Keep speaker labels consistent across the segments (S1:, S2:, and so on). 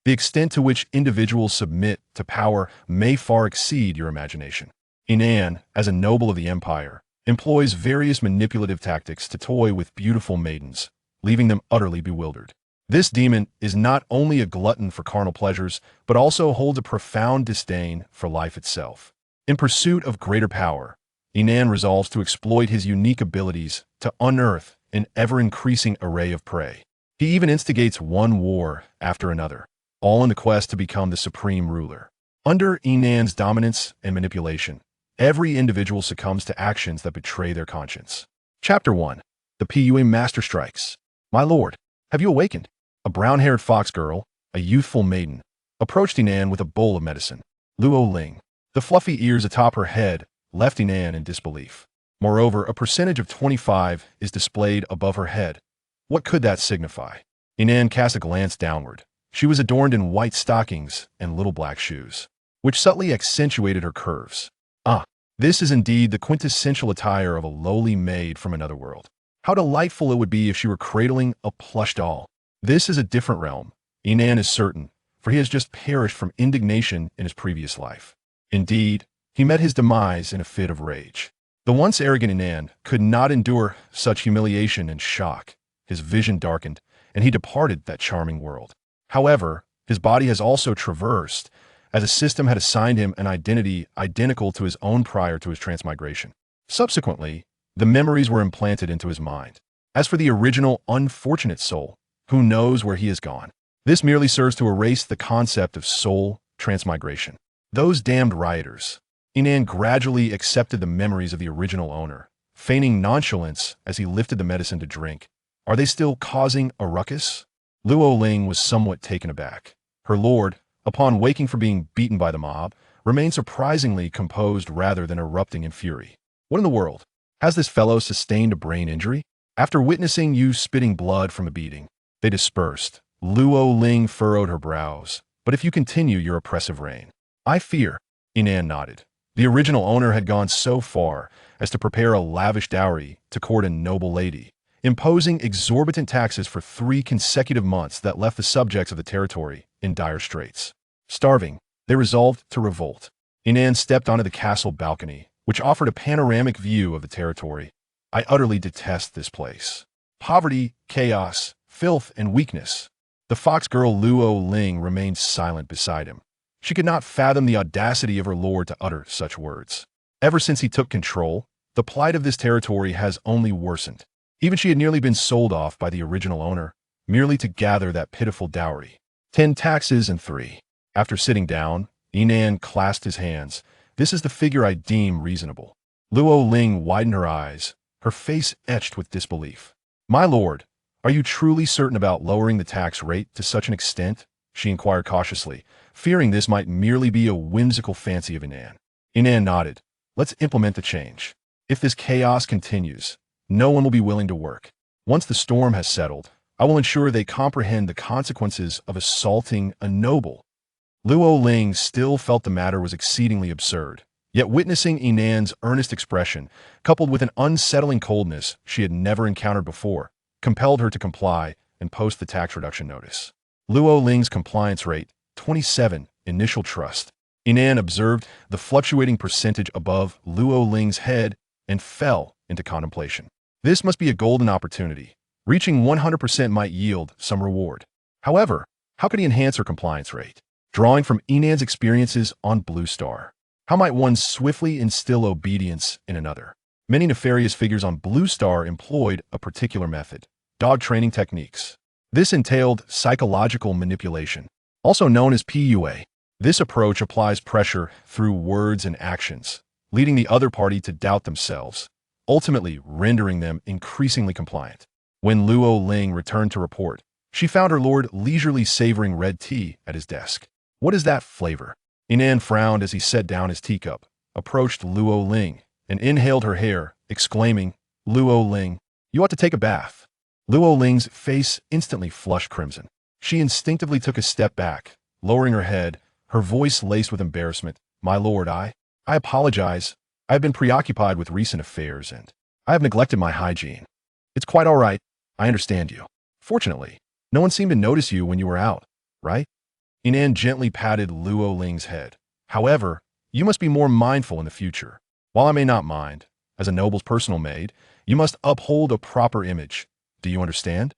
S1: The extent to which individuals submit to power may far exceed your imagination. Inan, as a noble of the empire, employs various manipulative tactics to toy with beautiful maidens, leaving them utterly bewildered. This demon is not only a glutton for carnal pleasures, but also holds a profound disdain for life itself. In pursuit of greater power, Inan resolves to exploit his unique abilities to unearth an ever-increasing array of prey. He even instigates one war after another, all in the quest to become the supreme ruler. Under Inan's dominance and manipulation, every individual succumbs to actions that betray their conscience. Chapter 1. The Pua Master Strikes. My lord, have you awakened? A brown-haired fox girl, a youthful maiden, approached Inan with a bowl of medicine. Luo Ling, the fluffy ears atop her head, left Inan in disbelief. Moreover, a percentage of 25 is displayed above her head. What could that signify? Inan cast a glance downward. She was adorned in white stockings and little black shoes, which subtly accentuated her curves. Ah, this is indeed the quintessential attire of a lowly maid from another world. How delightful it would be if she were cradling a plush doll. This is a different realm, Inan is certain, for he has just perished from indignation in his previous life. Indeed, he met his demise in a fit of rage. The once arrogant Inan could not endure such humiliation and shock. His vision darkened, and he departed that charming world. However, his body has also traversed, as a system had assigned him an identity identical to his own prior to his transmigration. Subsequently, the memories were implanted into his mind. As for the original unfortunate soul, who knows where he has gone? This merely serves to erase the concept of soul transmigration. Those damned rioters. Inan gradually accepted the memories of the original owner, feigning nonchalance as he lifted the medicine to drink. Are they still causing a ruckus? Luo Ling was somewhat taken aback. Her lord, upon waking from being beaten by the mob, remained surprisingly composed rather than erupting in fury. What in the world? Has this fellow sustained a brain injury? After witnessing you spitting blood from a beating, they dispersed. Luo Ling furrowed her brows. But if you continue your oppressive reign, I fear. Inan nodded. The original owner had gone so far as to prepare a lavish dowry to court a noble lady, imposing exorbitant taxes for 3 consecutive months that left the subjects of the territory in dire straits. Starving, they resolved to revolt. Inan stepped onto the castle balcony, which offered a panoramic view of the territory. I utterly detest this place. Poverty, chaos, filth, and weakness. The fox girl Luo Ling remained silent beside him. She could not fathom the audacity of her lord to utter such words. Ever since he took control, the plight of this territory has only worsened. Even she had nearly been sold off by the original owner, merely to gather that pitiful dowry. 10 taxes and 3. After sitting down, Inan clasped his hands. This is the figure I deem reasonable. Luo Ling widened her eyes, her face etched with disbelief. My lord, are you truly certain about lowering the tax rate to such an extent? She inquired cautiously, fearing this might merely be a whimsical fancy of Inan. Inan nodded. Let's implement the change. If this chaos continues, no one will be willing to work. Once the storm has settled, I will ensure they comprehend the consequences of assaulting a noble. Luo Ling still felt the matter was exceedingly absurd, yet witnessing Inan's earnest expression, coupled with an unsettling coldness she had never encountered before, compelled her to comply and post the tax reduction notice. Luo Ling's compliance rate, 27, initial trust. Inan observed the fluctuating percentage above Luo Ling's head and fell into contemplation. This must be a golden opportunity. Reaching 100% might yield some reward. However, how could he enhance her compliance rate? Drawing from Inan's experiences on Blue Star, how might one swiftly instill obedience in another? Many nefarious figures on Blue Star employed a particular method, dog training techniques. This entailed psychological manipulation, also known as PUA. This approach applies pressure through words and actions, leading the other party to doubt themselves, ultimately rendering them increasingly compliant. When Luo Ling returned to report, she found her lord leisurely savoring red tea at his desk. What is that flavor? Inan frowned as he set down his teacup, approached Luo Ling, and inhaled her hair, exclaiming, Luo Ling, you ought to take a bath. Luo Ling's face instantly flushed crimson. She instinctively took a step back, lowering her head, her voice laced with embarrassment. My lord, I apologize. I have been preoccupied with recent affairs and I have neglected my hygiene. It's quite all right. I understand you. Fortunately, no one seemed to notice you when you were out, right? Inan gently patted Luo Ling's head. However, you must be more mindful in the future. While I may not mind, as a noble's personal maid, you must uphold a proper image. Do you understand?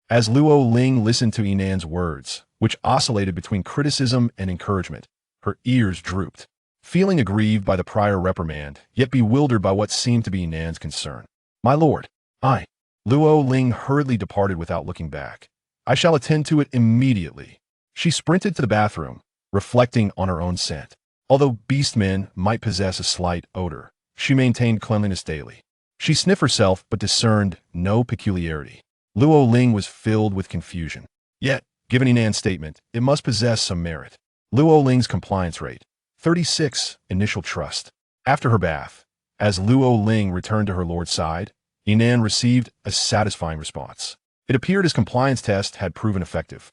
S1: As Luo Ling listened to Inan's words, which oscillated between criticism and encouragement, her ears drooped. Feeling aggrieved by the prior reprimand, yet bewildered by what seemed to be Inan's concern. My lord, Luo Ling hurriedly departed without looking back. I shall attend to it immediately. She sprinted to the bathroom, reflecting on her own scent. Although beastmen might possess a slight odor, she maintained cleanliness daily. She sniffed herself but discerned no peculiarity. Luo Ling was filled with confusion. Yet, given Inan's statement, it must possess some merit. Luo Ling's compliance rate, 36, initial trust. After her bath, as Luo Ling returned to her lord's side, Inan received a satisfying response. It appeared his compliance test had proven effective.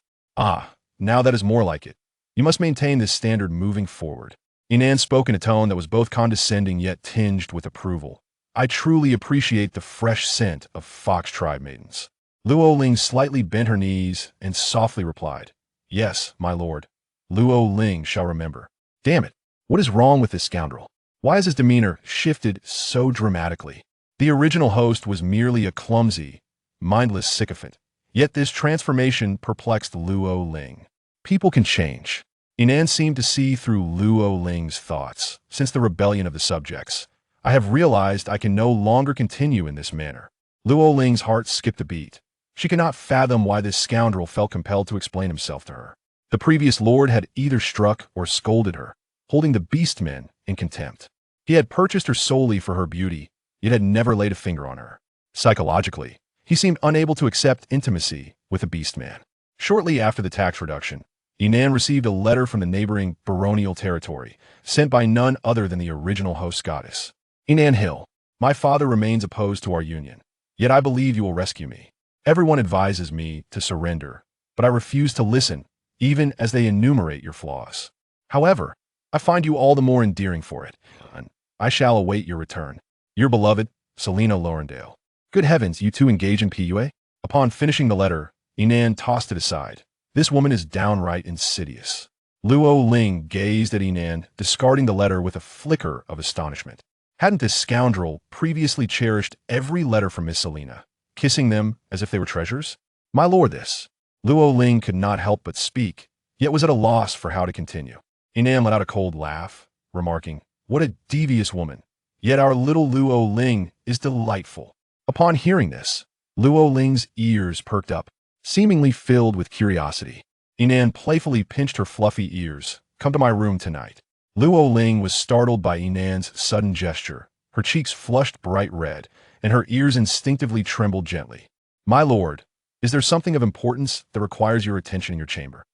S1: Now that is more like it. You must maintain this standard moving forward. Inan spoke in a tone that was both condescending yet tinged with approval. I truly appreciate the fresh scent of fox tribe maidens. Luo Ling slightly bent her knees and softly replied, Yes, my lord. Luo Ling shall remember. Damn it, what is wrong with this scoundrel? Why has his demeanor shifted so dramatically? The original host was merely a clumsy, mindless sycophant. Yet this transformation perplexed Luo Ling. People can change. Inan seemed to see through Luo Ling's thoughts. Since the rebellion of the subjects, I have realized I can no longer continue in this manner. Luo Ling's heart skipped a beat. She could not fathom why this scoundrel felt compelled to explain himself to her. The previous lord had either struck or scolded her, holding the beastmen in contempt. He had purchased her solely for her beauty, yet had never laid a finger on her. Psychologically, he seemed unable to accept intimacy with a beastman. Shortly after the tax reduction, Inan received a letter from the neighboring baronial territory, sent by none other than the original host goddess. Inan Hill, my father remains opposed to our union, yet I believe you will rescue me. Everyone advises me to surrender, but I refuse to listen, even as they enumerate your flaws. However, I find you all the more endearing for it, and I shall await your return. Your beloved, Selina Lorendale. Good heavens, you two engage in PUA? Upon finishing the letter, Inan tossed it aside. This woman is downright insidious. Luo Ling gazed at Inan, discarding the letter with a flicker of astonishment. Hadn't this scoundrel previously cherished every letter from Miss Selina, kissing them as if they were treasures? My lord, this. Luo Ling could not help but speak, yet was at a loss for how to continue. Inan let out a cold laugh, remarking, What a devious woman. Yet our little Luo Ling is delightful. Upon hearing this, Luo Ling's ears perked up, seemingly filled with curiosity. Inan playfully pinched her fluffy ears. Come to my room tonight. Luo Ling was startled by Inan's sudden gesture. Her cheeks flushed bright red, and her ears instinctively trembled gently. My lord, is there something of importance that requires your attention in your chamber?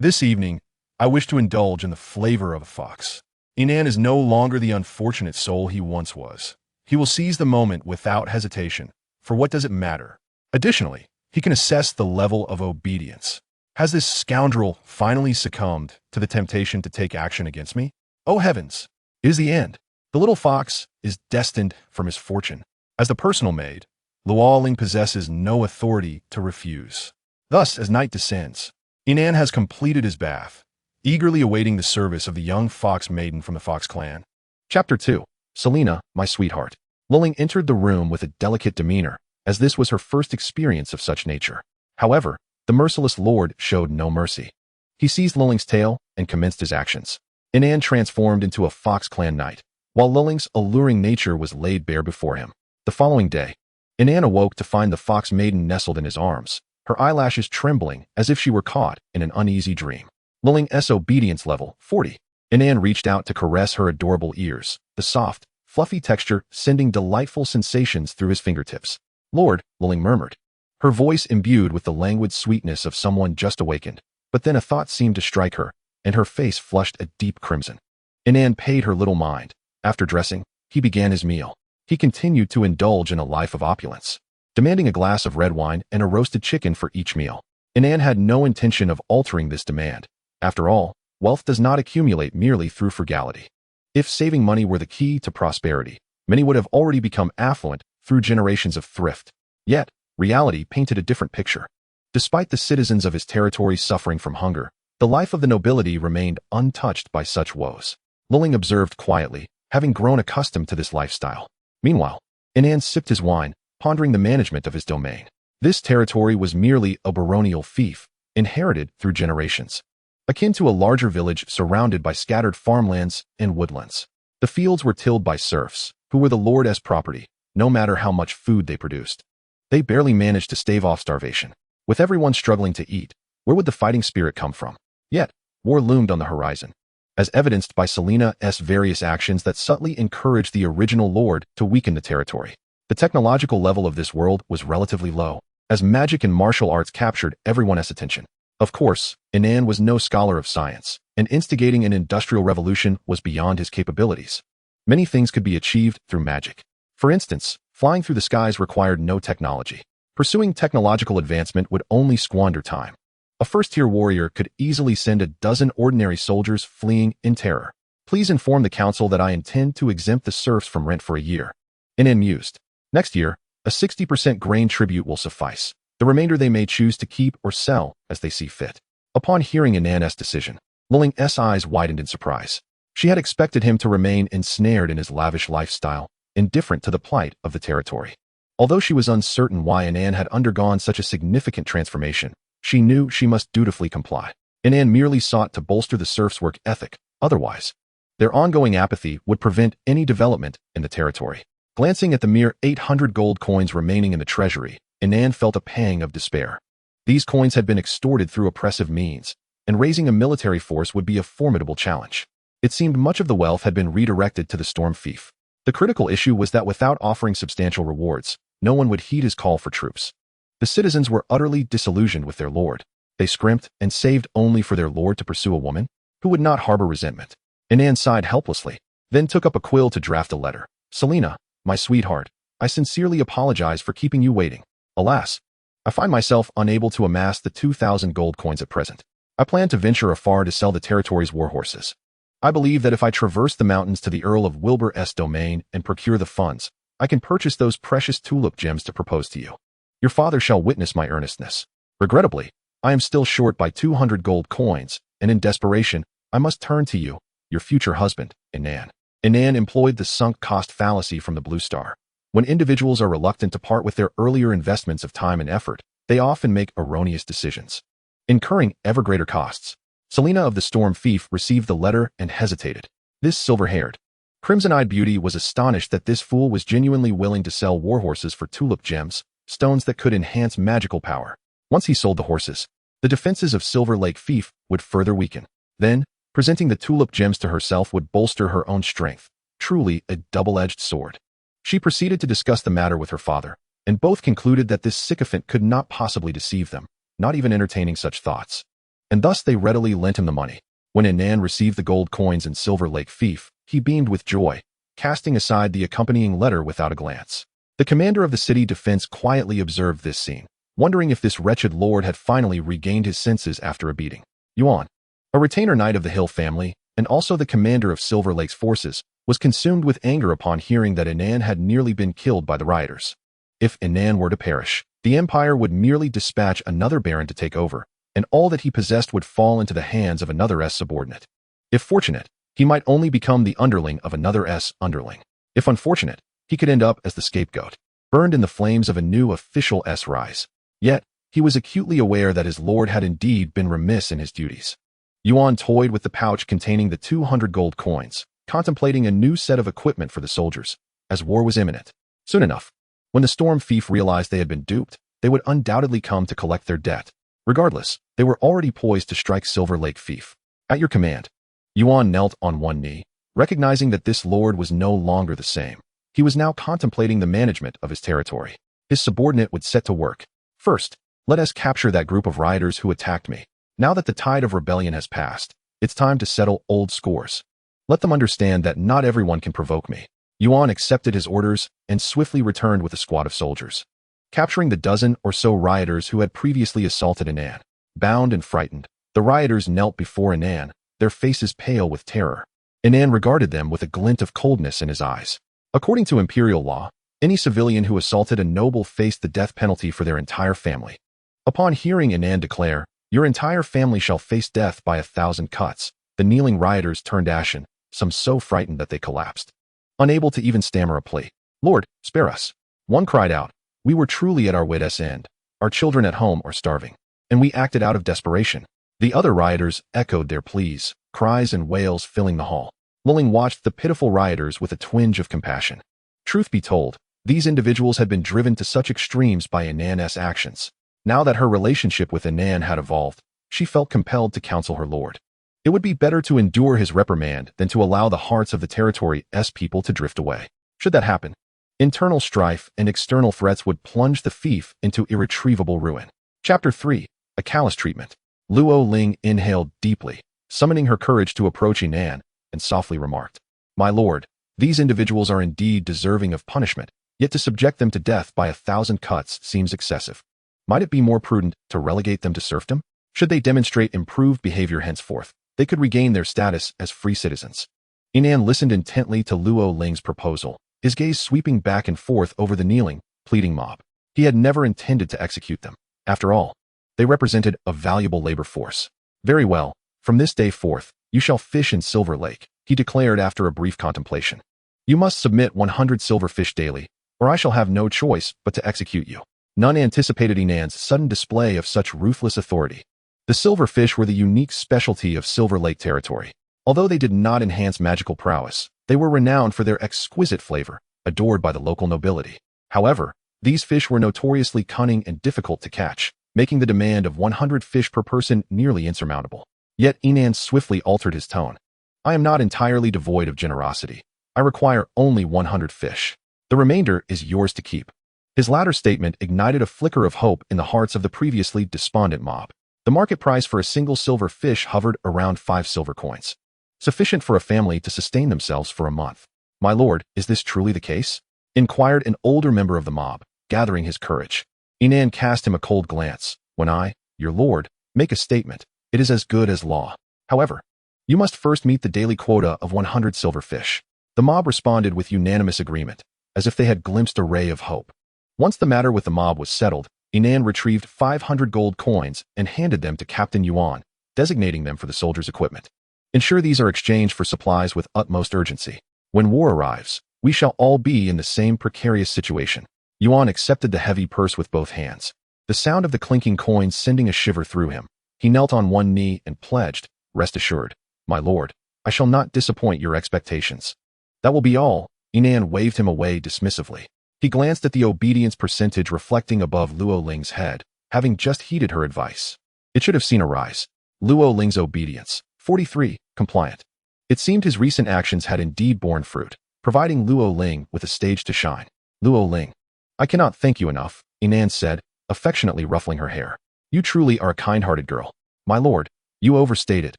S1: This evening, I wish to indulge in the flavor of a fox. Inan is no longer the unfortunate soul he once was. He will seize the moment without hesitation, for what does it matter? Additionally, he can assess the level of obedience. Has this scoundrel finally succumbed to the temptation to take action against me? Oh heavens! It is the end. The little fox is destined for misfortune. As the personal maid, Luo Ling possesses no authority to refuse. Thus, as night descends, Inan has completed his bath, eagerly awaiting the service of the young fox maiden from the fox clan. Chapter 2. Selina, my sweetheart. Luling entered the room with a delicate demeanor, as this was her first experience of such nature. However, the merciless lord showed no mercy. He seized Luling's tail and commenced his actions. Inan transformed into a fox clan knight, while Luling's alluring nature was laid bare before him. The following day, Inan awoke to find the fox maiden nestled in his arms, her eyelashes trembling as if she were caught in an uneasy dream. Luling's obedience level, 40. Inan reached out to caress her adorable ears, the soft, fluffy texture sending delightful sensations through his fingertips. Lord, Luling murmured, her voice imbued with the languid sweetness of someone just awakened. But then a thought seemed to strike her, and her face flushed a deep crimson. Inan paid her little mind. After dressing, he began his meal. He continued to indulge in a life of opulence, demanding a glass of red wine and a roasted chicken for each meal. Inan had no intention of altering this demand. After all, wealth does not accumulate merely through frugality. If saving money were the key to prosperity, many would have already become affluent through generations of thrift. Yet, reality painted a different picture. Despite the citizens of his territory suffering from hunger, The life of the nobility remained untouched by such woes. Lulling observed quietly, having grown accustomed to this lifestyle. Meanwhile, Inan sipped his wine, pondering the management of his domain. This territory was merely a baronial fief, inherited through generations, akin to a larger village surrounded by scattered farmlands and woodlands. The fields were tilled by serfs, who were the lord's property, no matter how much food they produced. They barely managed to stave off starvation. With everyone struggling to eat, where would the fighting spirit come from? Yet, war loomed on the horizon, as evidenced by Selina's various actions that subtly encouraged the original lord to weaken the territory. The technological level of this world was relatively low, as magic and martial arts captured everyone's attention. Of course, Inan was no scholar of science, and instigating an industrial revolution was beyond his capabilities. Many things could be achieved through magic. For instance, flying through the skies required no technology. Pursuing technological advancement would only squander time. A first-tier warrior could easily send a dozen ordinary soldiers fleeing in terror. Please inform the council that I intend to exempt the serfs from rent for a year. Inan mused. Next year, a 60% grain tribute will suffice. The remainder they may choose to keep or sell as they see fit. Upon hearing Inan's decision, Lulling's eyes widened in surprise. She had expected him to remain ensnared in his lavish lifestyle, indifferent to the plight of the territory. Although she was uncertain why Inan had undergone such a significant transformation, she knew she must dutifully comply. Inan merely sought to bolster the serfs' work ethic, otherwise, their ongoing apathy would prevent any development in the territory. Glancing at the mere 800 gold coins remaining in the treasury, Inan felt a pang of despair. These coins had been extorted through oppressive means, and raising a military force would be a formidable challenge. It seemed much of the wealth had been redirected to the storm fief. The critical issue was that without offering substantial rewards, no one would heed his call for troops. The citizens were utterly disillusioned with their lord. They scrimped and saved only for their lord to pursue a woman who would not harbor resentment. Inan sighed helplessly, then took up a quill to draft a letter. Selina, my sweetheart, I sincerely apologize for keeping you waiting. Alas, I find myself unable to amass the 2,000 gold coins at present. I plan to venture afar to sell the territory's warhorses. I believe that if I traverse the mountains to the Earl of Wilbur's domain and procure the funds, I can purchase those precious tulip gems to propose to you. Your father shall witness my earnestness. Regrettably, I am still short by 200 gold coins, and in desperation, I must turn to you, your future husband, Inan. Inan employed the sunk cost fallacy from the Blue Star. When individuals are reluctant to part with their earlier investments of time and effort, they often make erroneous decisions, incurring ever greater costs. Selina of the Storm Fief received the letter and hesitated. This silver-haired, crimson-eyed beauty was astonished that this fool was genuinely willing to sell warhorses for tulip gems, stones that could enhance magical power. Once he sold the horses, the defenses of Silver Lake Fief would further weaken. Then, presenting the tulip gems to herself would bolster her own strength, truly a double-edged sword. She proceeded to discuss the matter with her father, and both concluded that this sycophant could not possibly deceive them, not even entertaining such thoughts. And thus they readily lent him the money. When Inan received the gold coins in Silver Lake Fief, he beamed with joy, casting aside the accompanying letter without a glance. The commander of the city defense quietly observed this scene, wondering if this wretched lord had finally regained his senses after a beating. Yuan, a retainer knight of the Hill family, and also the commander of Silver Lake's forces, was consumed with anger upon hearing that Inan had nearly been killed by the rioters. If Inan were to perish, the empire would merely dispatch another baron to take over, and all that he possessed would fall into the hands of another's subordinate. If fortunate, he might only become the underling of another's underling. If unfortunate, he could end up as the scapegoat, burned in the flames of a new official's rise. Yet, he was acutely aware that his lord had indeed been remiss in his duties. Yuan toyed with the pouch containing the 200 gold coins, contemplating a new set of equipment for the soldiers, as war was imminent. Soon enough, when the Storm Fief realized they had been duped, they would undoubtedly come to collect their debt. Regardless, they were already poised to strike Silver Lake Fief. At your command. Yuan knelt on one knee, recognizing that this lord was no longer the same. He was now contemplating the management of his territory. His subordinate would set to work. First, let us capture that group of rioters who attacked me. Now that the tide of rebellion has passed, it's time to settle old scores. Let them understand that not everyone can provoke me. Yuan accepted his orders and swiftly returned with a squad of soldiers, capturing the dozen or so rioters who had previously assaulted Inan. Bound and frightened, the rioters knelt before Inan, their faces pale with terror. Inan regarded them with a glint of coldness in his eyes. According to imperial law, any civilian who assaulted a noble faced the death penalty for their entire family. Upon hearing Inan declare, Your entire family shall face death by 1,000 cuts. The kneeling rioters turned ashen, some so frightened that they collapsed. Unable to even stammer a plea. Lord, spare us. One cried out, we were truly at our wit's end. Our children at home are starving. And we acted out of desperation. The other rioters echoed their pleas, cries and wails filling the hall. Lulling watched the pitiful rioters with a twinge of compassion. Truth be told, these individuals had been driven to such extremes by Inan's actions. Now that her relationship with Inan had evolved, she felt compelled to counsel her lord. It would be better to endure his reprimand than to allow the hearts of the territory's people to drift away. Should that happen, internal strife and external threats would plunge the fief into irretrievable ruin. Chapter 3. A callous treatment. Luo Ling inhaled deeply, summoning her courage to approach Inan, and softly remarked, My lord, these individuals are indeed deserving of punishment, yet to subject them to death by 1,000 cuts seems excessive. Might it be more prudent to relegate them to serfdom? Should they demonstrate improved behavior henceforth, they could regain their status as free citizens. Inan listened intently to Luo Ling's proposal, his gaze sweeping back and forth over the kneeling, pleading mob. He had never intended to execute them. After all, they represented a valuable labor force. Very well, from this day forth, you shall fish in Silver Lake, he declared after a brief contemplation. You must submit 100 silver fish daily, or I shall have no choice but to execute you. None anticipated Inan's sudden display of such ruthless authority. The silver fish were the unique specialty of Silver Lake territory. Although they did not enhance magical prowess, they were renowned for their exquisite flavor, adored by the local nobility. However, these fish were notoriously cunning and difficult to catch, making the demand of 100 fish per person nearly insurmountable. Yet Inan swiftly altered his tone. I am not entirely devoid of generosity. I require only 100 fish. The remainder is yours to keep. His latter statement ignited a flicker of hope in the hearts of the previously despondent mob. The market price for a single silver fish hovered around 5 silver coins, sufficient for a family to sustain themselves for a month. My lord, is this truly the case? Inquired an older member of the mob, gathering his courage. Inan cast him a cold glance. When I, your lord, make a statement, it is as good as law. However, you must first meet the daily quota of 100 silver fish. The mob responded with unanimous agreement, as if they had glimpsed a ray of hope. Once the matter with the mob was settled, Inan retrieved 500 gold coins and handed them to Captain Yuan, designating them for the soldiers' equipment. Ensure these are exchanged for supplies with utmost urgency. When war arrives, we shall all be in the same precarious situation. Yuan accepted the heavy purse with both hands, the sound of the clinking coins sending a shiver through him. He knelt on one knee and pledged, Rest assured, my lord, I shall not disappoint your expectations. That will be all. Inan waved him away dismissively. He glanced at the obedience percentage reflecting above Luo Ling's head, having just heeded her advice. It should have seen a rise. Luo Ling's obedience, 43, compliant. It seemed his recent actions had indeed borne fruit, providing Luo Ling with a stage to shine. Luo Ling, I cannot thank you enough, Inan said, affectionately ruffling her hair. You truly are a kind-hearted girl. My lord, you overstated,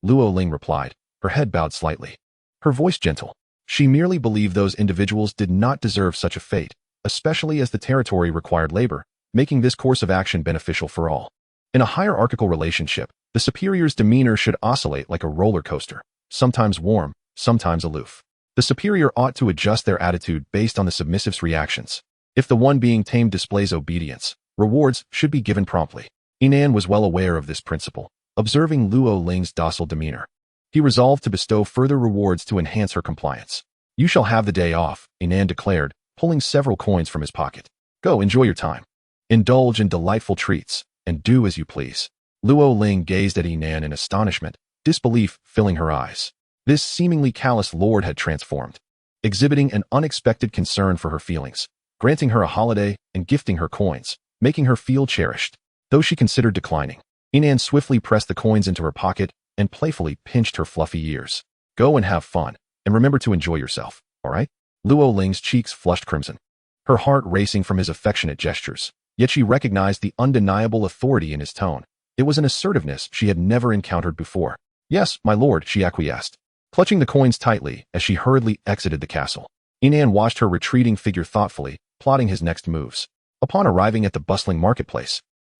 S1: Luo Ling replied, her head bowed slightly. Her voice gentle. She merely believed those individuals did not deserve such a fate, especially as the territory required labor, making this course of action beneficial for all. In a hierarchical relationship, the superior's demeanor should oscillate like a roller coaster, sometimes warm, sometimes aloof. The superior ought to adjust their attitude based on the submissive's reactions. If the one being tamed displays obedience, rewards should be given promptly. Inan was well aware of this principle, observing Luo Ling's docile demeanor. He resolved to bestow further rewards to enhance her compliance. You shall have the day off, Inan declared, pulling several coins from his pocket. Go, enjoy your time. Indulge in delightful treats, and do as you please. Luo Ling gazed at Inan in astonishment, disbelief filling her eyes. This seemingly callous lord had transformed, exhibiting an unexpected concern for her feelings, granting her a holiday and gifting her coins, making her feel cherished. Though she considered declining, Inan swiftly pressed the coins into her pocket and playfully pinched her fluffy ears. Go and have fun, and remember to enjoy yourself, all right? Luo Ling's cheeks flushed crimson, her heart racing from his affectionate gestures, yet she recognized the undeniable authority in his tone. It was an assertiveness she had never encountered before. Yes, my lord, she acquiesced, clutching the coins tightly as she hurriedly exited the castle. Inan watched her retreating figure thoughtfully, plotting his next moves. Upon arriving at the bustling marketplace,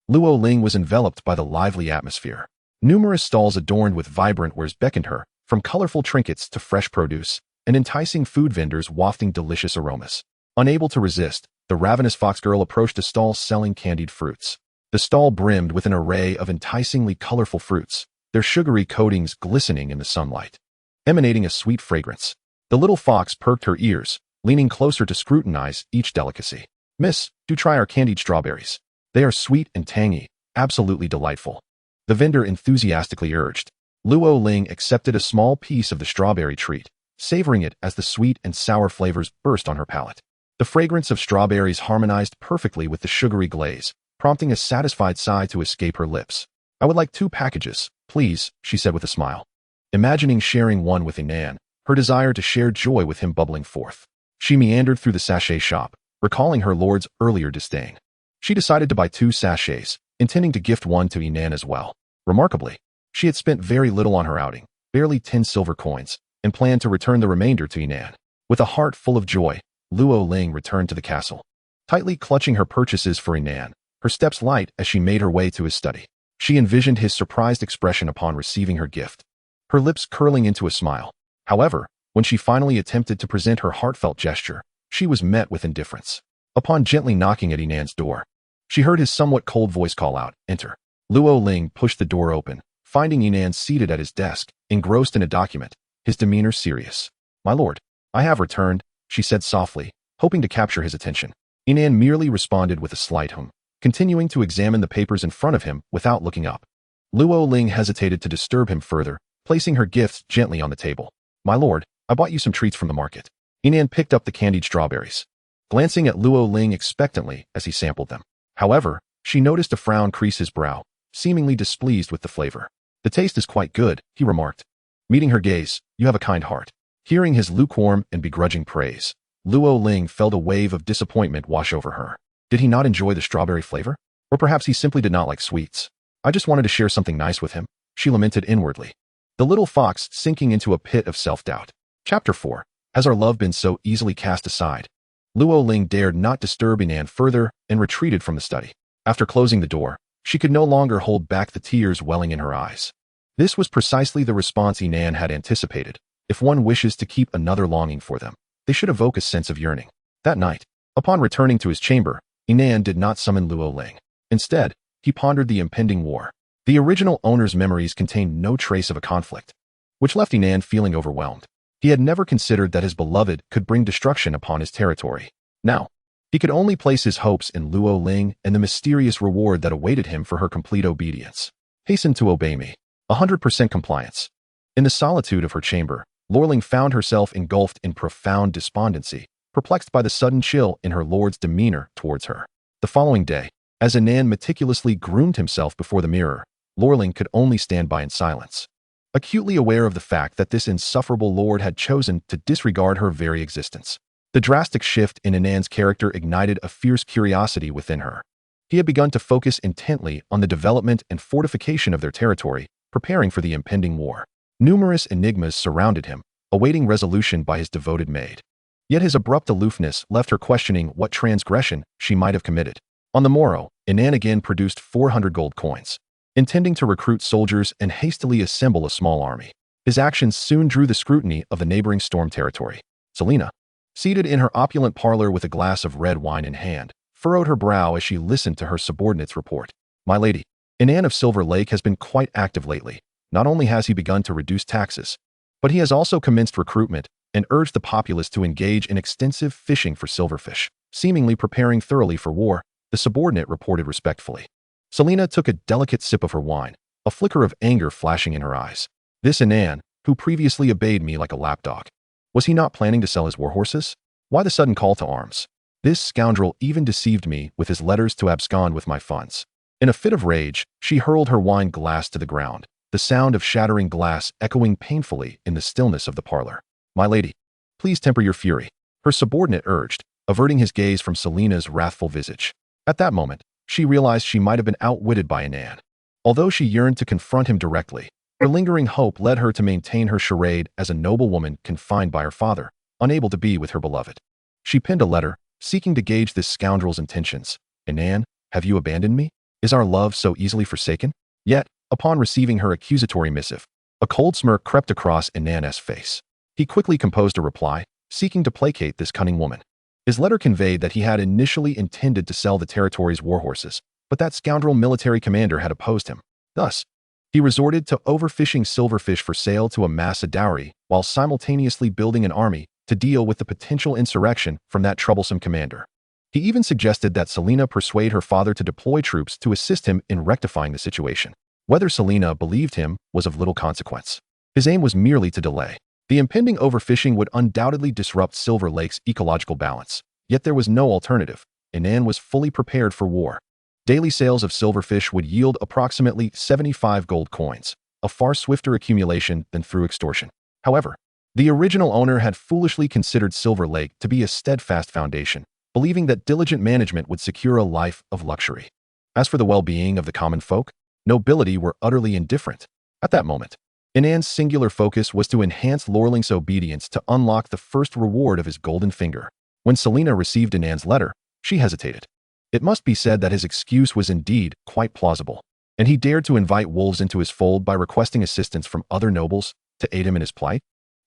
S1: Luo Ling was enveloped by the lively atmosphere. Numerous stalls adorned with vibrant wares beckoned her, from colorful trinkets to fresh produce, and enticing food vendors wafting delicious aromas. Unable to resist, the ravenous fox girl approached a stall selling candied fruits. The stall brimmed with an array of enticingly colorful fruits, their sugary coatings glistening in the sunlight, emanating a sweet fragrance. The little fox perked her ears, leaning closer to scrutinize each delicacy. "Miss, do try our candied strawberries. They are sweet and tangy, absolutely delightful," the vendor enthusiastically urged. Luo Ling accepted a small piece of the strawberry treat, savoring it as the sweet and sour flavors burst on her palate. The fragrance of strawberries harmonized perfectly with the sugary glaze, prompting a satisfied sigh to escape her lips. "I would like 2 packages, please," she said with a smile. Imagining sharing one with Inan, her desire to share joy with him bubbling forth. She meandered through the sachet shop, recalling her lord's earlier disdain. She decided to buy 2 sachets, intending to gift one to Inan as well. Remarkably, she had spent very little on her outing, barely 10 silver coins, and planned to return the remainder to Inan. With a heart full of joy, Luo Ling returned to the castle. Tightly clutching her purchases for Inan, her steps light as she made her way to his study. She envisioned his surprised expression upon receiving her gift, her lips curling into a smile. However, when she finally attempted to present her heartfelt gesture, she was met with indifference. Upon gently knocking at Inan's door, she heard his somewhat cold voice call out, "Enter." Luo Ling pushed the door open, finding Inan seated at his desk, engrossed in a document, his demeanor serious. "My lord, I have returned," she said softly, hoping to capture his attention. Inan merely responded with a slight hum, continuing to examine the papers in front of him without looking up. Luo Ling hesitated to disturb him further, placing her gifts gently on the table. "My lord, I bought you some treats from the market." Inan picked up the candied strawberries, glancing at Luo Ling expectantly as he sampled them. However, she noticed a frown crease his brow, seemingly displeased with the flavor. "The taste is quite good," he remarked. Meeting her gaze, "You have a kind heart." Hearing his lukewarm and begrudging praise, Luo Ling felt a wave of disappointment wash over her. Did he not enjoy the strawberry flavor? Or perhaps he simply did not like sweets. "I just wanted to share something nice with him," she lamented inwardly. The little fox sinking into a pit of self-doubt. Chapter 4. Has our love been so easily cast aside? Luo Ling dared not disturb Inan further and retreated from the study. After closing the door, she could no longer hold back the tears welling in her eyes. This was precisely the response Inan had anticipated. If one wishes to keep another longing for them, they should evoke a sense of yearning. That night, upon returning to his chamber, Inan did not summon Luo Ling. Instead, he pondered the impending war. The original owner's memories contained no trace of a conflict, which left Inan feeling overwhelmed. He had never considered that his beloved could bring destruction upon his territory. Now, he could only place his hopes in Luo Ling and the mysterious reward that awaited him for her complete obedience. "Hasten to obey me." 100% compliance. In the solitude of her chamber, Lorling found herself engulfed in profound despondency, perplexed by the sudden chill in her lord's demeanor towards her. The following day, as Inan meticulously groomed himself before the mirror, Lorling could only stand by in silence, acutely aware of the fact that this insufferable lord had chosen to disregard her very existence. The drastic shift in Inan's character ignited a fierce curiosity within her. He had begun to focus intently on the development and fortification of their territory, preparing for the impending war. Numerous enigmas surrounded him, awaiting resolution by his devoted maid. Yet his abrupt aloofness left her questioning what transgression she might have committed. On the morrow, Inan again produced 400 gold coins, intending to recruit soldiers and hastily assemble a small army. His actions soon drew the scrutiny of the neighboring storm territory. Selina, seated in her opulent parlor with a glass of red wine in hand, furrowed her brow as she listened to her subordinate's report. "My lady, Inan of Silver Lake has been quite active lately. Not only has he begun to reduce taxes, but he has also commenced recruitment and urged the populace to engage in extensive fishing for silverfish, seemingly preparing thoroughly for war," the subordinate reported respectfully. Selina took a delicate sip of her wine, a flicker of anger flashing in her eyes. "This Inan, who previously obeyed me like a lapdog. Was he not planning to sell his war horses? Why the sudden call to arms? This scoundrel even deceived me with his letters to abscond with my funds." In a fit of rage, she hurled her wine glass to the ground, the sound of shattering glass echoing painfully in the stillness of the parlor. "My lady, please temper your fury," her subordinate urged, averting his gaze from Selina's wrathful visage. At that moment, she realized she might have been outwitted by Inan. Although she yearned to confront him directly, her lingering hope led her to maintain her charade as a noble woman confined by her father, unable to be with her beloved. She penned a letter, seeking to gauge this scoundrel's intentions. "Inan, have you abandoned me? Is our love so easily forsaken?" Yet, upon receiving her accusatory missive, a cold smirk crept across Inan's face. He quickly composed a reply, seeking to placate this cunning woman. His letter conveyed that he had initially intended to sell the territory's war horses, but that scoundrel military commander had opposed him. Thus, he resorted to overfishing silverfish for sale to amass a dowry, while simultaneously building an army to deal with the potential insurrection from that troublesome commander. He even suggested that Selena persuade her father to deploy troops to assist him in rectifying the situation. Whether Selena believed him was of little consequence. His aim was merely to delay. The impending overfishing would undoubtedly disrupt Silver Lake's ecological balance. Yet there was no alternative. Inan was fully prepared for war. Daily sales of silverfish would yield approximately 75 gold coins, a far swifter accumulation than through extortion. However, the original owner had foolishly considered Silver Lake to be a steadfast foundation, believing that diligent management would secure a life of luxury. As for the well-being of the common folk, nobility were utterly indifferent. At that moment, Inan's singular focus was to enhance Lorling's obedience to unlock the first reward of his golden finger. When Selena received Inan's letter, she hesitated. It must be said that his excuse was indeed quite plausible, and he dared to invite wolves into his fold by requesting assistance from other nobles to aid him in his plight.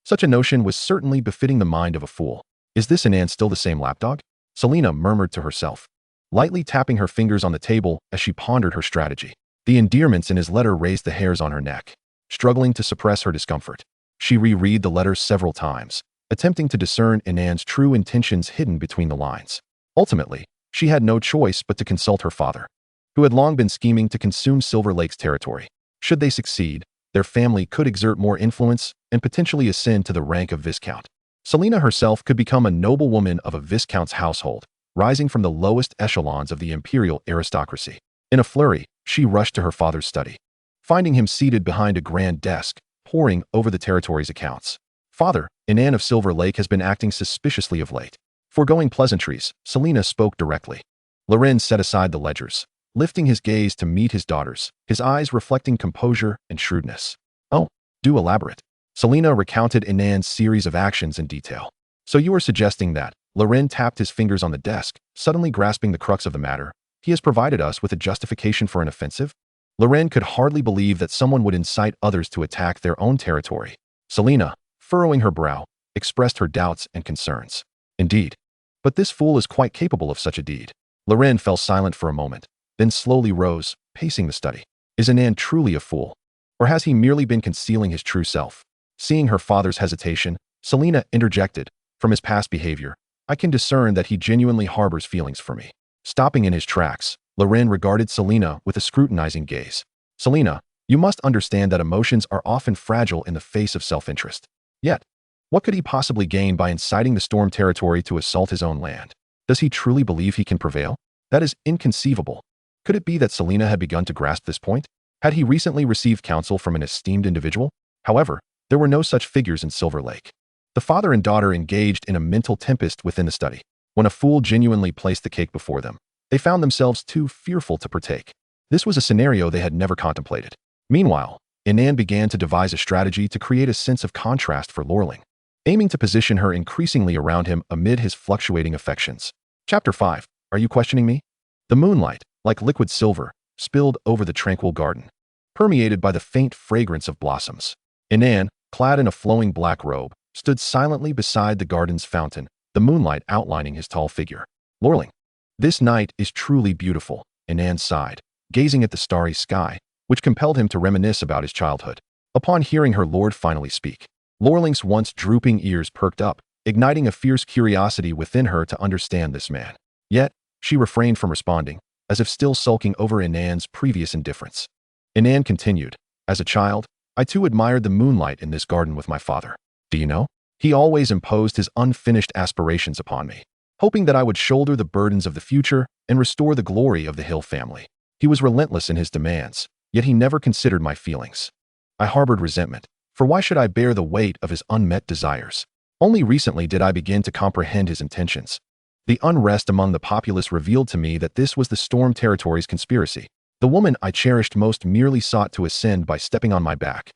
S1: Such a notion was certainly befitting the mind of a fool. Is this Inan still the same lapdog? Selena murmured to herself, lightly tapping her fingers on the table as she pondered her strategy. The endearments in his letter raised the hairs on her neck. Struggling to suppress her discomfort, she reread the letter several times, attempting to discern Inan's true intentions hidden between the lines. Ultimately, she had no choice but to consult her father, who had long been scheming to consume Silver Lake's territory. Should they succeed, their family could exert more influence and potentially ascend to the rank of Viscount. Selena herself could become a noblewoman of a Viscount's household, rising from the lowest echelons of the imperial aristocracy. In a flurry, she rushed to her father's study, finding him seated behind a grand desk, poring over the territory's accounts. "Father, Inan of Silver Lake has been acting suspiciously of late." Foregoing pleasantries, Selena spoke directly. Loren set aside the ledgers, lifting his gaze to meet his daughter's, his eyes reflecting composure and shrewdness. "Oh, do elaborate." Selena recounted Inan's series of actions in detail. "So you are suggesting that," Loren tapped his fingers on the desk, suddenly grasping the crux of the matter, "he has provided us with a justification for an offensive?" Loren could hardly believe that someone would incite others to attack their own territory. Selena, furrowing her brow, expressed her doubts and concerns. "Indeed. But this fool is quite capable of such a deed." Loren fell silent for a moment, then slowly rose, pacing the study. Is Inan truly a fool? Or has he merely been concealing his true self? Seeing her father's hesitation, Selena interjected, "From his past behavior, I can discern that he genuinely harbors feelings for me." Stopping in his tracks, Loren regarded Selena with a scrutinizing gaze. "Selena, you must understand that emotions are often fragile in the face of self-interest. Yet, what could he possibly gain by inciting the Storm territory to assault his own land? Does he truly believe he can prevail? That is inconceivable." Could it be that Selena had begun to grasp this point? Had he recently received counsel from an esteemed individual? However, there were no such figures in Silver Lake. The father and daughter engaged in a mental tempest within the study. When a fool genuinely placed the cake before them, they found themselves too fearful to partake. This was a scenario they had never contemplated. Meanwhile, Inan began to devise a strategy to create a sense of contrast for Lorling, aiming to position her increasingly around him amid his fluctuating affections. Chapter 5. Are you questioning me? The moonlight, like liquid silver, spilled over the tranquil garden, permeated by the faint fragrance of blossoms. Inan, clad in a flowing black robe, stood silently beside the garden's fountain, the moonlight outlining his tall figure. "Lorling, this night is truly beautiful," Inan sighed, gazing at the starry sky, which compelled him to reminisce about his childhood. Upon hearing her lord finally speak, Lorling's once drooping ears perked up, igniting a fierce curiosity within her to understand this man. Yet, she refrained from responding, as if still sulking over Inan's previous indifference. Inan continued, "As a child, I too admired the moonlight in this garden with my father. Do you know? He always imposed his unfinished aspirations upon me, hoping that I would shoulder the burdens of the future and restore the glory of the Hill family. He was relentless in his demands, yet he never considered my feelings. I harbored resentment, for why should I bear the weight of his unmet desires? Only recently did I begin to comprehend his intentions. The unrest among the populace revealed to me that this was the Storm Territory's conspiracy. The woman I cherished most merely sought to ascend by stepping on my back.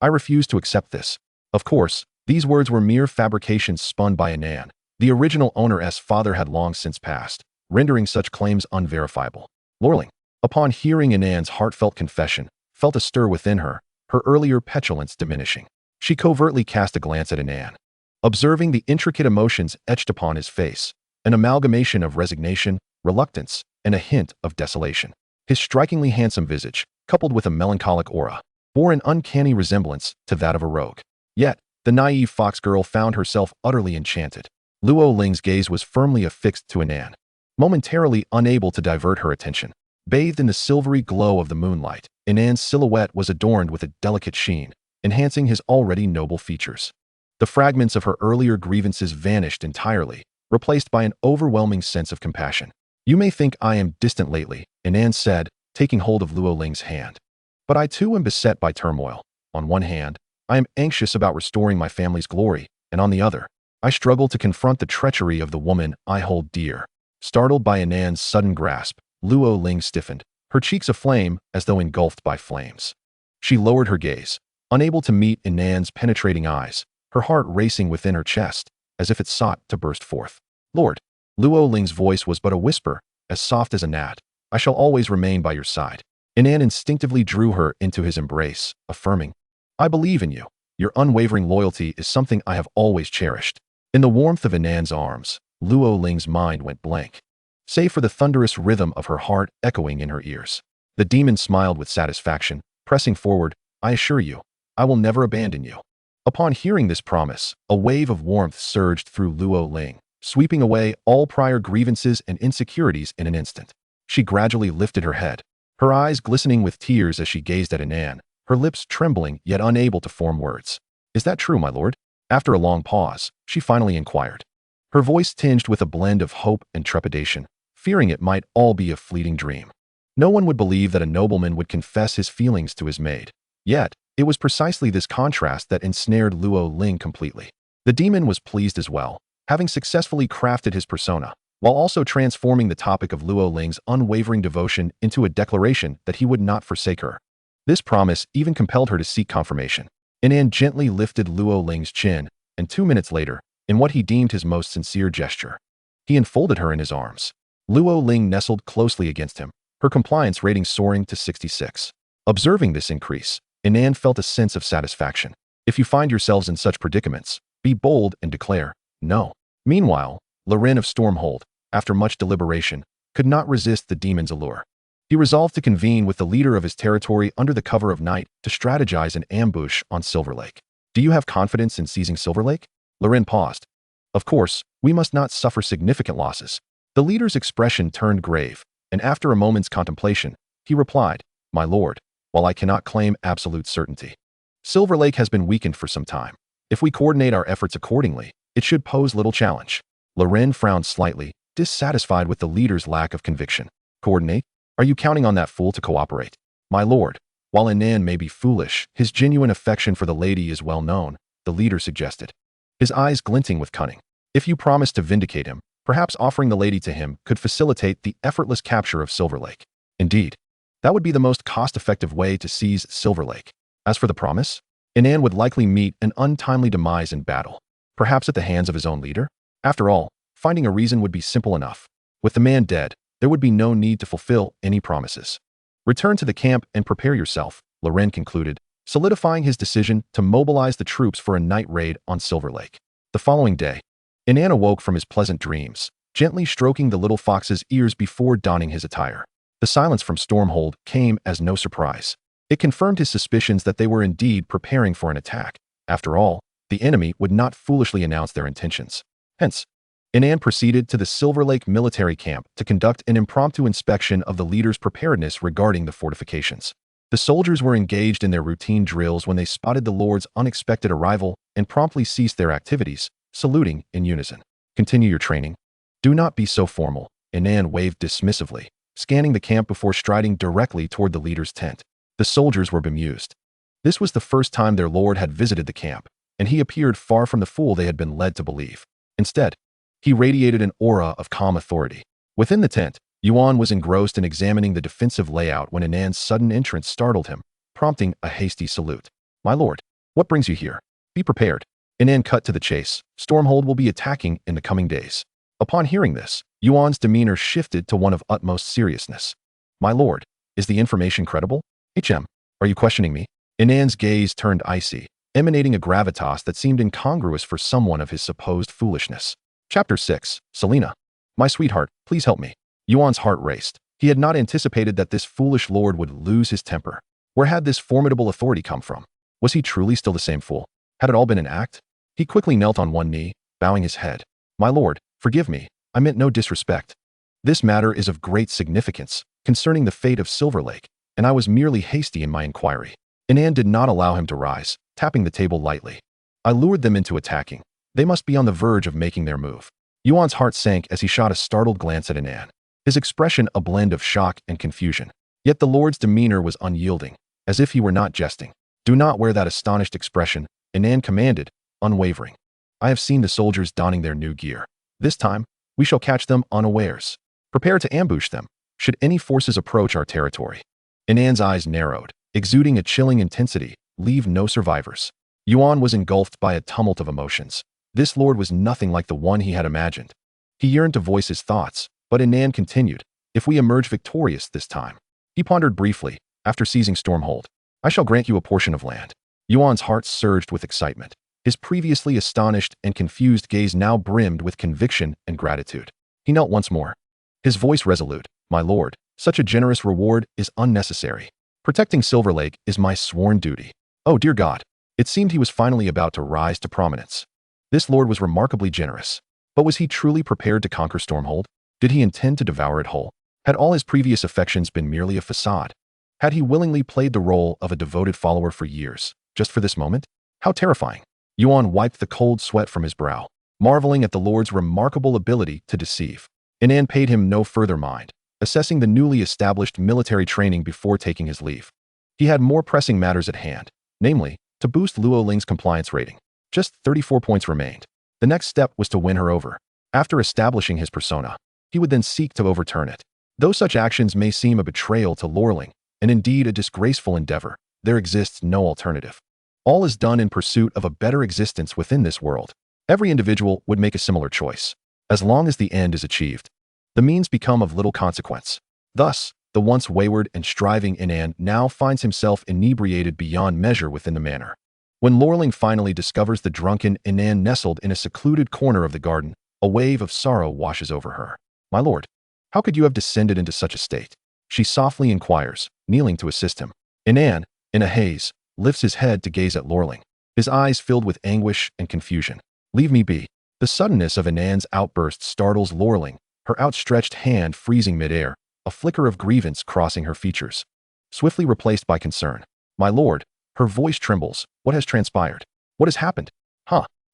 S1: I refused to accept this. Of course, these words were mere fabrications spun by Inan. The original owner's father had long since passed, rendering such claims unverifiable. Lorling, upon hearing Inan's heartfelt confession, felt a stir within her, her earlier petulance diminishing. She covertly cast a glance at Inan, observing the intricate emotions etched upon his face, an amalgamation of resignation, reluctance, and a hint of desolation. His strikingly handsome visage, coupled with a melancholic aura, bore an uncanny resemblance to that of a rogue. Yet, the naive fox girl found herself utterly enchanted. Luo Ling's gaze was firmly affixed to Inan, momentarily unable to divert her attention. Bathed in the silvery glow of the moonlight, Inan's silhouette was adorned with a delicate sheen, enhancing his already noble features. The fragments of her earlier grievances vanished entirely, replaced by an overwhelming sense of compassion. "You may think I am distant lately," Inan said, taking hold of Luo Ling's hand. "But I too am beset by turmoil. On one hand, I am anxious about restoring my family's glory, and on the other, I struggle to confront the treachery of the woman I hold dear." Startled by Inan's sudden grasp, Luo Ling stiffened, her cheeks aflame as though engulfed by flames. She lowered her gaze, unable to meet Inan's penetrating eyes, her heart racing within her chest, as if it sought to burst forth. "Lord," Luo Ling's voice was but a whisper, as soft as a gnat, "I shall always remain by your side." Inan instinctively drew her into his embrace, affirming, "I believe in you. Your unwavering loyalty is something I have always cherished." In the warmth of Inan's arms, Luo Ling's mind went blank, save for the thunderous rhythm of her heart echoing in her ears. The demon smiled with satisfaction, pressing forward, "I assure you, I will never abandon you." Upon hearing this promise, a wave of warmth surged through Luo Ling, sweeping away all prior grievances and insecurities in an instant. She gradually lifted her head, her eyes glistening with tears as she gazed at Inan, her lips trembling yet unable to form words. "Is that true, my lord?" After a long pause, she finally inquired, her voice tinged with a blend of hope and trepidation, fearing it might all be a fleeting dream. No one would believe that a nobleman would confess his feelings to his maid. Yet, it was precisely this contrast that ensnared Luo Ling completely. The demon was pleased as well, having successfully crafted his persona, while also transforming the topic of Luo Ling's unwavering devotion into a declaration that he would not forsake her. This promise even compelled her to seek confirmation. Inan gently lifted Luo Ling's chin, and 2 minutes later, in what he deemed his most sincere gesture, he enfolded her in his arms. Luo Ling nestled closely against him, her compliance rating soaring to 66. Observing this increase, Inan felt a sense of satisfaction. If you find yourselves in such predicaments, be bold and declare, "No." Meanwhile, Loren of Stormhold, after much deliberation, could not resist the demon's allure. He resolved to convene with the leader of his territory under the cover of night to strategize an ambush on Silver Lake. "Do you have confidence in seizing Silver Lake?" Loren paused. "Of course, we must not suffer significant losses." The leader's expression turned grave, and after a moment's contemplation, he replied, "My lord, while I cannot claim absolute certainty, Silver Lake has been weakened for some time. If we coordinate our efforts accordingly, it should pose little challenge." Loren frowned slightly, dissatisfied with the leader's lack of conviction. "Coordinate? Are you counting on that fool to cooperate?" "My lord, while Inan may be foolish, his genuine affection for the lady is well known," the leader suggested, his eyes glinting with cunning. "If you promise to vindicate him, perhaps offering the lady to him could facilitate the effortless capture of Silver Lake. Indeed, that would be the most cost-effective way to seize Silver Lake. As for the promise, Inan would likely meet an untimely demise in battle, perhaps at the hands of his own leader. After all, finding a reason would be simple enough. With the man dead, there would be no need to fulfill any promises. "Return to the camp and prepare yourself," Loren concluded, solidifying his decision to mobilize the troops for a night raid on Silver Lake. The following day, Inan awoke from his pleasant dreams, gently stroking the little fox's ears before donning his attire. The silence from Stormhold came as no surprise. It confirmed his suspicions that they were indeed preparing for an attack. After all, the enemy would not foolishly announce their intentions. Hence, Inan proceeded to the Silver Lake military camp to conduct an impromptu inspection of the leader's preparedness regarding the fortifications. The soldiers were engaged in their routine drills when they spotted the Lord's unexpected arrival and promptly ceased their activities, saluting in unison. "Continue your training. Do not be so formal," Inan waved dismissively, scanning the camp before striding directly toward the leader's tent. The soldiers were bemused. This was the first time their lord had visited the camp, and he appeared far from the fool they had been led to believe. Instead, he radiated an aura of calm authority. Within the tent, Yuan was engrossed in examining the defensive layout when Inan's sudden entrance startled him, prompting a hasty salute. "My lord, what brings you here? Be prepared." Inan cut to the chase. "Stormhold will be attacking in the coming days." Upon hearing this, Yuan's demeanor shifted to one of utmost seriousness. "My lord, is the information credible? Are you questioning me?" Inan's gaze turned icy, emanating a gravitas that seemed incongruous for someone of his supposed foolishness. Chapter 6. Selena. "My sweetheart, please help me." Yuan's heart raced. He had not anticipated that this foolish lord would lose his temper. Where had this formidable authority come from? Was he truly still the same fool? Had it all been an act? He quickly knelt on one knee, bowing his head. My lord, forgive me. I meant no disrespect. This matter is of great significance concerning the fate of Silver Lake, and I was merely hasty in my inquiry. Inan did not allow him to rise, tapping the table lightly. I lured them into attacking. They must be on the verge of making their move. Yuan's heart sank as he shot a startled glance at Inan, his expression a blend of shock and confusion. Yet the lord's demeanor was unyielding, as if he were not jesting. Do not wear that astonished expression, Inan commanded, unwavering. I have seen the soldiers donning their new gear. This time, we shall catch them unawares. Prepare to ambush them, should any forces approach our territory. Inan's eyes narrowed, exuding a chilling intensity. Leave no survivors. Yuan was engulfed by a tumult of emotions. This lord was nothing like the one he had imagined. He yearned to voice his thoughts, but Inan continued, if we emerge victorious this time. He pondered briefly, after seizing Stormhold. I shall grant you a portion of land. Yuan's heart surged with excitement. His previously astonished and confused gaze now brimmed with conviction and gratitude. He knelt once more, his voice resolute. My lord, such a generous reward is unnecessary. Protecting Silver Lake is my sworn duty. Oh dear God. It seemed he was finally about to rise to prominence. This lord was remarkably generous. But was he truly prepared to conquer Stormhold? Did he intend to devour it whole? Had all his previous affections been merely a facade? Had he willingly played the role of a devoted follower for years, just for this moment? How terrifying. Yuan wiped the cold sweat from his brow, marveling at the lord's remarkable ability to deceive. Inan paid him no further mind, assessing the newly established military training before taking his leave. He had more pressing matters at hand, namely, to boost Luo Ling's compliance rating. Just 34 points remained. The next step was to win her over. After establishing his persona, he would then seek to overturn it. Though such actions may seem a betrayal to Lorling, and indeed a disgraceful endeavor, there exists no alternative. All is done in pursuit of a better existence within this world. Every individual would make a similar choice. As long as the end is achieved, the means become of little consequence. Thus, the once wayward and striving Inan now finds himself inebriated beyond measure within the manor. When Lorling finally discovers the drunken Inan nestled in a secluded corner of the garden, a wave of sorrow washes over her. My lord, how could you have descended into such a state? She softly inquires, kneeling to assist him. Inan, in a haze, lifts his head to gaze at Lorling, his eyes filled with anguish and confusion. Leave me be. The suddenness of Inan's outburst startles Lorling, her outstretched hand freezing midair, a flicker of grievance crossing her features. Swiftly replaced by concern. My lord, her voice trembles. What has transpired? What has happened?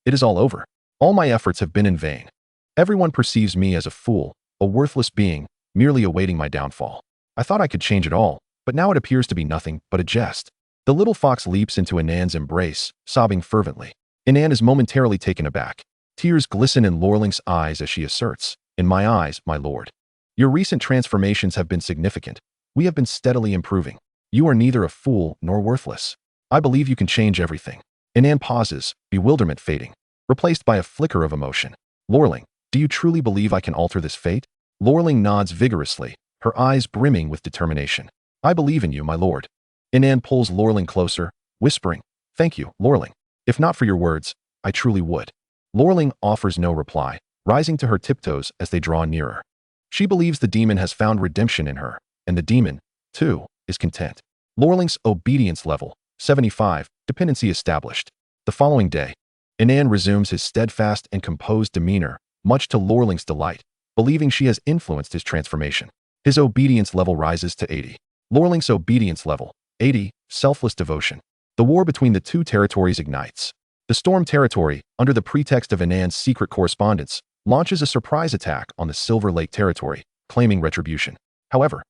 S1: It is all over. All my efforts have been in vain. Everyone perceives me as a fool, a worthless being, merely awaiting my downfall. I thought I could change it all, but now it appears to be nothing but a jest. The little fox leaps into Inan's embrace, sobbing fervently. Inan is momentarily taken aback. Tears glisten in Lorling's eyes as she asserts, in my eyes, my lord. Your recent transformations have been significant. We have been steadily improving. You are neither a fool nor worthless. I believe you can change everything. Inan pauses, bewilderment fading, replaced by a flicker of emotion. Lorling, do you truly believe I can alter this fate? Lorling nods vigorously, her eyes brimming with determination. I believe in you, my lord. Inan pulls Lorling closer, whispering, thank you, Lorling. If not for your words, I truly would. Lorling offers no reply, rising to her tiptoes as they draw nearer. She believes the demon has found redemption in her, and the demon, too, is content. Lorling's obedience level, 75, dependency established. The following day, Inan resumes his steadfast and composed demeanor, much to Lorling's delight, believing she has influenced his transformation. His obedience level rises to 80. Lorling's obedience level, 80, selfless devotion. The war between the two territories ignites. The Storm Territory, under the pretext of Inan's secret correspondence, launches a surprise attack on the Silver Lake Territory, claiming retribution. However,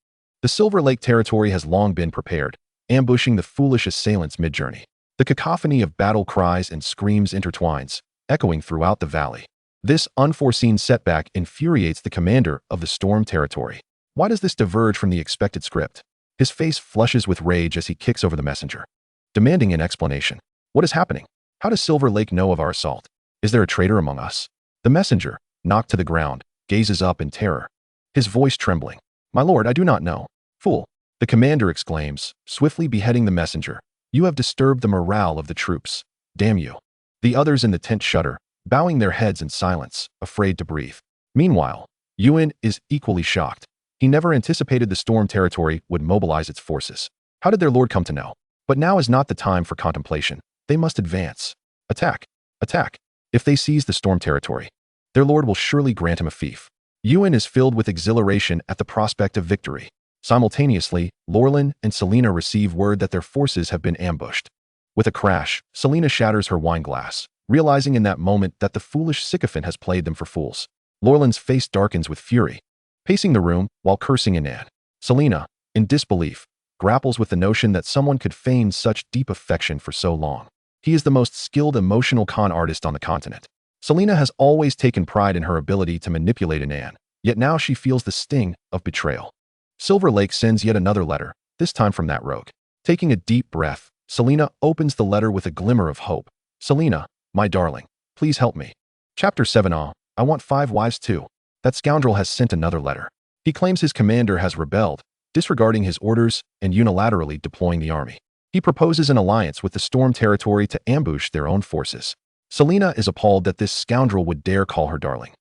S1: the Silver Lake Territory has long been prepared, ambushing the foolish assailants mid-journey. The cacophony of battle cries and screams intertwines, echoing throughout the valley. This unforeseen setback infuriates the commander of the Storm Territory. Why does this diverge from the expected script? His face flushes with rage as he kicks over the messenger, demanding an explanation. What is happening? How does Silver Lake know of our assault? Is there a traitor among us? The messenger, knocked to the ground, gazes up in terror, his voice trembling. My lord, I do not know. Fool. The commander exclaims, swiftly beheading the messenger. You have disturbed the morale of the troops. Damn you. The others in the tent shudder, bowing their heads in silence, afraid to breathe. Meanwhile, Yuan is equally shocked. He never anticipated the storm territory would mobilize its forces. How did their lord come to know? But now is not the time for contemplation. They must advance. Attack! Attack! If they seize the storm territory, their lord will surely grant him a fief. Inan is filled with exhilaration at the prospect of victory. Simultaneously, Lorelin and Selena receive word that their forces have been ambushed. With a crash, Selena shatters her wine glass, realizing in that moment that the foolish sycophant has played them for fools. Lorelin's face darkens with fury. Pacing the room while cursing Inan, Selena, in disbelief, grapples with the notion that someone could feign such deep affection for so long. He is the most skilled emotional con artist on the continent. Selena has always taken pride in her ability to manipulate Inan, yet now she feels the sting of betrayal. Silver Lake sends yet another letter, this time from that rogue. Taking a deep breath, Selena opens the letter with a glimmer of hope. Selena, my darling, please help me. Chapter 7. I want 5 wives too. That scoundrel has sent another letter. He claims his commander has rebelled, disregarding his orders and unilaterally deploying the army. He proposes an alliance with the Storm Territory to ambush their own forces. Selena is appalled that this scoundrel would dare call her darling.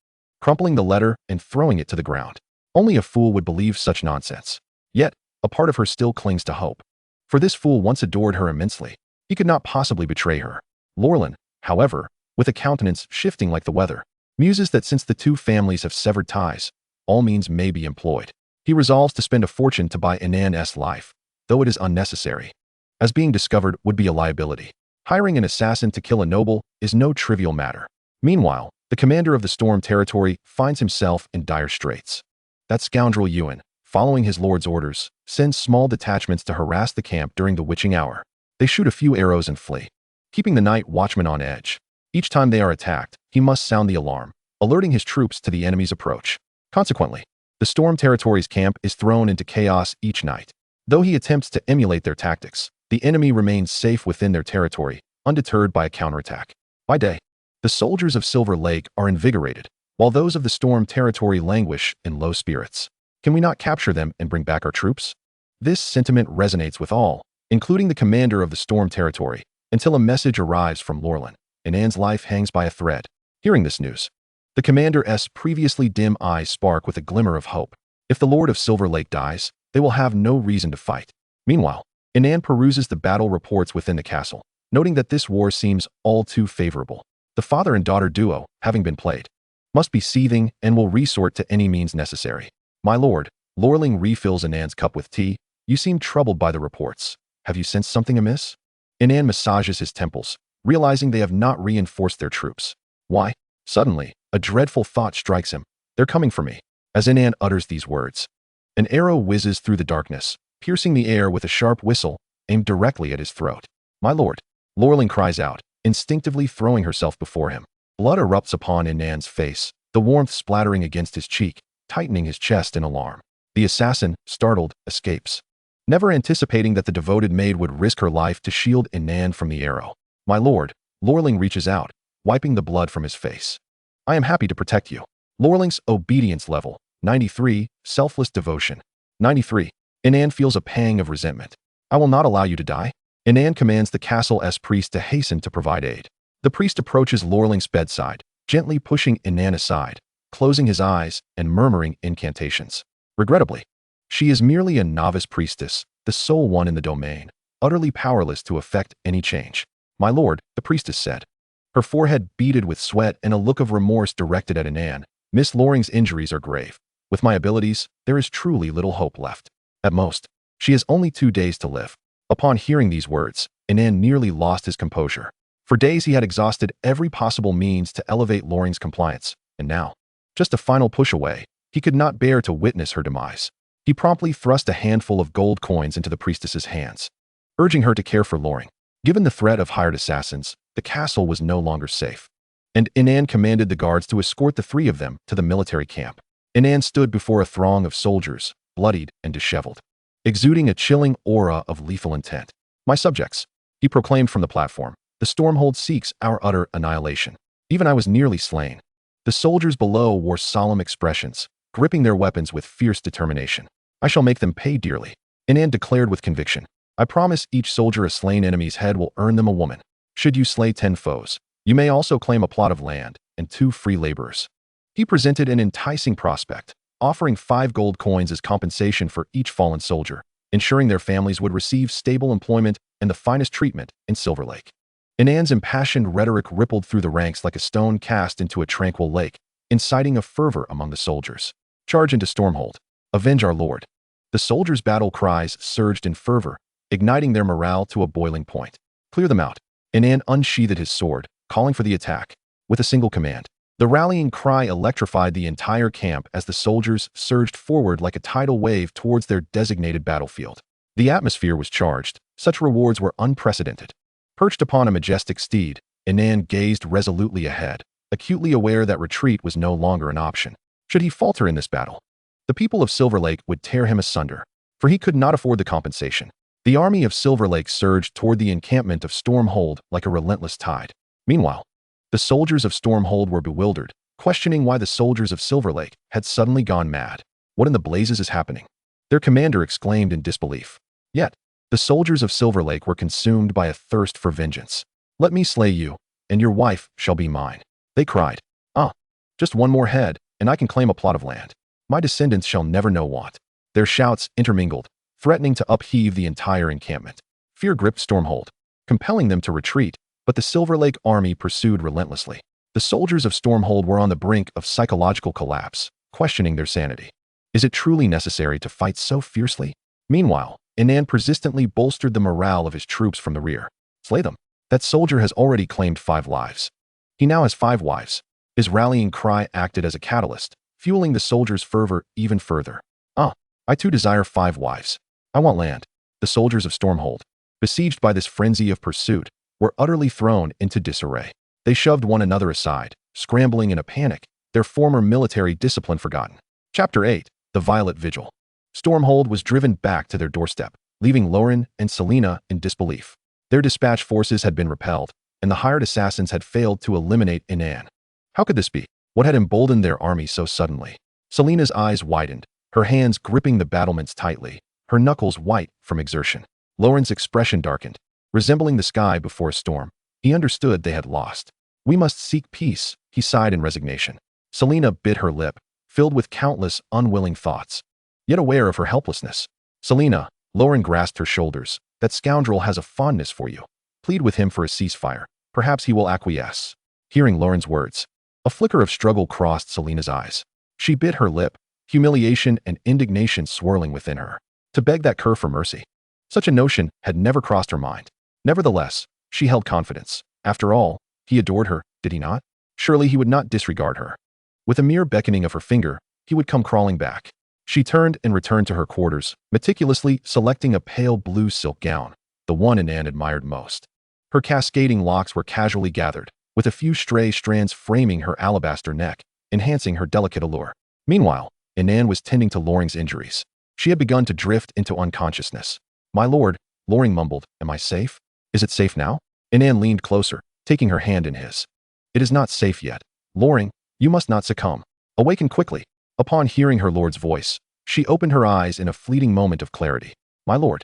S1: Crumpling the letter and throwing it to the ground. Only a fool would believe such nonsense. Yet, a part of her still clings to hope. For this fool once adored her immensely. He could not possibly betray her. Lorelin, however, with a countenance shifting like the weather, muses that since the two families have severed ties, all means may be employed. He resolves to spend a fortune to buy Inan's life, though it is unnecessary, as being discovered would be a liability. Hiring an assassin to kill a noble is no trivial matter. Meanwhile, the commander of the Storm Territory finds himself in dire straits. That scoundrel Inan, following his lord's orders, sends small detachments to harass the camp during the witching hour. They shoot a few arrows and flee, keeping the night watchman on edge. Each time they are attacked, he must sound the alarm, alerting his troops to the enemy's approach. Consequently, the Storm Territory's camp is thrown into chaos each night. Though he attempts to emulate their tactics, the enemy remains safe within their territory, undeterred by a counterattack. By day, the soldiers of Silver Lake are invigorated, while those of the Storm Territory languish in low spirits. Can we not capture them and bring back our troops? This sentiment resonates with all, including the commander of the Storm Territory, until a message arrives from Lorelin. Inan's life hangs by a thread. Hearing this news, the commander's previously dim eyes spark with a glimmer of hope. If the Lord of Silver Lake dies, they will have no reason to fight. Meanwhile, Inan peruses the battle reports within the castle, noting that this war seems all too favorable. The father and daughter duo, having been played, must be seething and will resort to any means necessary. My lord, Lorelin refills Inan's cup with tea. You seem troubled by the reports. Have you sensed something amiss? Inan massages his temples, realizing they have not reinforced their troops. Why? Suddenly, a dreadful thought strikes him. They're coming for me. As Inan utters these words, an arrow whizzes through the darkness, piercing the air with a sharp whistle, aimed directly at his throat. My lord, Lorelin cries out, instinctively throwing herself before him. Blood erupts upon Inan's face, the warmth splattering against his cheek, tightening his chest in alarm. The assassin, startled, escapes, never anticipating that the devoted maid would risk her life to shield Inan from the arrow. My lord, Lorelin reaches out, wiping the blood from his face. I am happy to protect you. Lorelin's obedience level, 93, selfless devotion, 93. Inan feels a pang of resentment. I will not allow you to die. Inan commands the castle's priest to hasten to provide aid. The priest approaches Lorelin's bedside, gently pushing Inan aside, closing his eyes and murmuring incantations. Regrettably, she is merely a novice priestess, the sole one in the domain, utterly powerless to effect any change. My lord, the priestess said, her forehead beaded with sweat and a look of remorse directed at Inan. Miss Loring's injuries are grave. With my abilities, there is truly little hope left. At most, she has only 2 days to live. Upon hearing these words, Inan nearly lost his composure. For days he had exhausted every possible means to elevate Loring's compliance, and now, just a final push away, he could not bear to witness her demise. He promptly thrust a handful of gold coins into the priestess's hands, urging her to care for Loring. Given the threat of hired assassins, the castle was no longer safe, and Inan commanded the guards to escort the 3 of them to the military camp. Inan stood before a throng of soldiers, bloodied and disheveled, exuding a chilling aura of lethal intent. My subjects, he proclaimed from the platform, the Stormhold seeks our utter annihilation. Even I was nearly slain. The soldiers below wore solemn expressions, gripping their weapons with fierce determination. I shall make them pay dearly. Inan declared with conviction. I promise each soldier a slain enemy's head will earn them a woman. Should you slay 10 foes, you may also claim a plot of land and 2 free laborers. He presented an enticing prospect, offering 5 gold coins as compensation for each fallen soldier, ensuring their families would receive stable employment and the finest treatment in Silver Lake. Inan's impassioned rhetoric rippled through the ranks like a stone cast into a tranquil lake, inciting a fervor among the soldiers. Charge into Stormhold. Avenge our lord. The soldiers' battle cries surged in fervor, igniting their morale to a boiling point. Clear them out. Inan unsheathed his sword, calling for the attack. With a single command, the rallying cry electrified the entire camp as the soldiers surged forward like a tidal wave towards their designated battlefield. The atmosphere was charged. Such rewards were unprecedented. Perched upon a majestic steed, Inan gazed resolutely ahead, acutely aware that retreat was no longer an option. Should he falter in this battle, the people of Silver Lake would tear him asunder, for he could not afford the compensation. The army of Silver Lake surged toward the encampment of Stormhold like a relentless tide. Meanwhile, the soldiers of Stormhold were bewildered, questioning why the soldiers of Silver Lake had suddenly gone mad. What in the blazes is happening? Their commander exclaimed in disbelief. Yet, the soldiers of Silver Lake were consumed by a thirst for vengeance. Let me slay you, and your wife shall be mine. They cried. Just one more head, and I can claim a plot of land. My descendants shall never know want. Their shouts intermingled, threatening to upheave the entire encampment. Fear gripped Stormhold, compelling them to retreat, but the Silver Lake army pursued relentlessly. The soldiers of Stormhold were on the brink of psychological collapse, questioning their sanity. Is it truly necessary to fight so fiercely? Meanwhile, Inan persistently bolstered the morale of his troops from the rear. Slay them. That soldier has already claimed 5 lives. He now has 5 wives. His rallying cry acted as a catalyst, fueling the soldiers' fervor even further. I too desire 5 wives. I want land. The soldiers of Stormhold, besieged by this frenzy of pursuit, were utterly thrown into disarray. They shoved one another aside, scrambling in a panic, their former military discipline forgotten. Chapter 8. The Violet Vigil. Stormhold was driven back to their doorstep, leaving Lauren and Selena in disbelief. Their dispatch forces had been repelled, and the hired assassins had failed to eliminate Inan. How could this be? What had emboldened their army so suddenly? Selena's eyes widened, her hands gripping the battlements tightly, her knuckles white from exertion. Lauren's expression darkened, resembling the sky before a storm. He understood they had lost. We must seek peace, he sighed in resignation. Selena bit her lip, filled with countless unwilling thoughts. Yet aware of her helplessness. Selena, Lauren grasped her shoulders. That scoundrel has a fondness for you. Plead with him for a ceasefire. Perhaps he will acquiesce. Hearing Lauren's words, a flicker of struggle crossed Selena's eyes. She bit her lip, humiliation and indignation swirling within her. To beg that cur for mercy. Such a notion had never crossed her mind. Nevertheless, she held confidence. After all, he adored her, did he not? Surely he would not disregard her. With a mere beckoning of her finger, he would come crawling back. She turned and returned to her quarters, meticulously selecting a pale blue silk gown, the one Inan admired most. Her cascading locks were casually gathered, with a few stray strands framing her alabaster neck, enhancing her delicate allure. Meanwhile, Inan was tending to Loring's injuries. She had begun to drift into unconsciousness. My lord, Loring mumbled, am I safe? Is it safe now? Inan leaned closer, taking her hand in his. It is not safe yet. Loring, you must not succumb. Awaken quickly. Upon hearing her lord's voice, she opened her eyes in a fleeting moment of clarity. My lord.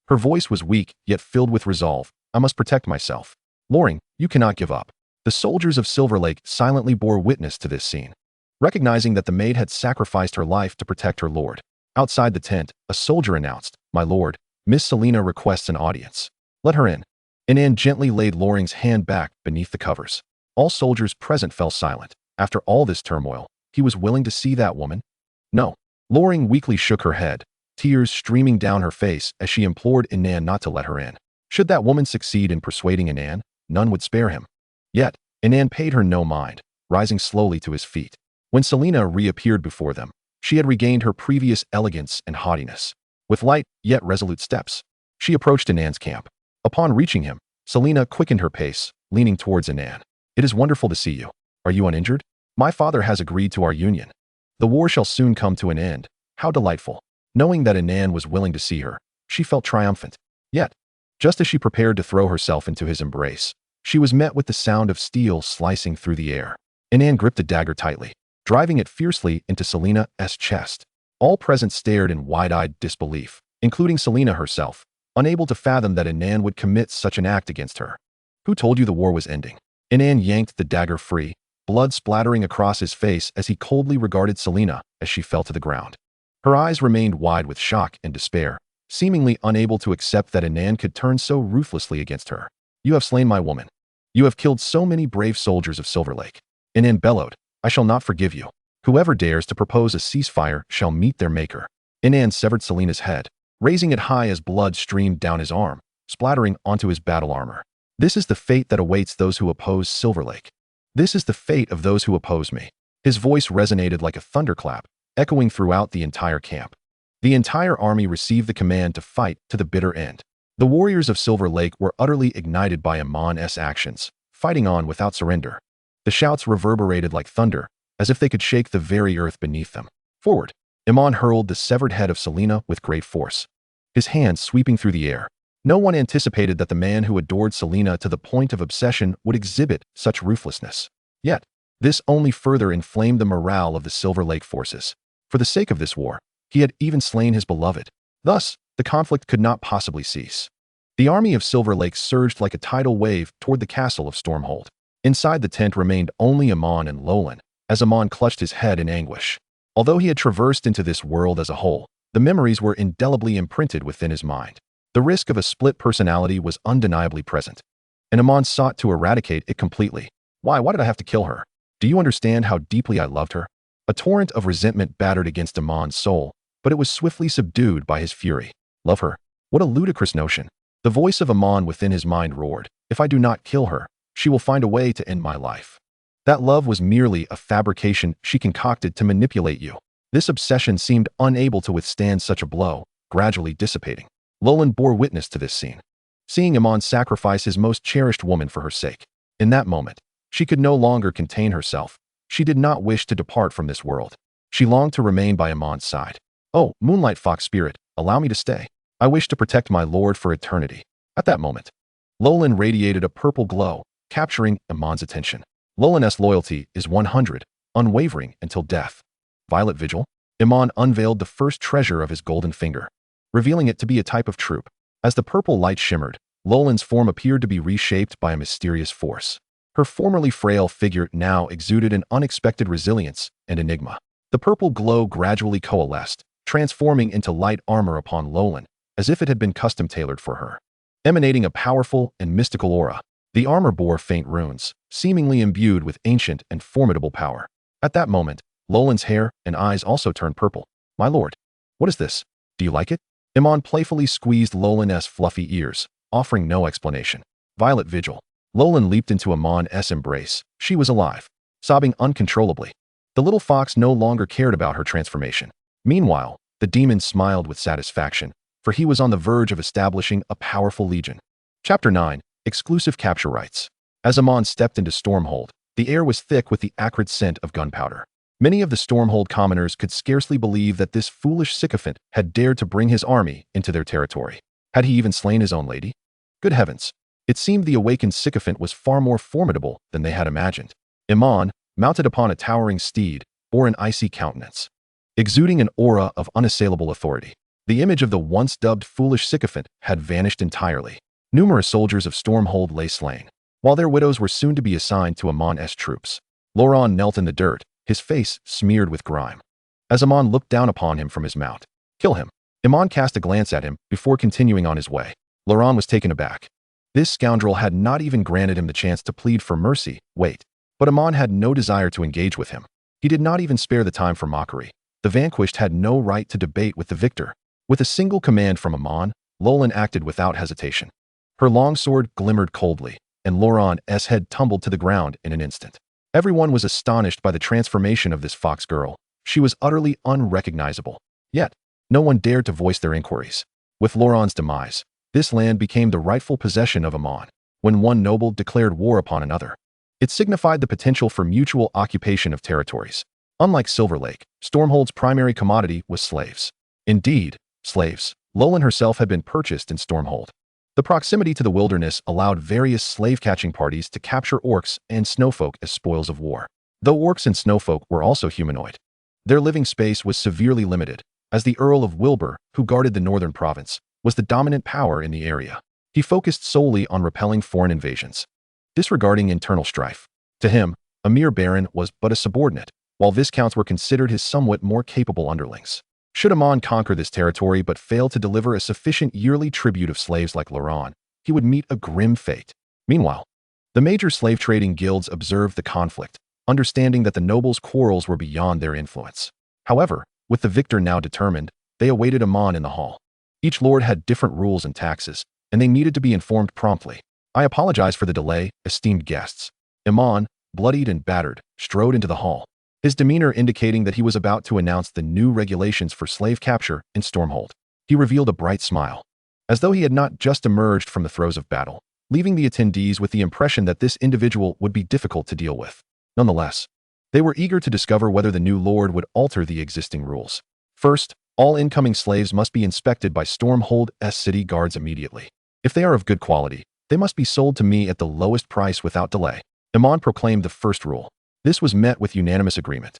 S1: Her voice was weak, yet filled with resolve. I must protect myself. Loring, you cannot give up. The soldiers of Silver Lake silently bore witness to this scene, recognizing that the maid had sacrificed her life to protect her lord. Outside the tent, a soldier announced, My lord, Miss Selena requests an audience. Let her in. Inan gently laid Loring's hand back beneath the covers. All soldiers present fell silent. After all this turmoil, he was willing to see that woman? No. Loring weakly shook her head, tears streaming down her face as she implored Inan not to let her in. Should that woman succeed in persuading Inan, none would spare him. Yet, Inan paid her no mind, rising slowly to his feet. When Selena reappeared before them, she had regained her previous elegance and haughtiness. With light, yet resolute steps, she approached Inan's camp. Upon reaching him, Selena quickened her pace, leaning towards Inan. It is wonderful to see you. Are you uninjured? My father has agreed to our union. The war shall soon come to an end. How delightful. Knowing that Inan was willing to see her, she felt triumphant. Yet, just as she prepared to throw herself into his embrace, she was met with the sound of steel slicing through the air. Inan gripped the dagger tightly, driving it fiercely into Selena's chest. All present stared in wide-eyed disbelief, including Selena herself, unable to fathom that Inan would commit such an act against her. Who told you the war was ending? Inan yanked the dagger free, blood splattering across his face as he coldly regarded Selena as she fell to the ground. Her eyes remained wide with shock and despair, seemingly unable to accept that Inan could turn so ruthlessly against her. "You have slain my woman. You have killed so many brave soldiers of Silver Lake." Inan bellowed, "I shall not forgive you. Whoever dares to propose a ceasefire shall meet their maker." Inan severed Selena's head, raising it high as blood streamed down his arm, splattering onto his battle armor. "This is the fate that awaits those who oppose Silver Lake. This is the fate of those who oppose me." His voice resonated like a thunderclap, echoing throughout the entire camp. The entire army received the command to fight to the bitter end. The warriors of Silver Lake were utterly ignited by Iman's actions, fighting on without surrender. The shouts reverberated like thunder, as if they could shake the very earth beneath them. "Forward!" Iman hurled the severed head of Selena with great force, his hands sweeping through the air. No one anticipated that the man who adored Selena to the point of obsession would exhibit such ruthlessness. Yet, this only further inflamed the morale of the Silver Lake forces. For the sake of this war, he had even slain his beloved. Thus, the conflict could not possibly cease. The army of Silver Lake surged like a tidal wave toward the castle of Stormhold. Inside the tent remained only Iman and Lolan, as Iman clutched his head in anguish. Although he had traversed into this world as a whole, the memories were indelibly imprinted within his mind. The risk of a split personality was undeniably present, and Iman sought to eradicate it completely. Why did I have to kill her? Do you understand how deeply I loved her?" A torrent of resentment battered against Iman's soul, but it was swiftly subdued by his fury. "Love her? What a ludicrous notion." The voice of Iman within his mind roared, "If I do not kill her, she will find a way to end my life. That love was merely a fabrication she concocted to manipulate you." This obsession seemed unable to withstand such a blow, gradually dissipating. Lolan bore witness to this scene, seeing Iman sacrifice his most cherished woman for her sake. In that moment, she could no longer contain herself. She did not wish to depart from this world. She longed to remain by Iman's side. "Oh, Moonlight Fox Spirit, allow me to stay. I wish to protect my lord for eternity." At that moment, Lolan radiated a purple glow, capturing Iman's attention. Lolan's loyalty is 100, unwavering until death. Violet Vigil? Iman unveiled the first treasure of his golden finger, revealing it to be a type of troop. As the purple light shimmered, Lolan's form appeared to be reshaped by a mysterious force. Her formerly frail figure now exuded an unexpected resilience and enigma. The purple glow gradually coalesced, transforming into light armor upon Lolan, as if it had been custom-tailored for her. Emanating a powerful and mystical aura, the armor bore faint runes, seemingly imbued with ancient and formidable power. At that moment, Lolan's hair and eyes also turned purple. "My lord, what is this? Do you like it?" Iman playfully squeezed Lolan's fluffy ears, offering no explanation. Violet Vigil. Lolan leaped into Iman's embrace. She was alive, sobbing uncontrollably. The little fox no longer cared about her transformation. Meanwhile, the demon smiled with satisfaction, for he was on the verge of establishing a powerful legion. Chapter 9. Exclusive Capture Rights. As Iman stepped into Stormhold, the air was thick with the acrid scent of gunpowder. Many of the Stormhold commoners could scarcely believe that this foolish sycophant had dared to bring his army into their territory. Had he even slain his own lady? Good heavens! It seemed the awakened sycophant was far more formidable than they had imagined. Iman, mounted upon a towering steed, bore an icy countenance, exuding an aura of unassailable authority. The image of the once dubbed foolish sycophant had vanished entirely. Numerous soldiers of Stormhold lay slain, while their widows were soon to be assigned to Iman's troops. Loran knelt in the dirt, his face smeared with grime, as Iman looked down upon him from his mount. "Kill him." Iman cast a glance at him before continuing on his way. Loran was taken aback. This scoundrel had not even granted him the chance to plead for mercy. Wait. But Iman had no desire to engage with him. He did not even spare the time for mockery. The vanquished had no right to debate with the victor. With a single command from Iman, Lolan acted without hesitation. Her long sword glimmered coldly, and Loran's head tumbled to the ground in an instant. Everyone was astonished by the transformation of this fox girl. She was utterly unrecognizable. Yet, no one dared to voice their inquiries. With Loran's demise, this land became the rightful possession of Iman. When one noble declared war upon another, it signified the potential for mutual occupation of territories. Unlike Silver Lake, Stormhold's primary commodity was slaves. Indeed, slaves. Lolan herself had been purchased in Stormhold. The proximity to the wilderness allowed various slave-catching parties to capture orcs and snowfolk as spoils of war. Though orcs and snowfolk were also humanoid, their living space was severely limited, as the Earl of Wilbur, who guarded the northern province, was the dominant power in the area. He focused solely on repelling foreign invasions, disregarding internal strife. To him, A mere baron was but a subordinate, while viscounts were considered his somewhat more capable underlings. Should Inan conquer this territory but fail to deliver a sufficient yearly tribute of slaves like Laron, he would meet a grim fate. Meanwhile, the major slave trading guilds observed the conflict, understanding that the nobles' quarrels were beyond their influence. However, with the victor now determined, they awaited Inan in the hall. Each lord had different rules and taxes, and they needed to be informed promptly. I apologize for the delay, esteemed guests. Inan, bloodied and battered, strode into the hall, his demeanor indicating that he was about to announce the new regulations for slave capture in Stormhold. He revealed a bright smile, as though he had not just emerged from the throes of battle, leaving the attendees with the impression that this individual would be difficult to deal with. Nonetheless, they were eager to discover whether the new lord would alter the existing rules. First, all incoming slaves must be inspected by Stormhold's city guards immediately. If they are of good quality, they must be sold to me at the lowest price without delay. Inan proclaimed the first rule. This was met with unanimous agreement,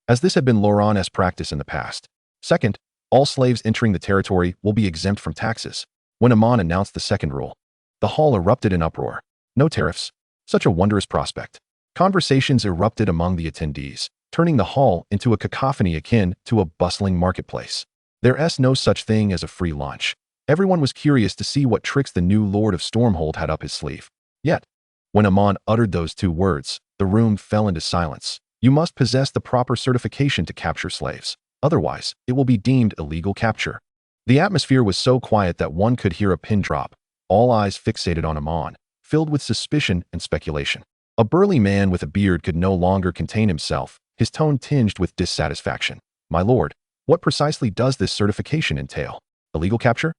S1: as this had been Laron's practice in the past. Second, all slaves entering the territory will be exempt from taxes. When Inan announced the second rule, the hall erupted in uproar. No tariffs. Such a wondrous prospect. Conversations erupted among the attendees, turning the hall into a cacophony akin to a bustling marketplace. There's no such thing as a free lunch. Everyone was curious to see what tricks the new Lord of Stormhold had up his sleeve. Yet, when Inan uttered those two words, the room fell into silence. You must possess the proper certification to capture slaves. Otherwise, it will be deemed illegal capture. The atmosphere was so quiet that one could hear a pin drop, all eyes fixated on Inan, filled with suspicion and speculation. A burly man with a beard could no longer contain himself, his tone tinged with dissatisfaction. My lord, what precisely does this certification entail? Illegal capture?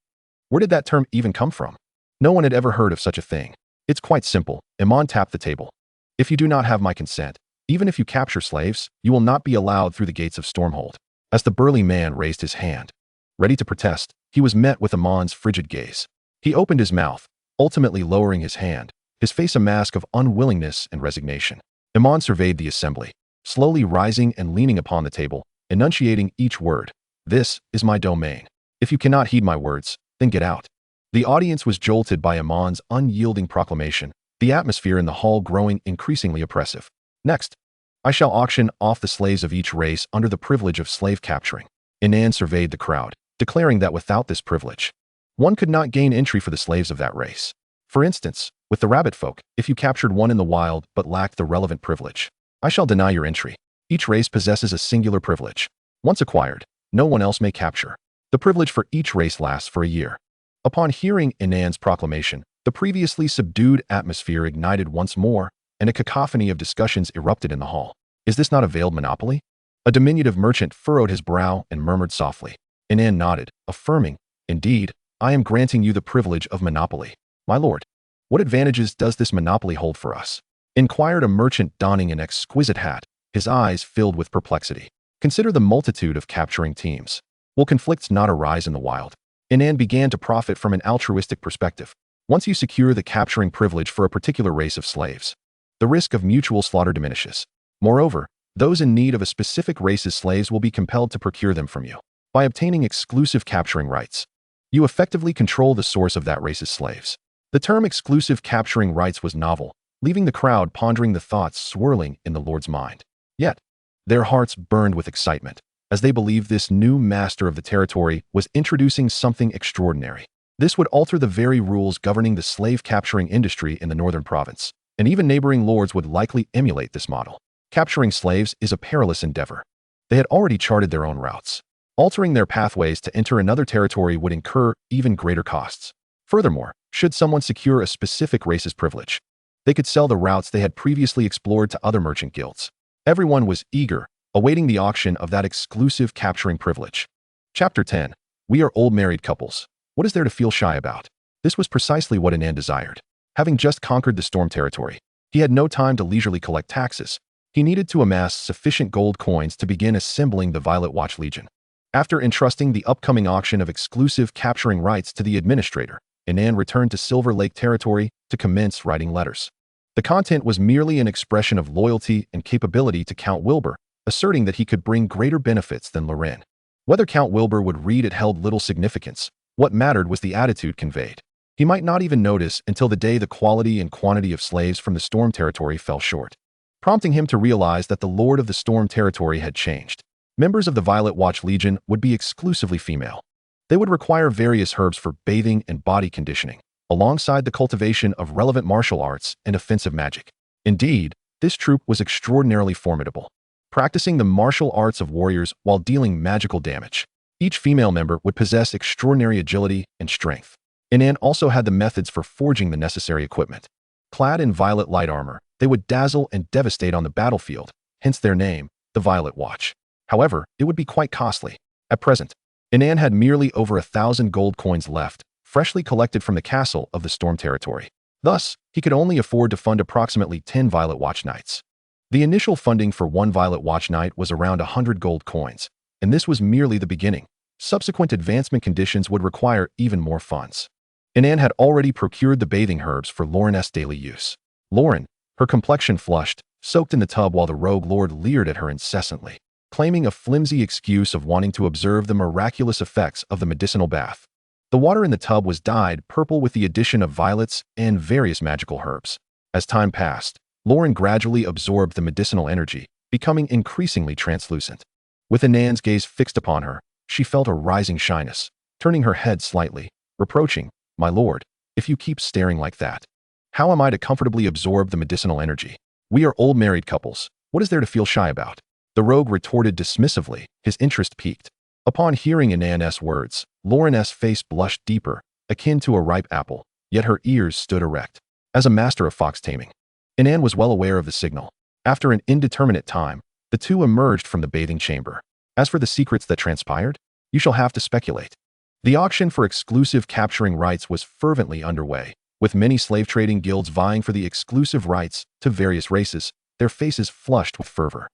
S1: Where did that term even come from? No one had ever heard of such a thing. It's quite simple. Inan tapped the table. If you do not have my consent, even if you capture slaves, you will not be allowed through the gates of Stormhold. As the burly man raised his hand, ready to protest, he was met with Iman's frigid gaze. He opened his mouth, ultimately lowering his hand, his face a mask of unwillingness and resignation. Inan surveyed the assembly, slowly rising and leaning upon the table, enunciating each word. This is my domain. If you cannot heed my words, then get out. The audience was jolted by Iman's unyielding proclamation, the atmosphere in the hall growing increasingly oppressive. Next, I shall auction off the slaves of each race under the privilege of slave capturing. Inan surveyed the crowd, declaring that without this privilege, one could not gain entry for the slaves of that race. For instance, with the rabbit folk, if you captured one in the wild but lacked the relevant privilege, I shall deny your entry. Each race possesses a singular privilege. Once acquired, no one else may capture. The privilege for each race lasts for a year. Upon hearing Inan's proclamation, the previously subdued atmosphere ignited once more, and a cacophony of discussions erupted in the hall. Is this not a veiled monopoly? A diminutive merchant furrowed his brow and murmured softly. Inan nodded, affirming, Indeed, I am granting you the privilege of monopoly. My lord, what advantages does this monopoly hold for us? Inquired a merchant donning an exquisite hat, his eyes filled with perplexity. Consider the multitude of capturing teams. Will conflicts not arise in the wild? Inan began to profit from an altruistic perspective. Once you secure the capturing privilege for a particular race of slaves, the risk of mutual slaughter diminishes. Moreover, those in need of a specific race's slaves will be compelled to procure them from you. By obtaining exclusive capturing rights, you effectively control the source of that race's slaves. The term exclusive capturing rights was novel, leaving the crowd pondering the thoughts swirling in the Lord's mind. Yet, their hearts burned with excitement, as they believed this new master of the territory was introducing something extraordinary. This would alter the very rules governing the slave-capturing industry in the northern province, and even neighboring lords would likely emulate this model. Capturing slaves is a perilous endeavor. They had already charted their own routes. Altering their pathways to enter another territory would incur even greater costs. Furthermore, should someone secure a specific race's privilege, they could sell the routes they had previously explored to other merchant guilds. Everyone was eager, awaiting the auction of that exclusive capturing privilege. Chapter 10. We are old married couples. What is there to feel shy about? This was precisely what Inan desired. Having just conquered the Storm territory, he had no time to leisurely collect taxes. He needed to amass sufficient gold coins to begin assembling the Violet Watch Legion. After entrusting the upcoming auction of exclusive capturing rights to the administrator, Inan returned to Silver Lake territory to commence writing letters. The content was merely an expression of loyalty and capability to Count Wilbur, asserting that he could bring greater benefits than Loren. Whether Count Wilbur would read it held little significance. What mattered was the attitude conveyed. He might not even notice until the day the quality and quantity of slaves from the Storm territory fell short. prompting him to realize that the Lord of the Storm territory had changed. Members of the Violet Watch Legion would be exclusively female. They would require various herbs for bathing and body conditioning, alongside the cultivation of relevant martial arts and offensive magic. Indeed, this troop was extraordinarily formidable, practicing the martial arts of warriors while dealing magical damage. Each female member would possess extraordinary agility and strength. Inan also had the methods for forging the necessary equipment. Clad in violet light armor, they would dazzle and devastate on the battlefield, hence their name, the Violet Watch. However, it would be quite costly. At present, Inan had merely over 1,000 gold coins left, freshly collected from the castle of the Storm territory. Thus, he could only afford to fund approximately 10 Violet Watch Knights. The initial funding for one Violet Watch Knight was around 100 gold coins, and this was merely the beginning. Subsequent advancement conditions would require even more funds. Inan had already procured the bathing herbs for Lauren's daily use. Lauren, her complexion flushed, soaked in the tub while the rogue lord leered at her incessantly, claiming a flimsy excuse of wanting to observe the miraculous effects of the medicinal bath. The water in the tub was dyed purple with the addition of violets and various magical herbs. As time passed, Lauren gradually absorbed the medicinal energy, becoming increasingly translucent. With Inan's gaze fixed upon her, she felt a rising shyness, turning her head slightly, reproaching, "My lord, if you keep staring like that, how am I to comfortably absorb the medicinal energy? We are old married couples. What is there to feel shy about?" The rogue retorted dismissively, his interest piqued. Upon hearing Inan's words, Lauren's face blushed deeper, akin to a ripe apple, yet her ears stood erect. As a master of fox taming, Inan was well aware of the signal. After an indeterminate time, the two emerged from the bathing chamber. As for the secrets that transpired, you shall have to speculate. The auction for exclusive capturing rights was fervently underway, with many slave trading guilds vying for the exclusive rights to various races, their faces flushed with fervor.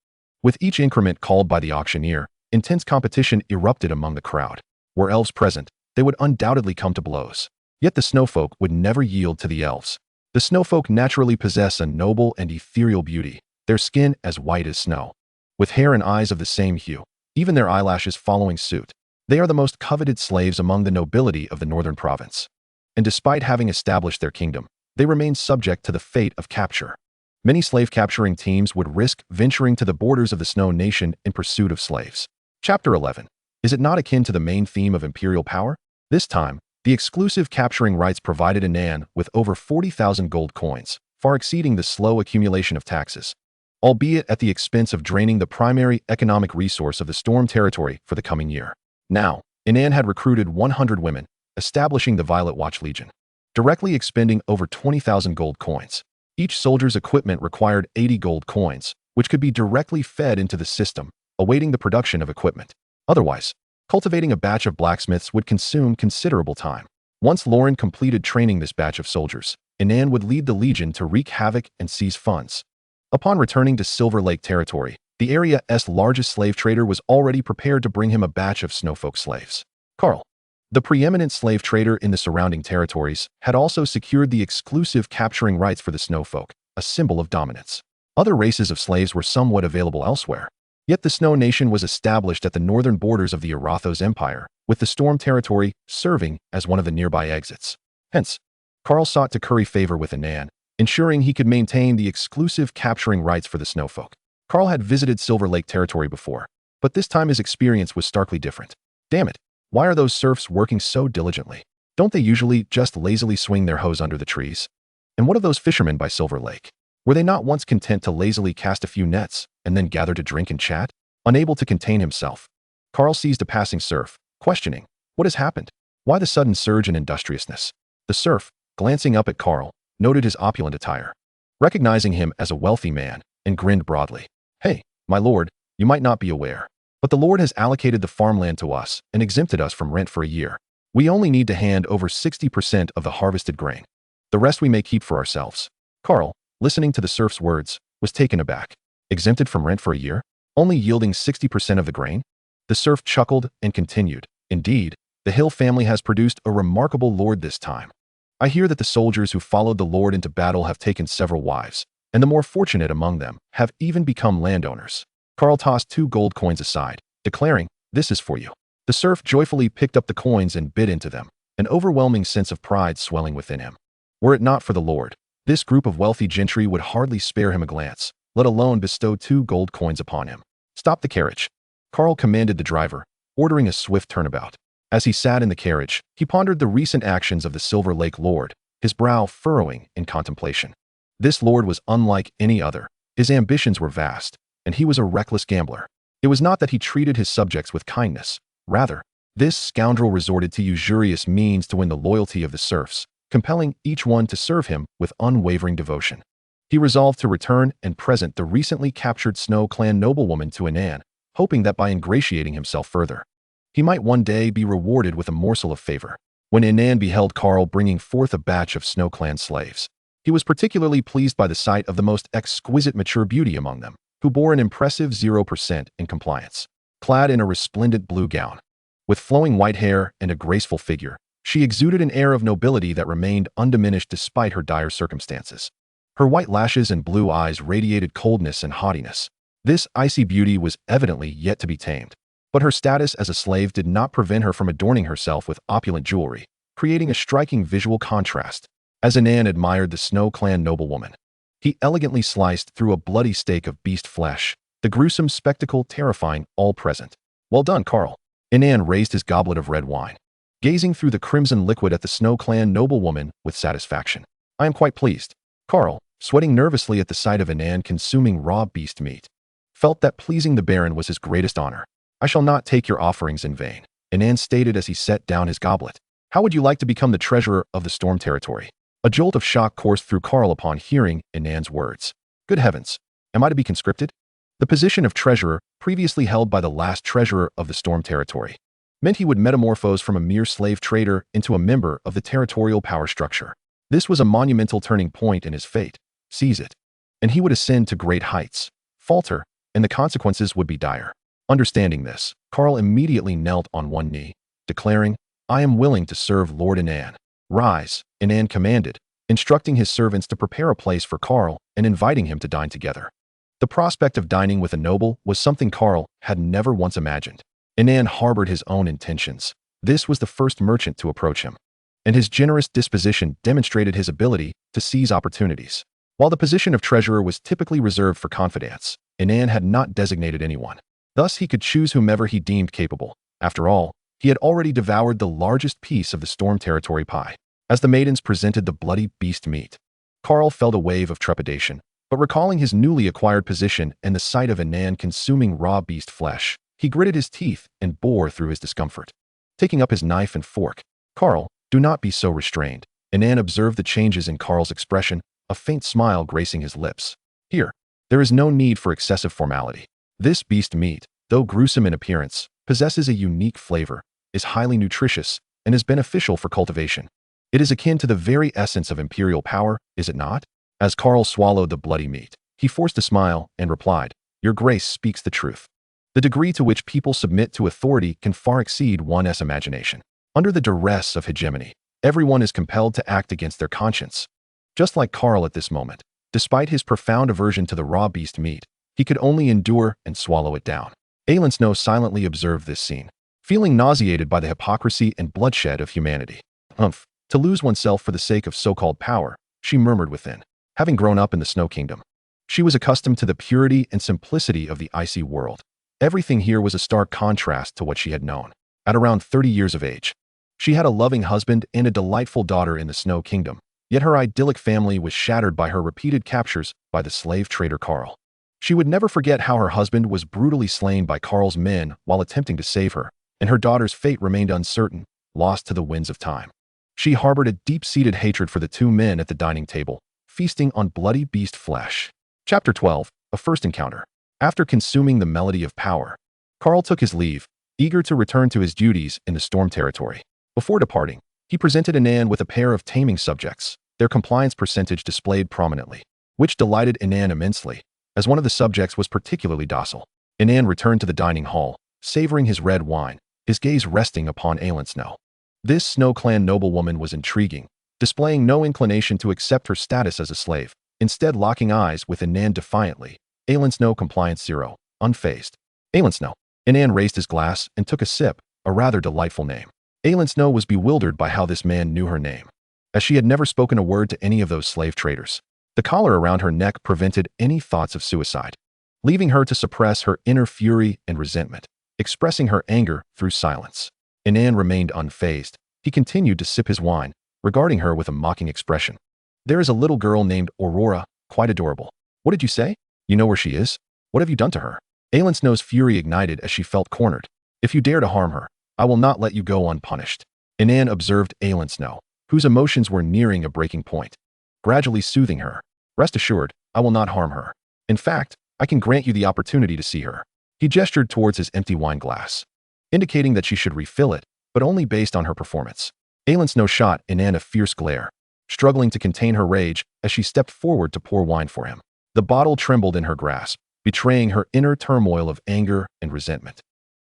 S1: With each increment called by the auctioneer, intense competition erupted among the crowd. Were elves present, they would undoubtedly come to blows. Yet the snowfolk would never yield to the elves. The snowfolk naturally possess a noble and ethereal beauty, their skin as white as snow, with hair and eyes of the same hue, even their eyelashes following suit. They are the most coveted slaves among the nobility of the northern province. And despite having established their kingdom, they remain subject to the fate of capture. Many slave-capturing teams would risk venturing to the borders of the Snow Nation in pursuit of slaves. Chapter 11. Is it not akin to the main theme of imperial power? This time, the exclusive capturing rights provided Inan with over 40,000 gold coins, far exceeding the slow accumulation of taxes, albeit at the expense of draining the primary economic resource of the Storm territory for the coming year. Now, Inan had recruited 100 women, establishing the Violet Watch Legion, directly expending over 20,000 gold coins. Each soldier's equipment required 80 gold coins, which could be directly fed into the system, awaiting the production of equipment. Otherwise, cultivating a batch of blacksmiths would consume considerable time. Once Lauren completed training this batch of soldiers, Inan would lead the legion to wreak havoc and seize funds. Upon returning to Silver Lake territory, the area's largest slave trader was already prepared to bring him a batch of snowfolk slaves. Carl, the preeminent slave trader in the surrounding territories, had also secured the exclusive capturing rights for the snowfolk, a symbol of dominance. Other races of slaves were somewhat available elsewhere. Yet the Snow Nation was established at the northern borders of the Arathos Empire, with the Storm territory serving as one of the nearby exits. Hence, Carl sought to curry favor with Inan, ensuring he could maintain the exclusive capturing rights for the snowfolk. Carl had visited Silver Lake territory before, but this time his experience was starkly different. Damn it, why are those serfs working so diligently? Don't they usually just lazily swing their hoes under the trees? And what of those fishermen by Silver Lake? Were they not once content to lazily cast a few nets and then gather to drink and chat? Unable to contain himself, Carl seized a passing serf, questioning, "What has happened? Why the sudden surge in industriousness?" The serf, glancing up at Carl, noted his opulent attire, recognizing him as a wealthy man, and grinned broadly. "Hey, my lord, you might not be aware, but the Lord has allocated the farmland to us and exempted us from rent for a year. We only need to hand over 60% of the harvested grain. The rest we may keep for ourselves." Carl, listening to the serf's words, was taken aback. Exempted from rent for a year? Only yielding 60% of the grain? The serf chuckled and continued, "Indeed, the Hill family has produced a remarkable lord this time. I hear that the soldiers who followed the lord into battle have taken several wives, and the more fortunate among them have even become landowners." Carl tossed 2 gold coins aside, declaring, "This is for you." The serf joyfully picked up the coins and bit into them, an overwhelming sense of pride swelling within him. Were it not for the lord, this group of wealthy gentry would hardly spare him a glance, let alone bestow 2 gold coins upon him. Stop the carriage. Carl commanded the driver, ordering a swift turnabout. As he sat in the carriage, he pondered the recent actions of the Silver Lake Lord, his brow furrowing in contemplation. This lord was unlike any other. His ambitions were vast, and he was a reckless gambler. It was not that he treated his subjects with kindness. Rather, this scoundrel resorted to usurious means to win the loyalty of the serfs, compelling each one to serve him with unwavering devotion. He resolved to return and present the recently captured Snow Clan noblewoman to Inan, hoping that by ingratiating himself further, he might one day be rewarded with a morsel of favor. When Inan beheld Carl bringing forth a batch of Snow Clan slaves, he was particularly pleased by the sight of the most exquisite mature beauty among them, who bore an impressive 0% in compliance. Clad in a resplendent blue gown, with flowing white hair and a graceful figure, she exuded an air of nobility that remained undiminished despite her dire circumstances. Her white lashes and blue eyes radiated coldness and haughtiness. This icy beauty was evidently yet to be tamed, but her status as a slave did not prevent her from adorning herself with opulent jewelry, creating a striking visual contrast. As Inan admired the Snow Clan noblewoman, he elegantly sliced through a bloody steak of beast flesh, the gruesome spectacle terrifying all present. Well done, Carl. Inan raised his goblet of red wine, gazing through the crimson liquid at the Snow Clan noblewoman with satisfaction. I am quite pleased. Carl, sweating nervously at the sight of Inan consuming raw beast meat, felt that pleasing the Baron was his greatest honor. I shall not take your offerings in vain, Inan stated as he set down his goblet. How would you like to become the treasurer of the Storm Territory? A jolt of shock coursed through Carl upon hearing Inan's words. Good heavens! Am I to be conscripted? The position of treasurer, previously held by the last treasurer of the Storm Territory, meant he would metamorphose from a mere slave trader into a member of the territorial power structure. This was a monumental turning point in his fate. Seize it, and he would ascend to great heights. Falter, and the consequences would be dire. Understanding this, Carl immediately knelt on one knee, declaring, I am willing to serve Lord Inan. Rise, Inan commanded, instructing his servants to prepare a place for Carl and inviting him to dine together. The prospect of dining with a noble was something Carl had never once imagined. Inan harbored his own intentions. This was the first merchant to approach him, and his generous disposition demonstrated his ability to seize opportunities. While the position of treasurer was typically reserved for confidants, Inan had not designated anyone. Thus, he could choose whomever he deemed capable. After all, he had already devoured the largest piece of the Storm Territory pie. As the maidens presented the bloody beast meat, Carl felt a wave of trepidation, but recalling his newly acquired position and the sight of Inan consuming raw beast flesh, he gritted his teeth and bore through his discomfort. Taking up his knife and fork, Carl, do not be so restrained. Inan observed the changes in Carl's expression, a faint smile gracing his lips. Here, there is no need for excessive formality. This beast meat, though gruesome in appearance, possesses a unique flavor, is highly nutritious, and is beneficial for cultivation. It is akin to the very essence of imperial power, is it not? As Carl swallowed the bloody meat, he forced a smile and replied, Your Grace speaks the truth. The degree to which people submit to authority can far exceed one's imagination. Under the duress of hegemony, everyone is compelled to act against their conscience. Just like Carl at this moment, despite his profound aversion to the raw beast meat, he could only endure and swallow it down. Ilan Snow silently observed this scene, feeling nauseated by the hypocrisy and bloodshed of humanity. To lose oneself for the sake of so-called power, she murmured within. Having grown up in the Snow Kingdom, she was accustomed to the purity and simplicity of the icy world. Everything here was a stark contrast to what she had known. At around 30 years of age, she had a loving husband and a delightful daughter in the Snow Kingdom, yet her idyllic family was shattered by her repeated captures by the slave trader Carl. She would never forget how her husband was brutally slain by Carl's men while attempting to save her, and her daughter's fate remained uncertain, lost to the winds of time. She harbored a deep-seated hatred for the two men at the dining table, feasting on bloody beast flesh. Chapter 12, A First Encounter. After consuming the melody of power, Carl took his leave, eager to return to his duties in the Storm Territory. Before departing, he presented Inan with a pair of taming subjects, their compliance percentage displayed prominently, which delighted Inan immensely, as one of the subjects was particularly docile. Inan returned to the dining hall, savoring his red wine, his gaze resting upon Ilan Snow. This Snow Clan noblewoman was intriguing, displaying no inclination to accept her status as a slave, instead locking eyes with Inan defiantly. Ilan Snow compliance 0, unfazed. Ilan Snow. Inan raised his glass and took a sip, a rather delightful name. Ilan Snow was bewildered by how this man knew her name, as she had never spoken a word to any of those slave traders. The collar around her neck prevented any thoughts of suicide, leaving her to suppress her inner fury and resentment, expressing her anger through silence. Inan remained unfazed. He continued to sip his wine, regarding her with a mocking expression. There is a little girl named Aurora, quite adorable. What did you say? You know where she is? What have you done to her? Alan Snow's fury ignited as she felt cornered. If you dare to harm her, I will not let you go unpunished. Inan observed Alan Snow, whose emotions were nearing a breaking point, gradually soothing her. Rest assured, I will not harm her. In fact, I can grant you the opportunity to see her. He gestured towards his empty wine glass, indicating that she should refill it, but only based on her performance. Alan Snow shot Inan a fierce glare, struggling to contain her rage as she stepped forward to pour wine for him. The bottle trembled in her grasp, betraying her inner turmoil of anger and resentment.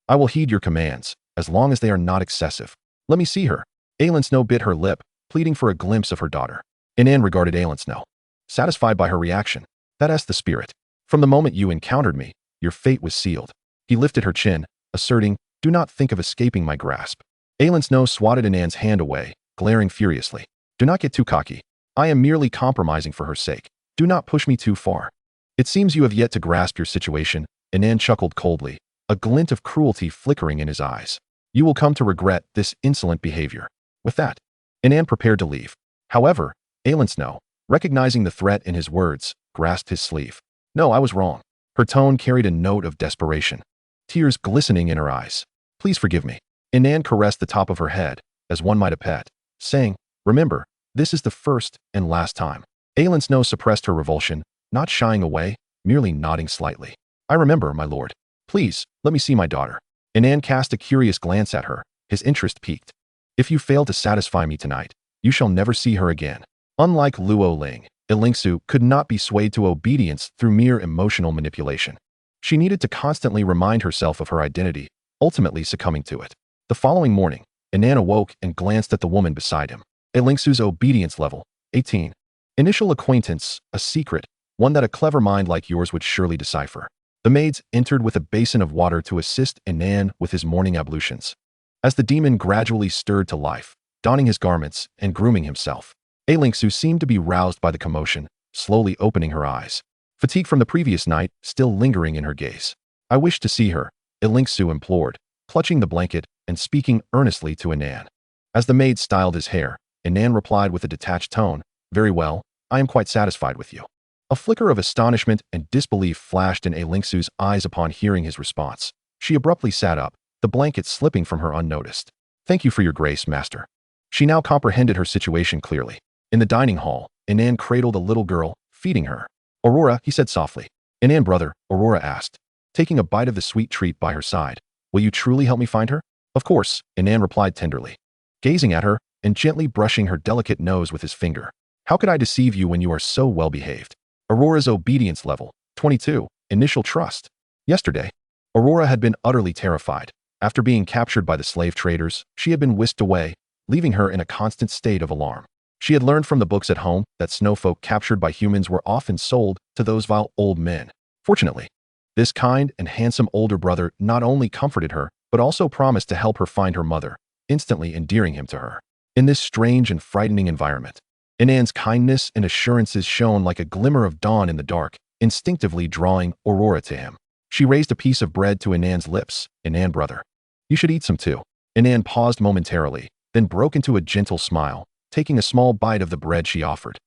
S1: I will heed your commands, as long as they are not excessive. Let me see her. Alan Snow bit her lip, pleading for a glimpse of her daughter. Inan regarded Alan Snow, satisfied by her reaction. That's the spirit. From the moment you encountered me, your fate was sealed. He lifted her chin, asserting, do not think of escaping my grasp. Alan Snow swatted Inan's hand away, glaring furiously. Do not get too cocky. I am merely compromising for her sake. Do not push me too far. It seems you have yet to grasp your situation. Inan chuckled coldly, a glint of cruelty flickering in his eyes. You will come to regret this insolent behavior. With that, Inan prepared to leave. However, Alan Snow, recognizing the threat in his words, grasped his sleeve. No, I was wrong. Her tone carried a note of desperation, tears glistening in her eyes. Please forgive me. Inan caressed the top of her head, as one might a pet, saying, remember, this is the first and last time. Alan Snow suppressed her revulsion, not shying away, merely nodding slightly. I remember, my lord. Please, let me see my daughter. Inan cast a curious glance at her, his interest piqued. If you fail to satisfy me tonight, you shall never see her again. Unlike Luo Ling, Ilingsu could not be swayed to obedience through mere emotional manipulation. She needed to constantly remind herself of her identity, ultimately succumbing to it. The following morning, Inan awoke and glanced at the woman beside him. Ilingsu's obedience level, 18. Initial acquaintance, a secret, one that a clever mind like yours would surely decipher. The maids entered with a basin of water to assist Inan with his morning ablutions. As the demon gradually stirred to life, donning his garments and grooming himself, Ilingsu seemed to be roused by the commotion, slowly opening her eyes. Fatigue from the previous night still lingering in her gaze. I wish to see her, Ilingsu implored, clutching the blanket and speaking earnestly to Inan. As the maid styled his hair, Inan replied with a detached tone, very well, I am quite satisfied with you. A flicker of astonishment and disbelief flashed in Ilingsu's eyes upon hearing his response. She abruptly sat up, the blanket slipping from her unnoticed. Thank you for your grace, master. She now comprehended her situation clearly. In the dining hall, Inan cradled a little girl, feeding her. Aurora, he said softly. Inan, brother, Aurora asked, taking a bite of the sweet treat by her side. Will you truly help me find her? Of course, Inan replied tenderly, gazing at her and gently brushing her delicate nose with his finger. How could I deceive you when you are so well behaved? Aurora's obedience level, 22. Initial trust. Yesterday, Aurora had been utterly terrified. After being captured by the slave traders, she had been whisked away, leaving her in a constant state of alarm. She had learned from the books at home that snowfolk captured by humans were often sold to those vile old men. Fortunately, this kind and handsome older brother not only comforted her, but also promised to help her find her mother, instantly endearing him to her. In this strange and frightening environment, Inan's kindness and assurances shone like a glimmer of dawn in the dark, instinctively drawing Aurora to him. She raised a piece of bread to Inan's lips. Inan, brother, you should eat some too. Inan paused momentarily, then broke into a gentle smile, taking a small bite of the bread she offered.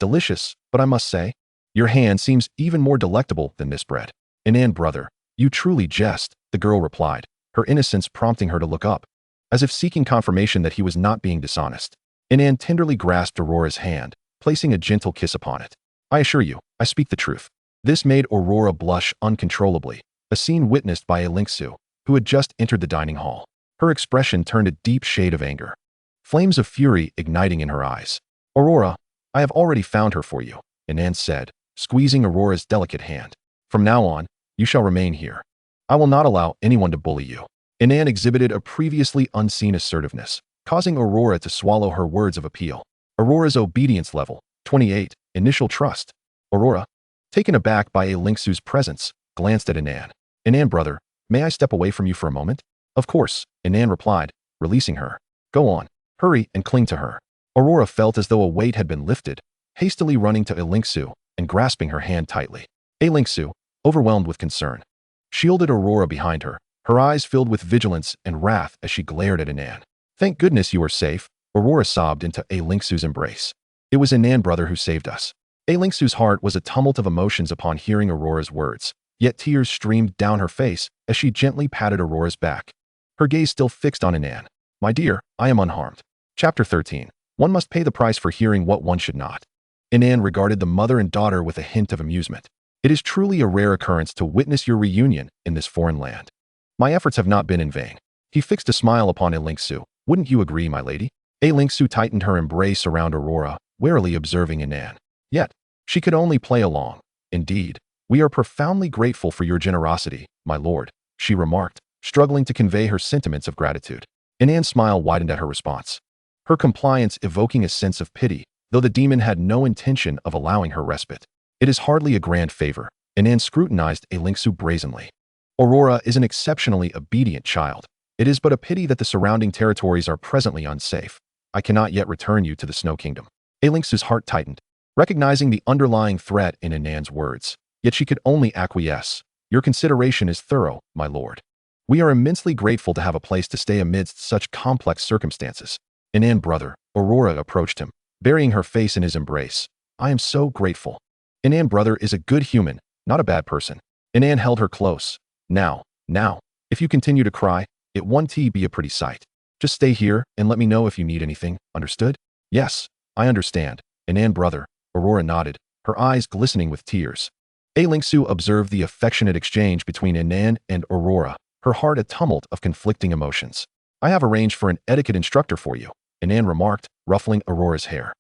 S1: Delicious, but I must say, your hand seems even more delectable than this bread. Inan, brother, you truly jest, the girl replied, her innocence prompting her to look up, as if seeking confirmation that he was not being dishonest. Inan tenderly grasped Aurora's hand, placing a gentle kiss upon it. I assure you, I speak the truth. This made Aurora blush uncontrollably, a scene witnessed by Ilingsu, who had just entered the dining hall. Her expression turned a deep shade of anger, flames of fury igniting in her eyes. Aurora, I have already found her for you, Inan said, squeezing Aurora's delicate hand. From now on, you shall remain here. I will not allow anyone to bully you. Inan exhibited a previously unseen assertiveness, causing Aurora to swallow her words of appeal. Aurora's obedience level, 28. Initial trust. Aurora, taken aback by Ilingsu's presence, glanced at Inan. Inan, brother, may I step away from you for a moment? Of course, Inan replied, releasing her. Go on. Hurry and cling to her. Aurora felt as though a weight had been lifted, hastily running to Elingsu and grasping her hand tightly. Elingsu, overwhelmed with concern, shielded Aurora behind her, her eyes filled with vigilance and wrath as she glared at Inan. "Thank goodness you are safe," Aurora sobbed into Elingsu's embrace. "It was Inan, brother, who saved us." Elingsu's heart was a tumult of emotions upon hearing Aurora's words, yet tears streamed down her face as she gently patted Aurora's back, her gaze still fixed on Inan. "My dear, I am unharmed." Chapter 13. One must pay the price for hearing what one should not. Inan regarded the mother and daughter with a hint of amusement. "It is truly a rare occurrence to witness your reunion in this foreign land. My efforts have not been in vain." He fixed a smile upon Elingsu. "Wouldn't you agree, my lady?" Elingsu tightened her embrace around Aurora, warily observing Inan. Yet, she could only play along. "Indeed, we are profoundly grateful for your generosity, my lord," she remarked, struggling to convey her sentiments of gratitude. Inan's smile widened at her response, her compliance evoking a sense of pity, though the demon had no intention of allowing her respite. "It is hardly a grand favor," Inan scrutinized Elingsu brazenly. "Aurora is an exceptionally obedient child. It is but a pity that the surrounding territories are presently unsafe. I cannot yet return you to the Snow Kingdom." Elingsu's heart tightened, recognizing the underlying threat in Inan's words, yet she could only acquiesce. "Your consideration is thorough, my lord. We are immensely grateful to have a place to stay amidst such complex circumstances." Inan, brother, Aurora approached him, burying her face in his embrace. "I am so grateful." Inan, brother, is a good human, not a bad person. Inan held her close. Now, if you continue to cry, it won't be a pretty sight. Just stay here and let me know if you need anything, understood?" "Yes, I understand." Inan, brother, Aurora nodded, her eyes glistening with tears. Elingsu observed the affectionate exchange between Inan and Aurora, her heart a tumult of conflicting emotions. "I have arranged for an etiquette instructor for you," Inan remarked, ruffling Aurora's hair.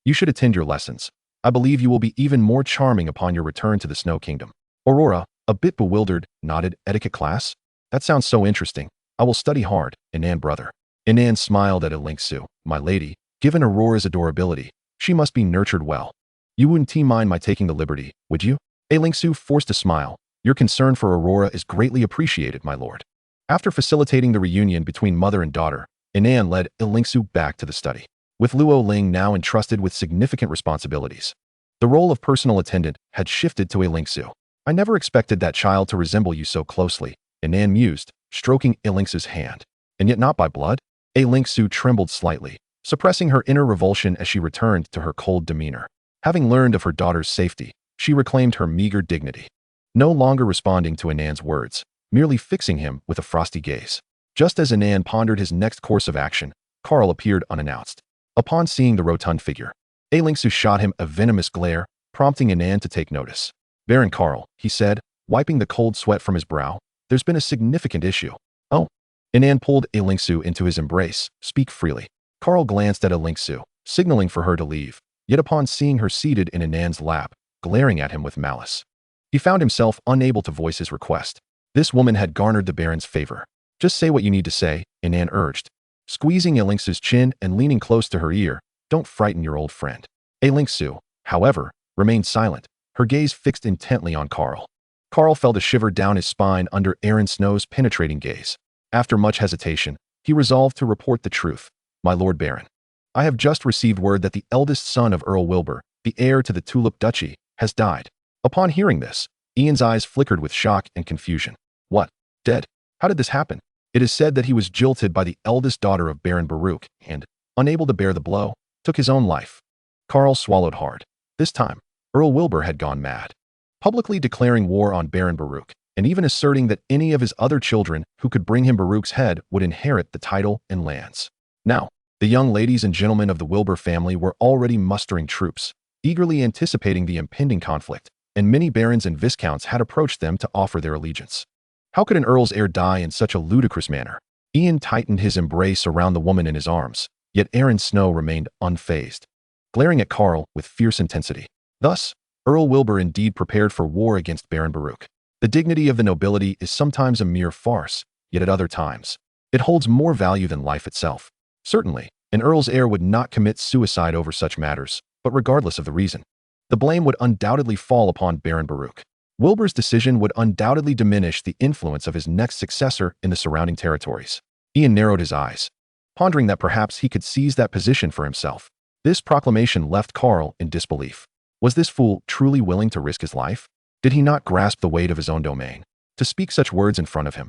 S1: "You should attend your lessons. I believe you will be even more charming upon your return to the Snow Kingdom." Aurora, a bit bewildered, nodded. "Etiquette class? That sounds so interesting. I will study hard, Inan, brother." Inan smiled at Elingsu. "My lady, given Aurora's adorability, she must be nurtured well. You wouldn't mind my taking the liberty, would you?" Elingsu forced a smile. "Your concern for Aurora is greatly appreciated, my lord." After facilitating the reunion between mother and daughter, Inan led Elingsu back to the study, with Luo Ling now entrusted with significant responsibilities. The role of personal attendant had shifted to Elingsu. "I never expected that child to resemble you so closely," Inan mused, stroking Elingsu's hand. "And yet not by blood?" Elingsu trembled slightly, suppressing her inner revulsion as she returned to her cold demeanor. Having learned of her daughter's safety, she reclaimed her meager dignity, no longer responding to Inan's words, merely fixing him with a frosty gaze. Just as Inan pondered his next course of action, Karl appeared unannounced. Upon seeing the rotund figure, Elingsu shot him a venomous glare, prompting Inan to take notice. "Baron Karl," he said, wiping the cold sweat from his brow, "there's been a significant issue." "Oh." Inan pulled Elingsu into his embrace. "Speak freely." Karl glanced at Elingsu, signaling for her to leave, yet upon seeing her seated in Inan's lap, glaring at him with malice, he found himself unable to voice his request. This woman had garnered the Baron's favor. "Just say what you need to say," Inan urged, squeezing Elingsu's chin and leaning close to her ear. "Don't frighten your old friend." Elingsu, however, remained silent, her gaze fixed intently on Karl. Karl felt a shiver down his spine under Aaron Snow's penetrating gaze. After much hesitation, he resolved to report the truth. "My Lord Baron, I have just received word that the eldest son of Earl Wilbur, the heir to the Tulip Duchy, has died." Upon hearing this, Ian's eyes flickered with shock and confusion. "What? Dead? How did this happen?" "It is said that he was jilted by the eldest daughter of Baron Baruch and, unable to bear the blow, took his own life." Karl swallowed hard. This time, Earl Wilbur had gone mad, publicly declaring war on Baron Baruch, and even asserting that any of his other children who could bring him Baruch's head would inherit the title and lands. Now, the young ladies and gentlemen of the Wilbur family were already mustering troops, eagerly anticipating the impending conflict, and many barons and viscounts had approached them to offer their allegiance. How could an earl's heir die in such a ludicrous manner? Ian tightened his embrace around the woman in his arms, yet Aaron Snow remained unfazed, glaring at Karl with fierce intensity. Thus, Earl Wilbur indeed prepared for war against Baron Baruch. The dignity of the nobility is sometimes a mere farce, yet at other times, it holds more value than life itself. Certainly, an earl's heir would not commit suicide over such matters, but regardless of the reason, the blame would undoubtedly fall upon Baron Baruch. Wilbur's decision would undoubtedly diminish the influence of his next successor in the surrounding territories. Ian narrowed his eyes, pondering that perhaps he could seize that position for himself. This proclamation left Carl in disbelief. Was this fool truly willing to risk his life? Did he not grasp the weight of his own domain? To speak such words in front of him?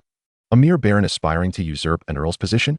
S1: A mere baron aspiring to usurp an earl's position?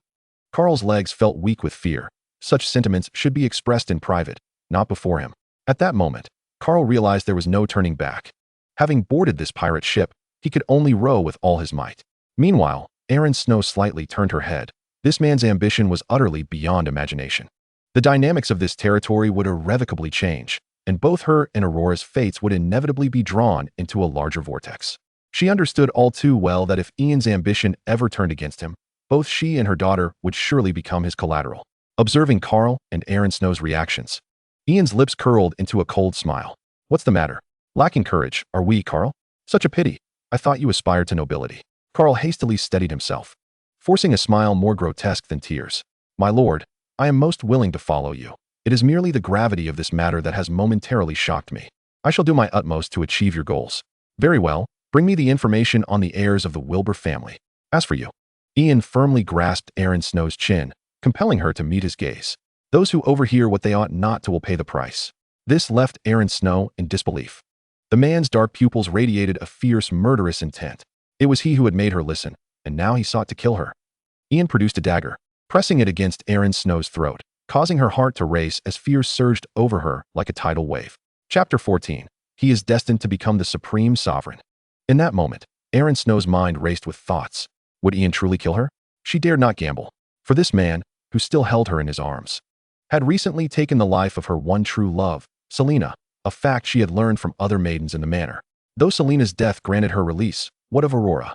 S1: Carl's legs felt weak with fear. Such sentiments should be expressed in private, not before him. At that moment, Carl realized there was no turning back. Having boarded this pirate ship, he could only row with all his might. Meanwhile, Erin Snow slightly turned her head. This man's ambition was utterly beyond imagination. The dynamics of this territory would irrevocably change, and both her and Aurora's fates would inevitably be drawn into a larger vortex. She understood all too well that if Ian's ambition ever turned against him, both she and her daughter would surely become his collateral. Observing Carl and Erin Snow's reactions, Ian's lips curled into a cold smile. What's the matter? Lacking courage, are we, Carl? Such a pity. I thought you aspired to nobility. Carl hastily steadied himself, forcing a smile more grotesque than tears. My lord, I am most willing to follow you. It is merely the gravity of this matter that has momentarily shocked me. I shall do my utmost to achieve your goals. Very well, bring me the information on the heirs of the Wilbur family. As for you, Ian firmly grasped Erin Snow's chin, compelling her to meet his gaze. Those who overhear what they ought not to will pay the price. This left Erin Snow in disbelief. The man's dark pupils radiated a fierce, murderous intent. It was he who had made her listen, and now he sought to kill her. Ian produced a dagger, pressing it against Erin Snow's throat, causing her heart to race as fear surged over her like a tidal wave. Chapter 14. He is destined to become the supreme sovereign. In that moment, Erin Snow's mind raced with thoughts. Would Ian truly kill her? She dared not gamble, for this man, who still held her in his arms, had recently taken the life of her one true love, Selena, a fact she had learned from other maidens in the manor. Though Selena's death granted her release, what of Aurora?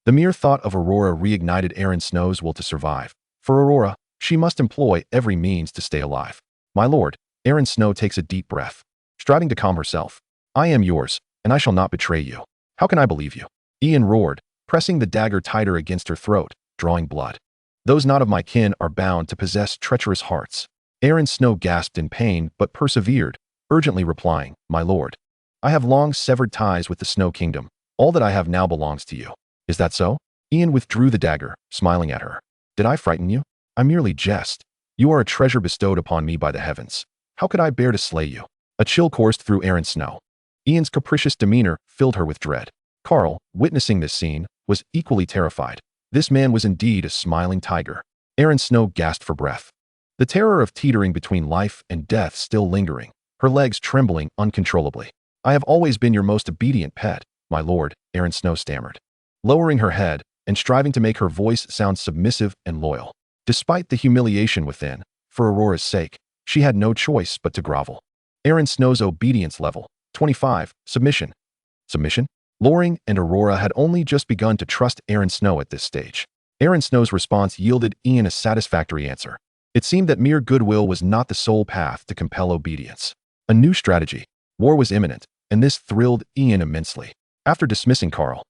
S1: The mere thought of Aurora reignited Erin Snow's will to survive. For Aurora, she must employ every means to stay alive. My lord, Erin Snow takes a deep breath, striving to calm herself. I am yours, and I shall not betray you. How can I believe you? Ian roared, pressing the dagger tighter against her throat, drawing blood. Those not of my kin are bound to possess treacherous hearts. Erin Snow gasped in pain but persevered, urgently replying, My lord, I have long severed ties with the Snow Kingdom. All that I have now belongs to you. Is that so? Ian withdrew the dagger, smiling at her. Did I frighten you? I merely jest. You are a treasure bestowed upon me by the heavens. How could I bear to slay you? A chill coursed through Erin Snow. Ian's capricious demeanor filled her with dread. Carl, witnessing this scene, was equally terrified. This man was indeed a smiling tiger. Erin Snow gasped for breath. The terror of teetering between life and death still lingering, her legs trembling uncontrollably. I have always been your most obedient pet, my lord, Erin Snow stammered, lowering her head and striving to make her voice sound submissive and loyal. Despite the humiliation within, for Aurora's sake, she had no choice but to grovel. Erin Snow's obedience level, 25, submission. Submission? Loring and Aurora had only just begun to trust Erin Snow at this stage. Erin Snow's response yielded Ian a satisfactory answer. It seemed that mere goodwill was not the sole path to compel obedience. A new strategy. War was imminent, and this thrilled Ian immensely. After dismissing Carl,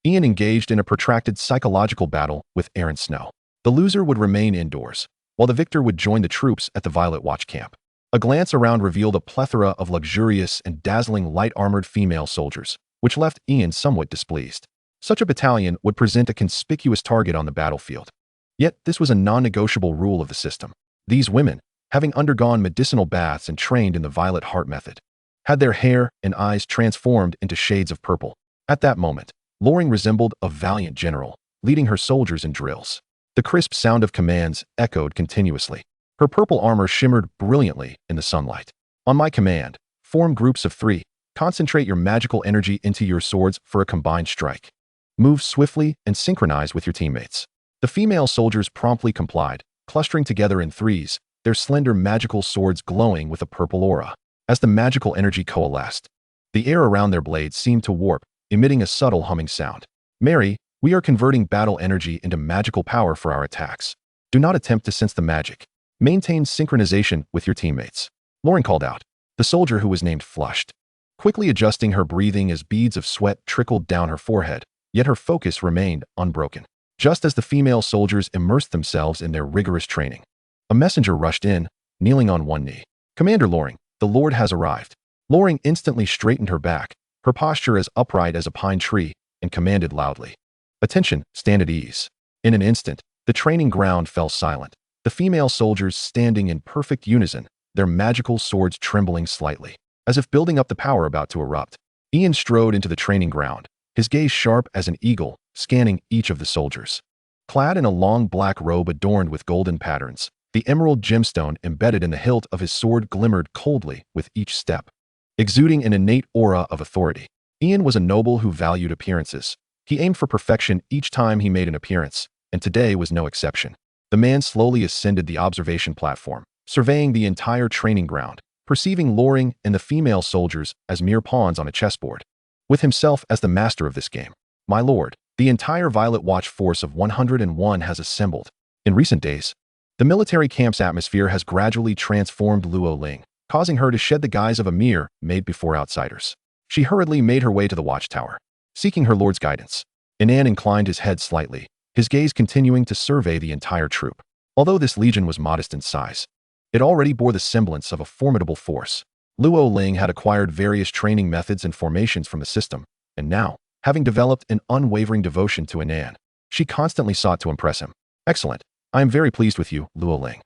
S1: Ian engaged in a protracted psychological battle with Erin Snow. The loser would remain indoors, while the victor would join the troops at the Violet Watch camp. A glance around revealed a plethora of luxurious and dazzling light-armored female soldiers, which left Ian somewhat displeased. Such a battalion would present a conspicuous target on the battlefield. Yet this was a non-negotiable rule of the system. These women, having undergone medicinal baths and trained in the Violet Heart method, had their hair and eyes transformed into shades of purple. At that moment, Loring resembled a valiant general, leading her soldiers in drills. The crisp sound of commands echoed continuously. Her purple armor shimmered brilliantly in the sunlight. On my command, form groups of 3. Concentrate your magical energy into your swords for a combined strike. Move swiftly and synchronize with your teammates. The female soldiers promptly complied, clustering together in threes, their slender magical swords glowing with a purple aura. As the magical energy coalesced, the air around their blades seemed to warp, emitting a subtle humming sound. Mary, we are converting battle energy into magical power for our attacks. Do not attempt to sense the magic. Maintain synchronization with your teammates. Loring called out. The soldier who was named flushed, quickly adjusting her breathing as beads of sweat trickled down her forehead, yet her focus remained unbroken. Just as the female soldiers immersed themselves in their rigorous training, a messenger rushed in, kneeling on one knee. Commander Loring, the Lord has arrived. Loring instantly straightened her back, her posture as upright as a pine tree, and commanded loudly. Attention, stand at ease. In an instant, the training ground fell silent. The female soldiers, standing in perfect unison, their magical swords trembling slightly, as if building up the power about to erupt. Ian strode into the training ground, his gaze sharp as an eagle, scanning each of the soldiers. Clad in a long black robe adorned with golden patterns, the emerald gemstone embedded in the hilt of his sword glimmered coldly with each step. Exuding an innate aura of authority, Ian was a noble who valued appearances. He aimed for perfection each time he made an appearance, and today was no exception. The man slowly ascended the observation platform, surveying the entire training ground, perceiving Loring and the female soldiers as mere pawns on a chessboard, with himself as the master of this game. My lord, the entire Violet Watch force of 101 has assembled. In recent days, the military camp's atmosphere has gradually transformed Luo Ling, causing her to shed the guise of a mere maid before outsiders. She hurriedly made her way to the watchtower, seeking her lord's guidance. Inan inclined his head slightly, his gaze continuing to survey the entire troop. Although this legion was modest in size, it already bore the semblance of a formidable force. Luo Ling had acquired various training methods and formations from the system, and now, having developed an unwavering devotion to Inan, she constantly sought to impress him. Excellent. I am very pleased with you, Luo Ling.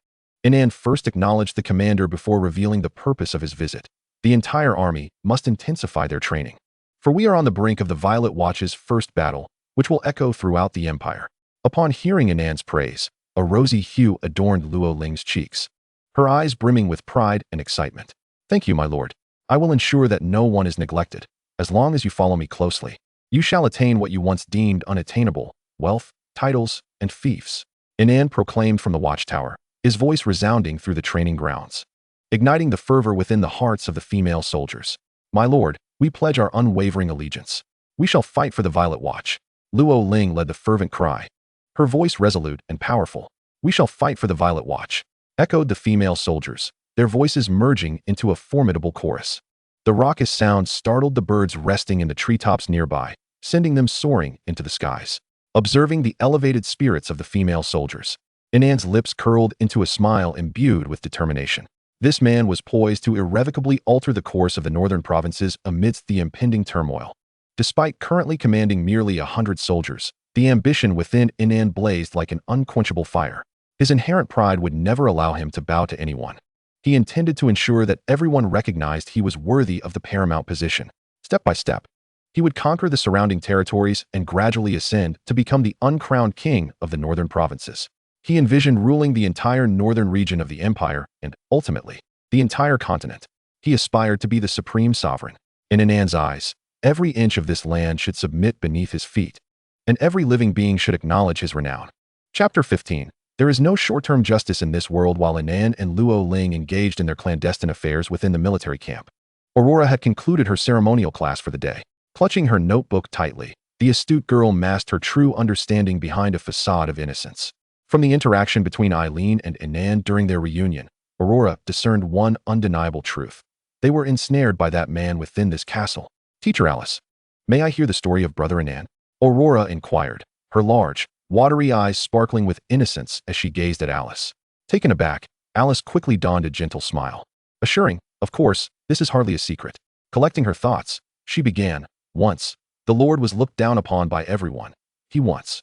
S1: Inan first acknowledged the commander before revealing the purpose of his visit. The entire army must intensify their training, for we are on the brink of the Violet Watch's first battle, which will echo throughout the Empire. Upon hearing Inan's praise, a rosy hue adorned Luo Ling's cheeks, her eyes brimming with pride and excitement. Thank you, my lord. I will ensure that no one is neglected. As long as you follow me closely, you shall attain what you once deemed unattainable: wealth, titles, and fiefs. Inan proclaimed from the watchtower, his voice resounding through the training grounds, igniting the fervor within the hearts of the female soldiers. My lord, we pledge our unwavering allegiance. We shall fight for the Violet Watch. Luo Ling led the fervent cry, her voice resolute and powerful. We shall fight for the Violet Watch, echoed the female soldiers, their voices merging into a formidable chorus. The raucous sound startled the birds resting in the treetops nearby, sending them soaring into the skies. Observing the elevated spirits of the female soldiers, Inan's lips curled into a smile imbued with determination. This man was poised to irrevocably alter the course of the northern provinces amidst the impending turmoil. Despite currently commanding merely 100 soldiers, the ambition within Inan blazed like an unquenchable fire. His inherent pride would never allow him to bow to anyone. He intended to ensure that everyone recognized he was worthy of the paramount position. Step by step, he would conquer the surrounding territories and gradually ascend to become the uncrowned king of the northern provinces. He envisioned ruling the entire northern region of the empire and, ultimately, the entire continent. He aspired to be the supreme sovereign. In Inan's eyes, every inch of this land should submit beneath his feet, and every living being should acknowledge his renown. Chapter 15. There is no short-term justice in this world. While Inan and Luo Ling engaged in their clandestine affairs within the military camp, Aurora had concluded her ceremonial class for the day. Clutching her notebook tightly, the astute girl masked her true understanding behind a facade of innocence. From the interaction between Eileen and Inan during their reunion, Aurora discerned one undeniable truth. They were ensnared by that man within this castle. Teacher Alice, may I hear the story of Brother Inan? Aurora inquired, her large, watery eyes sparkling with innocence as she gazed at Alice. Taken aback, Alice quickly donned a gentle smile, assuring, of course, this is hardly a secret. Collecting her thoughts, she began, once, the Lord was looked down upon by everyone. He once.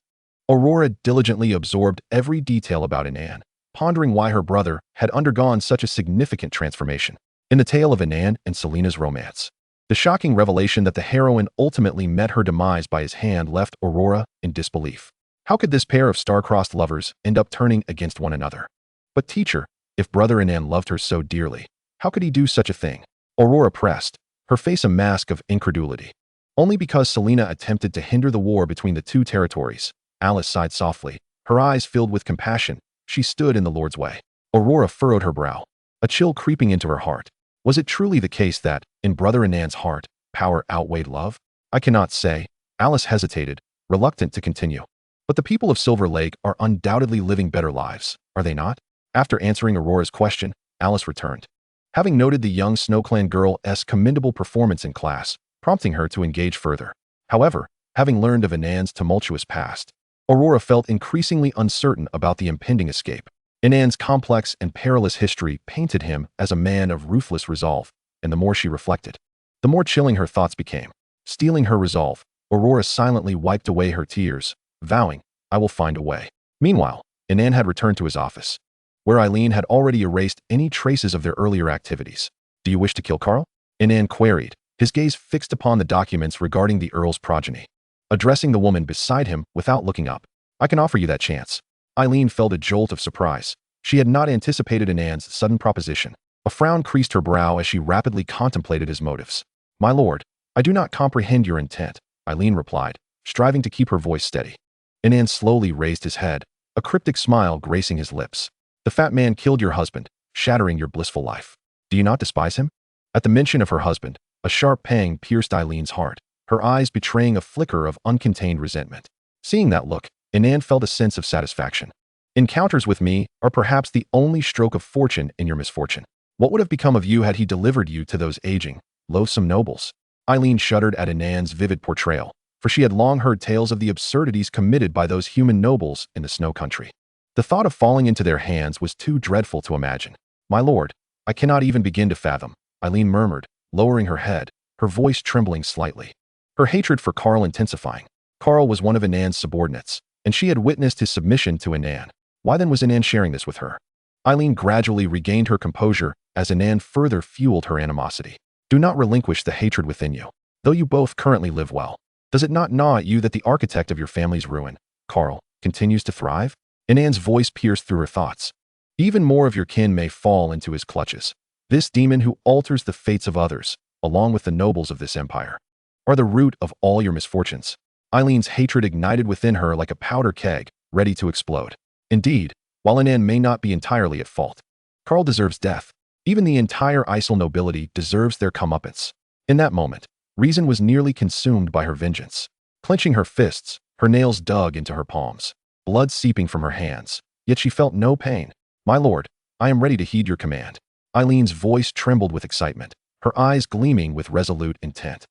S1: Aurora diligently absorbed every detail about Inan, pondering why her brother had undergone such a significant transformation. In the tale of Inan and Selena's romance, the shocking revelation that the heroine ultimately met her demise by his hand left Aurora in disbelief. How could this pair of star-crossed lovers end up turning against one another? But teacher, if Brother Inan loved her so dearly, how could he do such a thing? Aurora pressed, her face a mask of incredulity. Only because Selena attempted to hinder the war between the two territories. Alice sighed softly, her eyes filled with compassion. She stood in the Lord's way. Aurora furrowed her brow, a chill creeping into her heart. Was it truly the case that, in Brother Inan's heart, power outweighed love? I cannot say. Alice hesitated, reluctant to continue. But the people of Silver Lake are undoubtedly living better lives, are they not? After answering Aurora's question, Alice returned, having noted the young SnowClan girl's commendable performance in class, prompting her to engage further. However, having learned of Inan's tumultuous past, Aurora felt increasingly uncertain about the impending escape. Inan's complex and perilous history painted him as a man of ruthless resolve, and the more she reflected, the more chilling her thoughts became. Steeling her resolve, Aurora silently wiped away her tears, vowing, I will find a way. Meanwhile, Inan had returned to his office. where Eileen had already erased any traces of their earlier activities. Do you wish to kill Carl? Inan queried, his gaze fixed upon the documents regarding the Earl's progeny. Addressing the woman beside him without looking up. I can offer you that chance. Eileen felt a jolt of surprise. She had not anticipated Inan's sudden proposition. A frown creased her brow as she rapidly contemplated his motives. My lord, I do not comprehend your intent, Eileen replied, striving to keep her voice steady. Inan slowly raised his head, a cryptic smile gracing his lips. The fat man killed your husband, shattering your blissful life. Do you not despise him? At the mention of her husband, a sharp pang pierced Eileen's heart, her eyes betraying a flicker of uncontained resentment. Seeing that look, Inan felt a sense of satisfaction. Encounters with me are perhaps the only stroke of fortune in your misfortune. What would have become of you had he delivered you to those aging, loathsome nobles? Eileen shuddered at Inan's vivid portrayal, for she had long heard tales of the absurdities committed by those human nobles in the snow country. The thought of falling into their hands was too dreadful to imagine. My lord, I cannot even begin to fathom, Eileen murmured, lowering her head, her voice trembling slightly. Her hatred for Carl intensifying. Carl was one of Inan's subordinates, and she had witnessed his submission to Inan. Why then was Inan sharing this with her? Eileen gradually regained her composure as Inan further fueled her animosity. Do not relinquish the hatred within you. Though you both currently live well, does it not gnaw at you that the architect of your family's ruin, Carl, continues to thrive? Inan's voice pierced through her thoughts. Even more of your kin may fall into his clutches. This demon who alters the fates of others, along with the nobles of this empire, are the root of all your misfortunes. Eileen's hatred ignited within her like a powder keg, ready to explode. Indeed, while Inan may not be entirely at fault, Carl deserves death. Even the entire Isle nobility deserves their comeuppance. In that moment, reason was nearly consumed by her vengeance. Clenching her fists, her nails dug into her palms, blood seeping from her hands, yet she felt no pain. My lord, I am ready to heed your command. Eileen's voice trembled with excitement, her eyes gleaming with resolute intent.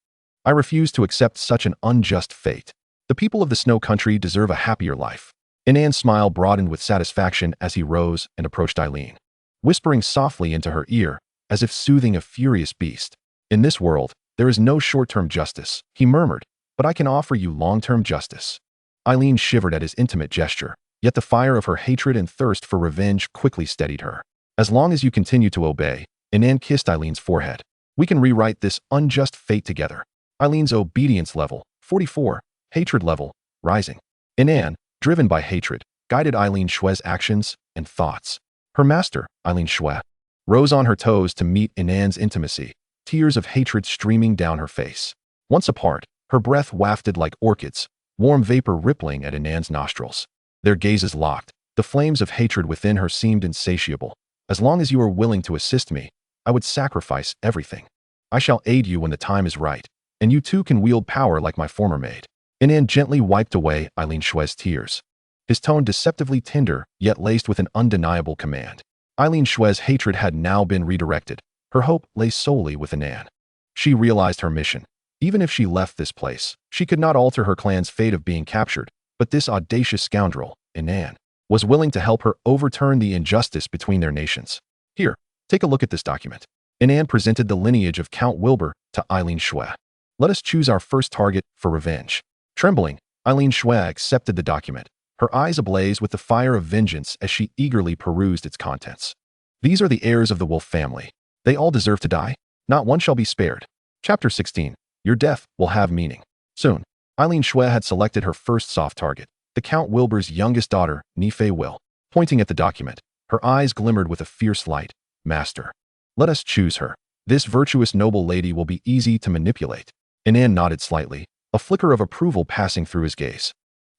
S1: I refuse to accept such an unjust fate. The people of the snow country deserve a happier life. Inan's smile broadened with satisfaction as he rose and approached Eileen, whispering softly into her ear, as if soothing a furious beast. In this world, there is no short-term justice, he murmured, but I can offer you long-term justice. Eileen shivered at his intimate gesture, yet the fire of her hatred and thirst for revenge quickly steadied her. As long as you continue to obey, Inan kissed Eileen's forehead. We can rewrite this unjust fate together. Eileen's obedience level, 44, hatred level, rising. Inan, driven by hatred, guided Eileen Shue's actions and thoughts. Her master, Eileen Shue, rose on her toes to meet Inan's intimacy, tears of hatred streaming down her face. Once apart, her breath wafted like orchids, warm vapor rippling at Inan's nostrils. Their gazes locked. The flames of hatred within her seemed insatiable. As long as you are willing to assist me, I would sacrifice everything. I shall aid you when the time is right, and you too can wield power like my former maid. Inan gently wiped away Eileen Shue's tears, his tone deceptively tender, yet laced with an undeniable command. Eileen Shue's hatred had now been redirected. Her hope lay solely with Inan. She realized her mission. Even if she left this place, she could not alter her clan's fate of being captured, but this audacious scoundrel, Inan, was willing to help her overturn the injustice between their nations. Here, take a look at this document. Inan presented the lineage of Count Wilbur to Eileen Shue. Let us choose our first target for revenge. Trembling, Eileen Shue accepted the document, her eyes ablaze with the fire of vengeance as she eagerly perused its contents. These are the heirs of the Wolf family. They all deserve to die. Not one shall be spared. Chapter 16. Your death will have meaning. Soon, Eileen Shue had selected her first soft target, the Count Wilbur's youngest daughter, Nifei Will. Pointing at the document, her eyes glimmered with a fierce light. Master, let us choose her. This virtuous noble lady will be easy to manipulate. Inan nodded slightly, a flicker of approval passing through his gaze.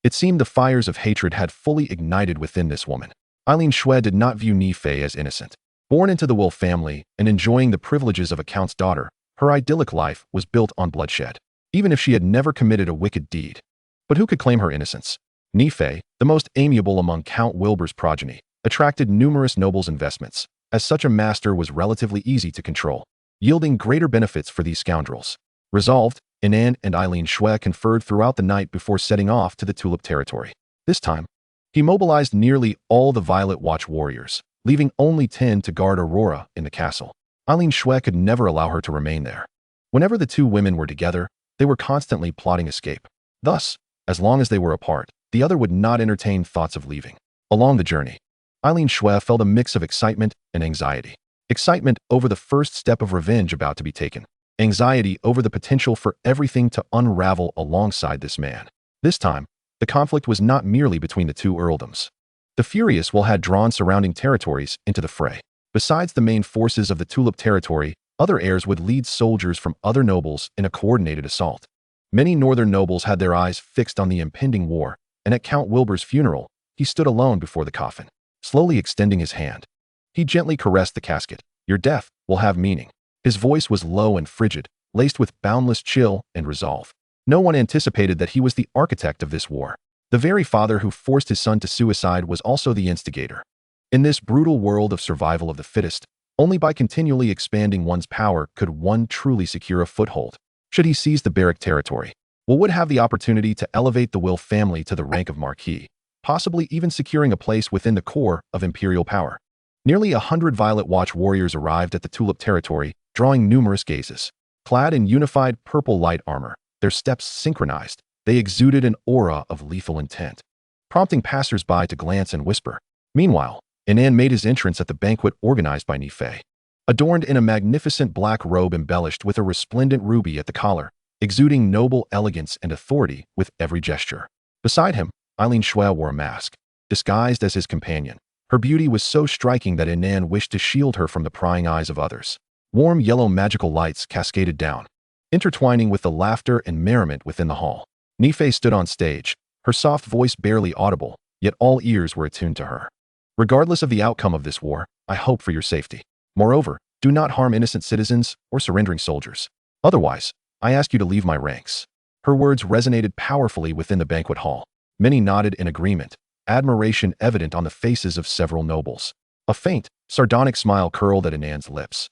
S1: It seemed the fires of hatred had fully ignited within this woman. Eileen Shue did not view Nifei as innocent. Born into the Wolf family and enjoying the privileges of a count's daughter, her idyllic life was built on bloodshed, even if she had never committed a wicked deed. But who could claim her innocence? Nifei, the most amiable among Count Wilbur's progeny, attracted numerous nobles' investments, as such a master was relatively easy to control, yielding greater benefits for these scoundrels. Resolved, Inan and Eileen Shue conferred throughout the night before setting off to the Tulip territory. This time, he mobilized nearly all the Violet Watch warriors, leaving only 10 to guard Aurora in the castle. Eileen Shue could never allow her to remain there. Whenever the two women were together, they were constantly plotting escape. Thus, as long as they were apart, the other would not entertain thoughts of leaving. Along the journey, Eileen Xue felt a mix of excitement and anxiety. Excitement over the first step of revenge about to be taken. Anxiety over the potential for everything to unravel alongside this man. This time, the conflict was not merely between the two earldoms. The furious will had drawn surrounding territories into the fray. Besides the main forces of the Tulip territory, other heirs would lead soldiers from other nobles in a coordinated assault. Many northern nobles had their eyes fixed on the impending war, and at Count Wilbur's funeral, he stood alone before the coffin, slowly extending his hand. He gently caressed the casket. Your death will have meaning. His voice was low and frigid, laced with boundless chill and resolve. No one anticipated that he was the architect of this war. The very father who forced his son to suicide was also the instigator. In this brutal world of survival of the fittest, only by continually expanding one's power could one truly secure a foothold. Should he seize the Barrack territory, Will would have the opportunity to elevate the Will family to the rank of Marquis, possibly even securing a place within the core of imperial power. Nearly 100 Violet Watch warriors arrived at the Tulip territory, drawing numerous gazes. Clad in unified purple light armor, their steps synchronized, they exuded an aura of lethal intent, prompting passers-by to glance and whisper. Meanwhile, Inan made his entrance at the banquet organized by Nifei. Adorned in a magnificent black robe embellished with a resplendent ruby at the collar, exuding noble elegance and authority with every gesture. Beside him, Eileen Xue wore a mask, disguised as his companion. Her beauty was so striking that Inan wished to shield her from the prying eyes of others. Warm yellow magical lights cascaded down, intertwining with the laughter and merriment within the hall. Nifei stood on stage, her soft voice barely audible, yet all ears were attuned to her. Regardless of the outcome of this war, I hope for your safety. Moreover, do not harm innocent citizens or surrendering soldiers. Otherwise, I ask you to leave my ranks. Her words resonated powerfully within the banquet hall. Many nodded in agreement, admiration evident on the faces of several nobles. A faint, sardonic smile curled at Inan's lips.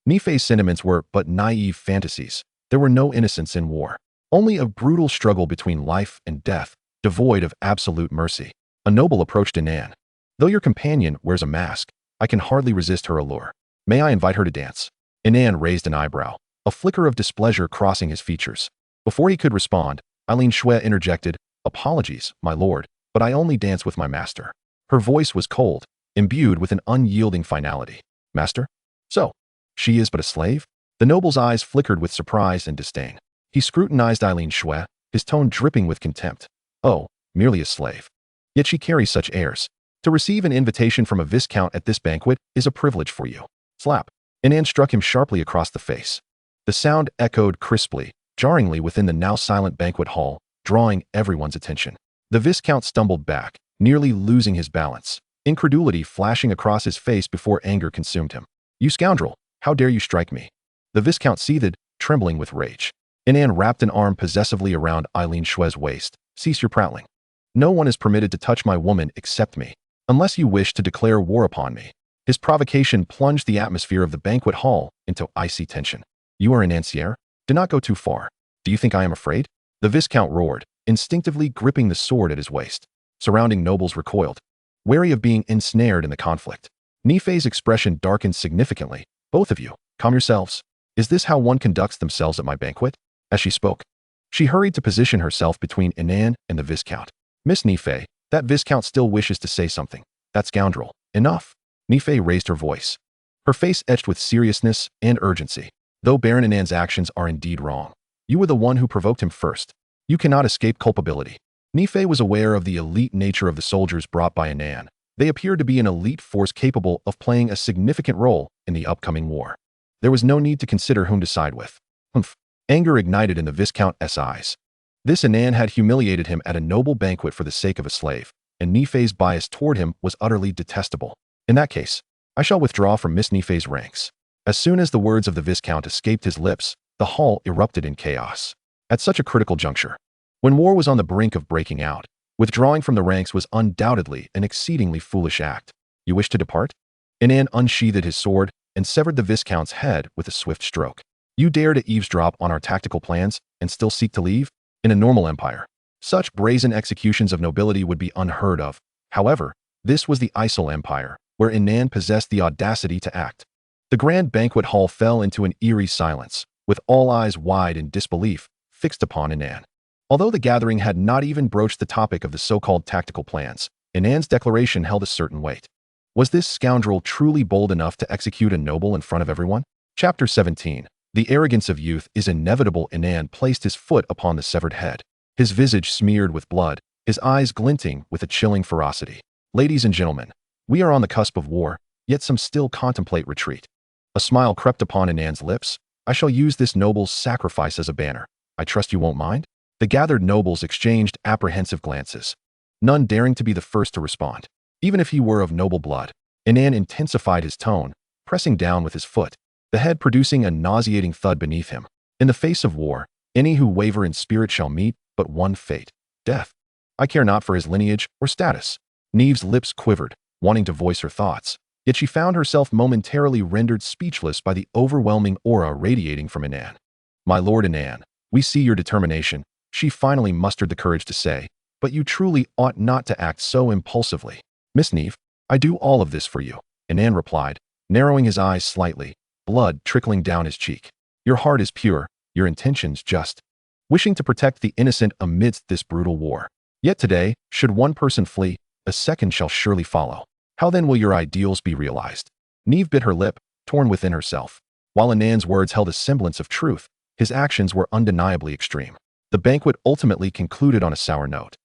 S1: Nifei's sentiments were but naive fantasies. There were no innocents in war, only a brutal struggle between life and death, devoid of absolute mercy. A noble approached Inan. Though your companion wears a mask, I can hardly resist her allure. May I invite her to dance? Inan raised an eyebrow, a flicker of displeasure crossing his features. Before he could respond, Eileen Xue interjected, Apologies, my lord, but I only dance with my master. Her voice was cold, imbued with an unyielding finality. Master? So, she is but a slave? The noble's eyes flickered with surprise and disdain. He scrutinized Eileen Xue, his tone dripping with contempt. Oh, merely a slave. Yet she carries such airs. To receive an invitation from a viscount at this banquet is a privilege for you. Slap. Inan struck him sharply across the face. The sound echoed crisply, jarringly within the now silent banquet hall, drawing everyone's attention. The viscount stumbled back, nearly losing his balance, incredulity flashing across his face before anger consumed him. You scoundrel, how dare you strike me? The viscount seethed, trembling with rage. Inan wrapped an arm possessively around Eileen Xue's waist. Cease your prattling. No one is permitted to touch my woman except me, unless you wish to declare war upon me. His provocation plunged the atmosphere of the banquet hall into icy tension. You are an ancier? Do not go too far. Do you think I am afraid? The viscount roared, instinctively gripping the sword at his waist. Surrounding nobles recoiled, wary of being ensnared in the conflict. Nifei's expression darkened significantly. Both of you, calm yourselves. Is this how one conducts themselves at my banquet? As she spoke, she hurried to position herself between Inan and the viscount. Miss Nifei, that viscount still wishes to say something. That scoundrel. Enough. Nifei raised her voice, her face etched with seriousness and urgency. Though Baron Inan's actions are indeed wrong, you were the one who provoked him first. You cannot escape culpability. Nifei was aware of the elite nature of the soldiers brought by Inan. They appeared to be an elite force capable of playing a significant role in the upcoming war. There was no need to consider whom to side with. Humph. Anger ignited in the viscount's eyes. This Inan had humiliated him at a noble banquet for the sake of a slave, and Nifei's bias toward him was utterly detestable. In that case, I shall withdraw from Miss Nifei's ranks. As soon as the words of the viscount escaped his lips, the hall erupted in chaos. At such a critical juncture, when war was on the brink of breaking out, withdrawing from the ranks was undoubtedly an exceedingly foolish act. You wish to depart? Inan unsheathed his sword and severed the viscount's head with a swift stroke. You dare to eavesdrop on our tactical plans and still seek to leave? In a normal empire, such brazen executions of nobility would be unheard of. However, this was the Isle Empire, where Inan possessed the audacity to act. The grand banquet hall fell into an eerie silence, with all eyes wide in disbelief fixed upon Inan. Although the gathering had not even broached the topic of the so-called tactical plans, Inan's declaration held a certain weight. Was this scoundrel truly bold enough to execute a noble in front of everyone? Chapter 17. The arrogance of youth is inevitable. Inan placed his foot upon the severed head, his visage smeared with blood, his eyes glinting with a chilling ferocity. Ladies and gentlemen, we are on the cusp of war, yet some still contemplate retreat. A smile crept upon Inan's lips. I shall use this noble's sacrifice as a banner. I trust you won't mind? The gathered nobles exchanged apprehensive glances, none daring to be the first to respond. Even if he were of noble blood, Inan intensified his tone, pressing down with his foot, the head producing a nauseating thud beneath him. In the face of war, any who waver in spirit shall meet but one fate: death. I care not for his lineage or status. Neve's lips quivered, wanting to voice her thoughts, yet she found herself momentarily rendered speechless by the overwhelming aura radiating from Inan. My lord Inan, we see your determination, she finally mustered the courage to say, but you truly ought not to act so impulsively. Miss Neve, I do all of this for you, Inan replied, narrowing his eyes slightly, blood trickling down his cheek. Your heart is pure, your intentions just, wishing to protect the innocent amidst this brutal war. Yet today, should one person flee, a second shall surely follow. How then will your ideals be realized? Neve bit her lip, torn within herself. While Inan's words held a semblance of truth, his actions were undeniably extreme. The banquet ultimately concluded on a sour note,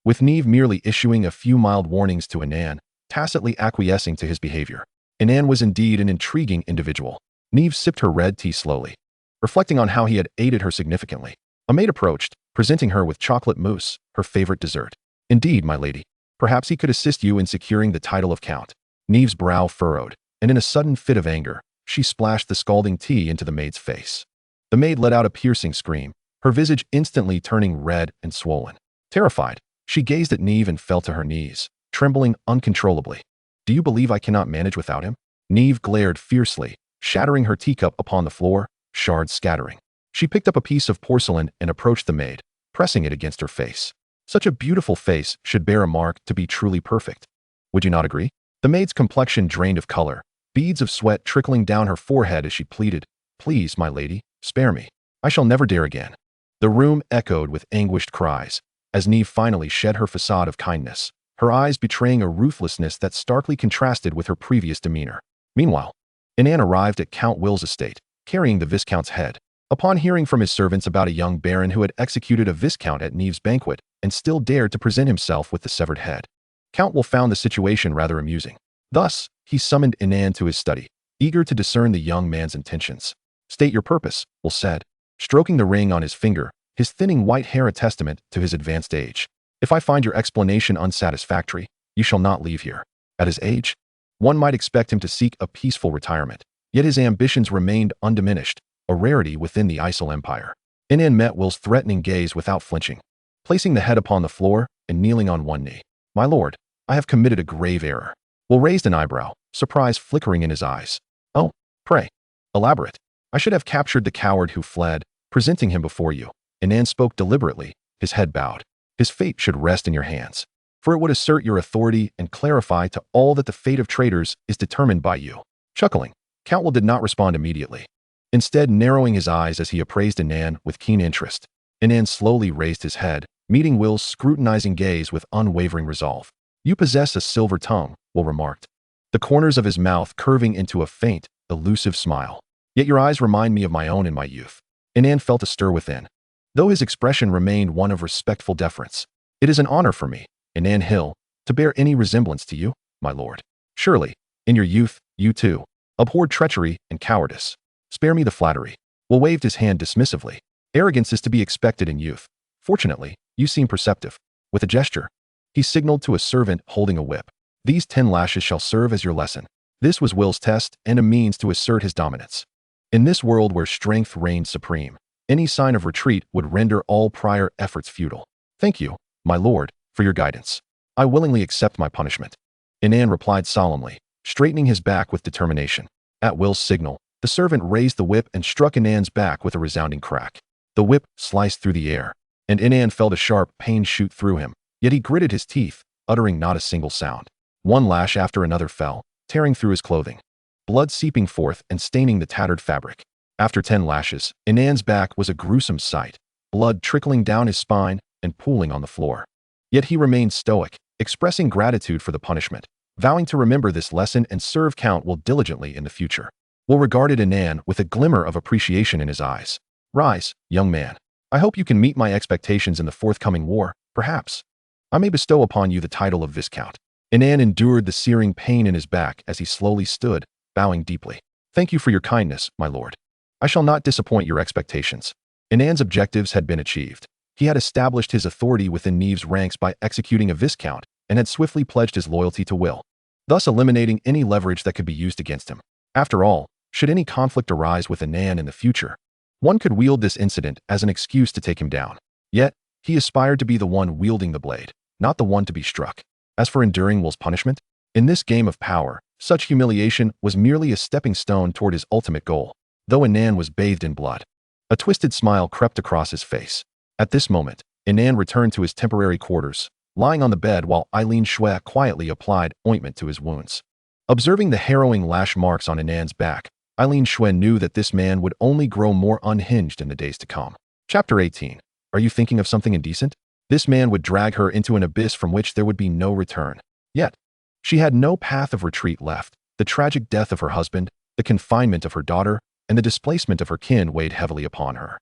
S1: with Neve merely issuing a few mild warnings to Inan, tacitly acquiescing to his behavior. Inan was indeed an intriguing individual. Neve sipped her red tea slowly, reflecting on how he had aided her significantly. A maid approached, presenting her with chocolate mousse, her favorite dessert. Indeed, my lady, perhaps he could assist you in securing the title of count. Neve's brow furrowed, and in a sudden fit of anger, she splashed the scalding tea into the maid's face. The maid let out a piercing scream, her visage instantly turning red and swollen. Terrified, she gazed at Neve and fell to her knees, trembling uncontrollably. Do you believe I cannot manage without him? Neve glared fiercely, shattering her teacup upon the floor, shards scattering. She picked up a piece of porcelain and approached the maid, pressing it against her face. Such a beautiful face should bear a mark to be truly perfect. Would you not agree? The maid's complexion drained of color, beads of sweat trickling down her forehead as she pleaded, Please, my lady, spare me. I shall never dare again. The room echoed with anguished cries, as Neve finally shed her facade of kindness, her eyes betraying a ruthlessness that starkly contrasted with her previous demeanor. Meanwhile, Inan arrived at Count Will's estate, carrying the Viscount's head. Upon hearing from his servants about a young baron who had executed a Viscount at Neve's banquet and still dared to present himself with the severed head, Count Will found the situation rather amusing. Thus, he summoned Inan to his study, eager to discern the young man's intentions. State your purpose, Will said, stroking the ring on his finger, his thinning white hair a testament to his advanced age. If I find your explanation unsatisfactory, you shall not leave here. At his age, one might expect him to seek a peaceful retirement, yet his ambitions remained undiminished, a rarity within the Isle Empire. Inan met Will's threatening gaze without flinching, placing the head upon the floor and kneeling on one knee. My lord, I have committed a grave error. Will raised an eyebrow, surprise flickering in his eyes. Oh, pray, elaborate. I should have captured the coward who fled, presenting him before you. Inan spoke deliberately, his head bowed. His fate should rest in your hands, for it would assert your authority and clarify to all that the fate of traitors is determined by you. Chuckling, Count Will did not respond immediately, instead narrowing his eyes as he appraised Inan with keen interest. Inan slowly raised his head, meeting Will's scrutinizing gaze with unwavering resolve. You possess a silver tongue, Will remarked, the corners of his mouth curving into a faint, elusive smile. Yet your eyes remind me of my own in my youth. Inan felt a stir within, though his expression remained one of respectful deference. It is an honor for me, Inan Hill, to bear any resemblance to you, my lord. Surely, in your youth, you too abhorred treachery and cowardice. Spare me the flattery. Will waved his hand dismissively. Arrogance is to be expected in youth. Fortunately, you seem perceptive. With a gesture, he signaled to a servant holding a whip. These 10 lashes shall serve as your lesson. This was Will's test and a means to assert his dominance. In this world where strength reigned supreme, any sign of retreat would render all prior efforts futile. Thank you, my lord, for your guidance. I willingly accept my punishment. Inan replied solemnly, straightening his back with determination. At Will's signal, the servant raised the whip and struck Inan's back with a resounding crack. The whip sliced through the air, and Inan felt a sharp pain shoot through him, yet he gritted his teeth, uttering not a single sound. One lash after another fell, tearing through his clothing, blood seeping forth and staining the tattered fabric. After 10 lashes, Inan's back was a gruesome sight, blood trickling down his spine and pooling on the floor. Yet he remained stoic, expressing gratitude for the punishment. vowing to remember this lesson and serve Count Will diligently in the future. Will regarded Inan with a glimmer of appreciation in his eyes. Rise, young man. I hope you can meet my expectations in the forthcoming war, perhaps. I may bestow upon you the title of Viscount. Inan endured the searing pain in his back as he slowly stood, bowing deeply. Thank you for your kindness, my lord. I shall not disappoint your expectations. Inan's objectives had been achieved. He had established his authority within Neve's ranks by executing a Viscount and had swiftly pledged his loyalty to Will, thus eliminating any leverage that could be used against him. After all, should any conflict arise with Inan in the future, one could wield this incident as an excuse to take him down. Yet, he aspired to be the one wielding the blade, not the one to be struck. As for enduring Will's punishment, in this game of power, such humiliation was merely a stepping stone toward his ultimate goal, though Inan was bathed in blood. A twisted smile crept across his face. At this moment, Inan returned to his temporary quarters, lying on the bed while Eileen Shui quietly applied ointment to his wounds. Observing the harrowing lash marks on Inan's back, Eileen Shui knew that this man would only grow more unhinged in the days to come. Chapter 18. Are you thinking of something indecent? This man would drag her into an abyss from which there would be no return. Yet, she had no path of retreat left. The tragic death of her husband, the confinement of her daughter, and the displacement of her kin weighed heavily upon her.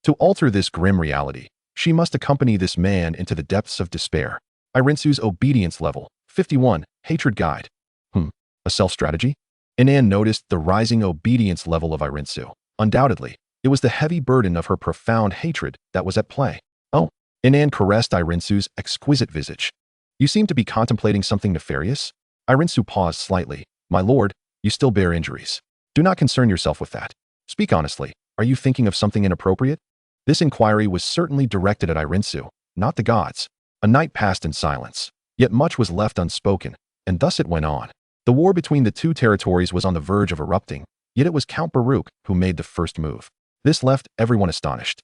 S1: To alter this grim reality, she must accompany this man into the depths of despair. Irinsu's obedience level, 51, hatred guide. A self-strategy? Inan noticed the rising obedience level of Irinsu. Undoubtedly, it was the heavy burden of her profound hatred that was at play. Oh, Inan caressed Irinsu's exquisite visage. You seem to be contemplating something nefarious? Irinsu paused slightly. My lord, you still bear injuries. Do not concern yourself with that. Speak honestly, are you thinking of something inappropriate? This inquiry was certainly directed at Irinsu, not the gods. A night passed in silence, yet much was left unspoken, and thus it went on. The war between the two territories was on the verge of erupting, yet it was Count Baruch who made the first move. This left everyone astonished,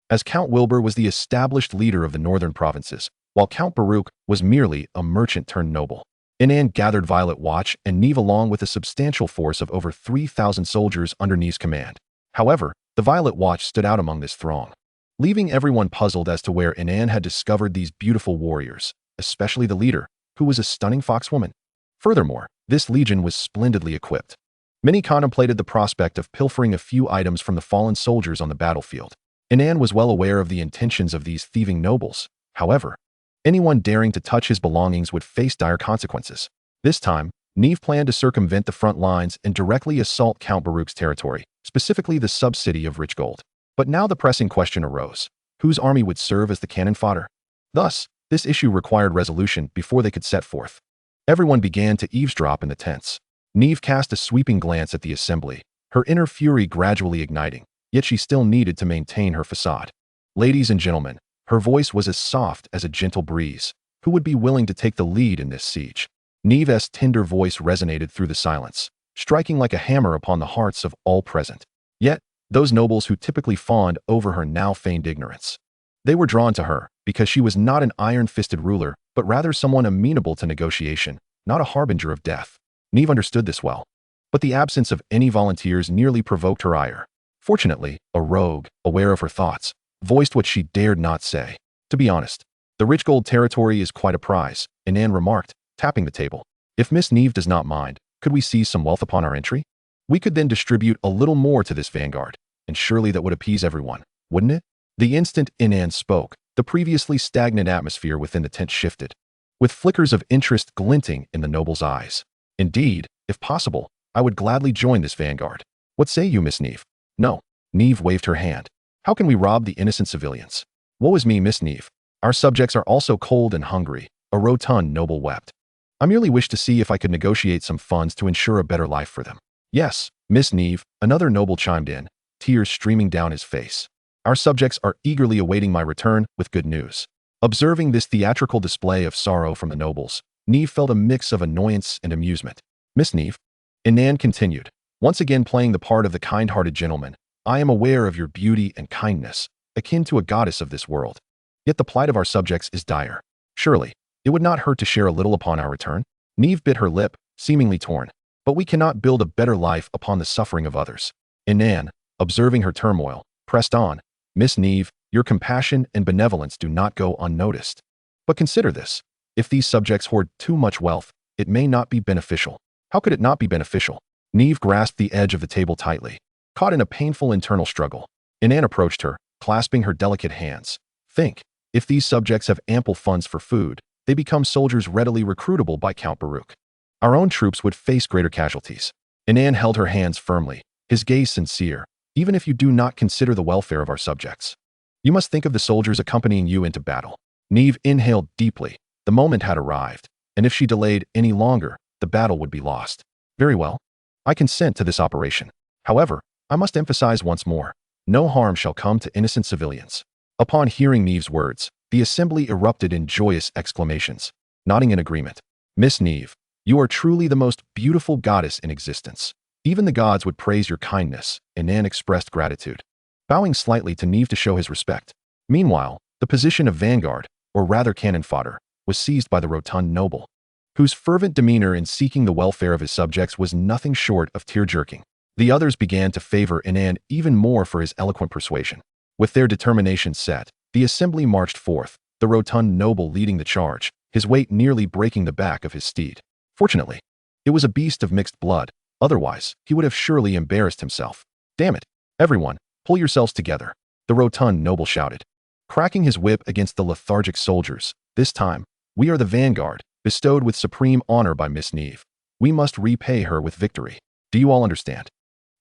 S1: as Count Wilbur was the established leader of the northern provinces, while Count Baruch was merely a merchant-turned-noble. Inan gathered Violet Watch and Neve along with a substantial force of over 3,000 soldiers under Neve's command. However, the Violet Watch stood out among this throng, leaving everyone puzzled as to where Inan had discovered these beautiful warriors, especially the leader, who was a stunning foxwoman. Furthermore, this legion was splendidly equipped. Many contemplated the prospect of pilfering a few items from the fallen soldiers on the battlefield. Inan was well aware of the intentions of these thieving nobles. However, anyone daring to touch his belongings would face dire consequences. This time, Neve planned to circumvent the front lines and directly assault Count Baruch's territory, specifically the sub-city of Rich Gold. But now the pressing question arose. Whose army would serve as the cannon fodder? Thus, this issue required resolution before they could set forth. Everyone began to eavesdrop in the tents. Neve cast a sweeping glance at the assembly, her inner fury gradually igniting, yet she still needed to maintain her facade. Ladies and gentlemen, her voice was as soft as a gentle breeze. Who would be willing to take the lead in this siege? Neve's tender voice resonated through the silence, striking like a hammer upon the hearts of all present. Yet, those nobles who typically fawned over her now feigned ignorance. They were drawn to her because she was not an iron-fisted ruler, but rather someone amenable to negotiation, not a harbinger of death. Neve understood this well, but the absence of any volunteers nearly provoked her ire. Fortunately, a rogue, aware of her thoughts, voiced what she dared not say. To be honest, the Rich Gold territory is quite a prize, Inan remarked, tapping the table. If Miss Neve does not mind, could we seize some wealth upon our entry? We could then distribute a little more to this vanguard, and surely that would appease everyone, wouldn't it? The instant Inan spoke, the previously stagnant atmosphere within the tent shifted, with flickers of interest glinting in the noble's eyes. Indeed, if possible, I would gladly join this vanguard. What say you, Miss Neve? No. Neve waved her hand. How can we rob the innocent civilians? Woe is me, Miss Neve. Our subjects are also cold and hungry, a rotund noble wept. I merely wish to see if I could negotiate some funds to ensure a better life for them. Yes, Miss Neve, another noble chimed in, tears streaming down his face. Our subjects are eagerly awaiting my return with good news. Observing this theatrical display of sorrow from the nobles, Neve felt a mix of annoyance and amusement. Miss Neve, Inan continued, once again playing the part of the kind-hearted gentleman, I am aware of your beauty and kindness, akin to a goddess of this world. Yet the plight of our subjects is dire. Surely, it would not hurt to share a little upon our return? Neve bit her lip, seemingly torn. But we cannot build a better life upon the suffering of others. Inan, observing her turmoil, pressed on, Miss Neve, your compassion and benevolence do not go unnoticed. But consider this. If these subjects hoard too much wealth, it may not be beneficial. How could it not be beneficial? Neve grasped the edge of the table tightly, caught in a painful internal struggle. Inan approached her, clasping her delicate hands. Think, if these subjects have ample funds for food, they become soldiers readily recruitable by Count Baruch. Our own troops would face greater casualties. Inan held her hands firmly, his gaze sincere. Even if you do not consider the welfare of our subjects, you must think of the soldiers accompanying you into battle. Neve inhaled deeply. The moment had arrived, and if she delayed any longer, the battle would be lost. Very well. I consent to this operation. However, I must emphasize once more, no harm shall come to innocent civilians. Upon hearing Neve's words, the assembly erupted in joyous exclamations, nodding in agreement. Miss Neve, you are truly the most beautiful goddess in existence. Even the gods would praise your kindness, Inan expressed gratitude, bowing slightly to Neve to show his respect. Meanwhile, the position of vanguard, or rather cannon fodder, was seized by the rotund noble, whose fervent demeanor in seeking the welfare of his subjects was nothing short of tear-jerking. The others began to favor Inan even more for his eloquent persuasion. With their determination set, the assembly marched forth, the rotund noble leading the charge, his weight nearly breaking the back of his steed. Fortunately, it was a beast of mixed blood, otherwise he would have surely embarrassed himself. Damn it, everyone, pull yourselves together, the rotund noble shouted, cracking his whip against the lethargic soldiers. This time, we are the vanguard, bestowed with supreme honor by Miss Neve. We must repay her with victory. Do you all understand?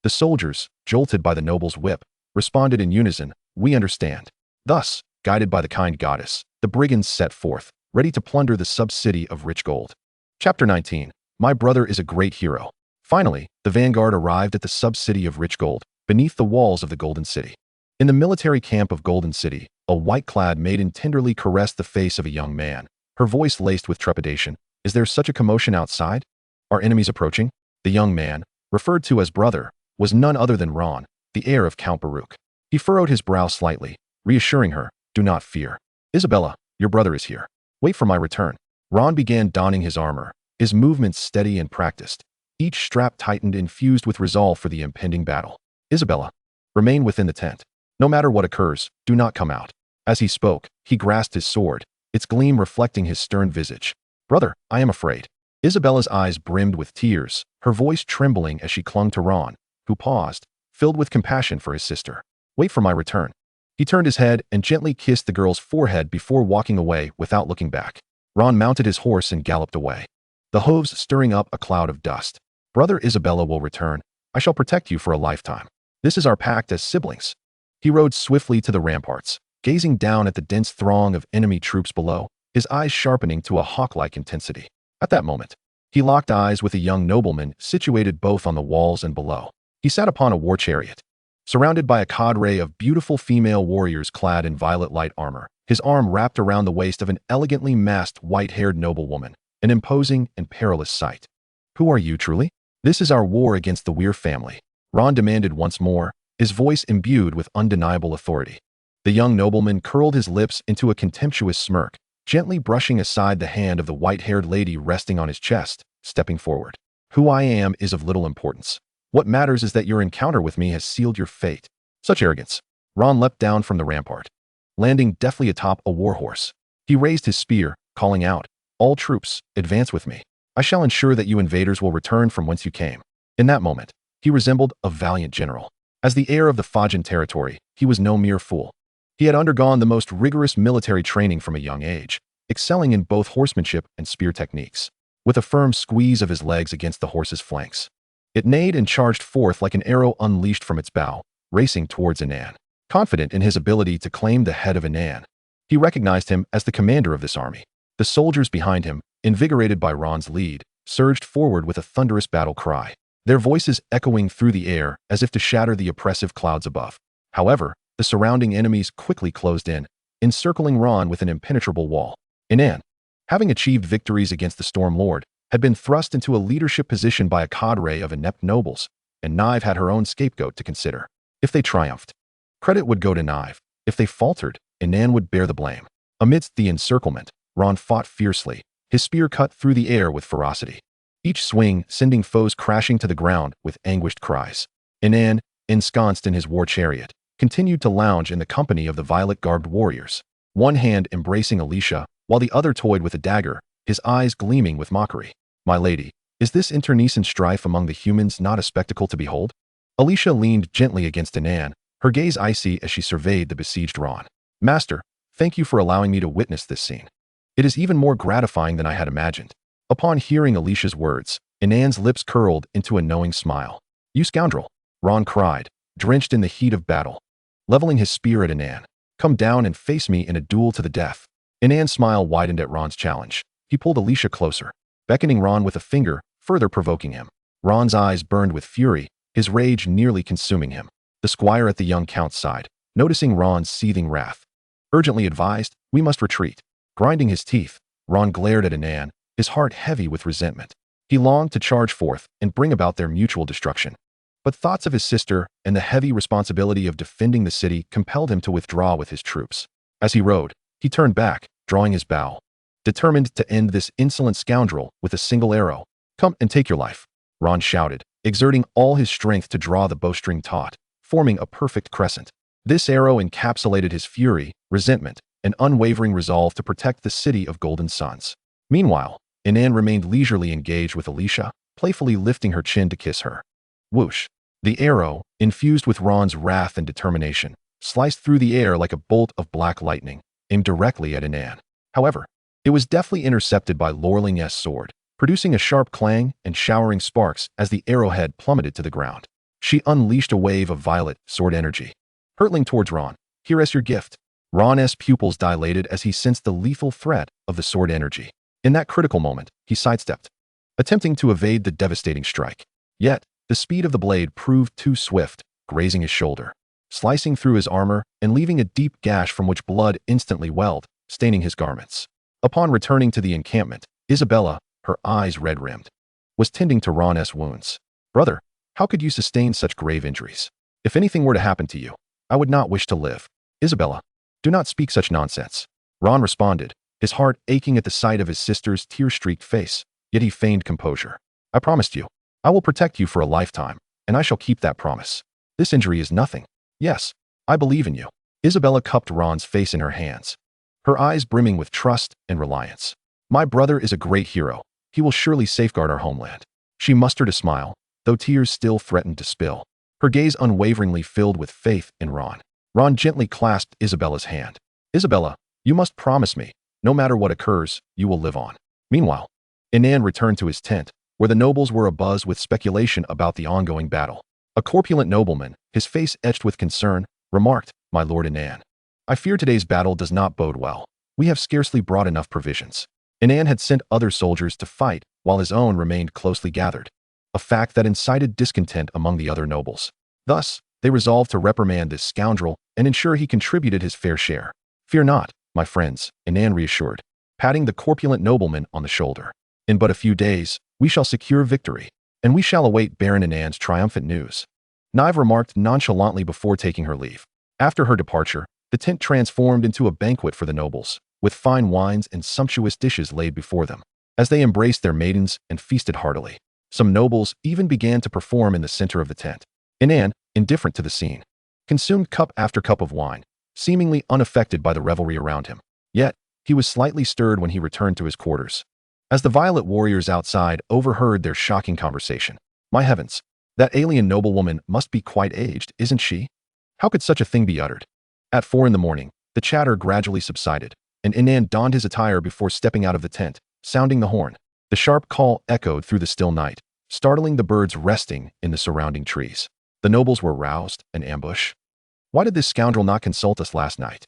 S1: The soldiers, jolted by the noble's whip, responded in unison, we understand. Thus, guided by the kind goddess, the brigands set forth, ready to plunder the sub-city of rich gold. Chapter 19. My brother is a great hero. Finally, the vanguard arrived at the sub-city of rich gold, beneath the walls of the Golden City. In the military camp of Golden City, a white-clad maiden tenderly caressed the face of a young man, her voice laced with trepidation. Is there such a commotion outside? Are enemies approaching? The young man, referred to as brother, was none other than Ron, the heir of Count Baruch. He furrowed his brow slightly, reassuring her, do not fear. Isabella, your brother is here. Wait for my return. Ron began donning his armor, his movements steady and practiced, each strap tightened infused with resolve for the impending battle. Isabella, remain within the tent. No matter what occurs, do not come out. As he spoke, he grasped his sword, its gleam reflecting his stern visage. Brother, I am afraid. Isabella's eyes brimmed with tears, her voice trembling as she clung to Ron, who paused, filled with compassion for his sister. Wait for my return. He turned his head and gently kissed the girl's forehead before walking away without looking back. Ron mounted his horse and galloped away, the hooves stirring up a cloud of dust. Brother Isabella will return. I shall protect you for a lifetime. This is our pact as siblings. He rode swiftly to the ramparts, gazing down at the dense throng of enemy troops below, his eyes sharpening to a hawk-like intensity. At that moment, he locked eyes with a young nobleman situated both on the walls and below. He sat upon a war chariot, surrounded by a cadre of beautiful female warriors clad in violet light armor, his arm wrapped around the waist of an elegantly masked white-haired noblewoman, an imposing and perilous sight. Who are you truly? This is our war against the Weir family, Ron demanded once more, his voice imbued with undeniable authority. The young nobleman curled his lips into a contemptuous smirk, gently brushing aside the hand of the white-haired lady resting on his chest, stepping forward. Who I am is of little importance. What matters is that your encounter with me has sealed your fate. Such arrogance. Ron leapt down from the rampart, landing deftly atop a warhorse. He raised his spear, calling out, all troops, advance with me. I shall ensure that you invaders will return from whence you came. In that moment, he resembled a valiant general. As the heir of the Fajan territory, he was no mere fool. He had undergone the most rigorous military training from a young age, excelling in both horsemanship and spear techniques. With a firm squeeze of his legs against the horse's flanks, it neighed and charged forth like an arrow unleashed from its bow, racing towards Inan. Confident in his ability to claim the head of Inan, he recognized him as the commander of this army. The soldiers behind him, invigorated by Ron's lead, surged forward with a thunderous battle cry, their voices echoing through the air as if to shatter the oppressive clouds above. However, the surrounding enemies quickly closed in, encircling Ron with an impenetrable wall. Inan, having achieved victories against the Storm Lord, had been thrust into a leadership position by a cadre of inept nobles, and Nive had her own scapegoat to consider. If they triumphed, credit would go to Nive. If they faltered, Inan would bear the blame. Amidst the encirclement, Ron fought fiercely, his spear cut through the air with ferocity, each swing sending foes crashing to the ground with anguished cries. Inan, ensconced in his war chariot, continued to lounge in the company of the violet-garbed warriors, one hand embracing Alicia, while the other toyed with a dagger, his eyes gleaming with mockery. My lady, is this internecine strife among the humans not a spectacle to behold? Alicia leaned gently against Inan, her gaze icy as she surveyed the besieged Ron. Master, thank you for allowing me to witness this scene. It is even more gratifying than I had imagined. Upon hearing Alicia's words, Inan's lips curled into a knowing smile. You scoundrel, Ron cried, drenched in the heat of battle. Leveling his spear at Inan. Come down and face me in a duel to the death. Inan's smile widened at Ron's challenge. He pulled Alicia closer, beckoning Ron with a finger, further provoking him. Ron's eyes burned with fury, his rage nearly consuming him. The squire at the young count's side, noticing Ron's seething wrath, urgently advised, we must retreat. Grinding his teeth, Ron glared at Inan, his heart heavy with resentment. He longed to charge forth and bring about their mutual destruction. But thoughts of his sister and the heavy responsibility of defending the city compelled him to withdraw with his troops. As he rode, he turned back, drawing his bow, determined to end this insolent scoundrel with a single arrow. Come and take your life, Ron shouted, exerting all his strength to draw the bowstring taut, forming a perfect crescent. This arrow encapsulated his fury, resentment, and unwavering resolve to protect the city of Golden Suns. Meanwhile, Inan remained leisurely engaged with Alicia, playfully lifting her chin to kiss her. Whoosh! The arrow, infused with Ron's wrath and determination, sliced through the air like a bolt of black lightning, aimed directly at Inan. However, it was deftly intercepted by Lorling's sword, producing a sharp clang and showering sparks as the arrowhead plummeted to the ground. She unleashed a wave of violet sword energy, hurtling towards Ron. Here is your gift. Ron's pupils dilated as he sensed the lethal threat of the sword energy. In that critical moment, he sidestepped, attempting to evade the devastating strike. Yet, the speed of the blade proved too swift, grazing his shoulder, slicing through his armor and leaving a deep gash from which blood instantly welled, staining his garments. Upon returning to the encampment, Isabella, her eyes red-rimmed, was tending to Ron's wounds. Brother, how could you sustain such grave injuries? If anything were to happen to you, I would not wish to live. Isabella, do not speak such nonsense. Ron responded, his heart aching at the sight of his sister's tear-streaked face, yet he feigned composure. I promised you. I will protect you for a lifetime, and I shall keep that promise. This injury is nothing. Yes, I believe in you. Isabella cupped Ron's face in her hands, her eyes brimming with trust and reliance. My brother is a great hero. He will surely safeguard our homeland. She mustered a smile, though tears still threatened to spill, her gaze unwaveringly filled with faith in Ron. Ron gently clasped Isabella's hand. Isabella, you must promise me, no matter what occurs, you will live on. Meanwhile, Inan returned to his tent, where the nobles were abuzz with speculation about the ongoing battle. A corpulent nobleman, his face etched with concern, remarked, My lord Inan, I fear today's battle does not bode well. We have scarcely brought enough provisions. Inan had sent other soldiers to fight, while his own remained closely gathered, a fact that incited discontent among the other nobles. Thus, they resolved to reprimand this scoundrel and ensure he contributed his fair share. Fear not, my friends, Inan reassured, patting the corpulent nobleman on the shoulder. In but a few days, we shall secure victory, and we shall await Baron Inan's triumphant news. Nive remarked nonchalantly before taking her leave. After her departure, the tent transformed into a banquet for the nobles, with fine wines and sumptuous dishes laid before them. As they embraced their maidens and feasted heartily, some nobles even began to perform in the center of the tent. Inan, indifferent to the scene, consumed cup after cup of wine, seemingly unaffected by the revelry around him. Yet, he was slightly stirred when he returned to his quarters, as the violet warriors outside overheard their shocking conversation. My heavens, that alien noblewoman must be quite aged, isn't she? How could such a thing be uttered? At 4 a.m, the chatter gradually subsided, and Inan donned his attire before stepping out of the tent, sounding the horn. The sharp call echoed through the still night, startling the birds resting in the surrounding trees. The nobles were roused, an ambush. Why did this scoundrel not consult us last night?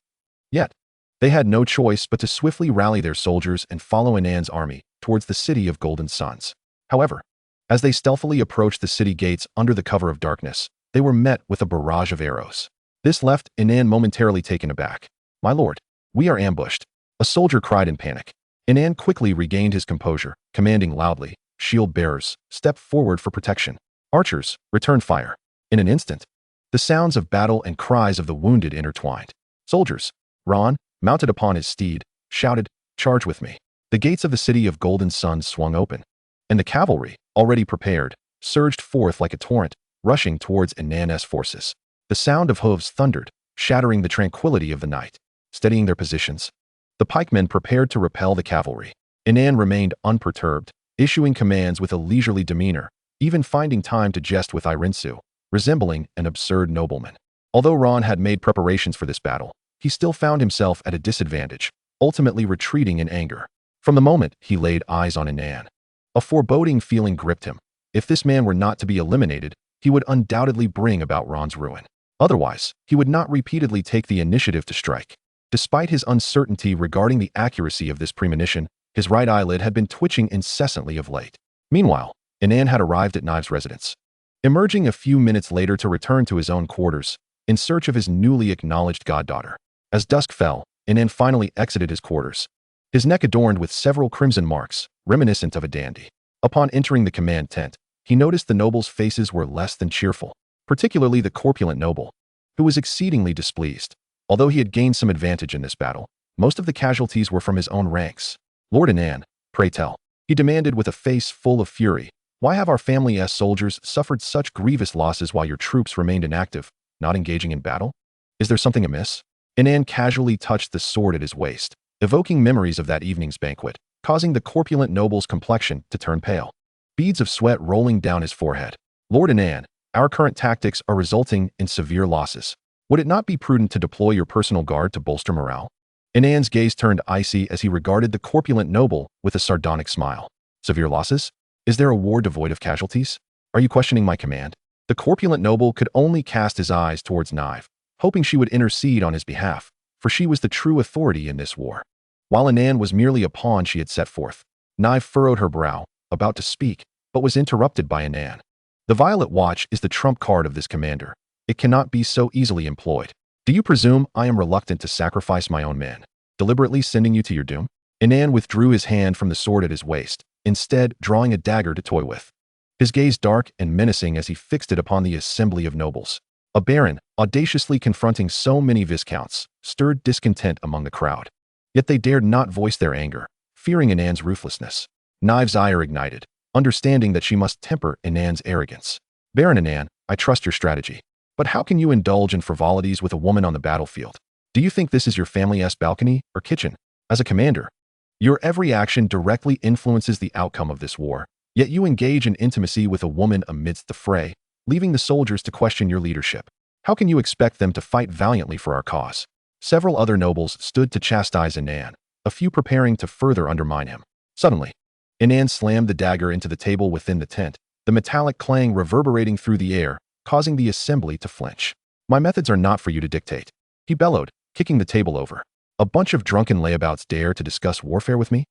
S1: Yet, they had no choice but to swiftly rally their soldiers and follow Inan's army towards the city of Golden Suns. However, as they stealthily approached the city gates under the cover of darkness, they were met with a barrage of arrows. This left Inan momentarily taken aback. My lord, we are ambushed, a soldier cried in panic. Inan quickly regained his composure, commanding loudly, shield bearers, step forward for protection. Archers, return fire. In an instant, the sounds of battle and cries of the wounded intertwined. Soldiers, Ron, mounted upon his steed, shouted, charge with me. The gates of the city of Golden Sun swung open, and the cavalry, already prepared, surged forth like a torrent, rushing towards Inan's forces. The sound of hooves thundered, shattering the tranquility of the night. Steadying their positions, the pikemen prepared to repel the cavalry. Inan remained unperturbed, issuing commands with a leisurely demeanor, even finding time to jest with Irinsu, resembling an absurd nobleman. Although Ron had made preparations for this battle, he still found himself at a disadvantage, ultimately retreating in anger. From the moment he laid eyes on Inan, a foreboding feeling gripped him. If this man were not to be eliminated, he would undoubtedly bring about Ron's ruin. Otherwise, he would not repeatedly take the initiative to strike. Despite his uncertainty regarding the accuracy of this premonition, his right eyelid had been twitching incessantly of late. Meanwhile, Inan had arrived at Knive's residence. Emerging a few minutes later to return to his own quarters, in search of his newly acknowledged goddaughter. As dusk fell, Inan finally exited his quarters, his neck adorned with several crimson marks, reminiscent of a dandy. Upon entering the command tent, he noticed the nobles' faces were less than cheerful, particularly the corpulent noble, who was exceedingly displeased. Although he had gained some advantage in this battle, most of the casualties were from his own ranks. Lord Inan, pray tell, he demanded with a face full of fury, why have our family's soldiers suffered such grievous losses while your troops remained inactive, not engaging in battle? Is there something amiss? Inan casually touched the sword at his waist, evoking memories of that evening's banquet, causing the corpulent noble's complexion to turn pale, beads of sweat rolling down his forehead. Lord Inan, our current tactics are resulting in severe losses. Would it not be prudent to deploy your personal guard to bolster morale? Inan's gaze turned icy as he regarded the corpulent noble with a sardonic smile. Severe losses? Is there a war devoid of casualties? Are you questioning my command? The corpulent noble could only cast his eyes towards Knive, hoping she would intercede on his behalf, for she was the true authority in this war. While Inan was merely a pawn she had set forth, Knive furrowed her brow, about to speak, but was interrupted by Inan. The Violet Watch is the trump card of this commander. It cannot be so easily employed. Do you presume I am reluctant to sacrifice my own men, deliberately sending you to your doom? Inan withdrew his hand from the sword at his waist, instead drawing a dagger to toy with. His gaze dark and menacing as he fixed it upon the assembly of nobles. A baron, audaciously confronting so many viscounts, stirred discontent among the crowd. Yet they dared not voice their anger, fearing Inan's ruthlessness. Knive's ire ignited, understanding that she must temper Inan's arrogance. Baron Inan, I trust your strategy. But how can you indulge in frivolities with a woman on the battlefield? Do you think this is your family's balcony or kitchen? As a commander, your every action directly influences the outcome of this war, yet you engage in intimacy with a woman amidst the fray, leaving the soldiers to question your leadership. How can you expect them to fight valiantly for our cause? Several other nobles stood to chastise Inan, a few preparing to further undermine him. Suddenly, Inan slammed the dagger into the table within the tent, the metallic clang reverberating through the air, causing the assembly to flinch. My methods are not for you to dictate, he bellowed, kicking the table over. A bunch of drunken layabouts dare to discuss warfare with me?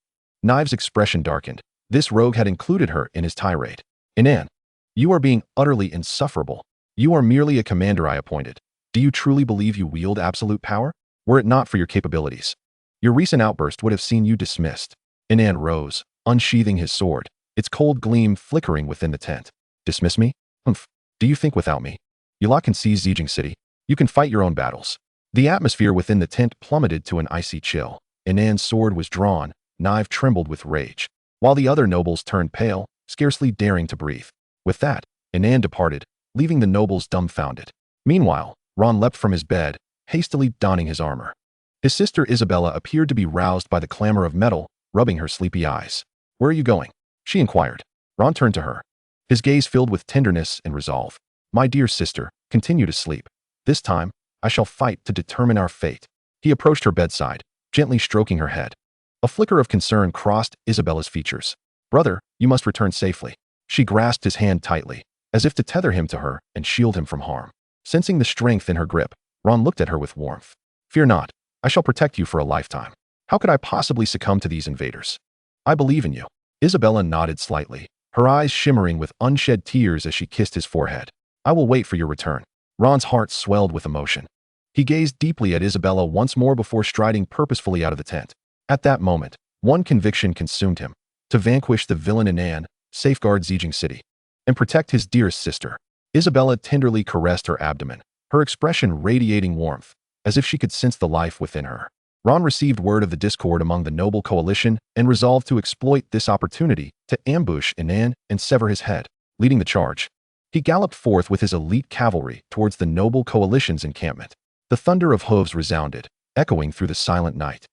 S1: Knive's expression darkened. This rogue had included her in his tirade. Inan, you are being utterly insufferable. You are merely a commander I appointed. Do you truly believe you wield absolute power? Were it not for your capabilities, your recent outburst would have seen you dismissed. Inan rose, unsheathing his sword, its cold gleam flickering within the tent. Dismiss me? Humph. Do you think without me, you can seize Zijing City? You can fight your own battles. The atmosphere within the tent plummeted to an icy chill. Inan's sword was drawn, Knive trembled with rage, while the other nobles turned pale, scarcely daring to breathe. With that, Inan departed, leaving the nobles dumbfounded. Meanwhile, Ron leapt from his bed, hastily donning his armor. His sister Isabella appeared to be roused by the clamor of metal, rubbing her sleepy eyes. Where are you going? She inquired. Ron turned to her, his gaze filled with tenderness and resolve. My dear sister, continue to sleep. This time, I shall fight to determine our fate. He approached her bedside, gently stroking her head. A flicker of concern crossed Isabella's features. Brother, you must return safely. She grasped his hand tightly, as if to tether him to her and shield him from harm. Sensing the strength in her grip, Ron looked at her with warmth. Fear not, I shall protect you for a lifetime. How could I possibly succumb to these invaders? I believe in you. Isabella nodded slightly, her eyes shimmering with unshed tears as she kissed his forehead. I will wait for your return. Ron's heart swelled with emotion. He gazed deeply at Isabella once more before striding purposefully out of the tent. At that moment, one conviction consumed him: to vanquish the villain Inan, safeguard Zijing City, and protect his dearest sister. Isabella tenderly caressed her abdomen, her expression radiating warmth, as if she could sense the life within her. Ron received word of the discord among the noble coalition and resolved to exploit this opportunity to ambush Inan and sever his head. Leading the charge, he galloped forth with his elite cavalry towards the noble coalition's encampment. The thunder of hooves resounded, echoing through the silent night,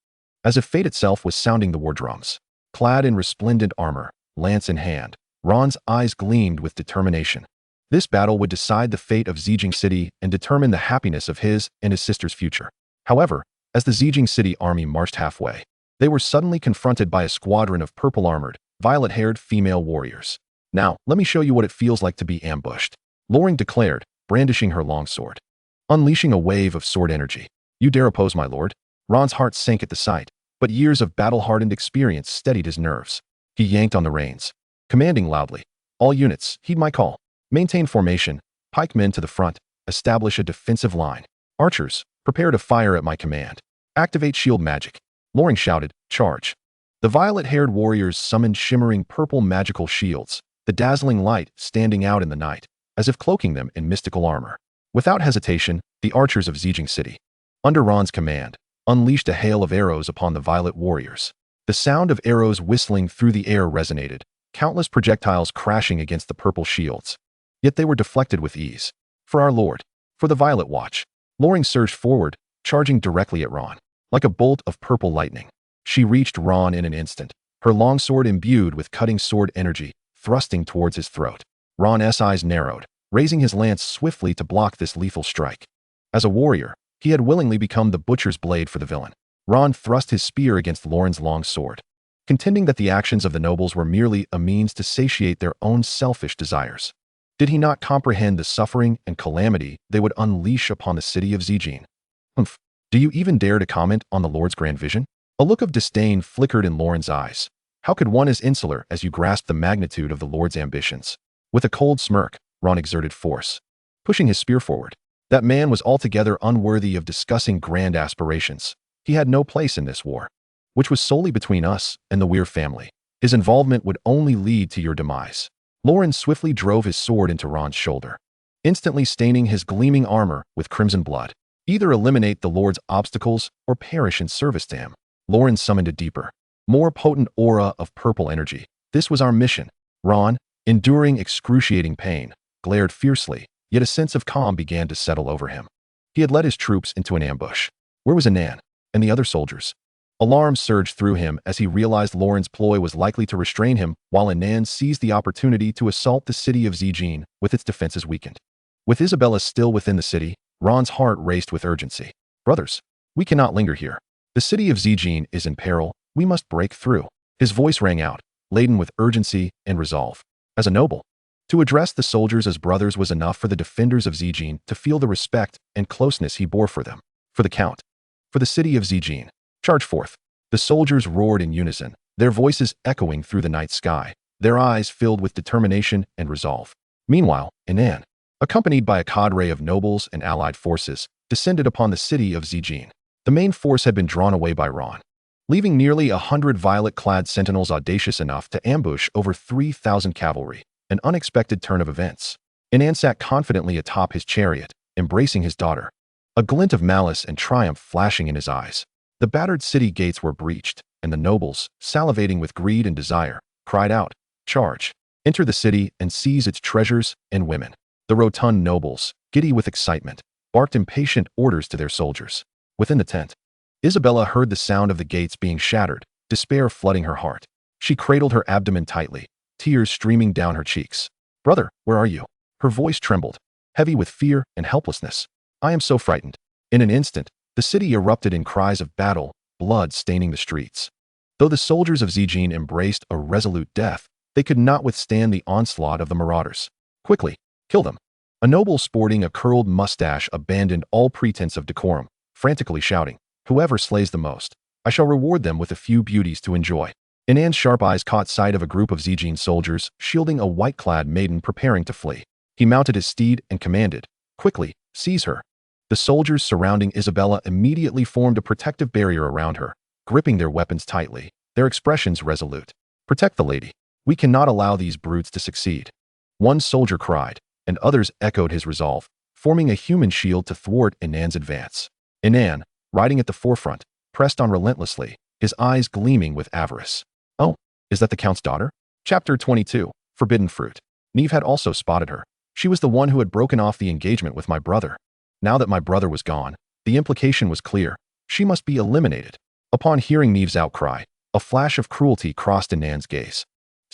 S1: as if fate itself was sounding the war drums. Clad in resplendent armor, lance in hand. Ron's eyes gleamed with determination. This battle would decide the fate of Zijing City and determine the happiness of his and his sister's future. However, as the Zijing City army marched halfway, they were suddenly confronted by a squadron of purple-armored, violet-haired female warriors. "Now, let me show you what it feels like to be ambushed," Loring declared, brandishing her longsword. Unleashing a wave of sword energy. "You dare oppose, my lord?" Ron's heart sank at the sight, but years of battle-hardened experience steadied his nerves. He yanked on the reins, commanding loudly, "All units, heed my call. Maintain formation, pikemen to the front, establish a defensive line. Archers, prepare to fire at my command. Activate shield magic." Loring shouted, "Charge." The violet-haired warriors summoned shimmering purple magical shields, the dazzling light standing out in the night, as if cloaking them in mystical armor. Without hesitation, the archers of Zijing City, under Ron's command, unleashed a hail of arrows upon the violet warriors. The sound of arrows whistling through the air resonated, countless projectiles crashing against the purple shields. Yet they were deflected with ease. "For our lord, for the Violet Watch." Loring surged forward, charging directly at Ron. Like a bolt of purple lightning, she reached Ron in an instant, her longsword imbued with cutting sword energy, thrusting towards his throat. Ron's eyes narrowed, raising his lance swiftly to block this lethal strike. As a warrior, he had willingly become the butcher's blade for the villain. Ron thrust his spear against Loren's long sword, contending that the actions of the nobles were merely a means to satiate their own selfish desires. Did he not comprehend the suffering and calamity they would unleash upon the city of Zijing? "Humph, do you even dare to comment on the Lord's grand vision?" A look of disdain flickered in Loren's eyes. "How could one as insular as you grasp the magnitude of the Lord's ambitions?" With a cold smirk, Ron exerted force, pushing his spear forward. That man was altogether unworthy of discussing grand aspirations. He had no place in this war, which was solely between us and the Weir family. His involvement would only lead to your demise. Loren swiftly drove his sword into Ron's shoulder, instantly staining his gleaming armor with crimson blood. Either eliminate the Lord's obstacles or perish in service to him. Loren summoned a deeper, more potent aura of purple energy. "This was our mission." Ron, enduring excruciating pain, glared fiercely, yet a sense of calm began to settle over him. He had led his troops into an ambush. Where was Inan and the other soldiers? Alarm surged through him as he realized Loren's ploy was likely to restrain him, while Inan seized the opportunity to assault the city of Zijing with its defenses weakened. With Isabella still within the city, Ron's heart raced with urgency. "Brothers, we cannot linger here. The city of Zijing is in peril. We must break through." His voice rang out, laden with urgency and resolve. As a noble, to address the soldiers as brothers was enough for the defenders of Zijing to feel the respect and closeness he bore for them. For the Count, for the city of Zijing, charge forth. The soldiers roared in unison, their voices echoing through the night sky, their eyes filled with determination and resolve. Meanwhile, Inan, accompanied by a cadre of nobles and allied forces, descended upon the city of Zijing. The main force had been drawn away by Ron, leaving nearly 100 violet-clad sentinels audacious enough to ambush over 3,000 cavalry. An unexpected turn of events. Inan sat confidently atop his chariot, embracing his daughter, a glint of malice and triumph flashing in his eyes. The battered city gates were breached, and the nobles, salivating with greed and desire, cried out, "Charge! Enter the city and seize its treasures and women." The rotund nobles, giddy with excitement, barked impatient orders to their soldiers. Within the tent, Isabella heard the sound of the gates being shattered, despair flooding her heart. She cradled her abdomen tightly, tears streaming down her cheeks. "Brother, where are you?" Her voice trembled, heavy with fear and helplessness. "I am so frightened." In an instant, the city erupted in cries of battle, blood staining the streets. Though the soldiers of Zijing embraced a resolute death, they could not withstand the onslaught of the marauders. "Quickly, kill them." A noble sporting a curled mustache abandoned all pretense of decorum, frantically shouting, "Whoever slays the most, I shall reward them with a few beauties to enjoy." Inan's sharp eyes caught sight of a group of Zijing soldiers shielding a white-clad maiden preparing to flee. He mounted his steed and commanded, "Quickly, seize her." The soldiers surrounding Isabella immediately formed a protective barrier around her, gripping their weapons tightly, their expressions resolute. "Protect the lady. We cannot allow these brutes to succeed." One soldier cried, and others echoed his resolve, forming a human shield to thwart Inan's advance. Inan, riding at the forefront, pressed on relentlessly, his eyes gleaming with avarice. "Oh, is that the Count's daughter?" Chapter 22, Forbidden Fruit. Neve had also spotted her. "She was the one who had broken off the engagement with my brother." Now that my brother was gone, the implication was clear. She must be eliminated. Upon hearing Neve's outcry, a flash of cruelty crossed Inan's gaze.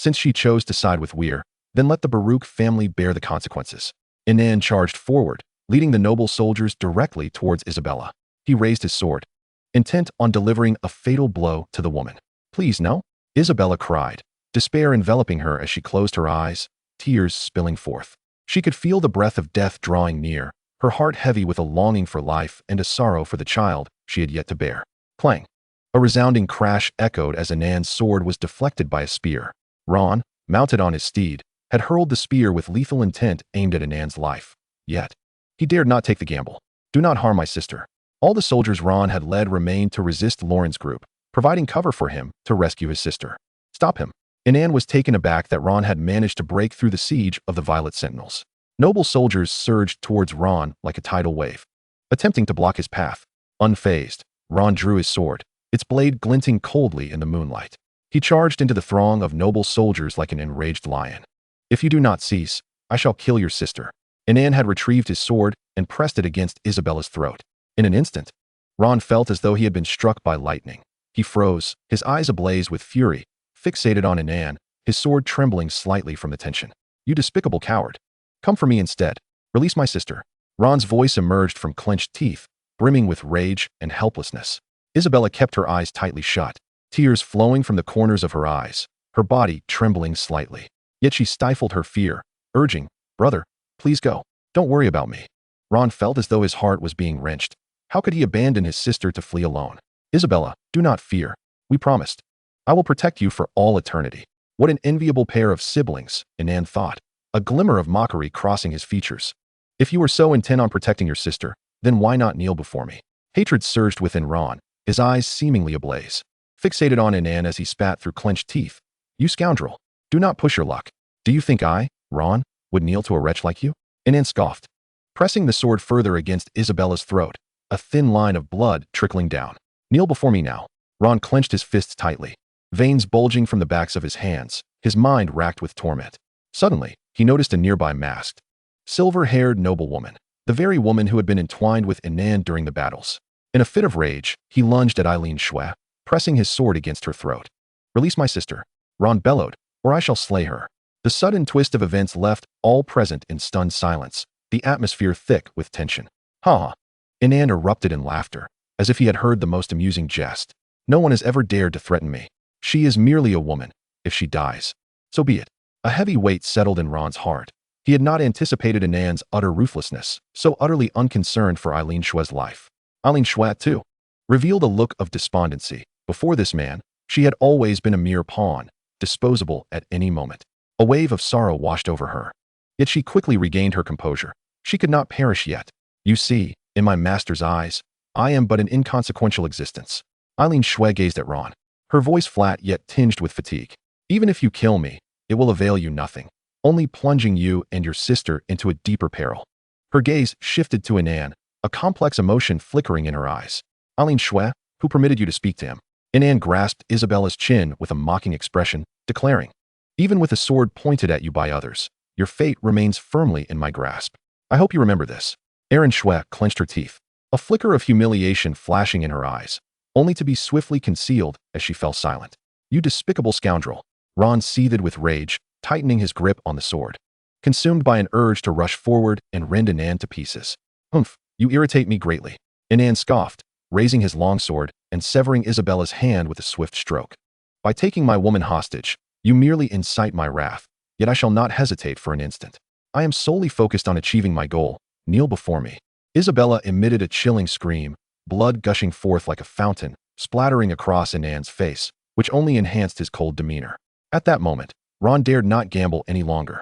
S1: Since she chose to side with Weir, then let the Baruch family bear the consequences. Inan charged forward, leading the noble soldiers directly towards Isabella. He raised his sword, intent on delivering a fatal blow to the woman. "Please, no," Isabella cried, despair enveloping her as she closed her eyes, tears spilling forth. She could feel the breath of death drawing near, her heart heavy with a longing for life and a sorrow for the child she had yet to bear. Clang! A resounding crash echoed as Inan's sword was deflected by a spear. Ron, mounted on his steed, had hurled the spear with lethal intent aimed at Inan's life. Yet, he dared not take the gamble. "Do not harm my sister." All the soldiers Ron had led remained to resist Lauren's group, providing cover for him to rescue his sister. "Stop him." Inan was taken aback that Ron had managed to break through the siege of the Violet Sentinels. Noble soldiers surged towards Ron like a tidal wave, attempting to block his path. Unfazed, Ron drew his sword, its blade glinting coldly in the moonlight. He charged into the throng of noble soldiers like an enraged lion. "If you do not cease, I shall kill your sister." Inan had retrieved his sword and pressed it against Isabella's throat. In an instant, Ron felt as though he had been struck by lightning. He froze, his eyes ablaze with fury, fixated on Inan, his sword trembling slightly from the tension. "You despicable coward. Come for me instead. Release my sister." Ron's voice emerged from clenched teeth, brimming with rage and helplessness. Isabella kept her eyes tightly shut, tears flowing from the corners of her eyes, her body trembling slightly. Yet she stifled her fear, urging, "Brother, please go. Don't worry about me." Ron felt as though his heart was being wrenched. How could he abandon his sister to flee alone? "Isabella, do not fear. We promised. I will protect you for all eternity." What an enviable pair of siblings, Inan thought, a glimmer of mockery crossing his features. "If you were so intent on protecting your sister, then why not kneel before me?" Hatred surged within Ron, his eyes seemingly ablaze. Fixated on Inan as he spat through clenched teeth. "You scoundrel. Do not push your luck. Do you think I, Ron, would kneel to a wretch like you?" Inan scoffed, pressing the sword further against Isabella's throat, a thin line of blood trickling down. "Kneel before me now." Ron clenched his fists tightly, veins bulging from the backs of his hands, his mind racked with torment. Suddenly, he noticed a nearby masked, silver-haired noblewoman, the very woman who had been entwined with Inan during the battles. In a fit of rage, he lunged at Eileen Schwe, pressing his sword against her throat. "Release my sister," Ron bellowed, "or I shall slay her." The sudden twist of events left all present in stunned silence, the atmosphere thick with tension. "Ha ha!" Inan erupted in laughter, as if he had heard the most amusing jest. "No one has ever dared to threaten me. She is merely a woman. If she dies, so be it." A heavy weight settled in Ron's heart. He had not anticipated Inan's utter ruthlessness, so utterly unconcerned for Eileen Schwe's life. Eileen Schwe, too, revealed a look of despondency. Before this man, she had always been a mere pawn, disposable at any moment. A wave of sorrow washed over her. Yet she quickly regained her composure. She could not perish yet. "You see, in my master's eyes, I am but an inconsequential existence." Eileen Schwe gazed at Ron, her voice flat yet tinged with fatigue. "Even if you kill me, it will avail you nothing, only plunging you and your sister into a deeper peril." Her gaze shifted to Inan, a complex emotion flickering in her eyes. "Eileen Schwe, who permitted you to speak to him?" Inan grasped Isabella's chin with a mocking expression, declaring, "Even with a sword pointed at you by others, your fate remains firmly in my grasp. I hope you remember this." Erin Schwe clenched her teeth, a flicker of humiliation flashing in her eyes, only to be swiftly concealed as she fell silent. "You despicable scoundrel." Ron seethed with rage, tightening his grip on the sword, consumed by an urge to rush forward and rend Inan to pieces. "Humph, you irritate me greatly." Inan scoffed, raising his long sword and severing Isabella's hand with a swift stroke. "By taking my woman hostage, you merely incite my wrath, yet I shall not hesitate for an instant. I am solely focused on achieving my goal. Kneel before me." Isabella emitted a chilling scream, blood gushing forth like a fountain, splattering across Inan's face, which only enhanced his cold demeanor. At that moment, Ron dared not gamble any longer.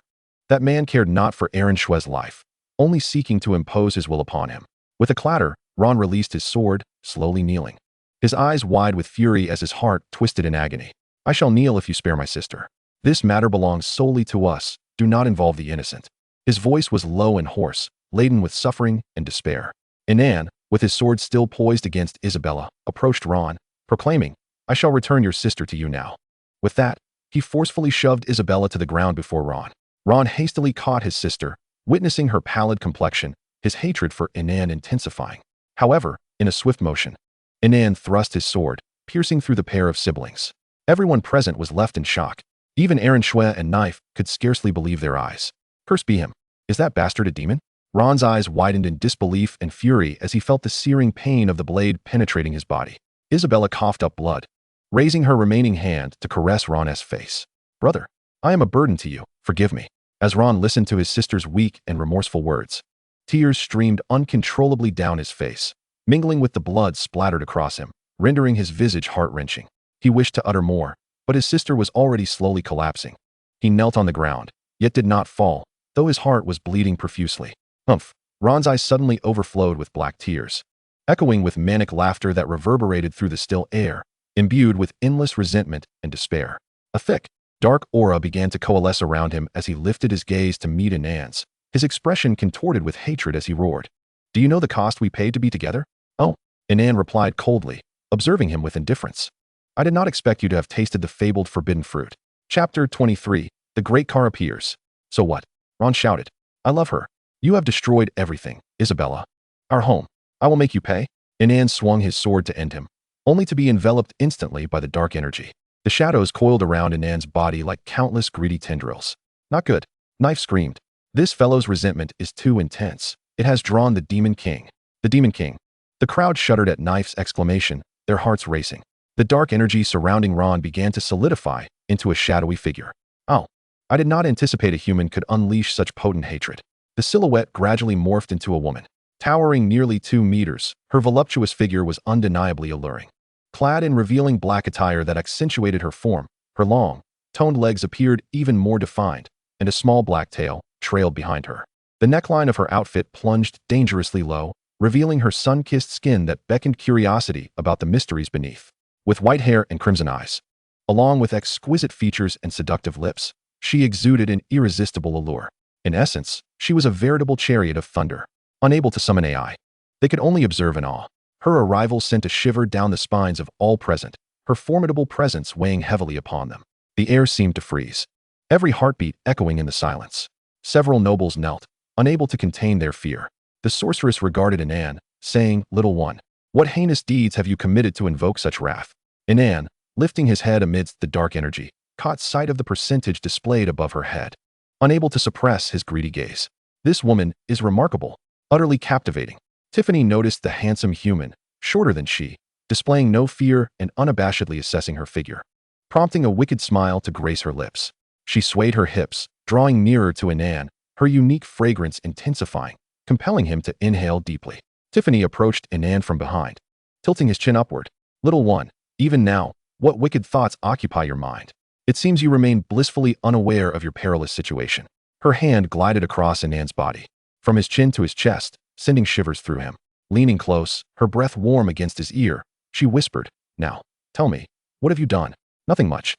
S1: That man cared not for Erin Schwe's life, only seeking to impose his will upon him. With a clatter, Ron released his sword, slowly kneeling, his eyes wide with fury as his heart twisted in agony. "I shall kneel if you spare my sister. This matter belongs solely to us. Do not involve the innocent." His voice was low and hoarse, laden with suffering and despair. Inan, with his sword still poised against Isabella, approached Ron, proclaiming, "I shall return your sister to you now." With that, he forcefully shoved Isabella to the ground before Ron. Ron hastily caught his sister, witnessing her pallid complexion, his hatred for Inan intensifying. However, in a swift motion, Inan thrust his sword, piercing through the pair of siblings. Everyone present was left in shock. Even Aaron Shue and Knife could scarcely believe their eyes. Curse be him. Is that bastard a demon? Ron's eyes widened in disbelief and fury as he felt the searing pain of the blade penetrating his body. Isabella coughed up blood, raising her remaining hand to caress Ron's face. Brother, I am a burden to you. Forgive me. As Ron listened to his sister's weak and remorseful words, tears streamed uncontrollably down his face, mingling with the blood splattered across him, rendering his visage heart-wrenching. He wished to utter more, but his sister was already slowly collapsing. He knelt on the ground, yet did not fall, though his heart was bleeding profusely. Humph! Ron's eyes suddenly overflowed with black tears, echoing with manic laughter that reverberated through the still air, imbued with endless resentment and despair. A thick, dark aura began to coalesce around him as he lifted his gaze to meet Inan's, his expression contorted with hatred as he roared. Do you know the cost we paid to be together? Oh, Inan replied coldly, observing him with indifference. I did not expect you to have tasted the fabled forbidden fruit. Chapter 23. The Great Car appears. So what? Ron shouted. I love her. You have destroyed everything, Isabella. Our home. I will make you pay. Inan swung his sword to end him, only to be enveloped instantly by the dark energy. The shadows coiled around Inan's body like countless greedy tendrils. Not good. Knife screamed. This fellow's resentment is too intense. It has drawn the Demon King. The Demon King. The crowd shuddered at Knife's exclamation, their hearts racing. The dark energy surrounding Ron began to solidify into a shadowy figure. Oh, I did not anticipate a human could unleash such potent hatred. The silhouette gradually morphed into a woman. Towering nearly 2 meters, her voluptuous figure was undeniably alluring. Clad in revealing black attire that accentuated her form, her long, toned legs appeared even more defined, and a small black tail trailed behind her. The neckline of her outfit plunged dangerously low, revealing her sun-kissed skin that beckoned curiosity about the mysteries beneath. With white hair and crimson eyes, along with exquisite features and seductive lips, she exuded an irresistible allure. In essence, she was a veritable chariot of thunder, unable to summon AI. They could only observe in awe. Her arrival sent a shiver down the spines of all present, her formidable presence weighing heavily upon them. The air seemed to freeze, every heartbeat echoing in the silence. Several nobles knelt, unable to contain their fear. The sorceress regarded Inan, saying, Little one, what heinous deeds have you committed to invoke such wrath? Inan, lifting his head amidst the dark energy, caught sight of the percentage displayed above her head, unable to suppress his greedy gaze. This woman is remarkable, utterly captivating. Tiffany noticed the handsome human, shorter than she, displaying no fear and unabashedly assessing her figure, prompting a wicked smile to grace her lips. She swayed her hips, drawing nearer to Inan, her unique fragrance intensifying, compelling him to inhale deeply. Tiffany approached Inan from behind, tilting his chin upward. Little one, even now, what wicked thoughts occupy your mind? It seems you remain blissfully unaware of your perilous situation. Her hand glided across Inan's body, from his chin to his chest, sending shivers through him. Leaning close, her breath warm against his ear, she whispered, Now, tell me, what have you done? Nothing much.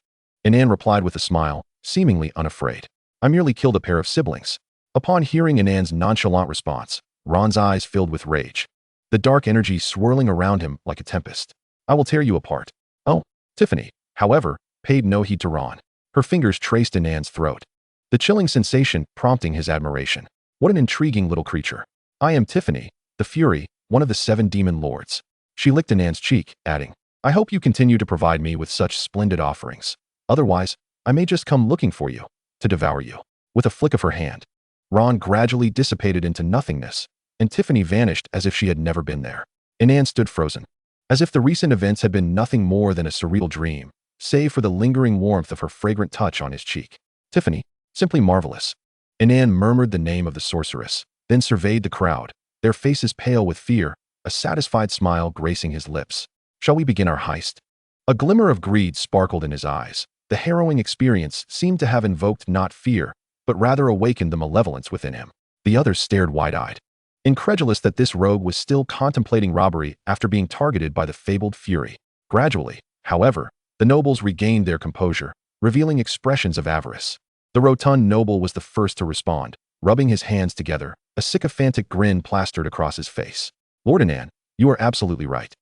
S1: Inan replied with a smile, seemingly unafraid. I merely killed a pair of siblings. Upon hearing Inan's nonchalant response, Ron's eyes filled with rage, the dark energy swirling around him like a tempest. I will tear you apart. Oh, Tiffany, however, paid no heed to Ron. Her fingers traced Inan's throat, the chilling sensation prompting his admiration. What an intriguing little creature. I am Tiffany, the Fury, one of the 7 demon lords. She licked Inan's cheek, adding, I hope you continue to provide me with such splendid offerings. Otherwise, I may just come looking for you, to devour you. With a flick of her hand, Ron gradually dissipated into nothingness, and Tiffany vanished as if she had never been there. Inan stood frozen, as if the recent events had been nothing more than a surreal dream, save for the lingering warmth of her fragrant touch on his cheek. Tiffany, simply marvelous. Inan murmured the name of the sorceress, then surveyed the crowd, their faces pale with fear, a satisfied smile gracing his lips. Shall we begin our heist? A glimmer of greed sparkled in his eyes. The harrowing experience seemed to have invoked not fear, but rather awakened the malevolence within him. The others stared wide-eyed, incredulous that this rogue was still contemplating robbery after being targeted by the fabled Fury. Gradually, however, the nobles regained their composure, revealing expressions of avarice. The rotund noble was the first to respond, rubbing his hands together, a sycophantic grin plastered across his face. Lord Inan, you are absolutely right.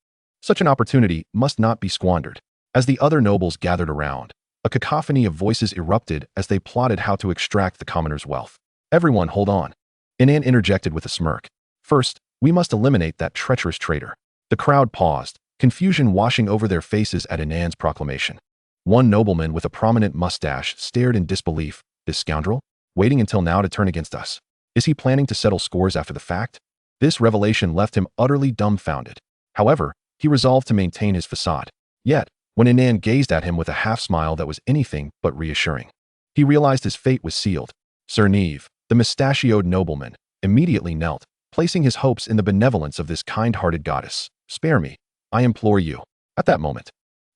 S1: Such an opportunity must not be squandered. As the other nobles gathered around, a cacophony of voices erupted as they plotted how to extract the commoner's wealth. Everyone hold on. Inan interjected with a smirk. First, we must eliminate that treacherous traitor. The crowd paused, confusion washing over their faces at Inan's proclamation. One nobleman with a prominent mustache stared in disbelief. This scoundrel? Waiting until now to turn against us? Is he planning to settle scores after the fact? This revelation left him utterly dumbfounded. However, he resolved to maintain his facade. Yet, when Inan gazed at him with a half-smile that was anything but reassuring, he realized his fate was sealed. Sir Neve, the mustachioed nobleman, immediately knelt, placing his hopes in the benevolence of this kind-hearted goddess. Spare me, I implore you. At that moment,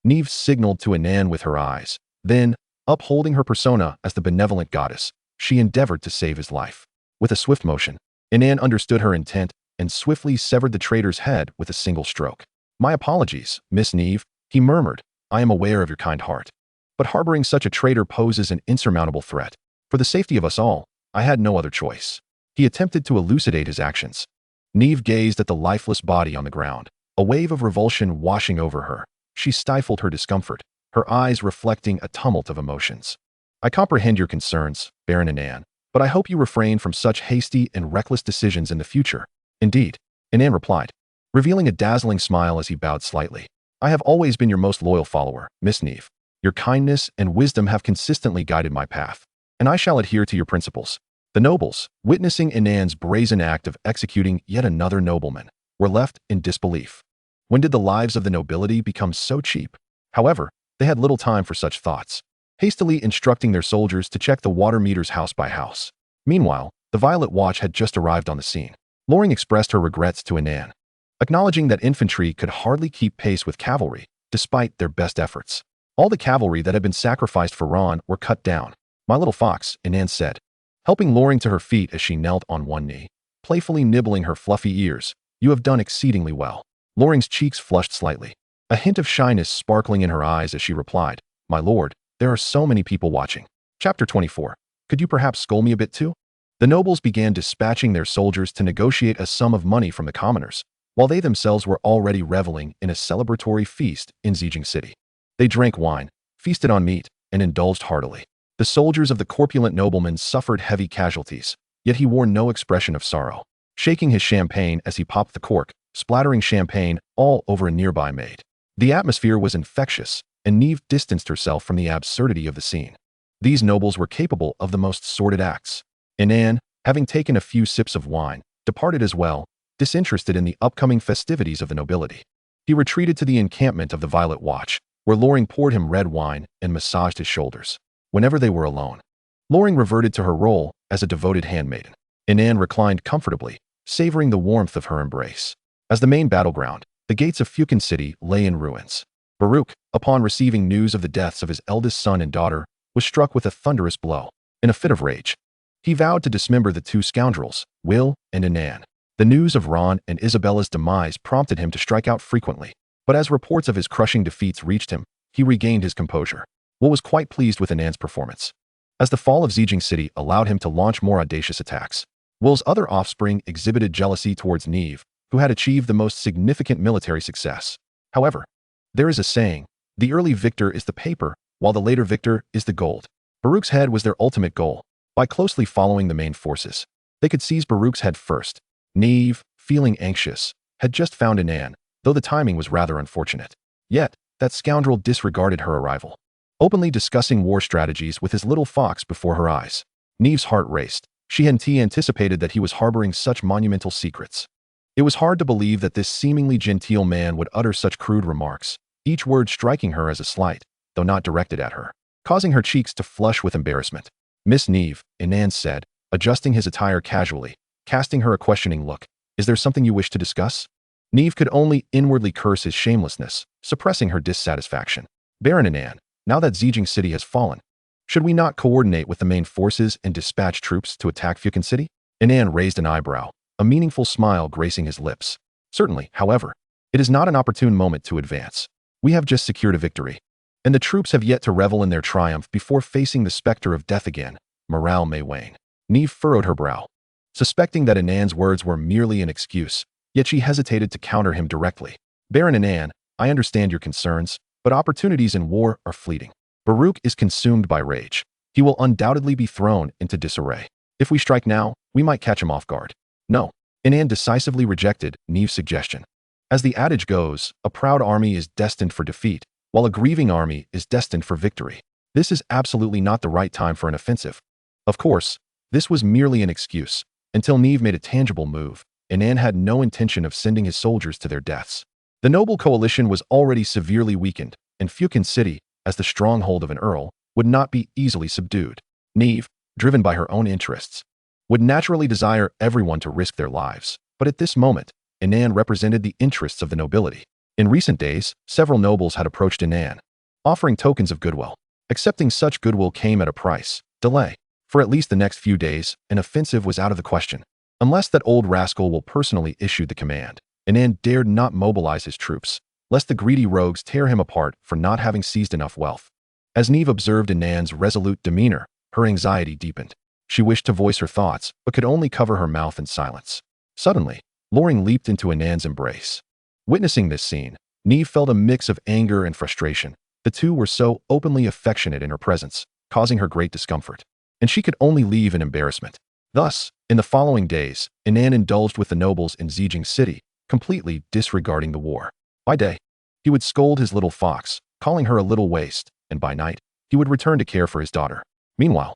S1: Neve signaled to Inan with her eyes. Then, upholding her persona as the benevolent goddess, she endeavored to save his life. With a swift motion, Inan understood her intent and swiftly severed the traitor's head with a single stroke. My apologies, Miss Neve, he murmured. I am aware of your kind heart. But harboring such a traitor poses an insurmountable threat. For the safety of us all, I had no other choice. He attempted to elucidate his actions. Neve gazed at the lifeless body on the ground, a wave of revulsion washing over her. She stifled her discomfort, her eyes reflecting a tumult of emotions. I comprehend your concerns, Baron Inan, but I hope you refrain from such hasty and reckless decisions in the future. Indeed, Inan replied, revealing a dazzling smile as he bowed slightly. I have always been your most loyal follower, Miss Neve. Your kindness and wisdom have consistently guided my path, and I shall adhere to your principles. The nobles, witnessing Inan's brazen act of executing yet another nobleman, were left in disbelief. When did the lives of the nobility become so cheap? However, they had little time for such thoughts, hastily instructing their soldiers to check the water meters house by house. Meanwhile, the Violet Watch had just arrived on the scene. Loring expressed her regrets to Inan, acknowledging that infantry could hardly keep pace with cavalry, despite their best efforts. All the cavalry that had been sacrificed for Ron were cut down. My little fox, Inan said, helping Loring to her feet as she knelt on one knee, playfully nibbling her fluffy ears. You have done exceedingly well. Loring's cheeks flushed slightly, a hint of shyness sparkling in her eyes as she replied, My lord, there are so many people watching. Chapter 24. Could you perhaps scold me a bit too? The nobles began dispatching their soldiers to negotiate a sum of money from the commoners, while they themselves were already reveling in a celebratory feast in Zijing City. They drank wine, feasted on meat, and indulged heartily. The soldiers of the corpulent nobleman suffered heavy casualties, yet he wore no expression of sorrow, shaking his champagne as he popped the cork, splattering champagne all over a nearby maid. The atmosphere was infectious, and Neve distanced herself from the absurdity of the scene. These nobles were capable of the most sordid acts. Inan, having taken a few sips of wine, departed as well, disinterested in the upcoming festivities of the nobility. He retreated to the encampment of the Violet Watch, where Loring poured him red wine and massaged his shoulders. Whenever they were alone, Loring reverted to her role as a devoted handmaiden. Inan reclined comfortably, savoring the warmth of her embrace. As the main battleground, the gates of Fukin City lay in ruins. Baruch, upon receiving news of the deaths of his eldest son and daughter, was struck with a thunderous blow. In a fit of rage, he vowed to dismember the two scoundrels, Will and Inan. The news of Ron and Isabella's demise prompted him to strike out frequently, but as reports of his crushing defeats reached him, he regained his composure. Will was quite pleased with Inan's performance, as the fall of Zijing City allowed him to launch more audacious attacks. Will's other offspring exhibited jealousy towards Neve, who had achieved the most significant military success. However, there is a saying, the early victor is the paper, while the later victor is the gold. Baruch's head was their ultimate goal. By closely following the main forces, they could seize Baruch's head first. Neve, feeling anxious, had just found Inan, though the timing was rather unfortunate. Yet, that scoundrel disregarded her arrival, openly discussing war strategies with his little fox before her eyes. Neve's heart raced. She hadn't anticipated that he was harboring such monumental secrets. It was hard to believe that this seemingly genteel man would utter such crude remarks, each word striking her as a slight, though not directed at her, causing her cheeks to flush with embarrassment. Miss Neve, Inan said, adjusting his attire casually, casting her a questioning look. Is there something you wish to discuss? Neve could only inwardly curse his shamelessness, suppressing her dissatisfaction. Baron Inan, now that Zijing City has fallen, should we not coordinate with the main forces and dispatch troops to attack Fukin City? Inan raised an eyebrow, a meaningful smile gracing his lips. Certainly, however, it is not an opportune moment to advance. We have just secured a victory, and the troops have yet to revel in their triumph before facing the specter of death again. Morale may wane. Neve furrowed her brow, suspecting that Inan's words were merely an excuse, yet she hesitated to counter him directly. Baron Inan, I understand your concerns, but opportunities in war are fleeting. Baruch is consumed by rage. He will undoubtedly be thrown into disarray. If we strike now, we might catch him off guard. No. Inan decisively rejected Neve's suggestion. As the adage goes, a proud army is destined for defeat, while a grieving army is destined for victory. This is absolutely not the right time for an offensive. Of course, this was merely an excuse. Until Neve made a tangible move, Inan had no intention of sending his soldiers to their deaths. The noble coalition was already severely weakened, and Fukin City, as the stronghold of an earl, would not be easily subdued. Neve, driven by her own interests, would naturally desire everyone to risk their lives, but at this moment, Inan represented the interests of the nobility. In recent days, several nobles had approached Inan, offering tokens of goodwill. Accepting such goodwill came at a price: delay. For at least the next few days, an offensive was out of the question. Unless that old rascal will personally issue the command, Inan dared not mobilize his troops, lest the greedy rogues tear him apart for not having seized enough wealth. As Neve observed Inan's resolute demeanor, her anxiety deepened. She wished to voice her thoughts, but could only cover her mouth in silence. Suddenly, Loring leaped into Inan's embrace. Witnessing this scene, Neve felt a mix of anger and frustration. The two were so openly affectionate in her presence, causing her great discomfort, and she could only leave in embarrassment. Thus, in the following days, Inan indulged with the nobles in Zijing City, completely disregarding the war. By day, he would scold his little fox, calling her a little waste, and by night, he would return to care for his daughter. Meanwhile,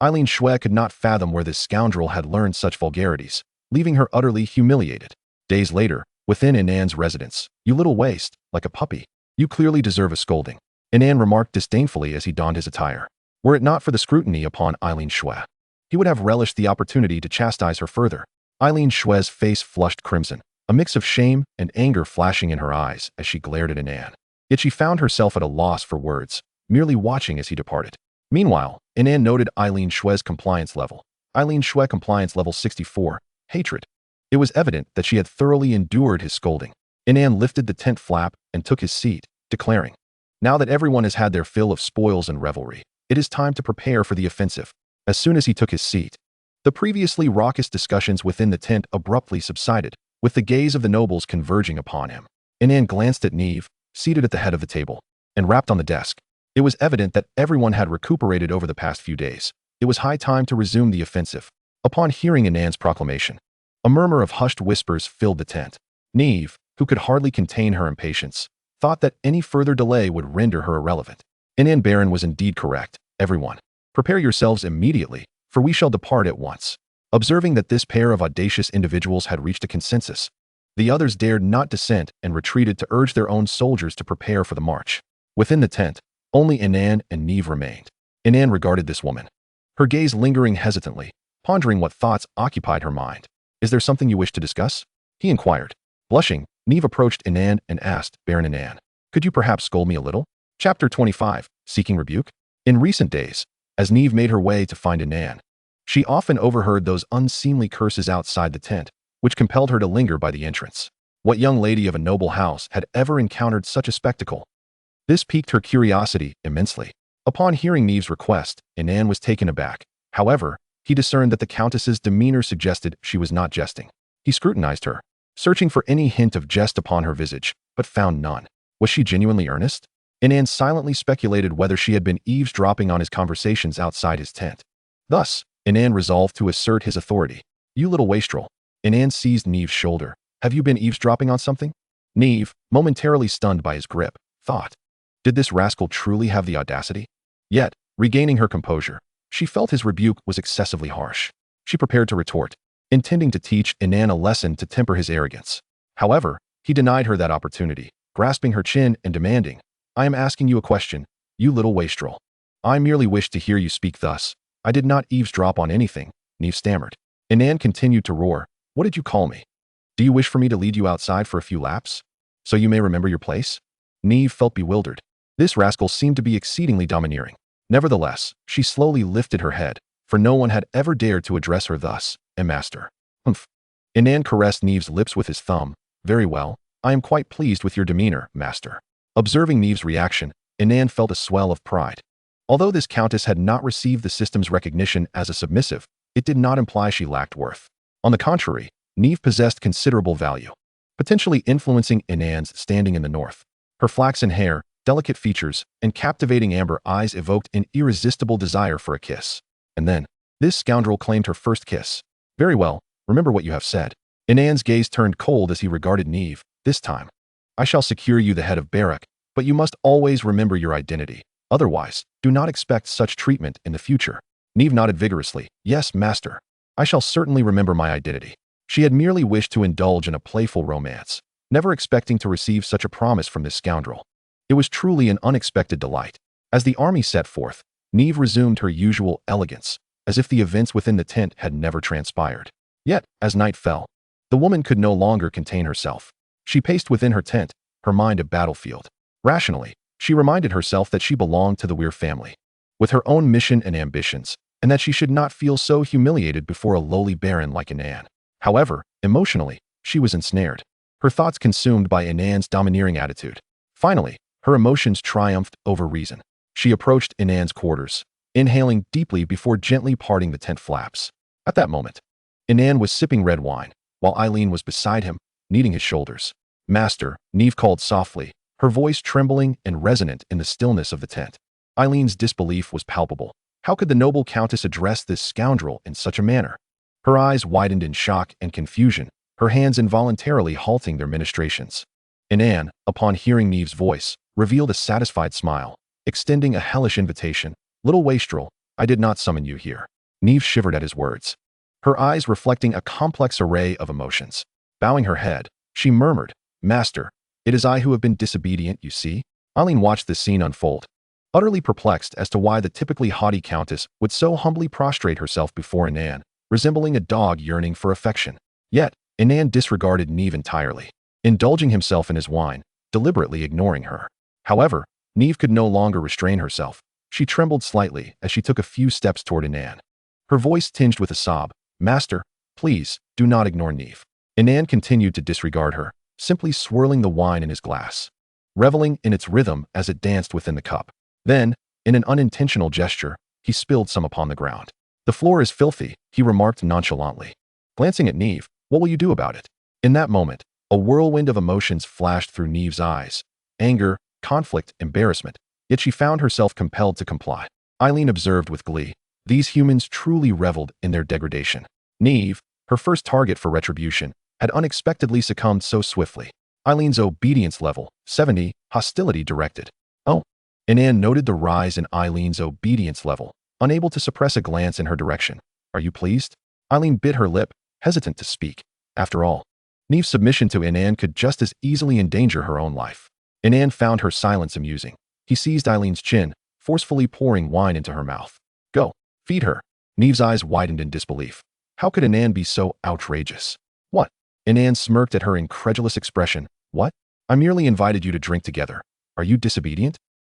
S1: Eileen Shui could not fathom where this scoundrel had learned such vulgarities, leaving her utterly humiliated. Days later, within Inan's residence, "You little waste, like a puppy. You clearly deserve a scolding," Inan remarked disdainfully as he donned his attire. Were it not for the scrutiny upon Eileen Shui, he would have relished the opportunity to chastise her further. Eileen Shui's face flushed crimson, a mix of shame and anger flashing in her eyes as she glared at Inan. Yet she found herself at a loss for words, merely watching as he departed. Meanwhile, Inan noted Eileen Shui's compliance level. Eileen Shui compliance level 64, hatred. It was evident that she had thoroughly endured his scolding. Inan lifted the tent flap and took his seat, declaring, "Now that everyone has had their fill of spoils and revelry, it is time to prepare for the offensive." As soon as he took his seat, the previously raucous discussions within the tent abruptly subsided, with the gaze of the nobles converging upon him. Inan glanced at Neve, seated at the head of the table, and rapped on the desk. It was evident that everyone had recuperated over the past few days. It was high time to resume the offensive. Upon hearing Inan's proclamation, a murmur of hushed whispers filled the tent. Neve, who could hardly contain her impatience, thought that any further delay would render her irrelevant. Inan Baron was indeed correct. "Everyone, prepare yourselves immediately, for we shall depart at once." Observing that this pair of audacious individuals had reached a consensus, the others dared not dissent and retreated to urge their own soldiers to prepare for the march. Within the tent, only Inan and Neve remained. Inan regarded this woman, her gaze lingering hesitantly, pondering what thoughts occupied her mind. "Is there something you wish to discuss?" he inquired. Blushing, Neve approached Inan and asked, "Baron Inan, could you perhaps scold me a little?" Chapter 25, Seeking Rebuke. In recent days, as Neve made her way to find Inan, she often overheard those unseemly curses outside the tent, which compelled her to linger by the entrance. What young lady of a noble house had ever encountered such a spectacle? This piqued her curiosity immensely. Upon hearing Neve's request, Inan was taken aback. However, he discerned that the countess's demeanor suggested she was not jesting. He scrutinized her, searching for any hint of jest upon her visage, but found none. Was she genuinely earnest? Inan silently speculated whether she had been eavesdropping on his conversations outside his tent. Thus, Inan resolved to assert his authority. "You little wastrel." Inan seized Neve's shoulder. "Have you been eavesdropping on something?" Neve, momentarily stunned by his grip, thought, did this rascal truly have the audacity? Yet, regaining her composure, she felt his rebuke was excessively harsh. She prepared to retort, intending to teach Inan a lesson to temper his arrogance. However, he denied her that opportunity, grasping her chin and demanding, "I am asking you a question, you little wastrel." "I merely wished to hear you speak thus. I did not eavesdrop on anything," Neve stammered. Inan continued to roar, "What did you call me? Do you wish for me to lead you outside for a few laps, so you may remember your place?" Neve felt bewildered. This rascal seemed to be exceedingly domineering. Nevertheless, she slowly lifted her head, for no one had ever dared to address her thus, "Master." "Humph." Inan caressed Neve's lips with his thumb. "Very well, I am quite pleased with your demeanor, master." Observing Neve's reaction, Inan felt a swell of pride. Although this countess had not received the system's recognition as a submissive, it did not imply she lacked worth. On the contrary, Neve possessed considerable value, potentially influencing Inan's standing in the north. Her flaxen hair, delicate features, and captivating amber eyes evoked an irresistible desire for a kiss. And then, this scoundrel claimed her first kiss. "Very well, remember what you have said." Inan's gaze turned cold as he regarded Neve. "This time, I shall secure you the head of Barak, But you must always remember your identity. Otherwise, do not expect such treatment in the future. Neve nodded vigorously. Yes, master. I shall certainly remember my identity. She had merely wished to indulge in a playful romance, never expecting to receive such a promise from this scoundrel. It was truly an unexpected delight. As the army set forth, Neve resumed her usual elegance, as if the events within the tent had never transpired. Yet, as night fell, the woman could no longer contain herself. She paced within her tent, her mind a battlefield. Rationally, she reminded herself that she belonged to the Weir family, with her own mission and ambitions, and that she should not feel so humiliated before a lowly baron like Inan. However, emotionally, she was ensnared, her thoughts consumed by Inan's domineering attitude. Finally, her emotions triumphed over reason. She approached Inan's quarters, inhaling deeply before gently parting the tent flaps. At that moment, Inan was sipping red wine, while Eileen was beside him, kneading his shoulders. Master, Neve called softly, her voice trembling and resonant in the stillness of the tent. Eileen's disbelief was palpable. How could the noble countess address this scoundrel in such a manner? Her eyes widened in shock and confusion, her hands involuntarily halting their ministrations. Inan, upon hearing Neve's voice, revealed a satisfied smile, extending a hellish invitation. Little wastrel, I did not summon you here. Neve shivered at his words, her eyes reflecting a complex array of emotions. Bowing her head, she murmured, Master, it is I who have been disobedient, you see? Eileen watched this scene unfold, utterly perplexed as to why the typically haughty countess would so humbly prostrate herself before Inan, resembling a dog yearning for affection. Yet, Inan disregarded Neve entirely, indulging himself in his wine, deliberately ignoring her. However, Neve could no longer restrain herself. She trembled slightly as she took a few steps toward Inan, her voice tinged with a sob. Master, please, do not ignore Neve. Inan continued to disregard her, simply swirling the wine in his glass, reveling in its rhythm as it danced within the cup. Then, in an unintentional gesture, he spilled some upon the ground. The floor is filthy, he remarked nonchalantly. Glancing at Neve, what will you do about it? In that moment, a whirlwind of emotions flashed through Neve's eyes. Anger, conflict, embarrassment. Yet she found herself compelled to comply. Eileen observed with glee. These humans truly reveled in their degradation. Neve, her first target for retribution, had unexpectedly succumbed so swiftly. Eileen's obedience level, 70, hostility directed. Oh. Inan noted the rise in Eileen's obedience level, unable to suppress a glance in her direction. Are you pleased? Eileen bit her lip, hesitant to speak. After all, Neve's submission to Inan could just as easily endanger her own life. Inan found her silence amusing. He seized Eileen's chin, forcefully pouring wine into her mouth. Go, feed her. Neve's eyes widened in disbelief. How could Inan be so outrageous? What? Inan smirked at her incredulous expression. What? I merely invited you to drink together. Are you disobedient?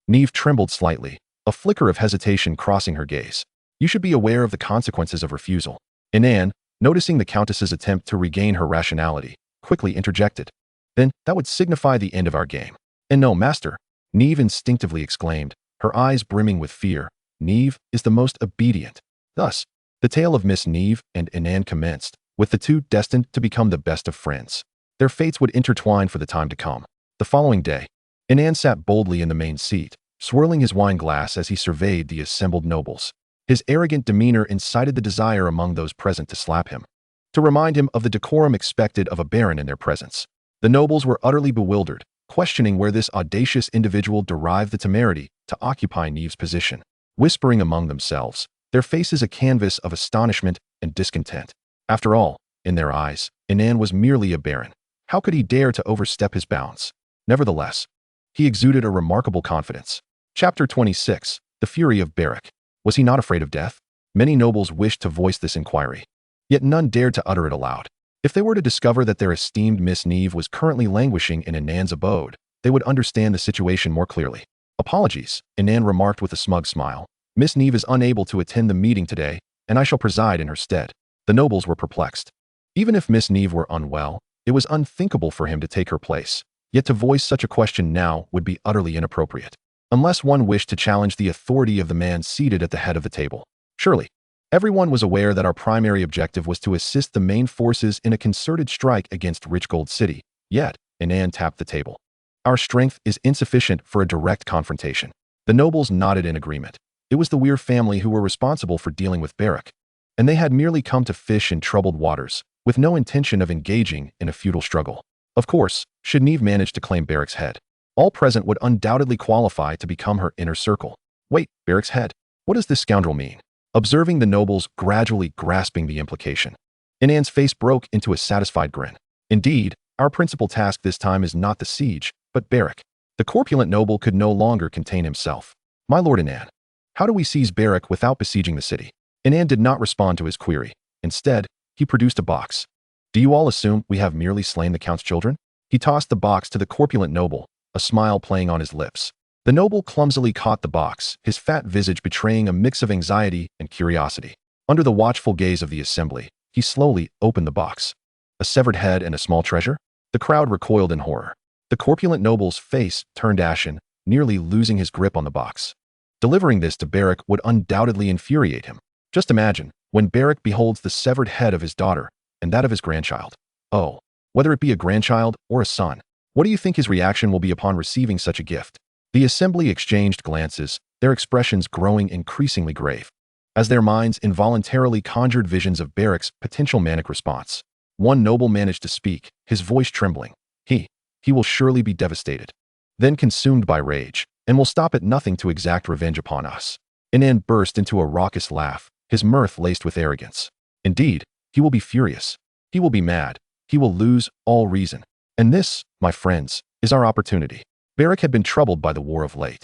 S1: Neve trembled slightly, a flicker of hesitation crossing her gaze. You should be aware of the consequences of refusal. Inan, noticing the countess's attempt to regain her rationality, quickly interjected. Then, that would signify the end of our game. And no, master, Neve instinctively exclaimed, her eyes brimming with fear. Neve is the most obedient. Thus, the tale of Miss Neve and Inan commenced, with the two destined to become the best of friends. Their fates would intertwine for the time to come. The following day, Inan sat boldly in the main seat, swirling his wine glass as he surveyed the assembled nobles. His arrogant demeanor incited the desire among those present to slap him, to remind him of the decorum expected of a baron in their presence. The nobles were utterly bewildered, questioning where this audacious individual derived the temerity to occupy Neve's position, whispering among themselves, their faces a canvas of astonishment and discontent. After all, in their eyes, Inan was merely a baron. How could he dare to overstep his bounds? Nevertheless, he exuded a remarkable confidence. Chapter 26. The Fury of Beric. Was he not afraid of death? Many nobles wished to voice this inquiry, yet none dared to utter it aloud. If they were to discover that their esteemed Miss Neve was currently languishing in Inan's abode, they would understand the situation more clearly. Apologies, Inan remarked with a smug smile. Miss Neve is unable to attend the meeting today, and I shall preside in her stead. The nobles were perplexed. Even if Miss Neve were unwell, it was unthinkable for him to take her place. Yet to voice such a question now would be utterly inappropriate, unless one wished to challenge the authority of the man seated at the head of the table. Surely, everyone was aware that our primary objective was to assist the main forces in a concerted strike against Rich Gold City. Yet, Inan tapped the table. Our strength is insufficient for a direct confrontation. The nobles nodded in agreement. It was the Weir family who were responsible for dealing with Beric, and they had merely come to fish in troubled waters, with no intention of engaging in a futile struggle. Of course, should Neve manage to claim Beric's head, All present would undoubtedly qualify to become her inner circle. Wait, Beric's head. What does this scoundrel mean? Observing the nobles gradually grasping the implication, Inan's face broke into a satisfied grin. Indeed, our principal task this time is not the siege, but Beric. The corpulent noble could no longer contain himself. My lord Inan, how do we seize Beric without besieging the city? Inan did not respond to his query. Instead, he produced a box. Do you all assume we have merely slain the count's children? He tossed the box to the corpulent noble, a smile playing on his lips. The noble clumsily caught the box, his fat visage betraying a mix of anxiety and curiosity. Under the watchful gaze of the assembly, he slowly opened the box. A severed head and a small treasure? The crowd recoiled in horror. The corpulent noble's face turned ashen, nearly losing his grip on the box. Delivering this to Beric would undoubtedly infuriate him. Just imagine, when Beric beholds the severed head of his daughter and that of his grandchild. Oh, whether it be a grandchild or a son, what do you think his reaction will be upon receiving such a gift? The assembly exchanged glances, their expressions growing increasingly grave, as their minds involuntarily conjured visions of Beric's potential manic response. One noble managed to speak, his voice trembling. He will surely be devastated, then consumed by rage, and will stop at nothing to exact revenge upon us. Inan burst into a raucous laugh, his mirth laced with arrogance. Indeed, he will be furious. He will be mad. He will lose all reason. And this, my friends, is our opportunity. Beric had been troubled by the war of late,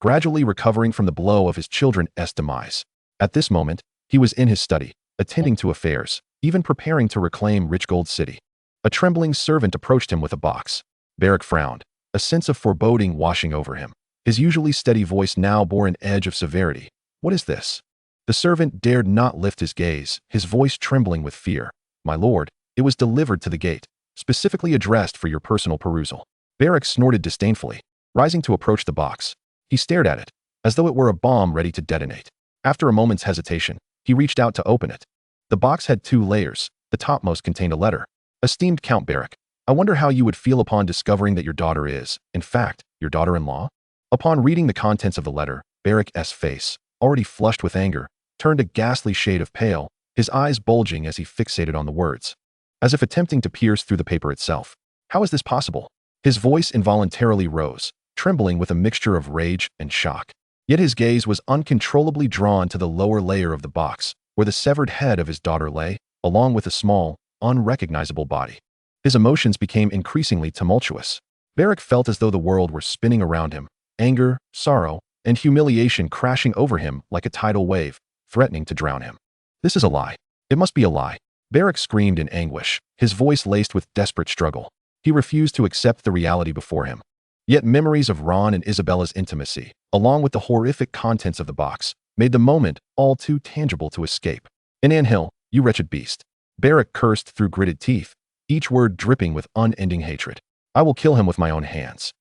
S1: gradually recovering from the blow of his children's demise. At this moment, he was in his study, attending to affairs, even preparing to reclaim Rich Gold City. A trembling servant approached him with a box. Beric frowned, a sense of foreboding washing over him. His usually steady voice now bore an edge of severity. What is this? The servant dared not lift his gaze, his voice trembling with fear. My lord, it was delivered to the gate, specifically addressed for your personal perusal. Beric snorted disdainfully, rising to approach the box. He stared at it, as though it were a bomb ready to detonate. After a moment's hesitation, he reached out to open it. The box had 2 layers. The topmost contained a letter. Esteemed Count Beric, I wonder how you would feel upon discovering that your daughter is, in fact, your daughter-in-law? Upon reading the contents of the letter, Beric's face, already flushed with anger, turned a ghastly shade of pale, his eyes bulging as he fixated on the words, as if attempting to pierce through the paper itself. How is this possible? His voice involuntarily rose, trembling with a mixture of rage and shock. Yet his gaze was uncontrollably drawn to the lower layer of the box, where the severed head of his daughter lay, along with a small, unrecognizable body. His emotions became increasingly tumultuous. Beric felt as though the world were spinning around him, anger, sorrow, and humiliation crashing over him like a tidal wave, threatening to drown him. This is a lie. It must be a lie. Beric screamed in anguish, his voice laced with desperate struggle. He refused to accept the reality before him. Yet memories of Ron and Isabella's intimacy, along with the horrific contents of the box, made the moment all too tangible to escape. Inan Hill, you wretched beast. Beric cursed through gritted teeth, each word dripping with unending hatred. I will kill him with my own hands.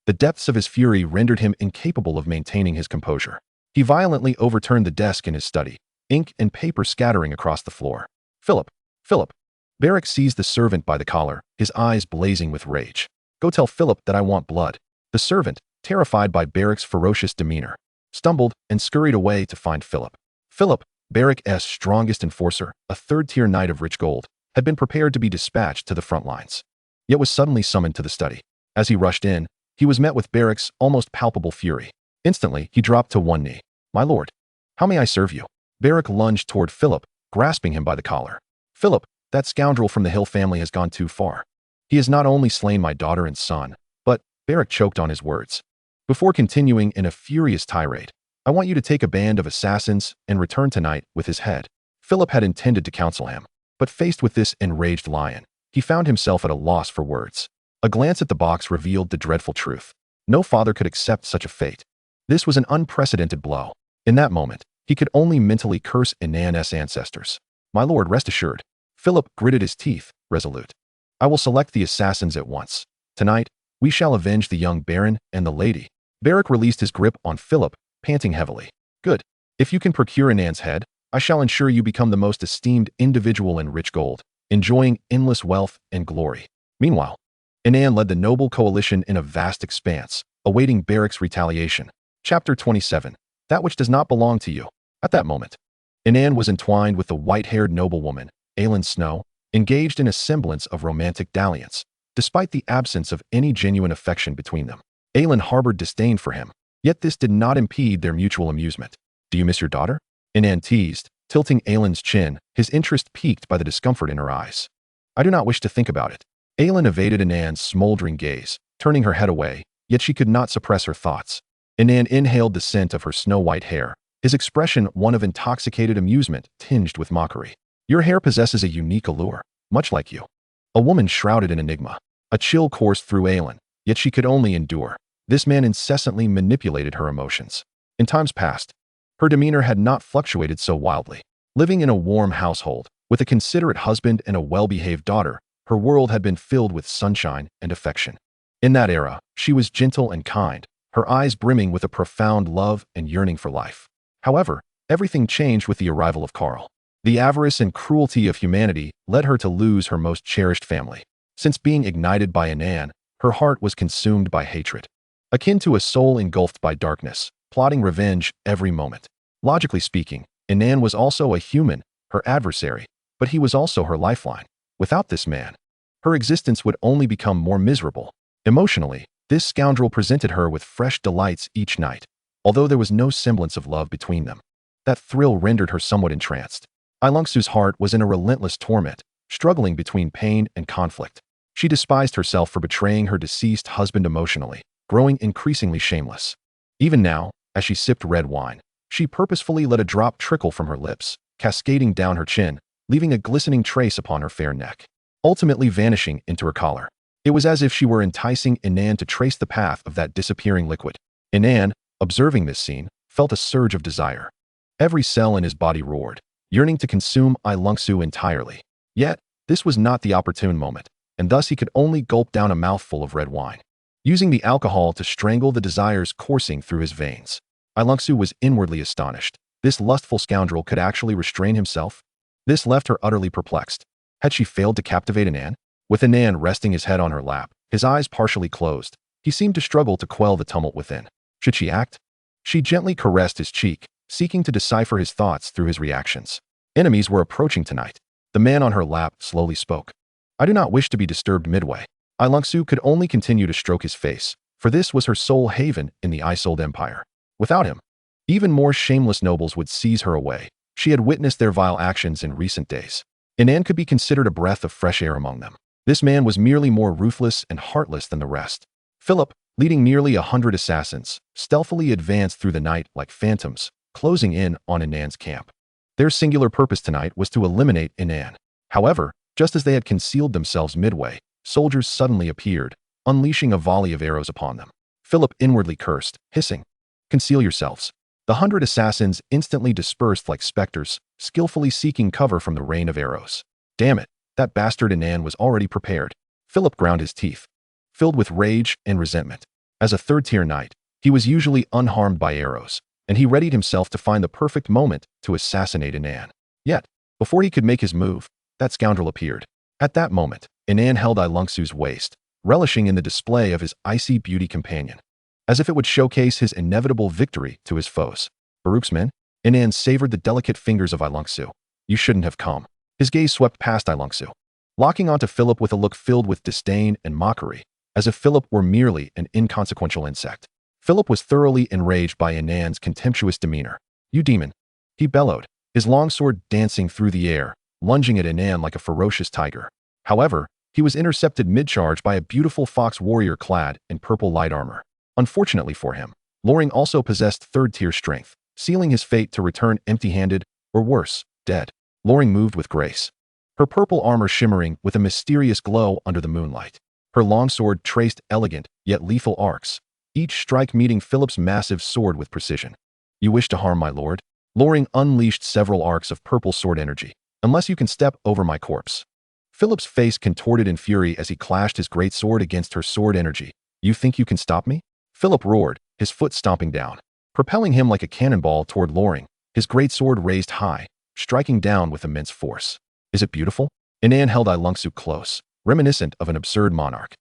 S1: The depths of his fury rendered him incapable of maintaining his composure. He violently overturned the desk in his study, ink and paper scattering across the floor. Philip! Beric seized the servant by the collar, his eyes blazing with rage. Go tell Philip that I want blood. The servant, terrified by Beric's ferocious demeanor, stumbled and scurried away to find Philip. Philip, Beric's strongest enforcer, a third-tier knight of rich gold, had been prepared to be dispatched to the front lines, yet was suddenly summoned to the study. As he rushed in, he was met with Beric's almost palpable fury. Instantly, he dropped to one knee. My lord, how may I serve you? Beric lunged toward Philip, grasping him by the collar. Philip, that scoundrel from the Hill family has gone too far. He has not only slain my daughter and son, but Beric choked on his words. Before continuing in a furious tirade, I want you to take a band of assassins and return tonight with his head. Philip had intended to counsel him, but faced with this enraged lion, he found himself at a loss for words. A glance at the box revealed the dreadful truth. No father could accept such a fate. This was an unprecedented blow. In that moment, he could only mentally curse Inan's ancestors. My lord, rest assured. Philip gritted his teeth, resolute. I will select the assassins at once. Tonight, we shall avenge the young baron and the lady. Beric released his grip on Philip, panting heavily. Good. If you can procure Inan's head, I shall ensure you become the most esteemed individual in rich gold, enjoying endless wealth and glory. Meanwhile, Inan led the noble coalition in a vast expanse, awaiting Beric's retaliation. Chapter 27. That which does not belong to you. At that moment, Inan was entwined with the white-haired noblewoman, Aelin Snow, engaged in a semblance of romantic dalliance. despite the absence of any genuine affection between them. Aelin harbored disdain for him, yet this did not impede their mutual amusement. "Do you miss your daughter?" Inan teased, tilting Aelin's chin, his interest piqued by the discomfort in her eyes. "I do not wish to think about it." Aelin evaded Inan's smoldering gaze, turning her head away, yet she could not suppress her thoughts. Inan inhaled the scent of her snow-white hair, his expression one of intoxicated amusement tinged with mockery. "Your hair possesses a unique allure, much like you." A woman shrouded in enigma. A chill coursed through Aelin, yet she could only endure. This man incessantly manipulated her emotions. In times past, her demeanor had not fluctuated so wildly. Living in a warm household, with a considerate husband and a well-behaved daughter, her world had been filled with sunshine and affection. In that era, she was gentle and kind, her eyes brimming with a profound love and yearning for life. However, everything changed with the arrival of Carl. The avarice and cruelty of humanity led her to lose her most cherished family. Since being ignited by Inan, her heart was consumed by hatred. Akin to a soul engulfed by darkness, plotting revenge every moment. Logically speaking, Inan was also a human, her adversary, but he was also her lifeline. Without this man, her existence would only become more miserable. Emotionally, this scoundrel presented her with fresh delights each night, although there was no semblance of love between them. That thrill rendered her somewhat entranced. Ailungsu's heart was in a relentless torment, struggling between pain and conflict. She despised herself for betraying her deceased husband emotionally, growing increasingly shameless. Even now, as she sipped red wine, she purposefully let a drop trickle from her lips, cascading down her chin, leaving a glistening trace upon her fair neck, ultimately vanishing into her collar. It was as if she were enticing Inan to trace the path of that disappearing liquid. Inan, observing this scene, felt a surge of desire. Every cell in his body roared, yearning to consume Ailungsu entirely. Yet, this was not the opportune moment, and thus he could only gulp down a mouthful of red wine, using the alcohol to strangle the desires coursing through his veins. Ailungsu was inwardly astonished. This lustful scoundrel could actually restrain himself? This left her utterly perplexed. Had she failed to captivate Inan? With Inan resting his head on her lap, his eyes partially closed, he seemed to struggle to quell the tumult within. Should she act? She gently caressed his cheek, seeking to decipher his thoughts through his reactions. Enemies were approaching tonight. The man on her lap slowly spoke. "I do not wish to be disturbed midway." Ailungsu could only continue to stroke his face, for this was her sole haven in the Isolde Empire. Without him, even more shameless nobles would seize her away. She had witnessed their vile actions in recent days. Inan could be considered a breath of fresh air among them. This man was merely more ruthless and heartless than the rest. Philip, leading nearly 100 assassins, stealthily advanced through the night like phantoms, closing in on Inan's camp. Their singular purpose tonight was to eliminate Inan. However, just as they had concealed themselves midway, soldiers suddenly appeared, unleashing a volley of arrows upon them. Philip inwardly cursed, hissing, "Conceal yourselves." The 100 assassins instantly dispersed like specters, skillfully seeking cover from the rain of arrows. Damn it, that bastard Inan was already prepared. Philip ground his teeth, filled with rage and resentment. As a third-tier knight, he was usually unharmed by arrows, and he readied himself to find the perfect moment to assassinate Inan. Yet, before he could make his move, that scoundrel appeared. At that moment, Inan held Ailungsu's waist, relishing in the display of his icy beauty companion, as if it would showcase his inevitable victory to his foes. "Baruch's men?" Inan savored the delicate fingers of Ailungsu. "You shouldn't have come." His gaze swept past Ailungsu, locking onto Philip with a look filled with disdain and mockery, as if Philip were merely an inconsequential insect. Philip was thoroughly enraged by Inan's contemptuous demeanor. "You demon!" he bellowed, his longsword dancing through the air, lunging at Inan like a ferocious tiger. However, he was intercepted mid-charge by a beautiful fox warrior clad in purple light armor. Unfortunately for him, Loring also possessed third-tier strength, sealing his fate to return empty-handed, or worse, dead. Loring moved with grace, her purple armor shimmering with a mysterious glow under the moonlight. Her longsword traced elegant, yet lethal arcs, each strike meeting Philip's massive sword with precision. "You wish to harm my lord?" Loring unleashed several arcs of purple sword energy. "Unless you can step over my corpse." Philip's face contorted in fury as he clashed his great sword against her sword energy. "You think you can stop me?" Philip roared, his foot stomping down, propelling him like a cannonball toward Loring, his great sword raised high, striking down with immense force. "Is it beautiful?" Inan held Ailungsu close, reminiscent of an absurd monarch.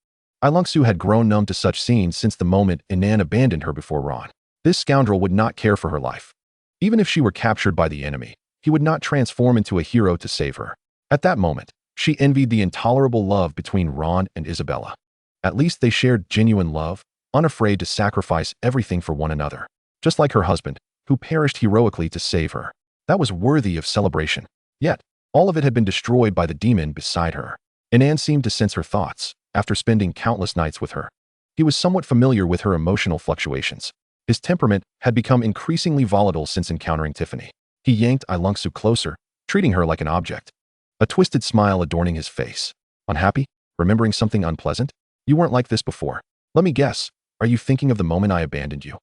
S1: Ailungsu had grown numb to such scenes since the moment Inan abandoned her before Ron. This scoundrel would not care for her life. Even if she were captured by the enemy, he would not transform into a hero to save her. At that moment, She envied the intolerable love between Ron and Isabella. At least they shared genuine love, unafraid to sacrifice everything for one another. Just like her husband, who perished heroically to save her. That was worthy of celebration. Yet, all of it had been destroyed by the demon beside her. Inan seemed to sense her thoughts, after spending countless nights with her. He was somewhat familiar with her emotional fluctuations. His temperament had become increasingly volatile since encountering Tiffany. He yanked Ilungsu closer, treating her like an object. A twisted smile adorning his face. Unhappy? Remembering something unpleasant? You weren't like this before. Let me guess. Are you thinking of the moment I abandoned you?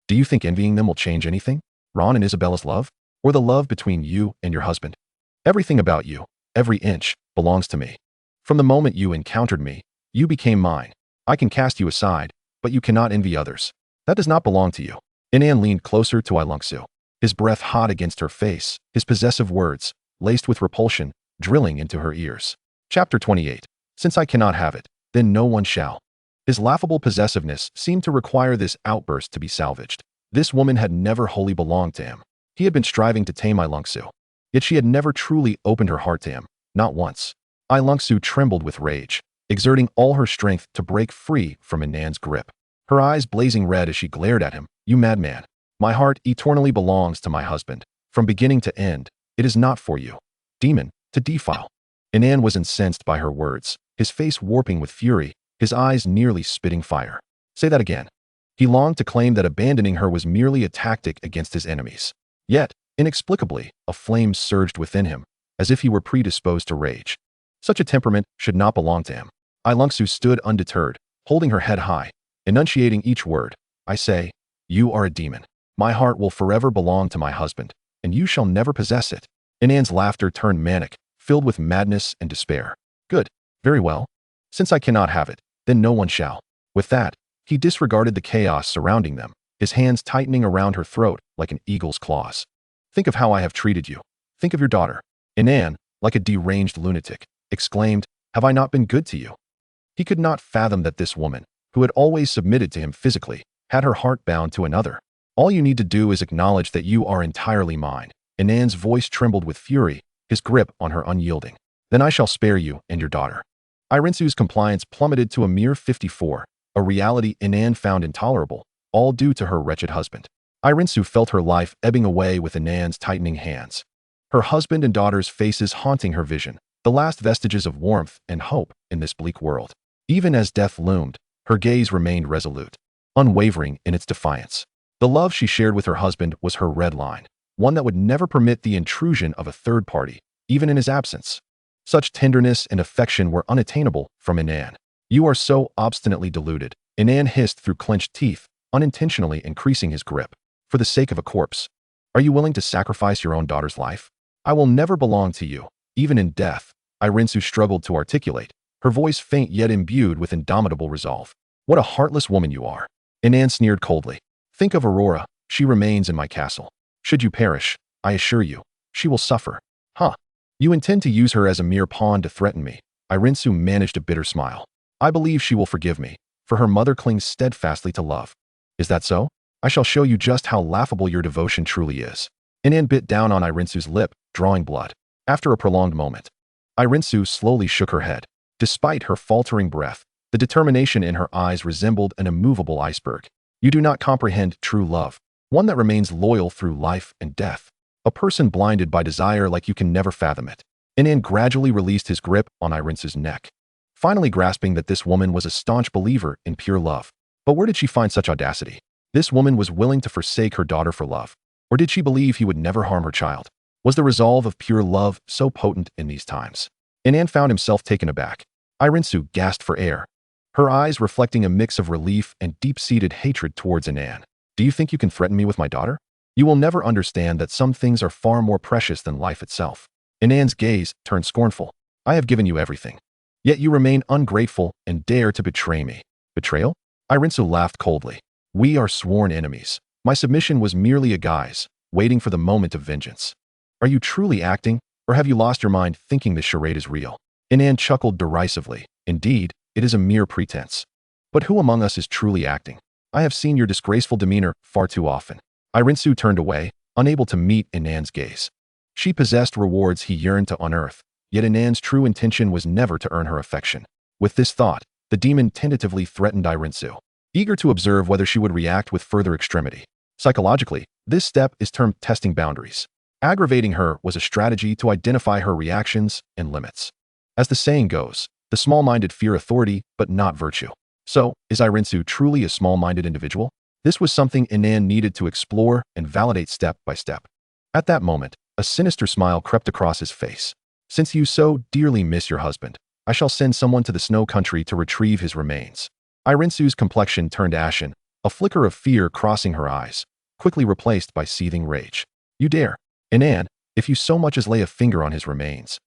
S1: Do you think envying them will change anything? Ron and Isabella's love? Or the love between you and your husband? Everything about you, every inch, belongs to me. From the moment you encountered me, you became mine. I can cast you aside, but you cannot envy others. That does not belong to you. Inan leaned closer to Ilungsu, his breath hot against her face, his possessive words, laced with repulsion, drilling into her ears. Chapter 28. Since I cannot have it, then no one shall. His laughable possessiveness seemed to require this outburst to be salvaged. This woman had never wholly belonged to him. He had been striving to tame Ilungsu. Yet she had never truly opened her heart to him, not once. Ilungsu trembled with rage, exerting all her strength to break free from Inan's grip. Her eyes blazing red as she glared at him. You madman. My heart eternally belongs to my husband. From beginning to end, it is not for you, demon, to defile. Inan was incensed by her words, his face warping with fury, his eyes nearly spitting fire. Say that again. He longed to claim that abandoning her was merely a tactic against his enemies. Yet, inexplicably, a flame surged within him, as if he were predisposed to rage. Such a temperament should not belong to him. Ilungsu stood undeterred, holding her head high, enunciating each word. I say, you are a demon. My heart will forever belong to my husband, and you shall never possess it. Inan's laughter turned manic, filled with madness and despair. Good. Very well. Since I cannot have it, then no one shall. With that, he disregarded the chaos surrounding them, his hands tightening around her throat like an eagle's claws. Think of how I have treated you. Think of your daughter. Inan, like a deranged lunatic, exclaimed, have I not been good to you? He could not fathom that this woman, who had always submitted to him physically, had her heart bound to another. All you need to do is acknowledge that you are entirely mine. Inan's voice trembled with fury, his grip on her unyielding. Then I shall spare you and your daughter. Irinsu's compliance plummeted to a mere 54, a reality Inan found intolerable, all due to her wretched husband. Irinsu felt her life ebbing away with Inan's tightening hands. Her husband and daughter's faces haunting her vision, the last vestiges of warmth and hope in this bleak world. Even as death loomed, her gaze remained resolute, unwavering in its defiance. The love she shared with her husband was her red line, one that would never permit the intrusion of a third party, even in his absence. Such tenderness and affection were unattainable from Inan. You are so obstinately deluded, Inan hissed through clenched teeth, unintentionally increasing his grip. For the sake of a corpse, are you willing to sacrifice your own daughter's life? I will never belong to you, even in death, Irinsu struggled to articulate, her voice faint yet imbued with indomitable resolve. What a heartless woman you are. Inan sneered coldly. Think of Aurora, she remains in my castle. Should you perish, I assure you, she will suffer. Huh. You intend to use her as a mere pawn to threaten me. Irinsu managed a bitter smile. I believe she will forgive me, for her mother clings steadfastly to love. Is that so? I shall show you just how laughable your devotion truly is. Inan bit down on Irinsu's lip, drawing blood. After a prolonged moment, Irinsu slowly shook her head. Despite her faltering breath, the determination in her eyes resembled an immovable iceberg. You do not comprehend true love, one that remains loyal through life and death. A person blinded by desire like you can never fathom it. Inan gradually released his grip on Irinsu's neck, finally grasping that this woman was a staunch believer in pure love. But where did she find such audacity? This woman was willing to forsake her daughter for love. Or did she believe he would never harm her child? Was the resolve of pure love so potent in these times? Inan found himself taken aback. Irinsu gasped for air, her eyes reflecting a mix of relief and deep-seated hatred towards Inan. Do you think you can threaten me with my daughter? You will never understand that some things are far more precious than life itself. Inan's gaze turned scornful. I have given you everything. Yet you remain ungrateful and dare to betray me. Betrayal? Irinsu laughed coldly. We are sworn enemies. My submission was merely a guise, waiting for the moment of vengeance. Are you truly acting, or have you lost your mind thinking this charade is real? Inan chuckled derisively. Indeed, it is a mere pretense. But who among us is truly acting? I have seen your disgraceful demeanor far too often. Irinsu turned away, unable to meet Inan's gaze. She possessed rewards he yearned to unearth, Yet Inan's true intention was never to earn her affection. With this thought, the demon tentatively threatened Irinsu, eager to observe whether she would react with further extremity. Psychologically, this step is termed testing boundaries. Aggravating her was a strategy to identify her reactions and limits. As the saying goes, the small-minded fear authority, but not virtue. So, is Irinsu truly a small-minded individual? This was something Inan needed to explore and validate step by step. At that moment, a sinister smile crept across his face. Since you so dearly miss your husband, I shall send someone to the snow country to retrieve his remains. Irinsu's complexion turned ashen, a flicker of fear crossing her eyes, quickly replaced by seething rage. You dare, Inan, if you so much as lay a finger on his remains,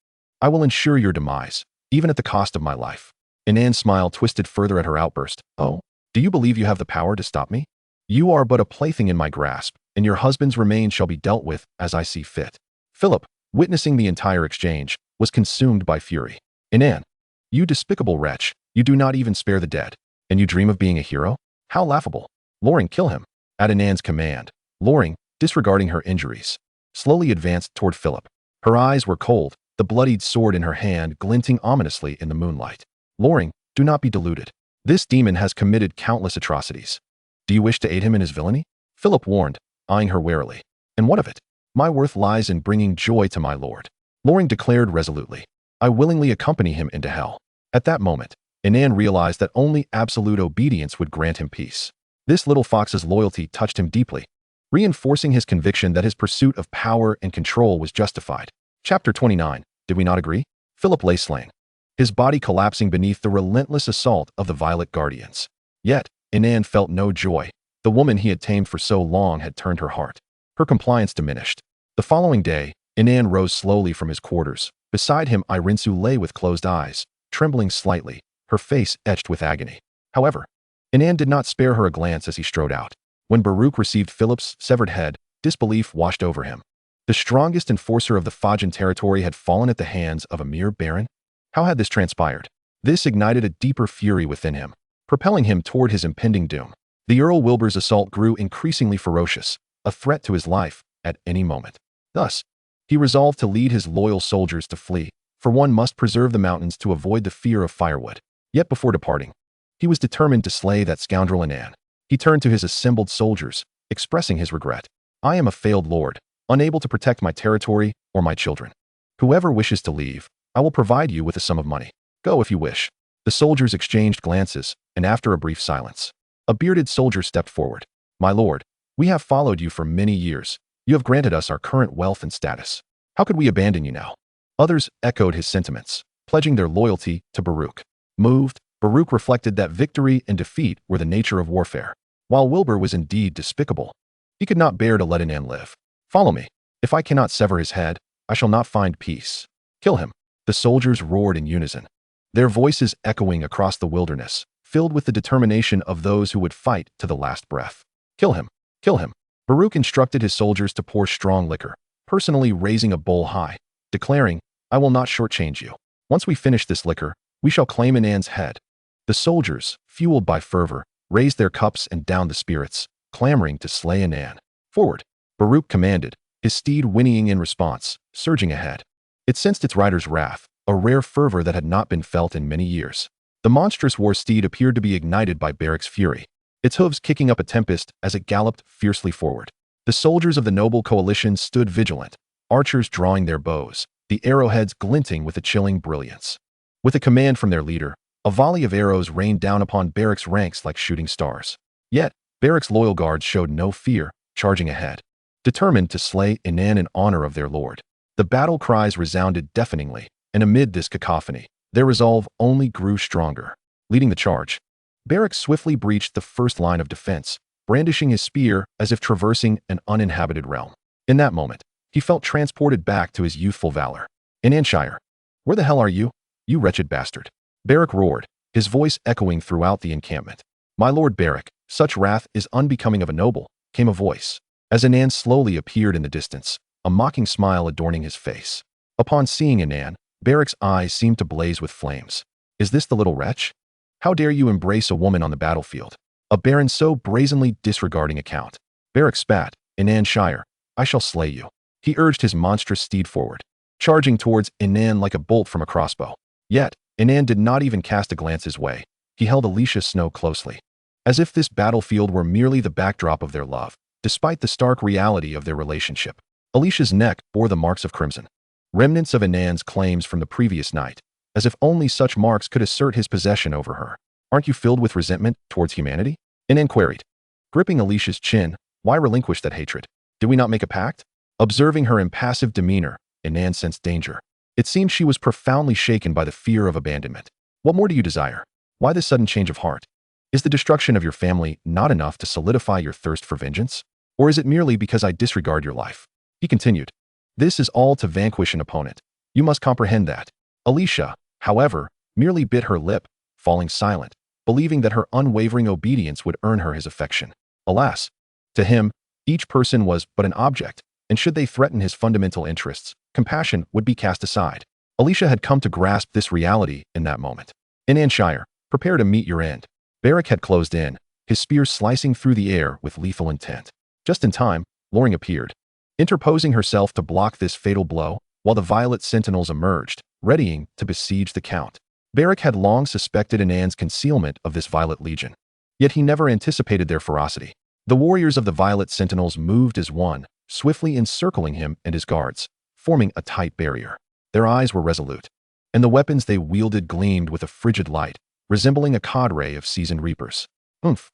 S1: I will ensure your demise, even at the cost of my life. Inan's smile twisted further at her outburst. Oh, do you believe you have the power to stop me? You are but a plaything in my grasp, and your husband's remains shall be dealt with as I see fit. Philip, witnessing the entire exchange, was consumed by fury. Inan, you despicable wretch, you do not even spare the dead, and you dream of being a hero? How laughable. Loring, kill him. At Inan's command, Loring, disregarding her injuries, slowly advanced toward Philip. Her eyes were cold, the bloodied sword in her hand glinting ominously in the moonlight. Loring, do not be deluded. This demon has committed countless atrocities. Do you wish to aid him in his villainy? Philip warned, eyeing her warily. And what of it? My worth lies in bringing joy to my lord. Loring declared resolutely. I willingly accompany him into hell. At that moment, Inan realized that only absolute obedience would grant him peace. This little fox's loyalty touched him deeply, reinforcing his conviction that his pursuit of power and control was justified. Chapter 29. Did we not agree? Philip lay slain, his body collapsing beneath the relentless assault of the Violet Guardians. Yet, Inan felt no joy. The woman he had tamed for so long had turned her heart. Her compliance diminished. The following day, Inan rose slowly from his quarters. Beside him, Irinsu lay with closed eyes, trembling slightly, her face etched with agony. However, Inan did not spare her a glance as he strode out. When Baruch received Philip's severed head, disbelief washed over him. The strongest enforcer of the Fajan territory had fallen at the hands of a mere baron? How had this transpired? This ignited a deeper fury within him, propelling him toward his impending doom. The Earl Wilbur's assault grew increasingly ferocious, a threat to his life at any moment. Thus, he resolved to lead his loyal soldiers to flee, for one must preserve the mountains to avoid the fear of firewood. Yet before departing, he was determined to slay that scoundrel Inan. He turned to his assembled soldiers, expressing his regret. I am a failed lord, unable to protect my territory or my children. Whoever wishes to leave, I will provide you with a sum of money. Go if you wish. The soldiers exchanged glances, and after a brief silence, a bearded soldier stepped forward. My lord, we have followed you for many years. You have granted us our current wealth and status. How could we abandon you now? Others echoed his sentiments, pledging their loyalty to Baruch. Moved, Baruch reflected that victory and defeat were the nature of warfare. While Wilbur was indeed despicable, he could not bear to let Inan live. Follow me. If I cannot sever his head, I shall not find peace. Kill him. The soldiers roared in unison, their voices echoing across the wilderness, filled with the determination of those who would fight to the last breath. Kill him. Kill him. Baruch instructed his soldiers to pour strong liquor, personally raising a bowl high, declaring, I will not shortchange you. Once we finish this liquor, we shall claim Inan's head. The soldiers, fueled by fervor, raised their cups and downed the spirits, clamoring to slay Inan. Forward, Baruch commanded, his steed whinnying in response, surging ahead. It sensed its rider's wrath, a rare fervor that had not been felt in many years. The monstrous war steed appeared to be ignited by Barrick's fury, its hooves kicking up a tempest as it galloped fiercely forward. The soldiers of the noble coalition stood vigilant, archers drawing their bows, the arrowheads glinting with a chilling brilliance. With a command from their leader, a volley of arrows rained down upon Barrick's ranks like shooting stars. Yet, Barrick's loyal guards showed no fear, charging ahead, determined to slay Inan in honor of their lord. The battle cries resounded deafeningly, and amid this cacophony, their resolve only grew stronger. Leading the charge, Barrick swiftly breached the first line of defense, brandishing his spear as if traversing an uninhabited realm. In that moment, he felt transported back to his youthful valor. Inanshire, where the hell are you, you wretched bastard? Barrick roared, his voice echoing throughout the encampment. My lord Barrick, such wrath is unbecoming of a noble, came a voice. As Inan slowly appeared in the distance, a mocking smile adorning his face. Upon seeing Inan, Barrick's eyes seemed to blaze with flames. Is this the little wretch? How dare you embrace a woman on the battlefield? A baron so brazenly disregarding account. Barrick spat, Inanshire, I shall slay you. He urged his monstrous steed forward. charging towards Inan like a bolt from a crossbow. Yet, Inan did not even cast a glance his way. He held Alicia Snow closely, as if this battlefield were merely the backdrop of their love, despite the stark reality of their relationship. Alicia's neck bore the marks of crimson, remnants of Inan's claims from the previous night, as if only such marks could assert his possession over her. Aren't you filled with resentment towards humanity? Inan queried. Gripping Alicia's chin, why relinquish that hatred? Did we not make a pact? Observing her impassive demeanor, Inan sensed danger. It seemed she was profoundly shaken by the fear of abandonment. What more do you desire? Why this sudden change of heart? Is the destruction of your family not enough to solidify your thirst for vengeance? Or is it merely because I disregard your life? He continued. This is all to vanquish an opponent. You must comprehend that. Alicia, however, merely bit her lip, falling silent, believing that her unwavering obedience would earn her his affection. Alas, to him, each person was but an object, and should they threaten his fundamental interests, compassion would be cast aside. Alicia had come to grasp this reality in that moment. Inan Shire, prepare to meet your end. Beric had closed in, his spear slicing through the air with lethal intent. Just in time, Loring appeared, interposing herself to block this fatal blow, while the violet sentinels emerged, readying to besiege the Count. Beric had long suspected Inan's concealment of this violet legion, yet he never anticipated their ferocity. The warriors of the violet sentinels moved as one, swiftly encircling him and his guards, forming a tight barrier. Their eyes were resolute, and the weapons they wielded gleamed with a frigid light, resembling a cadre of seasoned reapers.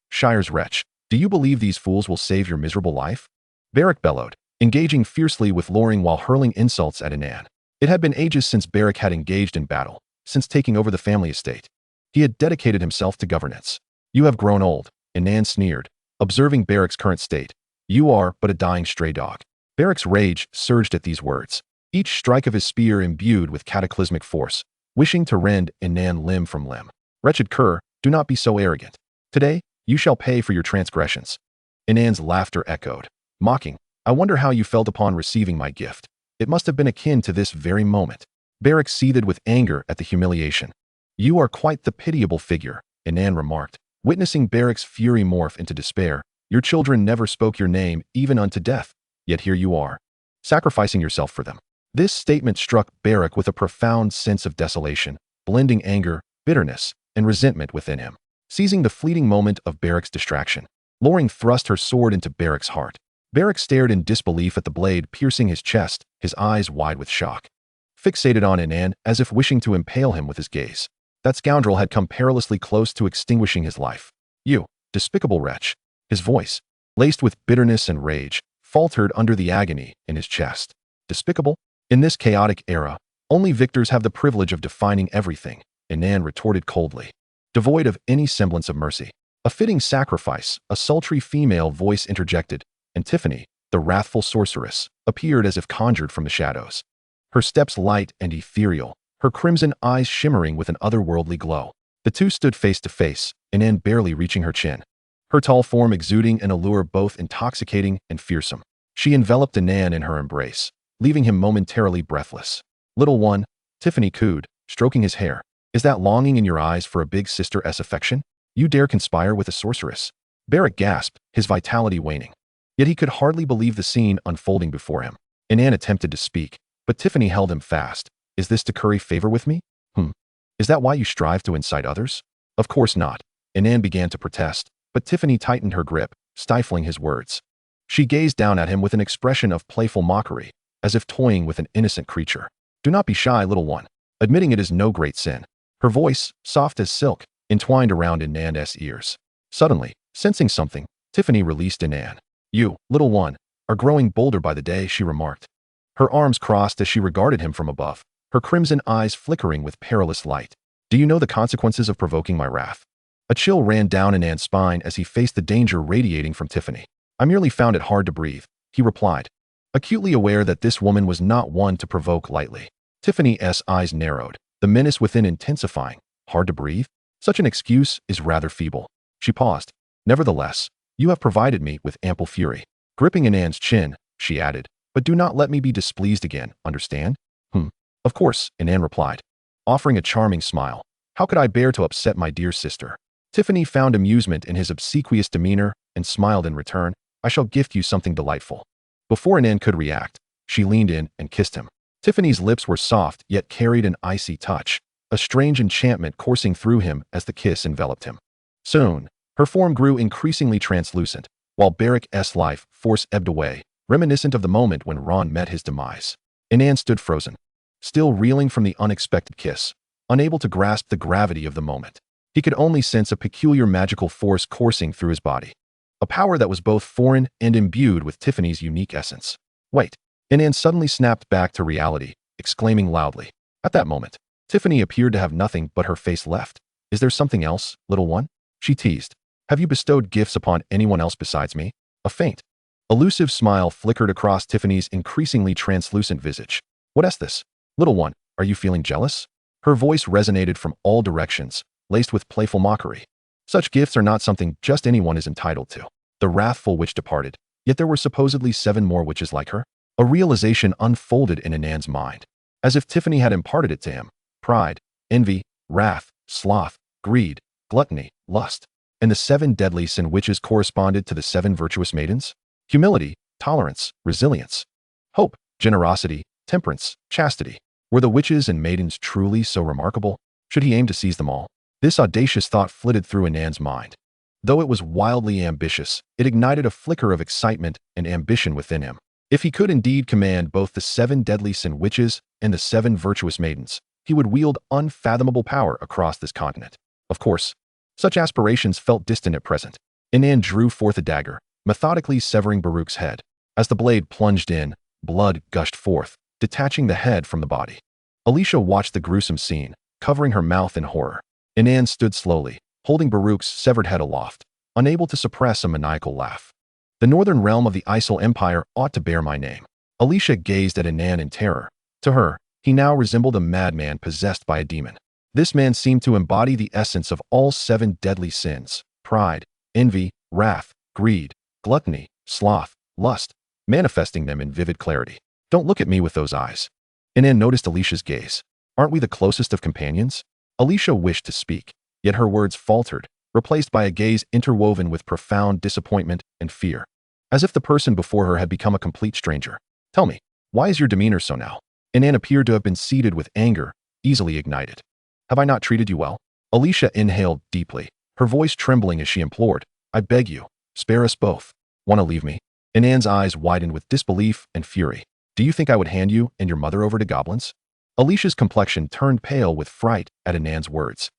S1: Shire's wretch, do you believe these fools will save your miserable life? Beric bellowed, engaging fiercely with Loring while hurling insults at Inan. It had been ages since Beric had engaged in battle, since taking over the family estate. He had dedicated himself to governance. You have grown old, Inan sneered, observing Beric's current state. You are but a dying stray dog. Beric's rage surged at these words, each strike of his spear imbued with cataclysmic force, wishing to rend Inan limb from limb. Wretched cur, do not be so arrogant. Today, you shall pay for your transgressions. Inan's laughter echoed, mocking. I wonder how you felt upon receiving my gift. It must have been akin to this very moment. Beric seethed with anger at the humiliation. You are quite the pitiable figure, Inan remarked, witnessing Beric's fury morph into despair. Your children never spoke your name even unto death, yet here you are, sacrificing yourself for them. This statement struck Beric with a profound sense of desolation, blending anger, bitterness, and resentment within him. Seizing the fleeting moment of Beric's distraction, Loring thrust her sword into Beric's heart. Beric stared in disbelief at the blade piercing his chest, his eyes wide with shock. Fixated on Inan as if wishing to impale him with his gaze. That scoundrel had come perilously close to extinguishing his life. You, despicable wretch. His voice, laced with bitterness and rage, faltered under the agony in his chest. Despicable? In this chaotic era, only victors have the privilege of defining everything, Inan retorted coldly, devoid of any semblance of mercy. A fitting sacrifice, a sultry female voice interjected, and Tiffany, the wrathful sorceress, appeared as if conjured from the shadows. Her steps light and ethereal, her crimson eyes shimmering with an otherworldly glow. The two stood face to face, Inan barely reaching her chin, her tall form exuding an allure both intoxicating and fearsome. She enveloped Inan in her embrace, leaving him momentarily breathless. Little one, Tiffany cooed, stroking his hair. Is that longing in your eyes for a big sister's affection? You dare conspire with a sorceress? Beric gasped, his vitality waning. Yet he could hardly believe the scene unfolding before him. Inan attempted to speak, but Tiffany held him fast. Is this to curry favor with me? Is that why you strive to incite others? Of course not. Inan began to protest, but Tiffany tightened her grip, stifling his words. She gazed down at him with an expression of playful mockery, as if toying with an innocent creature. Do not be shy, little one. Admitting it is no great sin. Her voice, soft as silk, entwined around Inan's ears. Suddenly, sensing something, Tiffany released Inan. You, little one, are growing bolder by the day, she remarked. Her arms crossed as she regarded him from above, her crimson eyes flickering with perilous light. Do you know the consequences of provoking my wrath? A chill ran down Inan's spine as he faced the danger radiating from Tiffany. I merely found it hard to breathe, he replied, acutely aware that this woman was not one to provoke lightly. Tiffany's eyes narrowed, the menace within intensifying. Hard to breathe? Such an excuse is rather feeble. She paused. Nevertheless, you have provided me with ample fury. Gripping Inan's chin, she added, but do not let me be displeased again, understand? Of course, Inan replied, offering a charming smile. How could I bear to upset my dear sister? Tiffany found amusement in his obsequious demeanor and smiled in return. I shall gift you something delightful. Before Inan could react, she leaned in and kissed him. Tiffany's lips were soft, yet carried an icy touch, a strange enchantment coursing through him as the kiss enveloped him. Soon, her form grew increasingly translucent, while Barrick's life force ebbed away, reminiscent of the moment when Ron met his demise. Inan stood frozen, still reeling from the unexpected kiss, unable to grasp the gravity of the moment. He could only sense a peculiar magical force coursing through his body, a power that was both foreign and imbued with Tiffany's unique essence. Wait! Inan suddenly snapped back to reality, exclaiming loudly. At that moment, Tiffany appeared to have nothing but her face left. Is there something else, little one? She teased. Have you bestowed gifts upon anyone else besides me? A faint, elusive smile flickered across Tiffany's increasingly translucent visage. What's this? Little one, are you feeling jealous? Her voice resonated from all directions, laced with playful mockery. Such gifts are not something just anyone is entitled to. The wrathful witch departed, yet there were supposedly 7 more witches like her. A realization unfolded in Inan's mind, as if Tiffany had imparted it to him. Pride, envy, wrath, sloth, greed, gluttony, lust. And the 7 deadly sin witches corresponded to the 7 virtuous maidens? Humility, tolerance, resilience, hope, generosity, temperance, chastity. Were the witches and maidens truly so remarkable? Should he aim to seize them all? This audacious thought flitted through Inan's mind. Though it was wildly ambitious, it ignited a flicker of excitement and ambition within him. If he could indeed command both the 7 deadly sin witches and the 7 virtuous maidens, he would wield unfathomable power across this continent. Of course, such aspirations felt distant at present. Inan drew forth a dagger, methodically severing Baruch's head. As the blade plunged in, blood gushed forth, detaching the head from the body. Alicia watched the gruesome scene, covering her mouth in horror. Inan stood slowly, holding Baruch's severed head aloft, unable to suppress a maniacal laugh. The northern realm of the Isle Empire ought to bear my name. Alicia gazed at Inan in terror. To her, he now resembled a madman possessed by a demon. This man seemed to embody the essence of all 7 deadly sins: pride, envy, wrath, greed, gluttony, sloth, lust, manifesting them in vivid clarity. Don't look at me with those eyes. Inan noticed Alicia's gaze. Aren't we the closest of companions? Alicia wished to speak, yet her words faltered, replaced by a gaze interwoven with profound disappointment and fear, as if the person before her had become a complete stranger. Tell me, why is your demeanor so now? Inan appeared to have been seeded with anger, easily ignited. Have I not treated you well? Alicia inhaled deeply, her voice trembling as she implored. I beg you, spare us both. Want to leave me? Inan's eyes widened with disbelief and fury. Do you think I would hand you and your mother over to goblins? Alicia's complexion turned pale with fright at Inan's words,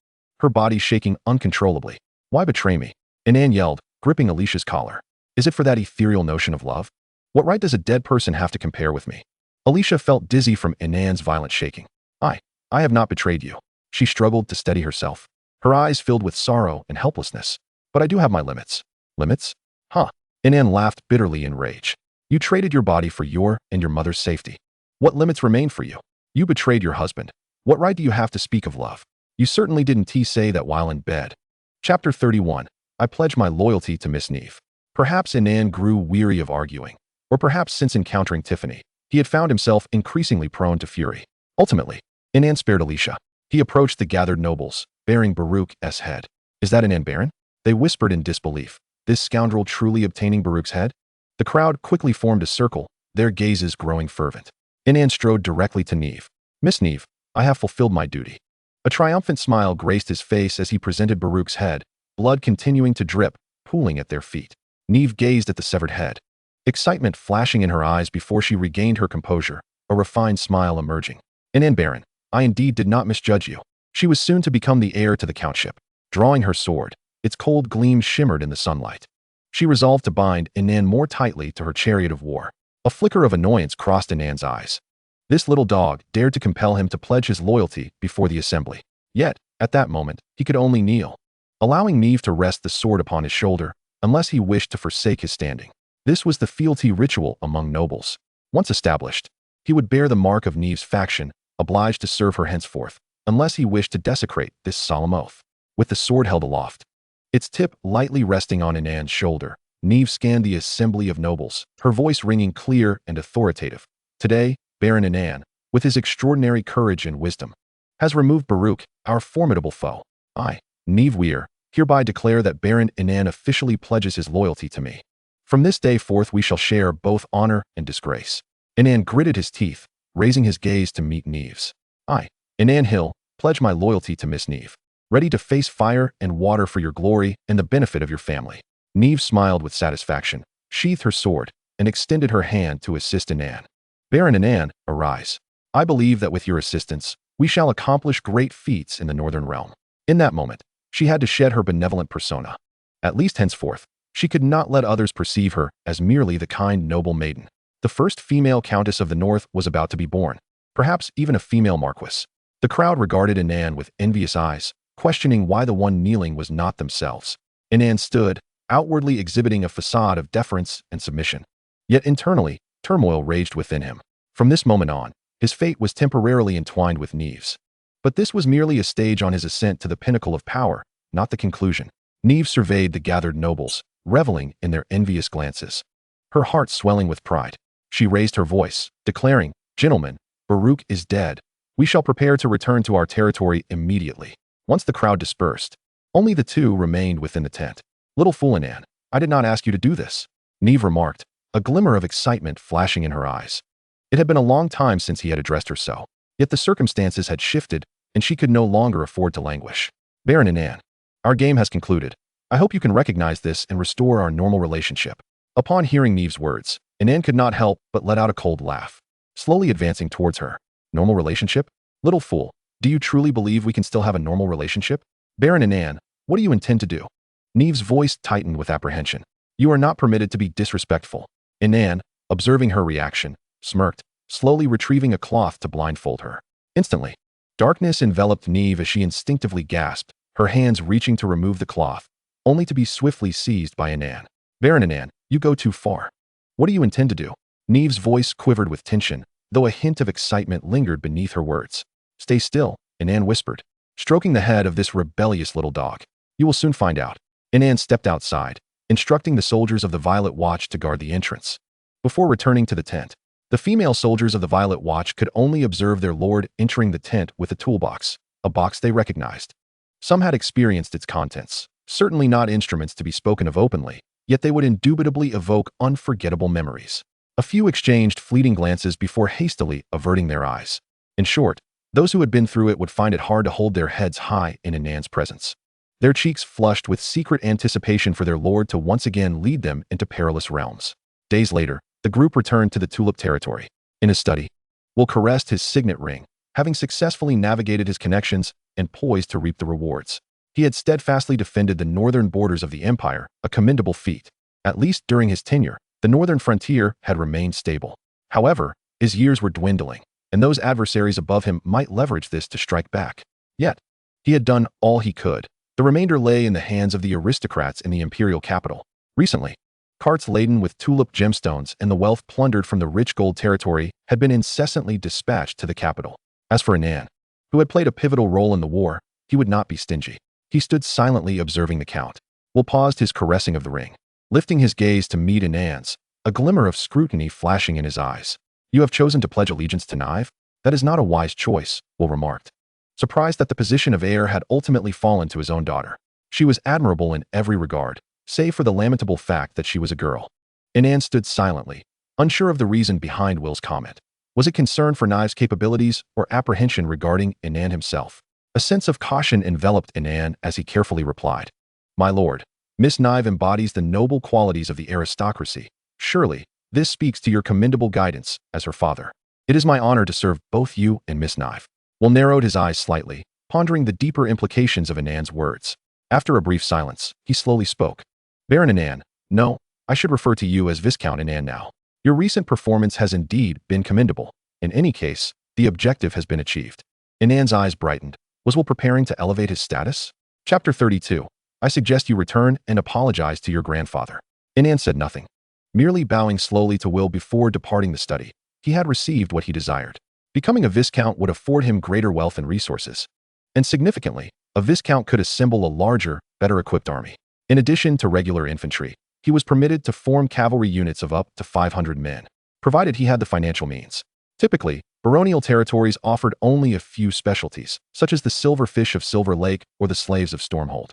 S1: her body shaking uncontrollably. Why betray me? Inan yelled, gripping Alicia's collar. Is it for that ethereal notion of love? What right does a dead person have to compare with me? Alicia felt dizzy from Inan's violent shaking. I have not betrayed you. She struggled to steady herself, her eyes filled with sorrow and helplessness. But I do have my limits. Limits? Huh. Inan laughed bitterly in rage. You traded your body for your and your mother's safety. What limits remain for you? You betrayed your husband. What right do you have to speak of love? You certainly didn't say that while in bed. Chapter 31. I pledge my loyalty to Miss Neve. Perhaps Inan grew weary of arguing, or perhaps since encountering Tiffany, he had found himself increasingly prone to fury. Ultimately, Inan spared Alicia. He approached the gathered nobles, bearing Baruch's head. Is that Inan Baron? They whispered in disbelief. This scoundrel truly obtaining Baruch's head? The crowd quickly formed a circle, their gazes growing fervent. Inan strode directly to Neve. Miss Neve, I have fulfilled my duty. A triumphant smile graced his face as he presented Baruch's head, blood continuing to drip, pooling at their feet. Neve gazed at the severed head, excitement flashing in her eyes before she regained her composure, a refined smile emerging. Inan Baron, I indeed did not misjudge you. She was soon to become the heir to the countship. Drawing her sword, its cold gleam shimmered in the sunlight. She resolved to bind Inan more tightly to her chariot of war. A flicker of annoyance crossed Inan's eyes. This little dog dared to compel him to pledge his loyalty before the assembly. Yet, at that moment, he could only kneel, allowing Neve to rest the sword upon his shoulder, unless he wished to forsake his standing. This was the fealty ritual among nobles. Once established, he would bear the mark of Neve's faction, obliged to serve her henceforth, unless he wished to desecrate this solemn oath. With the sword held aloft, its tip lightly resting on Inan's shoulder, Neve scanned the assembly of nobles, her voice ringing clear and authoritative. Today, Baron Inan, with his extraordinary courage and wisdom, has removed Baruch, our formidable foe. I, Neve Weir, hereby declare that Baron Inan officially pledges his loyalty to me. From this day forth we shall share both honor and disgrace. Inan gritted his teeth, raising his gaze to meet Neve's. I, Inan Hill, pledge my loyalty to Miss Neve, ready to face fire and water for your glory and the benefit of your family. Neve smiled with satisfaction, sheathed her sword, and extended her hand to assist Inan. Baron Inan, arise. I believe that with your assistance, we shall accomplish great feats in the Northern Realm. In that moment, she had to shed her benevolent persona. At least henceforth, she could not let others perceive her as merely the kind, noble maiden. The first female countess of the North was about to be born, perhaps even a female marquis. The crowd regarded Inan with envious eyes, questioning why the one kneeling was not themselves. Inan stood, outwardly exhibiting a facade of deference and submission. Yet internally, turmoil raged within him. From this moment on, his fate was temporarily entwined with Neve's. But this was merely a stage on his ascent to the pinnacle of power, not the conclusion. Neve surveyed the gathered nobles, reveling in their envious glances. Her heart swelling with pride, she raised her voice, declaring, "Gentlemen, Baruch is dead. We shall prepare to return to our territory immediately." Once the crowd dispersed, only the two remained within the tent. "Little fool Inan, I did not ask you to do this," Neve remarked, a glimmer of excitement flashing in her eyes. It had been a long time since he had addressed her so, yet the circumstances had shifted, and she could no longer afford to languish. "Baron Inan, our game has concluded. I hope you can recognize this and restore our normal relationship." Upon hearing Neve's words, Inan could not help but let out a cold laugh, slowly advancing towards her. "Normal relationship? Little fool, do you truly believe we can still have a normal relationship? Baron Inan, what do you intend to do?" Neve's voice tightened with apprehension. "You are not permitted to be disrespectful." Inan, observing her reaction, smirked, slowly retrieving a cloth to blindfold her. Instantly, darkness enveloped Neve as she instinctively gasped, her hands reaching to remove the cloth, only to be swiftly seized by Inan. "Baron Inan, you go too far. What do you intend to do?" Neve's voice quivered with tension, though a hint of excitement lingered beneath her words. "Stay still," Inan whispered, stroking the head of this rebellious little dog. "You will soon find out." Inan stepped outside, instructing the soldiers of the Violet Watch to guard the entrance. Before returning to the tent, the female soldiers of the Violet Watch could only observe their lord entering the tent with a toolbox, a box they recognized. Some had experienced its contents, certainly not instruments to be spoken of openly, yet they would indubitably evoke unforgettable memories. A few exchanged fleeting glances before hastily averting their eyes. In short, those who had been through it would find it hard to hold their heads high in Inan's presence. Their cheeks flushed with secret anticipation for their lord to once again lead them into perilous realms. Days later, the group returned to the Tulip territory. In his study, Will caressed his signet ring, having successfully navigated his connections and poised to reap the rewards. He had steadfastly defended the northern borders of the empire, a commendable feat. At least during his tenure, the northern frontier had remained stable. However, his years were dwindling, and those adversaries above him might leverage this to strike back. Yet, he had done all he could. The remainder lay in the hands of the aristocrats in the imperial capital. Recently, carts laden with tulip gemstones and the wealth plundered from the rich gold territory had been incessantly dispatched to the capital. As for Inan, who had played a pivotal role in the war, he would not be stingy. He stood silently observing the count. Will paused his caressing of the ring, lifting his gaze to meet Inan's, a glimmer of scrutiny flashing in his eyes. "You have chosen to pledge allegiance to Nive? That is not a wise choice," Will remarked, surprised that the position of heir had ultimately fallen to his own daughter. She was admirable in every regard, save for the lamentable fact that she was a girl. Inan stood silently, unsure of the reason behind Will's comment. Was it concern for Nive's capabilities or apprehension regarding Inan himself? A sense of caution enveloped Inan as he carefully replied, "My lord, Miss Nive embodies the noble qualities of the aristocracy. Surely, this speaks to your commendable guidance as her father. It is my honor to serve both you and Miss Nive." Will narrowed his eyes slightly, pondering the deeper implications of Inan's words. After a brief silence, he slowly spoke. "Baron Inan, no, I should refer to you as Viscount Inan now. Your recent performance has indeed been commendable. In any case, the objective has been achieved." Inan's eyes brightened. Was Will preparing to elevate his status? Chapter 32. I suggest you return and apologize to your grandfather. Inan said nothing, merely bowing slowly to Will before departing the study. He had received what he desired. Becoming a viscount would afford him greater wealth and resources. And significantly, a viscount could assemble a larger, better-equipped army. In addition to regular infantry, he was permitted to form cavalry units of up to 500 men, provided he had the financial means. Typically, baronial territories offered only a few specialties, such as the Silver Fish of Silver Lake or the Slaves of Stormhold.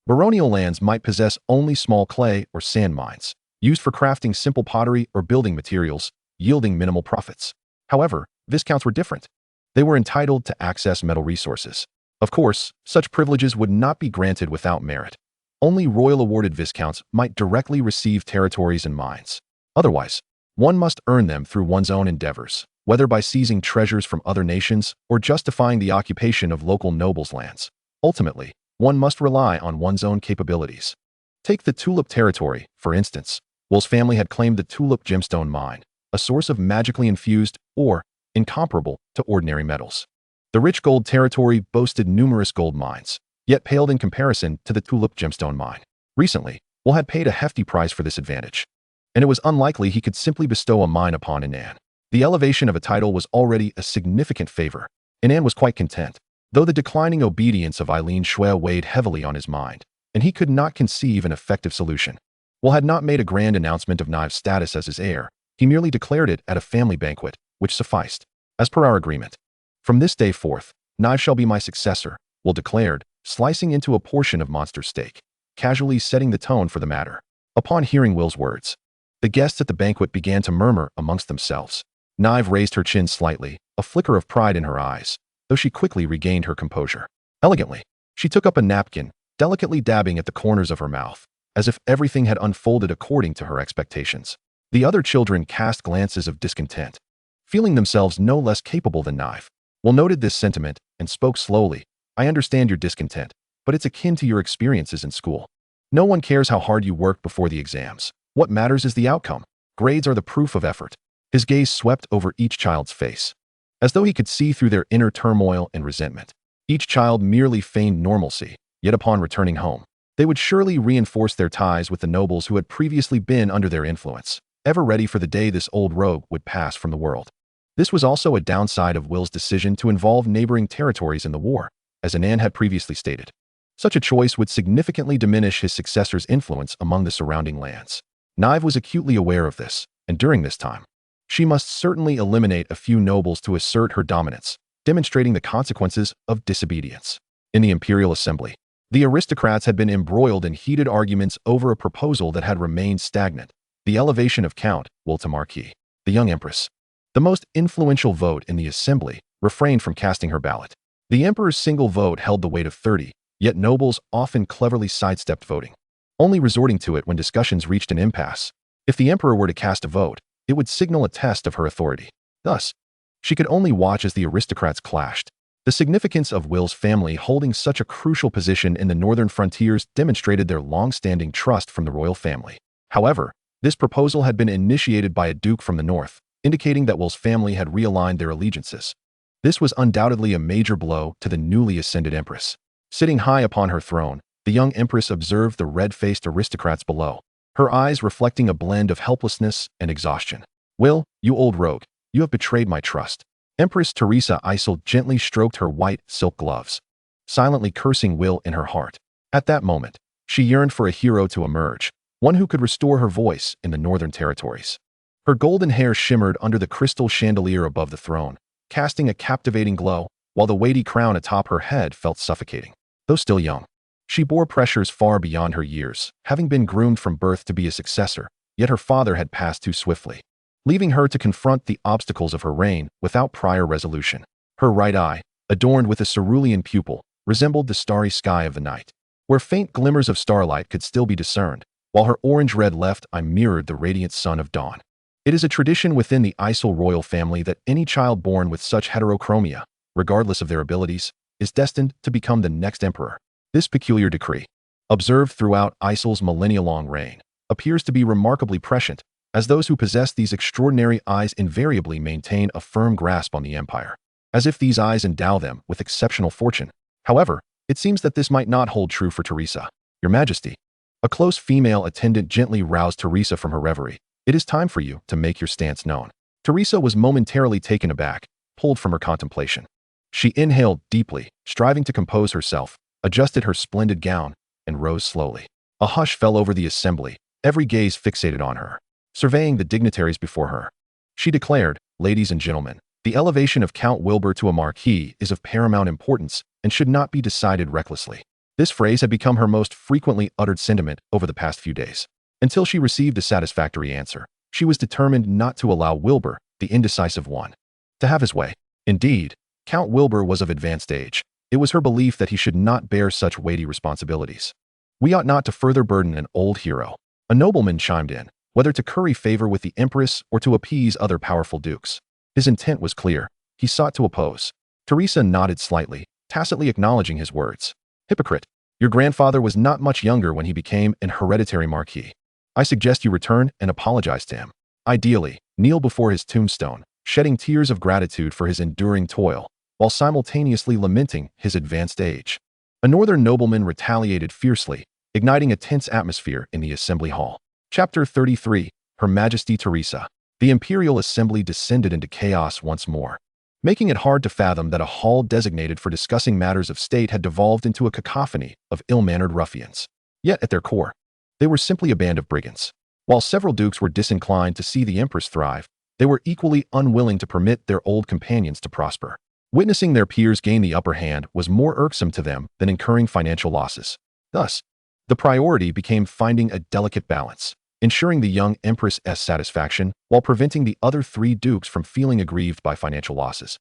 S1: Baronial lands might possess only small clay or sand mines, used for crafting simple pottery or building materials, yielding minimal profits. However, Viscounts were different. They were entitled to access metal resources. Of course, such privileges would not be granted without merit. Only royal-awarded viscounts might directly receive territories and mines. Otherwise, one must earn them through one's own endeavors, whether by seizing treasures from other nations or justifying the occupation of local nobles' lands. Ultimately, one must rely on one's own capabilities. Take the Tulip territory, for instance. Will's family had claimed the Tulip gemstone mine, a source of magically infused ore incomparable to ordinary metals. The rich gold territory boasted numerous gold mines, yet paled in comparison to the Tulip gemstone mine. Recently, Will had paid a hefty price for this advantage, and it was unlikely he could simply bestow a mine upon Inan. The elevation of a title was already a significant favor. Inan was quite content, though the declining obedience of Eileen Shui weighed heavily on his mind, and he could not conceive an effective solution. Will had not made a grand announcement of Knive's status as his heir. He merely declared it at a family banquet, which sufficed. As per our agreement, from this day forth, Knive shall be my successor, Will declared, slicing into a portion of monster steak, casually setting the tone for the matter. Upon hearing Will's words, the guests at the banquet began to murmur amongst themselves. Knive raised her chin slightly, a flicker of pride in her eyes, though she quickly regained her composure. Elegantly, she took up a napkin, delicately dabbing at the corners of her mouth, as if everything had unfolded according to her expectations. The other children cast glances of discontent, feeling themselves no less capable than Knive. Will noted this sentiment and spoke slowly. I understand your discontent, but it's akin to your experiences in school. No one cares how hard you worked before the exams. What matters is the outcome. Grades are the proof of effort. His gaze swept over each child's face, as though he could see through their inner turmoil and resentment. Each child merely feigned normalcy, yet upon returning home, they would surely reinforce their ties with the nobles who had previously been under their influence, ever ready for the day this old rogue would pass from the world. This was also a downside of Will's decision to involve neighboring territories in the war, as Inan had previously stated. Such a choice would significantly diminish his successor's influence among the surrounding lands. Knive was acutely aware of this, and during this time, she must certainly eliminate a few nobles to assert her dominance, demonstrating the consequences of disobedience. In the imperial assembly, the aristocrats had been embroiled in heated arguments over a proposal that had remained stagnant: the elevation of Count Will to Marquis. The young empress, the most influential vote in the assembly, refrained from casting her ballot. The emperor's single vote held the weight of 30, yet nobles often cleverly sidestepped voting, only resorting to it when discussions reached an impasse. If the emperor were to cast a vote, it would signal a test of her authority. Thus, she could only watch as the aristocrats clashed. The significance of Will's family holding such a crucial position in the northern frontiers demonstrated their long-standing trust from the royal family. However, this proposal had been initiated by a duke from the north, indicating that Will's family had realigned their allegiances. This was undoubtedly a major blow to the newly ascended empress. Sitting high upon her throne, the young empress observed the red-faced aristocrats below, her eyes reflecting a blend of helplessness and exhaustion. Will, you old rogue, you have betrayed my trust. Empress Teresa Isel gently stroked her white silk gloves, silently cursing Will in her heart. At that moment, she yearned for a hero to emerge, one who could restore her voice in the northern territories. Her golden hair shimmered under the crystal chandelier above the throne, casting a captivating glow, while the weighty crown atop her head felt suffocating. Though still young, she bore pressures far beyond her years, having been groomed from birth to be a successor, yet her father had passed too swiftly, leaving her to confront the obstacles of her reign without prior resolution. Her right eye, adorned with a cerulean pupil, resembled the starry sky of the night, where faint glimmers of starlight could still be discerned, while her orange-red left eye mirrored the radiant sun of dawn. It is a tradition within the Isel royal family that any child born with such heterochromia, regardless of their abilities, is destined to become the next emperor. This peculiar decree, observed throughout Isel's millennia-long reign, appears to be remarkably prescient, as those who possess these extraordinary eyes invariably maintain a firm grasp on the empire, as if these eyes endow them with exceptional fortune. However, it seems that this might not hold true for Teresa. Your Majesty. A close female attendant gently roused Teresa from her reverie. It is time for you to make your stance known. Teresa was momentarily taken aback, pulled from her contemplation. She inhaled deeply, striving to compose herself, adjusted her splendid gown, and rose slowly. A hush fell over the assembly, every gaze fixated on her, surveying the dignitaries before her. She declared, "Ladies and gentlemen, the elevation of Count Wilbur to a marquis is of paramount importance and should not be decided recklessly." This phrase had become her most frequently uttered sentiment over the past few days. Until she received a satisfactory answer, she was determined not to allow Wilbur, the indecisive one, to have his way. Indeed, Count Wilbur was of advanced age. It was her belief that he should not bear such weighty responsibilities. We ought not to further burden an old hero. A nobleman chimed in, whether to curry favor with the empress or to appease other powerful dukes. His intent was clear. He sought to oppose. Teresa nodded slightly, tacitly acknowledging his words. Hypocrite, your grandfather was not much younger when he became an hereditary marquis. I suggest you return and apologize to him. Ideally, kneel before his tombstone, shedding tears of gratitude for his enduring toil, while simultaneously lamenting his advanced age. A northern nobleman retaliated fiercely, igniting a tense atmosphere in the assembly hall. Chapter 33, Her Majesty Teresa. The imperial assembly descended into chaos once more, making it hard to fathom that a hall designated for discussing matters of state had devolved into a cacophony of ill-mannered ruffians. Yet at their core, they were simply a band of brigands. While several dukes were disinclined to see the empress thrive, they were equally unwilling to permit their old companions to prosper. Witnessing their peers gain the upper hand was more irksome to them than incurring financial losses. Thus, the priority became finding a delicate balance, ensuring the young empress's satisfaction while preventing the other three dukes from feeling aggrieved by financial losses.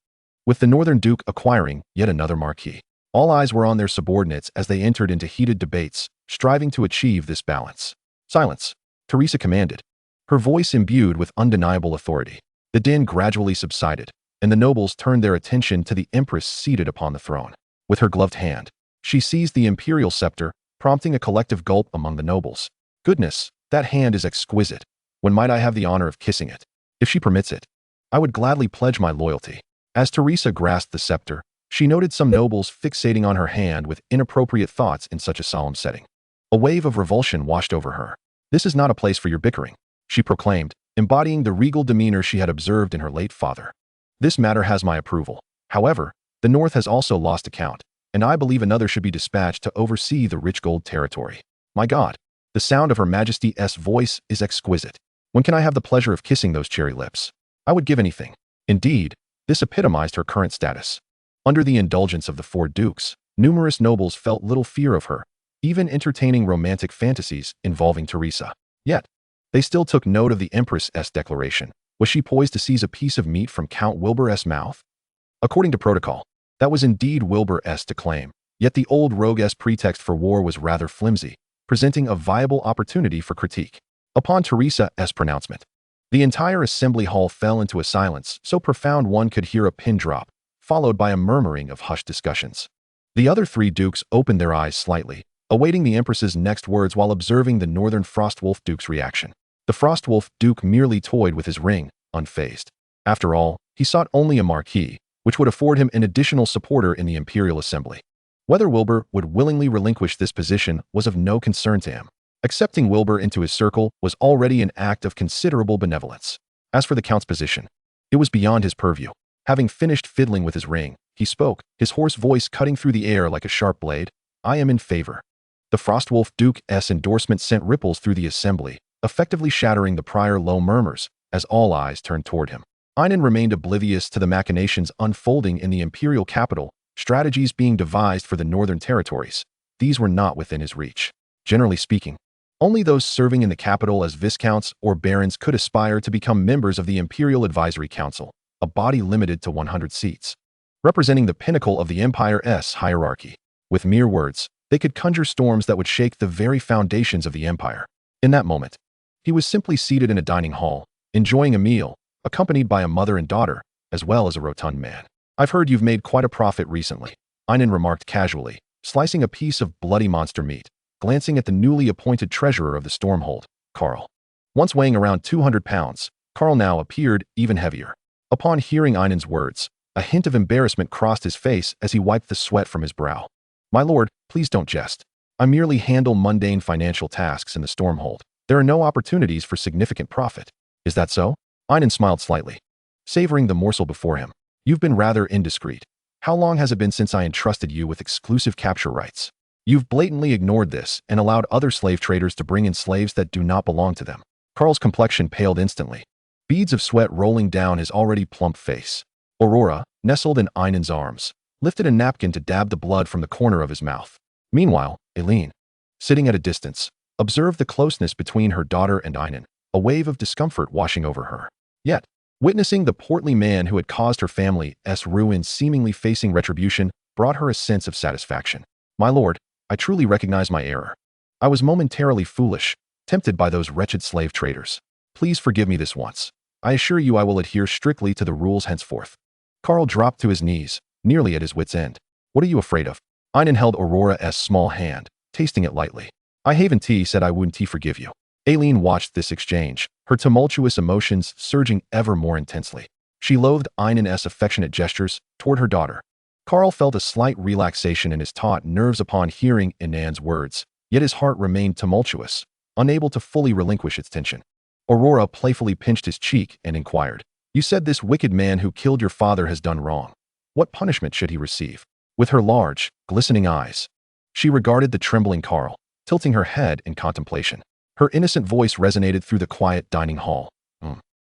S1: With the northern duke acquiring yet another marquis, all eyes were on their subordinates as they entered into heated debates, striving to achieve this balance. Silence, Teresa commanded, her voice imbued with undeniable authority. The din gradually subsided, and the nobles turned their attention to the empress seated upon the throne. With her gloved hand, she seized the imperial scepter, prompting a collective gulp among the nobles. Goodness, that hand is exquisite. When might I have the honor of kissing it? If she permits it, I would gladly pledge my loyalty. As Teresa grasped the scepter, she noted some nobles fixating on her hand with inappropriate thoughts in such a solemn setting. A wave of revulsion washed over her. This is not a place for your bickering, she proclaimed, embodying the regal demeanor she had observed in her late father. This matter has my approval. However, the North has also lost a count, and I believe another should be dispatched to oversee the rich gold territory. My God, the sound of Her Majesty's voice is exquisite. When can I have the pleasure of kissing those cherry lips? I would give anything. Indeed, this epitomized her current status. Under the indulgence of the four dukes, numerous nobles felt little fear of her, even entertaining romantic fantasies involving Teresa. Yet, they still took note of the empress's declaration. Was she poised to seize a piece of meat from Count Wilbur's mouth? According to protocol, that was indeed Wilbur's to claim, yet the old rogue's pretext for war was rather flimsy, presenting a viable opportunity for critique. Upon Teresa's pronouncement, the entire assembly hall fell into a silence so profound one could hear a pin drop, followed by a murmuring of hushed discussions. The other three dukes opened their eyes slightly, awaiting the empress's next words while observing the northern Frostwolf duke's reaction. The Frostwolf duke merely toyed with his ring, unfazed. After all, he sought only a marquis, which would afford him an additional supporter in the imperial assembly. Whether Wilbur would willingly relinquish this position was of no concern to him. Accepting Wilbur into his circle was already an act of considerable benevolence. As for the count's position, it was beyond his purview. Having finished fiddling with his ring, he spoke, his hoarse voice cutting through the air like a sharp blade. I am in favor. The Frostwolf duke's endorsement sent ripples through the assembly, effectively shattering the prior low murmurs, as all eyes turned toward him. Inan remained oblivious to the machinations unfolding in the imperial capital, strategies being devised for the northern territories. These were not within his reach. Generally speaking, only those serving in the capital as viscounts or barons could aspire to become members of the Imperial Advisory Council, a body limited to 100 seats, representing the pinnacle of the empire's hierarchy. With mere words, they could conjure storms that would shake the very foundations of the empire. In that moment, he was simply seated in a dining hall, enjoying a meal, accompanied by a mother and daughter, as well as a rotund man. I've heard you've made quite a profit recently, Inan remarked casually, slicing a piece of bloody monster meat, glancing at the newly appointed treasurer of the Stormhold, Karl. Once weighing around 200 pounds, Karl now appeared even heavier. Upon hearing Inan's words, a hint of embarrassment crossed his face as he wiped the sweat from his brow. My lord, please don't jest. I merely handle mundane financial tasks in the Stormhold. There are no opportunities for significant profit. Is that so? Inan smiled slightly, savoring the morsel before him. You've been rather indiscreet. How long has it been since I entrusted you with exclusive capture rights? You've blatantly ignored this and allowed other slave traders to bring in slaves that do not belong to them. Karl's complexion paled instantly, beads of sweat rolling down his already plump face. Aurora, nestled in Inan's arms, lifted a napkin to dab the blood from the corner of his mouth. Meanwhile, Eileen, sitting at a distance, observed the closeness between her daughter and Inan, a wave of discomfort washing over her. Yet, Witnessing the portly man who had caused her family's ruin seemingly facing retribution brought her a sense of satisfaction. My lord, I truly recognize my error. I was momentarily foolish, tempted by those wretched slave traders. Please forgive me this once. I assure you I will adhere strictly to the rules henceforth. Carl dropped to his knees, nearly at his wit's end. What are you afraid of? Inan held Aurora's small hand, tasting it lightly. I haven't said I wouldn't forgive you. Aileen watched this exchange, her tumultuous emotions surging ever more intensely. She loathed Inan's affectionate gestures toward her daughter. Carl felt a slight relaxation in his taut nerves upon hearing Inan's words, yet his heart remained tumultuous, unable to fully relinquish its tension. Aurora playfully pinched his cheek and inquired, You said this wicked man who killed your father has done wrong. What punishment should he receive? With her large, glistening eyes, she regarded the trembling Carl, tilting her head in contemplation. Her innocent voice resonated through the quiet dining hall.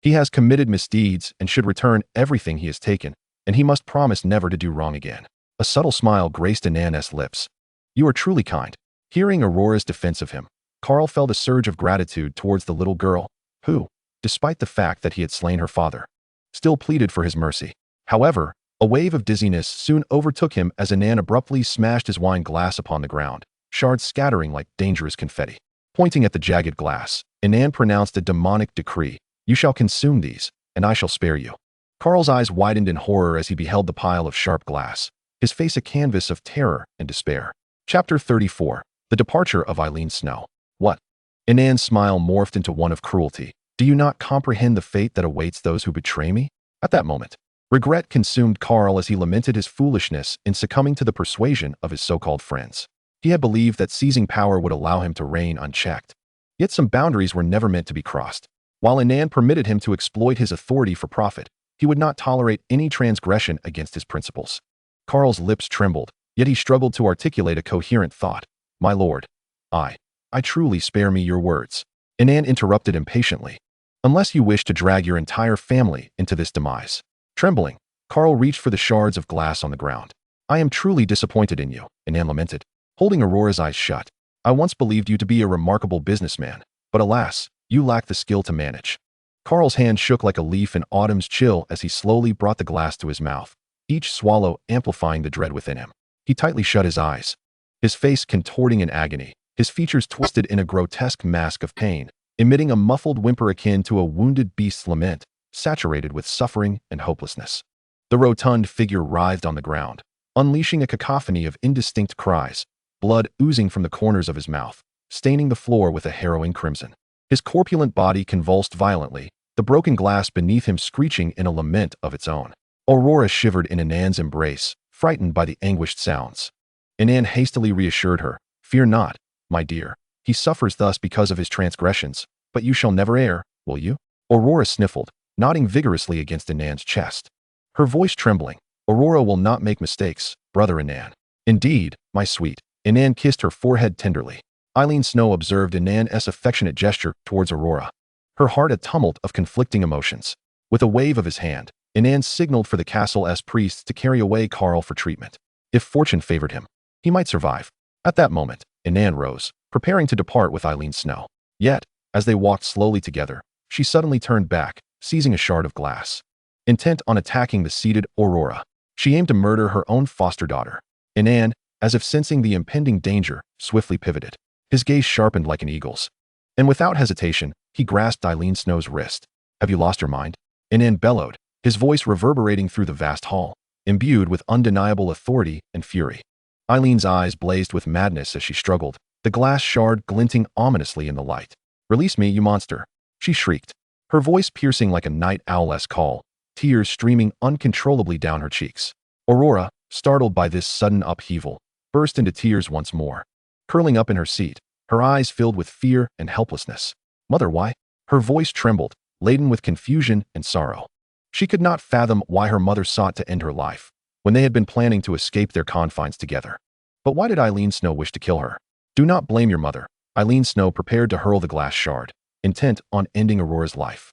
S1: He has committed misdeeds and should return everything he has taken, and he must promise never to do wrong again. A subtle smile graced Inan's lips. You are truly kind. Hearing Aurora's defense of him, Carl felt a surge of gratitude towards the little girl, who, despite the fact that he had slain her father, still pleaded for his mercy. However, a wave of dizziness soon overtook him as Inan abruptly smashed his wine glass upon the ground, shards scattering like dangerous confetti. Pointing at the jagged glass, Inan pronounced a demonic decree. You shall consume these, and I shall spare you. Carl's eyes widened in horror as he beheld the pile of sharp glass, his face a canvas of terror and despair. Chapter 34. The Departure of Eileen Snow. What? Inan's smile morphed into one of cruelty. Do you not comprehend the fate that awaits those who betray me? At that moment, regret consumed Carl as he lamented his foolishness in succumbing to the persuasion of his so-called friends. He had believed that seizing power would allow him to reign unchecked. Yet some boundaries were never meant to be crossed. While Inan permitted him to exploit his authority for profit, he would not tolerate any transgression against his principles. Carl's lips trembled, yet he struggled to articulate a coherent thought. My lord, I truly spare me your words. Inan interrupted impatiently. Unless you wish to drag your entire family into this demise. Trembling, Carl reached for the shards of glass on the ground. I am truly disappointed in you, Inan lamented, holding Aurora's eyes shut. I once believed you to be a remarkable businessman, but alas, you lack the skill to manage. Carl's hand shook like a leaf in autumn's chill as he slowly brought the glass to his mouth, each swallow amplifying the dread within him. He tightly shut his eyes, his face contorting in agony, his features twisted in a grotesque mask of pain, emitting a muffled whimper akin to a wounded beast's lament, saturated with suffering and hopelessness. The rotund figure writhed on the ground, unleashing a cacophony of indistinct cries, blood oozing from the corners of his mouth, staining the floor with a harrowing crimson. His corpulent body convulsed violently, the broken glass beneath him screeching in a lament of its own. Aurora shivered in Inan's embrace, frightened by the anguished sounds. Inan hastily reassured her, Fear not, my dear. He suffers thus because of his transgressions, but you shall never err, will you? Aurora sniffled, nodding vigorously against Inan's chest. Her voice trembling, Aurora will not make mistakes, brother Inan. Indeed, my sweet. Inan kissed her forehead tenderly. Eileen Snow observed Inan's affectionate gesture towards Aurora, her heart a tumult of conflicting emotions. With a wave of his hand, Inan signaled for the castle's priests to carry away Carl for treatment. If fortune favored him, he might survive. At that moment, Inan rose, preparing to depart with Eileen Snow. Yet, as they walked slowly together, she suddenly turned back, seizing a shard of glass. Intent on attacking the seated Aurora, she aimed to murder her own foster daughter. Inan, as if sensing the impending danger, swiftly pivoted. His gaze sharpened like an eagle's. And without hesitation, he grasped Eileen Snow's wrist. Have you lost your mind? Inan bellowed, his voice reverberating through the vast hall, imbued with undeniable authority and fury. Eileen's eyes blazed with madness as she struggled, the glass shard glinting ominously in the light. Release me, you monster, she shrieked, her voice piercing like a night owl's call, tears streaming uncontrollably down her cheeks. Aurora, startled by this sudden upheaval, burst into tears once more. Curling up in her seat, her eyes filled with fear and helplessness. Mother, why? Her voice trembled, laden with confusion and sorrow. She could not fathom why her mother sought to end her life, when they had been planning to escape their confines together. But why did Eileen Snow wish to kill her? Do not blame your mother. Eileen Snow prepared to hurl the glass shard, intent on ending Aurora's life.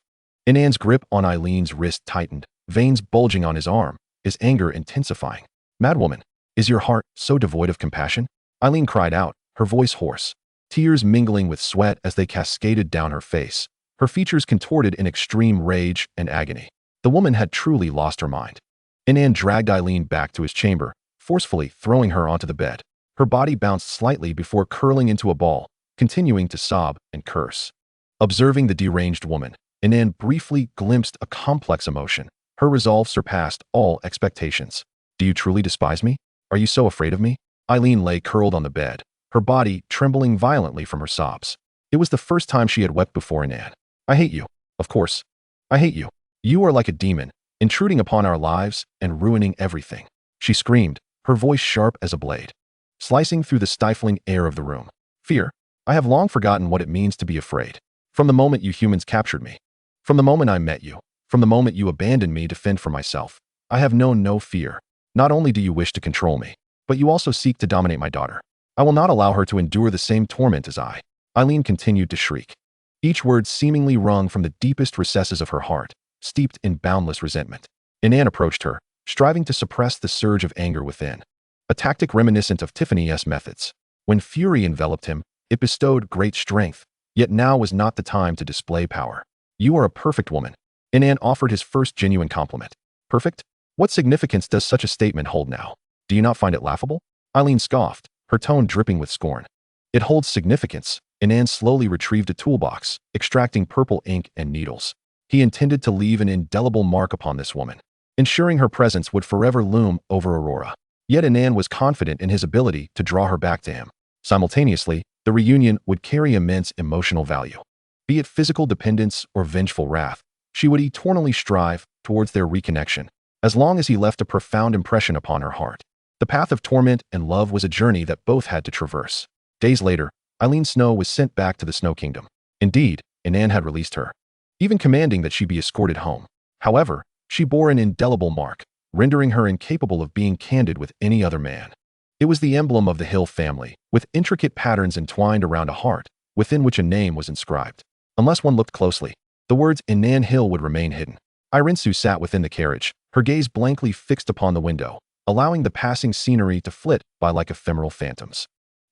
S1: Inan's grip on Eileen's wrist tightened, veins bulging on his arm, his anger intensifying. Madwoman, is your heart so devoid of compassion? Eileen cried out, her voice hoarse, tears mingling with sweat as they cascaded down her face, her features contorted in extreme rage and agony. The woman had truly lost her mind. Inan dragged Eileen back to his chamber, forcefully throwing her onto the bed. Her body bounced slightly before curling into a ball, continuing to sob and curse. Observing the deranged woman, Inan briefly glimpsed a complex emotion. Her resolve surpassed all expectations. Do you truly despise me? Are you so afraid of me? Eileen lay curled on the bed, her body trembling violently from her sobs. It was the first time she had wept before Inan. I hate you. Of course. I hate you. You are like a demon, intruding upon our lives and ruining everything. She screamed, her voice sharp as a blade, slicing through the stifling air of the room. Fear. I have long forgotten what it means to be afraid. From the moment you humans captured me. From the moment I met you. From the moment you abandoned me to fend for myself. I have known no fear. Not only do you wish to control me, but you also seek to dominate my daughter. I will not allow her to endure the same torment as I. Eileen continued to shriek, each word seemingly wrung from the deepest recesses of her heart, steeped in boundless resentment. Inan approached her, striving to suppress the surge of anger within. A tactic reminiscent of Tiffany's methods. When fury enveloped him, it bestowed great strength, yet now was not the time to display power. You are a perfect woman. Inan offered his first genuine compliment. Perfect? What significance does such a statement hold now? Do you not find it laughable? Eileen scoffed, her tone dripping with scorn. It holds significance. Inan slowly retrieved a toolbox, extracting purple ink and needles. He intended to leave an indelible mark upon this woman, ensuring her presence would forever loom over Aurora. Yet Inan was confident in his ability to draw her back to him. Simultaneously, the reunion would carry immense emotional value. Be it physical dependence or vengeful wrath, she would eternally strive towards their reconnection, as long as he left a profound impression upon her heart. The path of torment and love was a journey that both had to traverse. Days later, Eileen Snow was sent back to the Snow Kingdom. Indeed, Inan had released her, even commanding that she be escorted home. However, she bore an indelible mark, rendering her incapable of being candid with any other man. It was the emblem of the Hill family, with intricate patterns entwined around a heart, within which a name was inscribed. Unless one looked closely, the words Inan Hill would remain hidden. Irinsu sat within the carriage, her gaze blankly fixed upon the window, allowing the passing scenery to flit by like ephemeral phantoms.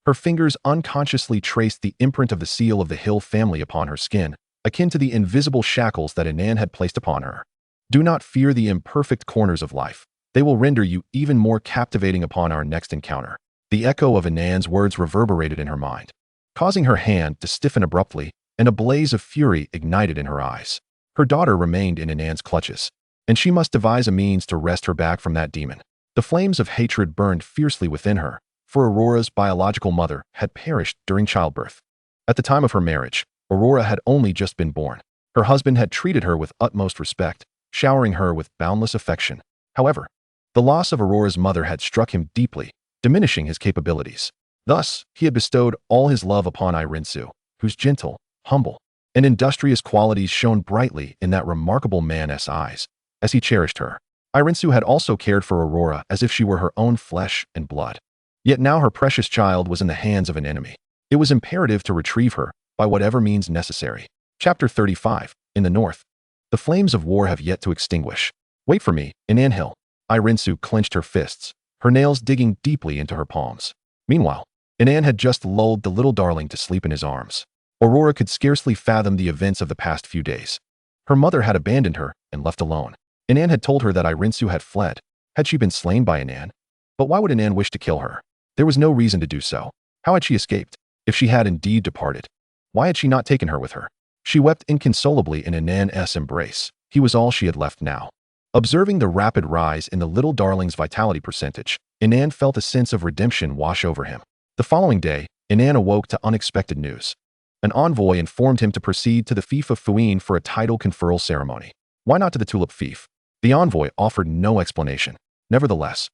S1: Her fingers unconsciously traced the imprint of the seal of the Hill family upon her skin, akin to the invisible shackles that Inan had placed upon her. Do not fear the imperfect corners of life. They will render you even more captivating upon our next encounter. The echo of Inan's words reverberated in her mind, causing her hand to stiffen abruptly, and a blaze of fury ignited in her eyes. Her daughter remained in Inan's clutches, and she must devise a means to wrest her back from that demon. The flames of hatred burned fiercely within her, for Aurora's biological mother had perished during childbirth. At the time of her marriage, Aurora had only just been born. Her husband had treated her with utmost respect, showering her with boundless affection. However, the loss of Aurora's mother had struck him deeply, diminishing his capabilities. Thus, he had bestowed all his love upon Irinsu, whose gentle, humble, and industrious qualities shone brightly in that remarkable man's eyes, as he cherished her. Irinsu had also cared for Aurora as if she were her own flesh and blood. Yet now her precious child was in the hands of an enemy. It was imperative to retrieve her, by whatever means necessary. Chapter 35. In the north. The flames of war have yet to extinguish. Wait for me, Inan Hill. Irinsu clenched her fists, her nails digging deeply into her palms. Meanwhile, Inan had just lulled the little darling to sleep in his arms. Aurora could scarcely fathom the events of the past few days. Her mother had abandoned her and left alone. Inan had told her that Irinsu had fled. Had she been slain by Inan? But why would Inan wish to kill her? There was no reason to do so. How had she escaped? If she had indeed departed, why had she not taken her with her? She wept inconsolably in Inan's embrace. He was all she had left now. Observing the rapid rise in the little darling's vitality percentage, Inan felt a sense of redemption wash over him. The following day, Inan awoke to unexpected news. An envoy informed him to proceed to the fief of Fuin for a title conferral ceremony. Why not to the tulip fief? The envoy offered no explanation. Nevertheless,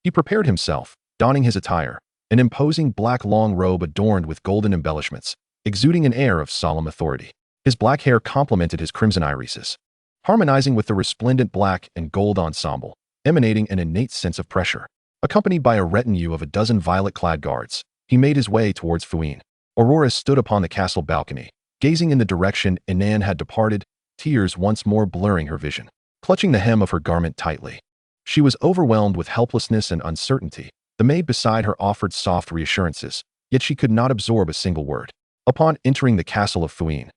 S1: he prepared himself, donning his attire, an imposing black long robe adorned with golden embellishments, exuding an air of solemn authority. His black hair complemented his crimson irises, harmonizing with the resplendent black and gold ensemble, emanating an innate sense of pressure. Accompanied by a retinue of a dozen violet-clad guards, he made his way towards Fuin. Aurora stood upon the castle balcony, gazing in the direction Inan had departed, tears once more blurring her vision. Clutching the hem of her garment tightly, she was overwhelmed with helplessness and uncertainty. The maid beside her offered soft reassurances, yet she could not absorb a single word. Upon entering the castle of Fuin,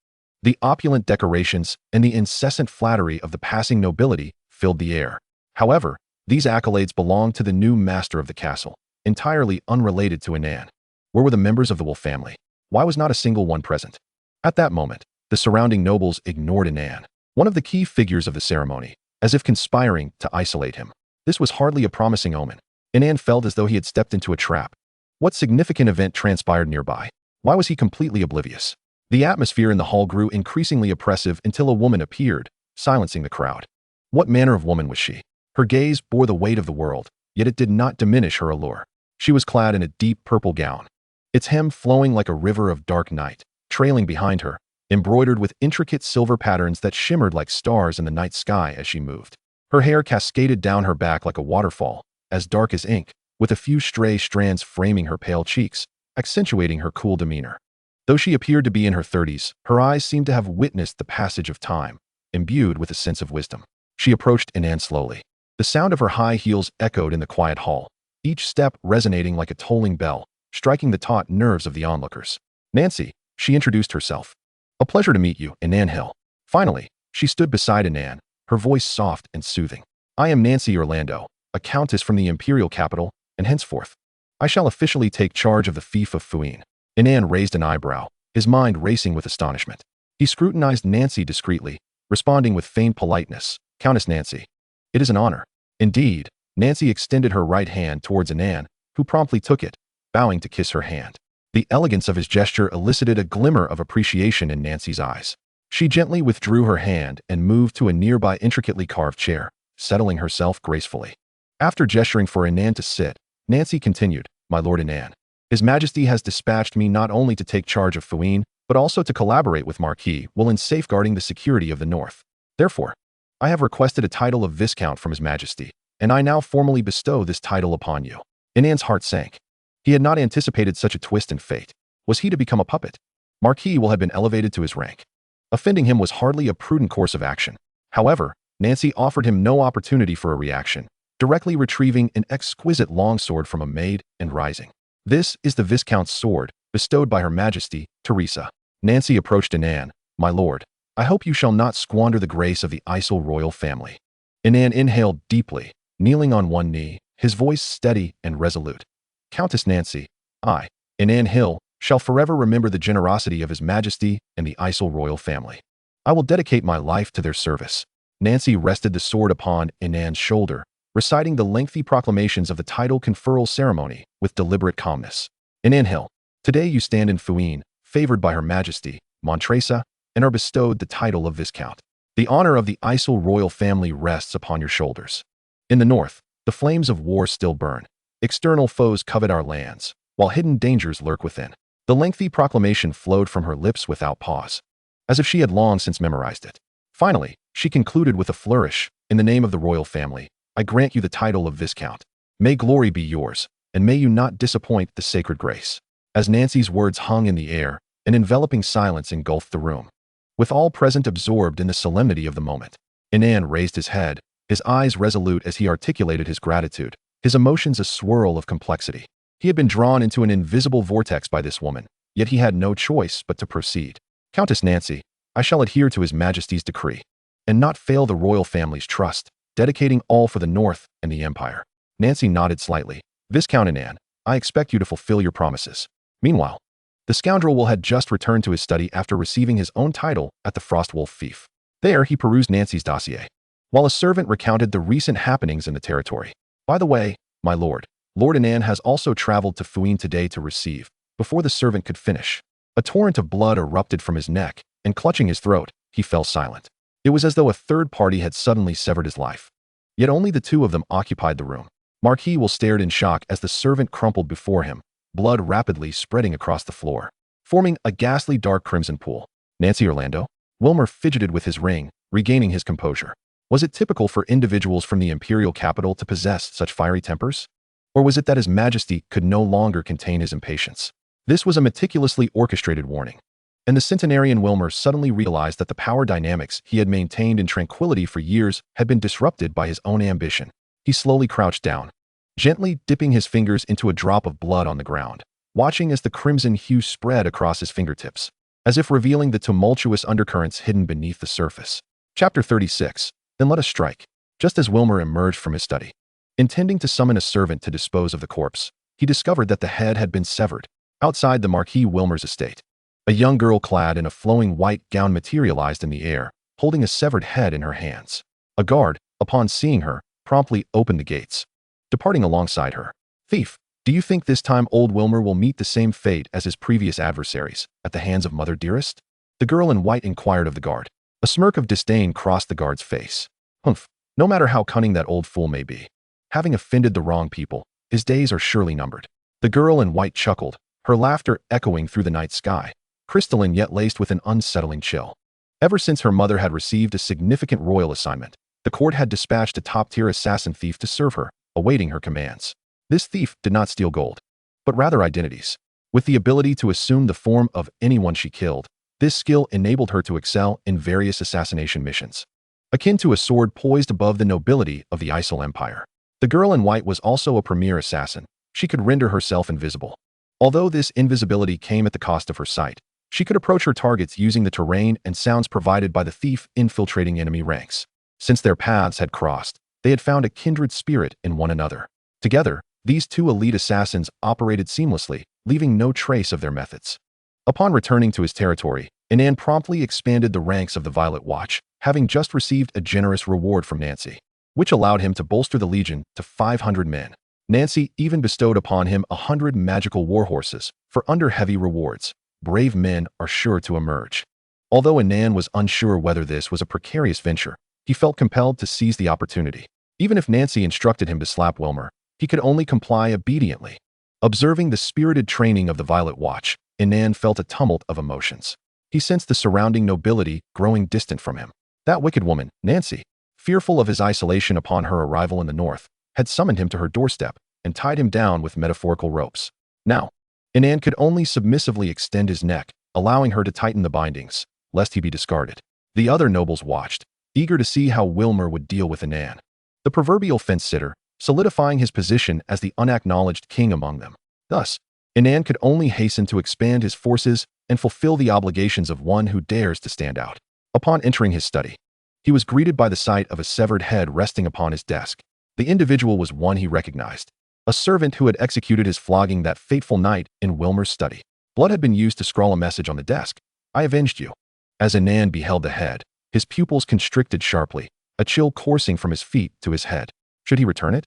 S1: The opulent decorations and the incessant flattery of the passing nobility filled the air. However, these accolades belonged to the new master of the castle, entirely unrelated to Inan. Where were the members of the Wolf family? Why was not a single one present? At that moment, the surrounding nobles ignored Inan, one of the key figures of the ceremony, as if conspiring to isolate him. This was hardly a promising omen. Inan felt as though he had stepped into a trap. What significant event transpired nearby? Why was he completely oblivious? The atmosphere in the hall grew increasingly oppressive until a woman appeared, silencing the crowd. What manner of woman was she? Her gaze bore the weight of the world, yet it did not diminish her allure. She was clad in a deep purple gown, its hem flowing like a river of dark night, trailing behind her, embroidered with intricate silver patterns that shimmered like stars in the night sky as she moved. Her hair cascaded down her back like a waterfall, as dark as ink, with a few stray strands framing her pale cheeks, accentuating her cool demeanor. Though she appeared to be in her 30s, her eyes seemed to have witnessed the passage of time, imbued with a sense of wisdom. She approached Inan slowly. The sound of her high heels echoed in the quiet hall, each step resonating like a tolling bell, striking the taut nerves of the onlookers. Nancy, she introduced herself. A pleasure to meet you, Inan Hill. Finally, she stood beside Inan, her voice soft and soothing. I am Nancy Orlando, a countess from the imperial capital, and henceforth, I shall officially take charge of the fief of Fuin. Inan raised an eyebrow, his mind racing with astonishment. He scrutinized Nancy discreetly, responding with feigned politeness. Countess Nancy. It is an honor. Indeed, Nancy extended her right hand towards Inan, who promptly took it, bowing to kiss her hand. The elegance of his gesture elicited a glimmer of appreciation in Nancy's eyes. She gently withdrew her hand and moved to a nearby intricately carved chair, settling herself gracefully. After gesturing for Inan to sit, Nancy continued, My Lord Inan, His Majesty has dispatched me not only to take charge of Fuin, but also to collaborate with Marquis Will in safeguarding the security of the North. Therefore, I have requested a title of Viscount from His Majesty, and I now formally bestow this title upon you. Inan's heart sank. He had not anticipated such a twist in fate. Was he to become a puppet? Marquis Will had been elevated to his rank. Offending him was hardly a prudent course of action. However, Nancy offered him no opportunity for a reaction, directly retrieving an exquisite longsword from a maid and rising. This is the Viscount's sword, bestowed by Her Majesty, Teresa. Nancy approached Inan. My lord, I hope you shall not squander the grace of the Isle royal family. Inan inhaled deeply, kneeling on one knee, his voice steady and resolute. Countess Nancy, I, Inan Hill, shall forever remember the generosity of His Majesty and the Isle royal family. I will dedicate my life to their service. Nancy rested the sword upon Inan's shoulder, reciting the lengthy proclamations of the title conferral ceremony with deliberate calmness. Inan Hill, today you stand in Fuin, favored by Her Majesty, Montresa, and are bestowed the title of Viscount. The honor of the Isle royal family rests upon your shoulders. In the north, the flames of war still burn. External foes covet our lands, while hidden dangers lurk within. The lengthy proclamation flowed from her lips without pause, as if she had long since memorized it. Finally, she concluded with a flourish, in the name of the royal family, I grant you the title of Viscount. May glory be yours, and may you not disappoint the sacred grace. As Nancy's words hung in the air, an enveloping silence engulfed the room. With all present absorbed in the solemnity of the moment, Inan raised his head, his eyes resolute as he articulated his gratitude, his emotions a swirl of complexity. He had been drawn into an invisible vortex by this woman, yet he had no choice but to proceed. Countess Nancy, I shall adhere to His Majesty's decree, and not fail the royal family's trust, dedicating all for the North and the Empire. Nancy nodded slightly. Viscount Inan, I expect you to fulfill your promises. Meanwhile, the scoundrel had just returned to his study after receiving his own title at the Frostwolf Fief. There he perused Nancy's dossier, while a servant recounted the recent happenings in the territory. By the way, my lord, Lord Inan has also traveled to Fuin today to receive. Before the servant could finish, a torrent of blood erupted from his neck, and clutching his throat, he fell silent. It was as though a third party had suddenly severed his life. Yet only the two of them occupied the room. Marquis Will stared in shock as the servant crumpled before him, blood rapidly spreading across the floor, forming a ghastly dark crimson pool. Nancy Orlando? Wilmer fidgeted with his ring, regaining his composure. Was it typical for individuals from the imperial capital to possess such fiery tempers? Or was it that His Majesty could no longer contain his impatience? This was a meticulously orchestrated warning, and the centenarian Wilmer suddenly realized that the power dynamics he had maintained in tranquility for years had been disrupted by his own ambition. He slowly crouched down, gently dipping his fingers into a drop of blood on the ground, watching as the crimson hue spread across his fingertips. as if revealing the tumultuous undercurrents hidden beneath the surface. Chapter 36. Then let us strike. Just as Wilmer emerged from his study, intending to summon a servant to dispose of the corpse, he discovered that the head had been severed outside the Marquis Wilmer's estate. A young girl clad in a flowing white gown materialized in the air, holding a severed head in her hands. A guard, upon seeing her, promptly opened the gates, departing alongside her. Thief, do you think this time old Wilmer will meet the same fate as his previous adversaries, at the hands of Mother Dearest? The girl in white inquired of the guard. A smirk of disdain crossed the guard's face. Humph, no matter how cunning that old fool may be, having offended the wrong people, his days are surely numbered. The girl in white chuckled, her laughter echoing through the night sky, crystalline yet laced with an unsettling chill. Ever since her mother had received a significant royal assignment, the court had dispatched a top-tier assassin thief to serve her, awaiting her commands. This thief did not steal gold, but rather identities. With the ability to assume the form of anyone she killed, this skill enabled her to excel in various assassination missions, akin to a sword poised above the nobility of the Isle Empire. The girl in white was also a premier assassin. She could render herself invisible. Although this invisibility came at the cost of her sight, she could approach her targets using the terrain and sounds provided by the thief infiltrating enemy ranks. Since their paths had crossed, they had found a kindred spirit in one another. Together, these two elite assassins operated seamlessly, leaving no trace of their methods. Upon returning to his territory, Inan promptly expanded the ranks of the Violet Watch, having just received a generous reward from Nancy, which allowed him to bolster the legion to 500 men. Nancy even bestowed upon him 100 magical warhorses for under heavy rewards. Brave men are sure to emerge. Although Inan was unsure whether this was a precarious venture, he felt compelled to seize the opportunity. Even if Nancy instructed him to slap Wilmer, he could only comply obediently. Observing the spirited training of the Violet Watch, Inan felt a tumult of emotions. He sensed the surrounding nobility growing distant from him. That wicked woman, Nancy, fearful of his isolation upon her arrival in the north, had summoned him to her doorstep and tied him down with metaphorical ropes. Now, Inan could only submissively extend his neck, allowing her to tighten the bindings, lest he be discarded. The other nobles watched, eager to see how Wilmer would deal with Inan, the proverbial fence-sitter, solidifying his position as the unacknowledged king among them. Thus, Inan could only hasten to expand his forces and fulfill the obligations of one who dares to stand out. Upon entering his study, he was greeted by the sight of a severed head resting upon his desk. The individual was one he recognized, a servant who had executed his flogging that fateful night in Wilmer's study. Blood had been used to scrawl a message on the desk. I avenged you. As Inan beheld the head, his pupils constricted sharply, a chill coursing from his feet to his head. Should he return it?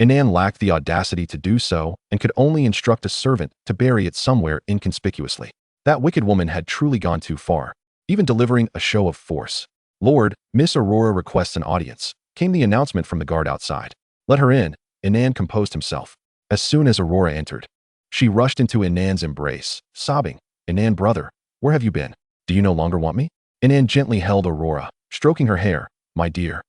S1: Inan lacked the audacity to do so and could only instruct a servant to bury it somewhere inconspicuously. That wicked woman had truly gone too far, even delivering a show of force. Lord, Miss Aurora requests an audience, came the announcement from the guard outside. Let her in. Inan composed himself. As soon as Aurora entered, she rushed into Inan's embrace, sobbing, Inan, brother, where have you been? Do you no longer want me? Inan gently held Aurora, stroking her hair. My dear,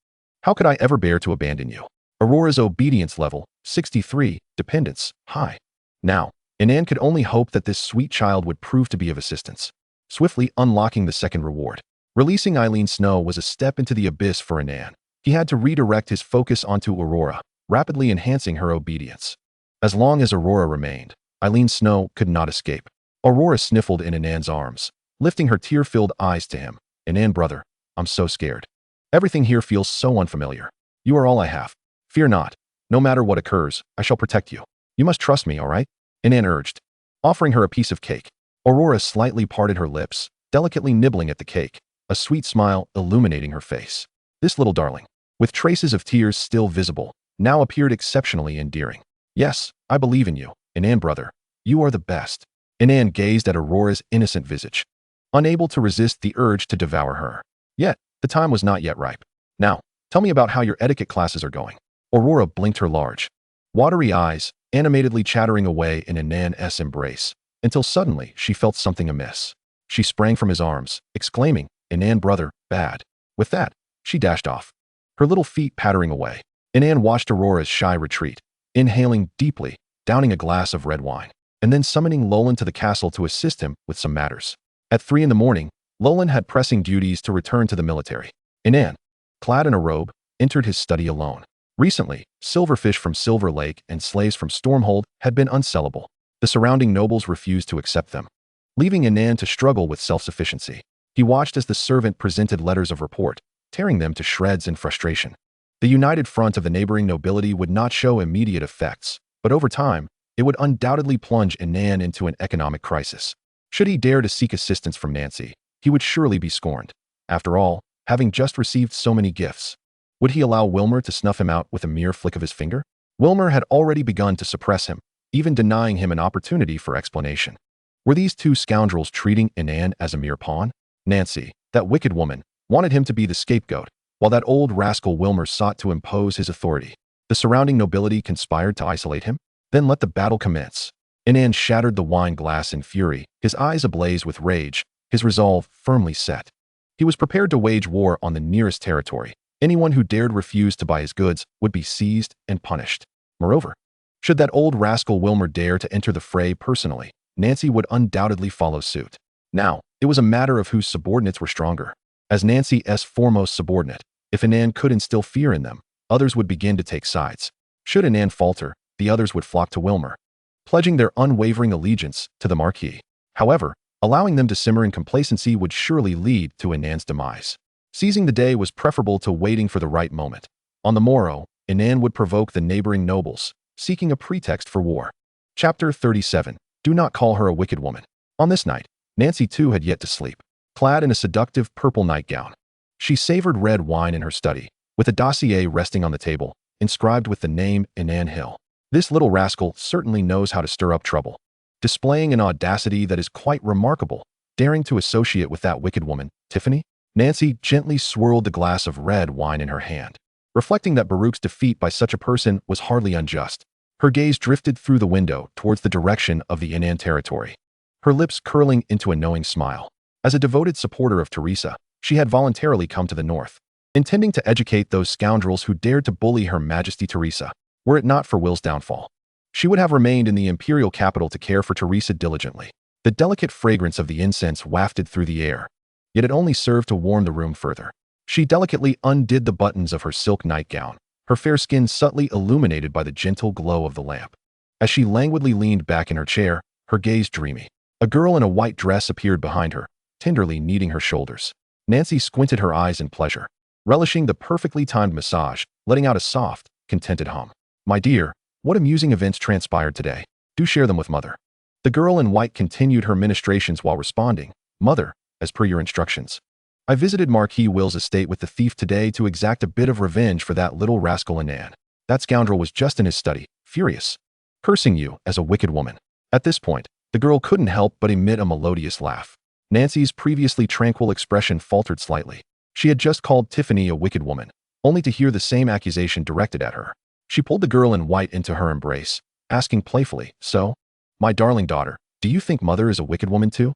S1: how could I ever bear to abandon you? Aurora's obedience level, 63, dependence, high. Now, Inan could only hope that this sweet child would prove to be of assistance. Swiftly unlocking the second reward. Releasing Eileen Snow was a step into the abyss for Inan. He had to redirect his focus onto Aurora, rapidly enhancing her obedience. As long as Aurora remained, Eileen Snow could not escape. Aurora sniffled in Inan's arms, lifting her tear-filled eyes to him. Inan, brother, I'm so scared. Everything here feels so unfamiliar. You are all I have. Fear not. No matter what occurs, I shall protect you. You must trust me, all right? Inan urged, offering her a piece of cake. Aurora slightly parted her lips, delicately nibbling at the cake, a sweet smile illuminating her face. This little darling, with traces of tears still visible, now appeared exceptionally endearing. Yes, I believe in you, Inan, brother. You are the best. Inan gazed at Aurora's innocent visage, unable to resist the urge to devour her. Yet, the time was not yet ripe. Now, tell me about how your etiquette classes are going. Aurora blinked her large, watery eyes, animatedly chattering away in Inan's embrace, until suddenly she felt something amiss. She sprang from his arms, exclaiming, Inan, brother, bad. With that, she dashed off, her little feet pattering away. Inan watched Aurora's shy retreat, inhaling deeply, downing a glass of red wine, and then summoning Lolan to the castle to assist him with some matters. At 3 a.m, Lolan had pressing duties to return to the military. Inan, clad in a robe, entered his study alone. Recently, silverfish from Silver Lake and slaves from Stormhold had been unsellable. The surrounding nobles refused to accept them. leaving Inan to struggle with self-sufficiency. He watched as the servant presented letters of report, tearing them to shreds in frustration. The united front of the neighboring nobility would not show immediate effects, but over time, it would undoubtedly plunge Inan into an economic crisis. Should he dare to seek assistance from Nancy, he would surely be scorned. After all, having just received so many gifts, would he allow Wilmer to snuff him out with a mere flick of his finger? Wilmer had already begun to suppress him, even denying him an opportunity for explanation. Were these two scoundrels treating Inan as a mere pawn? Nancy, that wicked woman, wanted him to be the scapegoat, while that old rascal Wilmer sought to impose his authority. The surrounding nobility conspired to isolate him? Then let the battle commence. Inan shattered the wine glass in fury, his eyes ablaze with rage, his resolve firmly set. He was prepared to wage war on the nearest territory. Anyone who dared refuse to buy his goods would be seized and punished. Moreover, should that old rascal Wilmer dare to enter the fray personally, Nancy would undoubtedly follow suit. Now, it was a matter of whose subordinates were stronger. As Nancy's foremost subordinate, if Inan could instill fear in them, others would begin to take sides. Should Inan falter, the others would flock to Wilmer, pledging their unwavering allegiance to the Marquis. However, allowing them to simmer in complacency would surely lead to Inan's demise. Seizing the day was preferable to waiting for the right moment. On the morrow, Inan would provoke the neighboring nobles, seeking a pretext for war. Chapter 37. Do not call her a wicked woman. On this night, Nancy too had yet to sleep. Clad in a seductive purple nightgown, she savored red wine in her study, with a dossier resting on the table, inscribed with the name Inan Hill. This little rascal certainly knows how to stir up trouble. Displaying an audacity that is quite remarkable, daring to associate with that wicked woman, Tiffany? Nancy gently swirled the glass of red wine in her hand. Reflecting that Baruch's defeat by such a person was hardly unjust, her gaze drifted through the window towards the direction of the Inan territory, her lips curling into a knowing smile. As a devoted supporter of Teresa, she had voluntarily come to the north, intending to educate those scoundrels who dared to bully Her Majesty Teresa. Were it not for Will's downfall, she would have remained in the imperial capital to care for Teresa diligently. The delicate fragrance of the incense wafted through the air, yet it only served to warm the room further. She delicately undid the buttons of her silk nightgown, her fair skin subtly illuminated by the gentle glow of the lamp. As she languidly leaned back in her chair, her gaze dreamy, a girl in a white dress appeared behind her, tenderly kneading her shoulders. Nancy squinted her eyes in pleasure, relishing the perfectly timed massage, letting out a soft, contented hum. My dear, what amusing events transpired today. Do share them with Mother. The girl in white continued her ministrations while responding, Mother, as per your instructions. I visited Marquis Will's estate with the thief today to exact a bit of revenge for that little rascal Inan. That scoundrel was just in his study, furious, cursing you as a wicked woman. At this point, the girl couldn't help but emit a melodious laugh. Nancy's previously tranquil expression faltered slightly. She had just called Tiffany a wicked woman, only to hear the same accusation directed at her. She pulled the girl in white into her embrace, asking playfully, So, my darling daughter, do you think Mother is a wicked woman too?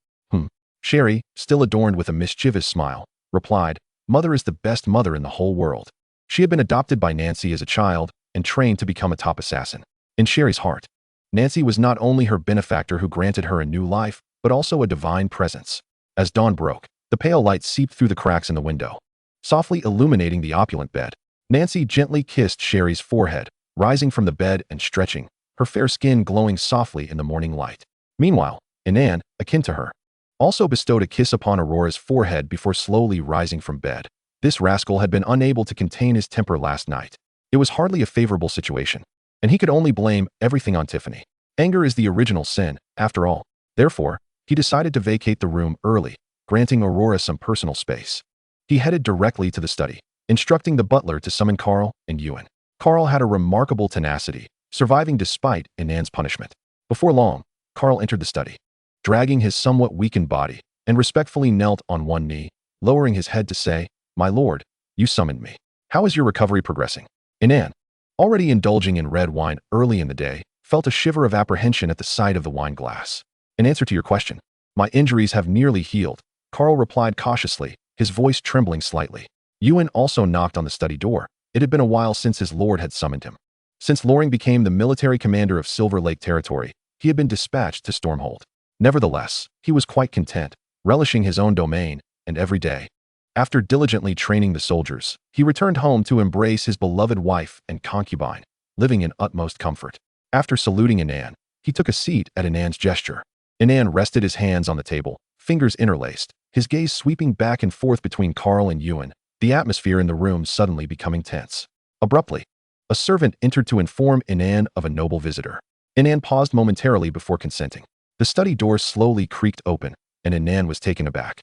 S1: Sherry, still adorned with a mischievous smile, replied, Mother is the best mother in the whole world. She had been adopted by Nancy as a child and trained to become a top assassin. In Sherry's heart, Nancy was not only her benefactor who granted her a new life, but also a divine presence. As dawn broke, the pale light seeped through the cracks in the window, softly illuminating the opulent bed. Nancy gently kissed Sherry's forehead, rising from the bed and stretching, her fair skin glowing softly in the morning light. Meanwhile, Inan, akin to her, also bestowed a kiss upon Aurora's forehead before slowly rising from bed. This rascal had been unable to contain his temper last night. It was hardly a favorable situation, and he could only blame everything on Tiffany. Anger is the original sin, after all. Therefore, he decided to vacate the room early, granting Aurora some personal space. He headed directly to the study, instructing the butler to summon Carl and Ewan. Carl had a remarkable tenacity, surviving despite Inan's punishment. Before long, Carl entered the study, dragging his somewhat weakened body, and respectfully knelt on one knee, lowering his head to say, My lord, you summoned me. How is your recovery progressing? Inan, already indulging in red wine early in the day, felt a shiver of apprehension at the sight of the wine glass. In answer to your question, my injuries have nearly healed, Carl replied cautiously, his voice trembling slightly. Ewan also knocked on the study door. It had been a while since his lord had summoned him. Since Loring became the military commander of Silver Lake Territory, he had been dispatched to Stormhold. Nevertheless, he was quite content, relishing his own domain, and every day, after diligently training the soldiers, he returned home to embrace his beloved wife and concubine, living in utmost comfort. After saluting Inan, he took a seat at Inan's gesture. Inan rested his hands on the table, fingers interlaced, his gaze sweeping back and forth between Carl and Ewan, the atmosphere in the room suddenly becoming tense. Abruptly, a servant entered to inform Inan of a noble visitor. Inan paused momentarily before consenting. The study door slowly creaked open, and Inan was taken aback.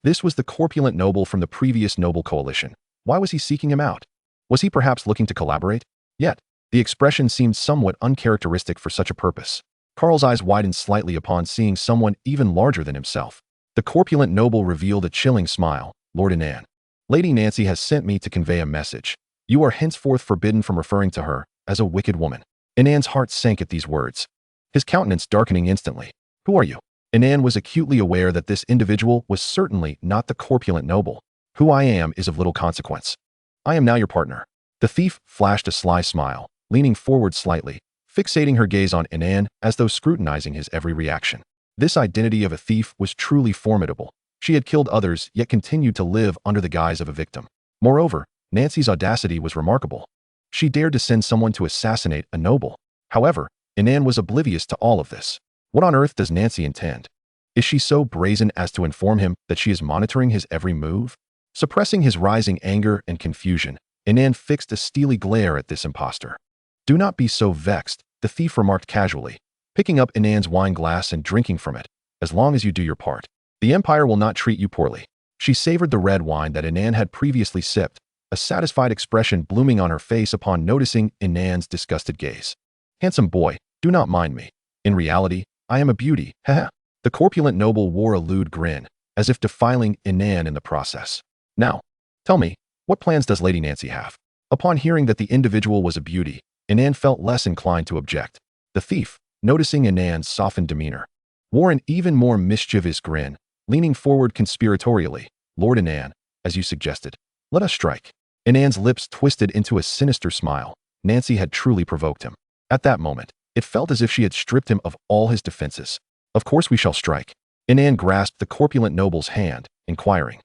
S1: This was the corpulent noble from the previous noble coalition. Why was he seeking him out? Was he perhaps looking to collaborate? Yet, the expression seemed somewhat uncharacteristic for such a purpose. Carl's eyes widened slightly upon seeing someone even larger than himself. The corpulent noble revealed a chilling smile. Lord Inan, Lady Nancy has sent me to convey a message. You are henceforth forbidden from referring to her as a wicked woman. Inan's heart sank at these words, his countenance darkening instantly. Who are you? Inan was acutely aware that this individual was certainly not the corpulent noble. Who I am is of little consequence. I am now your partner. The thief flashed a sly smile, leaning forward slightly, fixating her gaze on Inan as though scrutinizing his every reaction. This identity of a thief was truly formidable. She had killed others, yet continued to live under the guise of a victim. Moreover, Nancy's audacity was remarkable. She dared to send someone to assassinate a noble. However, Inan was oblivious to all of this. What on earth does Nancy intend? Is she so brazen as to inform him that she is monitoring his every move? Suppressing his rising anger and confusion, Inan fixed a steely glare at this impostor. Do not be so vexed, the thief remarked casually, picking up Inan's wine glass and drinking from it. As long as you do your part, the Empire will not treat you poorly. She savored the red wine that Inan had previously sipped, a satisfied expression blooming on her face upon noticing Inan's disgusted gaze. Handsome boy, do not mind me. In reality, I am a beauty, haha. The corpulent noble wore a lewd grin, as if defiling Inan in the process. Now, tell me, what plans does Lady Nancy have? Upon hearing that the individual was a beauty, Inan felt less inclined to object. The thief, noticing Inan's softened demeanor, wore an even more mischievous grin, leaning forward conspiratorially. Lord Inan, as you suggested, let us strike. Inan's lips twisted into a sinister smile. Nancy had truly provoked him. At that moment, it felt as if she had stripped him of all his defenses. Of course we shall strike. Inan grasped the corpulent noble's hand, inquiring,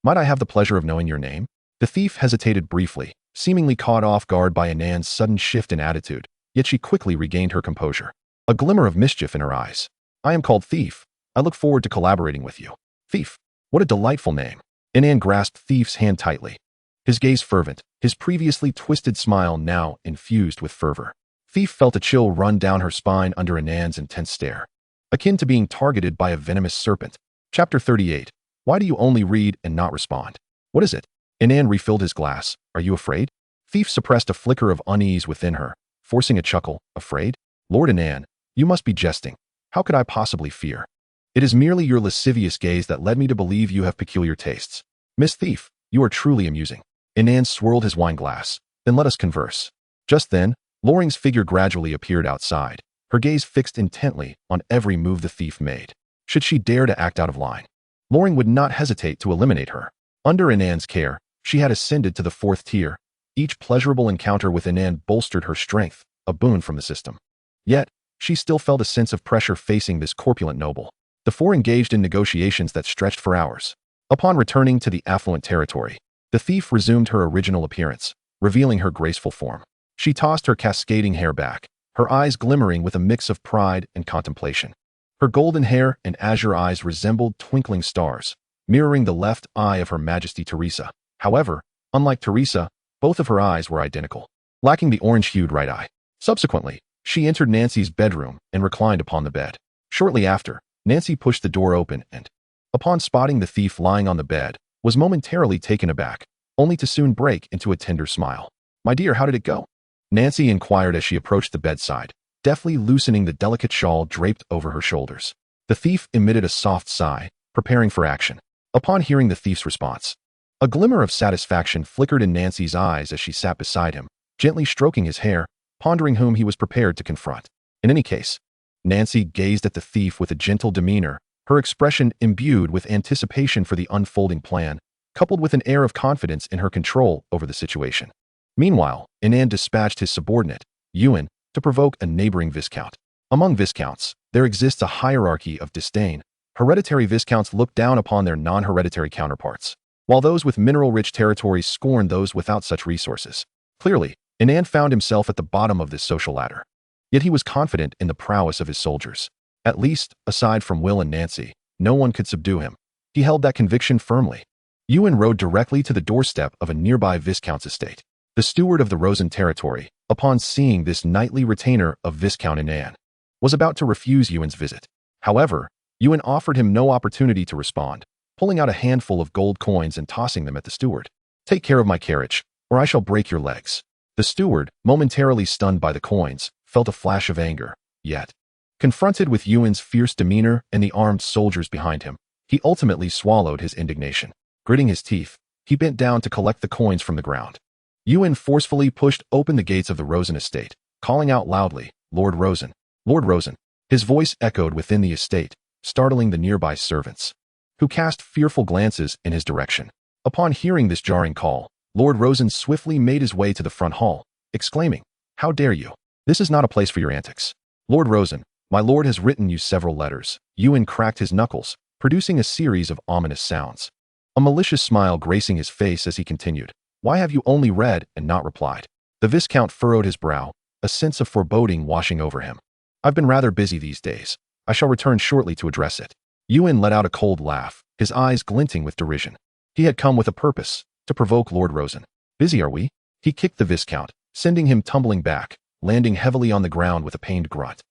S1: might I have the pleasure of knowing your name? The thief hesitated briefly, seemingly caught off guard by Inan's sudden shift in attitude, yet she quickly regained her composure. A glimmer of mischief in her eyes. I am called Thief. I look forward to collaborating with you. Thief. What a delightful name. Inan grasped Thief's hand tightly, his gaze fervent, his previously twisted smile now infused with fervor. Thief felt a chill run down her spine under Inan's intense stare, akin to being targeted by a venomous serpent. Chapter 38. Why do you only read and not respond? What is it? Inan refilled his glass. Are you afraid? Thief suppressed a flicker of unease within her, forcing a chuckle. Afraid? Lord Inan, you must be jesting. How could I possibly fear? It is merely your lascivious gaze that led me to believe you have peculiar tastes. Miss Thief, you are truly amusing. Inan swirled his wine glass. Then let us converse. Just then, Loring's figure gradually appeared outside, her gaze fixed intently on every move the thief made. Should she dare to act out of line, Loring would not hesitate to eliminate her. Under Inan's care, she had ascended to the 4th tier. Each pleasurable encounter with Inan bolstered her strength, a boon from the system. Yet, she still felt a sense of pressure facing this corpulent noble. The four engaged in negotiations that stretched for hours. Upon returning to the affluent territory, the thief resumed her original appearance, revealing her graceful form. She tossed her cascading hair back, her eyes glimmering with a mix of pride and contemplation. Her golden hair and azure eyes resembled twinkling stars, mirroring the left eye of Her Majesty Teresa. However, unlike Teresa, both of her eyes were identical, lacking the orange-hued right eye. Subsequently, she entered Nancy's bedroom and reclined upon the bed. Shortly after, Nancy pushed the door open and, upon spotting the thief lying on the bed, was momentarily taken aback, only to soon break into a tender smile. My dear, how did it go? Nancy inquired as she approached the bedside, deftly loosening the delicate shawl draped over her shoulders. The thief emitted a soft sigh, preparing for action. Upon hearing the thief's response, a glimmer of satisfaction flickered in Nancy's eyes as she sat beside him, gently stroking his hair, pondering whom he was prepared to confront. In any case, Nancy gazed at the thief with a gentle demeanor, her expression imbued with anticipation for the unfolding plan, coupled with an air of confidence in her control over the situation. Meanwhile, Inan dispatched his subordinate, Ewan, to provoke a neighboring viscount. Among viscounts, there exists a hierarchy of disdain. Hereditary viscounts look down upon their non-hereditary counterparts, while those with mineral-rich territories scorn those without such resources. Clearly, Inan found himself at the bottom of this social ladder. Yet he was confident in the prowess of his soldiers. At least, aside from Will and Nancy, no one could subdue him. He held that conviction firmly. Ewan rode directly to the doorstep of a nearby Viscount's estate. The steward of the Rosen territory, upon seeing this knightly retainer of Viscount Inan, was about to refuse Ewan's visit. However, Ewan offered him no opportunity to respond, pulling out a handful of gold coins and tossing them at the steward. "Take care of my carriage, or I shall break your legs." The steward, momentarily stunned by the coins, felt a flash of anger, yet, confronted with Ewan's fierce demeanor and the armed soldiers behind him, he ultimately swallowed his indignation. Gritting his teeth, he bent down to collect the coins from the ground. Ewan forcefully pushed open the gates of the Rosen estate, calling out loudly, "Lord Rosen! Lord Rosen!" His voice echoed within the estate, startling the nearby servants, who cast fearful glances in his direction. Upon hearing this jarring call, Lord Rosen swiftly made his way to the front hall, exclaiming, "How dare you? This is not a place for your antics. Lord Rosen, my lord has written you several letters." Ewan cracked his knuckles, producing a series of ominous sounds. A malicious smile gracing his face as he continued, "Why have you only read and not replied?" The Viscount furrowed his brow, a sense of foreboding washing over him. "I've been rather busy these days. I shall return shortly to address it." Ewan let out a cold laugh, his eyes glinting with derision. He had come with a purpose, to provoke Lord Rosen. "Busy, are we?" He kicked the Viscount, sending him tumbling back, landing heavily on the ground with a pained grunt.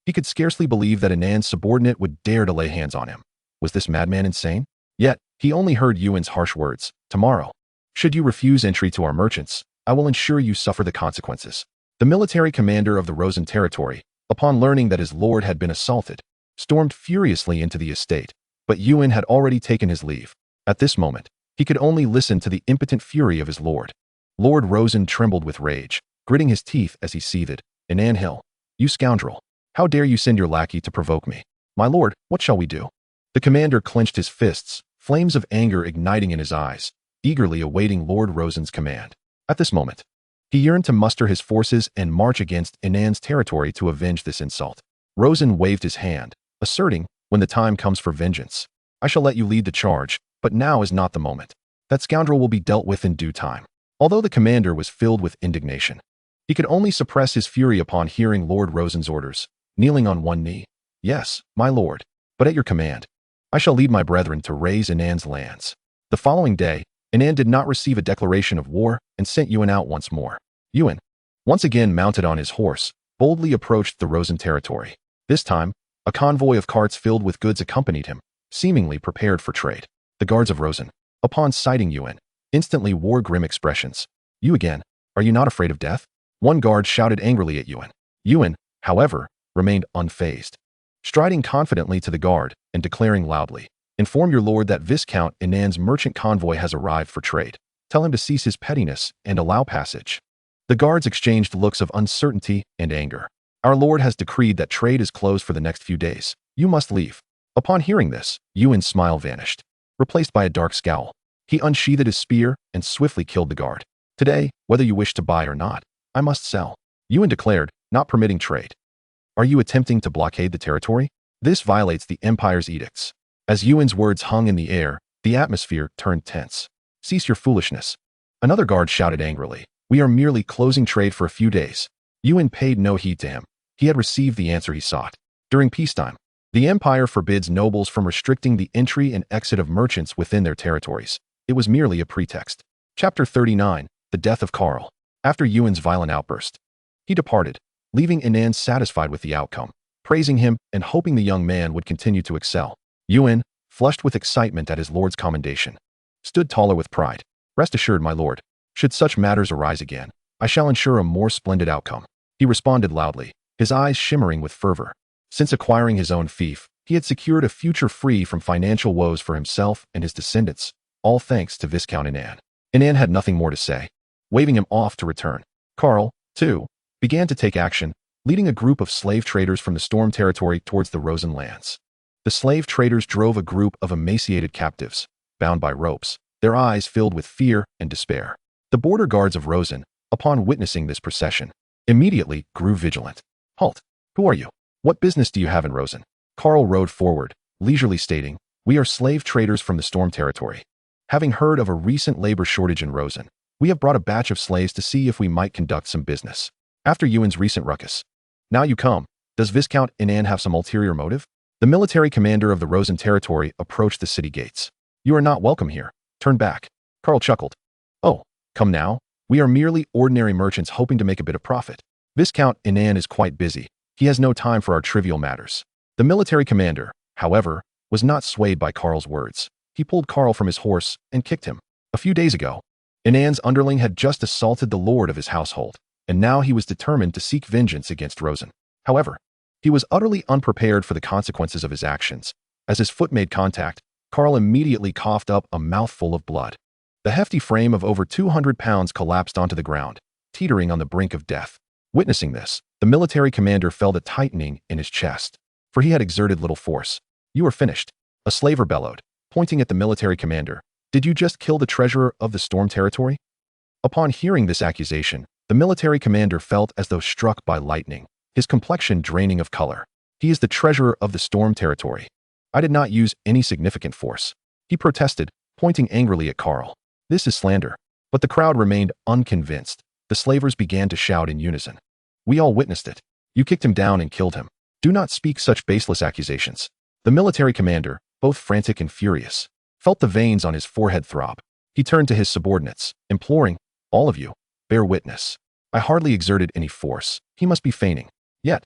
S1: He could scarcely believe that Inan's subordinate would dare to lay hands on him. Was this madman insane? Yet, he only heard Ewan's harsh words, "Tomorrow, should you refuse entry to our merchants, I will ensure you suffer the consequences." The military commander of the Rosen territory, upon learning that his lord had been assaulted, stormed furiously into the estate, but Ewan had already taken his leave. At this moment, he could only listen to the impotent fury of his lord. Lord Rosen trembled with rage, gritting his teeth as he seethed. "Inan Hill, you scoundrel! How dare you send your lackey to provoke me? My lord, what shall we do?" The commander clenched his fists, flames of anger igniting in his eyes, eagerly awaiting Lord Rosen's command. At this moment, he yearned to muster his forces and march against Inan's territory to avenge this insult. Rosen waved his hand, asserting, "When the time comes for vengeance, I shall let you lead the charge, but now is not the moment. That scoundrel will be dealt with in due time." Although the commander was filled with indignation, he could only suppress his fury upon hearing Lord Rosen's orders, kneeling on one knee. "Yes, my lord, but at your command, I shall lead my brethren to raise Inan's lands." The following day, Inan did not receive a declaration of war and sent Ewan out once more. Ewan, once again mounted on his horse, boldly approached the Rosen territory. This time, a convoy of carts filled with goods accompanied him, seemingly prepared for trade. The guards of Rosen, upon sighting Ewan, instantly wore grim expressions. "You again? Are you not afraid of death?" One guard shouted angrily at Ewan. Ewan, however, remained unfazed, striding confidently to the guard and declaring loudly, "Inform your lord that Viscount Inan's merchant convoy has arrived for trade. Tell him to cease his pettiness and allow passage." The guards exchanged looks of uncertainty and anger. "Our lord has decreed that trade is closed for the next few days. You must leave." Upon hearing this, Ewan's smile vanished, replaced by a dark scowl. He unsheathed his spear and swiftly killed the guard. "Today, whether you wish to buy or not, I must sell," Ewan declared, not permitting trade. "Are you attempting to blockade the territory? This violates the Empire's edicts." As Ewan's words hung in the air, the atmosphere turned tense. "Cease your foolishness." Another guard shouted angrily, "We are merely closing trade for a few days." Ewan paid no heed to him. He had received the answer he sought. During peacetime, the Empire forbids nobles from restricting the entry and exit of merchants within their territories. It was merely a pretext. Chapter 39, The Death of Karl. After Ewan's violent outburst, he departed, leaving Inan satisfied with the outcome, praising him and hoping the young man would continue to excel. Ewan, flushed with excitement at his lord's commendation, stood taller with pride. "Rest assured, my lord, should such matters arise again, I shall ensure a more splendid outcome," he responded loudly, his eyes shimmering with fervor. Since acquiring his own fief, he had secured a future free from financial woes for himself and his descendants, all thanks to Viscount Inan. Inan had nothing more to say, waving him off to return. Karl, too, began to take action, leading a group of slave traders from the Storm territory towards the Rosen lands. The slave traders drove a group of emaciated captives, bound by ropes, their eyes filled with fear and despair. The border guards of Rosen, upon witnessing this procession, immediately grew vigilant. "Halt! Who are you? What business do you have in Rosen?" Karl rode forward, leisurely stating, "We are slave traders from the Storm territory. Having heard of a recent labor shortage in Rosen, we have brought a batch of slaves to see if we might conduct some business. After Ewan's recent ruckus, now you come, Does Viscount Inan have some ulterior motive? The military commander of the Rosen territory approached the city gates. You are not welcome here. Turn back. Karl chuckled. Oh, come now. We are merely ordinary merchants hoping to make a bit of profit. Viscount Inan is quite busy. He has no time for our trivial matters. The military commander, however, was not swayed by Karl's words. He pulled Karl from his horse and kicked him. A few days ago, Inan's underling had just assaulted the lord of his household, and now he was determined to seek vengeance against Rosen. However, he was utterly unprepared for the consequences of his actions. As his foot made contact, Karl immediately coughed up a mouthful of blood. The hefty frame of over 200 pounds collapsed onto the ground, teetering on the brink of death. Witnessing this, the military commander felt a tightening in his chest, for he had exerted little force. You are finished, a slaver bellowed, pointing at the military commander. Did you just kill the treasurer of the Storm Territory? Upon hearing this accusation, the military commander felt as though struck by lightning, his complexion draining of color. He is the treasurer of the Storm Territory. I did not use any significant force. He protested, pointing angrily at Karl. This is slander. But the crowd remained unconvinced. The slavers began to shout in unison. We all witnessed it. You kicked him down and killed him. Do not speak such baseless accusations. The military commander, both frantic and furious, felt the veins on his forehead throb. He turned to his subordinates, imploring, all of you, bear witness. I hardly exerted any force. He must be feigning. Yet,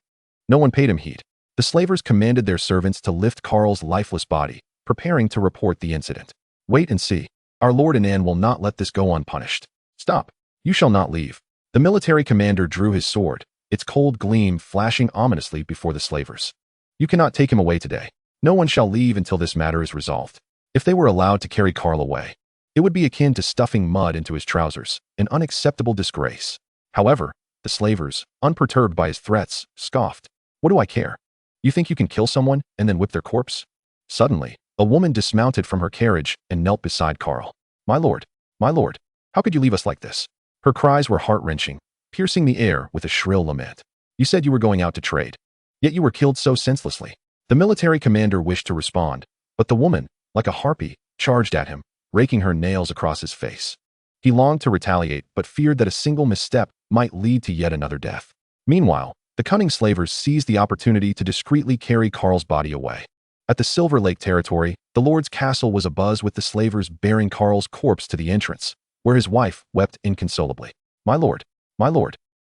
S1: no one paid him heed. The slavers commanded their servants to lift Karl's lifeless body, preparing to report the incident. Wait and see. Our Lord Inan will not let this go unpunished. Stop. You shall not leave. The military commander drew his sword, its cold gleam flashing ominously before the slavers. You cannot take him away today. No one shall leave until this matter is resolved. If they were allowed to carry Karl away, it would be akin to stuffing mud into his trousers, an unacceptable disgrace. However, the slavers, unperturbed by his threats, scoffed. What do I care? You think you can kill someone and then whip their corpse? Suddenly, a woman dismounted from her carriage and knelt beside Karl. My lord, how could you leave us like this? Her cries were heart-wrenching, piercing the air with a shrill lament. You said you were going out to trade, yet you were killed so senselessly. The military commander wished to respond, but the woman, like a harpy, charged at him, raking her nails across his face. He longed to retaliate, but feared that a single misstep might lead to yet another death. Meanwhile, the cunning slavers seized the opportunity to discreetly carry Karl's body away. At the Silver Lake territory, the lord's castle was abuzz with the slavers bearing Karl's corpse to the entrance, where his wife wept inconsolably. My lord,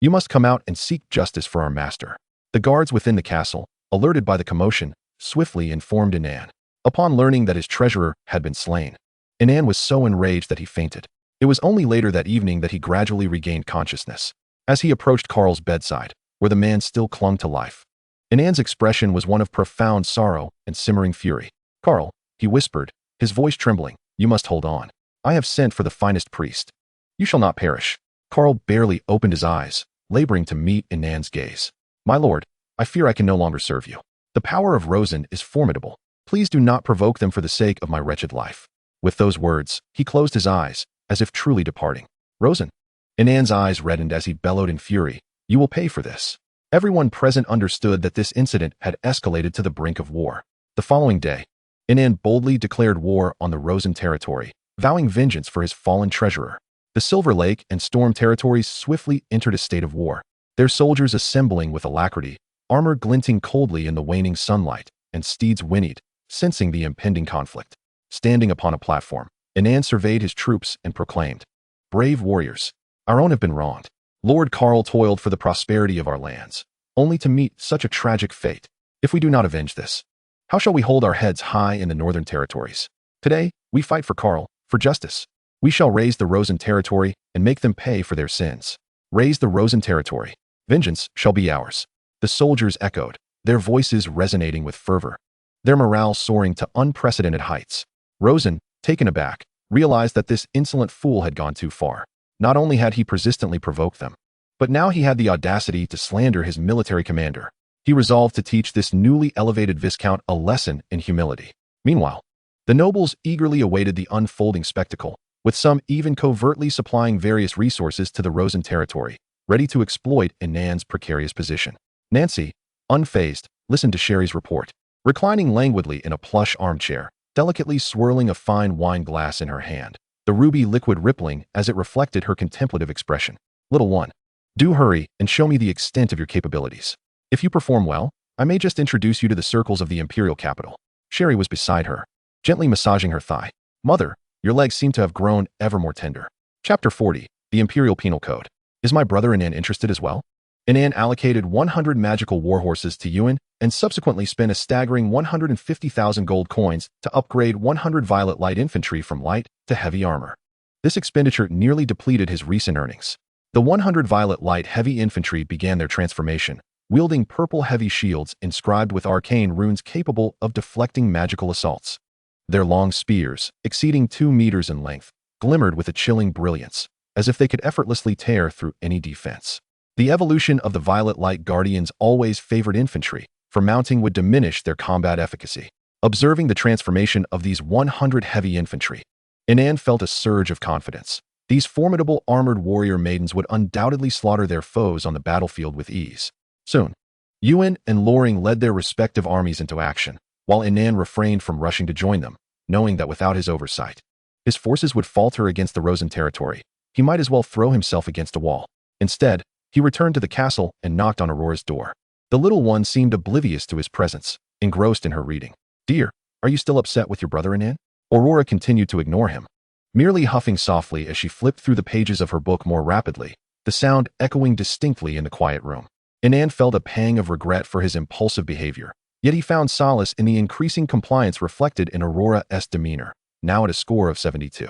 S1: you must come out and seek justice for our master. The guards within the castle, alerted by the commotion, swiftly informed Inan. Upon learning that his treasurer had been slain, Inan was so enraged that he fainted. It was only later that evening that he gradually regained consciousness. As he approached Karl's bedside, where the man still clung to life, Inan's expression was one of profound sorrow and simmering fury. Karl, he whispered, his voice trembling, you must hold on. I have sent for the finest priest. You shall not perish. Karl barely opened his eyes, laboring to meet Inan's gaze. My lord, I fear I can no longer serve you. The power of Rosen is formidable. Please do not provoke them for the sake of my wretched life. With those words, he closed his eyes, as if truly departing. Rosen. Inan's eyes reddened as he bellowed in fury. You will pay for this. Everyone present understood that this incident had escalated to the brink of war. The following day, Inan boldly declared war on the Rosen territory, vowing vengeance for his fallen treasurer. The Silver Lake and Storm territories swiftly entered a state of war, their soldiers assembling with alacrity, armor glinting coldly in the waning sunlight, and steeds whinnied, sensing the impending conflict. Standing upon a platform, Inan surveyed his troops and proclaimed, Brave warriors, our own have been wronged. Lord Karl toiled for the prosperity of our lands, only to meet such a tragic fate. If we do not avenge this, how shall we hold our heads high in the northern territories? Today, we fight for Karl, for justice. We shall raise the Rosen territory and make them pay for their sins. Raise the Rosen territory. Vengeance shall be ours. The soldiers echoed, their voices resonating with fervor, their morale soaring to unprecedented heights. Rosen, taken aback, realized that this insolent fool had gone too far. Not only had he persistently provoked them, but now he had the audacity to slander his military commander. He resolved to teach this newly elevated Viscount a lesson in humility. Meanwhile, the nobles eagerly awaited the unfolding spectacle, with some even covertly supplying various resources to the Rosen territory, ready to exploit Inan's precarious position. Nancy, unfazed, listened to Sherry's report, reclining languidly in a plush armchair, delicately swirling a fine wine glass in her hand, the ruby liquid rippling as it reflected her contemplative expression. Little one, do hurry and show me the extent of your capabilities. If you perform well, I may just introduce you to the circles of the imperial capital. Sherry was beside her, gently massaging her thigh. Mother, your legs seem to have grown ever more tender. Chapter 40, the Imperial Penal Code. Is my brother Inan interested as well? Inan allocated 100 magical warhorses to Yuan and subsequently spent a staggering 150,000 gold coins to upgrade 100 violet light infantry from light to heavy armor. This expenditure nearly depleted his recent earnings. The 100 violet light heavy infantry began their transformation, wielding purple heavy shields inscribed with arcane runes capable of deflecting magical assaults. Their long spears, exceeding 2 meters in length, glimmered with a chilling brilliance, as if they could effortlessly tear through any defense. The evolution of the Violet Light Guardians always favored infantry, for mounting would diminish their combat efficacy. Observing the transformation of these 100 heavy infantry, Inan felt a surge of confidence. These formidable armored warrior maidens would undoubtedly slaughter their foes on the battlefield with ease. Soon, Yuan and Loring led their respective armies into action, while Inan refrained from rushing to join them, knowing that without his oversight, his forces would falter against the Rosen territory. He might as well throw himself against a wall. Instead, he returned to the castle and knocked on Aurora's door. The little one seemed oblivious to his presence, engrossed in her reading. Dear, are you still upset with your brother Inan? Aurora continued to ignore him, merely huffing softly as she flipped through the pages of her book more rapidly, the sound echoing distinctly in the quiet room. Inan felt a pang of regret for his impulsive behavior, yet he found solace in the increasing compliance reflected in Aurora's demeanor, now at a score of 72.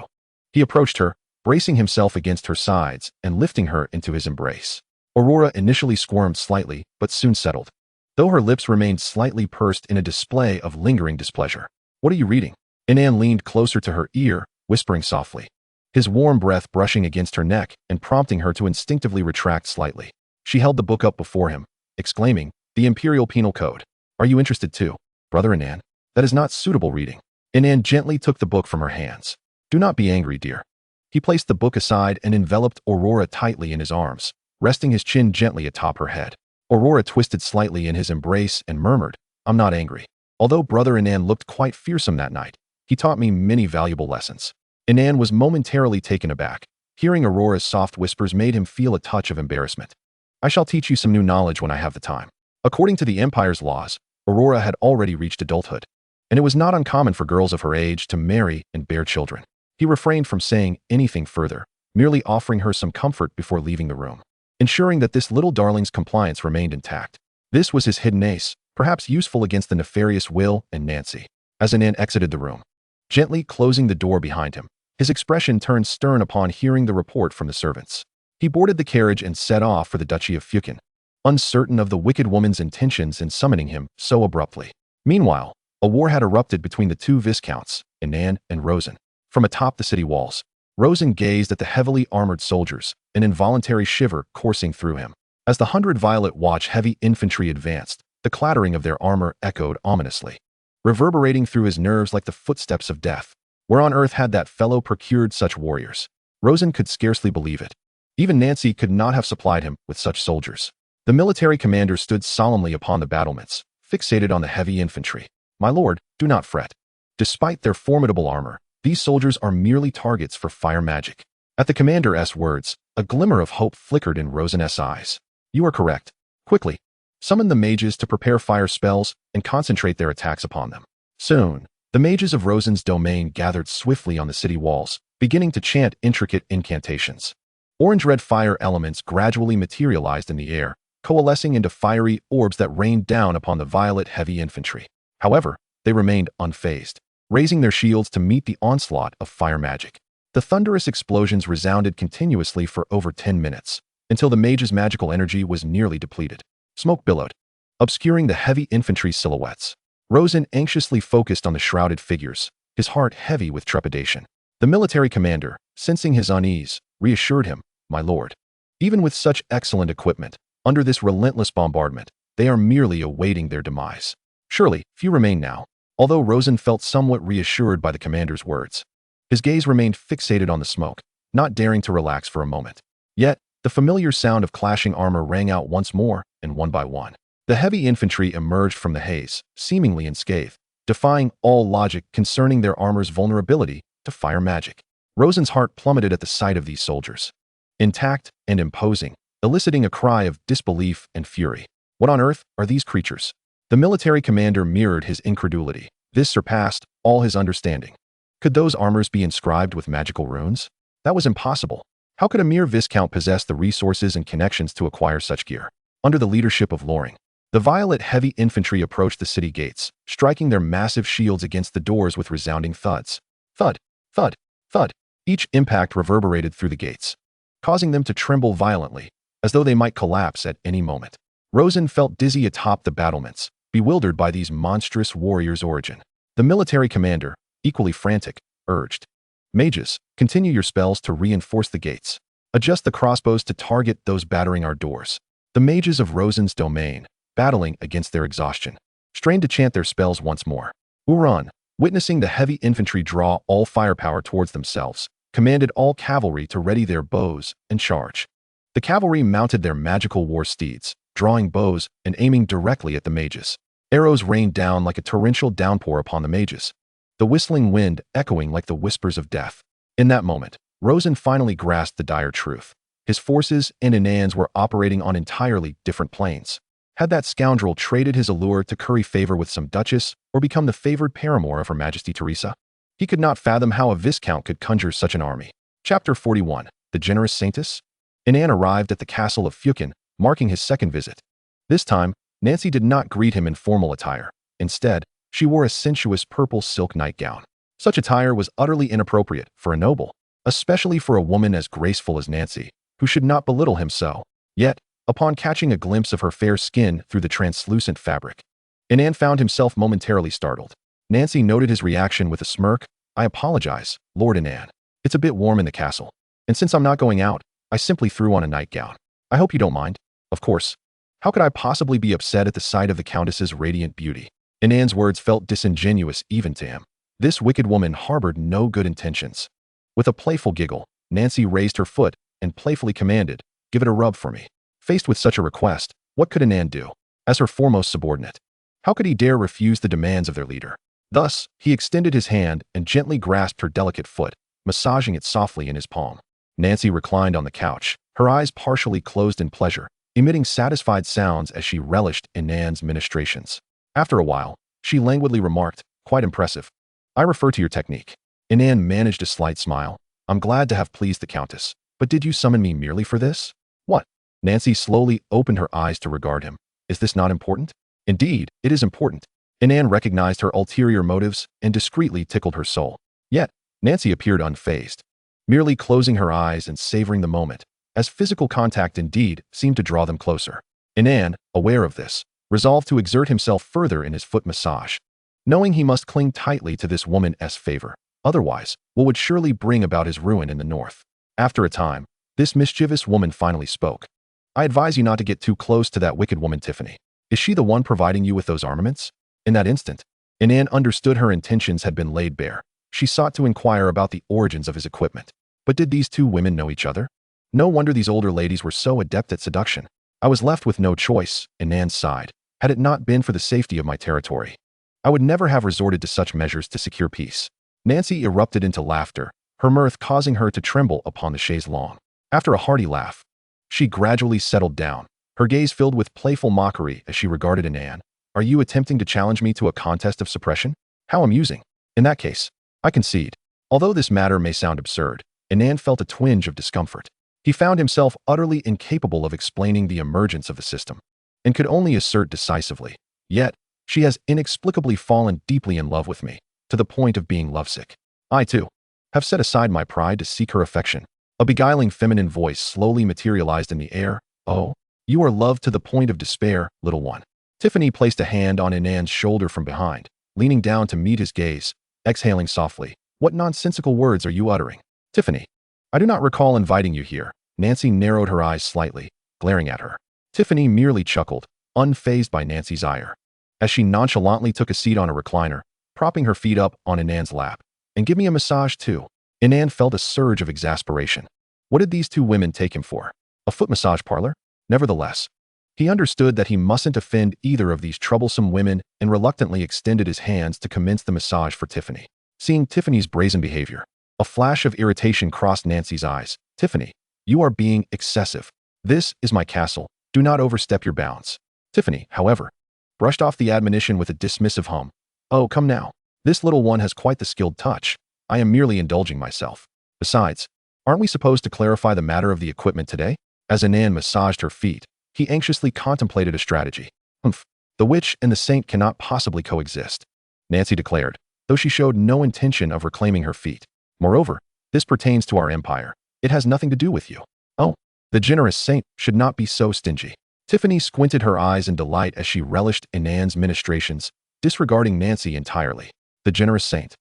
S1: He approached her, bracing himself against her sides and lifting her into his embrace. Aurora initially squirmed slightly, but soon settled, though her lips remained slightly pursed in a display of lingering displeasure. What are you reading? Inan leaned closer to her ear, whispering softly, his warm breath brushing against her neck and prompting her to instinctively retract slightly. She held the book up before him, exclaiming, "The Imperial Penal Code. Are you interested too, Brother Inan? That is not suitable reading." Inan gently took the book from her hands. "Do not be angry, dear." He placed the book aside and enveloped Aurora tightly in his arms, resting his chin gently atop her head. Aurora twisted slightly in his embrace and murmured, "I'm not angry. Although Brother Inan looked quite fearsome that night, he taught me many valuable lessons." Inan was momentarily taken aback. Hearing Aurora's soft whispers made him feel a touch of embarrassment. "I shall teach you some new knowledge when I have the time." According to the Empire's laws, Aurora had already reached adulthood, and it was not uncommon for girls of her age to marry and bear children. He refrained from saying anything further, merely offering her some comfort before leaving the room, ensuring that this little darling's compliance remained intact. This was his hidden ace, perhaps useful against the nefarious Will and Nancy. As Inan exited the room, gently closing the door behind him, his expression turned stern upon hearing the report from the servants. He boarded the carriage and set off for the Duchy of Fukin, uncertain of the wicked woman's intentions in summoning him so abruptly. Meanwhile, a war had erupted between the two viscounts, Inan and Rosen. From atop the city walls, Rosen gazed at the heavily armored soldiers, an involuntary shiver coursing through him. As the 100 Violet Watch heavy infantry advanced, the clattering of their armor echoed ominously, reverberating through his nerves like the footsteps of death. Where on earth had that fellow procured such warriors? Rosen could scarcely believe it. Even Nancy could not have supplied him with such soldiers. The military commander stood solemnly upon the battlements, fixated on the heavy infantry. "My lord, do not fret. Despite their formidable armor, these soldiers are merely targets for fire magic." At the commander's words, a glimmer of hope flickered in Rosen's eyes. "You are correct. Quickly, summon the mages to prepare fire spells and concentrate their attacks upon them." Soon, the mages of Rosen's domain gathered swiftly on the city walls, beginning to chant intricate incantations. Orange-red fire elements gradually materialized in the air, coalescing into fiery orbs that rained down upon the violet heavy infantry. However, they remained unfazed, raising their shields to meet the onslaught of fire magic. The thunderous explosions resounded continuously for over 10 minutes, until the mage's magical energy was nearly depleted. Smoke billowed, obscuring the heavy infantry silhouettes. Rosen anxiously focused on the shrouded figures, his heart heavy with trepidation. The military commander, sensing his unease, reassured him, "My lord, even with such excellent equipment, under this relentless bombardment, they are merely awaiting their demise. Surely, few remain now." Although Rosen felt somewhat reassured by the commander's words, his gaze remained fixated on the smoke, not daring to relax for a moment. Yet, the familiar sound of clashing armor rang out once more, and one by one, the heavy infantry emerged from the haze, seemingly unscathed, defying all logic concerning their armor's vulnerability to fire magic. Rosen's heart plummeted at the sight of these soldiers, intact and imposing, eliciting a cry of disbelief and fury. What on earth are these creatures? The military commander mirrored his incredulity. This surpassed all his understanding. Could those armors be inscribed with magical runes? That was impossible. How could a mere viscount possess the resources and connections to acquire such gear? Under the leadership of Loring, the violet heavy infantry approached the city gates, striking their massive shields against the doors with resounding thuds. Thud, thud, thud. Each impact reverberated through the gates, causing them to tremble violently, as though they might collapse at any moment. Rosen felt dizzy atop the battlements, bewildered by these monstrous warriors' origin. The military commander, equally frantic, urged, "Mages, continue your spells to reinforce the gates. Adjust the crossbows to target those battering our doors." The mages of Rosen's domain, battling against their exhaustion, strained to chant their spells once more. Uran, witnessing the heavy infantry draw all firepower towards themselves, commanded all cavalry to ready their bows and charge. The cavalry mounted their magical war steeds, drawing bows and aiming directly at the mages. Arrows rained down like a torrential downpour upon the mages, the whistling wind echoing like the whispers of death. In that moment, Rosen finally grasped the dire truth. His forces and Inan's were operating on entirely different planes. Had that scoundrel traded his allure to curry favor with some duchess or become the favored paramour of Her Majesty Teresa? He could not fathom how a viscount could conjure such an army. Chapter 41. The Generous Saintess. Inan arrived at the castle of Fukin, marking his second visit. This time, Nancy did not greet him in formal attire. Instead, she wore a sensuous purple silk nightgown. Such attire was utterly inappropriate for a noble, especially for a woman as graceful as Nancy, who should not belittle him so. Yet, upon catching a glimpse of her fair skin through the translucent fabric, Inan found himself momentarily startled. Nancy noted his reaction with a smirk. "I apologize, Lord Inan. It's a bit warm in the castle, and since I'm not going out, I simply threw on a nightgown. I hope you don't mind." Of course. How could I possibly be upset at the sight of the Countess's radiant beauty? Inan's words felt disingenuous even to him. This wicked woman harbored no good intentions. With a playful giggle, Nancy raised her foot and playfully commanded, "Give it a rub for me." Faced with such a request, what could Inan do? As her foremost subordinate, how could he dare refuse the demands of their leader? Thus, he extended his hand and gently grasped her delicate foot, massaging it softly in his palm. Nancy reclined on the couch, her eyes partially closed in pleasure, emitting satisfied sounds as she relished Inan's ministrations. After a while, she languidly remarked, "Quite impressive. I refer to your technique." Inan managed a slight smile. "I'm glad to have pleased the Countess, but did you summon me merely for this?" "What?" Nancy slowly opened her eyes to regard him. "Is this not important?" "Indeed, it is important." Inan recognized her ulterior motives and discreetly tickled her soul. Yet, Nancy appeared unfazed, merely closing her eyes and savoring the moment, as physical contact indeed seemed to draw them closer. Inan, aware of this, resolved to exert himself further in his foot massage, knowing he must cling tightly to this woman's favor. Otherwise, what would surely bring about his ruin in the north. After a time, this mischievous woman finally spoke. "I advise you not to get too close to that wicked woman Tiffany. Is she the one providing you with those armaments?" In that instant, Inan understood her intentions had been laid bare. She sought to inquire about the origins of his equipment. But did these two women know each other? No wonder these older ladies were so adept at seduction. "I was left with no choice," Inan sighed. "Had it not been for the safety of my territory, I would never have resorted to such measures to secure peace." Nancy erupted into laughter, her mirth causing her to tremble upon the chaise longue. After a hearty laugh, she gradually settled down, her gaze filled with playful mockery as she regarded Inan. "Are you attempting to challenge me to a contest of suppression? How amusing. In that case, I concede." Although this matter may sound absurd, Inan felt a twinge of discomfort. He found himself utterly incapable of explaining the emergence of the system, and could only assert decisively, "Yet, she has inexplicably fallen deeply in love with me, to the point of being lovesick. I, too, have set aside my pride to seek her affection." A beguiling feminine voice slowly materialized in the air. "Oh, you are loved to the point of despair, little one." Tiffany placed a hand on Inan's shoulder from behind, leaning down to meet his gaze, exhaling softly. "What nonsensical words are you uttering, Tiffany? I do not recall inviting you here." Nancy narrowed her eyes slightly, glaring at her. Tiffany merely chuckled, unfazed by Nancy's ire, as she nonchalantly took a seat on a recliner, propping her feet up on Inan's lap. "And give me a massage too." Inan felt a surge of exasperation. What did these two women take him for? A foot massage parlor? Nevertheless, he understood that he mustn't offend either of these troublesome women and reluctantly extended his hands to commence the massage for Tiffany. Seeing Tiffany's brazen behavior, a flash of irritation crossed Nancy's eyes. "Tiffany, you are being excessive. This is my castle. Do not overstep your bounds." Tiffany, however, brushed off the admonition with a dismissive hum. Oh, come now. This little one has quite the skilled touch. I am merely indulging myself. Besides, aren't we supposed to clarify the matter of the equipment today? As Inan massaged her feet, he anxiously contemplated a strategy. Humph. The witch and the saint cannot possibly coexist, Nancy declared, though she showed no intention of reclaiming her feet. Moreover, this pertains to our empire. It has nothing to do with you. Oh, the generous saint should not be so stingy. Tiffany squinted her eyes in delight as she relished Inan's ministrations, disregarding Nancy entirely. The generous saint.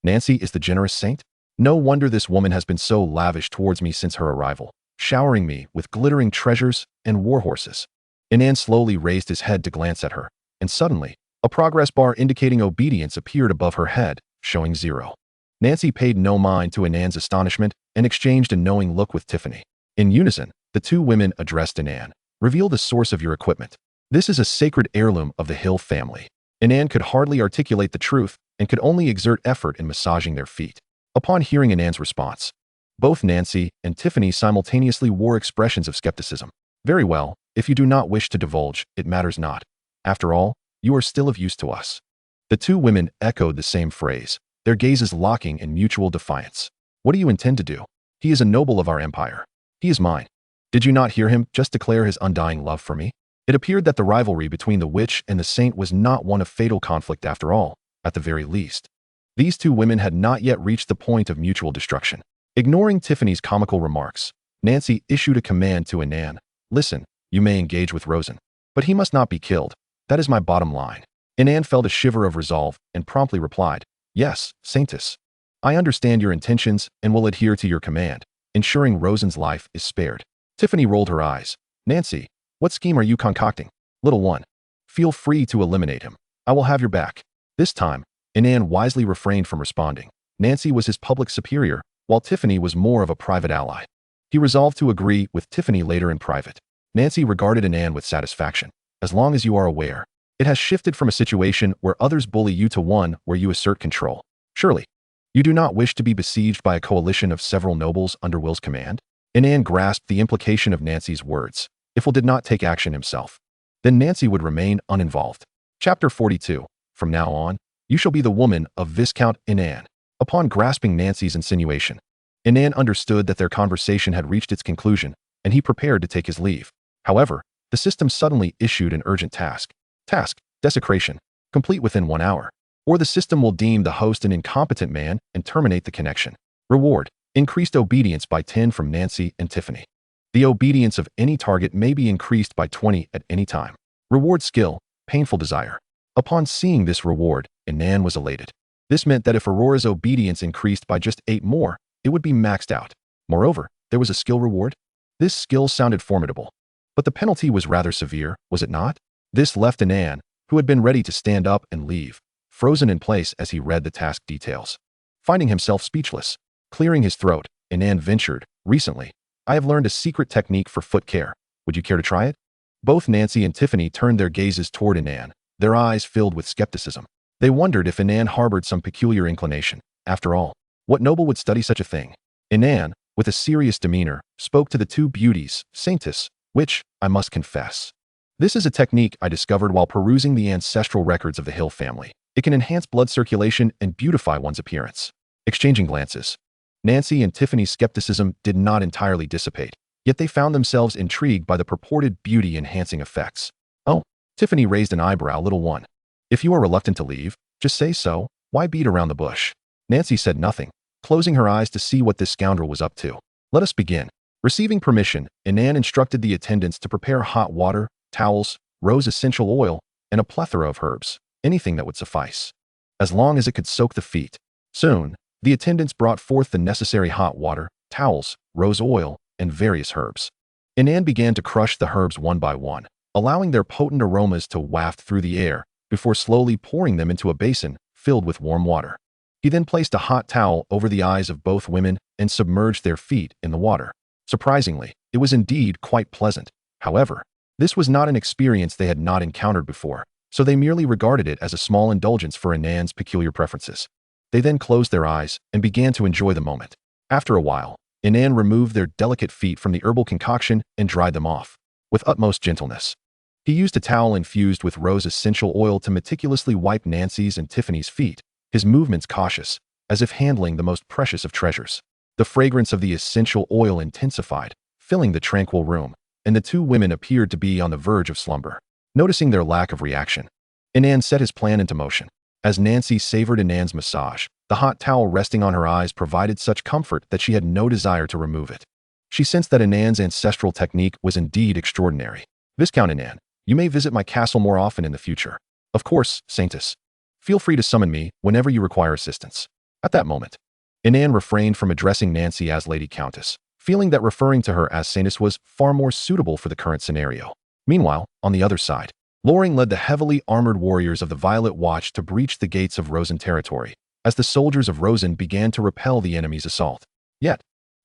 S1: Nancy is the generous saint? No wonder this woman has been so lavish towards me since her arrival, showering me with glittering treasures and warhorses. Inan slowly raised his head to glance at her, and suddenly, a progress bar indicating obedience appeared above her head, showing 0. Nancy paid no mind to Inan's astonishment and exchanged a knowing look with Tiffany. In unison, the two women addressed Inan. Reveal the source of your equipment. This is a sacred heirloom of the Hill family. Inan could hardly articulate the truth and could only exert effort in massaging their feet. Upon hearing Inan's response, both Nancy and Tiffany simultaneously wore expressions of skepticism. Very well, if you do not wish to divulge, it matters not. After all, you are still of use to us. The two women echoed the same phrase, their gazes locking in mutual defiance. What do you intend to do? He is a noble of our empire. He is mine. Did you not hear him just declare his undying love for me? It appeared that the rivalry between the witch and the saint was not one of fatal conflict after all, at the very least. These two women had not yet reached the point of mutual destruction. Ignoring Tiffany's comical remarks, Nancy issued a command to Inan. Listen, you may engage with Rosen, but he must not be killed. That is my bottom line. Inan felt a shiver of resolve and promptly replied, Yes, Saintess. I understand your intentions and will adhere to your command, ensuring Rosen's life is spared. Tiffany rolled her eyes. Nancy, what scheme are you concocting? Little one, feel free to eliminate him. I will have your back. This time, Inan wisely refrained from responding. Nancy was his public superior, while Tiffany was more of a private ally. He resolved to agree with Tiffany later in private. Nancy regarded Inan with satisfaction. As long as you are aware, it has shifted from a situation where others bully you to one where you assert control. Surely, you do not wish to be besieged by a coalition of several nobles under Will's command? Inan grasped the implication of Nancy's words. If Will did not take action himself, then Nancy would remain uninvolved. Chapter 42. From now on, you shall be the woman of Viscount Inan. Upon grasping Nancy's insinuation, Inan understood that their conversation had reached its conclusion, and he prepared to take his leave. However, the system suddenly issued an urgent task. Task: desecration. Complete within 1 hour, or the system will deem the host an incompetent man and terminate the connection. Reward: increased obedience by 10 from Nancy and Tiffany. The obedience of any target may be increased by 20 at any time. Reward: skill, painful desire. Upon seeing this reward, Inan was elated. This meant that if Aurora's obedience increased by just 8 more, it would be maxed out. Moreover, there was a skill reward. This skill sounded formidable, but the penalty was rather severe, was it not? This left Inan, who had been ready to stand up and leave, frozen in place as he read the task details. Finding himself speechless, clearing his throat, Inan ventured, Recently, I have learned a secret technique for foot care. Would you care to try it? Both Nancy and Tiffany turned their gazes toward Inan, their eyes filled with skepticism. They wondered if Inan harbored some peculiar inclination. After all, what noble would study such a thing? Inan, with a serious demeanor, spoke to the two beauties, Saintess, which, I must confess, this is a technique I discovered while perusing the ancestral records of the Hill family. It can enhance blood circulation and beautify one's appearance. Exchanging glances, Nancy and Tiffany's skepticism did not entirely dissipate, yet they found themselves intrigued by the purported beauty-enhancing effects. Oh, Tiffany raised an eyebrow, little one. If you are reluctant to leave, just say so. Why beat around the bush? Nancy said nothing, closing her eyes to see what this scoundrel was up to. Let us begin. Receiving permission, Inan instructed the attendants to prepare hot water, towels, rose essential oil, and a plethora of herbs, anything that would suffice, as long as it could soak the feet. Soon, the attendants brought forth the necessary hot water, towels, rose oil, and various herbs. Inan began to crush the herbs one by one, allowing their potent aromas to waft through the air before slowly pouring them into a basin filled with warm water. He then placed a hot towel over the eyes of both women and submerged their feet in the water. Surprisingly, it was indeed quite pleasant. However, this was not an experience they had not encountered before, so they merely regarded it as a small indulgence for Inan's peculiar preferences. They then closed their eyes and began to enjoy the moment. After a while, Inan removed their delicate feet from the herbal concoction and dried them off. With utmost gentleness, He used a towel infused with rose essential oil to meticulously wipe Nancy's and Tiffany's feet, his movements cautious, as if handling the most precious of treasures. The fragrance of the essential oil intensified, filling the tranquil room, and the two women appeared to be on the verge of slumber. Noticing their lack of reaction, Inan set his plan into motion. As Nancy savored Inan's massage, the hot towel resting on her eyes provided such comfort that she had no desire to remove it. She sensed that Inan's ancestral technique was indeed extraordinary. Viscount Inan, you may visit my castle more often in the future. Of course, Saintess. Feel free to summon me whenever you require assistance. At that moment, Inan refrained from addressing Nancy as Lady Countess, feeling that referring to her as Saintess was far more suitable for the current scenario. Meanwhile, on the other side, Loring led the heavily armored warriors of the Violet Watch to breach the gates of Rosen territory, as the soldiers of Rosen began to repel the enemy's assault. Yet,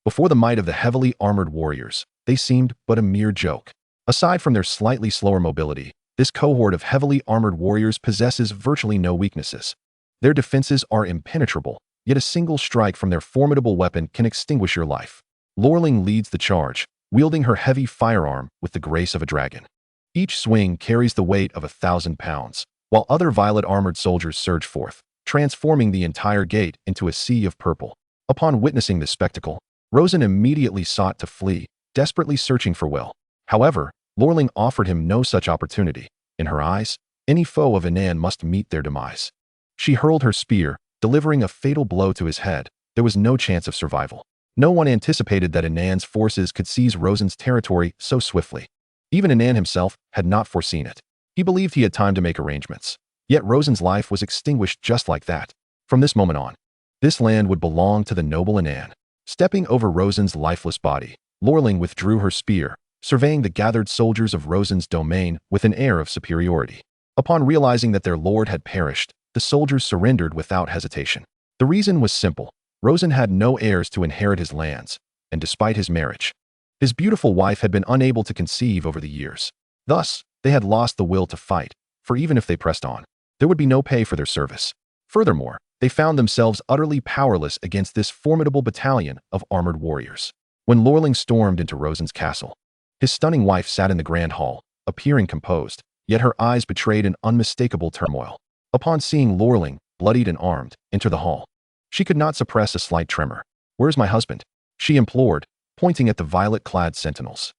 S1: before the might of the heavily armored warriors, they seemed but a mere joke. Aside from their slightly slower mobility, this cohort of heavily armored warriors possesses virtually no weaknesses. Their defenses are impenetrable, yet a single strike from their formidable weapon can extinguish your life. Lorling leads the charge, wielding her heavy firearm with the grace of a dragon. Each swing carries the weight of 1,000 pounds, while other violet-armored soldiers surge forth, transforming the entire gate into a sea of purple. Upon witnessing this spectacle, Rosen immediately sought to flee, desperately searching for Will. However, Lorling offered him no such opportunity. In her eyes, any foe of Inan must meet their demise. She hurled her spear, delivering a fatal blow to his head. There was no chance of survival. No one anticipated that Inan's forces could seize Rosen's territory so swiftly. Even Inan himself had not foreseen it. He believed he had time to make arrangements. Yet Rosen's life was extinguished just like that. From this moment on, this land would belong to the noble Inan. Stepping over Rosen's lifeless body, Lorling withdrew her spear, surveying the gathered soldiers of Rosen's domain with an air of superiority. Upon realizing that their lord had perished, the soldiers surrendered without hesitation. The reason was simple. Rosen had no heirs to inherit his lands, and despite his marriage, his beautiful wife had been unable to conceive over the years. Thus, they had lost the will to fight, for even if they pressed on, there would be no pay for their service. Furthermore, they found themselves utterly powerless against this formidable battalion of armored warriors. When Lorling stormed into Rosen's castle, his stunning wife sat in the grand hall, appearing composed, yet her eyes betrayed an unmistakable turmoil. Upon seeing Lorling, bloodied and armed, enter the hall, she could not suppress a slight tremor. "Where's my husband?" she implored, pointing at the violet-clad sentinels.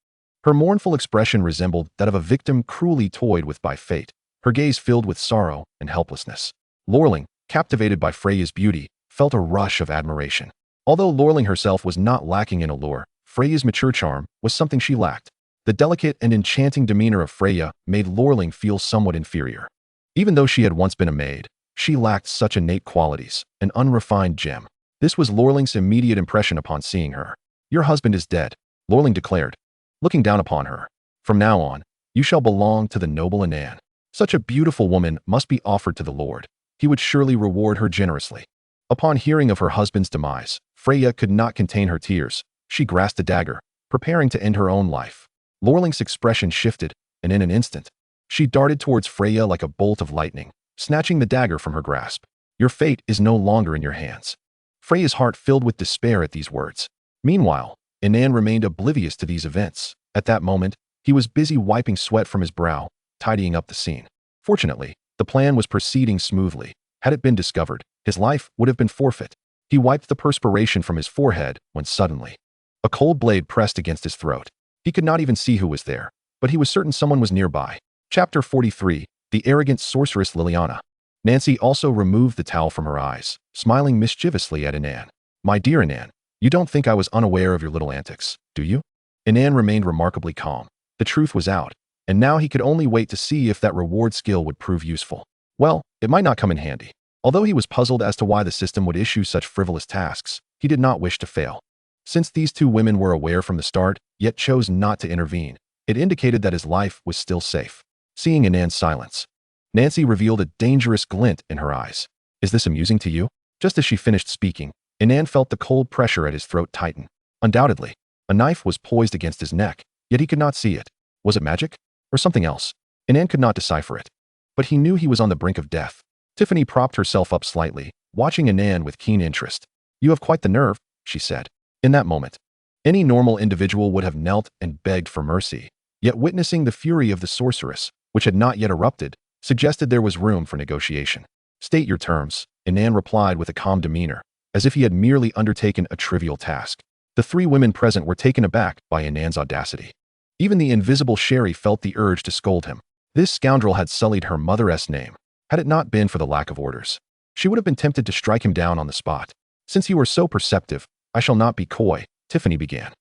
S1: Her mournful expression resembled that of a victim cruelly toyed with by fate, her gaze filled with sorrow and helplessness. Lorling, captivated by Freya's beauty, felt a rush of admiration. Although Lorling herself was not lacking in allure, Freya's mature charm was something she lacked. The delicate and enchanting demeanor of Freya made Lorling feel somewhat inferior. Even though she had once been a maid, she lacked such innate qualities, an unrefined gem. This was Lorling's immediate impression upon seeing her. "Your husband is dead," Lorling declared, looking down upon her. "From now on, you shall belong to the noble Inan. Such a beautiful woman must be offered to the Lord. He would surely reward her generously." Upon hearing of her husband's demise, Freya could not contain her tears. She grasped a dagger, preparing to end her own life. Lorling's expression shifted, and in an instant, she darted towards Freya like a bolt of lightning, snatching the dagger from her grasp. "Your fate is no longer in your hands." Freya's heart filled with despair at these words. Meanwhile, Inan remained oblivious to these events. At that moment, he was busy wiping sweat from his brow, tidying up the scene. Fortunately, the plan was proceeding smoothly. Had it been discovered, his life would have been forfeit. He wiped the perspiration from his forehead when suddenly, a cold blade pressed against his throat. He could not even see who was there, but he was certain someone was nearby. Chapter 43, The Arrogant Sorceress Liliana. Nancy also removed the towel from her eyes, smiling mischievously at Inan. "My dear Inan, you don't think I was unaware of your little antics, do you?" Inan remained remarkably calm. The truth was out, and now he could only wait to see if that reward skill would prove useful. Well, it might not come in handy. Although he was puzzled as to why the system would issue such frivolous tasks, he did not wish to fail. Since these two women were aware from the start, yet chose not to intervene, it indicated that his life was still safe. Seeing Inan's silence, Nancy revealed a dangerous glint in her eyes. "Is this amusing to you?" Just as she finished speaking, Inan felt the cold pressure at his throat tighten. Undoubtedly, a knife was poised against his neck, yet he could not see it. Was it magic? Or something else? Inan could not decipher it. But he knew he was on the brink of death. Tiffany propped herself up slightly, watching Inan with keen interest. "You have quite the nerve," she said. In that moment, any normal individual would have knelt and begged for mercy. Yet witnessing the fury of the sorceress, which had not yet erupted, suggested there was room for negotiation. "State your terms," Inan replied with a calm demeanor, as if he had merely undertaken a trivial task. The three women present were taken aback by Inan's audacity. Even the invisible Sherry felt the urge to scold him. This scoundrel had sullied her mother's name. Had it not been for the lack of orders, she would have been tempted to strike him down on the spot. "Since you are so perceptive, I shall not be coy," Tiffany began.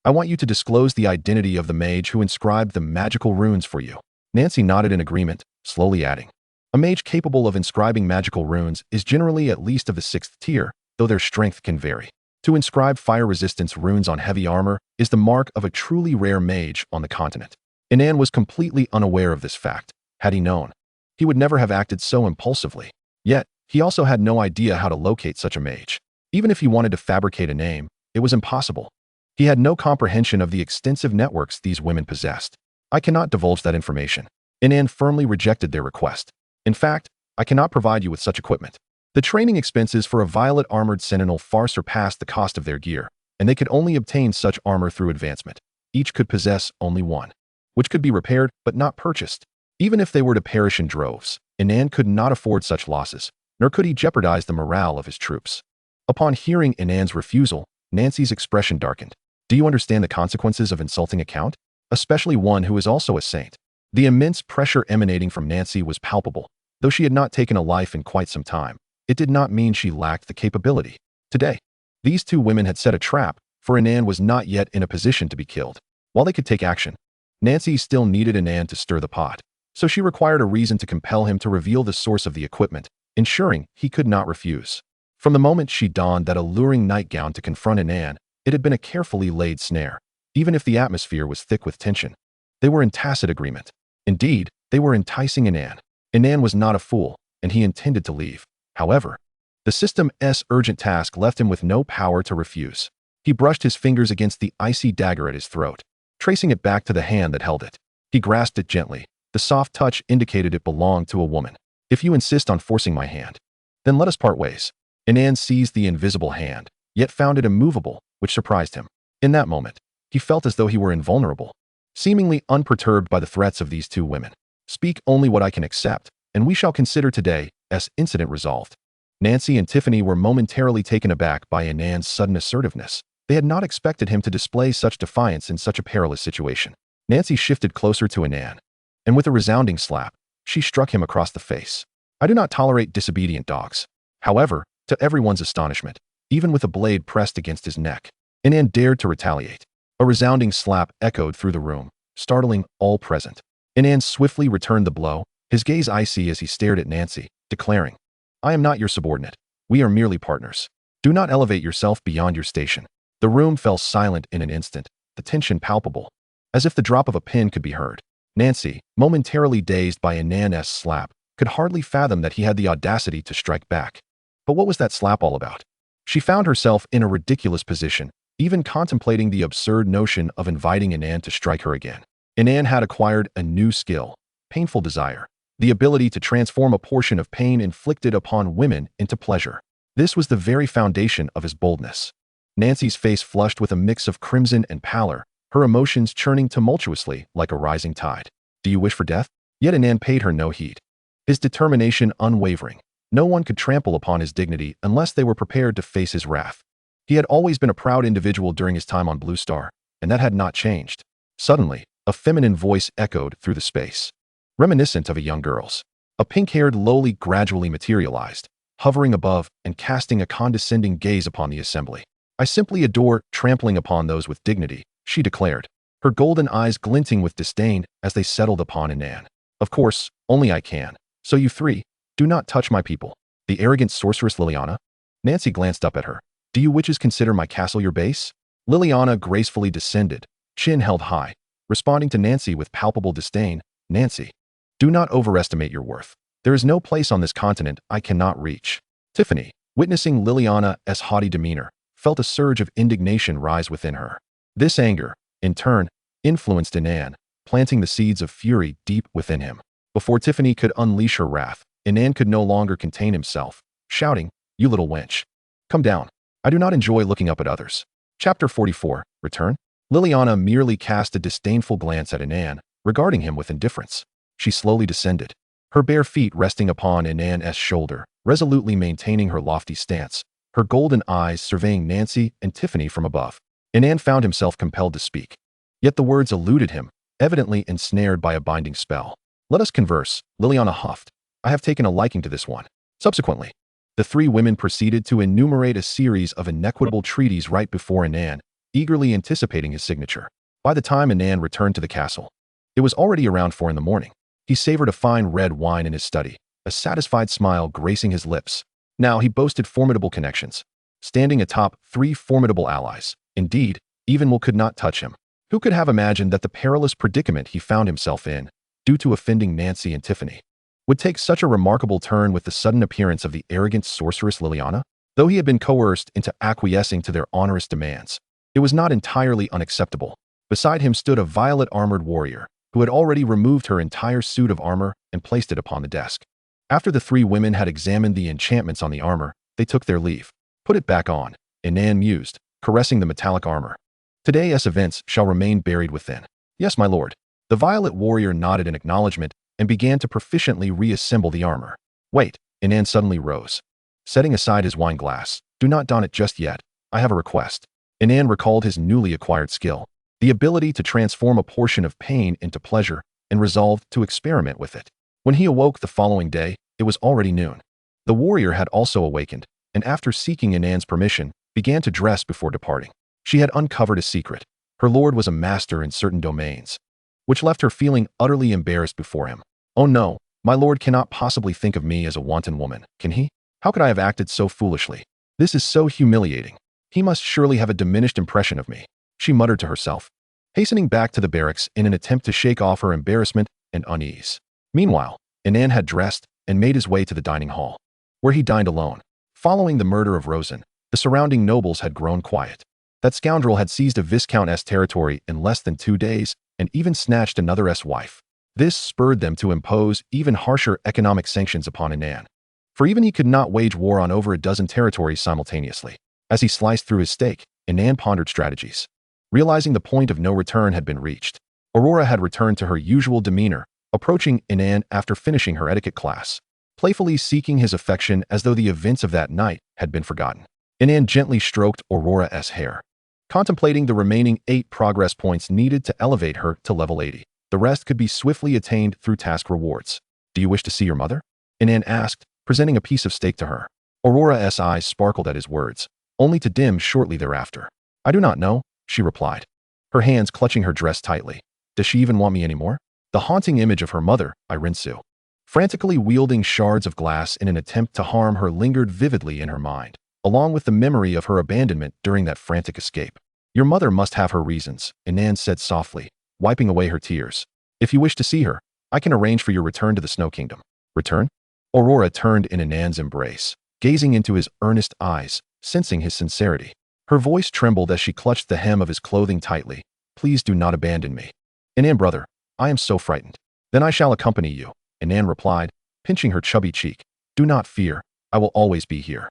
S1: "I want you to disclose the identity of the mage who inscribed the magical runes for you." Nancy nodded in agreement, slowly adding, "A mage capable of inscribing magical runes is generally at least of the 6th tier, though their strength can vary. To inscribe fire resistance runes on heavy armor is the mark of a truly rare mage on the continent." Inan was completely unaware of this fact. Had he known, he would never have acted so impulsively. Yet, he also had no idea how to locate such a mage. Even if he wanted to fabricate a name, it was impossible. He had no comprehension of the extensive networks these women possessed. "I cannot divulge that information." Inan firmly rejected their request. "In fact, I cannot provide you with such equipment. The training expenses for a violet armored sentinel far surpassed the cost of their gear, and they could only obtain such armor through advancement. Each could possess only one, which could be repaired but not purchased. Even if they were to perish in droves, Inan could not afford such losses, nor could he jeopardize the morale of his troops." Upon hearing Inan's refusal, Nancy's expression darkened. "Do you understand the consequences of insulting a count? Especially one who is also a saint?" The immense pressure emanating from Nancy was palpable. Though she had not taken a life in quite some time, it did not mean she lacked the capability. Today, these two women had set a trap, for Inan was not yet in a position to be killed. While they could take action, Nancy still needed Inan to stir the pot, so she required a reason to compel him to reveal the source of the equipment, ensuring he could not refuse. From the moment she donned that alluring nightgown to confront Inan, it had been a carefully laid snare, even if the atmosphere was thick with tension. They were in tacit agreement. Indeed, they were enticing Inan. Inan was not a fool, and he intended to leave. However, the system's urgent task left him with no power to refuse. He brushed his fingers against the icy dagger at his throat, tracing it back to the hand that held it. He grasped it gently. The soft touch indicated it belonged to a woman. "If you insist on forcing my hand, then let us part ways." Inan seized the invisible hand, yet found it immovable, which surprised him. In that moment, he felt as though he were invulnerable, seemingly unperturbed by the threats of these two women. "Speak only what I can accept, and we shall consider today's incident resolved." Nancy and Tiffany were momentarily taken aback by Inan's sudden assertiveness. They had not expected him to display such defiance in such a perilous situation. Nancy shifted closer to Inan, and with a resounding slap, she struck him across the face. "I do not tolerate disobedient dogs." However, to everyone's astonishment, even with a blade pressed against his neck, Inan dared to retaliate. A resounding slap echoed through the room, startling all present. Inan swiftly returned the blow, his gaze icy as he stared at Nancy, declaring, "I am not your subordinate. We are merely partners. Do not elevate yourself beyond your station." The room fell silent in an instant, the tension palpable. As if the drop of a pin could be heard, Nancy, momentarily dazed by Inan's slap, could hardly fathom that he had the audacity to strike back. But what was that slap all about? She found herself in a ridiculous position, even contemplating the absurd notion of inviting Inan to strike her again. Inan had acquired a new skill, painful desire, the ability to transform a portion of pain inflicted upon women into pleasure. This was the very foundation of his boldness. Nancy's face flushed with a mix of crimson and pallor, her emotions churning tumultuously like a rising tide. "Do you wish for death?" Yet Inan paid her no heed. His determination unwavering. No one could trample upon his dignity unless they were prepared to face his wrath. He had always been a proud individual during his time on Blue Star, and that had not changed. Suddenly, a feminine voice echoed through the space, reminiscent of a young girl's. A pink-haired lowly gradually materialized, hovering above and casting a condescending gaze upon the assembly. "I simply adore trampling upon those with dignity," she declared, her golden eyes glinting with disdain as they settled upon Inan. "Of course, only I can. So you three, do not touch my people." "The arrogant sorceress Liliana?" Nancy glanced up at her. "Do you witches consider my castle your base?" Liliana gracefully descended, chin held high, responding to Nancy with palpable disdain. "Nancy, do not overestimate your worth. There is no place on this continent I cannot reach." Tiffany, witnessing Liliana's haughty demeanor, felt a surge of indignation rise within her. This anger, in turn, influenced Inan, planting the seeds of fury deep within him. Before Tiffany could unleash her wrath, Inan could no longer contain himself, shouting, "You little wench. Come down. I do not enjoy looking up at others." Chapter 44, Return. Liliana merely cast a disdainful glance at Inan, regarding him with indifference. She slowly descended, her bare feet resting upon Inan's shoulder, resolutely maintaining her lofty stance, her golden eyes surveying Nancy and Tiffany from above. Inan found himself compelled to speak. Yet the words eluded him, evidently ensnared by a binding spell. "Let us converse," Liliana huffed. "I have taken a liking to this one." Subsequently, the three women proceeded to enumerate a series of inequitable treaties right before Inan, eagerly anticipating his signature. By the time Inan returned to the castle, it was already around 4 in the morning. He savored a fine red wine in his study, a satisfied smile gracing his lips. Now he boasted formidable connections, standing atop 3 formidable allies. Indeed, evil could not touch him. Who could have imagined that the perilous predicament he found himself in, due to offending Nancy and Tiffany, would take such a remarkable turn with the sudden appearance of the arrogant sorceress Liliana? Though he had been coerced into acquiescing to their onerous demands, it was not entirely unacceptable. Beside him stood a violet-armored warrior, who had already removed her entire suit of armor and placed it upon the desk. After the 3 women had examined the enchantments on the armor, they took their leave. "Put it back on," Inan mused, caressing the metallic armor. "Today's events shall remain buried within." "Yes, my lord." The violet warrior nodded in acknowledgement and began to proficiently reassemble the armor. "Wait," Inan suddenly rose, setting aside his wine glass. "Do not don it just yet. I have a request." Inan recalled his newly acquired skill, the ability to transform a portion of pain into pleasure, and resolved to experiment with it. When he awoke the following day, it was already noon. The warrior had also awakened, and after seeking Inan's permission, began to dress before departing. She had uncovered a secret. Her lord was a master in certain domains, which left her feeling utterly embarrassed before him. "Oh no, my lord cannot possibly think of me as a wanton woman, can he? How could I have acted so foolishly? This is so humiliating. He must surely have a diminished impression of me," she muttered to herself, hastening back to the barracks in an attempt to shake off her embarrassment and unease. Meanwhile, Inan had dressed and made his way to the dining hall, where he dined alone. Following the murder of Rosen, the surrounding nobles had grown quiet. That scoundrel had seized a viscount's territory in less than 2 days and even snatched another's wife. This spurred them to impose even harsher economic sanctions upon Inan, for even he could not wage war on over a dozen territories simultaneously. As he sliced through his steak, Inan pondered strategies. Realizing the point of no return had been reached, Aurora had returned to her usual demeanor, approaching Inan after finishing her etiquette class, playfully seeking his affection as though the events of that night had been forgotten. Inan gently stroked Aurora's hair, contemplating the remaining 8 progress points needed to elevate her to level 80. The rest could be swiftly attained through task rewards. "Do you wish to see your mother?" Inan asked, presenting a piece of steak to her. Aurora's eyes sparkled at his words, only to dim shortly thereafter. "I do not know," she replied, her hands clutching her dress tightly. "Does she even want me anymore?" The haunting image of her mother, Irinsu, frantically wielding shards of glass in an attempt to harm her lingered vividly in her mind, along with the memory of her abandonment during that frantic escape. "Your mother must have her reasons," Inan said softly, wiping away her tears. "If you wish to see her, I can arrange for your return to the Snow Kingdom." "Return?" Aurora turned in Inan's embrace, gazing into his earnest eyes, sensing his sincerity. Her voice trembled as she clutched the hem of his clothing tightly. "Please do not abandon me." "Inan, brother, I am so frightened." "Then I shall accompany you," Inan replied, pinching her chubby cheek. "Do not fear, I will always be here."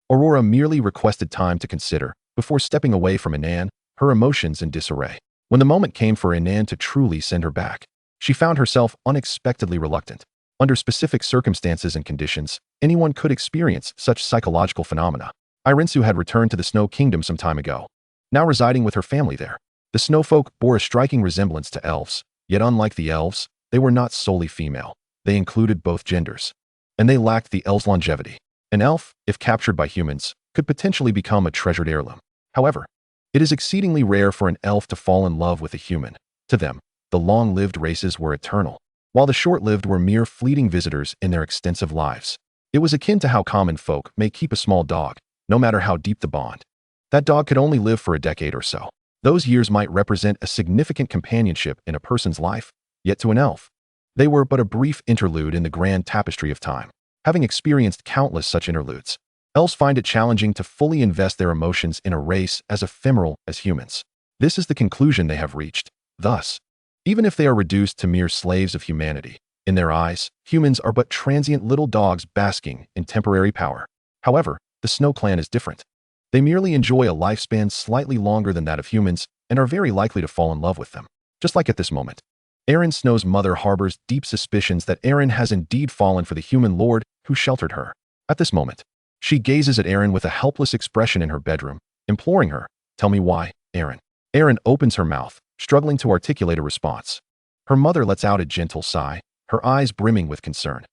S1: Aurora merely requested time to consider, before stepping away from Inan, her emotions in disarray. When the moment came for Inan to truly send her back, she found herself unexpectedly reluctant. Under specific circumstances and conditions, anyone could experience such psychological phenomena. Irinsu had returned to the Snow Kingdom some time ago, now residing with her family there. The snowfolk bore a striking resemblance to elves, yet unlike the elves, they were not solely female. They included both genders, and they lacked the elves' longevity. An elf, if captured by humans, could potentially become a treasured heirloom. However, it is exceedingly rare for an elf to fall in love with a human. To them, the long-lived races were eternal, while the short-lived were mere fleeting visitors in their extensive lives. It was akin to how common folk may keep a small dog, no matter how deep the bond. That dog could only live for a decade or so. Those years might represent a significant companionship in a person's life, yet to an elf, they were but a brief interlude in the grand tapestry of time. Having experienced countless such interludes, elves find it challenging to fully invest their emotions in a race as ephemeral as humans. This is the conclusion they have reached. Thus, even if they are reduced to mere slaves of humanity, in their eyes, humans are but transient little dogs basking in temporary power. However, the Snow Clan is different. They merely enjoy a lifespan slightly longer than that of humans, and are very likely to fall in love with them. Just like at this moment. Aaron Snow's mother harbors deep suspicions that Aaron has indeed fallen for the human lord who sheltered her. At this moment, she gazes at Aaron with a helpless expression in her bedroom, imploring her, "Tell me why, Aaron." Aaron opens her mouth, struggling to articulate a response. Her mother lets out a gentle sigh, her eyes brimming with concern.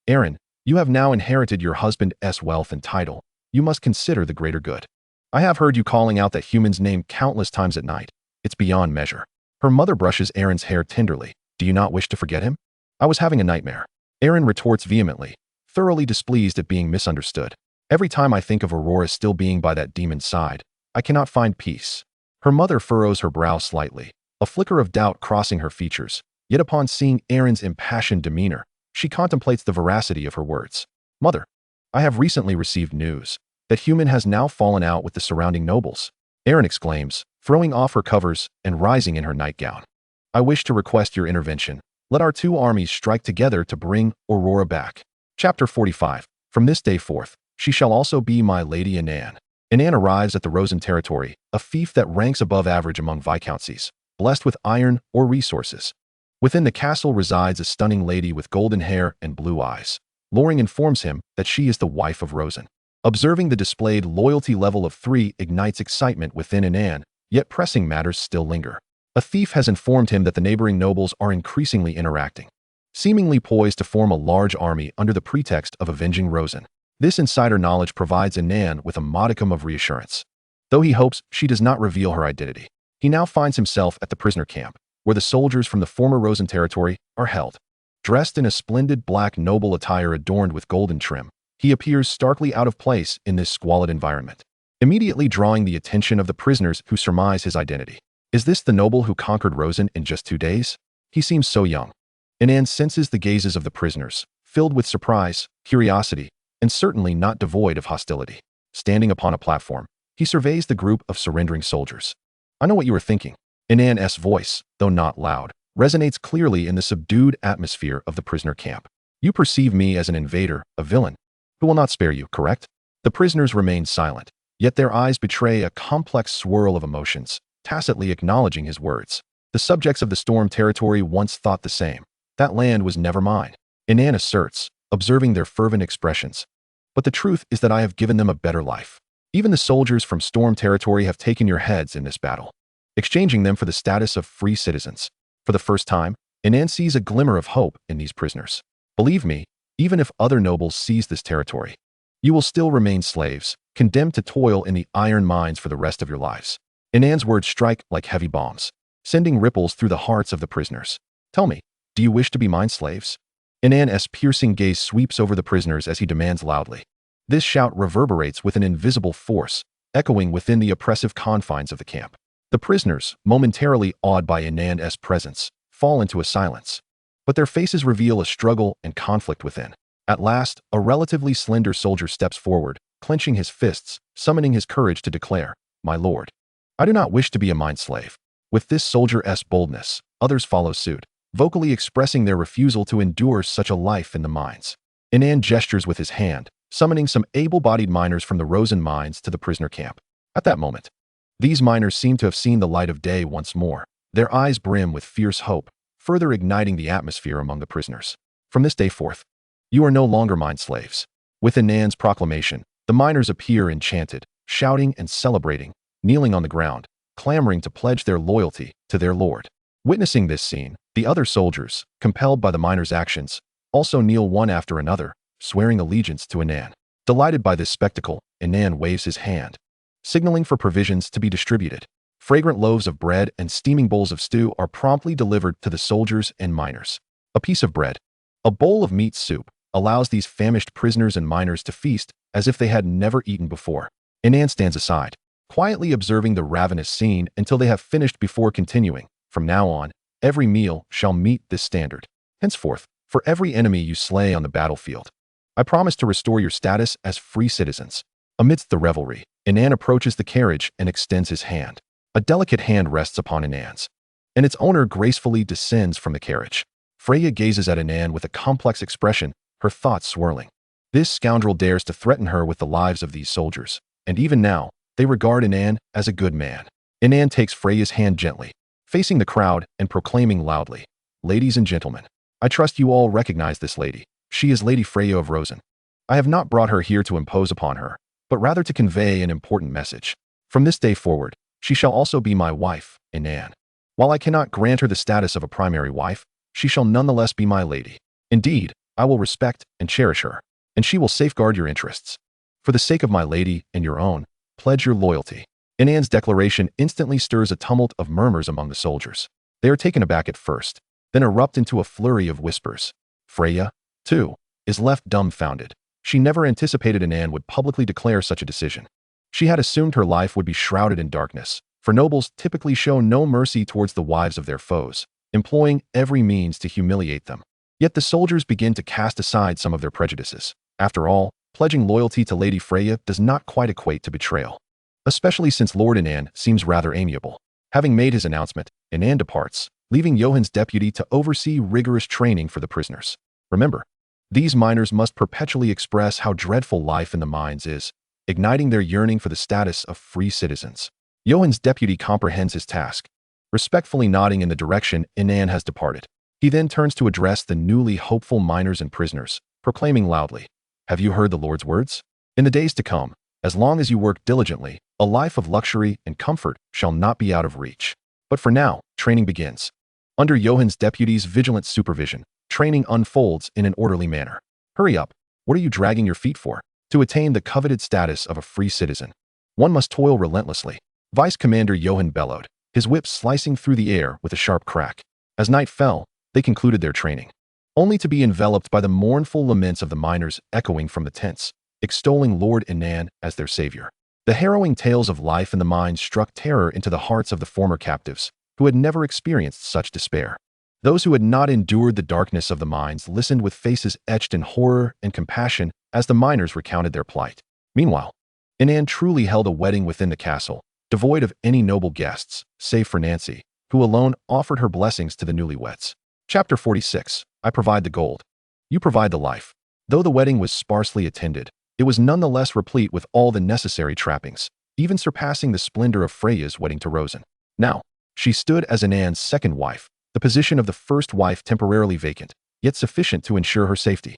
S1: "Aaron, you have now inherited your husband's wealth and title. You must consider the greater good. I have heard you calling out that human's name countless times at night. It's beyond measure." Her mother brushes Aaron's hair tenderly. "Do you not wish to forget him?" "I was having a nightmare." Aaron retorts vehemently, thoroughly displeased at being misunderstood. "Every time I think of Aurora still being by that demon's side, I cannot find peace." Her mother furrows her brow slightly, a flicker of doubt crossing her features. Yet upon seeing Aaron's impassioned demeanor, she contemplates the veracity of her words. "Mother, I have recently received news that human has now fallen out with the surrounding nobles." Aaron exclaims, throwing off her covers and rising in her nightgown. "I wish to request your intervention. Let our two armies strike together to bring Aurora back." Chapter 45. From this day forth, she shall also be my Lady Inan. Inan arrives at the Rosen territory, a fief that ranks above average among viscounties, blessed with iron or resources. Within the castle resides a stunning lady with golden hair and blue eyes. Loring informs him that she is the wife of Rosen. Observing the displayed loyalty level of 3 ignites excitement within Inan, yet pressing matters still linger. A thief has informed him that the neighboring nobles are increasingly interacting, seemingly poised to form a large army under the pretext of avenging Rosen. This insider knowledge provides Inan with a modicum of reassurance. Though he hopes she does not reveal her identity, he now finds himself at the prisoner camp, where the soldiers from the former Rosen territory are held. Dressed in a splendid black noble attire adorned with golden trim, he appears starkly out of place in this squalid environment, immediately drawing the attention of the prisoners who surmise his identity. Is this the noble who conquered Rosen in just 2 days? He seems so young. Inan senses the gazes of the prisoners, filled with surprise, curiosity, and certainly not devoid of hostility. Standing upon a platform, he surveys the group of surrendering soldiers. "I know what you are thinking." Inan's voice, though not loud, resonates clearly in the subdued atmosphere of the prisoner camp. "You perceive me as an invader, a villain, who will not spare you, correct?" The prisoners remain silent, yet their eyes betray a complex swirl of emotions, tacitly acknowledging his words. The subjects of the Storm territory once thought the same. "That land was never mine," Inan asserts, observing their fervent expressions. "But the truth is that I have given them a better life. Even the soldiers from Storm territory have taken your heads in this battle, exchanging them for the status of free citizens." For the first time, Inan sees a glimmer of hope in these prisoners. "Believe me, even if other nobles seize this territory, you will still remain slaves, condemned to toil in the iron mines for the rest of your lives." Inan's words strike like heavy bombs, sending ripples through the hearts of the prisoners. "Tell me, do you wish to be mine slaves?" Inan's piercing gaze sweeps over the prisoners as he demands loudly. This shout reverberates with an invisible force, echoing within the oppressive confines of the camp. The prisoners, momentarily awed by Inan's presence, fall into a silence, but their faces reveal a struggle and conflict within. At last, a relatively slender soldier steps forward, clenching his fists, summoning his courage to declare, "My lord, I do not wish to be a mine slave." With this soldier's boldness, others follow suit, vocally expressing their refusal to endure such a life in the mines. Inan gestures with his hand, summoning some able-bodied miners from the Rosen mines to the prisoner camp. At that moment, these miners seem to have seen the light of day once more. Their eyes brim with fierce hope, further igniting the atmosphere among the prisoners. "From this day forth, you are no longer mine slaves." With Inan's proclamation, the miners appear enchanted, shouting and celebrating, kneeling on the ground, clamoring to pledge their loyalty to their lord. Witnessing this scene, the other soldiers, compelled by the miners' actions, also kneel one after another, swearing allegiance to Inan. Delighted by this spectacle, Inan waves his hand, signaling for provisions to be distributed. Fragrant loaves of bread and steaming bowls of stew are promptly delivered to the soldiers and miners. A piece of bread, a bowl of meat soup, allows these famished prisoners and miners to feast as if they had never eaten before. Inan stands aside, quietly observing the ravenous scene until they have finished before continuing. "From now on, every meal shall meet this standard. Henceforth, for every enemy you slay on the battlefield, I promise to restore your status as free citizens." Amidst the revelry, Inan approaches the carriage and extends his hand. A delicate hand rests upon Inan's, and its owner gracefully descends from the carriage. Freya gazes at Inan with a complex expression, her thoughts swirling. This scoundrel dares to threaten her with the lives of these soldiers, and even now, they regard Inan as a good man. Inan takes Freya's hand gently, facing the crowd and proclaiming loudly, "Ladies and gentlemen, I trust you all recognize this lady. She is Lady Freya of Rosen. I have not brought her here to impose upon her, but rather to convey an important message. From this day forward, she shall also be my wife, Inan. While I cannot grant her the status of a primary wife, she shall nonetheless be my lady. Indeed, I will respect and cherish her, and she will safeguard your interests. For the sake of my lady and your own, pledge your loyalty." Inan's declaration instantly stirs a tumult of murmurs among the soldiers. They are taken aback at first, then erupt into a flurry of whispers. Freya, too, is left dumbfounded. She never anticipated Inan would publicly declare such a decision. She had assumed her life would be shrouded in darkness, for nobles typically show no mercy towards the wives of their foes, employing every means to humiliate them. Yet the soldiers begin to cast aside some of their prejudices. After all, pledging loyalty to Lady Freya does not quite equate to betrayal, especially since Lord Inan seems rather amiable. Having made his announcement, Inan departs, leaving Johann's deputy to oversee rigorous training for the prisoners. Remember, these miners must perpetually express how dreadful life in the mines is, igniting their yearning for the status of free citizens. Johann's deputy comprehends his task, respectfully nodding in the direction Inan has departed. He then turns to address the newly hopeful miners and prisoners, proclaiming loudly, "Have you heard the Lord's words? In the days to come, as long as you work diligently, a life of luxury and comfort shall not be out of reach. But for now, training begins." Under Johann's deputy's vigilant supervision, training unfolds in an orderly manner. "Hurry up, what are you dragging your feet for? To attain the coveted status of a free citizen, one must toil relentlessly." Vice Commander Johann bellowed, his whip slicing through the air with a sharp crack. As night fell, they concluded their training, only to be enveloped by the mournful laments of the miners echoing from the tents, extolling Lord Inan as their savior. The harrowing tales of life in the mines struck terror into the hearts of the former captives, who had never experienced such despair. Those who had not endured the darkness of the mines listened with faces etched in horror and compassion as the miners recounted their plight. Meanwhile, Inan truly held a wedding within the castle, devoid of any noble guests, save for Nancy, who alone offered her blessings to the newlyweds. Chapter 46. I provide the gold. You provide the life. Though the wedding was sparsely attended, it was nonetheless replete with all the necessary trappings, even surpassing the splendor of Freya's wedding to Rosen. Now, she stood as Inan's second wife, the position of the first wife temporarily vacant, yet sufficient to ensure her safety.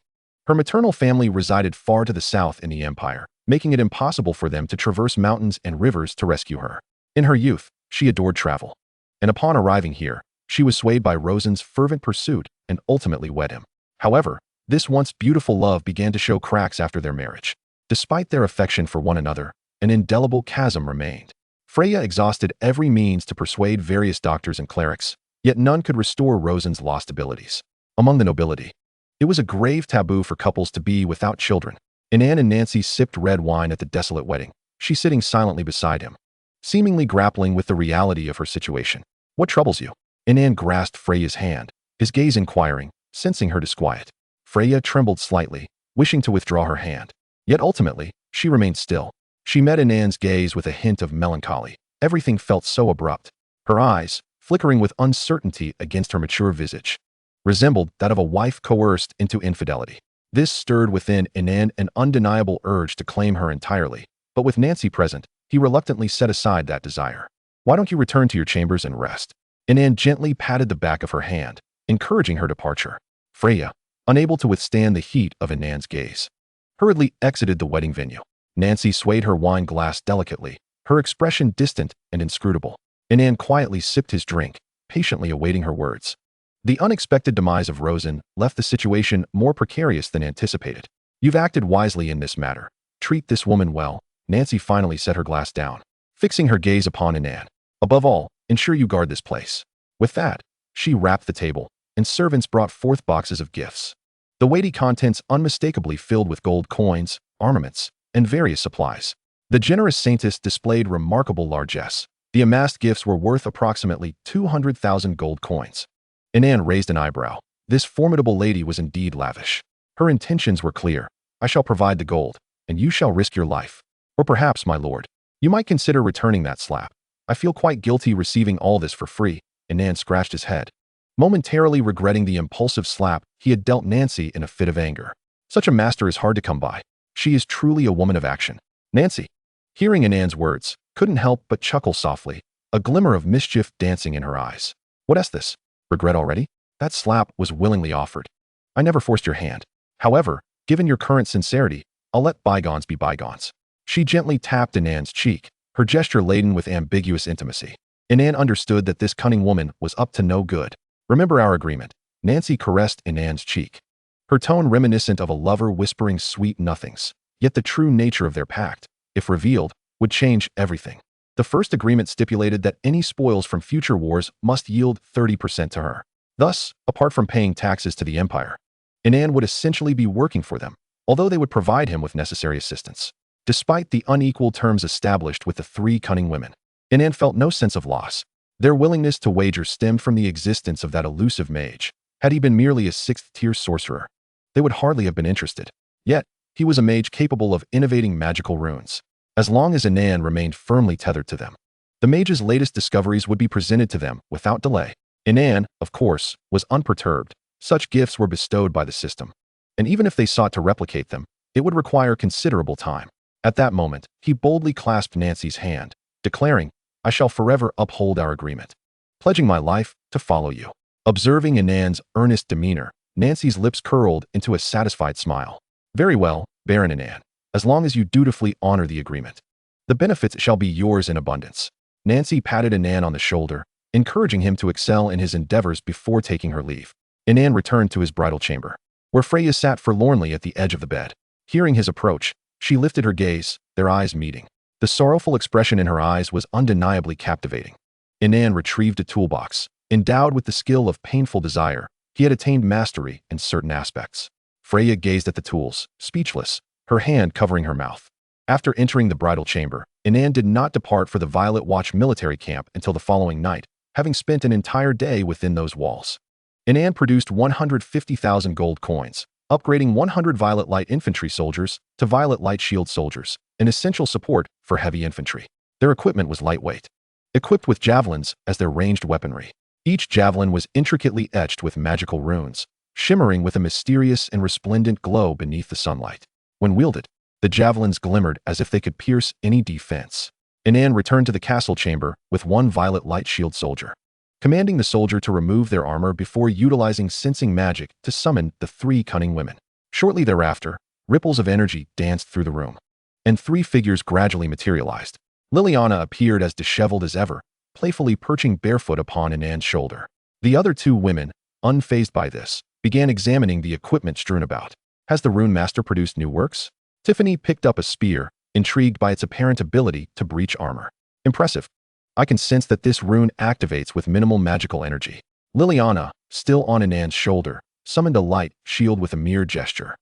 S1: Her maternal family resided far to the south in the empire, making it impossible for them to traverse mountains and rivers to rescue her. In her youth, she adored travel, and upon arriving here, she was swayed by Rosen's fervent pursuit and ultimately wed him. However, this once beautiful love began to show cracks after their marriage. Despite their affection for one another, an indelible chasm remained. Freya exhausted every means to persuade various doctors and clerics, yet none could restore Rosen's lost abilities. Among the nobility, it was a grave taboo for couples to be without children. Inan and Nancy sipped red wine at the desolate wedding, she sitting silently beside him, seemingly grappling with the reality of her situation. "What troubles you?" Inan grasped Freya's hand, his gaze inquiring, sensing her disquiet. Freya trembled slightly, wishing to withdraw her hand. Yet ultimately, she remained still. She met Inan's gaze with a hint of melancholy. Everything felt so abrupt. Her eyes, flickering with uncertainty against her mature visage, resembled that of a wife coerced into infidelity. This stirred within Inan an undeniable urge to claim her entirely, but with Nancy present, he reluctantly set aside that desire. "Why don't you return to your chambers and rest?" Inan gently patted the back of her hand, encouraging her departure. Freya, unable to withstand the heat of Inan's gaze, hurriedly exited the wedding venue. Nancy swayed her wine glass delicately, her expression distant and inscrutable. Inan quietly sipped his drink, patiently awaiting her words. The unexpected demise of Rosen left the situation more precarious than anticipated. "You've acted wisely in this matter. Treat this woman well." Nancy finally set her glass down, fixing her gaze upon Inan. "Above all, ensure you guard this place." With that, she rapped the table, and servants brought forth boxes of gifts. The weighty contents unmistakably filled with gold coins, armaments, and various supplies. The generous saintess displayed remarkable largesse. The amassed gifts were worth approximately 200,000 gold coins. Inan raised an eyebrow. This formidable lady was indeed lavish. Her intentions were clear. "I shall provide the gold, and you shall risk your life. Or perhaps, my lord, you might consider returning that slap. I feel quite guilty receiving all this for free." Inan scratched his head, momentarily regretting the impulsive slap he had dealt Nancy in a fit of anger. Such a master is hard to come by. She is truly a woman of action. Nancy, hearing Inan's words, couldn't help but chuckle softly, a glimmer of mischief dancing in her eyes. "What's this? Regret already?" That slap was willingly offered. "I never forced your hand. However, given your current sincerity, I'll let bygones be bygones." She gently tapped Inan's cheek, her gesture laden with ambiguous intimacy. Inan understood that this cunning woman was up to no good. "Remember our agreement." Nancy caressed Inan's cheek, her tone reminiscent of a lover whispering sweet nothings. Yet the true nature of their pact, if revealed, would change everything. The first agreement stipulated that any spoils from future wars must yield 30% to her. Thus, apart from paying taxes to the empire, Inan would essentially be working for them, although they would provide him with necessary assistance. Despite the unequal terms established with the three cunning women, Inan felt no sense of loss. Their willingness to wager stemmed from the existence of that elusive mage. Had he been merely a sixth-tier sorcerer, they would hardly have been interested. Yet, he was a mage capable of innovating magical runes. As long as Inan remained firmly tethered to them, the mage's latest discoveries would be presented to them without delay. Inan, of course, was unperturbed. Such gifts were bestowed by the system, and even if they sought to replicate them, it would require considerable time. At that moment, he boldly clasped Nancy's hand, declaring, "I shall forever uphold our agreement, pledging my life to follow you." Observing Inan's earnest demeanor, Nancy's lips curled into a satisfied smile. "Very well, Baron Inan, as long as you dutifully honor the agreement. The benefits shall be yours in abundance." Nancy patted Inan on the shoulder, encouraging him to excel in his endeavors before taking her leave. Inan returned to his bridal chamber, where Freya sat forlornly at the edge of the bed. Hearing his approach, she lifted her gaze, their eyes meeting. The sorrowful expression in her eyes was undeniably captivating. Inan retrieved a toolbox. Endowed with the skill of painful desire, he had attained mastery in certain aspects. Freya gazed at the tools, speechless, her hand covering her mouth. After entering the bridal chamber, Inan did not depart for the Violet Watch military camp until the following night, having spent an entire day within those walls. Inan produced 150,000 gold coins, upgrading 100 Violet Light Infantry soldiers to Violet Light Shield soldiers, an essential support for heavy infantry. Their equipment was lightweight, equipped with javelins as their ranged weaponry. Each javelin was intricately etched with magical runes, shimmering with a mysterious and resplendent glow beneath the sunlight. When wielded, the javelins glimmered as if they could pierce any defense. Inan returned to the castle chamber with one Violet Light Shield soldier, commanding the soldier to remove their armor before utilizing sensing magic to summon the three cunning women. Shortly thereafter, ripples of energy danced through the room, and three figures gradually materialized. Liliana appeared as disheveled as ever, playfully perching barefoot upon Inan's shoulder. The other two women, unfazed by this, began examining the equipment strewn about. "Has the rune master produced new works?" Tiffany picked up a spear, intrigued by its apparent ability to breach armor. "Impressive. I can sense that this rune activates with minimal magical energy." Liliana, still on Inan's shoulder, summoned a light shield with a mere gesture.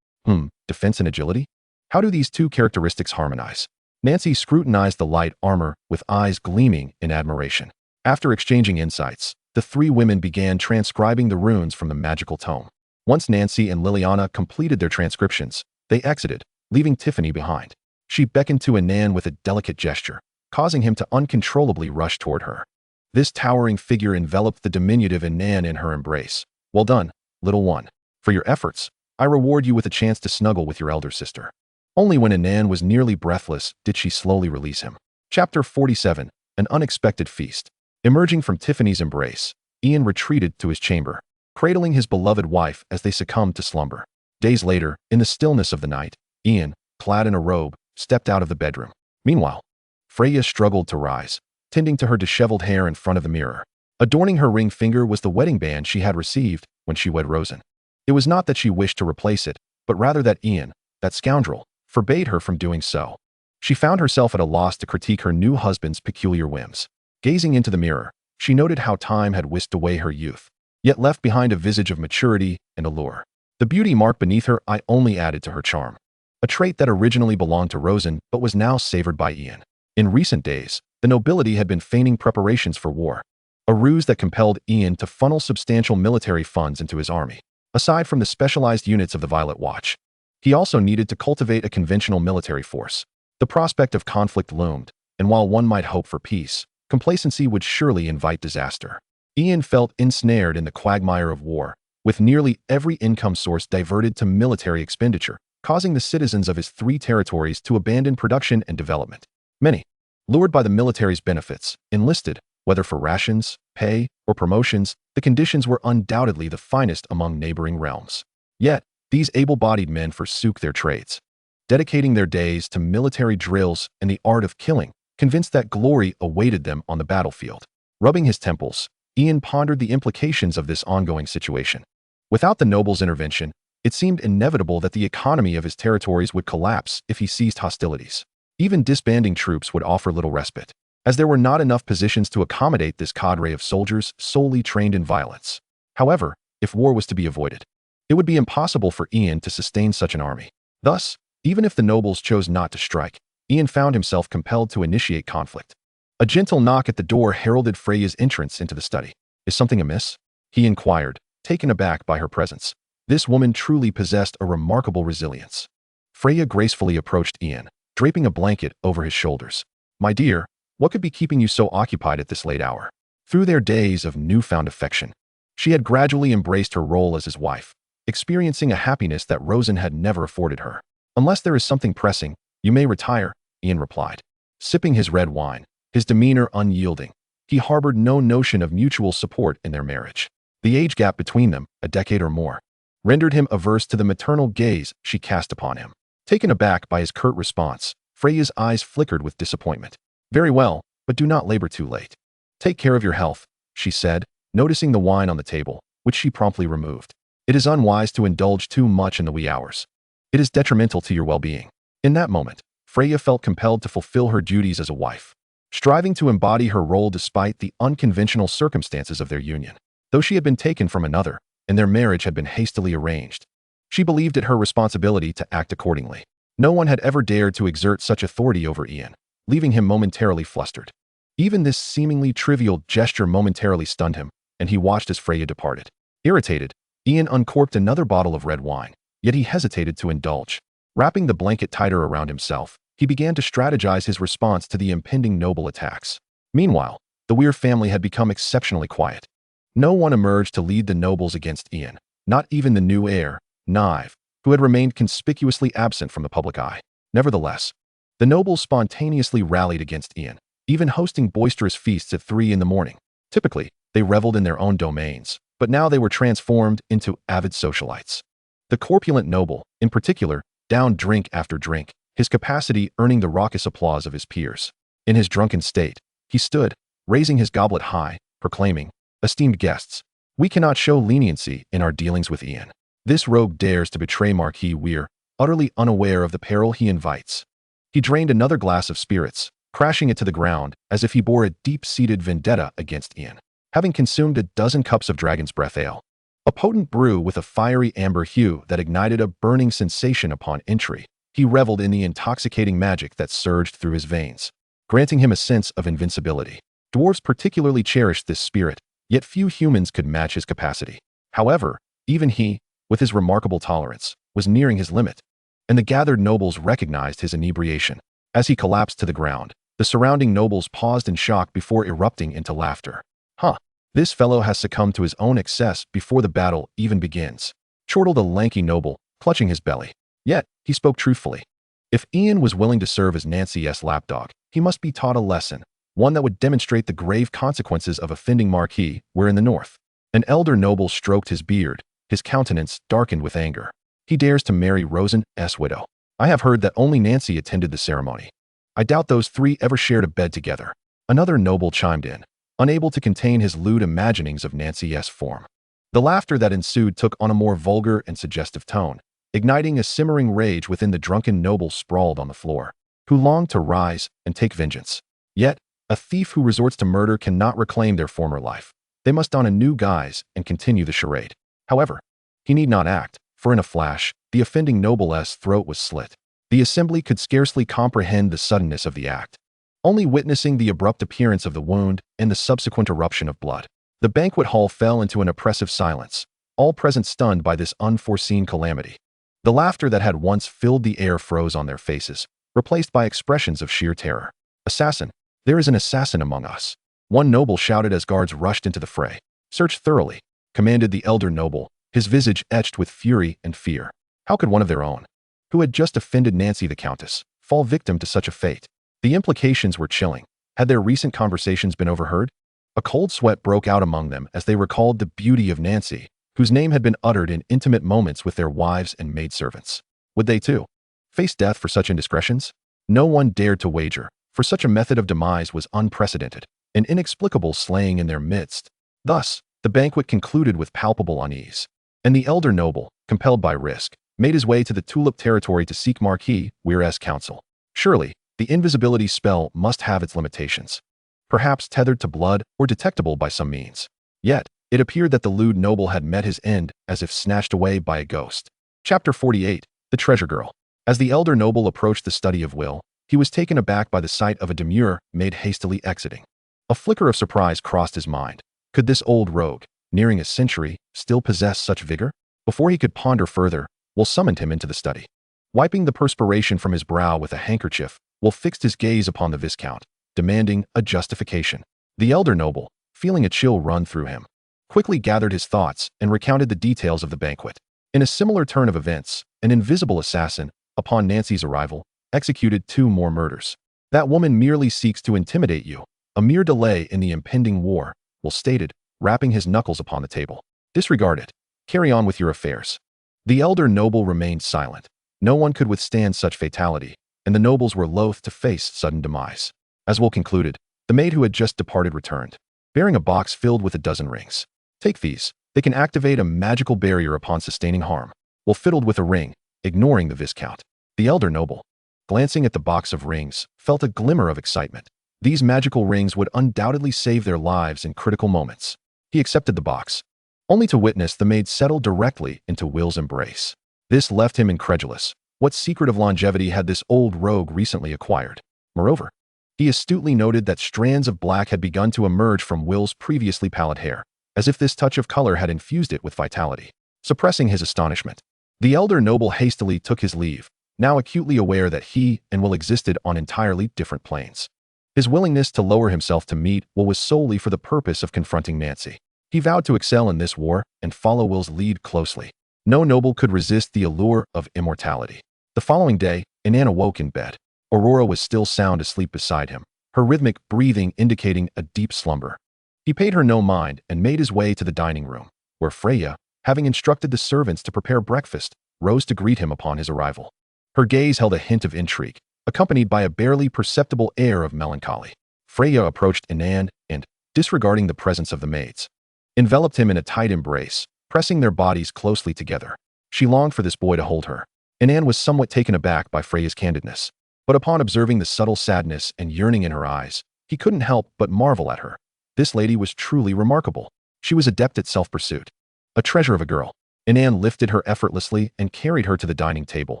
S1: Defense and agility? How do these two characteristics harmonize? Nancy scrutinized the light armor with eyes gleaming in admiration. After exchanging insights, the three women began transcribing the runes from the magical tome. Once Nancy and Liliana completed their transcriptions, they exited, leaving Tiffany behind. She beckoned to Inan with a delicate gesture, causing him to uncontrollably rush toward her. This towering figure enveloped the diminutive Inan in her embrace. "Well done, little one. For your efforts, I reward you with a chance to snuggle with your elder sister." Only when Inan was nearly breathless did she slowly release him. Chapter 47, An Unexpected Feast. Emerging from Tiffany's embrace, Ian retreated to his chamber, cradling his beloved wife as they succumbed to slumber. Days later, in the stillness of the night, Ian, clad in a robe, stepped out of the bedroom. Meanwhile, Freya struggled to rise, tending to her disheveled hair in front of the mirror. Adorning her ring finger was the wedding band she had received when she wed Rosen. It was not that she wished to replace it, but rather that Ian, that scoundrel, forbade her from doing so. She found herself at a loss to critique her new husband's peculiar whims. Gazing into the mirror, she noted how time had whisked away her youth, yet left behind a visage of maturity and allure. The beauty mark beneath her eye only added to her charm, a trait that originally belonged to Rosen but was now savored by Ian. In recent days, the nobility had been feigning preparations for war, a ruse that compelled Ian to funnel substantial military funds into his army. Aside from the specialized units of the Violet Watch, he also needed to cultivate a conventional military force. The prospect of conflict loomed, and while one might hope for peace, complacency would surely invite disaster. Ian felt ensnared in the quagmire of war, with nearly every income source diverted to military expenditure, causing the citizens of his three territories to abandon production and development. Many, lured by the military's benefits, enlisted, Whether for rations, pay, or promotions, the conditions were undoubtedly the finest among neighboring realms. Yet, these able-bodied men forsook their trades, dedicating their days to military drills and the art of killing, convinced that glory awaited them on the battlefield. Rubbing his temples, Ian pondered the implications of this ongoing situation. Without the nobles' intervention, it seemed inevitable that the economy of his territories would collapse if he ceased hostilities. Even disbanding troops would offer little respite, as there were not enough positions to accommodate this cadre of soldiers solely trained in violence. However, if war was to be avoided, it would be impossible for Ian to sustain such an army. Thus, even if the nobles chose not to strike, Ian found himself compelled to initiate conflict. A gentle knock at the door heralded Freya's entrance into the study. "Is something amiss?" he inquired, taken aback by her presence. This woman truly possessed a remarkable resilience. Freya gracefully approached Ian, draping a blanket over his shoulders. "My dear, what could be keeping you so occupied at this late hour?" Through their days of newfound affection, she had gradually embraced her role as his wife, experiencing a happiness that Rosen had never afforded her. "Unless there is something pressing, you may retire," Ian replied. Sipping his red wine, his demeanor unyielding, he harbored no notion of mutual support in their marriage. The age gap between them, a decade or more, rendered him averse to the maternal gaze she cast upon him. Taken aback by his curt response, Freya's eyes flickered with disappointment. "Very well, but do not labor too late. Take care of your health," she said, noticing the wine on the table, which she promptly removed. "It is unwise to indulge too much in the wee hours. It is detrimental to your well-being." In that moment, Freya felt compelled to fulfill her duties as a wife, striving to embody her role despite the unconventional circumstances of their union. Though she had been taken from another, and their marriage had been hastily arranged, she believed it her responsibility to act accordingly. No one had ever dared to exert such authority over Ian, leaving him momentarily flustered. Even this seemingly trivial gesture momentarily stunned him, and he watched as Freya departed. Irritated, Ian uncorked another bottle of red wine, yet he hesitated to indulge. Wrapping the blanket tighter around himself, he began to strategize his response to the impending noble attacks. Meanwhile, the Weir family had become exceptionally quiet. No one emerged to lead the nobles against Ian, not even the new heir, Nive, who had remained conspicuously absent from the public eye. Nevertheless, the nobles spontaneously rallied against Ian, even hosting boisterous feasts at 3 in the morning. Typically, they reveled in their own domains, but now they were transformed into avid socialites. The corpulent noble, in particular, downed drink after drink, his capacity earning the raucous applause of his peers. In his drunken state, he stood, raising his goblet high, proclaiming, "Esteemed guests, we cannot show leniency in our dealings with Ian. This rogue dares to betray Marquis Weir, utterly unaware of the peril he invites." He drained another glass of spirits, crashing it to the ground as if he bore a deep-seated vendetta against Ian. Having consumed a dozen cups of Dragon's Breath Ale, a potent brew with a fiery amber hue that ignited a burning sensation upon entry, he reveled in the intoxicating magic that surged through his veins, granting him a sense of invincibility. Dwarves particularly cherished this spirit, yet few humans could match his capacity. However, even he, with his remarkable tolerance, was nearing his limit, and the gathered nobles recognized his inebriation. As he collapsed to the ground, the surrounding nobles paused in shock before erupting into laughter. "Huh, this fellow has succumbed to his own excess before the battle even begins," chortled a lanky noble, clutching his belly. Yet, he spoke truthfully. If Ian was willing to serve as Nancy's lapdog, he must be taught a lesson, one that would demonstrate the grave consequences of offending Marquis Weir in the north. An elder noble stroked his beard, his countenance darkened with anger. "He dares to marry Rosen's widow. I have heard that only Nancy attended the ceremony. I doubt those three ever shared a bed together." Another noble chimed in, unable to contain his lewd imaginings of Nancy's form. The laughter that ensued took on a more vulgar and suggestive tone, igniting a simmering rage within the drunken noble sprawled on the floor, who longed to rise and take vengeance. Yet, a thief who resorts to murder cannot reclaim their former life. They must don a new guise and continue the charade. However, he need not act, for in a flash, the offending noble's throat was slit. The assembly could scarcely comprehend the suddenness of the act, only witnessing the abrupt appearance of the wound and the subsequent eruption of blood. The banquet hall fell into an oppressive silence, all present stunned by this unforeseen calamity. The laughter that had once filled the air froze on their faces, replaced by expressions of sheer terror. "Assassin! There is an assassin among us!" One noble shouted as guards rushed into the fray. "Search thoroughly," commanded the elder noble, his visage etched with fury and fear. How could one of their own, who had just offended Nancy the Countess, fall victim to such a fate? The implications were chilling. Had their recent conversations been overheard? A cold sweat broke out among them as they recalled the beauty of Nancy, whose name had been uttered in intimate moments with their wives and maidservants. Would they, too, face death for such indiscretions? No one dared to wager, for such a method of demise was unprecedented, an inexplicable slaying in their midst. Thus, the banquet concluded with palpable unease, and the elder noble, compelled by risk, made his way to the tulip territory to seek Marquis Weir's counsel. Surely, the invisibility spell must have its limitations, perhaps tethered to blood or detectable by some means. Yet, it appeared that the lewd noble had met his end as if snatched away by a ghost. Chapter 48. The Treasure Girl. As the elder noble approached the study of Will, he was taken aback by the sight of a demure maid hastily exiting. A flicker of surprise crossed his mind. Could this old rogue, nearing a century, still possess such vigor? Before he could ponder further, Will summoned him into the study. Wiping the perspiration from his brow with a handkerchief, Will fixed his gaze upon the Viscount, demanding a justification. The elder noble, feeling a chill run through him, quickly gathered his thoughts and recounted the details of the banquet. In a similar turn of events, an invisible assassin, upon Nancy's arrival, executed 2 more murders. That woman merely seeks to intimidate you, a mere delay in the impending war, Will stated, rapping his knuckles upon the table. Disregard it. Carry on with your affairs. The elder noble remained silent. No one could withstand such fatality, and the nobles were loath to face sudden demise. As Will concluded, the maid who had just departed returned, bearing a box filled with a dozen rings. Take these. They can activate a magical barrier upon sustaining harm. Will fiddled with a ring, ignoring the Viscount. The elder noble, glancing at the box of rings, felt a glimmer of excitement. These magical rings would undoubtedly save their lives in critical moments. He accepted the box, only to witness the maid settle directly into Will's embrace. This left him incredulous. What secret of longevity had this old rogue recently acquired? Moreover, he astutely noted that strands of black had begun to emerge from Will's previously pallid hair, as if this touch of color had infused it with vitality. Suppressing his astonishment, the elder noble hastily took his leave, now acutely aware that he and Will existed on entirely different planes. His willingness to lower himself to meet Will was solely for the purpose of confronting Nancy. He vowed to excel in this war and follow Will's lead closely. No noble could resist the allure of immortality. The following day, Inan awoke in bed. Aurora was still sound asleep beside him, her rhythmic breathing indicating a deep slumber. He paid her no mind and made his way to the dining room, where Freya, having instructed the servants to prepare breakfast, rose to greet him upon his arrival. Her gaze held a hint of intrigue, accompanied by a barely perceptible air of melancholy. Freya approached Inan and, disregarding the presence of the maids, enveloped him in a tight embrace, pressing their bodies closely together. She longed for this boy to hold her. Inan was somewhat taken aback by Freya's candidness, but upon observing the subtle sadness and yearning in her eyes, he couldn't help but marvel at her. This lady was truly remarkable. She was adept at self-pursuit. A treasure of a girl. Inan lifted her effortlessly and carried her to the dining table,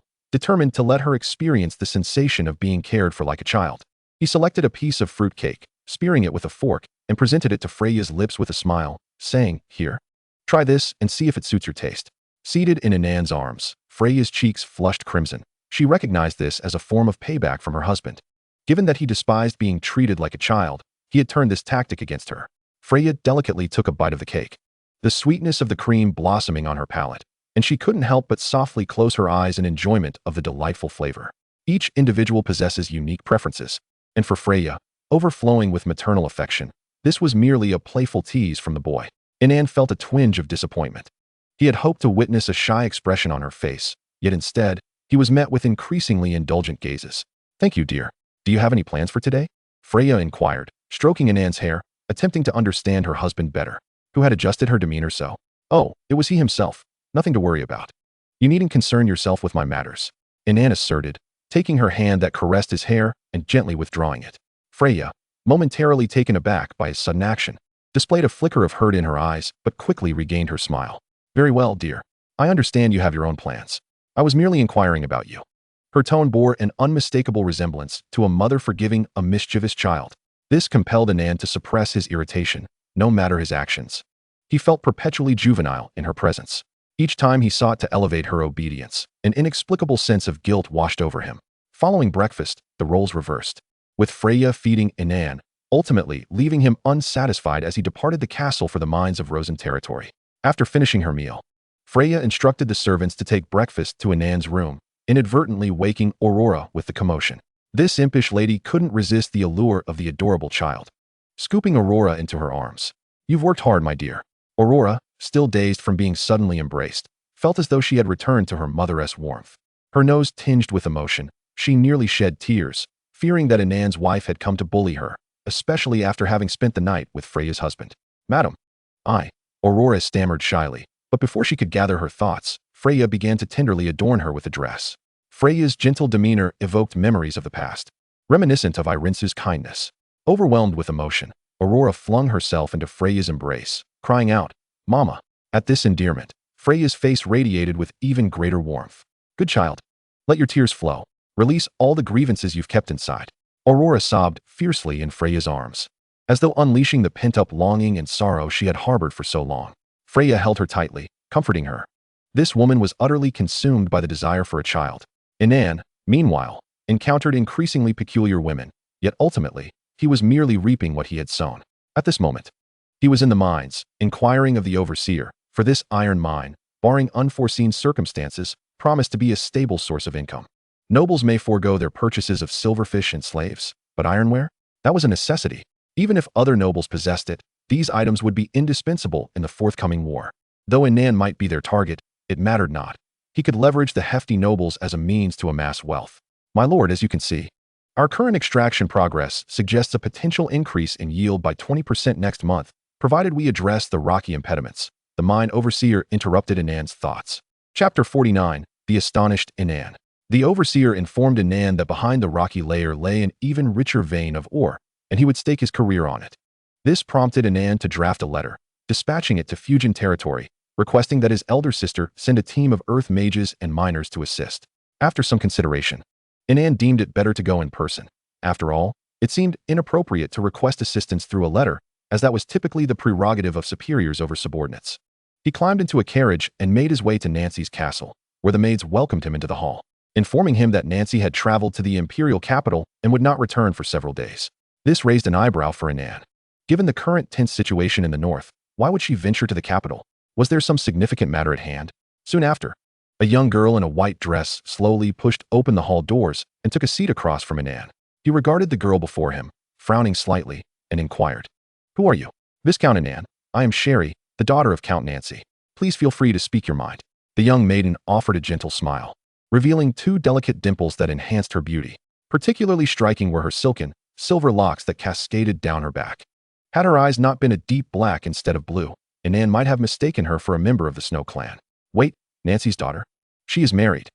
S1: determined to let her experience the sensation of being cared for like a child. He selected a piece of fruit cake, spearing it with a fork, and presented it to Freya's lips with a smile, saying, "Here, try this and see if it suits your taste." Seated in Inan's arms, Freya's cheeks flushed crimson. She recognized this as a form of payback from her husband. Given that he despised being treated like a child, he had turned this tactic against her. Freya delicately took a bite of the cake, the sweetness of the cream blossoming on her palate, and she couldn't help but softly close her eyes in enjoyment of the delightful flavor. Each individual possesses unique preferences, and for Freya, overflowing with maternal affection, this was merely a playful tease from the boy. Inan felt a twinge of disappointment. He had hoped to witness a shy expression on her face, yet instead, he was met with increasingly indulgent gazes. "Thank you, dear. Do you have any plans for today?" Freya inquired, stroking Inan's hair, attempting to understand her husband better, who had adjusted her demeanor so. "Oh, it was he himself. Nothing to worry about. You needn't concern yourself with my matters," Inan asserted, taking her hand that caressed his hair and gently withdrawing it. Freya, momentarily taken aback by his sudden action, displayed a flicker of hurt in her eyes but quickly regained her smile. "Very well, dear. I understand you have your own plans. I was merely inquiring about you." Her tone bore an unmistakable resemblance to a mother forgiving a mischievous child. This compelled Inan to suppress his irritation, no matter his actions. He felt perpetually juvenile in her presence. Each time he sought to elevate her obedience, an inexplicable sense of guilt washed over him. Following breakfast, the roles reversed, with Freya feeding Inan, ultimately leaving him unsatisfied as he departed the castle for the mines of Rosen territory. After finishing her meal, Freya instructed the servants to take breakfast to Inan's room, inadvertently waking Aurora with the commotion. This impish lady couldn't resist the allure of the adorable child. scooping Aurora into her arms. "You've worked hard, my dear." Aurora, still dazed from being suddenly embraced, felt as though she had returned to her mother's warmth. Her nose tinged with emotion, she nearly shed tears, fearing that Inan's wife had come to bully her, especially after having spent the night with Freya's husband. "Madam, Aurora stammered shyly, but before she could gather her thoughts, Freya began to tenderly adorn her with a dress. Freya's gentle demeanor evoked memories of the past, reminiscent of Irince's kindness. Overwhelmed with emotion, Aurora flung herself into Freya's embrace, crying out, "Mama!" At this endearment, Freya's face radiated with even greater warmth. "Good child. Let your tears flow. Release all the grievances you've kept inside." Aurora sobbed fiercely in Freya's arms, as though unleashing the pent-up longing and sorrow she had harbored for so long. Freya held her tightly, comforting her. This woman was utterly consumed by the desire for a child. Inan, meanwhile, encountered increasingly peculiar women, yet ultimately, he was merely reaping what he had sown. At this moment, he was in the mines, inquiring of the overseer, for this iron mine, barring unforeseen circumstances, promised to be a stable source of income. Nobles may forego their purchases of silverfish and slaves, but ironware? That was a necessity. Even if other nobles possessed it, these items would be indispensable in the forthcoming war. Though Inan might be their target, it mattered not. He could leverage the hefty nobles as a means to amass wealth. "My lord, as you can see, our current extraction progress suggests a potential increase in yield by 20% next month, provided we address the rocky impediments." The mine overseer interrupted Inan's thoughts. Chapter 49, The Astonished Inan. The overseer informed Inan that behind the rocky layer lay an even richer vein of ore, and he would stake his career on it. This prompted Inan to draft a letter, dispatching it to Fujian territory, requesting that his elder sister send a team of earth mages and miners to assist. After some consideration, Inan deemed it better to go in person. After all, it seemed inappropriate to request assistance through a letter, as that was typically the prerogative of superiors over subordinates. He climbed into a carriage and made his way to Nancy's castle, where the maids welcomed him into the hall, informing him that Nancy had traveled to the imperial capital and would not return for several days. This raised an eyebrow for Inan. Given the current tense situation in the north, why would she venture to the capital? Was there some significant matter at hand? Soon after, a young girl in a white dress slowly pushed open the hall doors and took a seat across from Inan. He regarded the girl before him, frowning slightly, and inquired, "Who are you?" "Viscount Inan. I am Sherry, the daughter of Count Nancy. Please feel free to speak your mind." The young maiden offered a gentle smile, revealing two delicate dimples that enhanced her beauty. Particularly striking were her silken, silver locks that cascaded down her back. Had her eyes not been a deep black instead of blue, Inan might have mistaken her for a member of the Snow clan. "Wait, Nancy's daughter? She is married."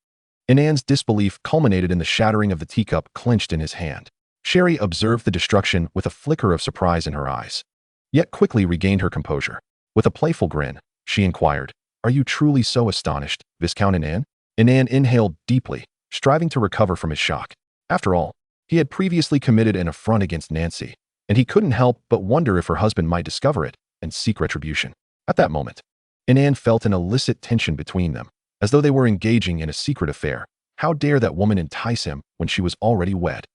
S1: Inan's disbelief culminated in the shattering of the teacup clenched in his hand. Sherry observed the destruction with a flicker of surprise in her eyes, yet quickly regained her composure. With a playful grin, she inquired, "Are you truly so astonished, Viscount Inan?" Inan inhaled deeply, striving to recover from his shock. After all, he had previously committed an affront against Nancy, and he couldn't help but wonder if her husband might discover it and seek retribution. At that moment, Inan felt an illicit tension between them, as though they were engaging in a secret affair. How dare that woman entice him when she was already wed?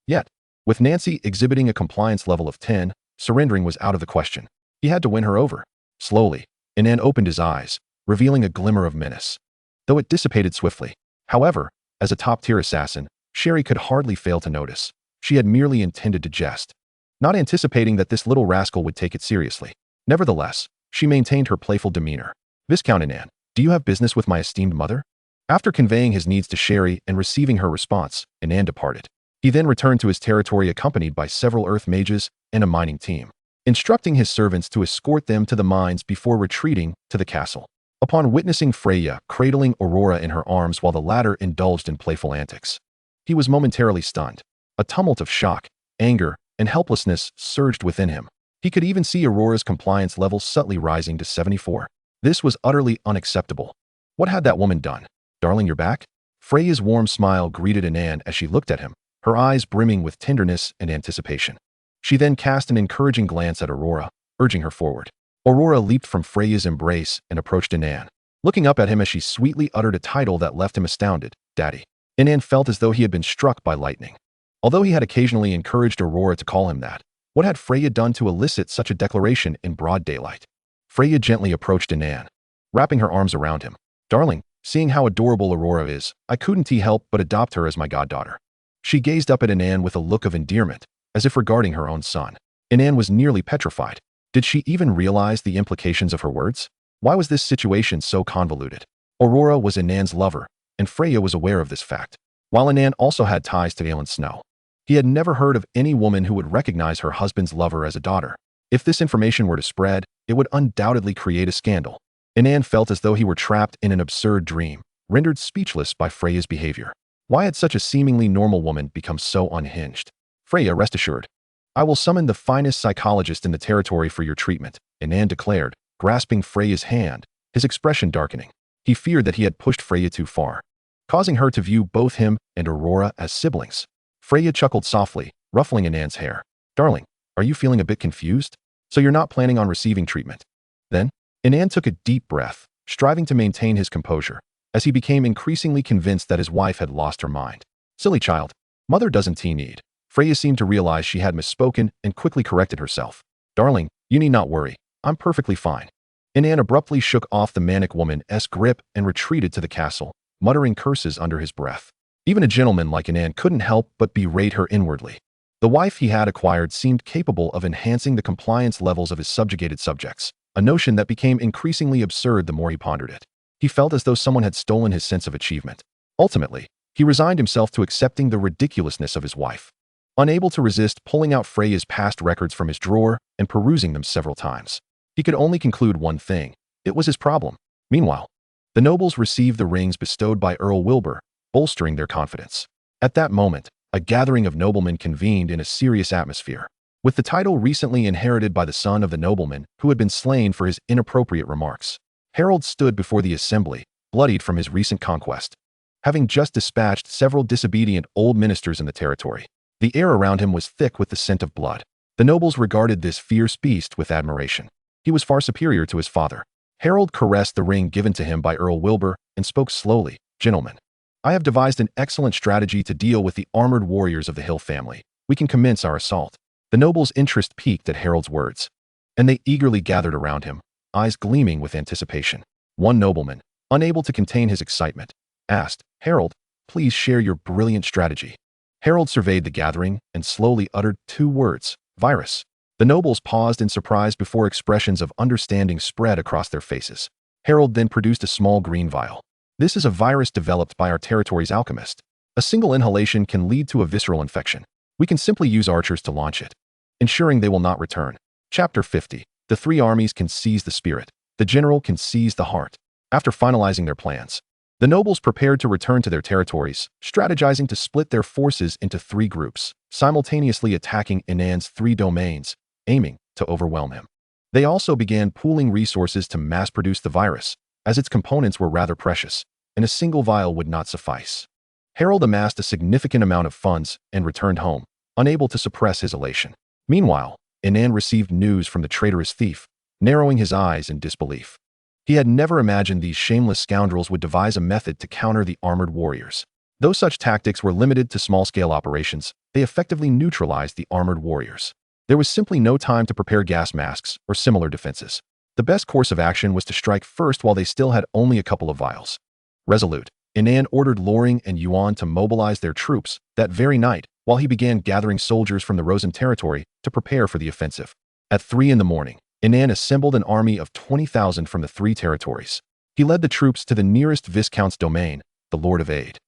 S1: Yet, with Nancy exhibiting a compliance level of 10, surrendering was out of the question. He had to win her over. Slowly, Inan opened his eyes, revealing a glimmer of menace, though it dissipated swiftly. However, as a top-tier assassin, Sherry could hardly fail to notice. She had merely intended to jest, not anticipating that this little rascal would take it seriously. Nevertheless, she maintained her playful demeanor. "Viscount Inan, do you have business with my esteemed mother?" After conveying his needs to Sherry and receiving her response, Inan departed. He then returned to his territory accompanied by several earth mages and a mining team, instructing his servants to escort them to the mines before retreating to the castle. Upon witnessing Freya cradling Aurora in her arms while the latter indulged in playful antics, he was momentarily stunned. A tumult of shock, anger, and helplessness surged within him. He could even see Aurora's compliance level subtly rising to 74. This was utterly unacceptable. What had that woman done? "Darling, you're back?" Freya's warm smile greeted Inan as she looked at him, her eyes brimming with tenderness and anticipation. She then cast an encouraging glance at Aurora, urging her forward. Aurora leaped from Freya's embrace and approached Inan, looking up at him as she sweetly uttered a title that left him astounded, "Daddy." Inan felt as though he had been struck by lightning. Although he had occasionally encouraged Aurora to call him that, what had Freya done to elicit such a declaration in broad daylight? Freya gently approached Inan, wrapping her arms around him. "Darling, seeing how adorable Aurora is, I couldn't help but adopt her as my goddaughter." She gazed up at Inan with a look of endearment, as if regarding her own son. Inan was nearly petrified. Did she even realize the implications of her words? Why was this situation so convoluted? Aurora was Inan's lover, and Freya was aware of this fact, while Inan also had ties to Aelin Snow. He had never heard of any woman who would recognize her husband's lover as a daughter. If this information were to spread, it would undoubtedly create a scandal. Inan felt as though he were trapped in an absurd dream, rendered speechless by Freya's behavior. Why had such a seemingly normal woman become so unhinged? Freya, rest assured. I will summon the finest psychologist in the territory for your treatment, Inan declared, grasping Freya's hand, his expression darkening. He feared that he had pushed Freya too far, causing her to view both him and Aurora as siblings. Freya chuckled softly, ruffling Inan's hair. Darling, are you feeling a bit confused? So you're not planning on receiving treatment? Then, Inan took a deep breath, striving to maintain his composure, as he became increasingly convinced that his wife had lost her mind. Silly child. Mother doesn't need. Freya seemed to realize she had misspoken and quickly corrected herself. Darling, you need not worry. I'm perfectly fine. Inan abruptly shook off the manic woman's grip and retreated to the castle, muttering curses under his breath. Even a gentleman like Inan couldn't help but berate her inwardly. The wife he had acquired seemed capable of enhancing the compliance levels of his subjugated subjects, a notion that became increasingly absurd the more he pondered it. He felt as though someone had stolen his sense of achievement. Ultimately, he resigned himself to accepting the ridiculousness of his wife. Unable to resist pulling out Freya's past records from his drawer and perusing them several times, he could only conclude one thing. It was his problem. Meanwhile, the nobles received the rings bestowed by Earl Wilbur, bolstering their confidence. At that moment, a gathering of noblemen convened in a serious atmosphere. With the title recently inherited by the son of the nobleman who had been slain for his inappropriate remarks, Harold stood before the assembly, bloodied from his recent conquest. Having just dispatched several disobedient old ministers in the territory, the air around him was thick with the scent of blood. The nobles regarded this fierce beast with admiration. He was far superior to his father. Harold caressed the ring given to him by Earl Wilbur and spoke slowly. Gentlemen, I have devised an excellent strategy to deal with the armored warriors of the Hill family. We can commence our assault. The nobles' interest piqued at Harold's words, and they eagerly gathered around him, eyes gleaming with anticipation. One nobleman, unable to contain his excitement, asked, Harold, please share your brilliant strategy. Harold surveyed the gathering and slowly uttered 2 words, virus. The nobles paused in surprise before expressions of understanding spread across their faces. Harold then produced a small green vial. This is a virus developed by our territory's alchemist. A single inhalation can lead to a visceral infection. We can simply use archers to launch it, ensuring they will not return. Chapter 50. The 3 armies can seize the spirit. The general can seize the heart. After finalizing their plans, the nobles prepared to return to their territories, strategizing to split their forces into 3 groups, simultaneously attacking Inan's 3 domains, aiming to overwhelm him. They also began pooling resources to mass-produce the virus, as its components were rather precious, and a single vial would not suffice. Harold amassed a significant amount of funds and returned home, unable to suppress his elation. Meanwhile, Inan received news from the traitorous thief, narrowing his eyes in disbelief. He had never imagined these shameless scoundrels would devise a method to counter the armored warriors. Though such tactics were limited to small-scale operations, they effectively neutralized the armored warriors. There was simply no time to prepare gas masks or similar defenses. The best course of action was to strike first while they still had only a couple of vials. Resolute, Inan ordered Loring and Yuan to mobilize their troops that very night, while he began gathering soldiers from the Rosen territory to prepare for the offensive. At 3 in the morning, Inan assembled an army of 20,000 from the 3 territories. He led the troops to the nearest Viscount's domain, the Lord of Aid,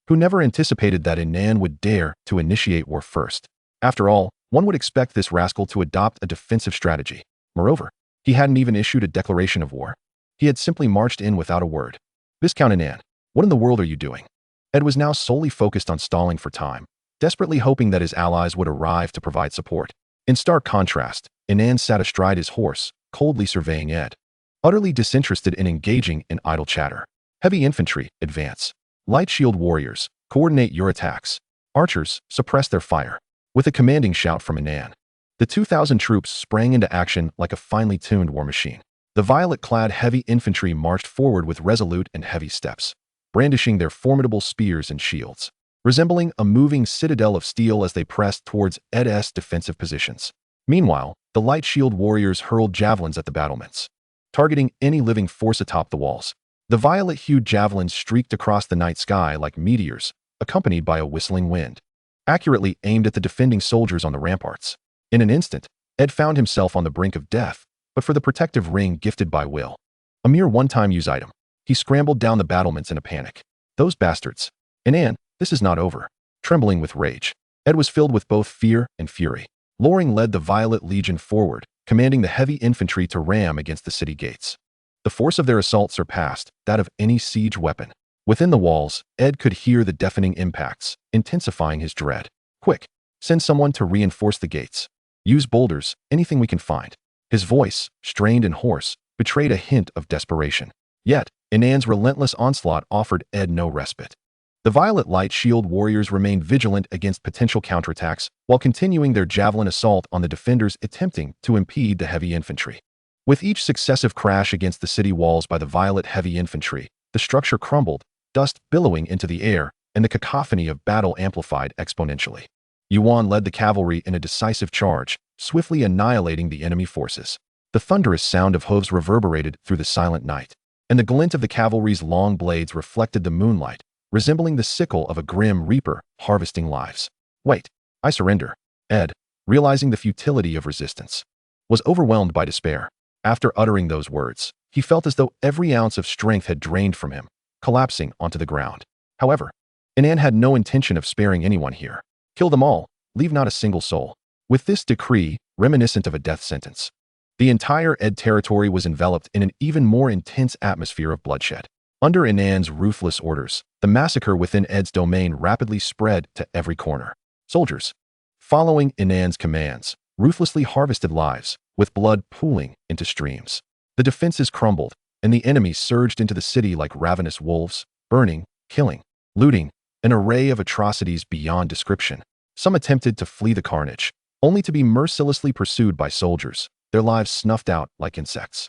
S1: who never anticipated that Inan would dare to initiate war first. After all, one would expect this rascal to adopt a defensive strategy. Moreover, he hadn't even issued a declaration of war. He had simply marched in without a word. Viscount Inan, what in the world are you doing? Ed was now solely focused on stalling for time, desperately hoping that his allies would arrive to provide support. In stark contrast, Inan sat astride his horse, coldly surveying Ed, utterly disinterested in engaging in idle chatter. Heavy infantry, advance. Light shield warriors, coordinate your attacks. Archers, suppress their fire. With a commanding shout from Inan, the 2,000 troops sprang into action like a finely tuned war machine. The violet-clad heavy infantry marched forward with resolute and heavy steps, brandishing their formidable spears and shields, resembling a moving citadel of steel as they pressed towards Ed's defensive positions. Meanwhile, the light shield warriors hurled javelins at the battlements, targeting any living force atop the walls. The violet-hued javelins streaked across the night sky like meteors, accompanied by a whistling wind, accurately aimed at the defending soldiers on the ramparts. In an instant, Ed found himself on the brink of death, but for the protective ring gifted by Will. A mere one-time use item. He scrambled down the battlements in a panic. Those bastards. Inan, this is not over. Trembling with rage, Ed was filled with both fear and fury. Loring led the Violet Legion forward, commanding the heavy infantry to ram against the city gates. The force of their assault surpassed that of any siege weapon. Within the walls, Ed could hear the deafening impacts, intensifying his dread. Quick, send someone to reinforce the gates. Use boulders, anything we can find. His voice, strained and hoarse, betrayed a hint of desperation. Yet, Inan's relentless onslaught offered Ed no respite. The Violet Light Shield warriors remained vigilant against potential counterattacks while continuing their javelin assault on the defenders attempting to impede the heavy infantry. With each successive crash against the city walls by the Violet heavy infantry, the structure crumbled, dust billowing into the air, and the cacophony of battle amplified exponentially. Yuan led the cavalry in a decisive charge, swiftly annihilating the enemy forces. The thunderous sound of hooves reverberated through the silent night, and the glint of the cavalry's long blades reflected the moonlight, resembling the sickle of a grim reaper harvesting lives. Wait, I surrender. Ed, realizing the futility of resistance, was overwhelmed by despair. After uttering those words, he felt as though every ounce of strength had drained from him, collapsing onto the ground. However, Inan had no intention of sparing anyone here. Kill them all, leave not a single soul. With this decree, reminiscent of a death sentence, the entire Ed territory was enveloped in an even more intense atmosphere of bloodshed. Under Inan's ruthless orders, the massacre within Ed's domain rapidly spread to every corner. Soldiers, following Inan's commands, ruthlessly harvested lives, with blood pooling into streams. The defenses crumbled, and the enemy surged into the city like ravenous wolves, burning, killing, looting, an array of atrocities beyond description. Some attempted to flee the carnage, only to be mercilessly pursued by soldiers, their lives snuffed out like insects.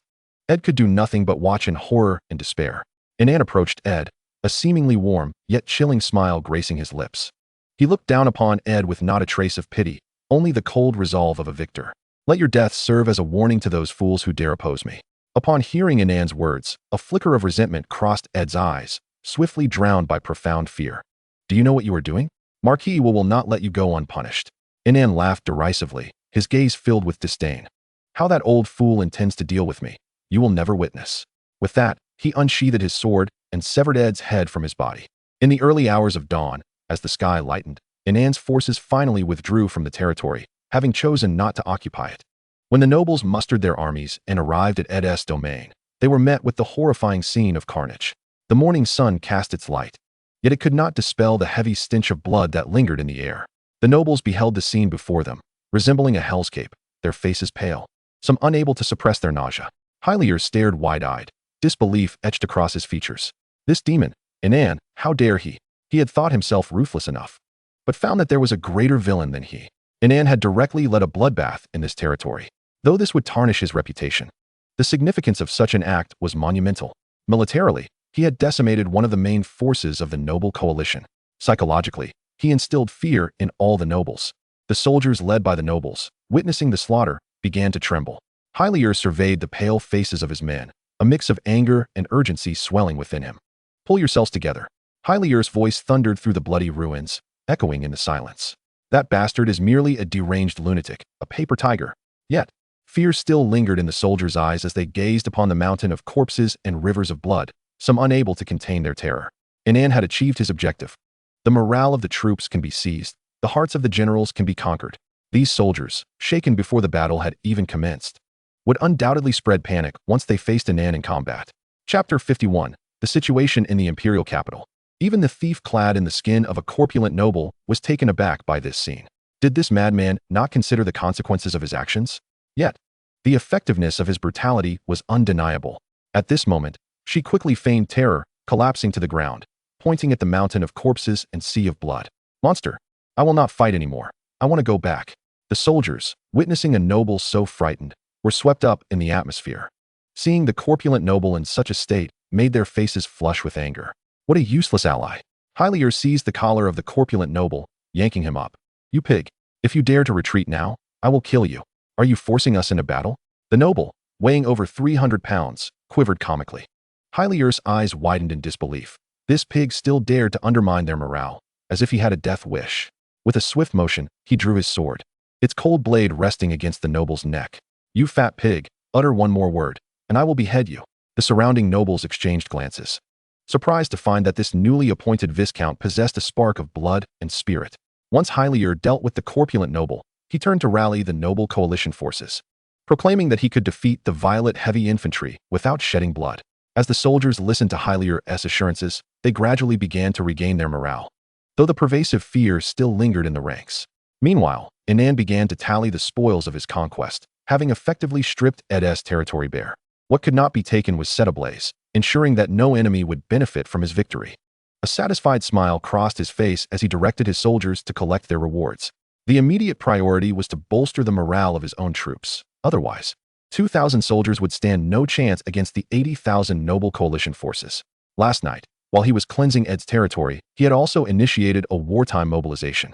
S1: Ed could do nothing but watch in horror and despair. Inan approached Ed, a seemingly warm, yet chilling smile gracing his lips. He looked down upon Ed with not a trace of pity, only the cold resolve of a victor. Let your death serve as a warning to those fools who dare oppose me. Upon hearing Inan's words, a flicker of resentment crossed Ed's eyes, swiftly drowned by profound fear. Do you know what you are doing? Marquis will not let you go unpunished. Inan laughed derisively, his gaze filled with disdain. How that old fool intends to deal with me, you will never witness. With that, he unsheathed his sword and severed Ed's head from his body. In the early hours of dawn, as the sky lightened, Inan's forces finally withdrew from the territory, having chosen not to occupy it. When the nobles mustered their armies and arrived at Ed's domain, they were met with the horrifying scene of carnage. The morning sun cast its light, yet it could not dispel the heavy stench of blood that lingered in the air. The nobles beheld the scene before them, resembling a hellscape, their faces pale, some unable to suppress their nausea. Hylier stared wide-eyed, disbelief etched across his features. This demon, Inan, how dare he? He had thought himself ruthless enough, but found that there was a greater villain than he. Inan had directly led a bloodbath in this territory, though this would tarnish his reputation. The significance of such an act was monumental. Militarily, he had decimated one of the main forces of the noble coalition. Psychologically, he instilled fear in all the nobles. The soldiers led by the nobles, witnessing the slaughter, began to tremble. Hylier surveyed the pale faces of his men, a mix of anger and urgency swelling within him. Pull yourselves together. Hylier's voice thundered through the bloody ruins, echoing in the silence. That bastard is merely a deranged lunatic, a paper tiger. Yet, fear still lingered in the soldiers' eyes as they gazed upon the mountain of corpses and rivers of blood, some unable to contain their terror. Inan had achieved his objective. The morale of the troops can be seized, the hearts of the generals can be conquered. These soldiers, shaken before the battle had even commenced, would undoubtedly spread panic once they faced Inan in combat. Chapter 51. The situation in the imperial capital. Even the thief clad in the skin of a corpulent noble was taken aback by this scene. Did this madman not consider the consequences of his actions? Yet, the effectiveness of his brutality was undeniable. At this moment, she quickly feigned terror, collapsing to the ground, pointing at the mountain of corpses and sea of blood. Monster, I will not fight anymore. I want to go back. The soldiers, witnessing a noble so frightened, were swept up in the atmosphere. Seeing the corpulent noble in such a state made their faces flush with anger. What a useless ally. Hylier seized the collar of the corpulent noble, yanking him up. You pig, if you dare to retreat now, I will kill you. Are you forcing us into battle? The noble, weighing over 300 pounds, quivered comically. Hylier's eyes widened in disbelief. This pig still dared to undermine their morale, as if he had a death wish. With a swift motion, he drew his sword. its cold blade resting against the noble's neck. "You fat pig, utter one more word, and I will behead you." The surrounding nobles exchanged glances, surprised to find that this newly appointed viscount possessed a spark of blood and spirit. Once Hylier dealt with the corpulent noble, he turned to rally the noble coalition forces, proclaiming that he could defeat the violet heavy infantry without shedding blood. As the soldiers listened to Hylier's assurances, they gradually began to regain their morale, though the pervasive fear still lingered in the ranks. Meanwhile, Inan began to tally the spoils of his conquest, having effectively stripped Ed's territory bare. What could not be taken was set ablaze, ensuring that no enemy would benefit from his victory. A satisfied smile crossed his face as he directed his soldiers to collect their rewards. The immediate priority was to bolster the morale of his own troops. Otherwise, 2,000 soldiers would stand no chance against the 80,000 noble coalition forces. Last night, while he was cleansing Ed's territory, he had also initiated a wartime mobilization,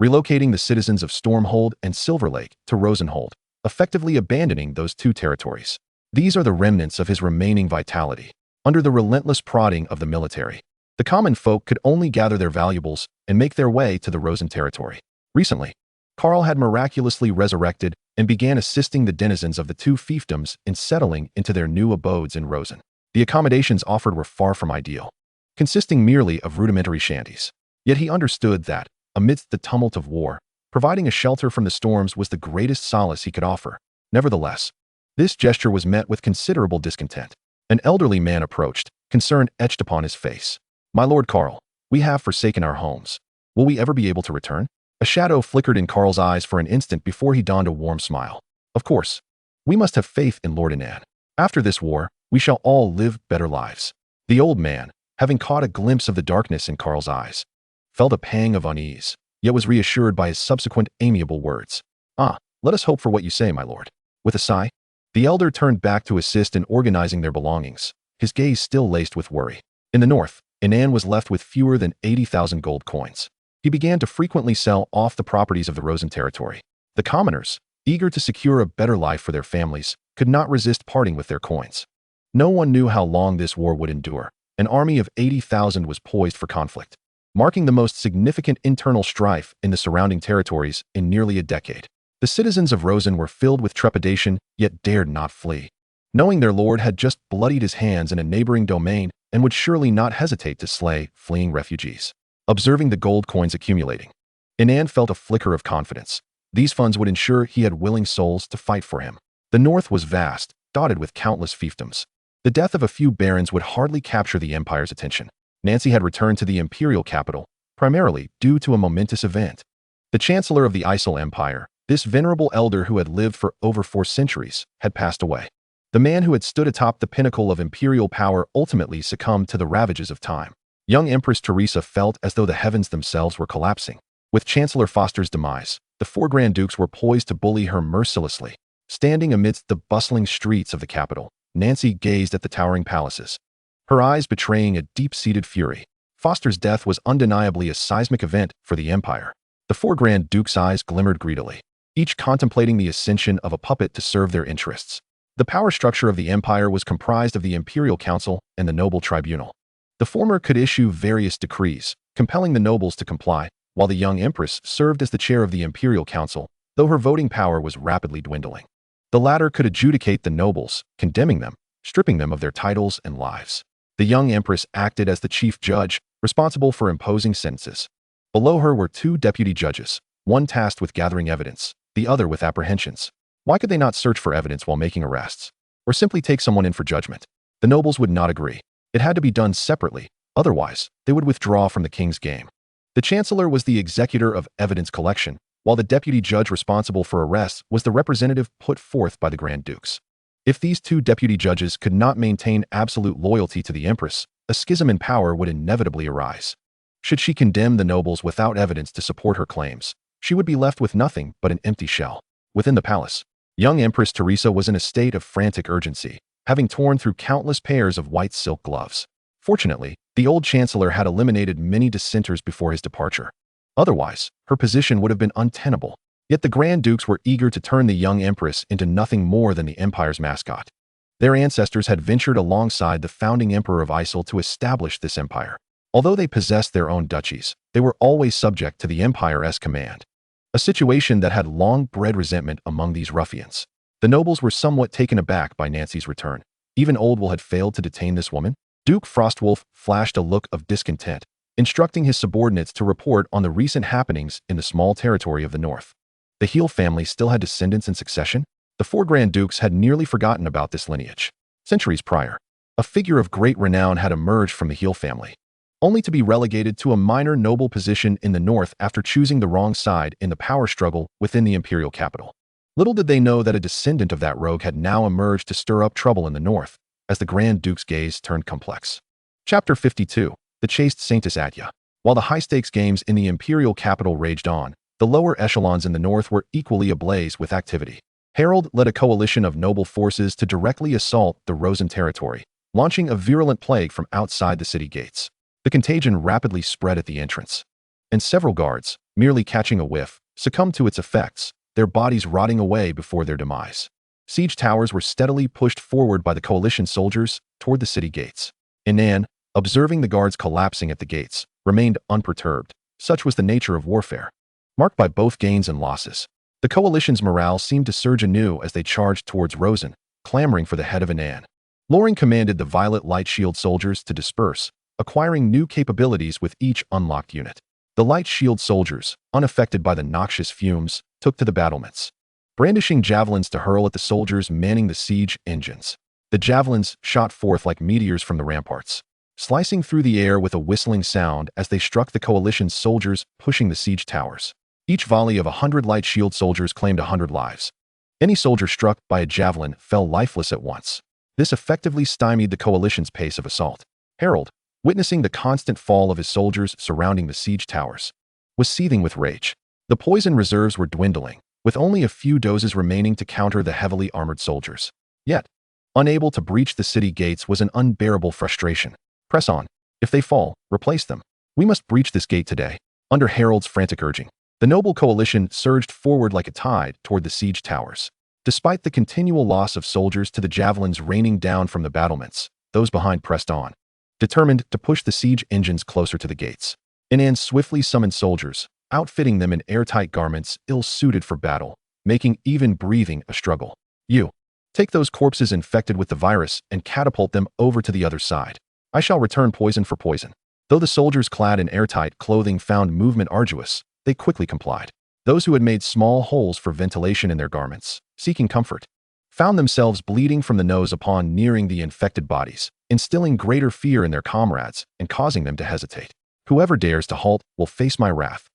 S1: relocating the citizens of Stormhold and Silver Lake to Rosenhold, effectively abandoning those two territories. These are the remnants of his remaining vitality. Under the relentless prodding of the military, the common folk could only gather their valuables and make their way to the Rosen territory. Recently, Karl had miraculously resurrected and began assisting the denizens of the two fiefdoms in settling into their new abodes in Rosen. The accommodations offered were far from ideal, consisting merely of rudimentary shanties. Yet he understood that, amidst the tumult of war, providing a shelter from the storms was the greatest solace he could offer. Nevertheless, this gesture was met with considerable discontent. An elderly man approached, concern etched upon his face. "My Lord Karl, we have forsaken our homes. Will we ever be able to return?" A shadow flickered in Karl's eyes for an instant before he donned a warm smile. "Of course. We must have faith in Lord Inan. After this war, we shall all live better lives." The old man, having caught a glimpse of the darkness in Karl's eyes, felt a pang of unease, yet was reassured by his subsequent amiable words. "Ah, let us hope for what you say, my lord." With a sigh, the elder turned back to assist in organizing their belongings, his gaze still laced with worry. In the north, Inan was left with fewer than 80,000 gold coins. He began to frequently sell off the properties of the Rosen territory. The commoners, eager to secure a better life for their families, could not resist parting with their coins. No one knew how long this war would endure. An army of 80,000 was poised for conflict, marking the most significant internal strife in the surrounding territories in nearly a decade. The citizens of Rosen were filled with trepidation, yet dared not flee, knowing their lord had just bloodied his hands in a neighboring domain and would surely not hesitate to slay fleeing refugees. Observing the gold coins accumulating, Inan felt a flicker of confidence. These funds would ensure he had willing souls to fight for him. The north was vast, dotted with countless fiefdoms. The death of a few barons would hardly capture the empire's attention. Nancy had returned to the imperial capital, primarily due to a momentous event. The chancellor of the Isle Empire, this venerable elder who had lived for over 4 centuries, had passed away. The man who had stood atop the pinnacle of imperial power ultimately succumbed to the ravages of time. Young Empress Teresa felt as though the heavens themselves were collapsing. With Chancellor Foster's demise, the 4 Grand Dukes were poised to bully her mercilessly. Standing amidst the bustling streets of the capital, Nancy gazed at the towering palaces, her eyes betraying a deep-seated fury. Foster's death was undeniably a seismic event for the empire. The 4 Grand Dukes' eyes glimmered greedily, each contemplating the ascension of a puppet to serve their interests. The power structure of the empire was comprised of the Imperial Council and the Noble Tribunal. The former could issue various decrees, compelling the nobles to comply, while the young empress served as the chair of the Imperial Council, though her voting power was rapidly dwindling. The latter could adjudicate the nobles, condemning them, stripping them of their titles and lives. The young empress acted as the chief judge, responsible for imposing sentences. Below her were 2 deputy judges, one tasked with gathering evidence, the other with apprehensions. Why could they not search for evidence while making arrests, or simply take someone in for judgment? The nobles would not agree. It had to be done separately, otherwise, they would withdraw from the king's game. The chancellor was the executor of evidence collection, while the deputy judge responsible for arrests was the representative put forth by the Grand Dukes. If these 2 deputy judges could not maintain absolute loyalty to the empress, a schism in power would inevitably arise. Should she condemn the nobles without evidence to support her claims, she would be left with nothing but an empty shell. Within the palace, young Empress Teresa was in a state of frantic urgency, having torn through countless pairs of white silk gloves. Fortunately, the old chancellor had eliminated many dissenters before his departure. Otherwise, her position would have been untenable. Yet the Grand Dukes were eager to turn the young empress into nothing more than the empire's mascot. Their ancestors had ventured alongside the founding emperor of Isle to establish this empire. Although they possessed their own duchies, they were always subject to the empire's command. a situation that had long bred resentment among these ruffians. The nobles were somewhat taken aback by Nancy's return. Even Oldwell had failed to detain this woman? Duke Frostwolf flashed a look of discontent, instructing his subordinates to report on the recent happenings in the small territory of the north. The Heel family still had descendants in succession? The four Grand Dukes had nearly forgotten about this lineage. Centuries prior, a figure of great renown had emerged from the Heel family, only to be relegated to a minor noble position in the north after choosing the wrong side in the power struggle within the imperial capital. Little did they know that a descendant of that rogue had now emerged to stir up trouble in the north, as the Grand Duke's gaze turned complex. Chapter 52. The Chaste Saintess Atya. While the high-stakes games in the imperial capital raged on, the lower echelons in the north were equally ablaze with activity. Harold led a coalition of noble forces to directly assault the Rosen territory, launching a virulent plague from outside the city gates. The contagion rapidly spread at the entrance, and several guards, merely catching a whiff, succumbed to its effects, their bodies rotting away before their demise. Siege towers were steadily pushed forward by the coalition soldiers toward the city gates. Inan, observing the guards collapsing at the gates, remained unperturbed. Such was the nature of warfare. Marked by both gains and losses, the coalition's morale seemed to surge anew as they charged towards Rosen, clamoring for the head of Inan. Loring commanded the Violet Light Shield soldiers to disperse, acquiring new capabilities with each unlocked unit. The Light Shield soldiers, unaffected by the noxious fumes, took to the battlements, brandishing javelins to hurl at the soldiers manning the siege engines. The javelins shot forth like meteors from the ramparts, slicing through the air with a whistling sound as they struck the coalition's soldiers pushing the siege towers. Each volley of 100 Light Shield soldiers claimed 100 lives. Any soldier struck by a javelin fell lifeless at once. This effectively stymied the coalition's pace of assault. Harold, witnessing the constant fall of his soldiers surrounding the siege towers, was seething with rage. The poison reserves were dwindling, with only a few doses remaining to counter the heavily armored soldiers. Yet, unable to breach the city gates was an unbearable frustration. Press on. If they fall, replace them. We must breach this gate today. Under Harold's frantic urging, the noble coalition surged forward like a tide toward the siege towers. Despite the continual loss of soldiers to the javelins raining down from the battlements, those behind pressed on, determined to push the siege engines closer to the gates. Inan swiftly summoned soldiers, outfitting them in airtight garments ill-suited for battle, making even breathing a struggle. You, take those corpses infected with the virus and catapult them over to the other side. I shall return poison for poison. Though the soldiers clad in airtight clothing found movement arduous, they quickly complied. Those who had made small holes for ventilation in their garments, seeking comfort, found themselves bleeding from the nose upon nearing the infected bodies, instilling greater fear in their comrades and causing them to hesitate. Whoever dares to halt will face my wrath.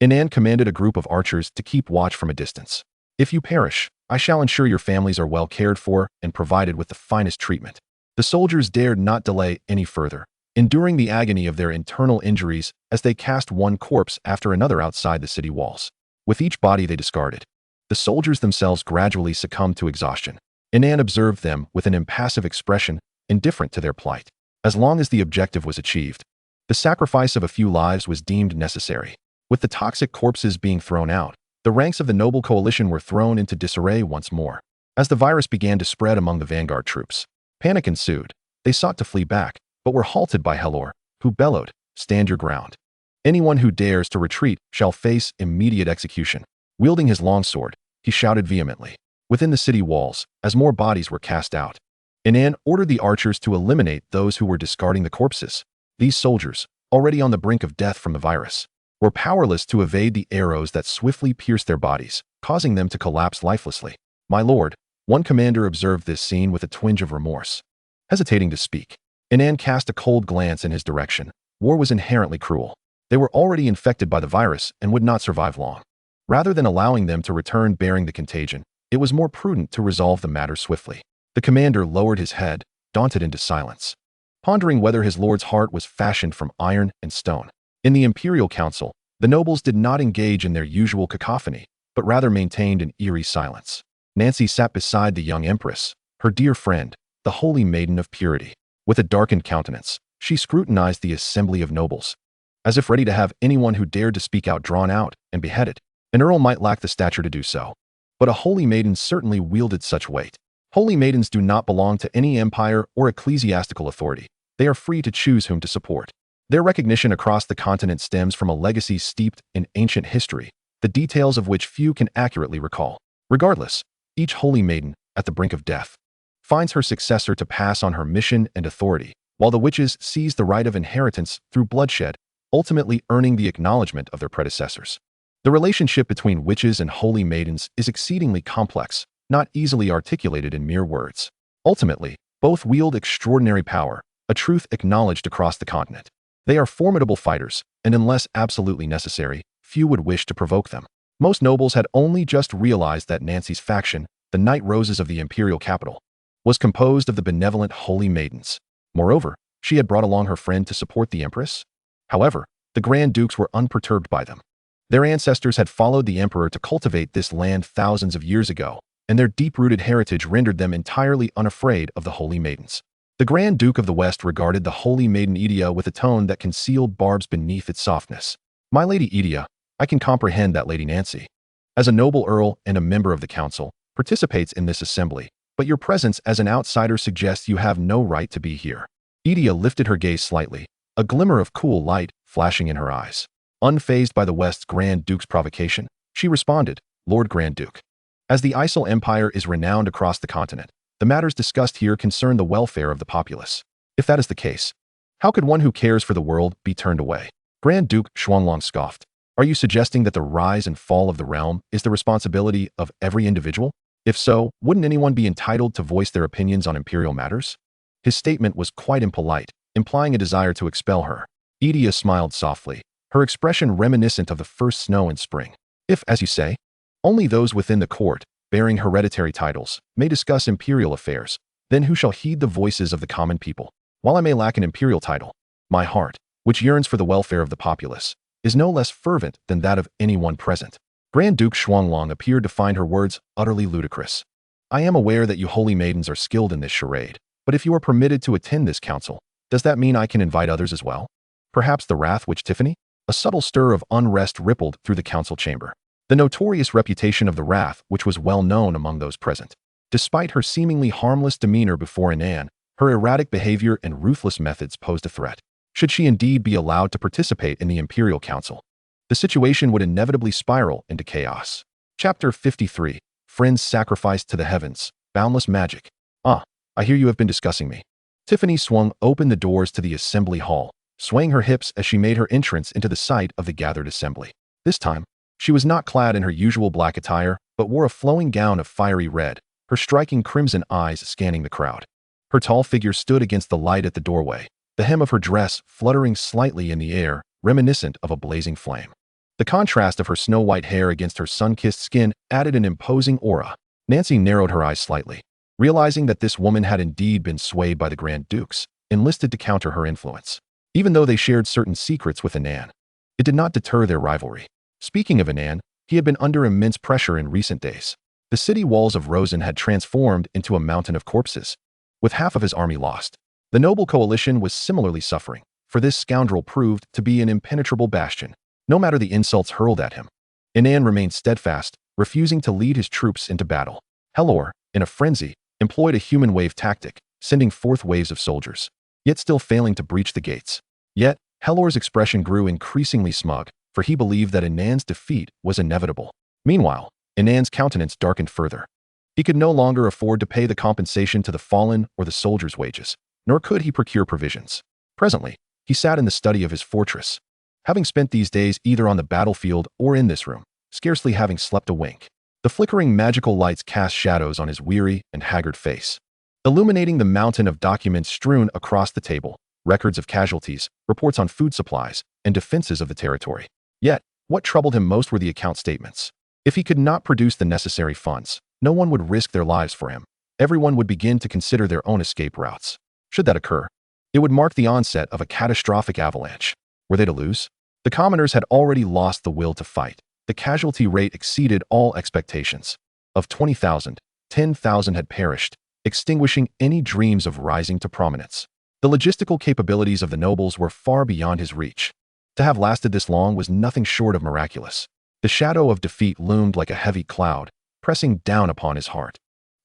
S1: Inan commanded a group of archers to keep watch from a distance. If you perish, I shall ensure your families are well cared for and provided with the finest treatment. The soldiers dared not delay any further, enduring the agony of their internal injuries as they cast one corpse after another outside the city walls. With each body they discarded, the soldiers themselves gradually succumbed to exhaustion. Inan observed them with an impassive expression, indifferent to their plight. As long as the objective was achieved, the sacrifice of a few lives was deemed necessary. With the toxic corpses being thrown out, the ranks of the noble coalition were thrown into disarray once more. As the virus began to spread among the vanguard troops, panic ensued. They sought to flee back, but were halted by Helor, who bellowed, "Stand your ground. Anyone who dares to retreat shall face immediate execution." Wielding his longsword, he shouted vehemently. Within the city walls, as more bodies were cast out, Inan ordered the archers to eliminate those who were discarding the corpses. These soldiers, already on the brink of death from the virus, were powerless to evade the arrows that swiftly pierced their bodies, causing them to collapse lifelessly. "My lord," one commander observed this scene with a twinge of remorse. Hesitating to speak, Inan cast a cold glance in his direction. War was inherently cruel. They were already infected by the virus and would not survive long. Rather than allowing them to return bearing the contagion, it was more prudent to resolve the matter swiftly. The commander lowered his head, daunted into silence, pondering whether his lord's heart was fashioned from iron and stone. In the Imperial Council, the nobles did not engage in their usual cacophony, but rather maintained an eerie silence. Nancy sat beside the young empress, her dear friend, the holy maiden of purity. With a darkened countenance, she scrutinized the assembly of nobles, as if ready to have anyone who dared to speak out drawn out and beheaded. An earl might lack the stature to do so, but a holy maiden certainly wielded such weight. Holy maidens do not belong to any empire or ecclesiastical authority. They are free to choose whom to support. Their recognition across the continent stems from a legacy steeped in ancient history, the details of which few can accurately recall. Regardless, each holy maiden, at the brink of death, finds her successor to pass on her mission and authority, while the witches seize the right of inheritance through bloodshed, ultimately earning the acknowledgement of their predecessors. The relationship between witches and holy maidens is exceedingly complex, not easily articulated in mere words. Ultimately, both wield extraordinary power, a truth acknowledged across the continent. They are formidable fighters, and unless absolutely necessary, few would wish to provoke them. Most nobles had only just realized that Nancy's faction, the Night Roses of the imperial capital, was composed of the benevolent holy maidens. Moreover, she had brought along her friend to support the empress. However, the Grand Dukes were unperturbed by them. Their ancestors had followed the emperor to cultivate this land thousands of years ago, and their deep-rooted heritage rendered them entirely unafraid of the holy maidens. The Grand Duke of the West regarded the holy maiden Idia with a tone that concealed barbs beneath its softness. "My lady Idia, I can comprehend that Lady Nancy, as a noble earl and a member of the council, participates in this assembly, but your presence as an outsider suggests you have no right to be here." Idia lifted her gaze slightly, a glimmer of cool light flashing in her eyes. Unfazed by the West's Grand Duke's provocation, she responded, "Lord Grand Duke, as the Isle Empire is renowned across the continent, the matters discussed here concern the welfare of the populace. If that is the case, how could one who cares for the world be turned away?" Grand Duke Xuanlong scoffed. "Are you suggesting that the rise and fall of the realm is the responsibility of every individual? If so, wouldn't anyone be entitled to voice their opinions on imperial matters?" His statement was quite impolite, implying a desire to expel her. Idia smiled softly, her expression reminiscent of the first snow in spring. "If, as you say, only those within the court, bearing hereditary titles, may discuss imperial affairs, then who shall heed the voices of the common people? While I may lack an imperial title, my heart, which yearns for the welfare of the populace, is no less fervent than that of anyone present." Grand Duke Xuanlong appeared to find her words utterly ludicrous. "I am aware that you holy maidens are skilled in this charade, but if you are permitted to attend this council, does that mean I can invite others as well? Perhaps the Wrath Witch Tiffany?" A subtle stir of unrest rippled through the council chamber. The notorious reputation of the Wrath, which was well known among those present. Despite her seemingly harmless demeanor before Inan, her erratic behavior and ruthless methods posed a threat. Should she indeed be allowed to participate in the Imperial Council, the situation would inevitably spiral into chaos. Chapter 53. Friends Sacrificed to the Heavens. Boundless Magic. "Ah, I hear you have been discussing me." Tiffany swung open the doors to the assembly hall, swaying her hips as she made her entrance into the sight of the gathered assembly. This time, she was not clad in her usual black attire, but wore a flowing gown of fiery red, her striking crimson eyes scanning the crowd. Her tall figure stood against the light at the doorway, the hem of her dress fluttering slightly in the air, reminiscent of a blazing flame. The contrast of her snow-white hair against her sun-kissed skin added an imposing aura. Nancy narrowed her eyes slightly, realizing that this woman had indeed been swayed by the Grand Dukes, enlisted to counter her influence. Even though they shared certain secrets with Inan, it did not deter their rivalry. Speaking of Inan, he had been under immense pressure in recent days. The city walls of Rosen had transformed into a mountain of corpses, with half of his army lost. The noble coalition was similarly suffering, for this scoundrel proved to be an impenetrable bastion, no matter the insults hurled at him. Inan remained steadfast, refusing to lead his troops into battle. Helor, in a frenzy, employed a human wave tactic, sending forth waves of soldiers, yet still failing to breach the gates. Yet, Helor's expression grew increasingly smug, for he believed that Inan's defeat was inevitable. Meanwhile, Inan's countenance darkened further. He could no longer afford to pay the compensation to the fallen or the soldiers' wages, nor could he procure provisions. Presently, he sat in the study of his fortress, having spent these days either on the battlefield or in this room, scarcely having slept a wink. The flickering magical lights cast shadows on his weary and haggard face, illuminating the mountain of documents strewn across the table, records of casualties, reports on food supplies, and defenses of the territory. Yet, what troubled him most were the account statements. If he could not produce the necessary funds, no one would risk their lives for him. Everyone would begin to consider their own escape routes. Should that occur, it would mark the onset of a catastrophic avalanche. Were they to lose? The commoners had already lost the will to fight. The casualty rate exceeded all expectations. Of 20,000, 10,000 had perished, extinguishing any dreams of rising to prominence. The logistical capabilities of the nobles were far beyond his reach. To have lasted this long was nothing short of miraculous. The shadow of defeat loomed like a heavy cloud, pressing down upon his heart.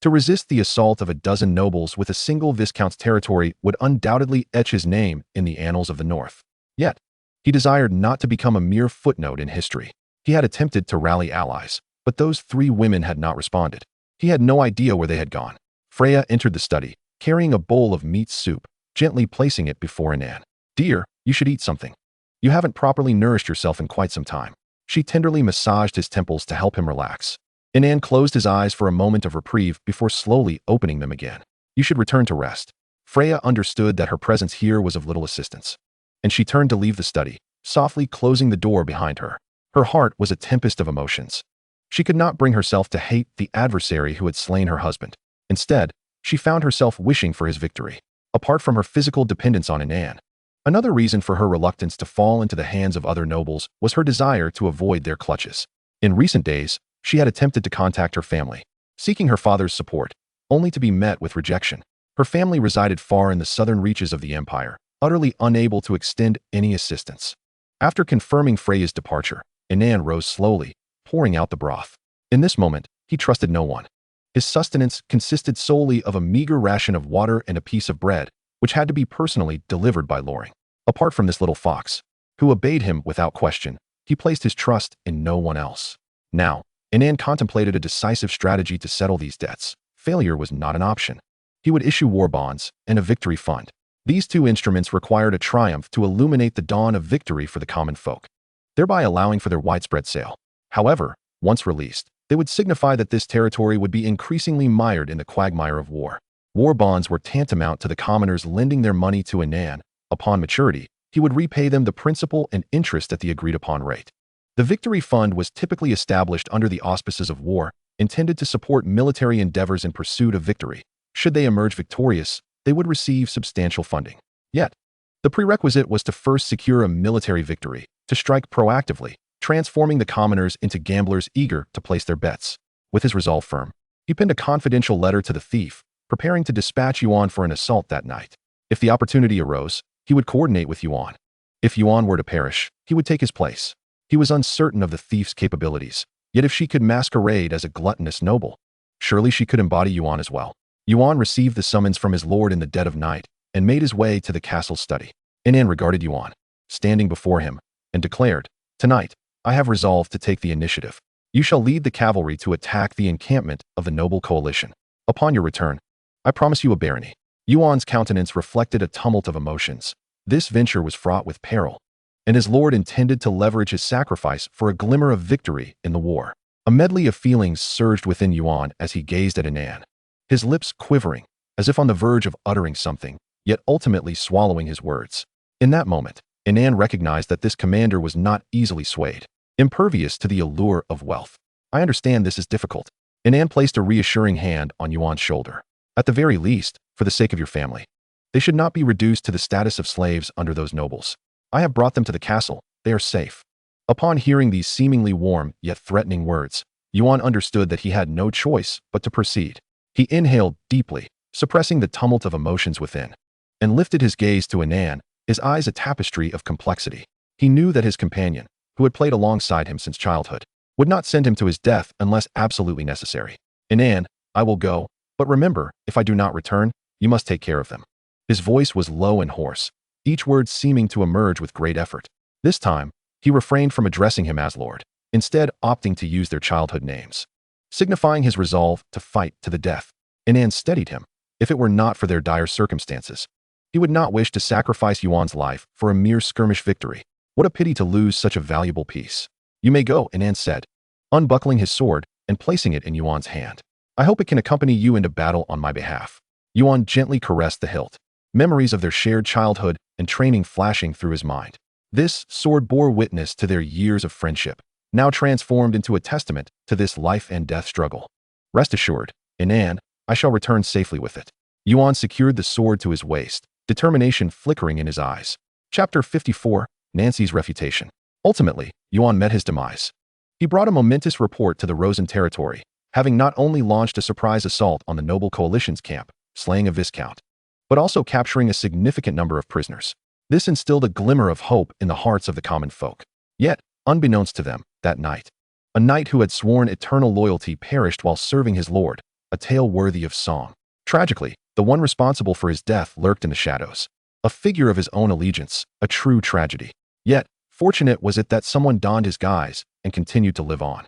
S1: To resist the assault of a dozen nobles with a single viscount's territory would undoubtedly etch his name in the annals of the North. Yet, he desired not to become a mere footnote in history. He had attempted to rally allies, but those 3 women had not responded. He had no idea where they had gone. Freya entered the study, carrying a bowl of meat soup, gently placing it before Inan. "Dear, you should eat something. You haven't properly nourished yourself in quite some time." She tenderly massaged his temples to help him relax. Inan closed his eyes for a moment of reprieve before slowly opening them again. "You should return to rest." Freya understood that her presence here was of little assistance, and she turned to leave the study, softly closing the door behind her. Her heart was a tempest of emotions. She could not bring herself to hate the adversary who had slain her husband. Instead, she found herself wishing for his victory, apart from her physical dependence on Inan. Another reason for her reluctance to fall into the hands of other nobles was her desire to avoid their clutches. In recent days, she had attempted to contact her family, seeking her father's support, only to be met with rejection. Her family resided far in the southern reaches of the empire, utterly unable to extend any assistance. After confirming Freya's departure, Inan rose slowly, pouring out the broth. In this moment, he trusted no one. His sustenance consisted solely of a meager ration of water and a piece of bread, which had to be personally delivered by Loring. Apart from this little fox, who obeyed him without question, he placed his trust in no one else. Now, Inan contemplated a decisive strategy to settle these debts. Failure was not an option. He would issue war bonds and a victory fund. These 2 instruments required a triumph to illuminate the dawn of victory for the common folk, thereby allowing for their widespread sale. However, once released, they would signify that this territory would be increasingly mired in the quagmire of war. War bonds were tantamount to the commoners lending their money to Inan. Upon maturity, he would repay them the principal and interest at the agreed-upon rate. The victory fund was typically established under the auspices of war, intended to support military endeavors in pursuit of victory. Should they emerge victorious, they would receive substantial funding. Yet, the prerequisite was to first secure a military victory, to strike proactively, transforming the commoners into gamblers eager to place their bets. With his resolve firm, he penned a confidential letter to the thief, preparing to dispatch Yuan for an assault that night. If the opportunity arose, he would coordinate with Yuan. If Yuan were to perish, he would take his place. He was uncertain of the thief's capabilities, yet if she could masquerade as a gluttonous noble, surely she could embody Yuan as well. Yuan received the summons from his lord in the dead of night and made his way to the castle's study. Inan regarded Yuan, standing before him, and declared, "Tonight, I have resolved to take the initiative. You shall lead the cavalry to attack the encampment of the noble coalition. Upon your return, I promise you a barony." Yuan's countenance reflected a tumult of emotions. This venture was fraught with peril, and his lord intended to leverage his sacrifice for a glimmer of victory in the war. A medley of feelings surged within Yuan as he gazed at Inan, his lips quivering, as if on the verge of uttering something, yet ultimately swallowing his words. In that moment, Inan recognized that this commander was not easily swayed, impervious to the allure of wealth. "I understand this is difficult." Inan placed a reassuring hand on Yuan's shoulder. "At the very least, for the sake of your family, they should not be reduced to the status of slaves under those nobles. I have brought them to the castle. They are safe." Upon hearing these seemingly warm yet threatening words, Yuan understood that he had no choice but to proceed. He inhaled deeply, suppressing the tumult of emotions within, and lifted his gaze to Inan, his eyes a tapestry of complexity. He knew that his companion, who had played alongside him since childhood, would not send him to his death unless absolutely necessary. "Inan, I will go, but remember, if I do not return, you must take care of them." His voice was low and hoarse, each word seeming to emerge with great effort. This time, he refrained from addressing him as Lord, instead opting to use their childhood names, signifying his resolve to fight to the death. Inan steadied him. If it were not for their dire circumstances, he would not wish to sacrifice Yuan's life for a mere skirmish victory. What a pity to lose such a valuable piece. "You may go," Inan said, unbuckling his sword and placing it in Yuan's hand. "I hope it can accompany you into battle on my behalf." Yuan gently caressed the hilt, memories of their shared childhood and training flashing through his mind. This sword bore witness to their years of friendship, now transformed into a testament to this life and death struggle. "Rest assured, Inan, I shall return safely with it." Yuan secured the sword to his waist, determination flickering in his eyes. Chapter 54, Nancy's Refutation. Ultimately, Yuan met his demise. He brought a momentous report to the Rosen territory, having not only launched a surprise assault on the noble coalition's camp, slaying a viscount, but also capturing a significant number of prisoners. This instilled a glimmer of hope in the hearts of the common folk. Yet, unbeknownst to them, that night, a knight who had sworn eternal loyalty perished while serving his lord, a tale worthy of song. Tragically, the one responsible for his death lurked in the shadows, a figure of his own allegiance, a true tragedy. Yet, fortunate was it that someone donned his guise and continued to live on.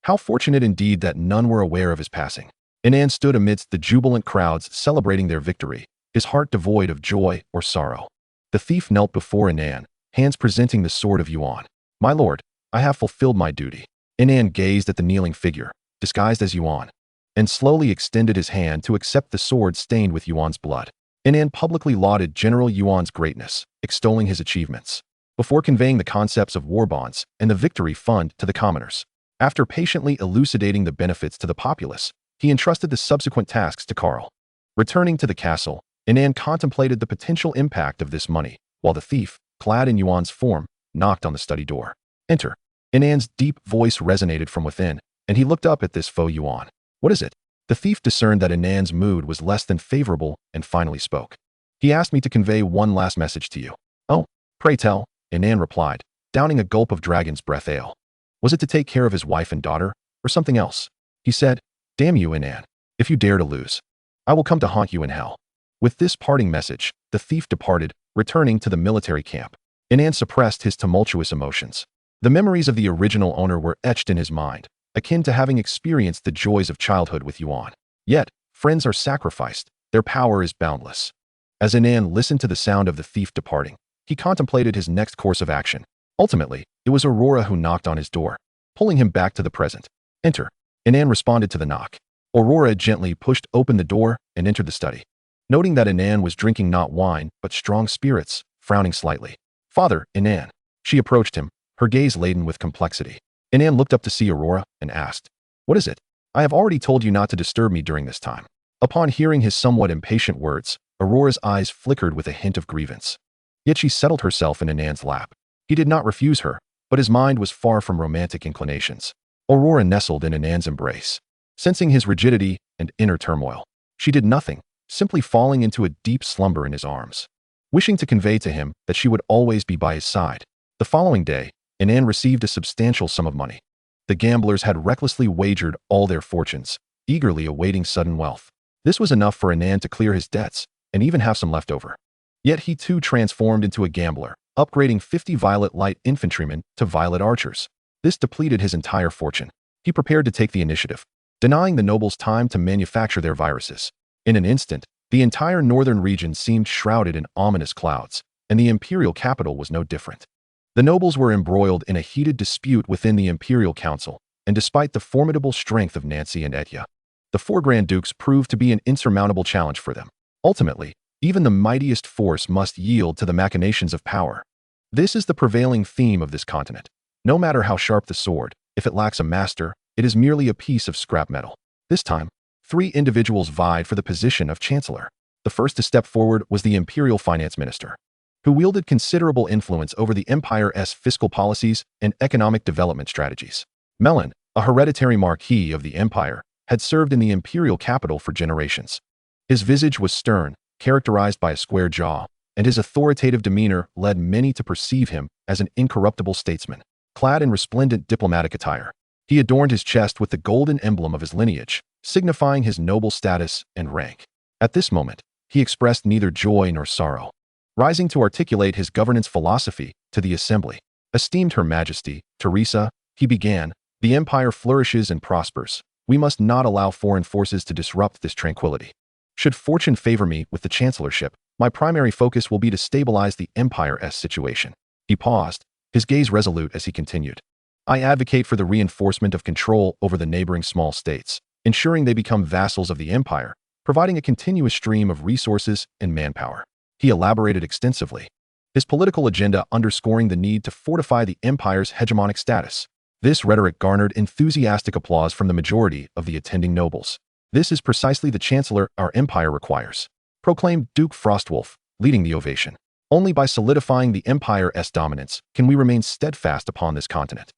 S1: How fortunate indeed that none were aware of his passing. Inan stood amidst the jubilant crowds celebrating their victory, his heart devoid of joy or sorrow. The thief knelt before Inan, hands presenting the sword of Yuan. "My lord, I have fulfilled my duty." Inan gazed at the kneeling figure, disguised as Yuan, and slowly extended his hand to accept the sword stained with Yuan's blood. Inan publicly lauded General Yuan's greatness, extolling his achievements, before conveying the concepts of war bonds and the victory fund to the commoners. After patiently elucidating the benefits to the populace, he entrusted the subsequent tasks to Karl. Returning to the castle, Inan contemplated the potential impact of this money, while the thief, clad in Yuan's form, knocked on the study door. "Enter." Inan's deep voice resonated from within, and he looked up at this faux Yuan. "What is it?" The thief discerned that Inan's mood was less than favorable and finally spoke. "He asked me to convey one last message to you." "Oh, pray tell," Inan replied, downing a gulp of dragon's breath ale. "Was it to take care of his wife and daughter, or something else?" He said, "Damn you, Inan. If you dare to lose, I will come to haunt you in hell." With this parting message, the thief departed, returning to the military camp. Inan suppressed his tumultuous emotions. The memories of the original owner were etched in his mind, akin to having experienced the joys of childhood with Yuan. Yet, friends are sacrificed, their power is boundless. As Inan listened to the sound of the thief departing, he contemplated his next course of action. Ultimately, it was Aurora who knocked on his door, pulling him back to the present. "Enter." Inan responded to the knock. Aurora gently pushed open the door and entered the study. Noting that Inan was drinking not wine, but strong spirits, frowning slightly. "Father, Inan." She approached him, her gaze laden with complexity. Inan looked up to see Aurora and asked, "What is it? I have already told you not to disturb me during this time." Upon hearing his somewhat impatient words, Aurora's eyes flickered with a hint of grievance. Yet she settled herself in Inan's lap. He did not refuse her, but his mind was far from romantic inclinations. Aurora nestled in Inan's embrace. Sensing his rigidity and inner turmoil, she did nothing, simply falling into a deep slumber in his arms. Wishing to convey to him that she would always be by his side, the following day, Inan received a substantial sum of money. The gamblers had recklessly wagered all their fortunes, eagerly awaiting sudden wealth. This was enough for Inan to clear his debts and even have some left over. Yet he too transformed into a gambler, upgrading 50 Violet Light infantrymen to Violet archers. This depleted his entire fortune. He prepared to take the initiative, denying the nobles time to manufacture their viruses. In an instant, the entire northern region seemed shrouded in ominous clouds, and the imperial capital was no different. The nobles were embroiled in a heated dispute within the imperial council, and despite the formidable strength of Nancy and Etya, the four Grand Dukes proved to be an insurmountable challenge for them. Ultimately, even the mightiest force must yield to the machinations of power. This is the prevailing theme of this continent. No matter how sharp the sword, if it lacks a master, it is merely a piece of scrap metal. This time, 3 individuals vied for the position of chancellor. The first to step forward was the imperial finance minister, who wielded considerable influence over the empire's fiscal policies and economic development strategies. Melon, a hereditary marquis of the empire, had served in the imperial capital for generations. His visage was stern, characterized by a square jaw, and his authoritative demeanor led many to perceive him as an incorruptible statesman. Clad in resplendent diplomatic attire, he adorned his chest with the golden emblem of his lineage, signifying his noble status and rank. At this moment, he expressed neither joy nor sorrow. Rising to articulate his governance philosophy to the assembly, "Esteemed Her Majesty, Teresa," he began, "the empire flourishes and prospers. We must not allow foreign forces to disrupt this tranquility. Should fortune favor me with the chancellorship, my primary focus will be to stabilize the empire's situation." He paused, his gaze resolute as he continued. "I advocate for the reinforcement of control over the neighboring small states, ensuring they become vassals of the empire, providing a continuous stream of resources and manpower." He elaborated extensively, his political agenda underscoring the need to fortify the empire's hegemonic status. This rhetoric garnered enthusiastic applause from the majority of the attending nobles. "This is precisely the chancellor our empire requires," proclaimed Duke Frostwolf, leading the ovation. "Only by solidifying the empire's dominance can we remain steadfast upon this continent."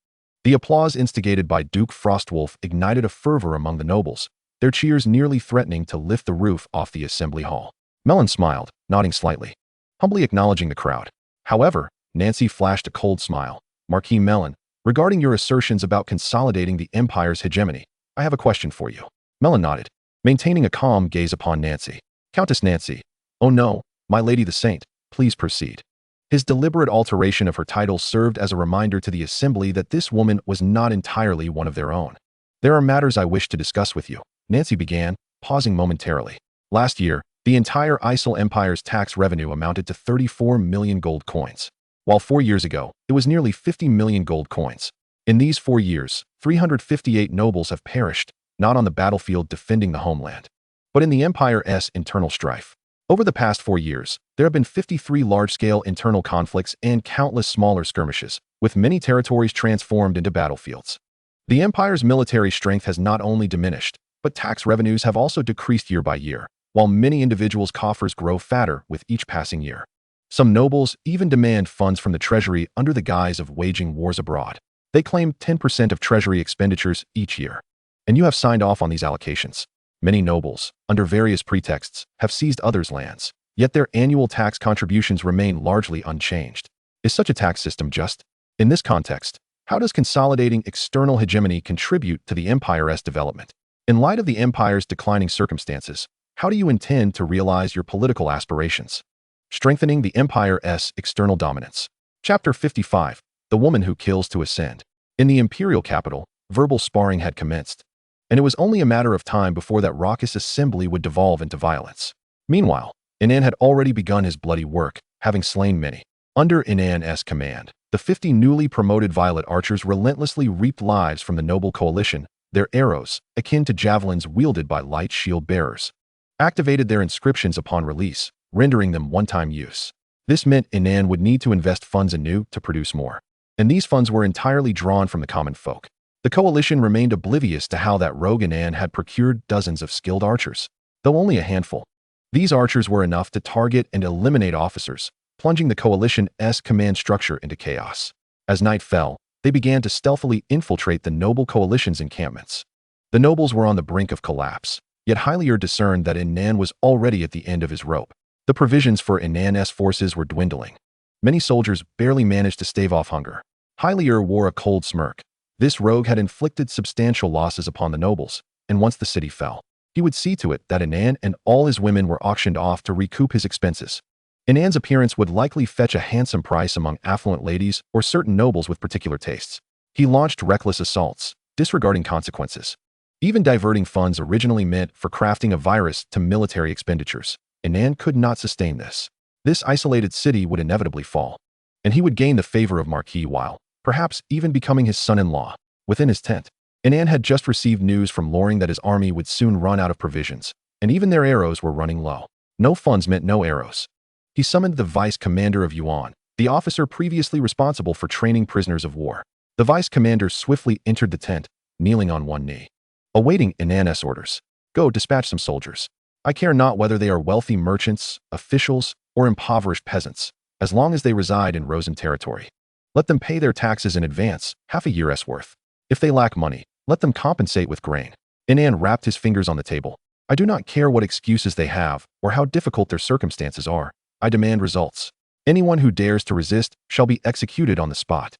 S1: The applause instigated by Duke Frostwolf ignited a fervor among the nobles, their cheers nearly threatening to lift the roof off the assembly hall. Melon smiled, nodding slightly, humbly acknowledging the crowd. However, Nancy flashed a cold smile. "Marquis Melon, regarding your assertions about consolidating the empire's hegemony, I have a question for you." Melon nodded, maintaining a calm gaze upon Nancy. "Countess Nancy." "Oh no, my lady the saint, please proceed." His deliberate alteration of her title served as a reminder to the assembly that this woman was not entirely one of their own. "There are matters I wish to discuss with you," Nancy began, pausing momentarily. Last year, the entire Isle Empire's tax revenue amounted to 34 million gold coins, while 4 years ago, it was nearly 50 million gold coins. In these 4 years, 358 nobles have perished, not on the battlefield defending the homeland, but in the Empire's internal strife. Over the past 4 years, there have been 53 large-scale internal conflicts and countless smaller skirmishes, with many territories transformed into battlefields. The Empire's military strength has not only diminished, but tax revenues have also decreased year by year, while many individuals' coffers grow fatter with each passing year. Some nobles even demand funds from the treasury under the guise of waging wars abroad. They claim 10% of treasury expenditures each year. And you have signed off on these allocations. Many nobles, under various pretexts, have seized others' lands, yet their annual tax contributions remain largely unchanged. Is such a tax system just? In this context, how does consolidating external hegemony contribute to the empire's development? In light of the empire's declining circumstances, how do you intend to realize your political aspirations? Strengthening the empire's external dominance. Chapter 55. The Woman Who Kills to Ascend. In the imperial capital, verbal sparring had commenced, and it was only a matter of time before that raucous assembly would devolve into violence. Meanwhile, Inan had already begun his bloody work, having slain many. Under Inan's command, the 50 newly promoted violet archers relentlessly reaped lives from the noble coalition. Their arrows, akin to javelins wielded by light shield bearers, activated their inscriptions upon release, rendering them one-time use. This meant Inan would need to invest funds anew to produce more, and these funds were entirely drawn from the common folk. The coalition remained oblivious to how that rogue Inan had procured dozens of skilled archers, though only a handful. These archers were enough to target and eliminate officers, plunging the coalition's command structure into chaos. As night fell, they began to stealthily infiltrate the noble coalition's encampments. The nobles were on the brink of collapse, yet Hylier discerned that Inan was already at the end of his rope. The provisions for Inan's forces were dwindling. Many soldiers barely managed to stave off hunger. Hylier wore a cold smirk. This rogue had inflicted substantial losses upon the nobles, and once the city fell, he would see to it that Inan and all his women were auctioned off to recoup his expenses. Inan's appearance would likely fetch a handsome price among affluent ladies or certain nobles with particular tastes. He launched reckless assaults, disregarding consequences, even diverting funds originally meant for crafting a virus to military expenditures. Inan could not sustain this. This isolated city would inevitably fall, and he would gain the favor of Marquis Weil, perhaps even becoming his son-in-law. Within his tent, Inan had just received news from Loring that his army would soon run out of provisions, and even their arrows were running low. No funds meant no arrows. He summoned the vice commander of Yuan, the officer previously responsible for training prisoners of war. The vice commander swiftly entered the tent, kneeling on one knee, awaiting Inan's orders. "Go dispatch some soldiers. I care not whether they are wealthy merchants, officials, or impoverished peasants, as long as they reside in Rosen territory. Let them pay their taxes in advance, half a year's worth. If they lack money, let them compensate with grain." Inan rapped his fingers on the table. "I do not care what excuses they have or how difficult their circumstances are. I demand results. Anyone who dares to resist shall be executed on the spot."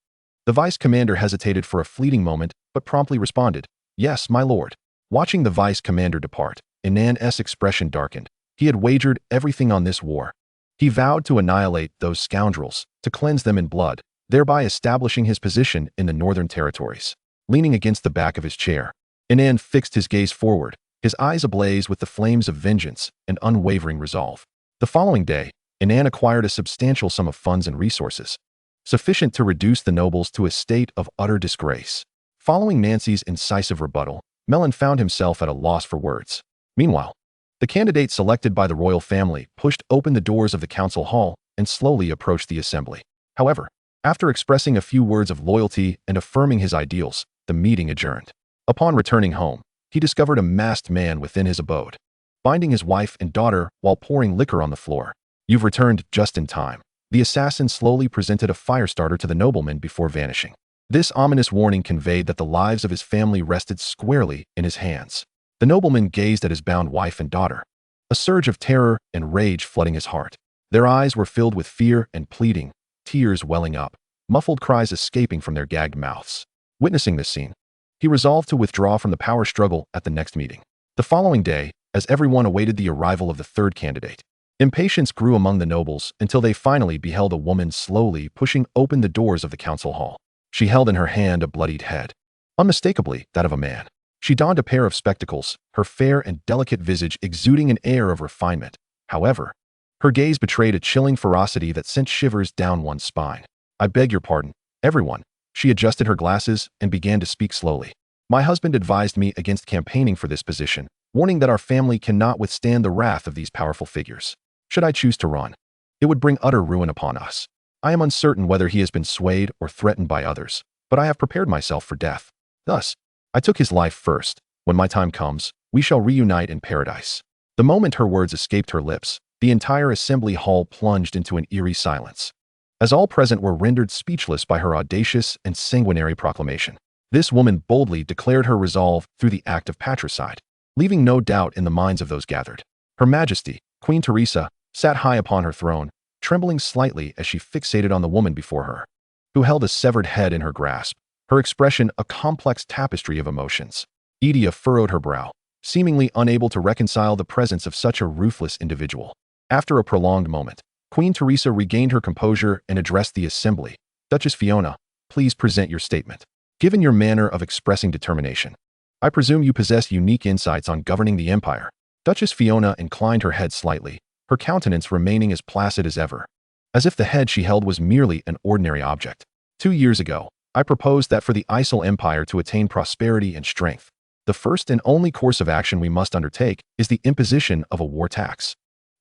S1: The vice commander hesitated for a fleeting moment, but promptly responded, "Yes, my lord." Watching the vice commander depart, Inan's expression darkened. He had wagered everything on this war. He vowed to annihilate those scoundrels, to cleanse them in blood, thereby establishing his position in the northern territories. Leaning against the back of his chair, Inan fixed his gaze forward, his eyes ablaze with the flames of vengeance and unwavering resolve. The following day, Inan acquired a substantial sum of funds and resources, sufficient to reduce the nobles to a state of utter disgrace. Following Nancy's incisive rebuttal, Mellon found himself at a loss for words. Meanwhile, the candidate selected by the royal family pushed open the doors of the council hall and slowly approached the assembly. However, after expressing a few words of loyalty and affirming his ideals, the meeting adjourned. Upon returning home, he discovered a masked man within his abode, binding his wife and daughter while pouring liquor on the floor. "You've returned just in time." The assassin slowly presented a fire starter to the nobleman before vanishing. This ominous warning conveyed that the lives of his family rested squarely in his hands. The nobleman gazed at his bound wife and daughter, a surge of terror and rage flooding his heart. Their eyes were filled with fear and pleading, tears welling up, muffled cries escaping from their gagged mouths. Witnessing this scene, he resolved to withdraw from the power struggle at the next meeting. The following day, as everyone awaited the arrival of the third candidate, Impatience grew among the nobles until they finally beheld a woman slowly pushing open the doors of the council hall. She held in her hand a bloodied head, unmistakably that of a man. She donned a pair of spectacles, her fair and delicate visage exuding an air of refinement. However, her gaze betrayed a chilling ferocity that sent shivers down one's spine. "I beg your pardon, everyone." She adjusted her glasses and began to speak slowly. "My husband advised me against campaigning for this position, warning that our family cannot withstand the wrath of these powerful figures. Should I choose to run, it would bring utter ruin upon us. I am uncertain whether he has been swayed or threatened by others, but I have prepared myself for death. Thus, I took his life first. When my time comes, we shall reunite in paradise." The moment her words escaped her lips, the entire assembly hall plunged into an eerie silence, as all present were rendered speechless by her audacious and sanguinary proclamation. This woman boldly declared her resolve through the act of patricide, leaving no doubt in the minds of those gathered. Her Majesty, Queen Teresa, sat high upon her throne, trembling slightly as she fixated on the woman before her, who held a severed head in her grasp, her expression a complex tapestry of emotions. Idia furrowed her brow, seemingly unable to reconcile the presence of such a ruthless individual. After a prolonged moment, Queen Teresa regained her composure and addressed the assembly. "Duchess Fiona, please present your statement. Given your manner of expressing determination, I presume you possess unique insights on governing the empire." Duchess Fiona inclined her head slightly, her countenance remaining as placid as ever, as if the head she held was merely an ordinary object. "2 years ago, I proposed that for the Isle Empire to attain prosperity and strength, the first and only course of action we must undertake is the imposition of a war tax.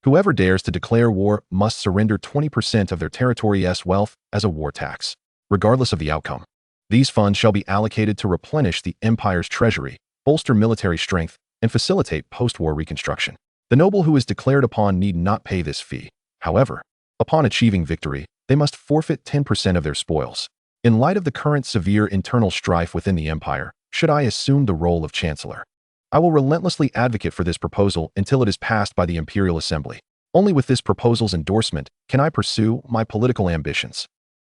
S1: Whoever dares to declare war must surrender 20% of their territory's wealth as a war tax, regardless of the outcome. These funds shall be allocated to replenish the empire's treasury, bolster military strength, and facilitate post-war reconstruction. The noble who is declared upon need not pay this fee. However, upon achieving victory, they must forfeit 10% of their spoils. In light of the current severe internal strife within the empire, should I assume the role of chancellor, I will relentlessly advocate for this proposal until it is passed by the Imperial Assembly. Only with this proposal's endorsement can I pursue my political ambitions."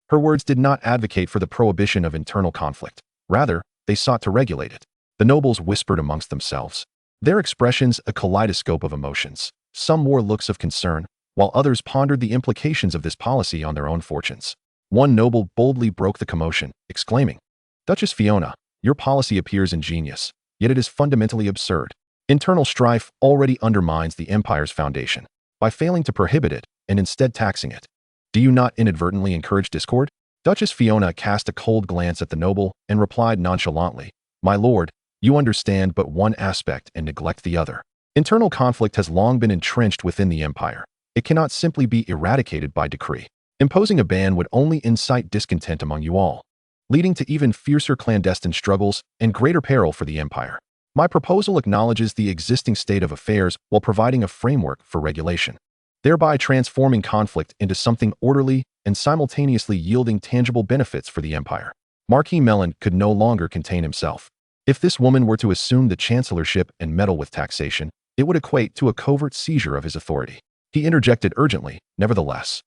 S1: Her words did not advocate for the prohibition of internal conflict. Rather, they sought to regulate it. The nobles whispered amongst themselves, their expressions a kaleidoscope of emotions. Some wore looks of concern, while others pondered the implications of this policy on their own fortunes. One noble boldly broke the commotion, exclaiming, "Duchess Fiona, your policy appears ingenious, yet it is fundamentally absurd. Internal strife already undermines the empire's foundation. By failing to prohibit it and instead taxing it, do you not inadvertently encourage discord?" Duchess Fiona cast a cold glance at the noble and replied nonchalantly, "My lord, you understand but one aspect and neglect the other. Internal conflict has long been entrenched within the empire. It cannot simply be eradicated by decree. Imposing a ban would only incite discontent among you all, leading to even fiercer clandestine struggles and greater peril for the empire. My proposal acknowledges the existing state of affairs while providing a framework for regulation, thereby transforming conflict into something orderly and simultaneously yielding tangible benefits for the empire." Marquis Mellon could no longer contain himself. If this woman were to assume the chancellorship and meddle with taxation, it would equate to a covert seizure of his authority. He interjected urgently, "Nevertheless,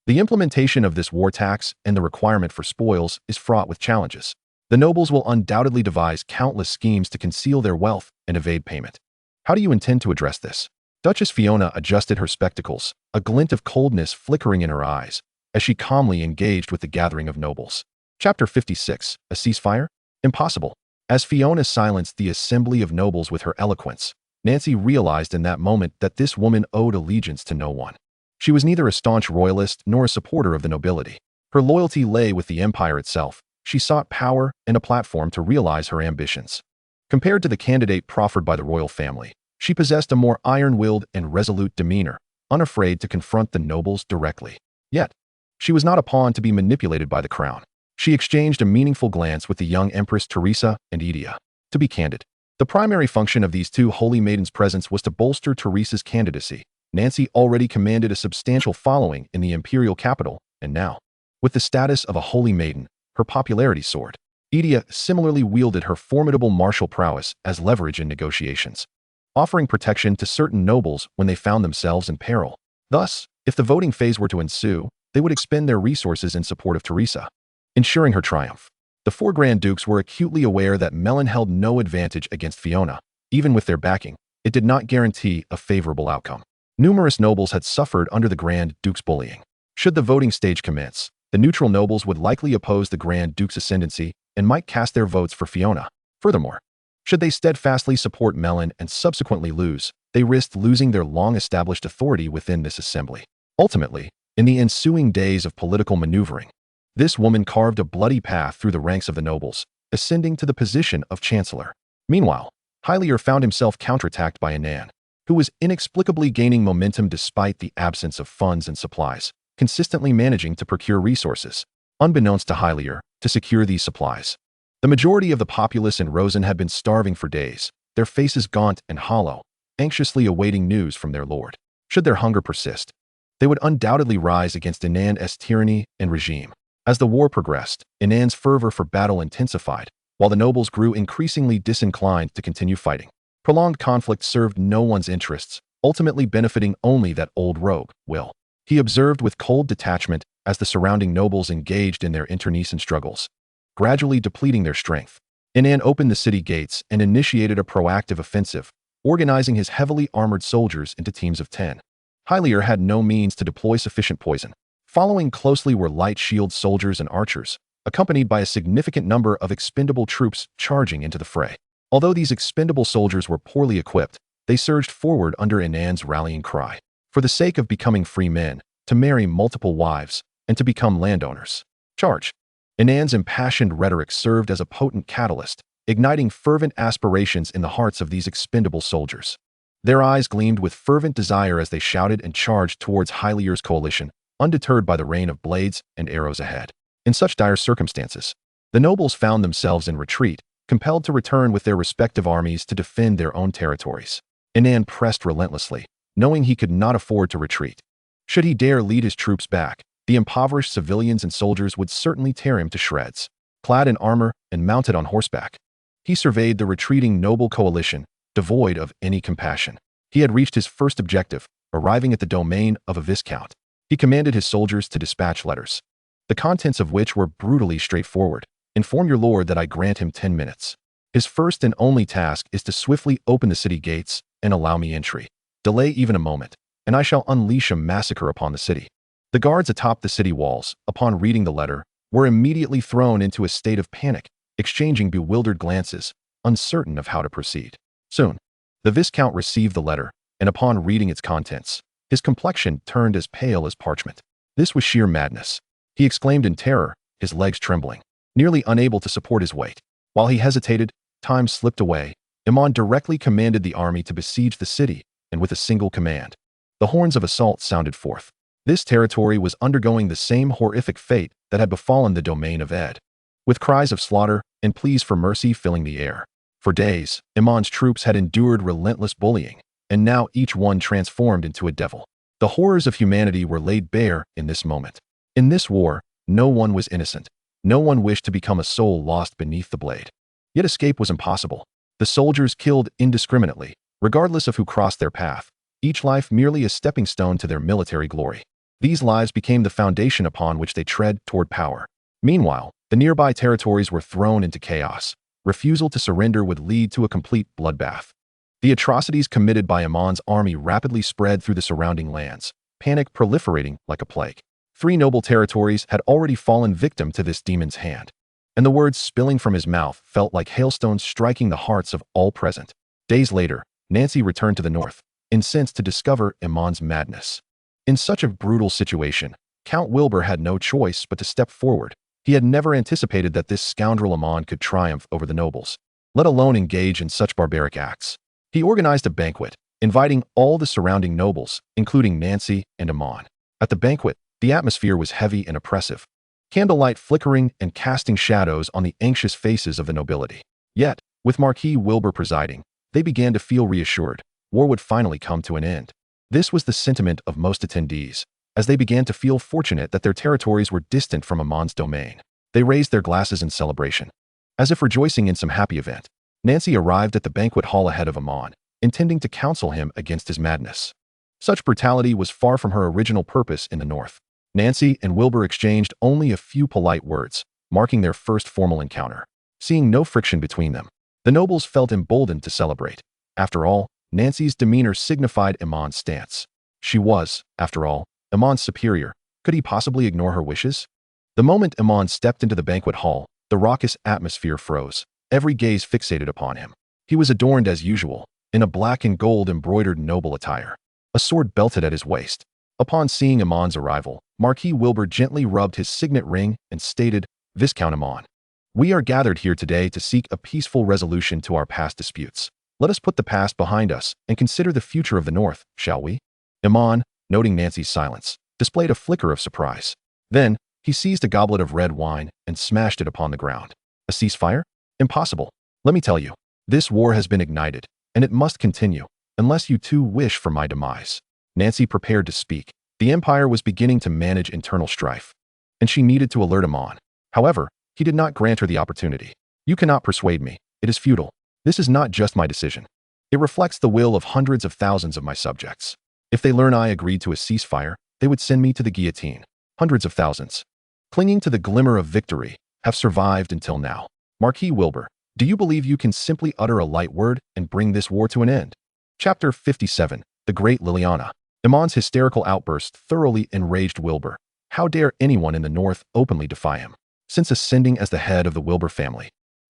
S1: the implementation of this war tax and the requirement for spoils is fraught with challenges. The nobles will undoubtedly devise countless schemes to conceal their wealth and evade payment. How do you intend to address this?" Duchess Fiona adjusted her spectacles, a glint of coldness flickering in her eyes, as she calmly engaged with the gathering of nobles. Chapter 56. A ceasefire? Impossible. As Fiona silenced the assembly of nobles with her eloquence, Nancy realized in that moment that this woman owed allegiance to no one. She was neither a staunch royalist nor a supporter of the nobility. Her loyalty lay with the empire itself. She sought power and a platform to realize her ambitions. Compared to the candidate proffered by the royal family, she possessed a more iron-willed and resolute demeanor, unafraid to confront the nobles directly. Yet, she was not a pawn to be manipulated by the crown. She exchanged a meaningful glance with the young Empress Teresa and Idia. To be candid, the primary function of these two holy maidens' presence was to bolster Teresa's candidacy. Nancy already commanded a substantial following in the imperial capital, and now, with the status of a holy maiden, her popularity soared. Idia similarly wielded her formidable martial prowess as leverage in negotiations, offering protection to certain nobles when they found themselves in peril. Thus, if the voting phase were to ensue, they would expend their resources in support of Teresa, ensuring her triumph. The four Grand Dukes were acutely aware that Mellon held no advantage against Fiona. Even with their backing, it did not guarantee a favorable outcome. Numerous nobles had suffered under the Grand Duke's bullying. Should the voting stage commence, the neutral nobles would likely oppose the Grand Duke's ascendancy and might cast their votes for Fiona. Furthermore, should they steadfastly support Melon and subsequently lose, they risked losing their long-established authority within this assembly. Ultimately, in the ensuing days of political maneuvering, this woman carved a bloody path through the ranks of the nobles, ascending to the position of chancellor. Meanwhile, Hylier found himself counterattacked by Inan, who was inexplicably gaining momentum despite the absence of funds and supplies, consistently managing to procure resources, unbeknownst to Hylier, to secure these supplies. The majority of the populace in Rosen had been starving for days, their faces gaunt and hollow, anxiously awaiting news from their lord. Should their hunger persist, they would undoubtedly rise against Inan's tyranny and regime. As the war progressed, Inan's fervor for battle intensified, while the nobles grew increasingly disinclined to continue fighting. Prolonged conflict served no one's interests, ultimately benefiting only that old rogue, Will. He observed with cold detachment as the surrounding nobles engaged in their internecine struggles, gradually depleting their strength. Inan opened the city gates and initiated a proactive offensive, organizing his heavily armored soldiers into teams of 10. Hylier had no means to deploy sufficient poison. Following closely were light shield soldiers and archers, accompanied by a significant number of expendable troops charging into the fray. Although these expendable soldiers were poorly equipped, they surged forward under Inan's rallying cry. For the sake of becoming free men, to marry multiple wives, and to become landowners. Charge! Inan's impassioned rhetoric served as a potent catalyst, igniting fervent aspirations in the hearts of these expendable soldiers. Their eyes gleamed with fervent desire as they shouted and charged towards Hylier's coalition, undeterred by the rain of blades and arrows ahead. In such dire circumstances, the nobles found themselves in retreat, compelled to return with their respective armies to defend their own territories. Inan pressed relentlessly, knowing he could not afford to retreat. Should he dare lead his troops back, the impoverished civilians and soldiers would certainly tear him to shreds. Clad in armor and mounted on horseback, he surveyed the retreating noble coalition, devoid of any compassion. He had reached his first objective, arriving at the domain of a viscount. He commanded his soldiers to dispatch letters, the contents of which were brutally straightforward. Inform your lord that I grant him 10 minutes. His first and only task is to swiftly open the city gates and allow me entry. Delay even a moment, and I shall unleash a massacre upon the city. The guards atop the city walls, upon reading the letter, were immediately thrown into a state of panic, exchanging bewildered glances, uncertain of how to proceed. Soon, the Viscount received the letter, and upon reading its contents, his complexion turned as pale as parchment. This was sheer madness. He exclaimed in terror, his legs trembling, nearly unable to support his weight. While he hesitated, time slipped away. Inan directly commanded the army to besiege the city, and with a single command, the horns of assault sounded forth. This territory was undergoing the same horrific fate that had befallen the domain of Ed, with cries of slaughter and pleas for mercy filling the air. For days, Iman's troops had endured relentless bullying, and now each one transformed into a devil. The horrors of humanity were laid bare in this moment. In this war, no one was innocent. No one wished to become a soul lost beneath the blade. Yet escape was impossible. The soldiers killed indiscriminately, regardless of who crossed their path, each life merely a stepping stone to their military glory. These lives became the foundation upon which they tread toward power. Meanwhile, the nearby territories were thrown into chaos. Refusal to surrender would lead to a complete bloodbath. The atrocities committed by Iman's army rapidly spread through the surrounding lands, panic proliferating like a plague. 3 noble territories had already fallen victim to this demon's hand, and the words spilling from his mouth felt like hailstones striking the hearts of all present. Days later, Nancy returned to the north, incensed to discover Iman's madness. In such a brutal situation, Count Wilbur had no choice but to step forward. He had never anticipated that this scoundrel Inan could triumph over the nobles, let alone engage in such barbaric acts. He organized a banquet, inviting all the surrounding nobles, including Nancy and Inan. At the banquet, the atmosphere was heavy and oppressive, candlelight flickering and casting shadows on the anxious faces of the nobility. Yet, with Marquis Wilbur presiding, they began to feel reassured. War would finally come to an end. This was the sentiment of most attendees, as they began to feel fortunate that their territories were distant from Iman's domain. They raised their glasses in celebration, as if rejoicing in some happy event. Nancy arrived at the banquet hall ahead of Inan, intending to counsel him against his madness. Such brutality was far from her original purpose in the north. Nancy and Wilbur exchanged only a few polite words, marking their first formal encounter. Seeing no friction between them, the nobles felt emboldened to celebrate. After all, Nancy's demeanor signified Iman's stance. She was, after all, Iman's superior. Could he possibly ignore her wishes? The moment Iman stepped into the banquet hall, the raucous atmosphere froze, every gaze fixated upon him. He was adorned as usual, in a black and gold embroidered noble attire, a sword belted at his waist. Upon seeing Iman's arrival, Marquis Wilbur gently rubbed his signet ring and stated, "Viscount Iman, we are gathered here today to seek a peaceful resolution to our past disputes. Let us put the past behind us and consider the future of the North, shall we?" Iman, noting Nancy's silence, displayed a flicker of surprise. Then, he seized a goblet of red wine and smashed it upon the ground. A ceasefire? Impossible. Let me tell you, this war has been ignited, and it must continue, unless you too wish for my demise. Nancy prepared to speak. The Empire was beginning to manage internal strife, and she needed to alert Iman. However, he did not grant her the opportunity. "You cannot persuade me. It is futile. This is not just my decision. It reflects the will of hundreds of thousands of my subjects. If they learn I agreed to a ceasefire, they would send me to the guillotine. Hundreds of thousands, clinging to the glimmer of victory, have survived until now. Marquis Wilbur, do you believe you can simply utter a light word and bring this war to an end?" Chapter 57. The Great Liliana. Iman's hysterical outburst thoroughly enraged Wilbur. How dare anyone in the North openly defy him? Since ascending as the head of the Wilbur family,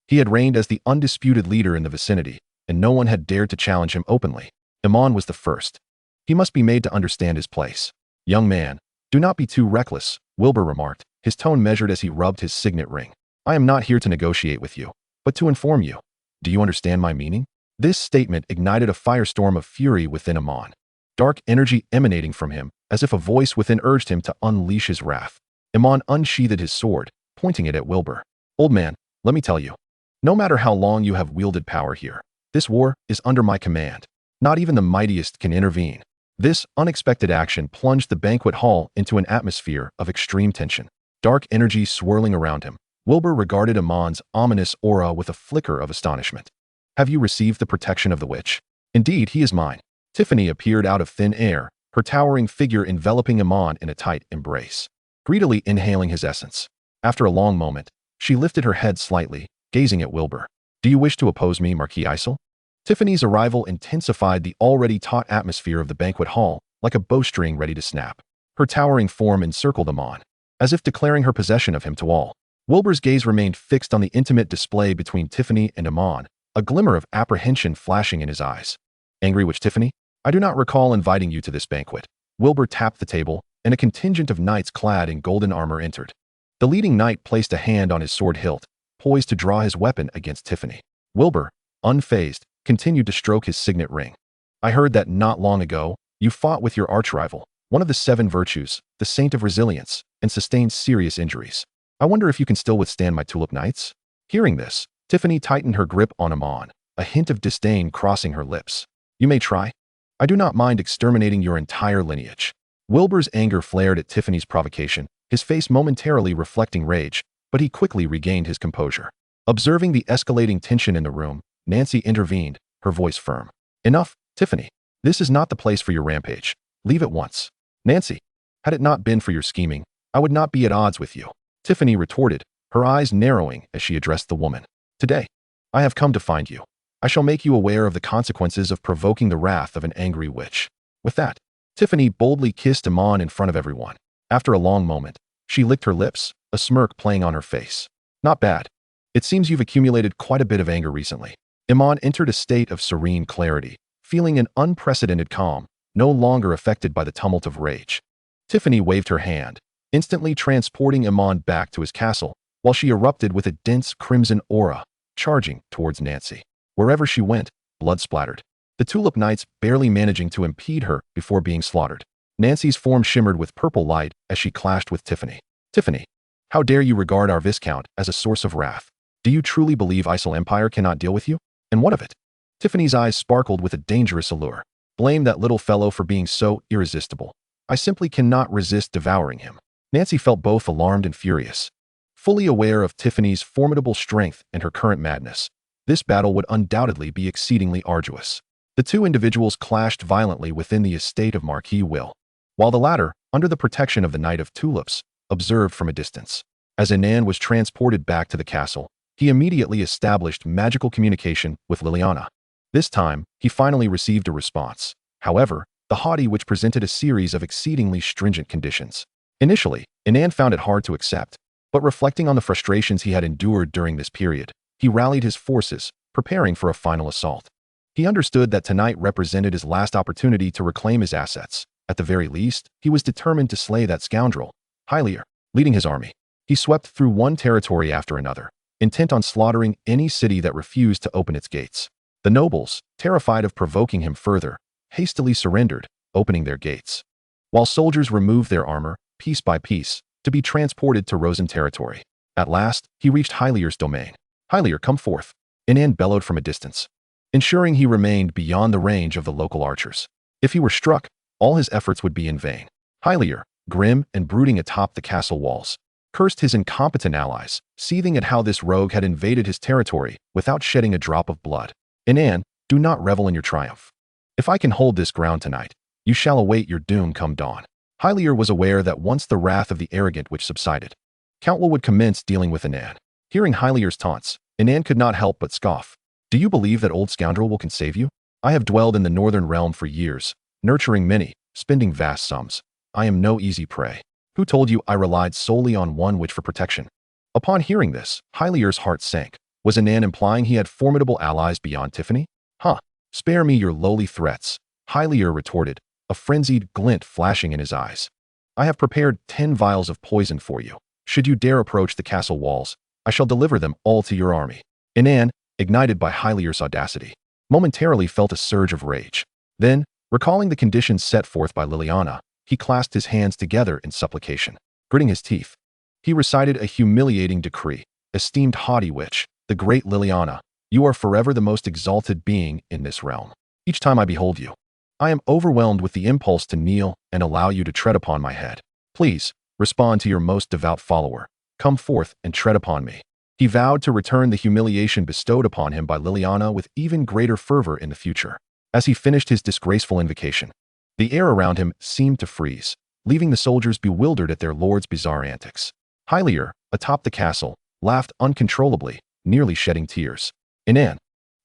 S1: he had reigned as the undisputed leader in the vicinity, and no one had dared to challenge him openly. Iman was the first. He must be made to understand his place. "Young man, do not be too reckless," Wilbur remarked, his tone measured as he rubbed his signet ring. "I am not here to negotiate with you, but to inform you. Do you understand my meaning?" This statement ignited a firestorm of fury within Iman, dark energy emanating from him, as if a voice within urged him to unleash his wrath. Iman unsheathed his sword, pointing it at Wilbur. "Old man, let me tell you, no matter how long you have wielded power here, this war is under my command. Not even the mightiest can intervene." This unexpected action plunged the banquet hall into an atmosphere of extreme tension. Dark energy swirling around him, Wilbur regarded Iman's ominous aura with a flicker of astonishment. "Have you received the protection of the witch?" "Indeed, he is mine." Tiffany appeared out of thin air, her towering figure enveloping Iman in a tight embrace, greedily inhaling his essence. After a long moment, she lifted her head slightly, gazing at Wilbur. "Do you wish to oppose me, Marquis Isel?" Tiffany's arrival intensified the already taut atmosphere of the banquet hall, like a bowstring ready to snap. Her towering form encircled Iman, as if declaring her possession of him to all. Wilbur's gaze remained fixed on the intimate display between Tiffany and Iman, a glimmer of apprehension flashing in his eyes. "Angry witch Tiffany? I do not recall inviting you to this banquet." Wilbur tapped the table, and a contingent of knights clad in golden armor entered. The leading knight placed a hand on his sword hilt, poised to draw his weapon against Tiffany. Wilbur, unfazed, continued to stroke his signet ring. "I heard that not long ago, you fought with your archrival, one of the 7 virtues, the saint of resilience, and sustained serious injuries. I wonder if you can still withstand my tulip knights?" Hearing this, Tiffany tightened her grip on Iman, a hint of disdain crossing her lips. "You may try. I do not mind exterminating your entire lineage." Wilbur's anger flared at Tiffany's provocation, his face momentarily reflecting rage, but he quickly regained his composure. Observing the escalating tension in the room, Nancy intervened, her voice firm. "Enough, Tiffany. This is not the place for your rampage. Leave at once." "Nancy, had it not been for your scheming, I would not be at odds with you," Tiffany retorted, her eyes narrowing as she addressed the woman. "Today, I have come to find you. I shall make you aware of the consequences of provoking the wrath of an angry witch." With that, Tiffany boldly kissed Iman in front of everyone. After a long moment, she licked her lips, a smirk playing on her face. "Not bad. It seems you've accumulated quite a bit of anger recently." Iman entered a state of serene clarity, feeling an unprecedented calm, no longer affected by the tumult of rage. Tiffany waved her hand, instantly transporting Iman back to his castle, while she erupted with a dense crimson aura, charging towards Nancy. Wherever she went, blood splattered, the tulip knights barely managing to impede her before being slaughtered. Nancy's form shimmered with purple light as she clashed with Tiffany. "Tiffany, how dare you regard our Viscount as a source of wrath? Do you truly believe Isel Empire cannot deal with you? And what of it?" Tiffany's eyes sparkled with a dangerous allure. "Blame that little fellow for being so irresistible. I simply cannot resist devouring him." Nancy felt both alarmed and furious. Fully aware of Tiffany's formidable strength and her current madness, this battle would undoubtedly be exceedingly arduous. The two individuals clashed violently within the estate of Marquis Will, while the latter, under the protection of the Knight of Tulips, observed from a distance. As Inan was transported back to the castle, he immediately established magical communication with Liliana. This time, he finally received a response. However, the haughty which presented a series of exceedingly stringent conditions. Initially, Inan found it hard to accept, but reflecting on the frustrations he had endured during this period, he rallied his forces, preparing for a final assault. He understood that tonight represented his last opportunity to reclaim his assets. At the very least, he was determined to slay that scoundrel. Hylier, leading his army, he swept through one territory after another, intent on slaughtering any city that refused to open its gates. The nobles, terrified of provoking him further, hastily surrendered, opening their gates. While soldiers removed their armor, piece by piece, to be transported to Rosen territory. At last, he reached Hylier's domain. Hylier, come forth, Inan bellowed from a distance, ensuring he remained beyond the range of the local archers. If he were struck, all his efforts would be in vain. Hylier, grim and brooding atop the castle walls, cursed his incompetent allies, seething at how this rogue had invaded his territory without shedding a drop of blood. Inan, do not revel in your triumph. If I can hold this ground tonight, you shall await your doom come dawn. Hylier was aware that once the wrath of the arrogant which subsided, Countwell would commence dealing with Inan. Hearing Hylier's taunts, Inan could not help but scoff. Do you believe that old scoundrel will save you? I have dwelled in the northern realm for years, nurturing many, spending vast sums. I am no easy prey. Who told you I relied solely on one witch for protection? Upon hearing this, Hylier's heart sank. Was Inan implying he had formidable allies beyond Tiffany? Huh. Spare me your lowly threats, Hylier retorted, a frenzied glint flashing in his eyes. I have prepared 10 vials of poison for you. Should you dare approach the castle walls, I shall deliver them all to your army. Inan, ignited by Hylier's audacity, momentarily felt a surge of rage. Then, recalling the conditions set forth by Liliana, he clasped his hands together in supplication. Gritting his teeth, he recited a humiliating decree. Esteemed haughty witch, the great Liliana, you are forever the most exalted being in this realm. Each time I behold you, I am overwhelmed with the impulse to kneel and allow you to tread upon my head. Please, respond to your most devout follower. Come forth and tread upon me. He vowed to return the humiliation bestowed upon him by Liliana with even greater fervor in the future. As he finished his disgraceful invocation, the air around him seemed to freeze, leaving the soldiers bewildered at their lord's bizarre antics. Hylier, atop the castle, laughed uncontrollably, nearly shedding tears. Inan,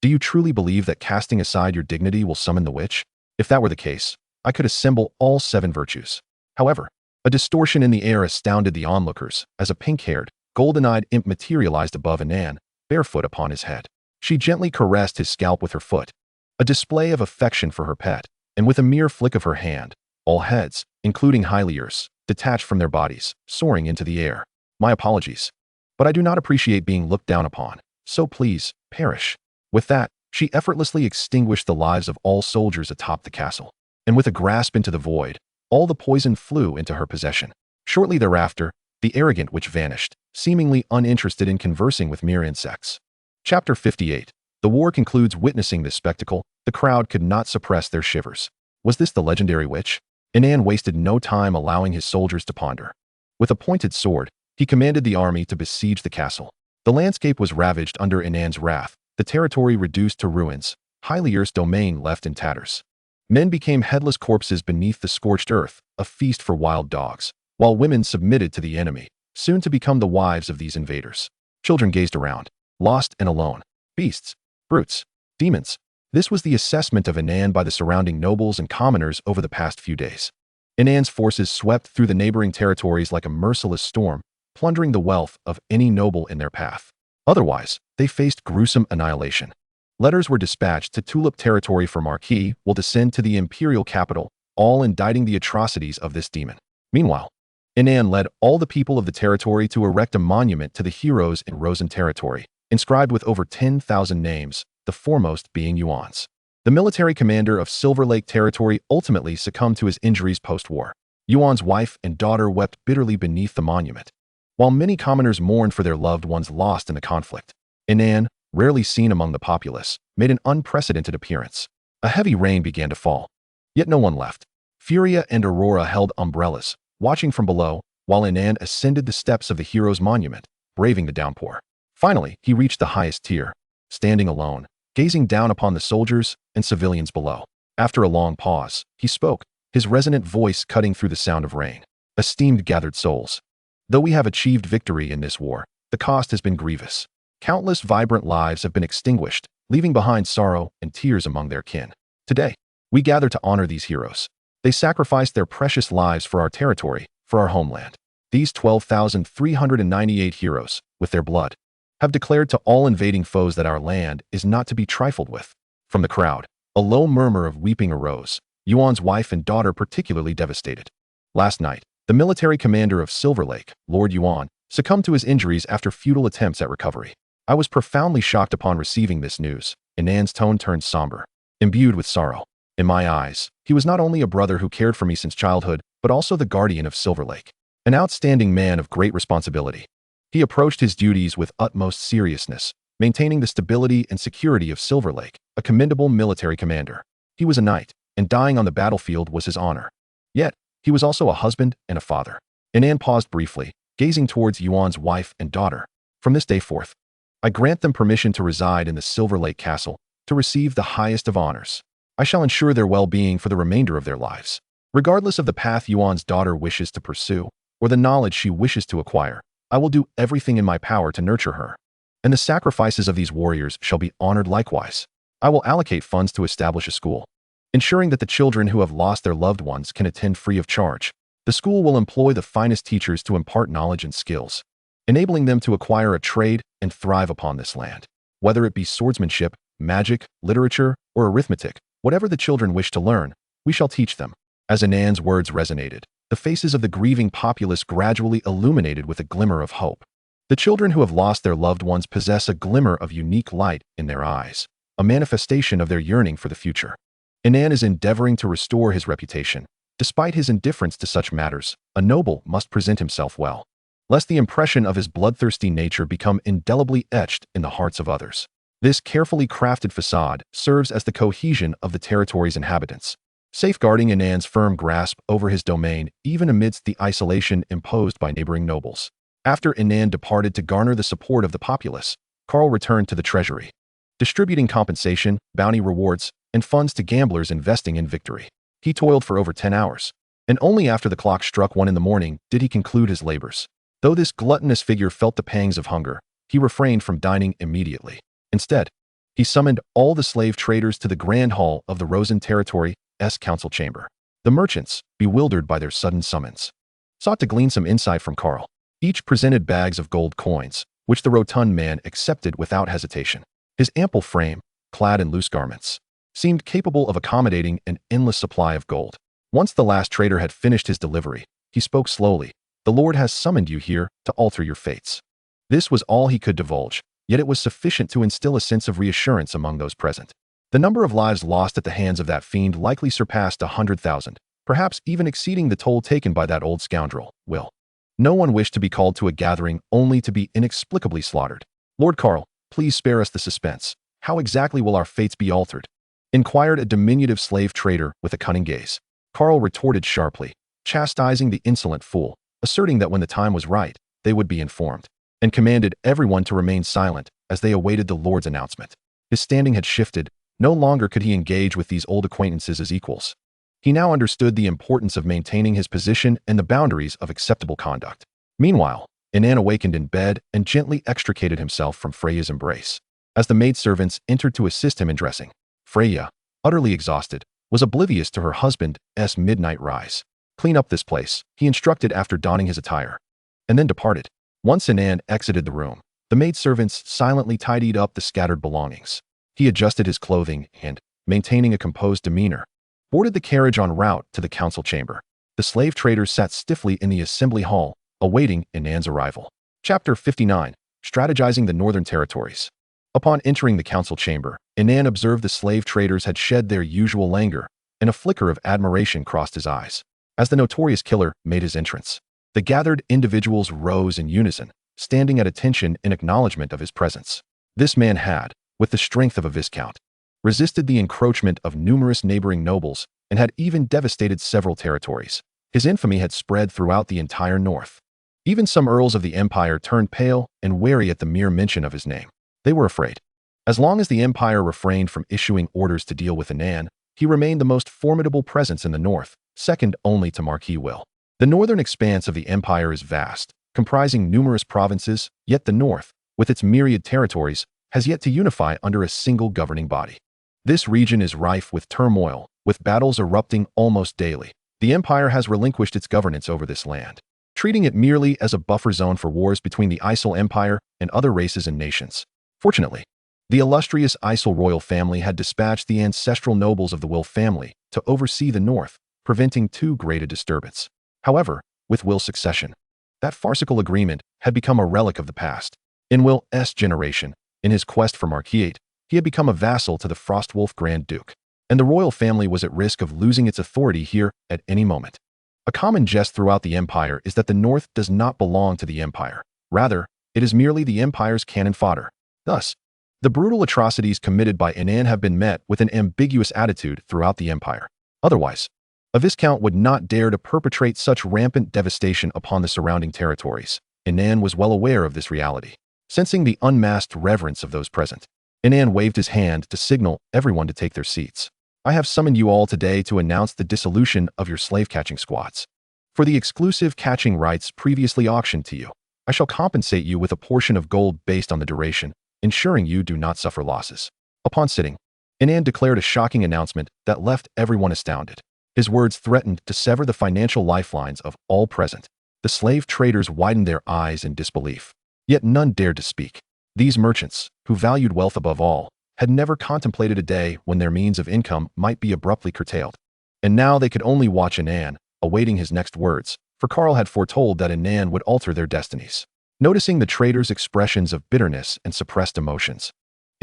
S1: do you truly believe that casting aside your dignity will summon the witch? If that were the case, I could assemble all 7 virtues. However, a distortion in the air astounded the onlookers as a pink-haired, golden-eyed imp materialized above Inan, barefoot upon his head. She gently caressed his scalp with her foot, a display of affection for her pet, and with a mere flick of her hand, all heads, including Hylier's, detached from their bodies, soaring into the air. My apologies, but I do not appreciate being looked down upon, so please, perish. With that, she effortlessly extinguished the lives of all soldiers atop the castle, and with a grasp into the void, all the poison flew into her possession. Shortly thereafter, the arrogant witch vanished, seemingly uninterested in conversing with mere insects. Chapter 58. The war concludes. Witnessing this spectacle, the crowd could not suppress their shivers. Was this the legendary witch? Inan wasted no time allowing his soldiers to ponder. With a pointed sword, he commanded the army to besiege the castle. The landscape was ravaged under Inan's wrath, the territory reduced to ruins, Hylier's domain left in tatters. Men became headless corpses beneath the scorched earth, a feast for wild dogs, while women submitted to the enemy, soon to become the wives of these invaders. Children gazed around, lost and alone. Beasts, brutes, demons. This was the assessment of Inan by the surrounding nobles and commoners over the past few days. Inan's forces swept through the neighboring territories like a merciless storm, plundering the wealth of any noble in their path. Otherwise, they faced gruesome annihilation. Letters were dispatched to Tulip territory for Marquis will descend to the imperial capital, all indicting the atrocities of this demon. Meanwhile, Inan led all the people of the territory to erect a monument to the heroes in Rosen territory, inscribed with over 10,000 names, the foremost being Yuan's. The military commander of Silver Lake territory ultimately succumbed to his injuries post-war. Yuan's wife and daughter wept bitterly beneath the monument, while many commoners mourned for their loved ones lost in the conflict. Inan, rarely seen among the populace, made an unprecedented appearance. A heavy rain began to fall, yet no one left. Furia and Aurora held umbrellas, watching from below, while Inan ascended the steps of the hero's monument, braving the downpour. Finally, he reached the highest tier, standing alone, gazing down upon the soldiers and civilians below. After a long pause, he spoke, his resonant voice cutting through the sound of rain. Esteemed gathered souls, though we have achieved victory in this war, the cost has been grievous. Countless vibrant lives have been extinguished, leaving behind sorrow and tears among their kin. Today, We gather to honor these heroes. They sacrificed their precious lives for our territory, for our homeland. These 12,398 heroes, with their blood, have declared to all invading foes that our land is not to be trifled with. From the crowd, a low murmur of weeping arose, Yuan's wife and daughter particularly devastated. Last night, the military commander of Silver Lake, Lord Yuan, succumbed to his injuries after futile attempts at recovery. I was profoundly shocked upon receiving this news. Inan's tone turned somber, imbued with sorrow. In my eyes, he was not only a brother who cared for me since childhood, but also the guardian of Silver Lake, an outstanding man of great responsibility. He approached his duties with utmost seriousness, maintaining the stability and security of Silver Lake, a commendable military commander. He was a knight, and dying on the battlefield was his honor. Yet, he was also a husband and a father. Inan paused briefly, gazing towards Yuan's wife and daughter. From this day forth, I grant them permission to reside in the Silver Lake Castle, to receive the highest of honors. I shall ensure their well-being for the remainder of their lives. Regardless of the path Yuan's daughter wishes to pursue, or the knowledge she wishes to acquire, I will do everything in my power to nurture her. And the sacrifices of these warriors shall be honored likewise. I will allocate funds to establish a school, ensuring that the children who have lost their loved ones can attend free of charge. The school will employ the finest teachers to impart knowledge and skills, enabling them to acquire a trade and thrive upon this land. Whether it be swordsmanship, magic, literature, or arithmetic, whatever the children wish to learn, we shall teach them. As Inan's words resonated, the faces of the grieving populace gradually illuminated with a glimmer of hope. The children who have lost their loved ones possess a glimmer of unique light in their eyes, a manifestation of their yearning for the future. Inan is endeavoring to restore his reputation. Despite his indifference to such matters, a noble must present himself well, lest the impression of his bloodthirsty nature become indelibly etched in the hearts of others. This carefully crafted facade serves as the cohesion of the territory's inhabitants, safeguarding Inan's firm grasp over his domain even amidst the isolation imposed by neighboring nobles. After Inan departed to garner the support of the populace, Karl returned to the treasury, distributing compensation, bounty rewards, and funds to gamblers investing in victory. He toiled for over 10 hours, and only after the clock struck 1 in the morning did he conclude his labors. Though this gluttonous figure felt the pangs of hunger, he refrained from dining immediately. Instead, he summoned all the slave traders to the Grand Hall of the Rosen Territory's council chamber. The merchants, bewildered by their sudden summons, sought to glean some insight from Karl. Each presented bags of gold coins, which the rotund man accepted without hesitation. His ample frame, clad in loose garments, seemed capable of accommodating an endless supply of gold. Once the last trader had finished his delivery, he spoke slowly. "The Lord has summoned you here to alter your fates." This was all he could divulge, yet it was sufficient to instill a sense of reassurance among those present. The number of lives lost at the hands of that fiend likely surpassed 100,000, perhaps even exceeding the toll taken by that old scoundrel, Will. No one wished to be called to a gathering only to be inexplicably slaughtered. "Lord Karl, please spare us the suspense. How exactly will our fates be altered?" inquired a diminutive slave trader with a cunning gaze. Karl retorted sharply, chastising the insolent fool, asserting that when the time was right, they would be informed, and commanded everyone to remain silent as they awaited the Lord's announcement. His standing had shifted. No longer could he engage with these old acquaintances as equals. He now understood the importance of maintaining his position and the boundaries of acceptable conduct. Meanwhile, Inan awakened in bed and gently extricated himself from Freya's embrace. As the maidservants entered to assist him in dressing, Freya, utterly exhausted, was oblivious to her husband's midnight rise. "Clean up this place," he instructed after donning his attire, and then departed. Once Inan exited the room, the maidservants silently tidied up the scattered belongings. He adjusted his clothing and, maintaining a composed demeanor, boarded the carriage en route to the council chamber. The slave traders sat stiffly in the assembly hall, awaiting Inan's arrival. Chapter 59. Strategizing the Northern Territories. Upon entering the council chamber, Inan observed the slave traders had shed their usual languor, and a flicker of admiration crossed his eyes. As the notorious killer made his entrance, the gathered individuals rose in unison, standing at attention in acknowledgement of his presence. This man had, with the strength of a viscount, resisted the encroachment of numerous neighboring nobles and had even devastated several territories. His infamy had spread throughout the entire north. Even some earls of the empire turned pale and wary at the mere mention of his name. They were afraid. As long as the empire refrained from issuing orders to deal with Inan, he remained the most formidable presence in the north, second only to Marquis Will. The northern expanse of the empire is vast, comprising numerous provinces, yet the north, with its myriad territories, has yet to unify under a single governing body. This region is rife with turmoil, with battles erupting almost daily. The empire has relinquished its governance over this land, treating it merely as a buffer zone for wars between the Isle Empire and other races and nations. Fortunately, the illustrious Isle royal family had dispatched the ancestral nobles of the Will family to oversee the north, preventing too great a disturbance. However, with Will's succession, that farcical agreement had become a relic of the past. In Will's generation, in his quest for marquisate, he had become a vassal to the Frostwolf Grand Duke, and the royal family was at risk of losing its authority here at any moment. A common jest throughout the empire is that the north does not belong to the empire. Rather, it is merely the empire's cannon fodder. Thus, the brutal atrocities committed by Inan have been met with an ambiguous attitude throughout the empire. Otherwise, a viscount would not dare to perpetrate such rampant devastation upon the surrounding territories. Inan was well aware of this reality. Sensing the unmasked reverence of those present, Inan waved his hand to signal everyone to take their seats. I have summoned you all today to announce the dissolution of your slave-catching squads. For the exclusive catching rights previously auctioned to you, I shall compensate you with a portion of gold based on the duration, ensuring you do not suffer losses. Upon sitting, Inan declared a shocking announcement that left everyone astounded. His words threatened to sever the financial lifelines of all present. The slave traders widened their eyes in disbelief, yet none dared to speak. These merchants, who valued wealth above all, had never contemplated a day when their means of income might be abruptly curtailed. And now they could only watch Inan, awaiting his next words, for Karl had foretold that Inan would alter their destinies. Noticing the traders' expressions of bitterness and suppressed emotions,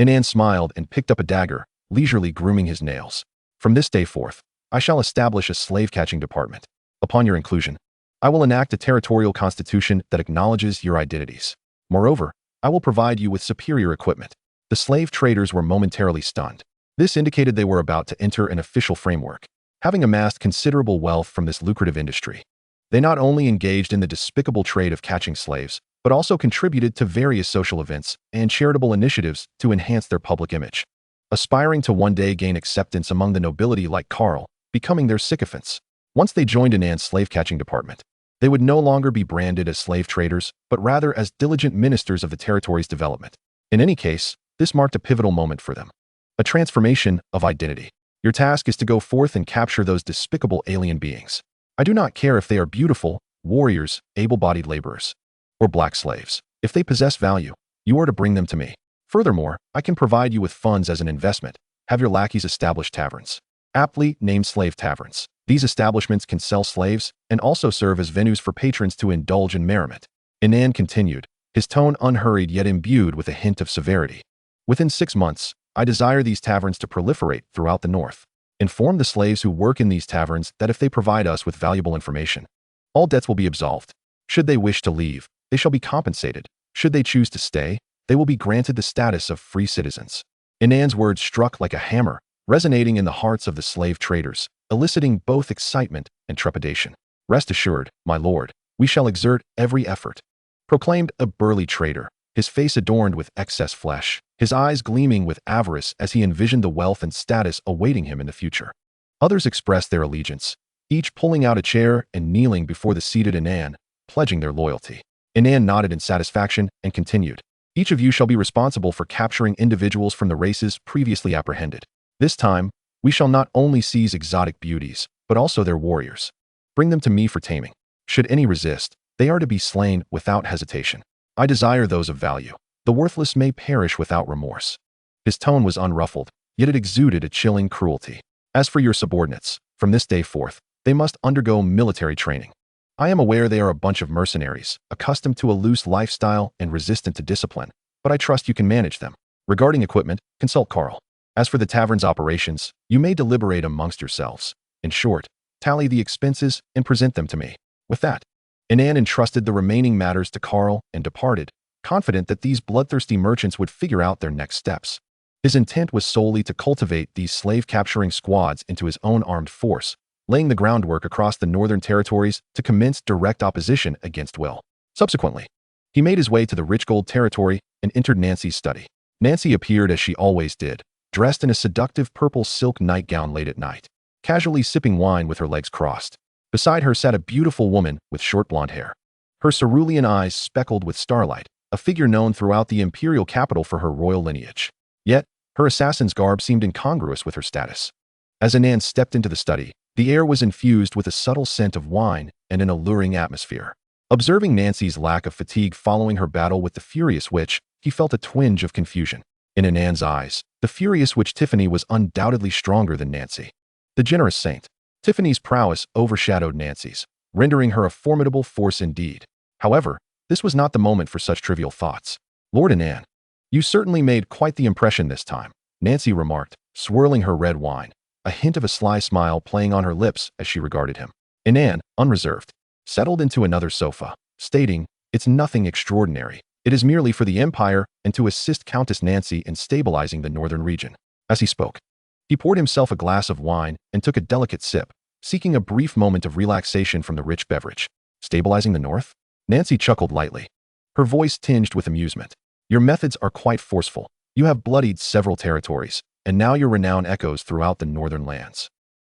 S1: Inan smiled and picked up a dagger, leisurely grooming his nails. From this day forth, I shall establish a slave-catching department. Upon your inclusion, I will enact a territorial constitution that acknowledges your identities. Moreover, I will provide you with superior equipment. The slave traders were momentarily stunned. This indicated they were about to enter an official framework. Having amassed considerable wealth from this lucrative industry, they not only engaged in the despicable trade of catching slaves, but also contributed to various social events and charitable initiatives to enhance their public image, aspiring to one day gain acceptance among the nobility like Karl, becoming their sycophants. Once they joined Inan's slave-catching department, they would no longer be branded as slave traders, but rather as diligent ministers of the territory's development. In any case, this marked a pivotal moment for them. A transformation of identity. Your task is to go forth and capture those despicable alien beings. I do not care if they are beautiful, warriors, able-bodied laborers, or black slaves. If they possess value, you are to bring them to me. Furthermore, I can provide you with funds as an investment. Have your lackeys establish taverns, aptly named slave taverns. These establishments can sell slaves and also serve as venues for patrons to indulge in merriment. Inan continued, his tone unhurried yet imbued with a hint of severity. Within 6 months, I desire these taverns to proliferate throughout the north. Inform the slaves who work in these taverns that if they provide us with valuable information, all debts will be absolved. Should they wish to leave, they shall be compensated. Should they choose to stay, they will be granted the status of free citizens. Inan's words struck like a hammer, resonating in the hearts of the slave traders, eliciting both excitement and trepidation. Rest assured, my lord, we shall exert every effort, proclaimed a burly trader, his face adorned with excess flesh, his eyes gleaming with avarice as he envisioned the wealth and status awaiting him in the future. Others expressed their allegiance, each pulling out a chair and kneeling before the seated Inan, pledging their loyalty. Inan nodded in satisfaction and continued, each of you shall be responsible for capturing individuals from the races previously apprehended. This time, we shall not only seize exotic beauties, but also their warriors. Bring them to me for taming. Should any resist, they are to be slain without hesitation. I desire those of value. The worthless may perish without remorse. His tone was unruffled, yet it exuded a chilling cruelty. As for your subordinates, from this day forth, they must undergo military training. I am aware they are a bunch of mercenaries, accustomed to a loose lifestyle and resistant to discipline, but I trust you can manage them. Regarding equipment, consult Karl. As for the tavern's operations, you may deliberate amongst yourselves. In short, tally the expenses and present them to me. With that, Inan entrusted the remaining matters to Karl and departed, confident that these bloodthirsty merchants would figure out their next steps. His intent was solely to cultivate these slave-capturing squads into his own armed force, laying the groundwork across the northern territories to commence direct opposition against Will. Subsequently, he made his way to the rich gold territory and entered Nancy's study. Nancy appeared as she always did, dressed in a seductive purple silk nightgown late at night, casually sipping wine with her legs crossed. Beside her sat a beautiful woman with short blonde hair, her cerulean eyes speckled with starlight, a figure known throughout the imperial capital for her royal lineage. Yet, Her assassin's garb seemed incongruous with her status. As Inan stepped into the study, the air was infused with a subtle scent of wine and an alluring atmosphere. Observing Nancy's lack of fatigue following her battle with the Furious Witch, he felt a twinge of confusion. In Inan's eyes, the Furious Witch Tiffany was undoubtedly stronger than Nancy. The generous saint. Tiffany's prowess overshadowed Nancy's, rendering her a formidable force indeed. However, this was not the moment for such trivial thoughts. Lord Inan, you certainly made quite the impression this time, Nancy remarked, swirling her red wine, a hint of a sly smile playing on her lips as she regarded him. Inan, unreserved, settled into another sofa, stating, "It's nothing extraordinary. It is merely for the Empire and to assist Countess Nancy in stabilizing the northern region." As he spoke, he poured himself a glass of wine and took a delicate sip, seeking a brief moment of relaxation from the rich beverage. Stabilizing the north? Nancy chuckled lightly, her voice tinged with amusement. "Your methods are quite forceful. You have bloodied several territories, and now your renown echoes throughout the northern lands.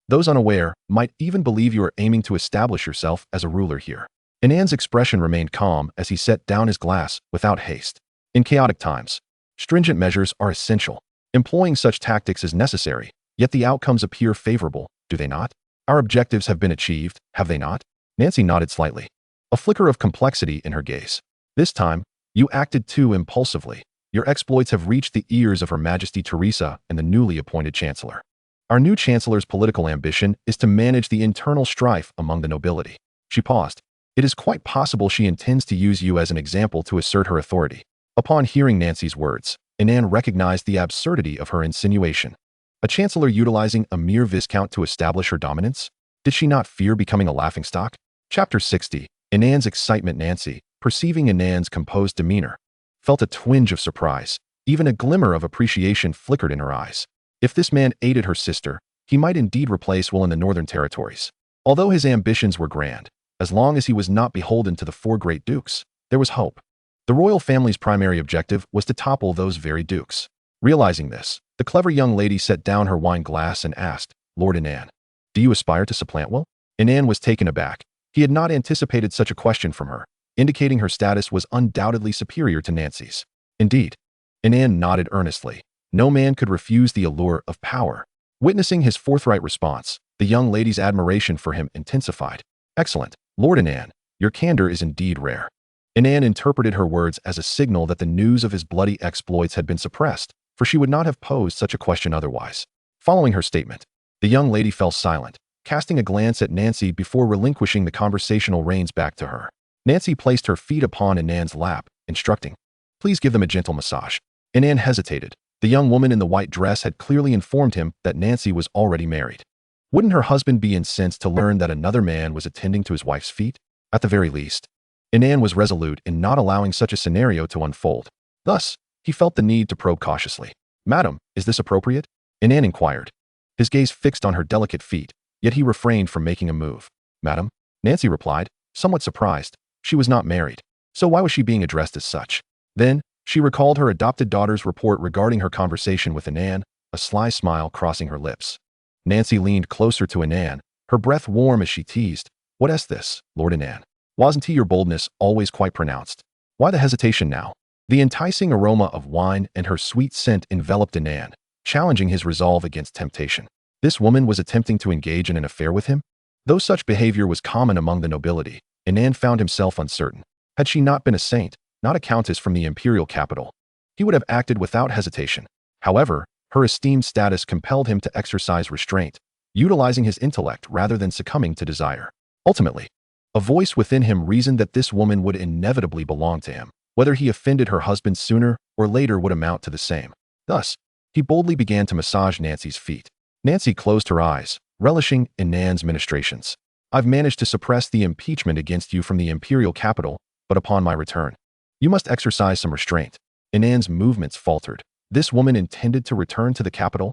S1: Those unaware might even believe you are aiming to establish yourself as a ruler here." Inan's expression remained calm as he set down his glass without haste. In chaotic times, stringent measures are essential. Employing such tactics is necessary, yet the outcomes appear favorable, do they not? Our objectives have been achieved, have they not? Nancy nodded slightly, a flicker of complexity in her gaze. This time, you acted too impulsively. Your exploits have reached the ears of Her Majesty Teresa and the newly appointed Chancellor. Our new Chancellor's political ambition is to manage the internal strife among the nobility. She paused. It is quite possible she intends to use you as an example to assert her authority. Upon hearing Nancy's words, Inan recognized the absurdity of her insinuation. A chancellor utilizing a mere viscount to establish her dominance? Did she not fear becoming a laughingstock? Chapter 60. Inan's excitement. Nancy, perceiving Inan's composed demeanor, felt a twinge of surprise. Even a glimmer of appreciation flickered in her eyes. If this man aided her sister, he might indeed replace Will in the northern territories. Although his ambitions were grand, as long as he was not beholden to the four great dukes, there was hope. The royal family's primary objective was to topple those very dukes. Realizing this, the clever young lady set down her wine glass and asked, "Lord Inan, do you aspire to supplant Will?" Inan was taken aback. He had not anticipated such a question from her, indicating her status was undoubtedly superior to Nancy's. Indeed, Inan nodded earnestly. No man could refuse the allure of power. Witnessing his forthright response, the young lady's admiration for him intensified. "Excellent, Lord Inan, your candor is indeed rare." Inan interpreted her words as a signal that the news of his bloody exploits had been suppressed, for she would not have posed such a question otherwise. Following her statement, the young lady fell silent, casting a glance at Nancy before relinquishing the conversational reins back to her. Nancy placed her feet upon Inan's lap, instructing, "Please give them a gentle massage." Inan hesitated. The young woman in the white dress had clearly informed him that Nancy was already married. Wouldn't her husband be incensed to learn that another man was attending to his wife's feet? At the very least, Inan was resolute in not allowing such a scenario to unfold. Thus, he felt the need to probe cautiously. "Madam, is this appropriate?" Inan inquired, his gaze fixed on her delicate feet, yet he refrained from making a move. "Madam," Nancy replied, somewhat surprised. She was not married, so why was she being addressed as such? Then, she recalled her adopted daughter's report regarding her conversation with Inan, a sly smile crossing her lips. Nancy leaned closer to Inan, her breath warm as she teased, "What is this, Lord Inan? Wasn't your boldness always quite pronounced? Why the hesitation now?" The enticing aroma of wine and her sweet scent enveloped Inan, challenging his resolve against temptation. This woman was attempting to engage in an affair with him? Though such behavior was common among the nobility, Inan found himself uncertain. Had she not been a saint, not a countess from the imperial capital, he would have acted without hesitation. However, her esteemed status compelled him to exercise restraint, utilizing his intellect rather than succumbing to desire. Ultimately, a voice within him reasoned that this woman would inevitably belong to him. Whether he offended her husband sooner or later would amount to the same. Thus, he boldly began to massage Nancy's feet. Nancy closed her eyes, relishing Inan's ministrations. "I've managed to suppress the impeachment against you from the imperial capital, but upon my return, you must exercise some restraint." Inan's movements faltered. This woman intended to return to the capital?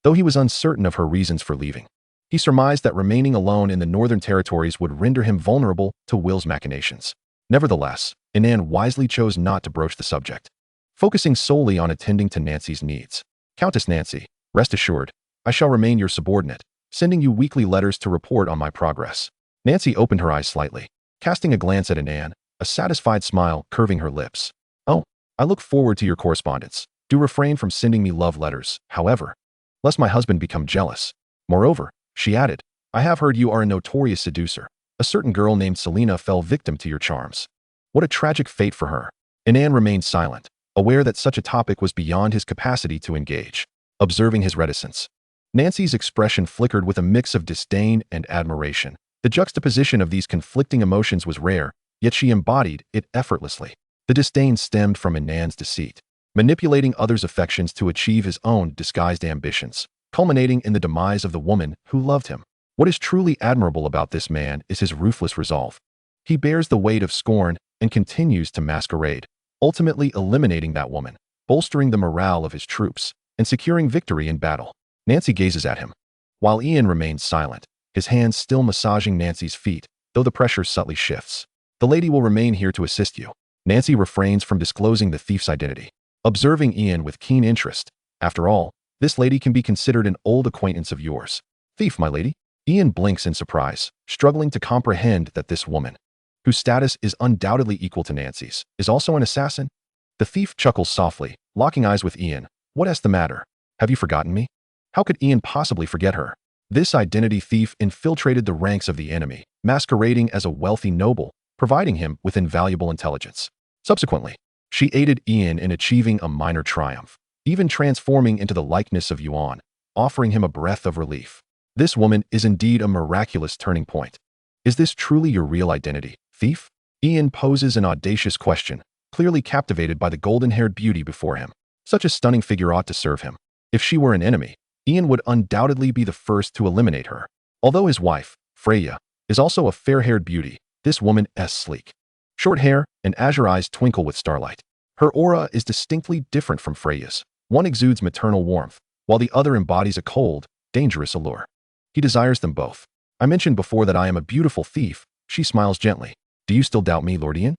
S1: Though he was uncertain of her reasons for leaving, he surmised that remaining alone in the northern territories would render him vulnerable to Will's machinations. Nevertheless, Inan wisely chose not to broach the subject, focusing solely on attending to Nancy's needs. "Countess Nancy, rest assured, I shall remain your subordinate, sending you weekly letters to report on my progress." Nancy opened her eyes slightly, casting a glance at Inan, a satisfied smile curving her lips. "Oh, I look forward to your correspondence. Do refrain from sending me love letters, however, lest my husband become jealous. Moreover, she added, I have heard you are a notorious seducer. A certain girl named Selena fell victim to your charms. What a tragic fate for her. Inan remained silent, aware that such a topic was beyond his capacity to engage. Observing his reticence, Nancy's expression flickered with a mix of disdain and admiration. The juxtaposition of these conflicting emotions was rare, yet she embodied it effortlessly. The disdain stemmed from Inan's deceit, manipulating others' affections to achieve his own disguised ambitions, culminating in the demise of the woman who loved him. What is truly admirable about this man is his ruthless resolve. He bears the weight of scorn and continues to masquerade, ultimately eliminating that woman, bolstering the morale of his troops, and securing victory in battle. Nancy gazes at him, while Ian remains silent, his hands still massaging Nancy's feet, though the pressure subtly shifts. The lady will remain here to assist you. Nancy refrains from disclosing the thief's identity, observing Ian with keen interest. After all, this lady can be considered an old acquaintance of yours. Thief, my lady? Ian blinks in surprise, struggling to comprehend that this woman, whose status is undoubtedly equal to Nancy's, is also an assassin. The thief chuckles softly, locking eyes with Ian. What is the matter? Have you forgotten me? How could Ian possibly forget her? This identity thief infiltrated the ranks of the enemy, masquerading as a wealthy noble, providing him with invaluable intelligence. Subsequently, she aided Ian in achieving a minor triumph, even transforming into the likeness of Yuan, offering him a breath of relief. This woman is indeed a miraculous turning point. Is this truly your real identity, thief? Ian poses an audacious question, clearly captivated by the golden-haired beauty before him. Such a stunning figure ought to serve him. If she were an enemy, Ian would undoubtedly be the first to eliminate her. Although his wife, Freya, is also a fair-haired beauty, this woman is sleek. Short hair and azure eyes twinkle with starlight. Her aura is distinctly different from Freya's. One exudes maternal warmth, while the other embodies a cold, dangerous allure. He desires them both. I mentioned before that I am a beautiful thief. She smiles gently. Do you still doubt me, Lord Ian?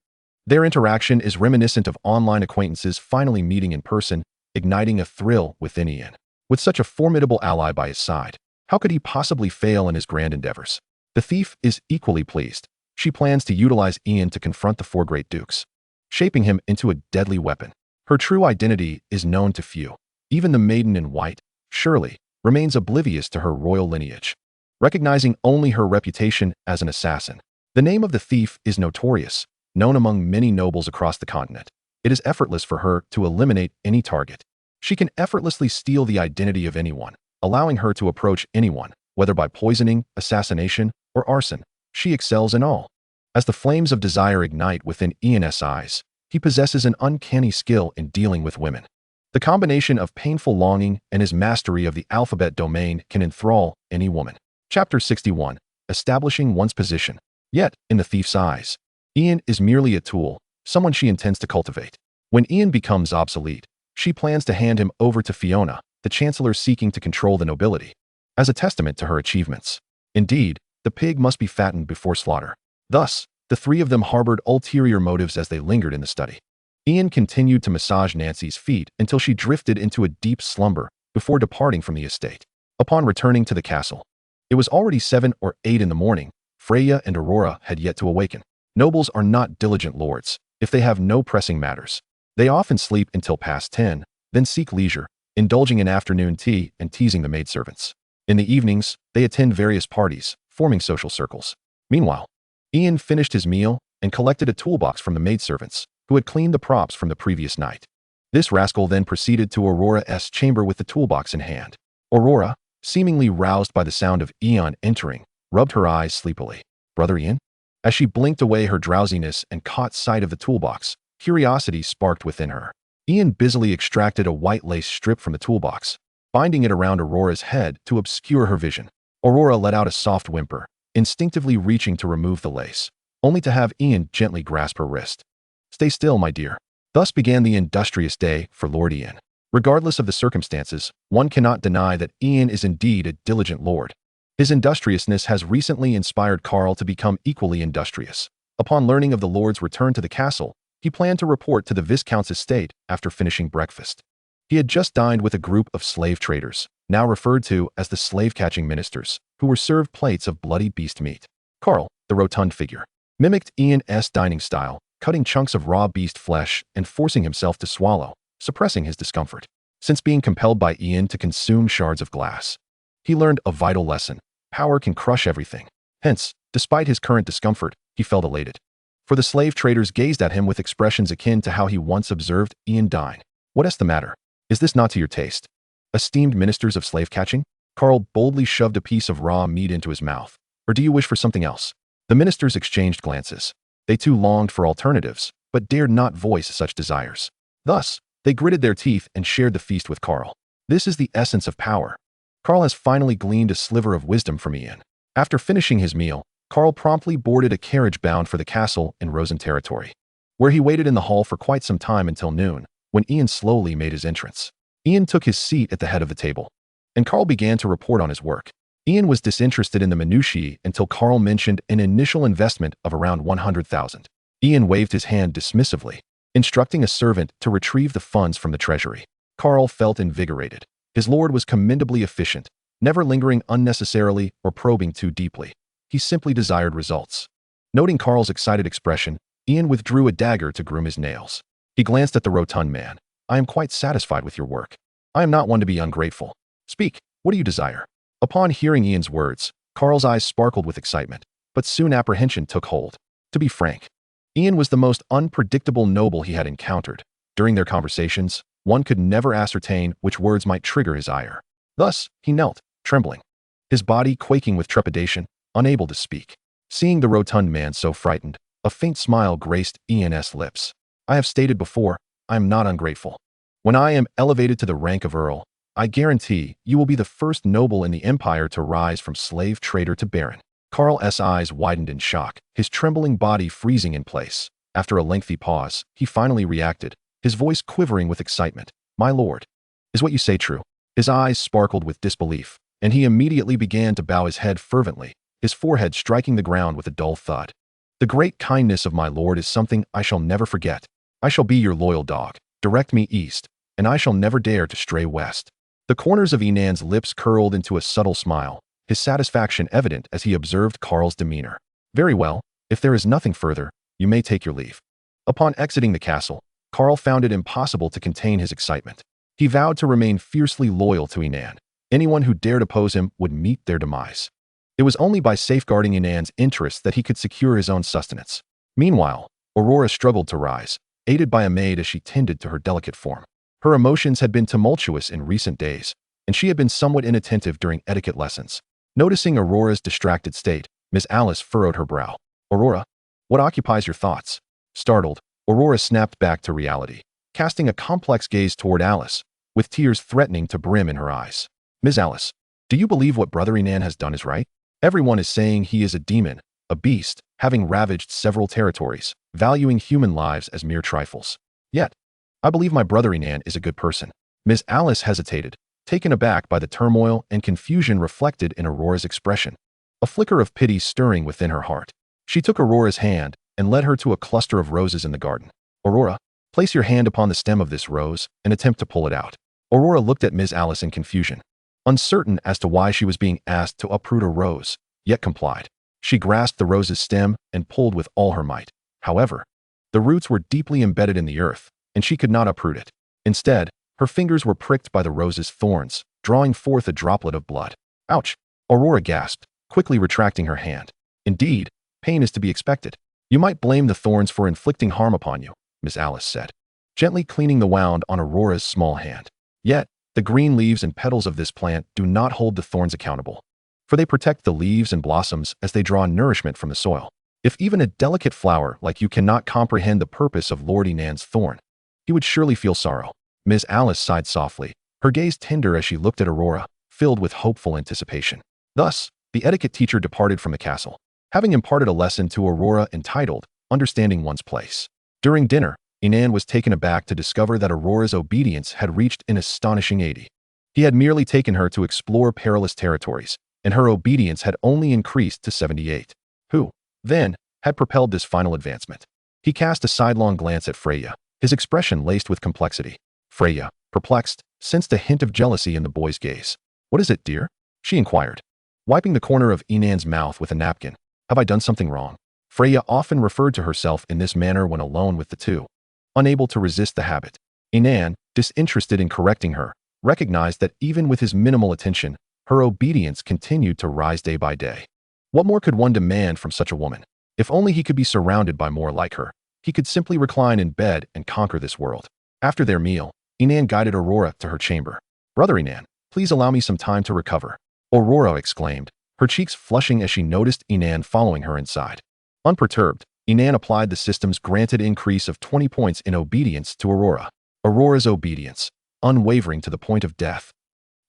S1: Their interaction is reminiscent of online acquaintances finally meeting in person, igniting a thrill within Ian. With such a formidable ally by his side, how could he possibly fail in his grand endeavors? The thief is equally pleased. She plans to utilize Ian to confront the four great dukes, shaping him into a deadly weapon. Her true identity is known to few. Even the maiden in white, Shirley, remains oblivious to her royal lineage, recognizing only her reputation as an assassin. The name of the thief is notorious, known among many nobles across the continent. It is effortless for her to eliminate any target. She can effortlessly steal the identity of anyone, allowing her to approach anyone, whether by poisoning, assassination, or arson. She excels in all. As the flames of desire ignite within Ian's eyes, he possesses an uncanny skill in dealing with women. The combination of painful longing and his mastery of the alphabet domain can enthrall any woman. Chapter 61. Establishing one's position. Yet, in the thief's eyes, Ian is merely a tool, someone she intends to cultivate. When Ian becomes obsolete, she plans to hand him over to Fiona, the chancellor seeking to control the nobility, as a testament to her achievements. Indeed, the pig must be fattened before slaughter. Thus, the three of them harbored ulterior motives as they lingered in the study. Ian continued to massage Nancy's feet until she drifted into a deep slumber before departing from the estate. Upon returning to the castle, it was already 7 or 8 in the morning. Freya and Aurora had yet to awaken. Nobles are not diligent lords if they have no pressing matters. They often sleep until past 10, then seek leisure, indulging in afternoon tea and teasing the maidservants. In the evenings, they attend various parties, forming social circles. Meanwhile, Ian finished his meal and collected a toolbox from the maidservants, who had cleaned the props from the previous night. This rascal then proceeded to Aurora's chamber with the toolbox in hand. Aurora, seemingly roused by the sound of Ian entering, rubbed her eyes sleepily. Brother Ian? As she blinked away her drowsiness and caught sight of the toolbox, curiosity sparked within her. Ian busily extracted a white lace strip from the toolbox, binding it around Aurora's head to obscure her vision. Aurora let out a soft whimper, instinctively reaching to remove the lace, only to have Ian gently grasp her wrist. Stay still, my dear. Thus began the industrious day for Lord Ian. Regardless of the circumstances, one cannot deny that Ian is indeed a diligent lord. His industriousness has recently inspired Carl to become equally industrious. Upon learning of the lord's return to the castle, he planned to report to the Viscount's estate after finishing breakfast. He had just dined with a group of slave traders, now referred to as the slave-catching ministers, who were served plates of bloody beast meat. Carl, the rotund figure, mimicked Ian's dining style, cutting chunks of raw beast flesh and forcing himself to swallow, suppressing his discomfort. Since being compelled by Ian to consume shards of glass, he learned a vital lesson. Power can crush everything. Hence, despite his current discomfort, he felt elated. For the slave traders gazed at him with expressions akin to how he once observed Ian dine. "What's the matter? Is this not to your taste? Esteemed ministers of slave catching?" Carl boldly shoved a piece of raw meat into his mouth. "Or do you wish for something else?" The ministers exchanged glances. They too longed for alternatives, but dared not voice such desires. Thus, they gritted their teeth and shared the feast with Carl. This is the essence of power. Carl has finally gleaned a sliver of wisdom from Ian. After finishing his meal, Carl promptly boarded a carriage bound for the castle in Rosen territory, where he waited in the hall for quite some time until noon, when Ian slowly made his entrance. Ian took his seat at the head of the table, and Carl began to report on his work. Ian was disinterested in the minutiae until Carl mentioned an initial investment of around 100,000. Ian waved his hand dismissively, instructing a servant to retrieve the funds from the treasury. Carl felt invigorated. His lord was commendably efficient, never lingering unnecessarily or probing too deeply. He simply desired results. Noting Carl's excited expression, Ian withdrew a dagger to groom his nails. He glanced at the rotund man. "I am quite satisfied with your work. I am not one to be ungrateful. Speak, what do you desire?" Upon hearing Ian's words, Carl's eyes sparkled with excitement, but soon apprehension took hold. To be frank, Ian was the most unpredictable noble he had encountered. During their conversations, one could never ascertain which words might trigger his ire. Thus, he knelt, trembling, his body quaking with trepidation, unable to speak. Seeing the rotund man so frightened, a faint smile graced Ian's lips. "I have stated before, I am not ungrateful. When I am elevated to the rank of Earl, I guarantee you will be the first noble in the empire to rise from slave trader to baron." Carl's eyes widened in shock, his trembling body freezing in place. After a lengthy pause, he finally reacted, his voice quivering with excitement. "My lord, is what you say true?" His eyes sparkled with disbelief, and he immediately began to bow his head fervently, his forehead striking the ground with a dull thud. "The great kindness of my lord is something I shall never forget. I shall be your loyal dog. Direct me east, and I shall never dare to stray west." The corners of Inan's lips curled into a subtle smile, his satisfaction evident as he observed Carl's demeanor. "Very well, if there is nothing further, you may take your leave." Upon exiting the castle, Carl found it impossible to contain his excitement. He vowed to remain fiercely loyal to Inan. Anyone who dared oppose him would meet their demise. It was only by safeguarding Inan's interests that he could secure his own sustenance. Meanwhile, Aurora struggled to rise, aided by a maid as she tended to her delicate form. Her emotions had been tumultuous in recent days, and she had been somewhat inattentive during etiquette lessons. Noticing Aurora's distracted state, Miss Alice furrowed her brow. "Aurora, what occupies your thoughts?" Startled, Aurora snapped back to reality, casting a complex gaze toward Alice, with tears threatening to brim in her eyes. "Miss Alice, do you believe what Brother Inan has done is right? Everyone is saying he is a demon, a beast, having ravaged several territories, valuing human lives as mere trifles. Yet, I believe my brother Inan is a good person." Miss Alice hesitated, taken aback by the turmoil and confusion reflected in Aurora's expression, a flicker of pity stirring within her heart. She took Aurora's hand and led her to a cluster of roses in the garden. "Aurora, place your hand upon the stem of this rose and attempt to pull it out." Aurora looked at Miss Alice in confusion, uncertain as to why she was being asked to uproot a rose, yet complied. She grasped the rose's stem and pulled with all her might. However, the roots were deeply embedded in the earth, and she could not uproot it. Instead, her fingers were pricked by the rose's thorns, drawing forth a droplet of blood. "Ouch!" Aurora gasped, quickly retracting her hand. "Indeed, pain is to be expected. You might blame the thorns for inflicting harm upon you," Miss Alice said, gently cleaning the wound on Aurora's small hand. "Yet, the green leaves and petals of this plant do not hold the thorns accountable, for they protect the leaves and blossoms as they draw nourishment from the soil. If even a delicate flower like you cannot comprehend the purpose of Lord Inan's thorn, he would surely feel sorrow." Miss Alice sighed softly, her gaze tender as she looked at Aurora, filled with hopeful anticipation. Thus, the etiquette teacher departed from the castle, having imparted a lesson to Aurora entitled Understanding One's Place. During dinner, Inan was taken aback to discover that Aurora's obedience had reached an astonishing 80. He had merely taken her to explore perilous territories, and her obedience had only increased to 78. Who, then, had propelled this final advancement? He cast a sidelong glance at Freya, his expression laced with complexity. Freya, perplexed, sensed a hint of jealousy in the boy's gaze. "What is it, dear?" she inquired, wiping the corner of Inan's mouth with a napkin. "Have I done something wrong?" Freya often referred to herself in this manner when alone with the two, unable to resist the habit. Inan, disinterested in correcting her, recognized that even with his minimal attention, her obedience continued to rise day by day. What more could one demand from such a woman? If only he could be surrounded by more like her. He could simply recline in bed and conquer this world. After their meal, Inan guided Aurora to her chamber. "Brother Inan, please allow me some time to recover," Aurora exclaimed, her cheeks flushing as she noticed Inan following her inside. Unperturbed, Inan applied the system's granted increase of 20 points in obedience to Aurora. Aurora's obedience, unwavering to the point of death.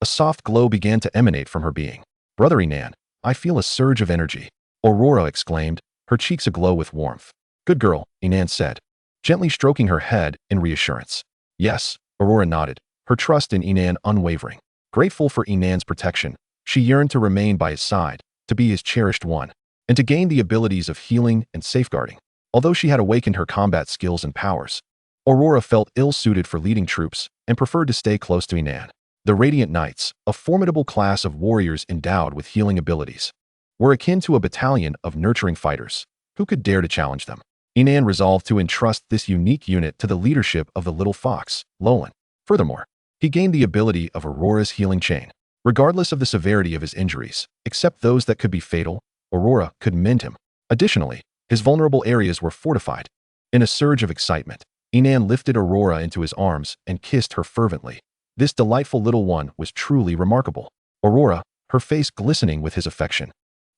S1: A soft glow began to emanate from her being. "Brother Inan, I feel a surge of energy," Aurora exclaimed, her cheeks aglow with warmth. "Good girl," Inan said, gently stroking her head in reassurance. "Yes," Aurora nodded, her trust in Inan unwavering. Grateful for Inan's protection, she yearned to remain by his side, to be his cherished one, and to gain the abilities of healing and safeguarding. Although she had awakened her combat skills and powers, Aurora felt ill-suited for leading troops and preferred to stay close to Inan. The Radiant Knights, a formidable class of warriors endowed with healing abilities, were akin to a battalion of nurturing fighters. Who could dare to challenge them? Inan resolved to entrust this unique unit to the leadership of the little fox, Lolan. Furthermore, he gained the ability of Aurora's healing chain. Regardless of the severity of his injuries, except those that could be fatal, Aurora could mend him. Additionally, his vulnerable areas were fortified. In a surge of excitement, Inan lifted Aurora into his arms and kissed her fervently. This delightful little one was truly remarkable. Aurora, her face glistening with his affection,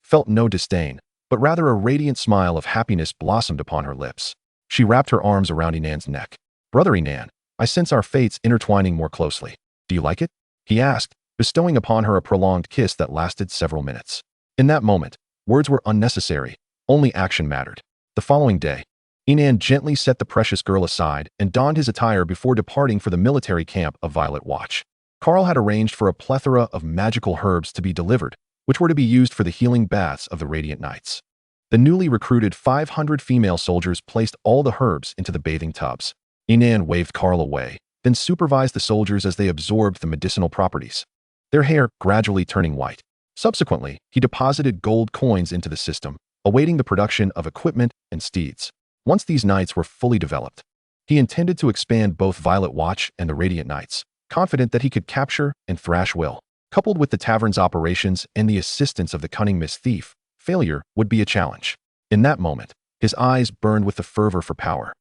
S1: felt no disdain, but rather a radiant smile of happiness blossomed upon her lips. She wrapped her arms around Inan's neck. "Brother Inan, I sense our fates intertwining more closely. Do you like it?" he asked, bestowing upon her a prolonged kiss that lasted several minutes. In that moment, words were unnecessary, only action mattered. The following day, Inan gently set the precious girl aside and donned his attire before departing for the military camp of Violet Watch. Carl had arranged for a plethora of magical herbs to be delivered, which were to be used for the healing baths of the Radiant Knights. The newly recruited 500 female soldiers placed all the herbs into the bathing tubs. Inan waved Carl away, then supervised the soldiers as they absorbed the medicinal properties, their hair gradually turning white. Subsequently, he deposited gold coins into the system, awaiting the production of equipment and steeds. Once these knights were fully developed, he intended to expand both Violet Watch and the Radiant Knights, confident that he could capture and thrash Will. Coupled with the tavern's operations and the assistance of the cunning Miss Thief, failure would be a challenge. In that moment, his eyes burned with the fervor for power.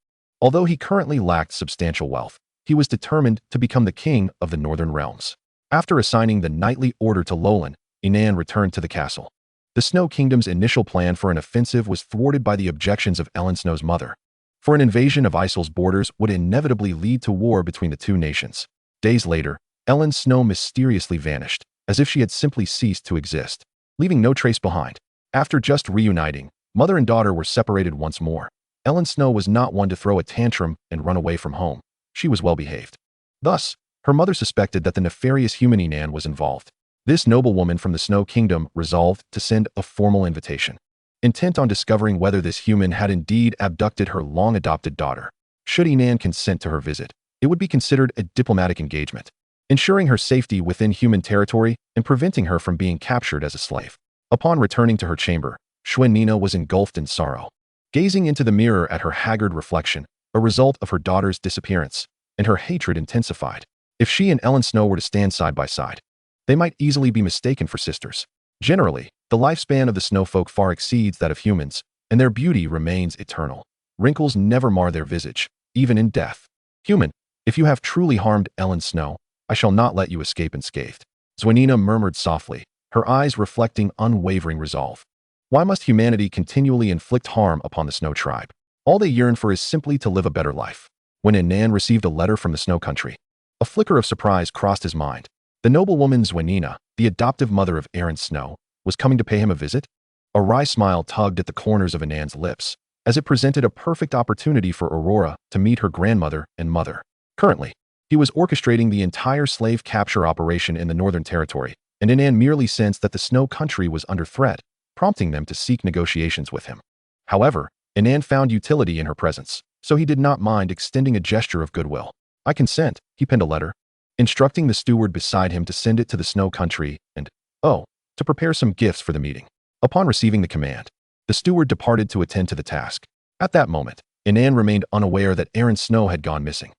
S1: Although he currently lacked substantial wealth, he was determined to become the king of the Northern Realms. After assigning the knightly order to Lolan, Inan returned to the castle. The Snow Kingdom's initial plan for an offensive was thwarted by the objections of Ellen Snow's mother. For an invasion of Isil's borders would inevitably lead to war between the two nations. Days later, Ellen Snow mysteriously vanished, as if she had simply ceased to exist, leaving no trace behind. After just reuniting, mother and daughter were separated once more. Ellen Snow was not one to throw a tantrum and run away from home. She was well behaved. Thus, her mother suspected that the nefarious human Inan was involved. This noblewoman from the Snow Kingdom resolved to send a formal invitation, intent on discovering whether this human had indeed abducted her long-adopted daughter. Should Inan consent to her visit, it would be considered a diplomatic engagement, ensuring her safety within human territory and preventing her from being captured as a slave. Upon returning to her chamber, Nina was engulfed in sorrow, gazing into the mirror at her haggard reflection, a result of her daughter's disappearance, and her hatred intensified. If she and Ellen Snow were to stand side by side, they might easily be mistaken for sisters. Generally, the lifespan of the snowfolk far exceeds that of humans, and their beauty remains eternal. Wrinkles never mar their visage, even in death. "Human, if you have truly harmed Ellen Snow, I shall not let you escape unscathed," Nina murmured softly, her eyes reflecting unwavering resolve. Why must humanity continually inflict harm upon the Snow tribe? All they yearn for is simply to live a better life. When Inan received a letter from the Snow Country, a flicker of surprise crossed his mind. The noblewoman Nina, the adoptive mother of Aaron Snow, was coming to pay him a visit? A wry smile tugged at the corners of Inan's lips, as it presented a perfect opportunity for Aurora to meet her grandmother and mother. Currently, he was orchestrating the entire slave capture operation in the Northern Territory, and Inan merely sensed that the Snow Country was under threat, prompting them to seek negotiations with him. However, Inan found utility in her presence, so he did not mind extending a gesture of goodwill. "I consent," he penned a letter, instructing the steward beside him to send it to the Snow Country and, to prepare some gifts for the meeting. Upon receiving the command, the steward departed to attend to the task. At that moment, Inan remained unaware that Aaron Snow had gone missing.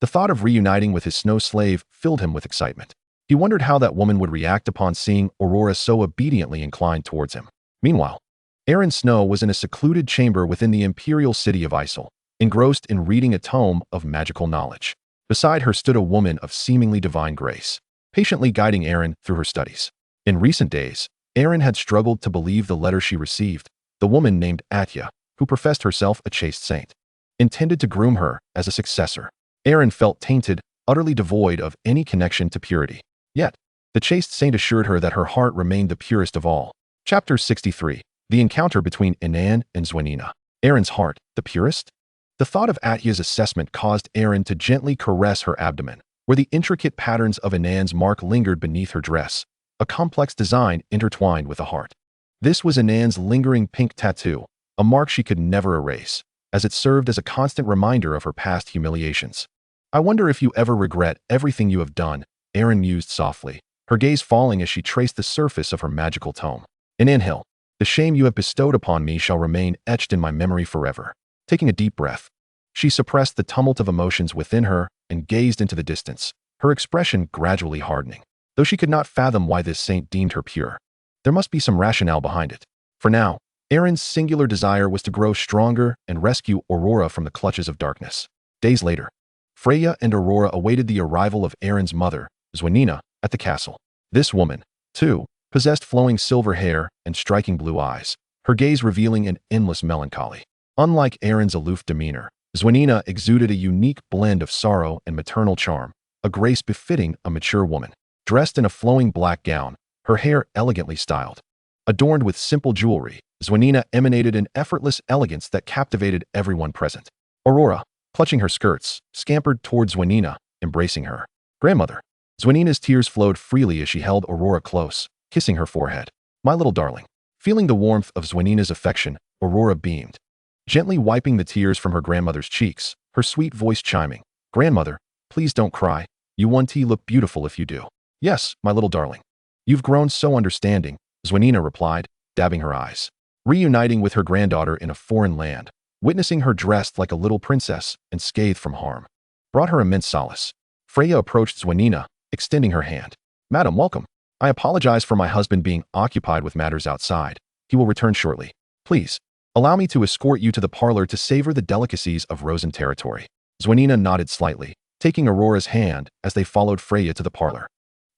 S1: The thought of reuniting with his snow slave filled him with excitement. He wondered how that woman would react upon seeing Aurora so obediently inclined towards him. Meanwhile, Aaron Snow was in a secluded chamber within the imperial city of Isel, engrossed in reading a tome of magical knowledge. Beside her stood a woman of seemingly divine grace, patiently guiding Aaron through her studies. In recent days, Aaron had struggled to believe the letter she received. The woman named Atya, who professed herself a chaste saint, intended to groom her as a successor. Aaron felt tainted, utterly devoid of any connection to purity. Yet, the chaste saint assured her that her heart remained the purest of all. Chapter 63. The encounter between Inan and Zwenina. Aaron's heart, the purest? The thought of Atya's assessment caused Aaron to gently caress her abdomen, where the intricate patterns of Inan's mark lingered beneath her dress, a complex design intertwined with a heart. This was Inan's lingering pink tattoo, a mark she could never erase, as it served as a constant reminder of her past humiliations. I wonder if you ever regret everything you have done, Aaron mused softly, her gaze falling as she traced the surface of her magical tome. Inan Hill, the shame you have bestowed upon me shall remain etched in my memory forever. Taking a deep breath, she suppressed the tumult of emotions within her and gazed into the distance, her expression gradually hardening. Though she could not fathom why this saint deemed her pure, there must be some rationale behind it. For now, Aaron's singular desire was to grow stronger and rescue Aurora from the clutches of darkness. Days later, Freya and Aurora awaited the arrival of Aaron's mother, Zwenina, at the castle. This woman, too, possessed flowing silver hair and striking blue eyes, her gaze revealing an endless melancholy. Unlike Aaron's aloof demeanor, Zwenina exuded a unique blend of sorrow and maternal charm, a grace befitting a mature woman. Dressed in a flowing black gown, her hair elegantly styled, adorned with simple jewelry, Zwenina emanated an effortless elegance that captivated everyone present. Aurora, clutching her skirts, scampered towards Zwenina, embracing her. Grandmother. Zwenina's tears flowed freely as she held Aurora close, kissing her forehead. My little darling. Feeling the warmth of Zwenina's affection, Aurora beamed, gently wiping the tears from her grandmother's cheeks, her sweet voice chiming. Grandmother, please don't cry. You want to look beautiful if you do. Yes, my little darling. You've grown so understanding, Zwenina replied, dabbing her eyes. Reuniting with her granddaughter in a foreign land, witnessing her dressed like a little princess and scathed from harm, brought her immense solace. Freya approached Zwenina, extending her hand. Madam, welcome. I apologize for my husband being occupied with matters outside. He will return shortly. Please, allow me to escort you to the parlor to savor the delicacies of Rosen territory. Zwenina nodded slightly, taking Aurora's hand as they followed Freya to the parlor.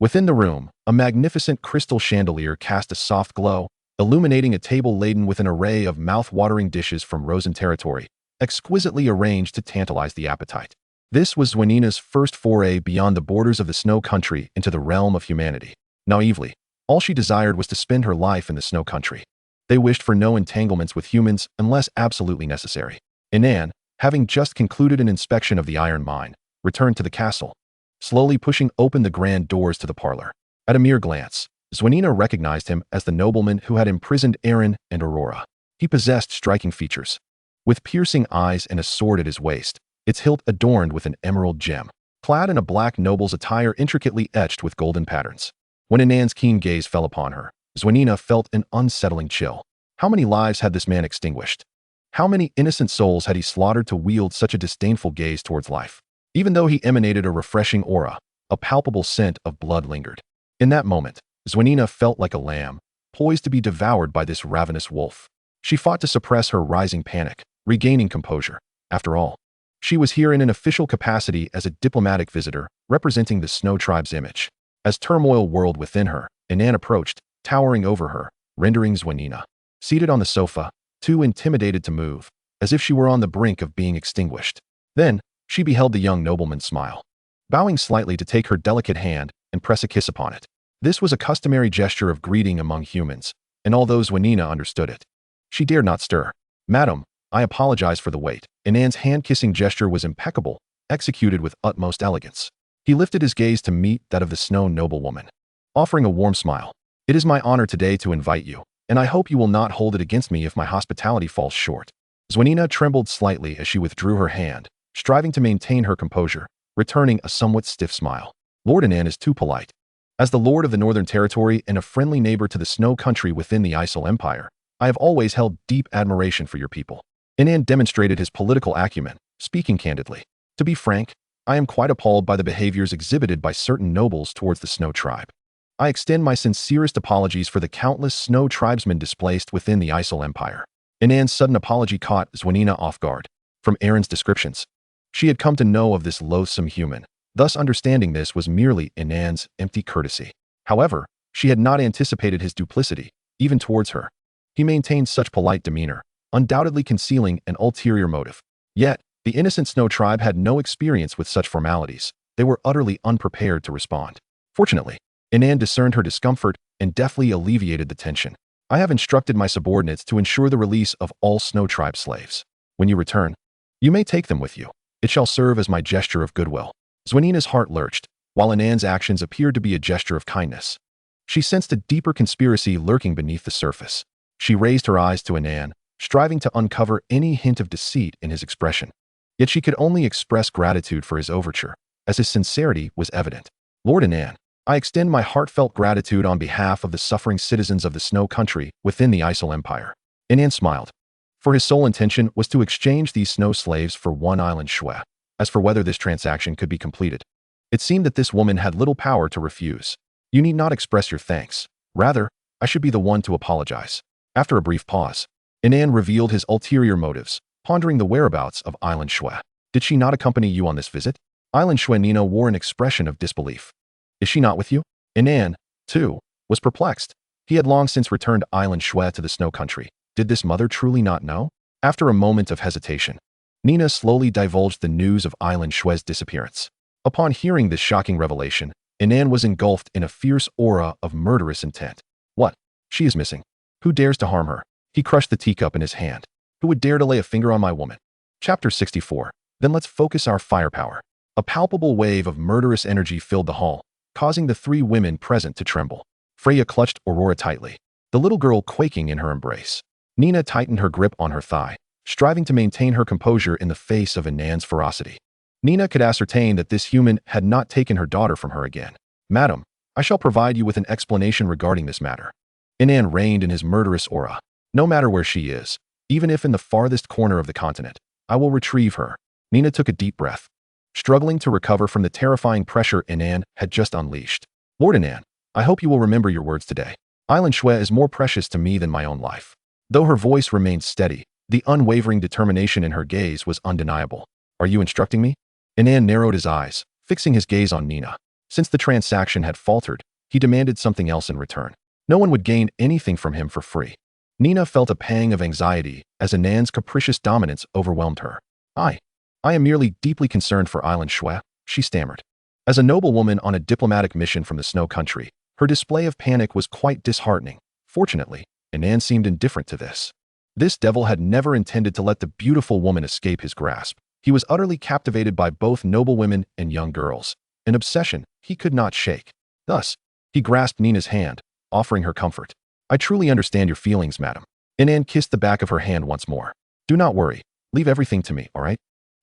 S1: Within the room, a magnificent crystal chandelier cast a soft glow, illuminating a table laden with an array of mouth-watering dishes from Rosen territory, exquisitely arranged to tantalize the appetite. This was Zwenina's first foray beyond the borders of the snow country into the realm of humanity. Naively, all she desired was to spend her life in the snow country. They wished for no entanglements with humans unless absolutely necessary. Inan, having just concluded an inspection of the iron mine, returned to the castle, slowly pushing open the grand doors to the parlor. At a mere glance, Zwenina recognized him as the nobleman who had imprisoned Aaron and Aurora. He possessed striking features, with piercing eyes and a sword at his waist, its hilt adorned with an emerald gem, clad in a black noble's attire intricately etched with golden patterns. When Inan's keen gaze fell upon her, Zwenina felt an unsettling chill. How many lives had this man extinguished? How many innocent souls had he slaughtered to wield such a disdainful gaze towards life? Even though he emanated a refreshing aura, a palpable scent of blood lingered. In that moment, Zwenina felt like a lamb, poised to be devoured by this ravenous wolf. She fought to suppress her rising panic, regaining composure. After all, she was here in an official capacity as a diplomatic visitor, representing the Snow Tribe's image. As turmoil whirled within her, Inan approached, towering over her, rendering Zwenina, seated on the sofa, too intimidated to move, as if she were on the brink of being extinguished. Then, she beheld the young nobleman smile, bowing slightly to take her delicate hand and press a kiss upon it. This was a customary gesture of greeting among humans, and although Zwenina understood it, she dared not stir. Madam, I apologize for the wait. Inan's hand-kissing gesture was impeccable, executed with utmost elegance. He lifted his gaze to meet that of the snow noblewoman, offering a warm smile. It is my honor today to invite you, and I hope you will not hold it against me if my hospitality falls short. Zwenina trembled slightly as she withdrew her hand, striving to maintain her composure, returning a somewhat stiff smile. Lord Inan is too polite. As the Lord of the Northern Territory and a friendly neighbor to the snow country within the Isel Empire, I have always held deep admiration for your people. Inan demonstrated his political acumen, speaking candidly. To be frank, I am quite appalled by the behaviors exhibited by certain nobles towards the Snow tribe. I extend my sincerest apologies for the countless Snow tribesmen displaced within the Isle Empire. Inan's sudden apology caught Zwanina off guard. From Aaron's descriptions, she had come to know of this loathsome human, thus understanding this was merely Inan's empty courtesy. However, she had not anticipated his duplicity, even towards her. He maintained such polite demeanor, undoubtedly concealing an ulterior motive. Yet, the innocent Snow tribe had no experience with such formalities. They were utterly unprepared to respond. Fortunately, Inan discerned her discomfort and deftly alleviated the tension. I have instructed my subordinates to ensure the release of all Snow tribe slaves. When you return, you may take them with you. It shall serve as my gesture of goodwill. Zwanina's heart lurched, while Inan's actions appeared to be a gesture of kindness. She sensed a deeper conspiracy lurking beneath the surface. She raised her eyes to Inan, striving to uncover any hint of deceit in his expression. Yet she could only express gratitude for his overture, as his sincerity was evident. Lord Inan, I extend my heartfelt gratitude on behalf of the suffering citizens of the Snow country within the Isle Empire. Inan smiled, for his sole intention was to exchange these Snow slaves for one island Shui. As for whether this transaction could be completed, it seemed that this woman had little power to refuse. You need not express your thanks. Rather, I should be the one to apologize. After a brief pause, Inan revealed his ulterior motives, pondering the whereabouts of Island Shui. Did she not accompany you on this visit? Island Shui Nina wore an expression of disbelief. Is she not with you? Inan, too, was perplexed. He had long since returned Island Shui to the Snow country. Did this mother truly not know? After a moment of hesitation, Nina slowly divulged the news of Island Shui's disappearance. Upon hearing this shocking revelation, Inan was engulfed in a fierce aura of murderous intent. What? She is missing. Who dares to harm her? He crushed the teacup in his hand. Who would dare to lay a finger on my woman? Chapter 64. Then let's focus our firepower. A palpable wave of murderous energy filled the hall, causing the three women present to tremble. Freya clutched Aurora tightly, the little girl quaking in her embrace. Nina tightened her grip on her thigh, striving to maintain her composure in the face of Inan's ferocity. Nina could ascertain that this human had not taken her daughter from her again. Madam, I shall provide you with an explanation regarding this matter. Inan reigned in his murderous aura. No matter where she is, even if in the farthest corner of the continent, I will retrieve her. Nina took a deep breath, struggling to recover from the terrifying pressure Inan had just unleashed. Lord Inan, I hope you will remember your words today. Island Shui is more precious to me than my own life. Though her voice remained steady, the unwavering determination in her gaze was undeniable. Are you instructing me? Inan narrowed his eyes, fixing his gaze on Nina. Since the transaction had faltered, he demanded something else in return. No one would gain anything from him for free. Nina felt a pang of anxiety as Inan's capricious dominance overwhelmed her. I am merely deeply concerned for Island Shui, she stammered. As a noblewoman on a diplomatic mission from the Snow country, her display of panic was quite disheartening. Fortunately, Inan seemed indifferent to this. This devil had never intended to let the beautiful woman escape his grasp. He was utterly captivated by both noblewomen and young girls, an obsession he could not shake. Thus, he grasped Nina's hand, offering her comfort. I truly understand your feelings, madam. Inan kissed the back of her hand once more. Do not worry. Leave everything to me, all right?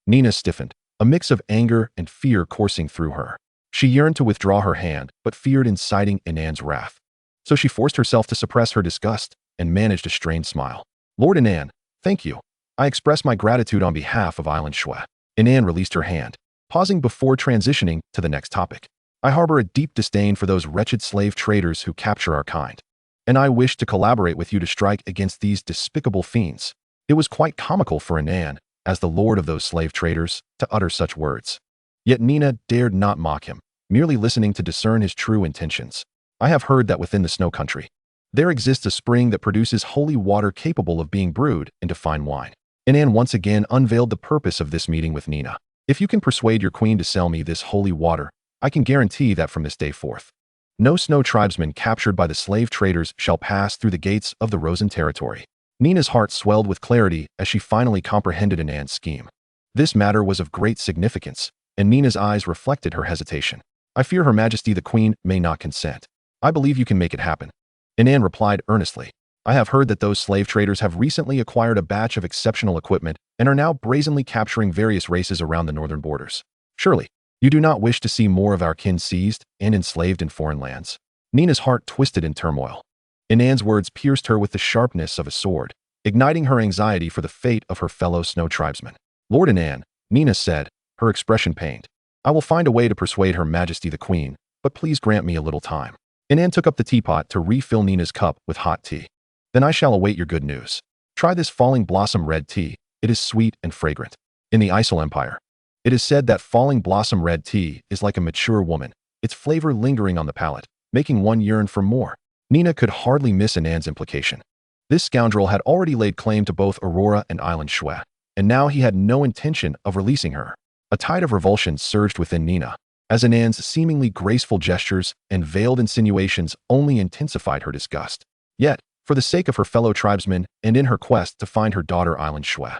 S1: Nina stiffened, a mix of anger and fear coursing through her. She yearned to withdraw her hand, but feared inciting Inan's wrath. So she forced herself to suppress her disgust and managed a strained smile. Lord Inan, thank you. I express my gratitude on behalf of Island Shui. Inan released her hand, pausing before transitioning to the next topic. I harbor a deep disdain for those wretched slave traders who capture our kind, and I wish to collaborate with you to strike against these despicable fiends. It was quite comical for Inan, as the lord of those slave traders, to utter such words. Yet Nina dared not mock him, merely listening to discern his true intentions. I have heard that within the Snow country, there exists a spring that produces holy water capable of being brewed into fine wine. Inan once again unveiled the purpose of this meeting with Nina. If you can persuade your queen to sell me this holy water, I can guarantee that from this day forth, no Snow tribesman captured by the slave traders shall pass through the gates of the Rosen territory. Nina's heart swelled with clarity as she finally comprehended Inan's scheme. This matter was of great significance, and Nina's eyes reflected her hesitation. I fear Her Majesty the Queen may not consent. I believe you can make it happen. Inan replied earnestly. I have heard that those slave traders have recently acquired a batch of exceptional equipment and are now brazenly capturing various races around the northern borders. Surely, you do not wish to see more of our kin seized and enslaved in foreign lands. Nina's heart twisted in turmoil. Inan's words pierced her with the sharpness of a sword, igniting her anxiety for the fate of her fellow Snow tribesmen. Lord Inan, Nina said, her expression pained. I will find a way to persuade Her Majesty the Queen, but please grant me a little time. Inan took up the teapot to refill Nina's cup with hot tea. Then I shall await your good news. Try this falling blossom red tea. It is sweet and fragrant. In the Isle Empire, it is said that falling blossom red tea is like a mature woman, its flavor lingering on the palate, making one yearn for more. Nina could hardly miss Inan's implication. This scoundrel had already laid claim to both Aurora and Island Shui, and now he had no intention of releasing her. A tide of revulsion surged within Nina, as Inan's seemingly graceful gestures and veiled insinuations only intensified her disgust. Yet, for the sake of her fellow tribesmen and in her quest to find her daughter Island Shui,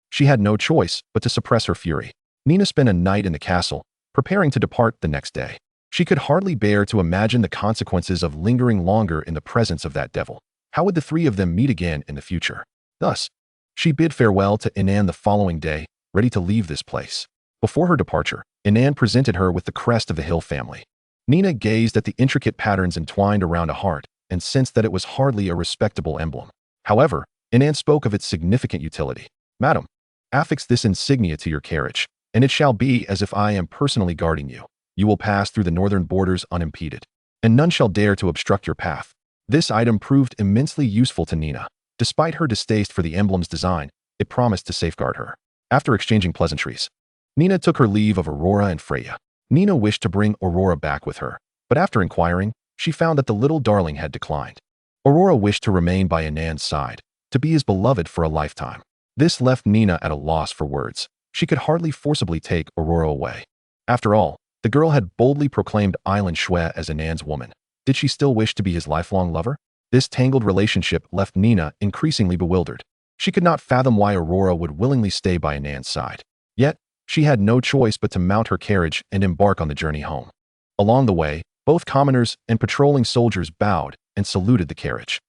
S1: she had no choice but to suppress her fury. Nina spent a night in the castle, preparing to depart the next day. She could hardly bear to imagine the consequences of lingering longer in the presence of that devil. How would the three of them meet again in the future? Thus, she bid farewell to Inan the following day, ready to leave this place. Before her departure, Inan presented her with the crest of the Hill family. Nina gazed at the intricate patterns entwined around a heart and sensed that it was hardly a respectable emblem. However, Inan spoke of its significant utility. Madam, affix this insignia to your carriage, and it shall be as if I am personally guarding you. You will pass through the northern borders unimpeded, and none shall dare to obstruct your path. This item proved immensely useful to Nina. Despite her distaste for the emblem's design, it promised to safeguard her. After exchanging pleasantries, Nina took her leave of Aurora and Freya. Nina wished to bring Aurora back with her, but after inquiring, she found that the little darling had declined. Aurora wished to remain by Inan's side, to be his beloved for a lifetime. This left Nina at a loss for words. She could hardly forcibly take Aurora away. After all, the girl had boldly proclaimed Island Shui as Inan's woman. Did she still wish to be his lifelong lover? This tangled relationship left Nina increasingly bewildered. She could not fathom why Aurora would willingly stay by Inan's side. Yet, she had no choice but to mount her carriage and embark on the journey home. Along the way, both commoners and patrolling soldiers bowed and saluted the carriage.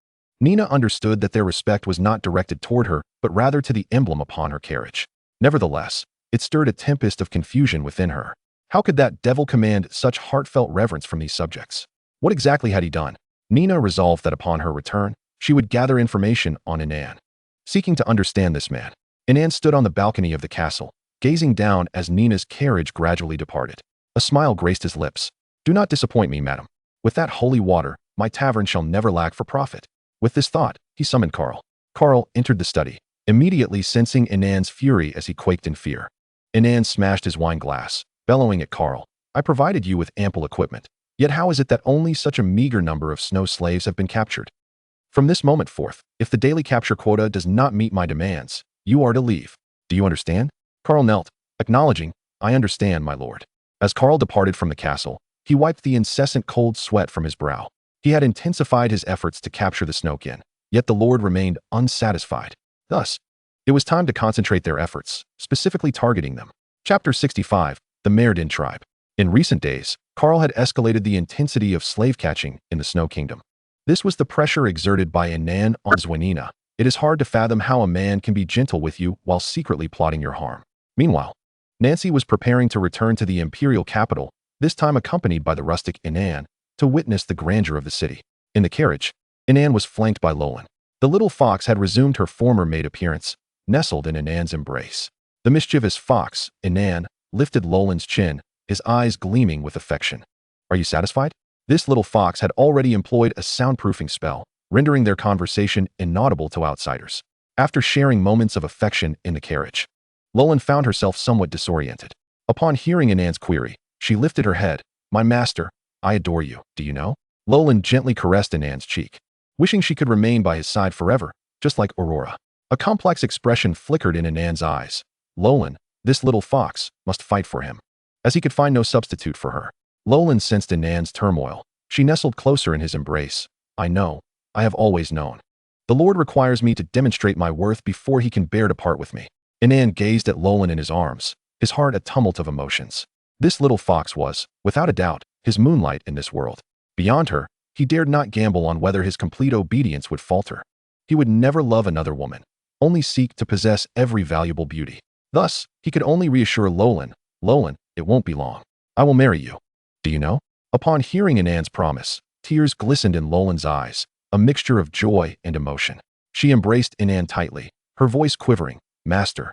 S1: Nina understood that their respect was not directed toward her, but rather to the emblem upon her carriage. Nevertheless, it stirred a tempest of confusion within her. How could that devil command such heartfelt reverence from these subjects? What exactly had he done? Nina resolved that upon her return, she would gather information on Inan. Seeking to understand this man, Inan stood on the balcony of the castle, gazing down as Nina's carriage gradually departed. A smile graced his lips. Do not disappoint me, madam. With that holy water, my tavern shall never lack for profit. With this thought, he summoned Carl. Carl entered the study, immediately sensing Inan's fury as he quaked in fear. Inan smashed his wine glass, bellowing at Carl. I provided you with ample equipment. Yet how is it that only such a meager number of snow slaves have been captured? From this moment forth, if the daily capture quota does not meet my demands, you are to leave. Do you understand? Carl knelt, acknowledging, I understand, my lord. As Carl departed from the castle, he wiped the incessant cold sweat from his brow. He had intensified his efforts to capture the snowkin, yet the lord remained unsatisfied. Thus, it was time to concentrate their efforts, specifically targeting them. Chapter 65, The Merdin Tribe. In recent days, Carl had escalated the intensity of slave catching in the Snow Kingdom. This was the pressure exerted by Inan on Zwenina. It is hard to fathom how a man can be gentle with you while secretly plotting your harm. Meanwhile, Nancy was preparing to return to the imperial capital, this time accompanied by the rustic Inan, to witness the grandeur of the city. In the carriage, Inan was flanked by Lolan. The little fox had resumed her former maid appearance, nestled in Inan's embrace. The mischievous fox, Inan, lifted Lolan's chin, his eyes gleaming with affection. Are you satisfied? This little fox had already employed a soundproofing spell, rendering their conversation inaudible to outsiders. After sharing moments of affection in the carriage, Lolan found herself somewhat disoriented. Upon hearing Inan's query, she lifted her head. My master, I adore you, do you know? Lolan gently caressed Inan's cheek, wishing she could remain by his side forever, just like Aurora. A complex expression flickered in Inan's eyes. Lolan, this little fox, must fight for him, as he could find no substitute for her. Lolan sensed Inan's turmoil. She nestled closer in his embrace. I know. I have always known. The Lord requires me to demonstrate my worth before he can bear to part with me. Inan gazed at Lolan in his arms, his heart a tumult of emotions. This little fox was, without a doubt, his moonlight in this world. Beyond her, he dared not gamble on whether his complete obedience would falter. He would never love another woman, only seek to possess every valuable beauty. Thus, he could only reassure Lolan, Lolan, it won't be long. I will marry you. Do you know? Upon hearing Inan's promise, tears glistened in Lolan's eyes, a mixture of joy and emotion. She embraced Inan tightly, her voice quivering. Master,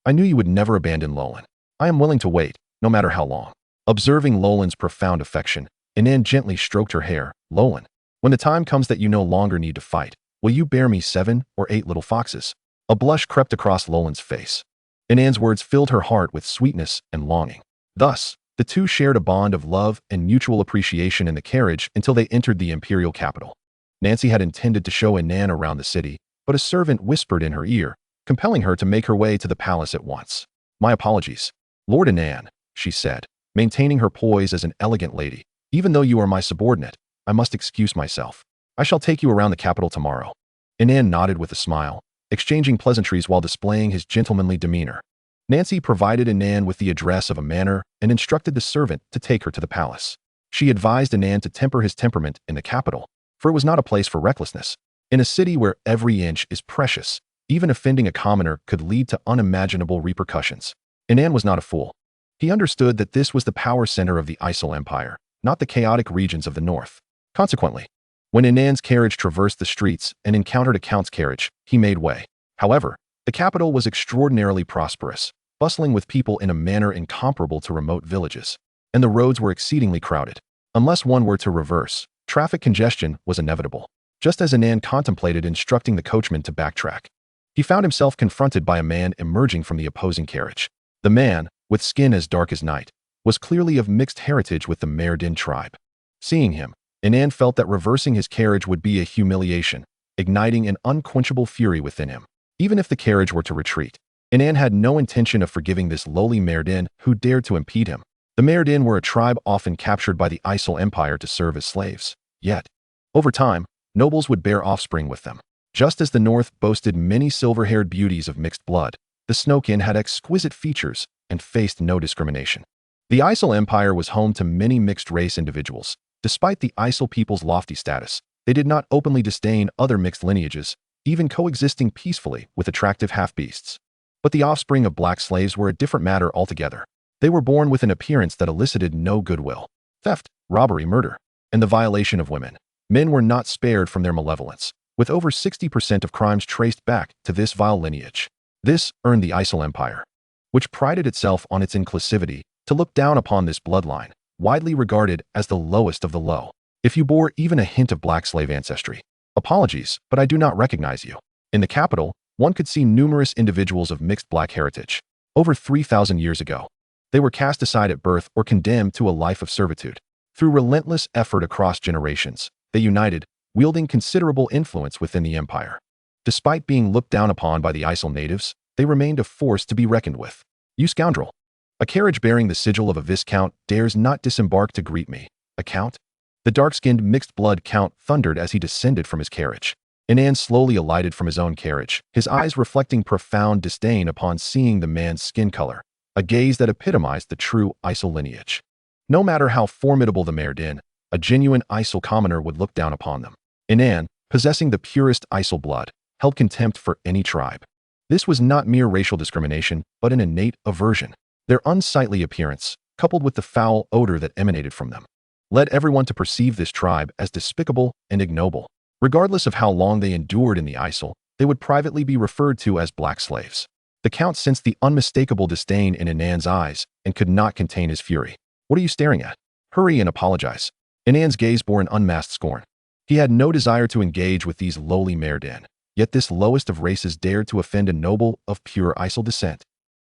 S1: I knew you would never abandon Lolan. I am willing to wait, no matter how long. Observing Lolan's profound affection, Inan gently stroked her hair. Lolan, when the time comes that you no longer need to fight, will you bear me 7 or 8 little foxes? A blush crept across Lolan's face. Inan's words filled her heart with sweetness and longing. Thus, the two shared a bond of love and mutual appreciation in the carriage until they entered the imperial capital. Nancy had intended to show Inan around the city, but a servant whispered in her ear, compelling her to make her way to the palace at once. My apologies, Lord Inan, she said, maintaining her poise as an elegant lady. Even though you are my subordinate, I must excuse myself. I shall take you around the capital tomorrow. Inan nodded with a smile, exchanging pleasantries while displaying his gentlemanly demeanor. Nancy provided Inan with the address of a manor and instructed the servant to take her to the palace. She advised Inan to temper his temperament in the capital, for it was not a place for recklessness. In a city where every inch is precious, even offending a commoner could lead to unimaginable repercussions. Inan was not a fool. He understood that this was the power center of the Isle Empire, not the chaotic regions of the north. Consequently, when Inan's carriage traversed the streets and encountered a count's carriage, he made way. However, the capital was extraordinarily prosperous, bustling with people in a manner incomparable to remote villages, and the roads were exceedingly crowded. Unless one were to reverse, traffic congestion was inevitable. Just as Inan contemplated instructing the coachman to backtrack, he found himself confronted by a man emerging from the opposing carriage. The man, with skin as dark as night, was clearly of mixed heritage with the Merdin tribe. Seeing him, Inan felt that reversing his carriage would be a humiliation, igniting an unquenchable fury within him. Even if the carriage were to retreat, Inan had no intention of forgiving this lowly Merdin who dared to impede him. The Merdin were a tribe often captured by the Isle Empire to serve as slaves. Yet, over time, nobles would bear offspring with them. Just as the North boasted many silver-haired beauties of mixed blood, the Snowkin had exquisite features and faced no discrimination. The Isle Empire was home to many mixed-race individuals. Despite the Isle people's lofty status, they did not openly disdain other mixed lineages, even coexisting peacefully with attractive half-beasts. But the offspring of black slaves were a different matter altogether. They were born with an appearance that elicited no goodwill. Theft, robbery, murder, and the violation of women. Men were not spared from their malevolence, with over 60% of crimes traced back to this vile lineage. This earned the Isle Empire, which prided itself on its inclusivity, to look down upon this bloodline, widely regarded as the lowest of the low. If you bore even a hint of black slave ancestry, apologies, but I do not recognize you. In the capital, one could see numerous individuals of mixed black heritage. Over 3,000 years ago, they were cast aside at birth or condemned to a life of servitude. Through relentless effort across generations, they united, wielding considerable influence within the empire. Despite being looked down upon by the Isle natives, they remained a force to be reckoned with. You scoundrel! A carriage bearing the sigil of a viscount dares not disembark to greet me. A count? The dark-skinned mixed-blood count thundered as he descended from his carriage. Inan slowly alighted from his own carriage, his eyes reflecting profound disdain upon seeing the man's skin color, a gaze that epitomized the true Isle lineage. No matter how formidable the Merdin, a genuine Isle commoner would look down upon them. Inan, possessing the purest Isle blood, held contempt for any tribe. This was not mere racial discrimination, but an innate aversion. Their unsightly appearance, coupled with the foul odor that emanated from them, led everyone to perceive this tribe as despicable and ignoble. Regardless of how long they endured in the Isle, they would privately be referred to as black slaves. The count sensed the unmistakable disdain in Inan's eyes and could not contain his fury. What are you staring at? Hurry and apologize. Inan's gaze bore an unmasked scorn. He had no desire to engage with these lowly Merdin, yet this lowest of races dared to offend a noble of pure Isle descent.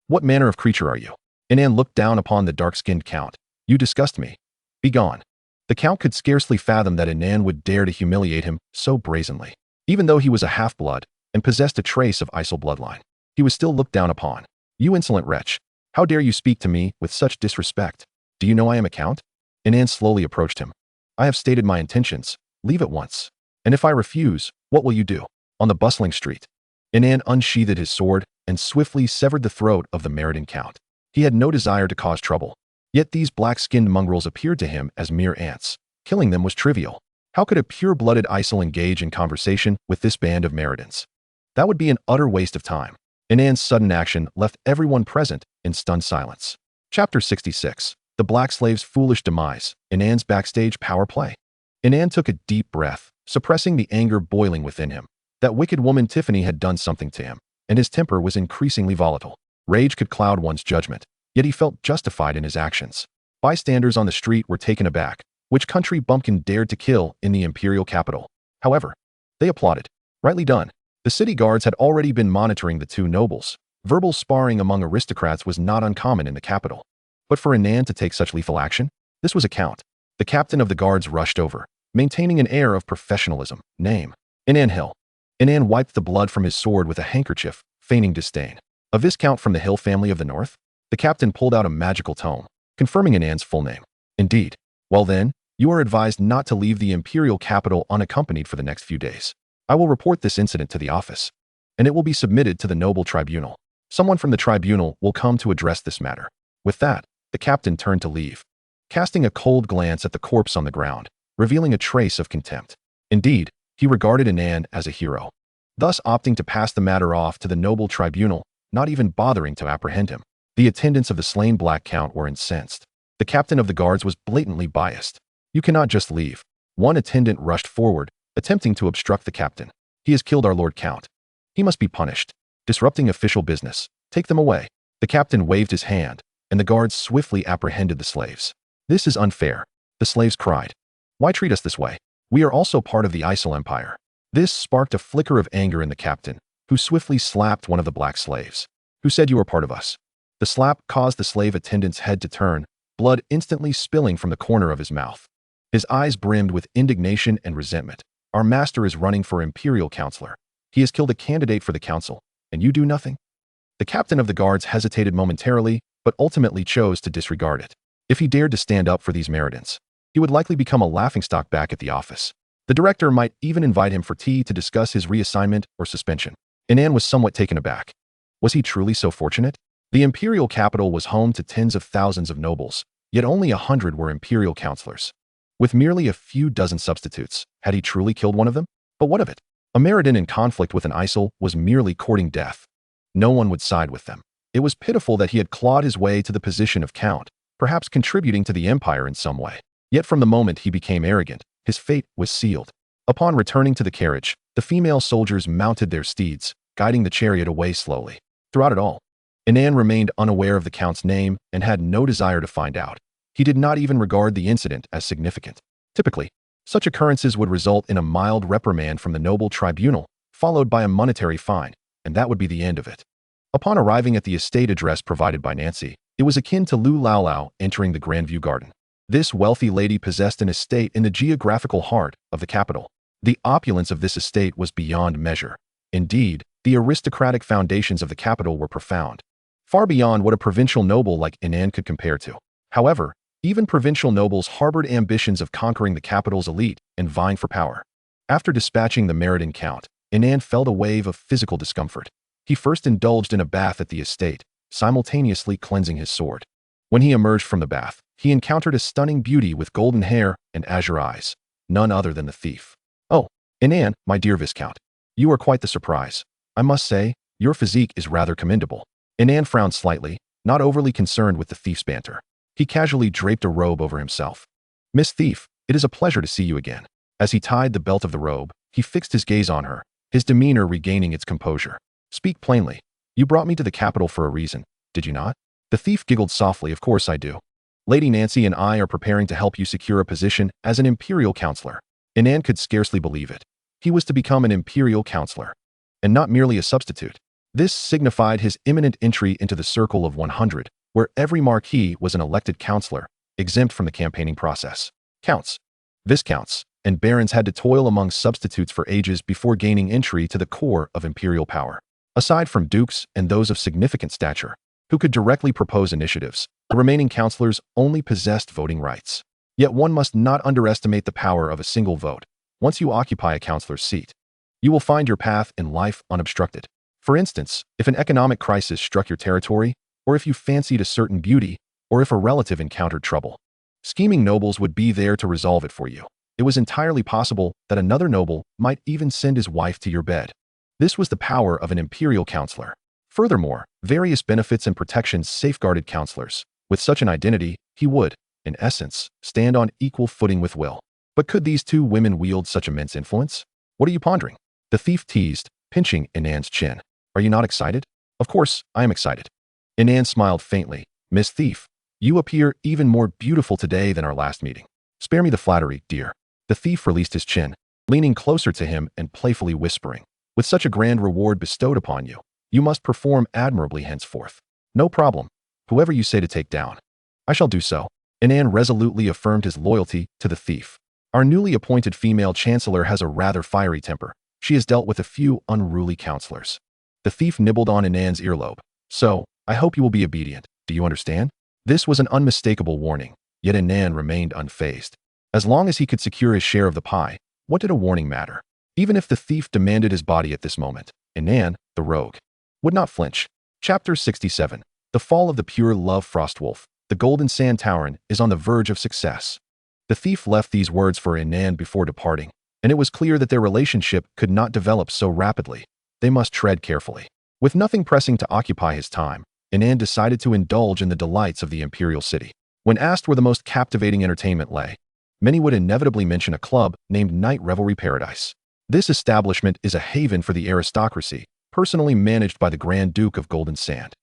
S1: What manner of creature are you? Inan looked down upon the dark-skinned count. You disgust me. Be gone. The count could scarcely fathom that Inan would dare to humiliate him so brazenly. Even though he was a half-blood and possessed a trace of Isle bloodline, he was still looked down upon. You insolent wretch! How dare you speak to me with such disrespect? Do you know I am a count? Inan slowly approached him. I have stated my intentions. Leave at once. And if I refuse, what will you do? On the bustling street. Inan unsheathed his sword and swiftly severed the throat of the Merdin count. He had no desire to cause trouble. Yet these black-skinned mongrels appeared to him as mere ants. Killing them was trivial. How could a pure-blooded Isle engage in conversation with this band of Merdins? That would be an utter waste of time. Inan's sudden action left everyone present in stunned silence. Chapter 66. The Black Slave's Foolish Demise. Inan's Backstage Power Play. Inan took a deep breath, suppressing the anger boiling within him. That wicked woman Tiffany had done something to him, and his temper was increasingly volatile. Rage could cloud one's judgment, yet he felt justified in his actions. Bystanders on the street were taken aback. Which country bumpkin dared to kill in the imperial capital? However, they applauded. Rightly done. The city guards had already been monitoring the two nobles. Verbal sparring among aristocrats was not uncommon in the capital. But for Inan to take such lethal action, this was a count. The captain of the guards rushed over, maintaining an air of professionalism. Name: Inan Hill. Inan wiped the blood from his sword with a handkerchief, feigning disdain. A viscount from the Hill family of the north? The captain pulled out a magical tome, confirming Inan's full name. Indeed. Well then, you are advised not to leave the imperial capital unaccompanied for the next few days. I will report this incident to the office, and it will be submitted to the noble tribunal. Someone from the tribunal will come to address this matter. With that, the captain turned to leave, casting a cold glance at the corpse on the ground, revealing a trace of contempt. Indeed, he regarded Inan as a hero, thus opting to pass the matter off to the noble tribunal, not even bothering to apprehend him. The attendants of the slain Black Count were incensed. The captain of the guards was blatantly biased. You cannot just leave. One attendant rushed forward, attempting to obstruct the captain. He has killed our Lord Count. He must be punished. Disrupting official business. Take them away. The captain waved his hand, and the guards swiftly apprehended the slaves. This is unfair. The slaves cried. Why treat us this way? We are also part of the Isle Empire. This sparked a flicker of anger in the captain, who swiftly slapped one of the black slaves. Who said you were part of us? The slap caused the slave attendant's head to turn, blood instantly spilling from the corner of his mouth. His eyes brimmed with indignation and resentment. Our master is running for imperial counselor. He has killed a candidate for the council, and you do nothing? The captain of the guards hesitated momentarily, but ultimately chose to disregard it. If he dared to stand up for these Meridans, he would likely become a laughingstock back at the office. The director might even invite him for tea to discuss his reassignment or suspension. Inan was somewhat taken aback. Was he truly so fortunate? The imperial capital was home to tens of thousands of nobles, yet only 100 were imperial counselors. With merely a few dozen substitutes, had he truly killed one of them? But what of it? A Meridan in conflict with an Isle was merely courting death. No one would side with them. It was pitiful that he had clawed his way to the position of count, perhaps contributing to the empire in some way. Yet from the moment he became arrogant, his fate was sealed. Upon returning to the carriage, the female soldiers mounted their steeds, guiding the chariot away slowly. Throughout it all, Inan remained unaware of the count's name and had no desire to find out. He did not even regard the incident as significant. Typically, such occurrences would result in a mild reprimand from the noble tribunal, followed by a monetary fine, and that would be the end of it. Upon arriving at the estate address provided by Nancy, it was akin to Lu Lao Lao entering the Grandview Garden. This wealthy lady possessed an estate in the geographical heart of the capital. The opulence of this estate was beyond measure. Indeed, the aristocratic foundations of the capital were profound, far beyond what a provincial noble like Inan could compare to. However, even provincial nobles harbored ambitions of conquering the capital's elite and vying for power. After dispatching the Meridan Count, Inan felt a wave of physical discomfort. He first indulged in a bath at the estate, simultaneously cleansing his sword. When he emerged from the bath, he encountered a stunning beauty with golden hair and azure eyes, none other than the thief. Oh, Inan, my dear Viscount, you are quite the surprise. I must say, your physique is rather commendable. Inan frowned slightly, not overly concerned with the thief's banter. He casually draped a robe over himself. Miss Thief, it is a pleasure to see you again. As he tied the belt of the robe, he fixed his gaze on her, his demeanor regaining its composure. Speak plainly. You brought me to the capital for a reason, did you not? The thief giggled softly. Of course I do. Lady Nancy and I are preparing to help you secure a position as an imperial counselor. Inan could scarcely believe it. He was to become an imperial counselor, and not merely a substitute. This signified his imminent entry into the circle of 100, where every marquis was an elected counselor, exempt from the campaigning process. Counts, viscounts, and barons had to toil among substitutes for ages before gaining entry to the core of imperial power. Aside from dukes and those of significant stature, who could directly propose initiatives, the remaining counselors only possessed voting rights. Yet one must not underestimate the power of a single vote. Once you occupy a counselor's seat, you will find your path in life unobstructed. For instance, if an economic crisis struck your territory, or if you fancied a certain beauty, or if a relative encountered trouble, scheming nobles would be there to resolve it for you. It was entirely possible that another noble might even send his wife to your bed. This was the power of an imperial counselor. Furthermore, various benefits and protections safeguarded counselors. With such an identity, he would, in essence, stand on equal footing with Will. But could these two women wield such immense influence? What are you pondering? The thief teased, pinching Inan's chin. Are you not excited? Of course, I am excited. Inan smiled faintly. Miss Thief, You appear even more beautiful today than our last meeting. Spare me the flattery, dear. The thief released his chin, leaning closer to him and playfully whispering, with such a grand reward bestowed upon you, you must perform admirably henceforth. No problem. Whoever you say to take down, I shall do so. Inan resolutely affirmed his loyalty to the thief. Our newly appointed female chancellor has a rather fiery temper. She has dealt with a few unruly counselors. The thief nibbled on Inan's earlobe. So, I hope you will be obedient. Do you understand? This was an unmistakable warning, yet Inan remained unfazed. As long as he could secure his share of the pie, what did a warning matter? Even if the thief demanded his body at this moment, Inan, the rogue, would not flinch. Chapter 67. The Fall of the Pure Love Frostwolf. The Golden Sand Tyranny is on the verge of success. The thief left these words for Inan before departing, and it was clear that their relationship could not develop so rapidly. They must tread carefully. With nothing pressing to occupy his time, Inan decided to indulge in the delights of the imperial city. When asked where the most captivating entertainment lay, many would inevitably mention a club named Night Revelry Paradise. This establishment is a haven for the aristocracy, personally managed by the Grand Duke of Golden Sand,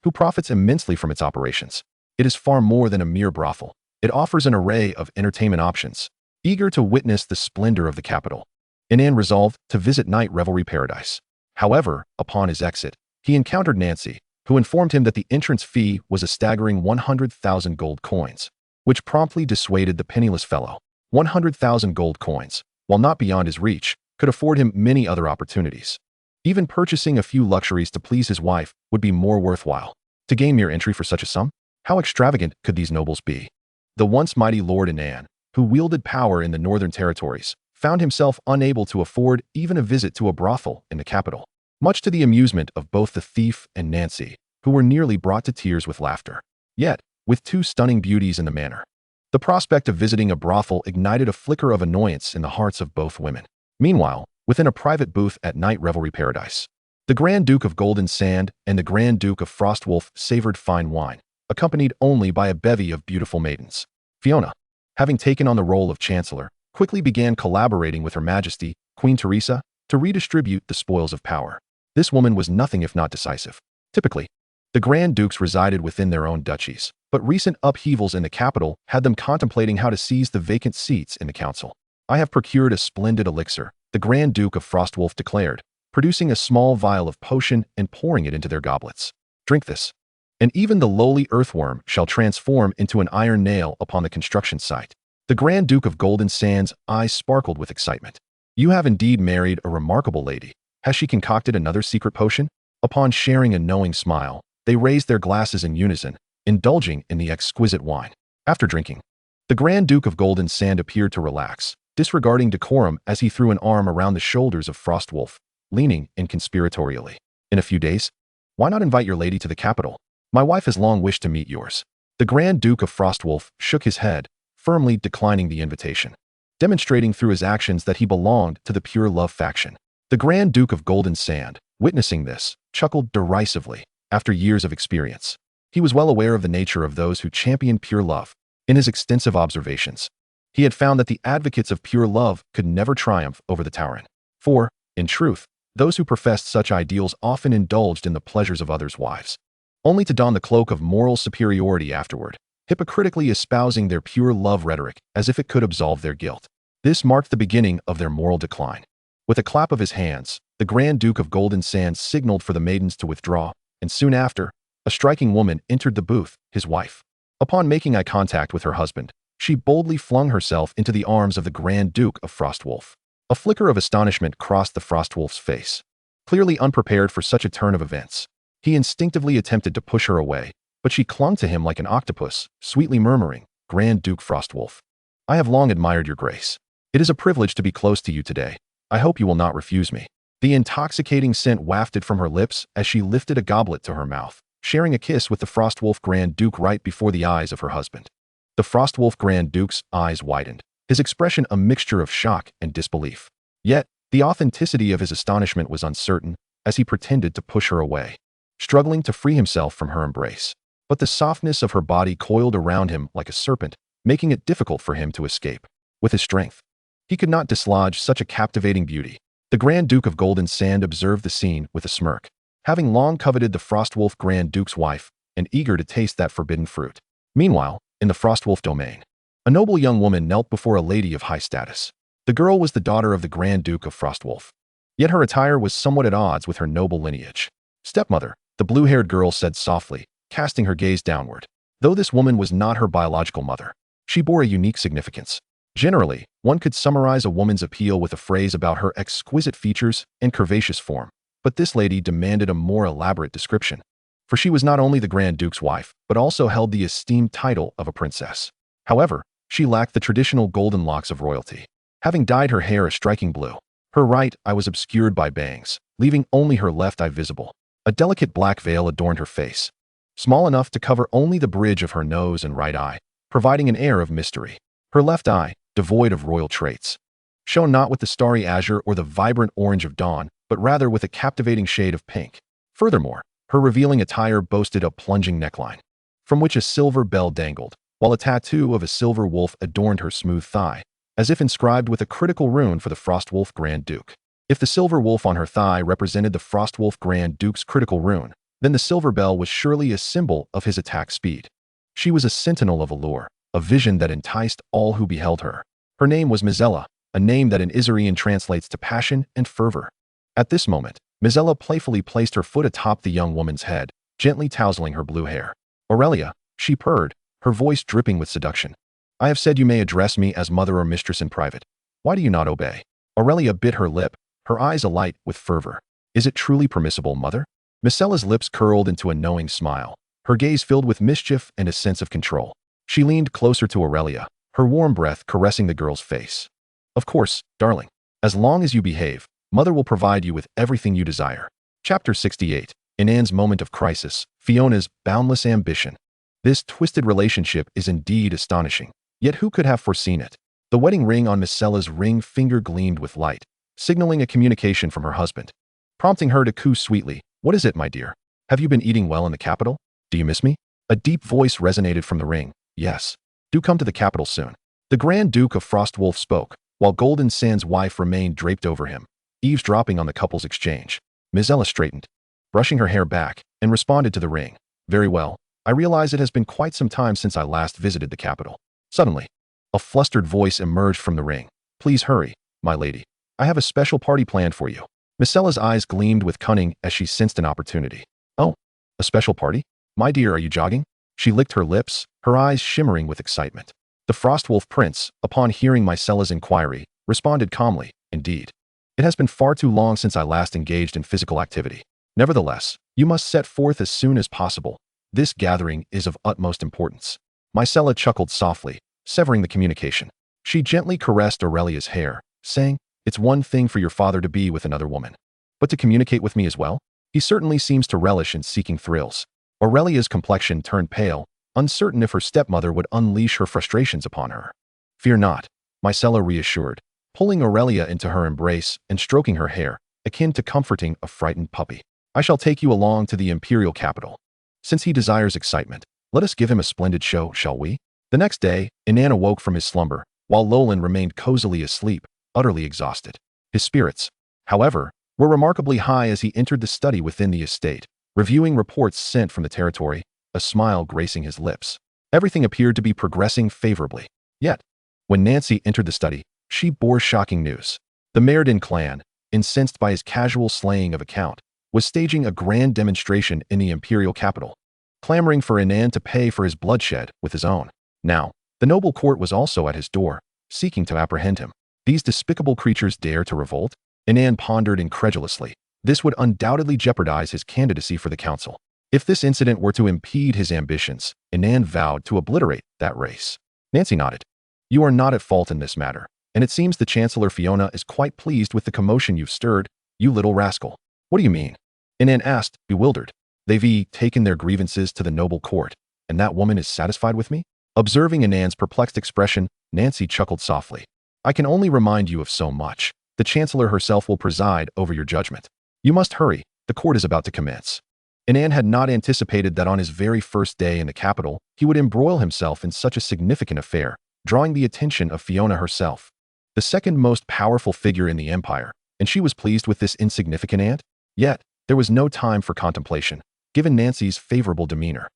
S1: who profits immensely from its operations. It is far more than a mere brothel. It offers an array of entertainment options. Eager to witness the splendor of the capital, Inan resolved to visit Night Revelry Paradise. However, upon his exit, he encountered Nancy, who informed him that the entrance fee was a staggering 100,000 gold coins, which promptly dissuaded the penniless fellow. 100,000 gold coins, while not beyond his reach, could afford him many other opportunities. Even purchasing a few luxuries to please his wife would be more worthwhile. To gain mere entry for such a sum? How extravagant could these nobles be? The once mighty Lord Inan, who wielded power in the northern territories, found himself unable to afford even a visit to a brothel in the capital, much to the amusement of both the thief and Nancy, who were nearly brought to tears with laughter. Yet, with two stunning beauties in the manor, the prospect of visiting a brothel ignited a flicker of annoyance in the hearts of both women. Meanwhile, within a private booth at Night Revelry Paradise, the Grand Duke of Golden Sand and the Grand Duke of Frostwolf savored fine wine, accompanied only by a bevy of beautiful maidens. Fiona, having taken on the role of Chancellor, quickly began collaborating with Her Majesty, Queen Teresa, to redistribute the spoils of power. This woman was nothing if not decisive. Typically, the Grand Dukes resided within their own duchies, but recent upheavals in the capital had them contemplating how to seize the vacant seats in the council. I have procured a splendid elixir, the Grand Duke of Frostwolf declared, producing a small vial of potion and pouring it into their goblets. Drink this, and even the lowly earthworm shall transform into an iron nail upon the construction site. The Grand Duke of Golden Sand's eyes sparkled with excitement. You have indeed married a remarkable lady. Has she concocted another secret potion? Upon sharing a knowing smile, they raised their glasses in unison, indulging in the exquisite wine. After drinking, the Grand Duke of Golden Sand appeared to relax, disregarding decorum as he threw an arm around the shoulders of Frostwolf, leaning inconspiratorially. In a few days, why not invite your lady to the capital? My wife has long wished to meet yours. The Grand Duke of Frostwolf shook his head, firmly declining the invitation, demonstrating through his actions that he belonged to the pure love faction. The Grand Duke of Golden Sand, witnessing this, chuckled derisively. After years of experience, he was well aware of the nature of those who champion pure love. In his extensive observations, he had found that the advocates of pure love could never triumph over the tyrant. For, in truth, those who professed such ideals often indulged in the pleasures of others' wives, only to don the cloak of moral superiority afterward, hypocritically espousing their pure love rhetoric as if it could absolve their guilt. This marked the beginning of their moral decline. With a clap of his hands, the Grand Duke of Golden Sand signaled for the maidens to withdraw, and soon after, a striking woman entered the booth, his wife. Upon making eye contact with her husband, she boldly flung herself into the arms of the Grand Duke of Frostwolf. A flicker of astonishment crossed the Frostwolf's face. Clearly unprepared for such a turn of events, he instinctively attempted to push her away, but she clung to him like an octopus, sweetly murmuring, Grand Duke Frostwolf, I have long admired your grace. It is a privilege to be close to you today. I hope you will not refuse me. The intoxicating scent wafted from her lips as she lifted a goblet to her mouth, sharing a kiss with the Frostwolf Grand Duke right before the eyes of her husband. The Frostwolf Grand Duke's eyes widened, his expression a mixture of shock and disbelief. Yet, the authenticity of his astonishment was uncertain as he pretended to push her away, struggling to free himself from her embrace. But the softness of her body coiled around him like a serpent, making it difficult for him to escape. With his strength, he could not dislodge such a captivating beauty. The Grand Duke of Golden Sand observed the scene with a smirk, having long coveted the Frostwolf Grand Duke's wife and eager to taste that forbidden fruit. Meanwhile, in the Frostwolf domain, a noble young woman knelt before a lady of high status. The girl was the daughter of the Grand Duke of Frostwolf. Yet her attire was somewhat at odds with her noble lineage. "Stepmother," the blue-haired girl said softly, casting her gaze downward. Though this woman was not her biological mother, she bore a unique significance. Generally, one could summarize a woman's appeal with a phrase about her exquisite features and curvaceous form, but this lady demanded a more elaborate description. For she was not only the Grand Duke's wife, but also held the esteemed title of a princess. However, she lacked the traditional golden locks of royalty. Having dyed her hair a striking blue, her right eye was obscured by bangs, leaving only her left eye visible. A delicate black veil adorned her face, small enough to cover only the bridge of her nose and right eye, providing an air of mystery. Her left eye, devoid of royal traits, shone not with the starry azure or the vibrant orange of dawn, but rather with a captivating shade of pink. Furthermore, her revealing attire boasted a plunging neckline, from which a silver bell dangled, while a tattoo of a silver wolf adorned her smooth thigh, as if inscribed with a critical rune for the Frostwolf Grand Duke. If the silver wolf on her thigh represented the Frostwolf Grand Duke's critical rune, then the silver bell was surely a symbol of his attack speed. She was a sentinel of allure, a vision that enticed all who beheld her. Her name was Mizella, a name that in Isarian translates to passion and fervor. At this moment, Mizella playfully placed her foot atop the young woman's head, gently tousling her blue hair. "Aurelia," she purred, her voice dripping with seduction. "I have said you may address me as mother or mistress in private. Why do you not obey?" Aurelia bit her lip, her eyes alight with fervor. "Is it truly permissible, mother?" Mizella's lips curled into a knowing smile, her gaze filled with mischief and a sense of control. She leaned closer to Aurelia, her warm breath caressing the girl's face. "Of course, darling. As long as you behave, Mother will provide you with everything you desire." Chapter 68. Inan's moment of crisis, Fiona's boundless ambition. This twisted relationship is indeed astonishing, yet who could have foreseen it? The wedding ring on Mizella's ring finger gleamed with light, signaling a communication from her husband, prompting her to coo sweetly. "What is it, my dear? Have you been eating well in the capital? Do you miss me?" A deep voice resonated from the ring. "Yes. Do come to the capital soon." The Grand Duke of Frostwolf spoke, while Golden Sand's wife remained draped over him, eavesdropping on the couple's exchange. Mizella straightened, brushing her hair back, and responded to the ring. "Very well. I realize it has been quite some time since I last visited the capital." Suddenly, a flustered voice emerged from the ring. "Please hurry, my lady. I have a special party planned for you." Mizella's eyes gleamed with cunning as she sensed an opportunity. "Oh, a special party? My dear, are you jogging?" She licked her lips, her eyes shimmering with excitement. The Frostwolf Prince, upon hearing Mizella's inquiry, responded calmly, "Indeed. It has been far too long since I last engaged in physical activity. Nevertheless, you must set forth as soon as possible. This gathering is of utmost importance." Mizella chuckled softly, severing the communication. She gently caressed Aurelia's hair, saying, "It's one thing for your father to be with another woman, but to communicate with me as well? He certainly seems to relish in seeking thrills." Aurelia's complexion turned pale, uncertain if her stepmother would unleash her frustrations upon her. "Fear not," Mizella reassured, pulling Aurelia into her embrace and stroking her hair, akin to comforting a frightened puppy. "I shall take you along to the imperial capital. Since he desires excitement, let us give him a splendid show, shall we?" The next day, Inan awoke from his slumber, while Lolan remained cozily asleep, utterly exhausted. His spirits, however, were remarkably high as he entered the study within the estate, reviewing reports sent from the territory, a smile gracing his lips. Everything appeared to be progressing favorably. Yet, when Nancy entered the study, she bore shocking news. The Meriden clan, incensed by his casual slaying of a count, was staging a grand demonstration in the imperial capital, clamoring for Inan to pay for his bloodshed with his own. Now, the noble court was also at his door, seeking to apprehend him. These despicable creatures dare to revolt? Inan pondered incredulously. This would undoubtedly jeopardize his candidacy for the council. If this incident were to impede his ambitions, Inan vowed to obliterate that race. Nancy nodded. "You are not at fault in this matter, and it seems the Chancellor Fiona is quite pleased with the commotion you've stirred, you little rascal." "What do you mean?" Inan asked, bewildered. "They've taken their grievances to the noble court, and that woman is satisfied with me?" Observing Inan's perplexed expression, Nancy chuckled softly. "I can only remind you of so much. The Chancellor herself will preside over your judgment. You must hurry, the court is about to commence." Inan had not anticipated that on his very first day in the capital, he would embroil himself in such a significant affair, drawing the attention of Fiona herself, the second most powerful figure in the empire, and she was pleased with this insignificant ant? Yet, there was no time for contemplation, given Nancy's favorable demeanor.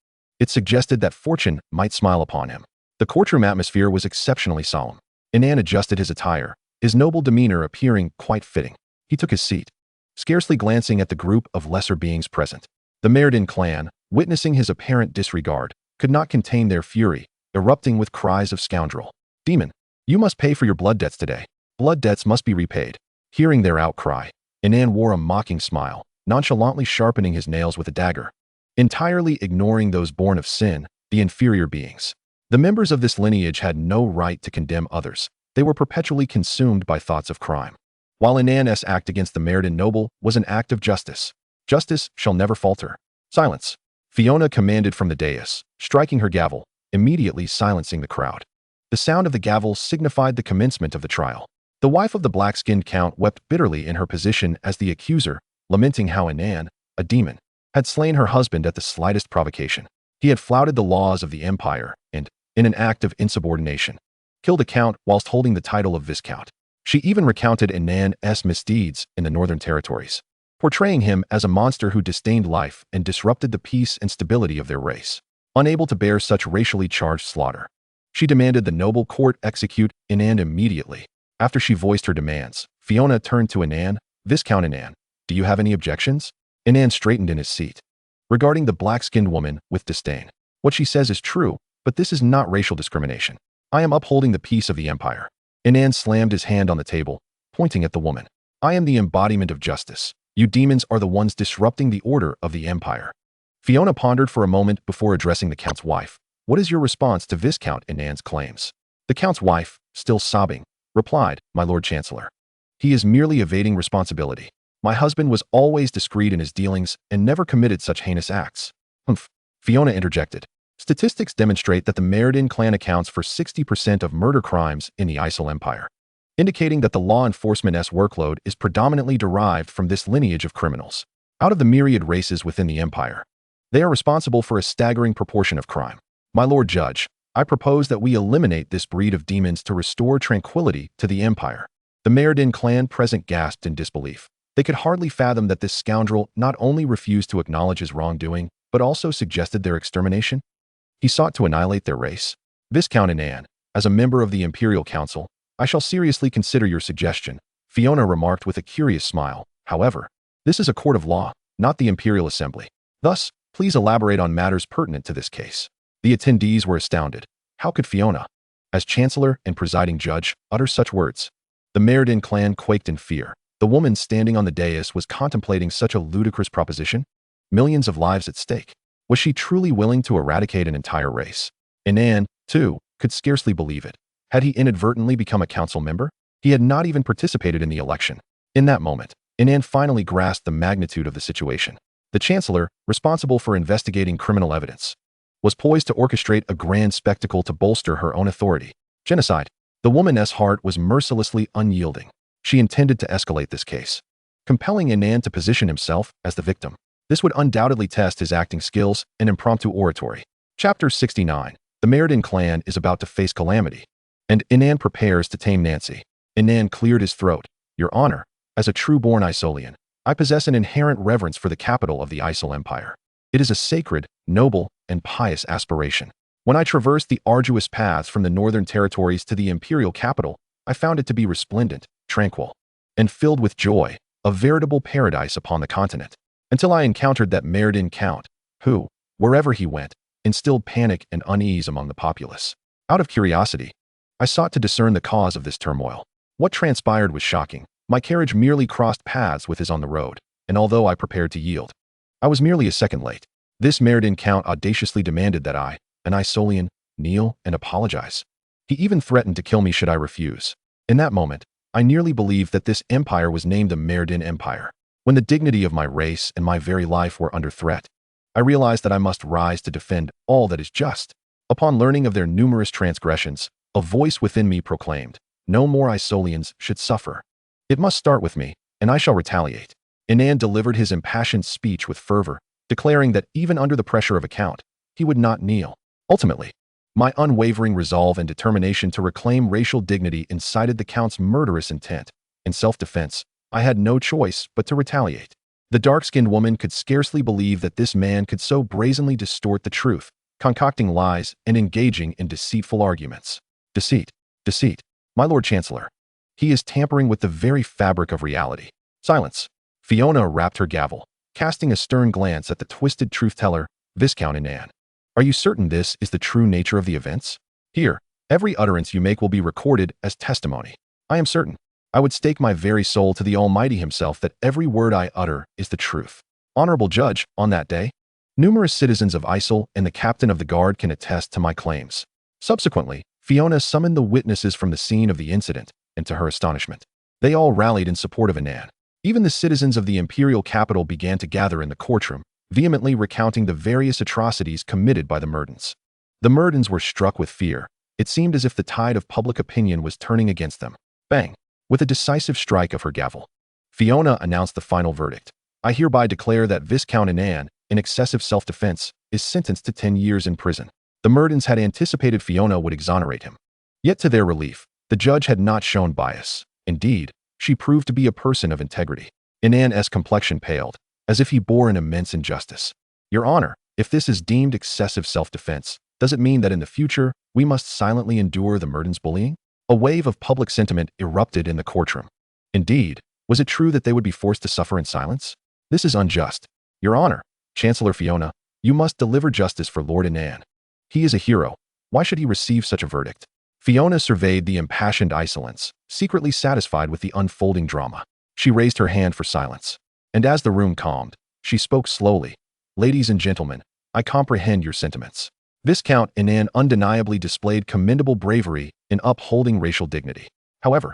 S1: It suggested that fortune might smile upon him. The courtroom atmosphere was exceptionally solemn. Inan adjusted his attire, his noble demeanor appearing quite fitting. He took his seat, scarcely glancing at the group of lesser beings present. The Meriden clan, witnessing his apparent disregard, could not contain their fury, erupting with cries of "Scoundrel! Demon! You must pay for your blood debts today. Blood debts must be repaid." Hearing their outcry, Inan wore a mocking smile, nonchalantly sharpening his nails with a dagger, entirely ignoring those born of sin, the inferior beings. The members of this lineage had no right to condemn others. They were perpetually consumed by thoughts of crime. While Inan's act against the Meriden noble was an act of justice, justice shall never falter. "Silence!" Fiona commanded from the dais, striking her gavel, immediately silencing the crowd. The sound of the gavel signified the commencement of the trial. The wife of the black-skinned count wept bitterly in her position as the accuser, lamenting how Inan, a demon, had slain her husband at the slightest provocation. He had flouted the laws of the empire and, in an act of insubordination, killed a count whilst holding the title of viscount. She even recounted Inan's misdeeds in the northern territories, portraying him as a monster who disdained life and disrupted the peace and stability of their race. Unable to bear such racially charged slaughter, she demanded the noble court execute Inan immediately. After she voiced her demands, Fiona turned to Inan. "Viscount Inan, do you have any objections?" Inan straightened in his seat, regarding the black-skinned woman with disdain. "What she says is true, but this is not racial discrimination. I am upholding the peace of the empire." Inan slammed his hand on the table, pointing at the woman. "I am the embodiment of justice. You demons are the ones disrupting the order of the empire." Fiona pondered for a moment before addressing the count's wife. "What is your response to Viscount Inan's claims?" The count's wife, still sobbing, replied, "My Lord Chancellor, he is merely evading responsibility. My husband was always discreet in his dealings and never committed such heinous acts." "Humph," Fiona interjected. "Statistics demonstrate that the Meriden clan accounts for 60% of murder crimes in the Isle Empire, indicating that the law enforcement's workload is predominantly derived from this lineage of criminals. Out of the myriad races within the empire, they are responsible for a staggering proportion of crime. My Lord Judge, I propose that we eliminate this breed of demons to restore tranquility to the empire." The Meriden clan present gasped in disbelief. They could hardly fathom that this scoundrel not only refused to acknowledge his wrongdoing, but also suggested their extermination. He sought to annihilate their race. "Viscount Inan, as a member of the Imperial Council, I shall seriously consider your suggestion," Fiona remarked with a curious smile. "However, this is a court of law, not the Imperial Assembly. Thus, please elaborate on matters pertinent to this case." The attendees were astounded. How could Fiona, as Chancellor and presiding judge, utter such words? The Meriden clan quaked in fear. The woman standing on the dais was contemplating such a ludicrous proposition. Millions of lives at stake. Was she truly willing to eradicate an entire race? Inan, too, could scarcely believe it. Had he inadvertently become a council member? He had not even participated in the election. In that moment, Inan finally grasped the magnitude of the situation. The Chancellor, responsible for investigating criminal evidence, was poised to orchestrate a grand spectacle to bolster her own authority. Genocide. The woman's heart was mercilessly unyielding. She intended to escalate this case, compelling Inan to position himself as the victim. This would undoubtedly test his acting skills and impromptu oratory. Chapter 69. The Meriden clan is about to face calamity, and Inan prepares to tame Nancy. Inan cleared his throat. "Your Honor, as a true-born Isolian, I possess an inherent reverence for the capital of the Isle Empire. It is a sacred, noble, and pious aspiration. When I traversed the arduous paths from the northern territories to the imperial capital, I found it to be resplendent, tranquil, and filled with joy, a veritable paradise upon the continent, until I encountered that Meriden count, who, wherever he went, instilled panic and unease among the populace. Out of curiosity, I sought to discern the cause of this turmoil. What transpired was shocking. My carriage merely crossed paths with his on the road, and although I prepared to yield, I was merely a second late. This Meriden count audaciously demanded that I, an Isolian, kneel and apologize. He even threatened to kill me should I refuse. In that moment, I nearly believed that this empire was named the Meriden Empire. When the dignity of my race and my very life were under threat, I realized that I must rise to defend all that is just. Upon learning of their numerous transgressions, a voice within me proclaimed, "No more Isolians should suffer. It must start with me, and I shall retaliate." Inan delivered his impassioned speech with fervor, declaring that even under the pressure of a count, he would not kneel. Ultimately, my unwavering resolve and determination to reclaim racial dignity incited the count's murderous intent. In self-defense, I had no choice but to retaliate. The dark-skinned woman could scarcely believe that this man could so brazenly distort the truth, concocting lies and engaging in deceitful arguments. Deceit, deceit, my Lord Chancellor. He is tampering with the very fabric of reality. Silence. Fiona rapped her gavel, casting a stern glance at the twisted truth-teller, Viscount Inan. Are you certain this is the true nature of the events? Here, every utterance you make will be recorded as testimony. I am certain. I would stake my very soul to the Almighty himself that every word I utter is the truth. Honorable Judge, on that day, numerous citizens of Isel and the captain of the guard can attest to my claims. Subsequently, Fiona summoned the witnesses from the scene of the incident, and to her astonishment, they all rallied in support of Inan. Even the citizens of the imperial capital began to gather in the courtroom, vehemently recounting the various atrocities committed by the Murdens. The Murdens were struck with fear. It seemed as if the tide of public opinion was turning against them. Bang! With a decisive strike of her gavel, Fiona announced the final verdict. I hereby declare that Viscount Inan, in excessive self-defense, is sentenced to 10 years in prison. The Murdens had anticipated Fiona would exonerate him. Yet to their relief, the judge had not shown bias. Indeed, she proved to be a person of integrity. Inan's complexion paled, as if he bore an immense injustice. Your Honor, if this is deemed excessive self-defense, does it mean that in the future, we must silently endure the Murdens' bullying? A wave of public sentiment erupted in the courtroom. Indeed, was it true that they would be forced to suffer in silence? This is unjust. Your Honor, Chancellor Fiona, you must deliver justice for Lord Inan. He is a hero. Why should he receive such a verdict? Fiona surveyed the impassioned Isolans, secretly satisfied with the unfolding drama. She raised her hand for silence. And as the room calmed, she spoke slowly. Ladies and gentlemen, I comprehend your sentiments. Viscount Inan undeniably displayed commendable bravery in upholding racial dignity. However,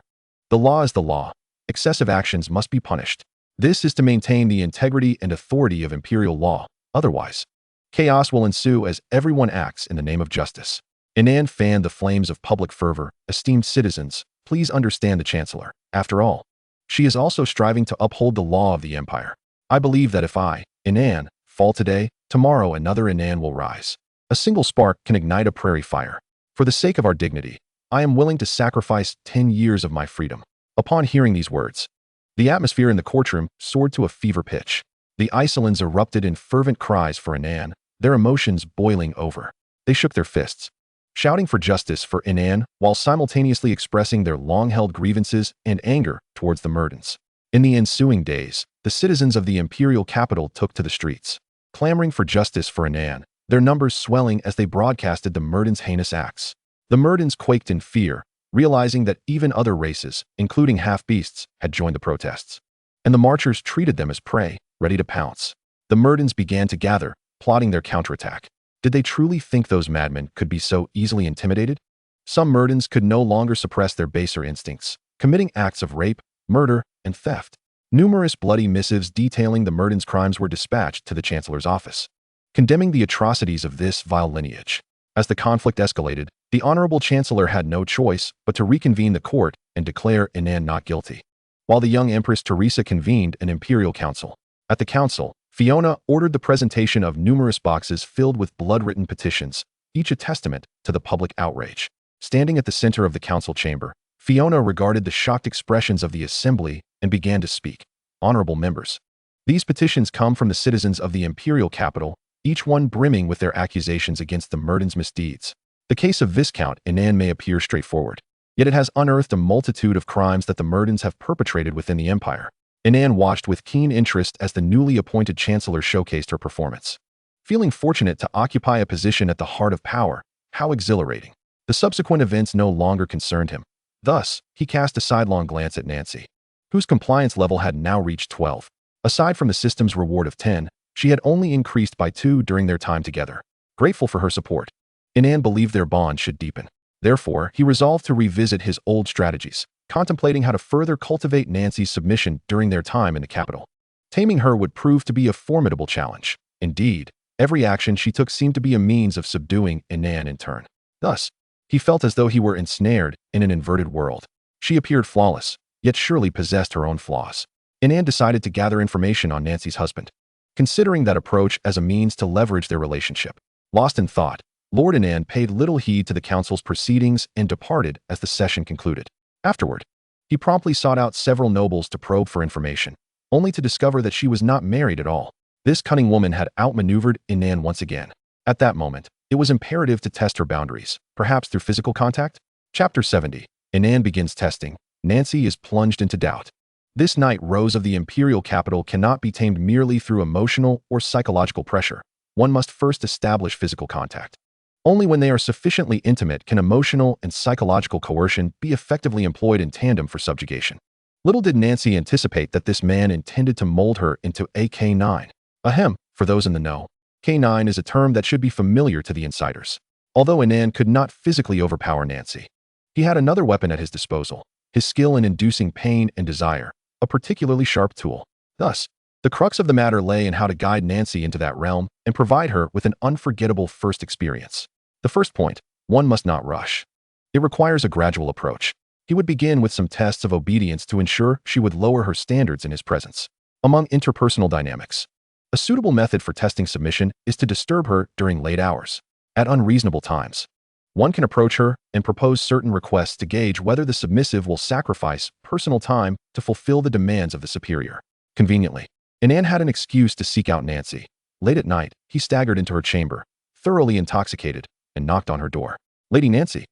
S1: the law is the law. Excessive actions must be punished. This is to maintain the integrity and authority of imperial law. Otherwise, chaos will ensue as everyone acts in the name of justice. Inan fanned the flames of public fervor. Esteemed citizens, please understand the Chancellor. After all, she is also striving to uphold the law of the Empire. I believe that if I, Inan, fall today, tomorrow another Inan will rise. A single spark can ignite a prairie fire. For the sake of our dignity, I am willing to sacrifice 10 years of my freedom. Upon hearing these words, the atmosphere in the courtroom soared to a fever pitch. The Isolans erupted in fervent cries for Inan, their emotions boiling over. They shook their fists, shouting for justice for Inan while simultaneously expressing their long-held grievances and anger towards the Murdens. In the ensuing days, the citizens of the imperial capital took to the streets, clamoring for justice for Inan, their numbers swelling as they broadcasted the Murdens' heinous acts. The Murdens quaked in fear, realizing that even other races, including half-beasts, had joined the protests. And the marchers treated them as prey, ready to pounce. The Murdens began to gather, plotting their counterattack. Did they truly think those madmen could be so easily intimidated? Some Murdens could no longer suppress their baser instincts, committing acts of rape, murder, and theft. Numerous bloody missives detailing the Murdens' crimes were dispatched to the Chancellor's office, condemning the atrocities of this vile lineage. As the conflict escalated, the Honorable Chancellor had no choice but to reconvene the court and declare Inan not guilty, while the young Empress Teresa convened an imperial council. At the council, Fiona ordered the presentation of numerous boxes filled with blood-written petitions, each a testament to the public outrage. Standing at the center of the council chamber, Fiona regarded the shocked expressions of the assembly and began to speak. Honorable members, these petitions come from the citizens of the imperial capital, each one brimming with their accusations against the Murdens' misdeeds. The case of Viscount Inan may appear straightforward, yet it has unearthed a multitude of crimes that the Murdens have perpetrated within the Empire. Inan watched with keen interest as the newly appointed Chancellor showcased her performance. Feeling fortunate to occupy a position at the heart of power, how exhilarating. The subsequent events no longer concerned him. Thus, he cast a sidelong glance at Nancy, whose compliance level had now reached 12. Aside from the system's reward of 10, she had only increased by 2 during their time together. Grateful for her support, Inan believed their bond should deepen. Therefore, he resolved to revisit his old strategies, contemplating how to further cultivate Nancy's submission during their time in the capital. Taming her would prove to be a formidable challenge. Indeed, every action she took seemed to be a means of subduing Inan in turn. Thus, he felt as though he were ensnared in an inverted world. She appeared flawless, yet surely possessed her own flaws. Inan decided to gather information on Nancy's husband, considering that approach as a means to leverage their relationship. Lost in thought, Lord Inan paid little heed to the council's proceedings and departed as the session concluded. Afterward, he promptly sought out several nobles to probe for information, only to discover that she was not married at all. This cunning woman had outmaneuvered Inan once again. At that moment, It was imperative to test her boundaries, perhaps through physical contact. Chapter 70. Inan begins testing. Nancy is plunged into doubt. This night, Rose of the imperial capital cannot be tamed merely through emotional or psychological pressure. One must first establish physical contact. Only when they are sufficiently intimate can emotional and psychological coercion be effectively employed in tandem for subjugation. Little did Nancy anticipate that this man intended to mold her into a K9. Ahem, for those in the know. K9 is a term that should be familiar to the insiders. Although Inan could not physically overpower Nancy, he had another weapon at his disposal, his skill in inducing pain and desire, a particularly sharp tool. Thus, the crux of the matter lay in how to guide Nancy into that realm and provide her with an unforgettable first experience. The first point, one must not rush. It requires a gradual approach. He would begin with some tests of obedience to ensure she would lower her standards in his presence. Among interpersonal dynamics, a suitable method for testing submission is to disturb her during late hours. At unreasonable times, one can approach her and propose certain requests to gauge whether the submissive will sacrifice personal time to fulfill the demands of the superior. Conveniently, Inan had an excuse to seek out Nancy. Late at night, he staggered into her chamber, thoroughly intoxicated, and knocked on her door. Lady Nancy,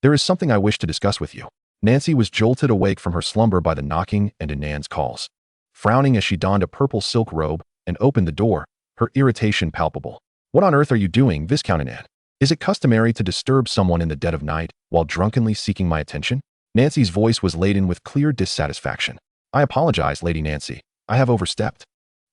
S1: there is something I wish to discuss with you." Nancy was jolted awake from her slumber by the knocking and Inan's calls. Frowning as she donned a purple silk robe and opened the door, her irritation palpable. "What on earth are you doing, Viscount Inan? Is it customary to disturb someone in the dead of night while drunkenly seeking my attention?" Nancy's voice was laden with clear dissatisfaction. "I apologize, Lady Nancy. I have overstepped,"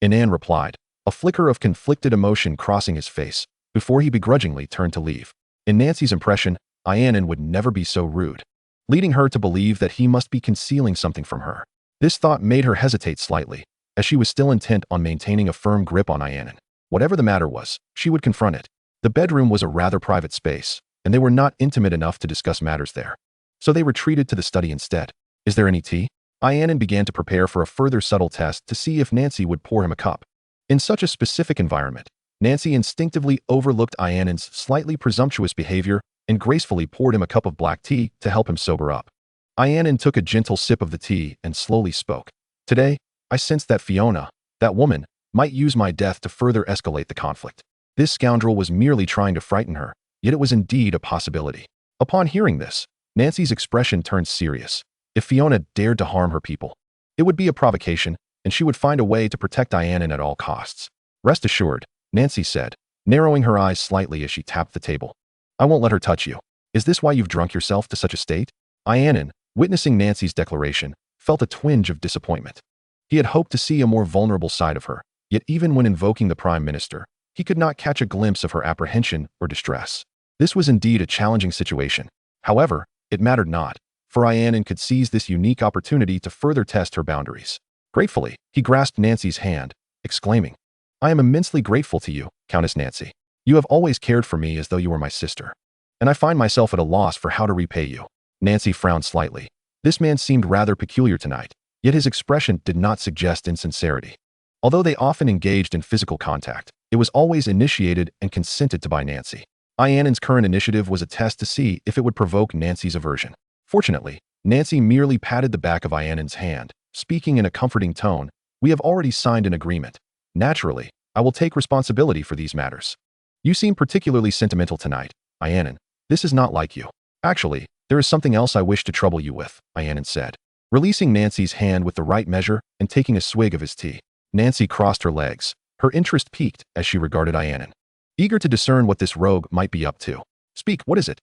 S1: Inan replied, a flicker of conflicted emotion crossing his face, before he begrudgingly turned to leave. In Nancy's impression, Inan would never be so rude, leading her to believe that he must be concealing something from her. This thought made her hesitate slightly, as she was still intent on maintaining a firm grip on Inan. Whatever the matter was, she would confront it. The bedroom was a rather private space, and they were not intimate enough to discuss matters there. So they retreated to the study instead. "Is there any tea?" Inan began to prepare for a further subtle test to see if Nancy would pour him a cup. In such a specific environment, Nancy instinctively overlooked Ianan's slightly presumptuous behavior and gracefully poured him a cup of black tea to help him sober up. Inan took a gentle sip of the tea and slowly spoke. "Today, I sensed that Fiona, that woman, might use my death to further escalate the conflict. This scoundrel was merely trying to frighten her, yet it was indeed a possibility." Upon hearing this, Nancy's expression turned serious. If Fiona dared to harm her people, it would be a provocation, and she would find a way to protect Inan at all costs. "Rest assured," Nancy said, narrowing her eyes slightly as she tapped the table. "I won't let her touch you. Is this why you've drunk yourself to such a state?" Inan, witnessing Nancy's declaration, felt a twinge of disappointment. He had hoped to see a more vulnerable side of her, yet even when invoking the Prime Minister, he could not catch a glimpse of her apprehension or distress. This was indeed a challenging situation. However, it mattered not, for Inan could seize this unique opportunity to further test her boundaries. Gratefully, he grasped Nancy's hand, exclaiming, "I am immensely grateful to you, Countess Nancy. You have always cared for me as though you were my sister, and I find myself at a loss for how to repay you." Nancy frowned slightly. This man seemed rather peculiar tonight, yet his expression did not suggest insincerity. Although they often engaged in physical contact, it was always initiated and consented to by Nancy. Ianan's current initiative was a test to see if it would provoke Nancy's aversion. Fortunately, Nancy merely patted the back of Ianan's hand, speaking in a comforting tone, "We have already signed an agreement. Naturally, I will take responsibility for these matters. You seem particularly sentimental tonight, Inan. This is not like you. Actually, there is something else I wish to trouble you with," Inan said, releasing Nancy's hand with the right measure and taking a swig of his tea. Nancy crossed her legs, her interest piqued as she regarded Inan, eager to discern what this rogue might be up to. "Speak, what is it?"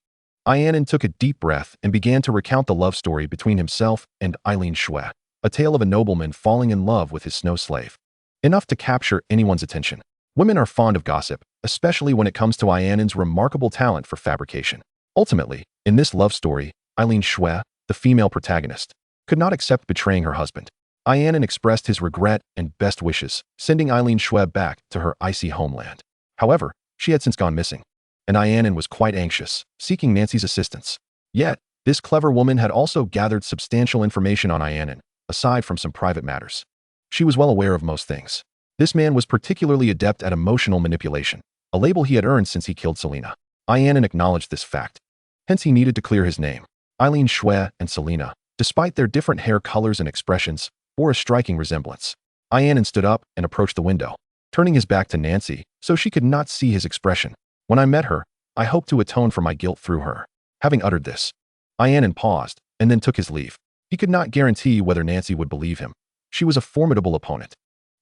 S1: Inan took a deep breath and began to recount the love story between himself and Eileen Schwe, a tale of a nobleman falling in love with his snow slave. Enough to capture anyone's attention. Women are fond of gossip, especially when it comes to Ianan's remarkable talent for fabrication. Ultimately, in this love story, Eileen Schwe, the female protagonist, could not accept betraying her husband. Inan expressed his regret and best wishes, sending Eileen Schwe back to her icy homeland. However, she had since gone missing, and Inan was quite anxious, seeking Nancy's assistance. Yet, this clever woman had also gathered substantial information on Inan, aside from some private matters. She was well aware of most things. This man was particularly adept at emotional manipulation, a label he had earned since he killed Selena. Inan acknowledged this fact. Hence he needed to clear his name. Eileen Schwe and Selena, despite their different hair colors and expressions, bore a striking resemblance. Inan stood up and approached the window, turning his back to Nancy so she could not see his expression. When I met her, I hoped to atone for my guilt through her. Having uttered this, Inan paused and then took his leave. He could not guarantee whether Nancy would believe him. She was a formidable opponent,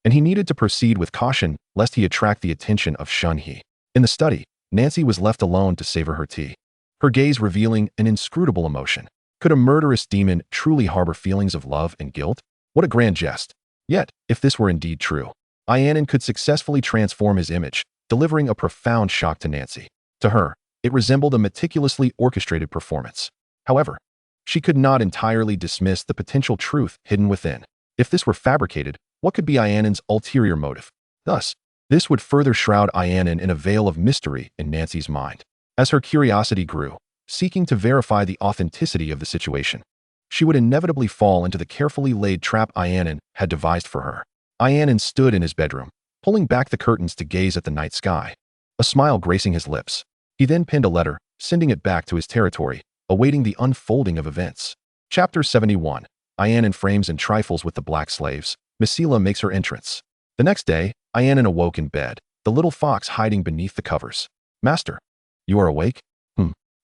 S1: and he needed to proceed with caution lest he attract the attention of Shun-hee. In the study, Nancy was left alone to savor her tea, her gaze revealing an inscrutable emotion. Could a murderous demon truly harbor feelings of love and guilt? What a grand jest. Yet, if this were indeed true, Inan could successfully transform his image, delivering a profound shock to Nancy. To her, it resembled a meticulously orchestrated performance. However, she could not entirely dismiss the potential truth hidden within. If this were fabricated, what could be Ianan's ulterior motive? Thus, this would further shroud Inan in a veil of mystery in Nancy's mind. As her curiosity grew, seeking to verify the authenticity of the situation, she would inevitably fall into the carefully laid trap Inan had devised for her. Inan stood in his bedroom, pulling back the curtains to gaze at the night sky, a smile gracing his lips. He then penned a letter, sending it back to his territory, awaiting the unfolding of events. Chapter 71. Inan frames and trifles with the black slaves. Misila makes her entrance. The next day, Inan awoke in bed, the little fox hiding beneath the covers. "Master, you are awake?"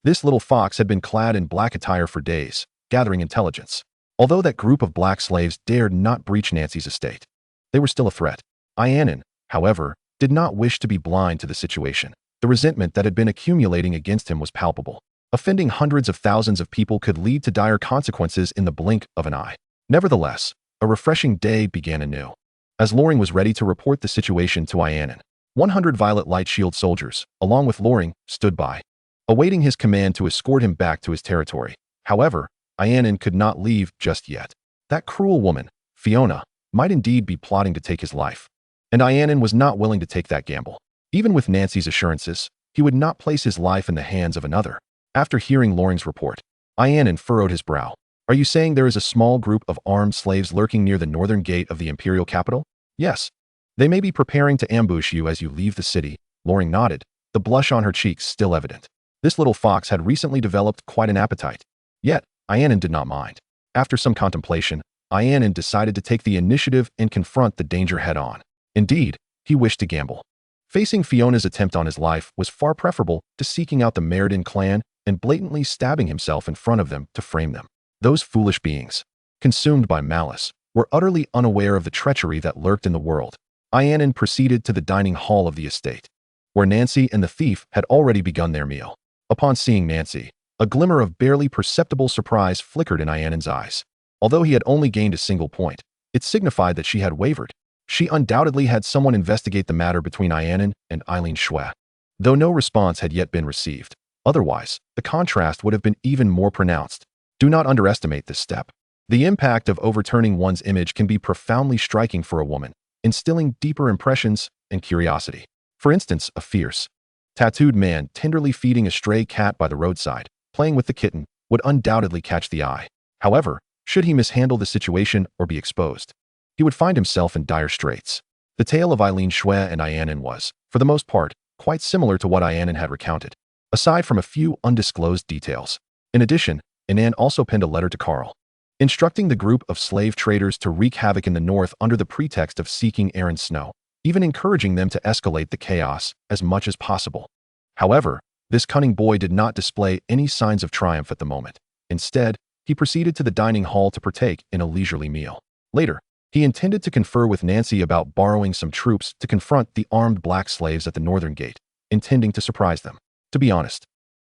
S1: This little fox had been clad in black attire for days, gathering intelligence. Although that group of black slaves dared not breach Nancy's estate, they were still a threat. Inan, however, did not wish to be blind to the situation. The resentment that had been accumulating against him was palpable. Offending hundreds of thousands of people could lead to dire consequences in the blink of an eye. Nevertheless, a refreshing day began anew. As Loring was ready to report the situation to Inan, 100 Violet Light Shield soldiers, along with Loring, stood by, awaiting his command to escort him back to his territory. However, Inan could not leave just yet. That cruel woman, Fiona, might indeed be plotting to take his life, and Inan was not willing to take that gamble. Even with Nancy's assurances, he would not place his life in the hands of another. After hearing Loring's report, Inan furrowed his brow. "Are you saying there is a small group of armed slaves lurking near the northern gate of the imperial capital?" "Yes. They may be preparing to ambush you as you leave the city." Loring nodded, the blush on her cheeks still evident. This little fox had recently developed quite an appetite. Yet, Inan did not mind. After some contemplation, Inan decided to take the initiative and confront the danger head-on. Indeed, he wished to gamble. Facing Fiona's attempt on his life was far preferable to seeking out the Meriden clan and blatantly stabbing himself in front of them to frame them. Those foolish beings, consumed by malice, were utterly unaware of the treachery that lurked in the world. Inan proceeded to the dining hall of the estate, where Nancy and the thief had already begun their meal. Upon seeing Nancy, a glimmer of barely perceptible surprise flickered in Ianan's eyes. Although he had only gained a single point, it signified that she had wavered. She undoubtedly had someone investigate the matter between Inan and Eileen Xue, though no response had yet been received. Otherwise, the contrast would have been even more pronounced. Do not underestimate this step. The impact of overturning one's image can be profoundly striking for a woman, instilling deeper impressions and curiosity. For instance, a fierce, tattooed man tenderly feeding a stray cat by the roadside, playing with the kitten, would undoubtedly catch the eye. However, should he mishandle the situation or be exposed, he would find himself in dire straits. The tale of Eileen Xue and Inan was, for the most part, quite similar to what Inan had recounted, aside from a few undisclosed details. In addition, Inan also penned a letter to Carl, instructing the group of slave traders to wreak havoc in the north under the pretext of seeking Aaron Snow, even encouraging them to escalate the chaos as much as possible. However, this cunning boy did not display any signs of triumph at the moment. Instead, he proceeded to the dining hall to partake in a leisurely meal. Later, he intended to confer with Nancy about borrowing some troops to confront the armed black slaves at the northern gate, intending to surprise them. To be honest,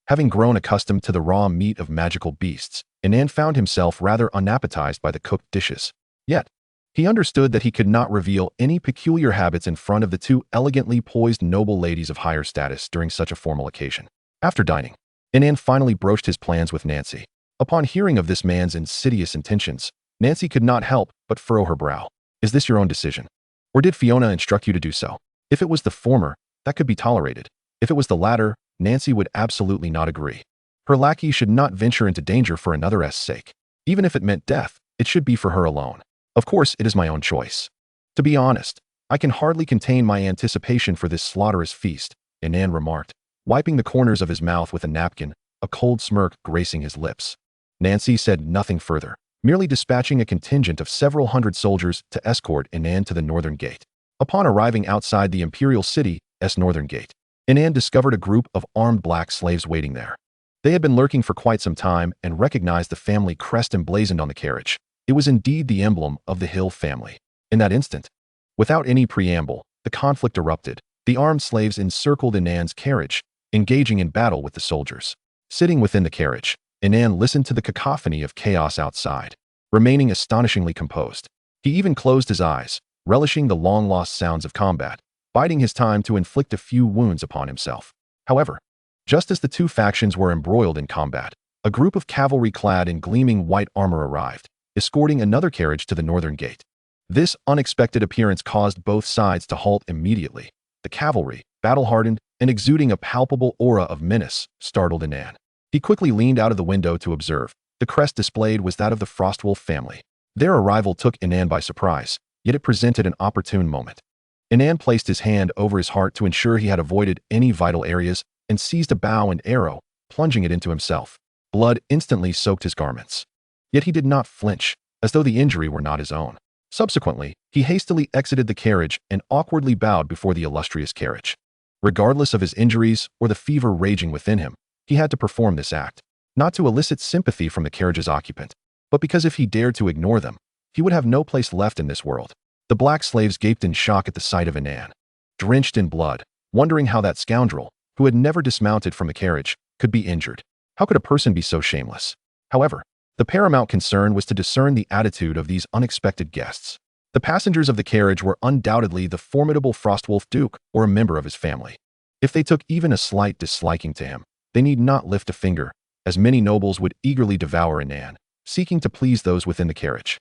S1: having grown accustomed to the raw meat of magical beasts, Inan found himself rather unappetized by the cooked dishes. Yet, he understood that he could not reveal any peculiar habits in front of the two elegantly poised noble ladies of higher status during such a formal occasion. After dining, Inan finally broached his plans with Nancy. Upon hearing of this man's insidious intentions, Nancy could not help but furrow her brow. "Is this your own decision? Or did Fiona instruct you to do so?" If it was the former, that could be tolerated. If it was the latter, Nancy would absolutely not agree. Her lackey should not venture into danger for another's sake. Even if it meant death, it should be for her alone. Of course, it is my own choice. To be honest, I can hardly contain my anticipation for this slaughterous feast, Inan remarked, wiping the corners of his mouth with a napkin, a cold smirk gracing his lips. Nancy said nothing further, merely dispatching a contingent of several hundred soldiers to escort Inan to the northern gate. Upon arriving outside the imperial city's northern gate, Inan discovered a group of armed black slaves waiting there. They had been lurking for quite some time and recognized the family crest emblazoned on the carriage. It was indeed the emblem of the Hill family. In that instant, without any preamble, the conflict erupted. The armed slaves encircled Inan's carriage, engaging in battle with the soldiers. Sitting within the carriage, Inan listened to the cacophony of chaos outside, remaining astonishingly composed. He even closed his eyes, relishing the long-lost sounds of combat, biding his time to inflict a few wounds upon himself. However, just as the two factions were embroiled in combat, a group of cavalry clad in gleaming white armor arrived, escorting another carriage to the northern gate. This unexpected appearance caused both sides to halt immediately. The cavalry, battle-hardened and exuding a palpable aura of menace, startled Inan. He quickly leaned out of the window to observe. The crest displayed was that of the Frostwolf family. Their arrival took Inan by surprise, yet it presented an opportune moment. Inan placed his hand over his heart to ensure he had avoided any vital areas and seized a bow and arrow, plunging it into himself. Blood instantly soaked his garments. Yet he did not flinch, as though the injury were not his own. Subsequently, he hastily exited the carriage and awkwardly bowed before the illustrious carriage. Regardless of his injuries or the fever raging within him, he had to perform this act, not to elicit sympathy from the carriage's occupant, but because if he dared to ignore them, he would have no place left in this world. The black slaves gaped in shock at the sight of Inan, drenched in blood, wondering how that scoundrel, who had never dismounted from a carriage, could be injured. How could a person be so shameless? However, the paramount concern was to discern the attitude of these unexpected guests. The passengers of the carriage were undoubtedly the formidable Frostwolf Duke or a member of his family. If they took even a slight disliking to him, they need not lift a finger, as many nobles would eagerly devour Inan, seeking to please those within the carriage.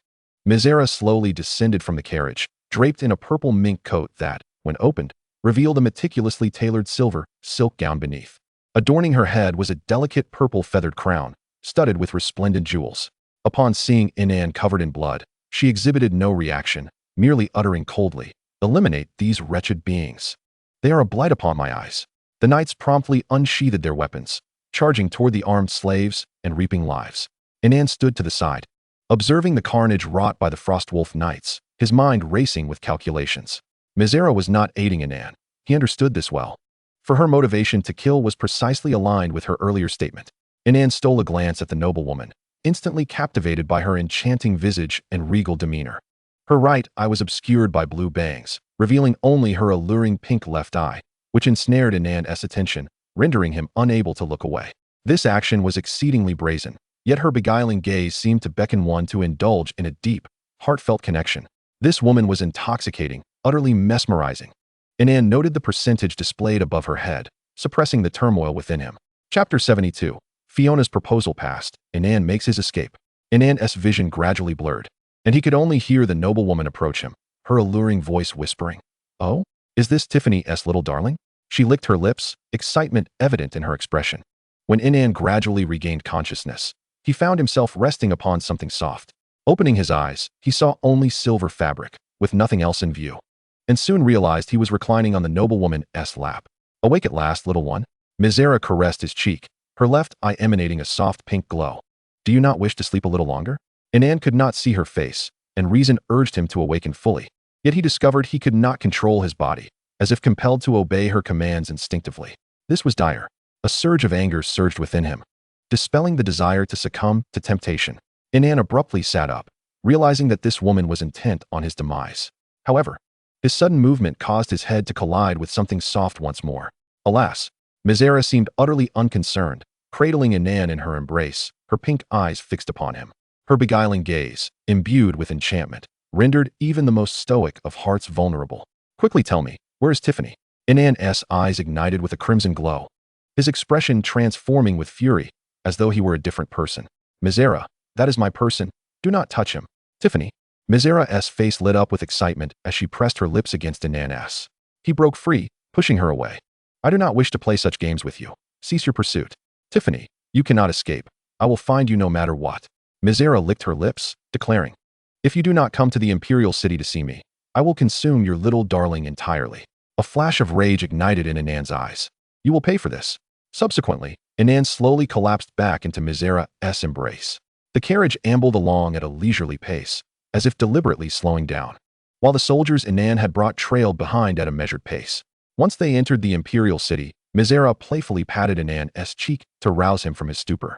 S1: Mizera slowly descended from the carriage, draped in a purple mink coat that, when opened, revealed a meticulously tailored silk gown beneath. Adorning her head was a delicate purple feathered crown, studded with resplendent jewels. Upon seeing Inan covered in blood, she exhibited no reaction, merely uttering coldly, "Eliminate these wretched beings. They are a blight upon my eyes." The knights promptly unsheathed their weapons, charging toward the armed slaves and reaping lives. Inan stood to the side, observing the carnage wrought by the Frostwolf knights, his mind racing with calculations. Mizera was not aiding Inan. He understood this well. For her motivation to kill was precisely aligned with her earlier statement. Inan stole a glance at the noblewoman, instantly captivated by her enchanting visage and regal demeanor. Her right eye was obscured by blue bangs, revealing only her alluring pink left eye, which ensnared Inan's attention, rendering him unable to look away. This action was exceedingly brazen, yet her beguiling gaze seemed to beckon one to indulge in a deep, heartfelt connection. This woman was intoxicating, utterly mesmerizing. Inan noted the percentage displayed above her head, suppressing the turmoil within him. Chapter 72. Fiona's proposal passed. Inan makes his escape. Inan's vision gradually blurred, and he could only hear the noblewoman approach him, her alluring voice whispering, "Oh, is this Tiffany's little darling?" She licked her lips, excitement evident in her expression. When Inan gradually regained consciousness, he found himself resting upon something soft. Opening his eyes, he saw only silver fabric, with nothing else in view, and soon realized he was reclining on the noblewoman's lap. "Awake at last, little one." Mizera caressed his cheek, her left eye emanating a soft pink glow. "Do you not wish to sleep a little longer?" Inan could not see her face, and reason urged him to awaken fully. Yet he discovered he could not control his body, as if compelled to obey her commands instinctively. This was dire. A surge of anger surged within him, dispelling the desire to succumb to temptation. Inan abruptly sat up, realizing that this woman was intent on his demise. However, his sudden movement caused his head to collide with something soft once more. Alas, Mizera seemed utterly unconcerned, cradling Inan in her embrace, her pink eyes fixed upon him. Her beguiling gaze, imbued with enchantment, rendered even the most stoic of hearts vulnerable. "Quickly tell me, where is Tiffany?" Inan's eyes ignited with a crimson glow, his expression transforming with fury, as though he were a different person. "Mizera, that is my person. Do not touch him." "Tiffany?" Mizera's face lit up with excitement as she pressed her lips against Inan's. He broke free, pushing her away. "I do not wish to play such games with you. Cease your pursuit." "Tiffany, you cannot escape. I will find you no matter what." Mizera licked her lips, declaring, "If you do not come to the imperial city to see me, I will consume your little darling entirely." A flash of rage ignited in Inan's eyes. "You will pay for this." Subsequently, Inan slowly collapsed back into Mizera's embrace. The carriage ambled along at a leisurely pace, as if deliberately slowing down, while the soldiers Inan had brought trailed behind at a measured pace. Once they entered the imperial city, Mizera playfully patted Inan's cheek to rouse him from his stupor.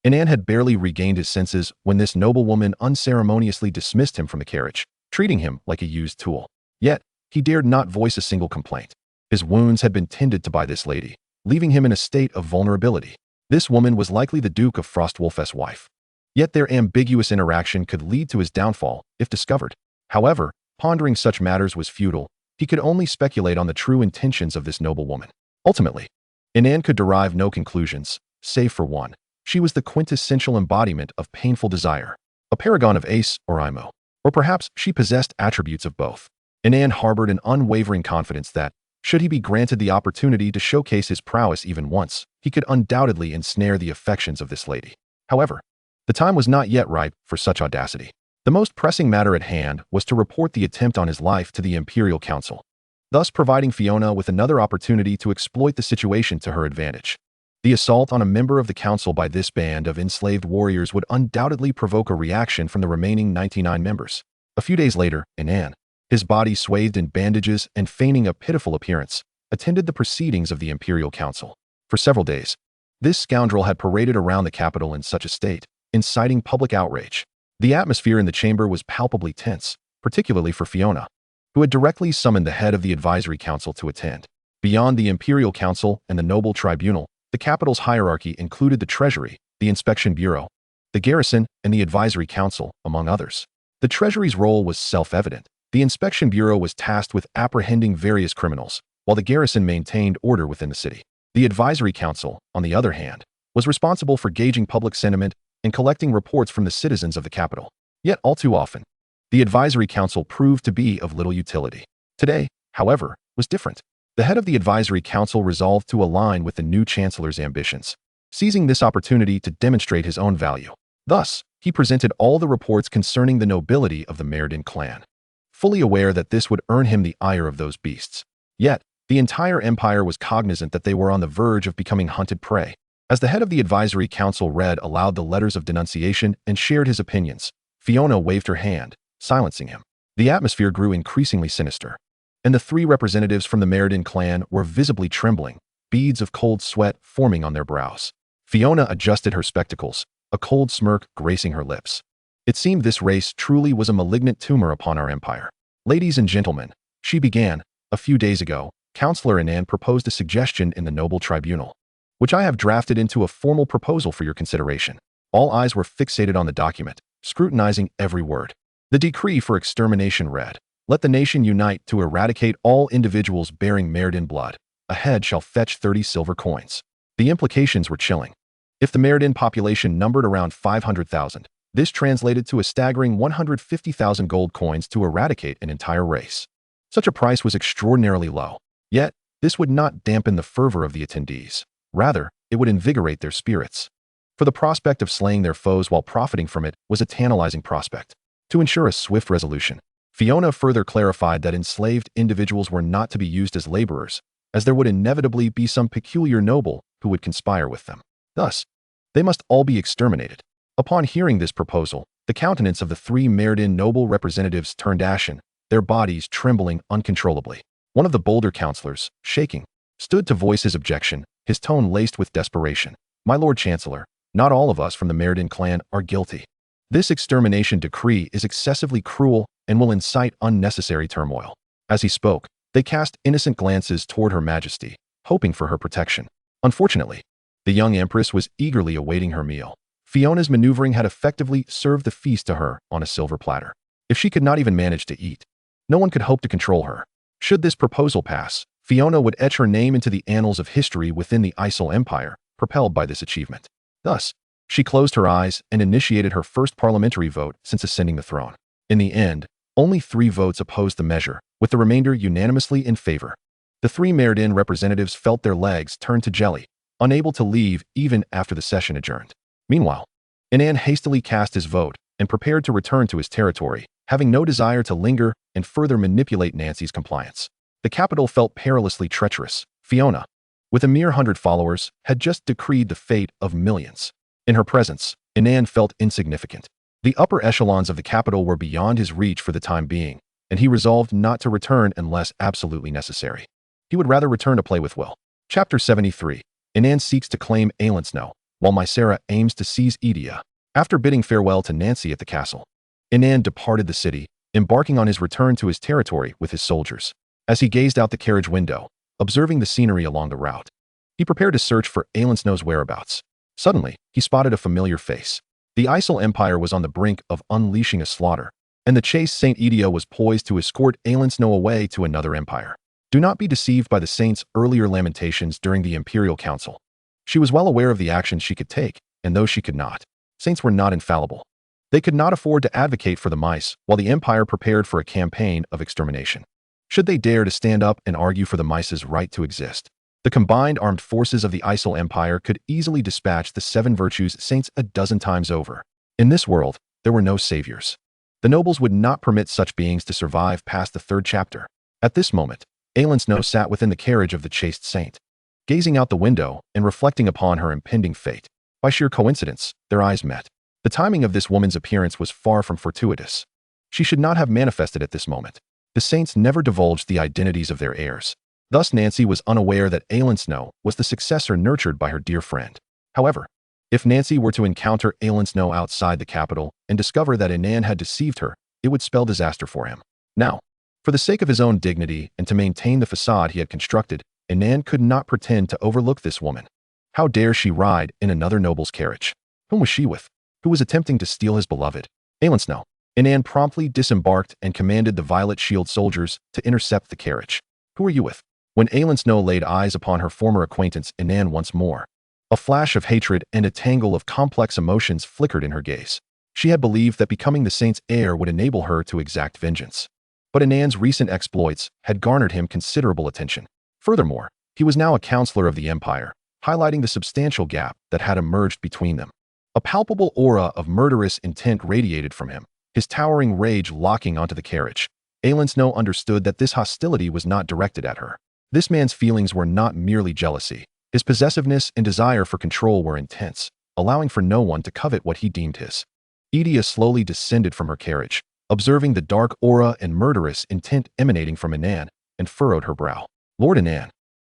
S1: Inan had barely regained his senses when this noblewoman unceremoniously dismissed him from the carriage, treating him like a used tool. Yet, he dared not voice a single complaint. His wounds had been tended to by this lady, leaving him in a state of vulnerability. This woman was likely the Duke of Frostwolf's wife. Yet their ambiguous interaction could lead to his downfall if discovered. However, pondering such matters was futile. He could only speculate on the true intentions of this noblewoman. Ultimately, Inan could derive no conclusions, save for one. She was the quintessential embodiment of painful desire, a paragon of Ace or Imo. Or perhaps she possessed attributes of both. Inan harbored an unwavering confidence that, should he be granted the opportunity to showcase his prowess even once, he could undoubtedly ensnare the affections of this lady. However, the time was not yet ripe for such audacity. The most pressing matter at hand was to report the attempt on his life to the Imperial Council, thus providing Fiona with another opportunity to exploit the situation to her advantage. The assault on a member of the council by this band of enslaved warriors would undoubtedly provoke a reaction from the remaining 99 members. A few days later, Inan, his body swathed in bandages and feigning a pitiful appearance, attended the proceedings of the Imperial Council. For several days, this scoundrel had paraded around the capital in such a state, inciting public outrage. The atmosphere in the chamber was palpably tense, particularly for Fiona, who had directly summoned the head of the Advisory Council to attend. Beyond the Imperial Council and the Noble Tribunal, the capital's hierarchy included the Treasury, the Inspection Bureau, the Garrison, and the Advisory Council, among others. The Treasury's role was self-evident. The Inspection Bureau was tasked with apprehending various criminals, while the Garrison maintained order within the city. The Advisory Council, on the other hand, was responsible for gauging public sentiment and collecting reports from the citizens of the capital. Yet all too often, the Advisory Council proved to be of little utility. Today, however, was different. The head of the Advisory Council resolved to align with the new Chancellor's ambitions, seizing this opportunity to demonstrate his own value. Thus, he presented all the reports concerning the nobility of the Meriden clan, fully aware that this would earn him the ire of those beasts. Yet, the entire empire was cognizant that they were on the verge of becoming hunted prey. As the head of the Advisory Council read aloud the letters of denunciation and shared his opinions, Fiona waved her hand, silencing him. The atmosphere grew increasingly sinister, and the three representatives from the Meriden clan were visibly trembling, beads of cold sweat forming on their brows. Fiona adjusted her spectacles, a cold smirk gracing her lips. It seemed this race truly was a malignant tumor upon our empire. Ladies and gentlemen, she began, a few days ago, Councillor Inan proposed a suggestion in the Noble Tribunal, which I have drafted into a formal proposal for your consideration. All eyes were fixated on the document, scrutinizing every word. The decree for extermination read, "Let the nation unite to eradicate all individuals bearing Meriden blood. A head shall fetch 30 silver coins." The implications were chilling. If the Meriden population numbered around 500,000, this translated to a staggering 150,000 gold coins to eradicate an entire race. Such a price was extraordinarily low. Yet, this would not dampen the fervor of the attendees. Rather, it would invigorate their spirits. For the prospect of slaying their foes while profiting from it was a tantalizing prospect. To ensure a swift resolution, Fiona further clarified that enslaved individuals were not to be used as laborers, as there would inevitably be some peculiar noble who would conspire with them. Thus, they must all be exterminated. Upon hearing this proposal, the countenance of the three Meriden noble representatives turned ashen, their bodies trembling uncontrollably. One of the bolder councillors, shaking, stood to voice his objection, his tone laced with desperation. "My Lord Chancellor, not all of us from the Meriden clan are guilty. This extermination decree is excessively cruel and will incite unnecessary turmoil." As he spoke, they cast innocent glances toward Her Majesty, hoping for her protection. Unfortunately, the young empress was eagerly awaiting her meal. Fiona's maneuvering had effectively served the feast to her on a silver platter. If she could not even manage to eat, no one could hope to control her. Should this proposal pass, Fiona would etch her name into the annals of history within the Isle Empire, propelled by this achievement. Thus, she closed her eyes and initiated her first parliamentary vote since ascending the throne. In the end, only 3 votes opposed the measure, with the remainder unanimously in favor. The 3 Meriden representatives felt their legs turn to jelly, unable to leave even after the session adjourned. Meanwhile, Inan hastily cast his vote and prepared to return to his territory, having no desire to linger and further manipulate Nancy's compliance. The capital felt perilously treacherous. Fiona, with a mere 100 followers, had just decreed the fate of millions. In her presence, Inan felt insignificant. The upper echelons of the capital were beyond his reach for the time being, and he resolved not to return unless absolutely necessary. He would rather return to play with Will. Chapter 73. Inan seeks to claim Aileensnow, while Mysera aims to seize Edea. After bidding farewell to Nancy at the castle, Inan departed the city, embarking on his return to his territory with his soldiers. As he gazed out the carriage window, observing the scenery along the route, he prepared to search for Aileensnow's whereabouts. Suddenly, he spotted a familiar face. The Isle Empire was on the brink of unleashing a slaughter, and the chaste Saint Edea was poised to escort Aileensnow away to another empire. Do not be deceived by the saint's earlier lamentations during the Imperial Council. She was well aware of the actions she could take, and those she could not. Saints were not infallible. They could not afford to advocate for the mice while the empire prepared for a campaign of extermination. Should they dare to stand up and argue for the mice's right to exist, the combined armed forces of the Isle Empire could easily dispatch the 7 virtues saints a dozen times over. In this world, there were no saviors. The nobles would not permit such beings to survive past the 3rd chapter. At this moment, Aileensnow sat within the carriage of the chaste saint, gazing out the window and reflecting upon her impending fate. By sheer coincidence, their eyes met. The timing of this woman's appearance was far from fortuitous. She should not have manifested at this moment. The saints never divulged the identities of their heirs. Thus Nancy was unaware that Aileensnow was the successor nurtured by her dear friend. However, if Nancy were to encounter Aileensnow outside the capital and discover that Inan had deceived her, it would spell disaster for him. Now, for the sake of his own dignity and to maintain the facade he had constructed, Inan could not pretend to overlook this woman. How dare she ride in another noble's carriage? Whom was she with? Who was attempting to steal his beloved? Aileensnow. Inan promptly disembarked and commanded the Violet Shield soldiers to intercept the carriage. Who are you with? When Aileensnow laid eyes upon her former acquaintance Inan once more, a flash of hatred and a tangle of complex emotions flickered in her gaze. She had believed that becoming the saint's heir would enable her to exact vengeance. But Inan's recent exploits had garnered him considerable attention. Furthermore, he was now a counselor of the empire, highlighting the substantial gap that had emerged between them. A palpable aura of murderous intent radiated from him, his towering rage locking onto the carriage. Aileensnow understood that this hostility was not directed at her. This man's feelings were not merely jealousy. His possessiveness and desire for control were intense, allowing for no one to covet what he deemed his. Edea slowly descended from her carriage, observing the dark aura and murderous intent emanating from Inan, and furrowed her brow. Lord Inan,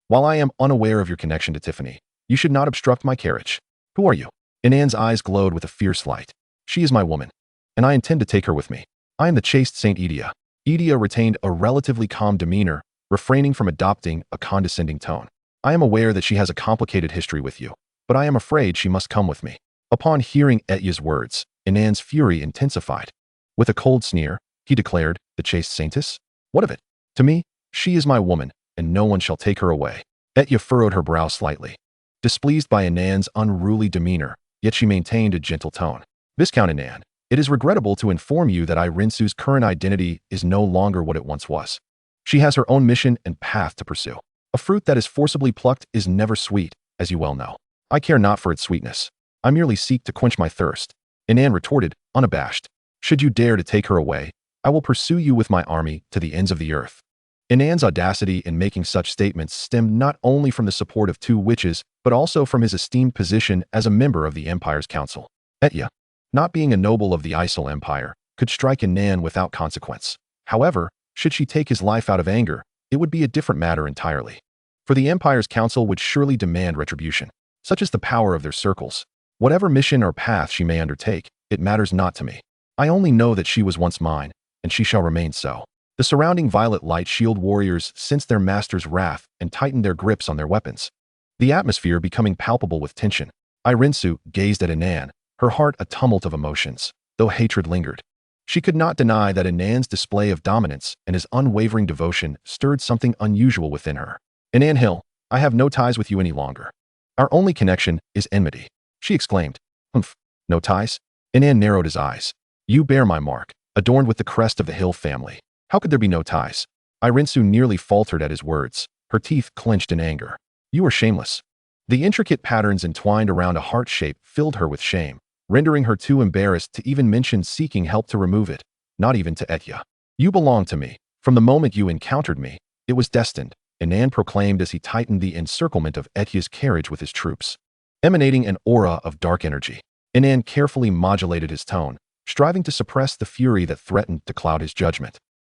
S1: while I am unaware of your connection to Tiffany, you should not obstruct my carriage. Who are you? Inan's eyes glowed with a fierce light. She is my woman, and I intend to take her with me. I am the chaste Saint Edea. Edea retained a relatively calm demeanor, refraining from adopting a condescending tone. I am aware that she has a complicated history with you, but I am afraid she must come with me. Upon hearing Etya's words, Inan's fury intensified. With a cold sneer, he declared, the chaste saintess? What of it? To me, she is my woman, and no one shall take her away. Etya furrowed her brow slightly, displeased by Inan's unruly demeanor, yet she maintained a gentle tone. Viscount Inan, it is regrettable to inform you that Irinsu's current identity is no longer what it once was. She has her own mission and path to pursue. A fruit that is forcibly plucked is never sweet, as you well know. I care not for its sweetness. I merely seek to quench my thirst. Inan retorted, unabashed. Should you dare to take her away, I will pursue you with my army to the ends of the earth. Inan's audacity in making such statements stemmed not only from the support of 2 witches, but also from his esteemed position as a member of the Empire's council. Etya, not being a noble of the Isle Empire, could strike Inan without consequence. However, should she take his life out of anger, it would be a different matter entirely. For the Empire's council would surely demand retribution. Such is the power of their circles. Whatever mission or path she may undertake, it matters not to me. I only know that she was once mine, and she shall remain so. The surrounding Violet Light Shield warriors sensed their master's wrath and tightened their grips on their weapons, the atmosphere becoming palpable with tension. Irinsu gazed at Inan, her heart a tumult of emotions, though hatred lingered. She could not deny that Inan's display of dominance and his unwavering devotion stirred something unusual within her. Inan Hill, I have no ties with you any longer. Our only connection is enmity, she exclaimed. Humph, no ties? Inan narrowed his eyes. You bear my mark, adorned with the crest of the Hill family. How could there be no ties? Irinsu nearly faltered at his words, her teeth clenched in anger. You are shameless. The intricate patterns entwined around a heart shape filled her with shame, rendering her too embarrassed to even mention seeking help to remove it, not even to Etya. You belong to me. From the moment you encountered me, it was destined, Inan proclaimed as he tightened the encirclement of Etya's carriage with his troops. Emanating an aura of dark energy, Inan carefully modulated his tone, striving to suppress the fury that threatened to cloud his judgment.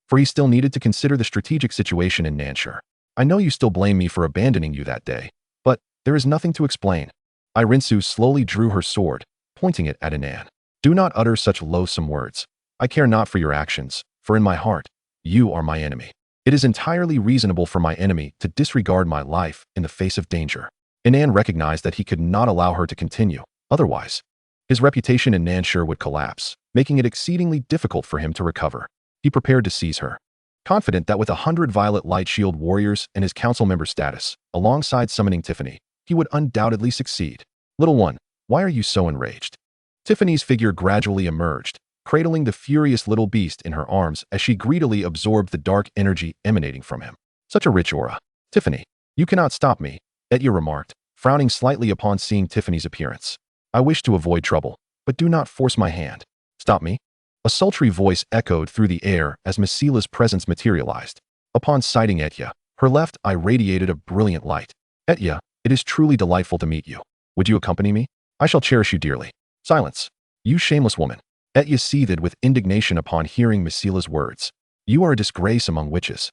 S1: For he still needed to consider the strategic situation in Nanshire. I know you still blame me for abandoning you that day, but there is nothing to explain. Irinsu slowly drew her sword, pointing it at Inan. Do not utter such loathsome words. I care not for your actions, for in my heart, you are my enemy. It is entirely reasonable for my enemy to disregard my life in the face of danger. Inan recognized that he could not allow her to continue. Otherwise, his reputation in Nanshur would collapse, making it exceedingly difficult for him to recover. He prepared to seize her, confident that with 100 Violet Light Shield warriors and his council member status, alongside summoning Tiffany, he would undoubtedly succeed. Little one, why are you so enraged? Tiffany's figure gradually emerged, cradling the furious little beast in her arms as she greedily absorbed the dark energy emanating from him. Such a rich aura. Tiffany, you cannot stop me, Etya remarked, frowning slightly upon seeing Tiffany's appearance. I wish to avoid trouble, but do not force my hand. Stop me? A sultry voice echoed through the air as Masila's presence materialized. Upon sighting Etya, her left eye radiated a brilliant light. Etya, it is truly delightful to meet you. Would you accompany me? I shall cherish you dearly. Silence. You shameless woman. Etya seethed with indignation upon hearing Masila's words. You are a disgrace among witches.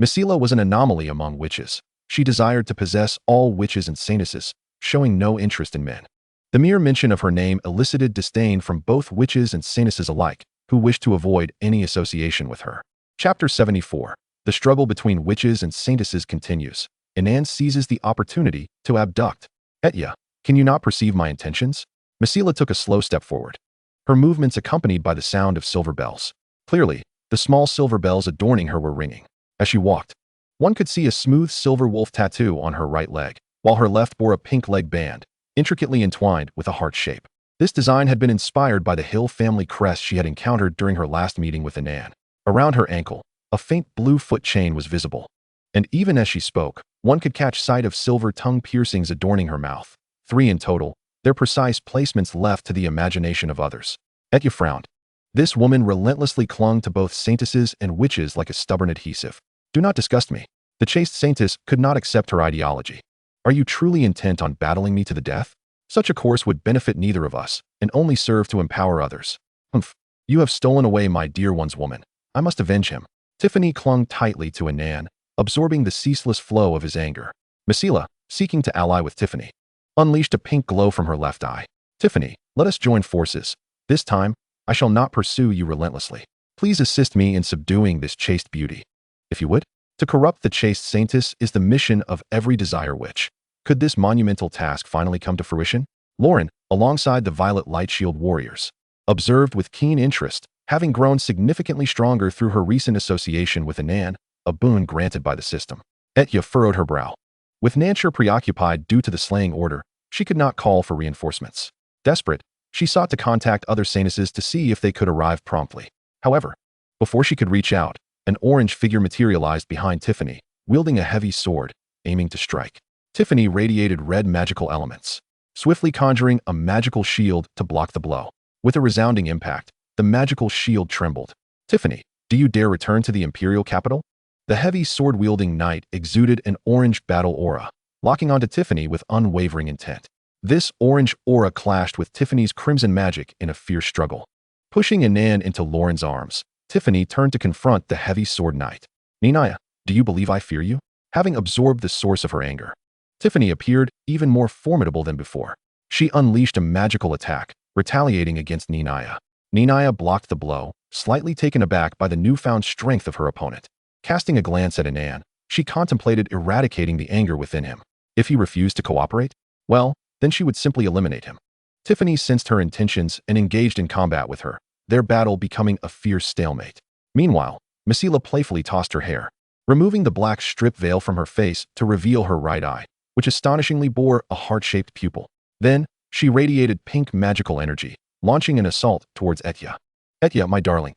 S1: Masila was an anomaly among witches. She desired to possess all witches and saintesses, showing no interest in men. The mere mention of her name elicited disdain from both witches and saintesses alike, who wished to avoid any association with her. Chapter 74. The struggle between witches and saintesses continues. Inan seizes the opportunity to abduct. Etya, can you not perceive my intentions? Masila took a slow step forward, her movements accompanied by the sound of silver bells. Clearly, the small silver bells adorning her were ringing. As she walked, one could see a smooth silver wolf tattoo on her right leg, while her left bore a pink leg band, intricately entwined with a heart shape. This design had been inspired by the Hill family crest she had encountered during her last meeting with Inan. Around her ankle, a faint blue foot chain was visible, and even as she spoke, one could catch sight of silver tongue piercings adorning her mouth. 3 in total, their precise placements left to the imagination of others. Etya frowned. This woman relentlessly clung to both saintesses and witches like a stubborn adhesive. Do not disgust me. The chaste saintess could not accept her ideology. Are you truly intent on battling me to the death? Such a course would benefit neither of us, and only serve to empower others. Humph. You have stolen away my dear one's woman. I must avenge him. Tiffany clung tightly to Inan, absorbing the ceaseless flow of his anger. Masila, seeking to ally with Tiffany, unleashed a pink glow from her left eye. Tiffany, let us join forces. This time, I shall not pursue you relentlessly. Please assist me in subduing this chaste beauty. If you would. To corrupt the chaste saintess is the mission of every desire witch. Could this monumental task finally come to fruition? Lauren, alongside the Violet Light Shield warriors, observed with keen interest, having grown significantly stronger through her recent association with Inan, a boon granted by the system. Etya furrowed her brow. With Nanshur preoccupied due to the slaying order, she could not call for reinforcements. Desperate, she sought to contact other saintesses to see if they could arrive promptly. However, before she could reach out, an orange figure materialized behind Tiffany, wielding a heavy sword, aiming to strike. Tiffany radiated red magical elements, swiftly conjuring a magical shield to block the blow. With a resounding impact, the magical shield trembled. Tiffany, do you dare return to the imperial capital? The heavy sword-wielding knight exuded an orange battle aura, locking onto Tiffany with unwavering intent. This orange aura clashed with Tiffany's crimson magic in a fierce struggle. Pushing Inan into Lauren's arms, Tiffany turned to confront the heavy sword knight. Ninaya, do you believe I fear you? Having absorbed the source of her anger, Tiffany appeared even more formidable than before. She unleashed a magical attack, retaliating against Ninaya. Ninaya blocked the blow, slightly taken aback by the newfound strength of her opponent. Casting a glance at Inan, she contemplated eradicating the anger within him. If he refused to cooperate, well, then she would simply eliminate him. Tiffany sensed her intentions and engaged in combat with her, their battle becoming a fierce stalemate. Meanwhile, Masila playfully tossed her hair, removing the black strip veil from her face to reveal her right eye, which astonishingly bore a heart-shaped pupil. Then, she radiated pink magical energy, launching an assault towards Etya. Etya, my darling,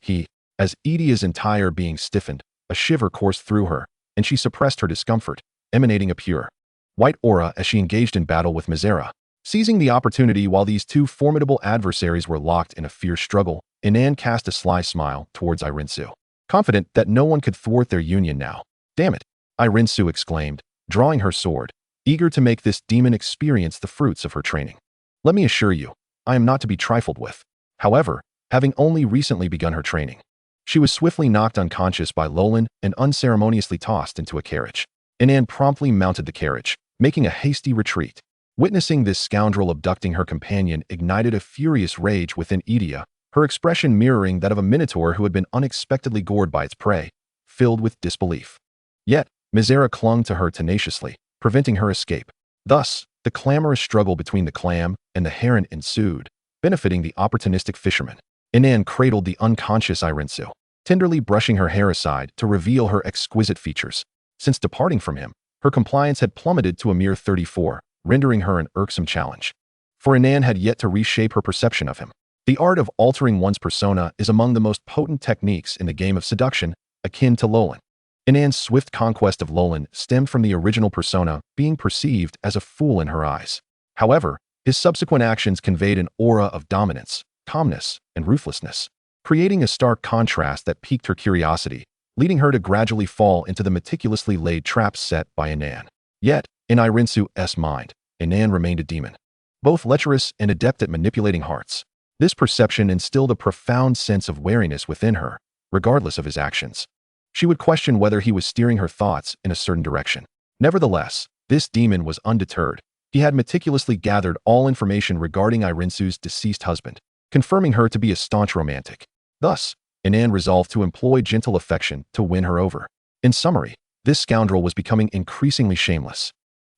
S1: as Edia's entire being stiffened, a shiver coursed through her, and she suppressed her discomfort, emanating a pure white aura as she engaged in battle with Mizera. Seizing the opportunity while these two formidable adversaries were locked in a fierce struggle, Inan cast a sly smile towards Irinsu, confident that no one could thwart their union now. Damn it, Irinsu exclaimed, drawing her sword, eager to make this demon experience the fruits of her training. Let me assure you, I am not to be trifled with. However, having only recently begun her training, she was swiftly knocked unconscious by Lolan and unceremoniously tossed into a carriage. Inan promptly mounted the carriage, making a hasty retreat. Witnessing this scoundrel abducting her companion ignited a furious rage within Edea, her expression mirroring that of a minotaur who had been unexpectedly gored by its prey, filled with disbelief. Yet, Mizera clung to her tenaciously, preventing her escape. Thus, the clamorous struggle between the clam and the heron ensued, benefiting the opportunistic fisherman. Inan cradled the unconscious Irinsu, tenderly brushing her hair aside to reveal her exquisite features. Since departing from him, her compliance had plummeted to a mere 34, rendering her an irksome challenge. For Inan had yet to reshape her perception of him. The art of altering one's persona is among the most potent techniques in the game of seduction, akin to Lolan. Inan's swift conquest of Lolan stemmed from the original persona being perceived as a fool in her eyes. However, his subsequent actions conveyed an aura of dominance, calmness, and ruthlessness, creating a stark contrast that piqued her curiosity, leading her to gradually fall into the meticulously laid traps set by Inan. Yet, in Irinsu's mind, Inan remained a demon, both lecherous and adept at manipulating hearts. This perception instilled a profound sense of wariness within her, regardless of his actions. She would question whether he was steering her thoughts in a certain direction. Nevertheless, this demon was undeterred. He had meticulously gathered all information regarding Irinsu's deceased husband, confirming her to be a staunch romantic. Thus, Inan resolved to employ gentle affection to win her over. In summary, this scoundrel was becoming increasingly shameless.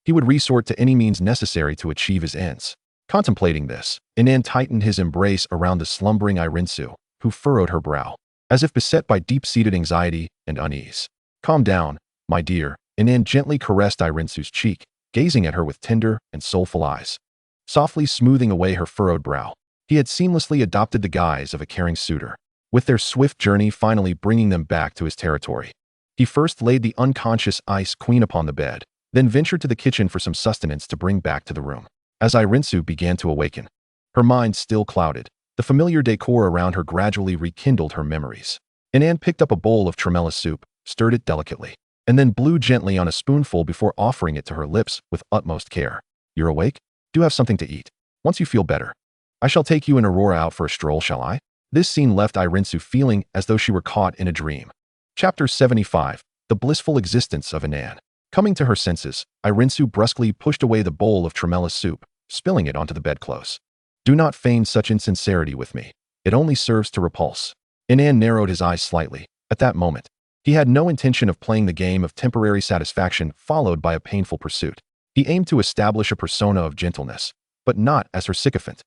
S1: He would resort to any means necessary to achieve his ends. Contemplating this, Inan tightened his embrace around the slumbering Irinsu, who furrowed her brow, as if beset by deep-seated anxiety and unease. "Calm down, my dear," Inan gently caressed Irinsu's cheek, gazing at her with tender and soulful eyes. Softly smoothing away her furrowed brow, he had seamlessly adopted the guise of a caring suitor, with their swift journey finally bringing them back to his territory. He first laid the unconscious Ice Queen upon the bed, then ventured to the kitchen for some sustenance to bring back to the room. As Irinsu began to awaken, her mind still clouded, the familiar decor around her gradually rekindled her memories. Inan picked up a bowl of tremella soup, stirred it delicately, and then blew gently on a spoonful before offering it to her lips with utmost care. "You're awake? Do have something to eat. Once you feel better, I shall take you and Aurora out for a stroll, shall I?" This scene left Irinsu feeling as though she were caught in a dream. Chapter 75. The Blissful Existence of Inan. Coming to her senses, Irinsu brusquely pushed away the bowl of tremella soup, spilling it onto the bedclothes. "Do not feign such insincerity with me. It only serves to repulse." Inan narrowed his eyes slightly. At that moment, he had no intention of playing the game of temporary satisfaction followed by a painful pursuit. He aimed to establish a persona of gentleness, but not as her sycophant.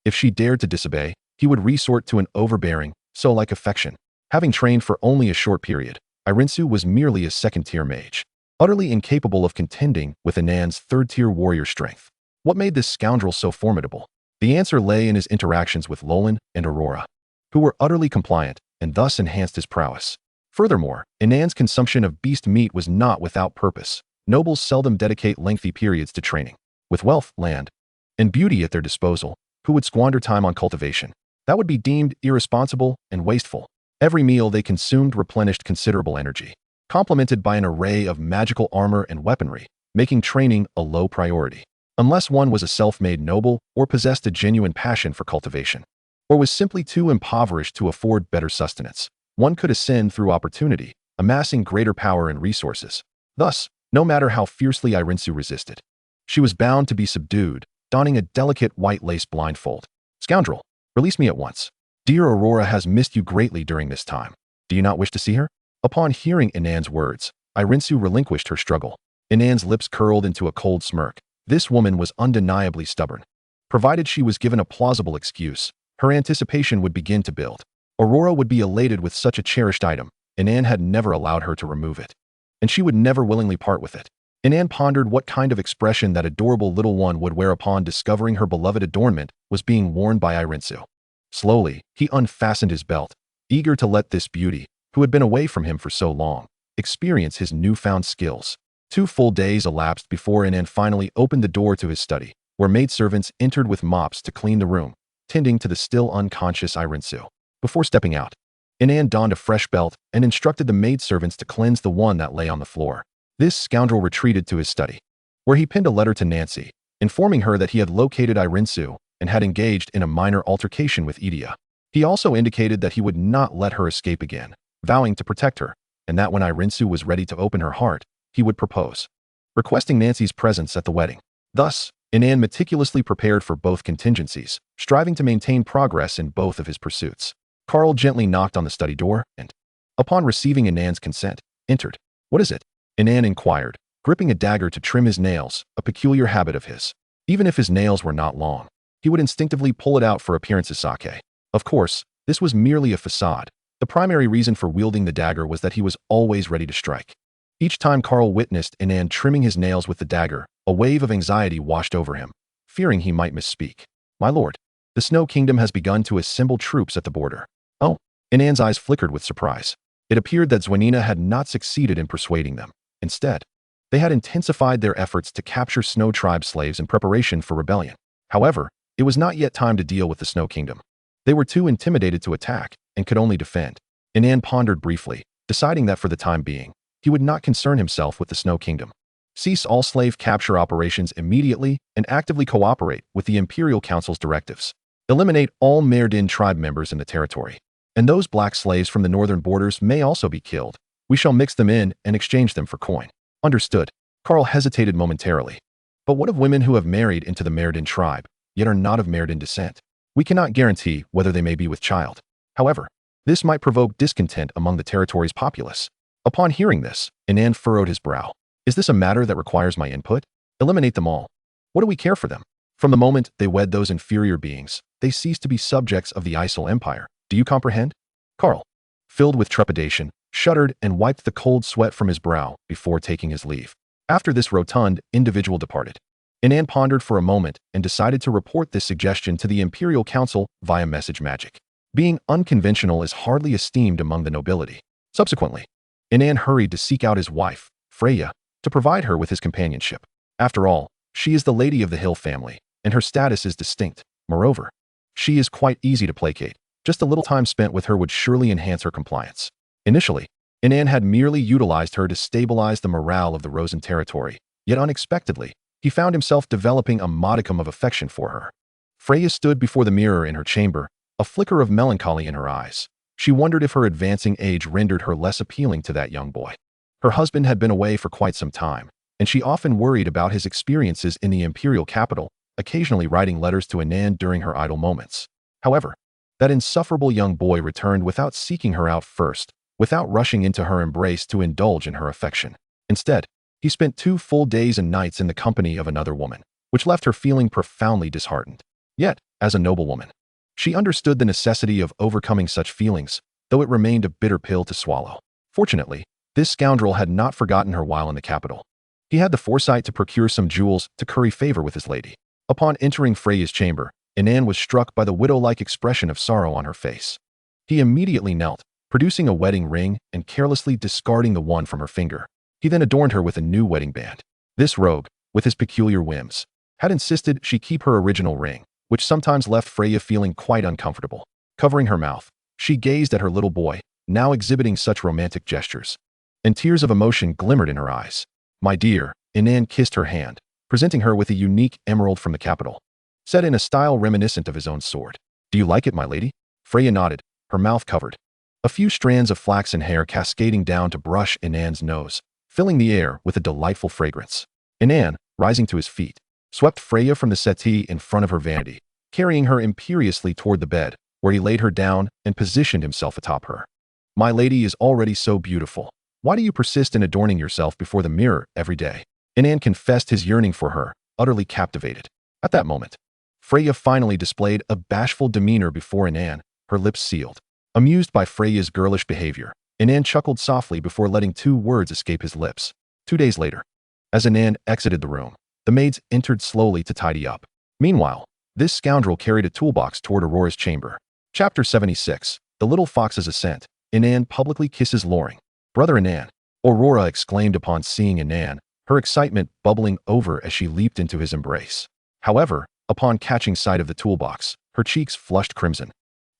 S1: If she dared to disobey, he would resort to an overbearing, soul-like affection. Having trained for only a short period, Irinsu was merely a second-tier mage, utterly incapable of contending with Inan's third-tier warrior strength. What made this scoundrel so formidable? The answer lay in his interactions with Lolan and Aurora, who were utterly compliant and thus enhanced his prowess. Furthermore, Inan's consumption of beast meat was not without purpose. Nobles seldom dedicate lengthy periods to training. With wealth, land, and beauty at their disposal, who would squander time on cultivation? That would be deemed irresponsible and wasteful. Every meal they consumed replenished considerable energy, complemented by an array of magical armor and weaponry, making training a low priority. Unless one was a self-made noble or possessed a genuine passion for cultivation, or was simply too impoverished to afford better sustenance, one could ascend through opportunity, amassing greater power and resources. Thus, no matter how fiercely Irinsu resisted, she was bound to be subdued, donning a delicate white lace blindfold. "Scoundrel, release me at once. Dear Aurora has missed you greatly during this time. Do you not wish to see her?" Upon hearing Inan's words, Irinsu relinquished her struggle. Inan's lips curled into a cold smirk. This woman was undeniably stubborn. Provided she was given a plausible excuse, her anticipation would begin to build. Aurora would be elated with such a cherished item. Inan had never allowed her to remove it, and she would never willingly part with it. Inan pondered what kind of expression that adorable little one would wear upon discovering her beloved adornment was being worn by Irinsu. Slowly, he unfastened his belt, eager to let this beauty, who had been away from him for so long, experience his newfound skills. 2 full days elapsed before Inan finally opened the door to his study, where maidservants entered with mops to clean the room, tending to the still unconscious Irinsu. Before stepping out, Inan donned a fresh belt and instructed the maidservants to cleanse the one that lay on the floor. This scoundrel retreated to his study, where he penned a letter to Nancy, informing her that he had located Irinsu and had engaged in a minor altercation with Edea. He also indicated that he would not let her escape again, vowing to protect her, and that when Irinsu was ready to open her heart, he would propose, requesting Nancy's presence at the wedding. Thus, Inan meticulously prepared for both contingencies, striving to maintain progress in both of his pursuits. Carl gently knocked on the study door and, upon receiving Inan's consent, entered. "What is it?" Inan inquired, gripping a dagger to trim his nails, a peculiar habit of his. Even if his nails were not long, he would instinctively pull it out for appearance's sake. Of course, this was merely a facade. The primary reason for wielding the dagger was that he was always ready to strike. Each time Carl witnessed Inan trimming his nails with the dagger, a wave of anxiety washed over him, fearing he might misspeak. "My lord, the Snow Kingdom has begun to assemble troops at the border." "Oh." Inan's eyes flickered with surprise. It appeared that Zwanina had not succeeded in persuading them. Instead, they had intensified their efforts to capture Snow Tribe slaves in preparation for rebellion. However, it was not yet time to deal with the Snow Kingdom. They were too intimidated to attack and could only defend. Inan pondered briefly, deciding that for the time being, he would not concern himself with the Snow Kingdom. Cease all slave capture operations immediately and actively cooperate with the Imperial Council's directives. Eliminate all Merdin tribe members in the territory. And those black slaves from the northern borders may also be killed. We shall mix them in and exchange them for coin. Understood. Carl hesitated momentarily. But what of women who have married into the Merdin tribe, yet are not of Merdin descent? We cannot guarantee whether they may be with child. However, this might provoke discontent among the territory's populace. Upon hearing this, Inan furrowed his brow. Is this a matter that requires my input? Eliminate them all. What do we care for them? From the moment they wed those inferior beings, they cease to be subjects of the Isle Empire. Do you comprehend? Carl, filled with trepidation, shuddered and wiped the cold sweat from his brow before taking his leave. After this rotund individual departed, Inan pondered for a moment and decided to report this suggestion to the Imperial Council via message magic. Being unconventional is hardly esteemed among the nobility. Subsequently, Inan hurried to seek out his wife, Freya, to provide her with his companionship. After all, she is the lady of the Hill family, and her status is distinct. Moreover, she is quite easy to placate. Just a little time spent with her would surely enhance her compliance. Initially, Inan had merely utilized her to stabilize the morale of the Rosen territory, yet unexpectedly, he found himself developing a modicum of affection for her. Freya stood before the mirror in her chamber, a flicker of melancholy in her eyes. She wondered if her advancing age rendered her less appealing to that young boy. Her husband had been away for quite some time, and she often worried about his experiences in the imperial capital, occasionally writing letters to Inan during her idle moments. However, that insufferable young boy returned without seeking her out first, without rushing into her embrace to indulge in her affection. Instead, he spent 2 full days and nights in the company of another woman, which left her feeling profoundly disheartened. Yet, as a noblewoman, she understood the necessity of overcoming such feelings, though it remained a bitter pill to swallow. Fortunately, this scoundrel had not forgotten her while in the capital. He had the foresight to procure some jewels to curry favor with his lady. Upon entering Freya's chamber, Inan was struck by the widow-like expression of sorrow on her face. He immediately knelt, producing a wedding ring and carelessly discarding the one from her finger. He then adorned her with a new wedding band. This rogue, with his peculiar whims, had insisted she keep her original ring, which sometimes left Freya feeling quite uncomfortable. Covering her mouth, she gazed at her little boy, now exhibiting such romantic gestures, and tears of emotion glimmered in her eyes. "My dear," Inan kissed her hand, presenting her with a unique emerald from the capital, set in a style reminiscent of his own sword. "Do you like it, my lady?" Freya nodded, her mouth covered, a few strands of flaxen hair cascading down to brush Inan's nose, filling the air with a delightful fragrance. Inan, rising to his feet, swept Freya from the settee in front of her vanity, carrying her imperiously toward the bed, where he laid her down and positioned himself atop her. "My lady is already so beautiful. Why do you persist in adorning yourself before the mirror every day?" Inan confessed his yearning for her, utterly captivated. At that moment, Freya finally displayed a bashful demeanor before Inan, her lips sealed. Amused by Freya's girlish behavior, Inan chuckled softly before letting 2 words escape his lips. 2 days later, as Inan exited the room, the maids entered slowly to tidy up. Meanwhile, this scoundrel carried a toolbox toward Aurora's chamber. Chapter 76. The Little Fox's Ascent. Inan publicly kisses Loring. "Brother Inan," Aurora exclaimed upon seeing Inan, her excitement bubbling over as she leaped into his embrace. However, upon catching sight of the toolbox, her cheeks flushed crimson,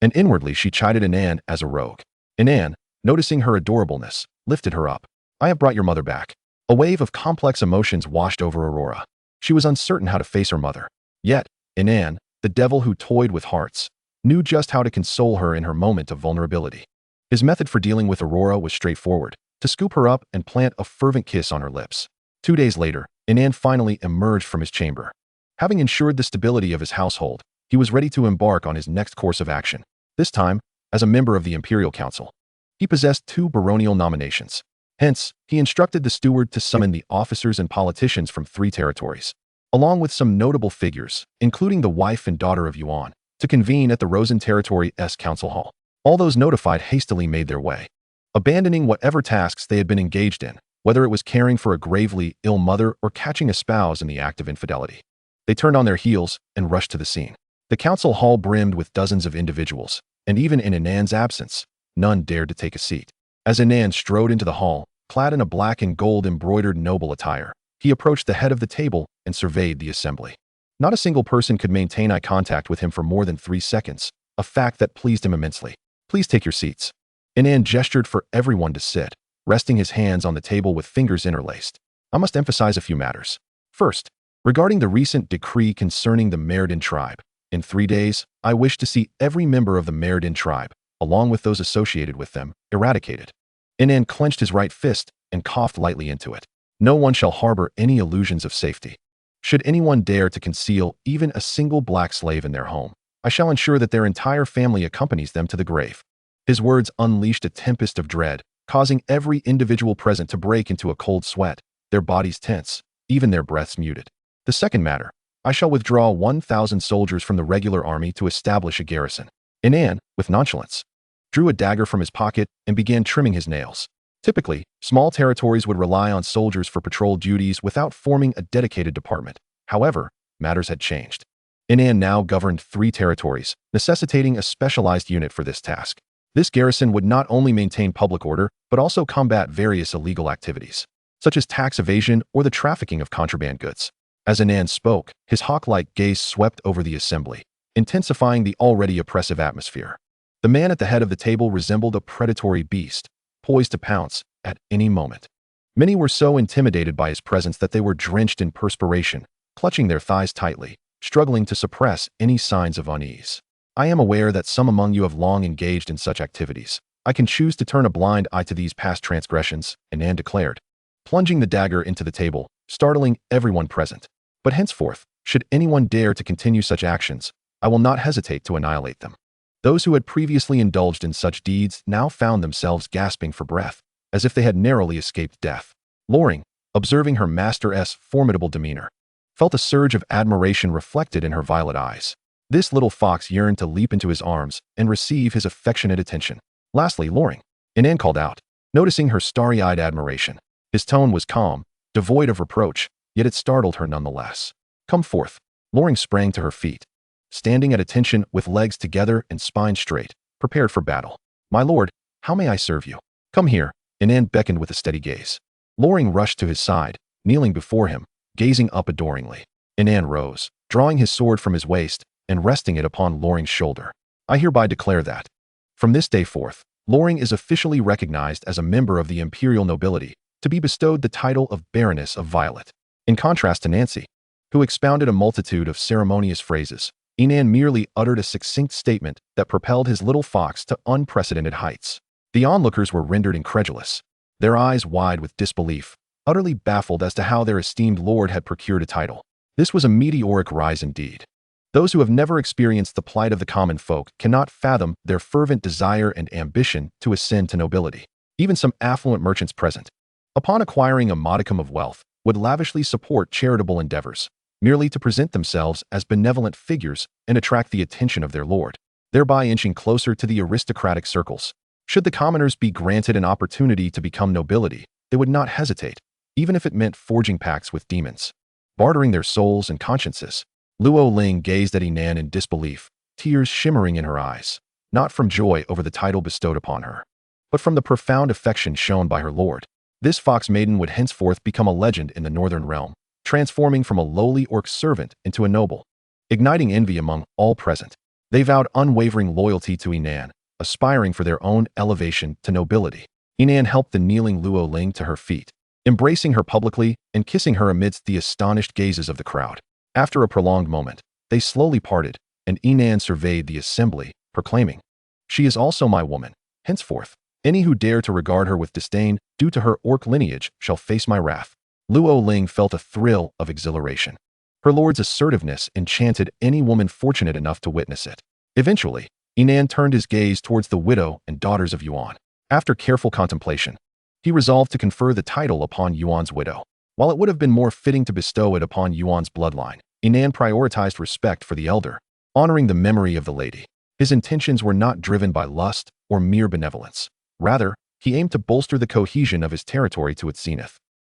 S1: and inwardly she chided Inan as a rogue. Inan, noticing her adorableness, lifted her up. "I have brought your mother back." A wave of complex emotions washed over Aurora. She was uncertain how to face her mother. Yet, Inan, the devil who toyed with hearts, knew just how to console her in her moment of vulnerability. His method for dealing with Aurora was straightforward. to scoop her up and plant a fervent kiss on her lips. 2 days later, Inan finally emerged from his chamber. Having ensured the stability of his household, he was ready to embark on his next course of action. This time, as a member of the Imperial Council. He possessed 2 baronial nominations. Hence, he instructed the steward to summon the officers and politicians from 3 territories, along with some notable figures, including the wife and daughter of Yuan, to convene at the Rosen Territory's council hall. All those notified hastily made their way, abandoning whatever tasks they had been engaged in, whether it was caring for a gravely ill mother or catching a spouse in the act of infidelity. They turned on their heels and rushed to the scene. The council hall brimmed with dozens of individuals, and even in Inan's absence, none dared to take a seat. As Inan strode into the hall, clad in a black and gold embroidered noble attire, he approached the head of the table and surveyed the assembly. Not a single person could maintain eye contact with him for more than 3 seconds, a fact that pleased him immensely. "Please take your seats." Inan gestured for everyone to sit, resting his hands on the table with fingers interlaced. "I must emphasize a few matters. First, regarding the recent decree concerning the Meriden tribe. In 3 days, I wish to see every member of the Meriden tribe, along with those associated with them, eradicated." Inan clenched his right fist and coughed lightly into it. "No one shall harbor any illusions of safety. Should anyone dare to conceal even a single black slave in their home, I shall ensure that their entire family accompanies them to the grave." His words unleashed a tempest of dread, causing every individual present to break into a cold sweat, their bodies tense, even their breaths muted. "The second matter, I shall withdraw 1,000 soldiers from the regular army to establish a garrison." Inan, with nonchalance, drew a dagger from his pocket and began trimming his nails. Typically, small territories would rely on soldiers for patrol duties without forming a dedicated department. However, matters had changed. Inan now governed 3 territories, necessitating a specialized unit for this task. This garrison would not only maintain public order, but also combat various illegal activities, such as tax evasion or the trafficking of contraband goods. As Inan spoke, his hawk-like gaze swept over the assembly, intensifying the already oppressive atmosphere. The man at the head of the table resembled a predatory beast, poised to pounce at any moment. Many were so intimidated by his presence that they were drenched in perspiration, clutching their thighs tightly, struggling to suppress any signs of unease. "I am aware that some among you have long engaged in such activities. I can choose to turn a blind eye to these past transgressions," Inan declared, plunging the dagger into the table, startling everyone present. "But henceforth, should anyone dare to continue such actions, I will not hesitate to annihilate them." Those who had previously indulged in such deeds now found themselves gasping for breath, as if they had narrowly escaped death. Loring, observing her master's formidable demeanor, felt a surge of admiration reflected in her violet eyes. This little fox yearned to leap into his arms and receive his affectionate attention. "Lastly, Loring," Inan called out, noticing her starry-eyed admiration. His tone was calm, devoid of reproach, yet it startled her nonetheless. "Come forth." Loring sprang to her feet, standing at attention with legs together and spine straight, prepared for battle. "My lord, how may I serve you?" "Come here," Inan beckoned with a steady gaze. Loring rushed to his side, kneeling before him, gazing up adoringly. Inan rose, drawing his sword from his waist and resting it upon Loring's shoulder. "I hereby declare that, from this day forth, Loring is officially recognized as a member of the imperial nobility, to be bestowed the title of Baroness of Violet." In contrast to Nancy, who expounded a multitude of ceremonious phrases, Inan merely uttered a succinct statement that propelled his little fox to unprecedented heights. The onlookers were rendered incredulous, their eyes wide with disbelief, utterly baffled as to how their esteemed lord had procured a title. This was a meteoric rise indeed. Those who have never experienced the plight of the common folk cannot fathom their fervent desire and ambition to ascend to nobility. Even some affluent merchants present, upon acquiring a modicum of wealth, would lavishly support charitable endeavors, merely to present themselves as benevolent figures and attract the attention of their lord, thereby inching closer to the aristocratic circles. Should the commoners be granted an opportunity to become nobility, they would not hesitate, even if it meant forging pacts with demons, bartering their souls and consciences. Luo Ling gazed at Inan in disbelief, tears shimmering in her eyes, not from joy over the title bestowed upon her, but from the profound affection shown by her lord. This fox maiden would henceforth become a legend in the northern realm, transforming from a lowly orc servant into a noble, igniting envy among all present. They vowed unwavering loyalty to Inan, aspiring for their own elevation to nobility. Inan helped the kneeling Luo Ling to her feet, embracing her publicly and kissing her amidst the astonished gazes of the crowd. After a prolonged moment, they slowly parted, and Inan surveyed the assembly, proclaiming, "She is also my woman, henceforth." Any who dare to regard her with disdain due to her orc lineage shall face my wrath. Luo Ling felt a thrill of exhilaration. Her lord's assertiveness enchanted any woman fortunate enough to witness it. Eventually, Inan turned his gaze towards the widow and daughters of Yuan. After careful contemplation, he resolved to confer the title upon Yuan's widow. While it would have been more fitting to bestow it upon Yuan's bloodline, Inan prioritized respect for the elder, honoring the memory of the lady. His intentions were not driven by lust or mere benevolence. Rather, he aimed to bolster the cohesion of his territory to its zenith,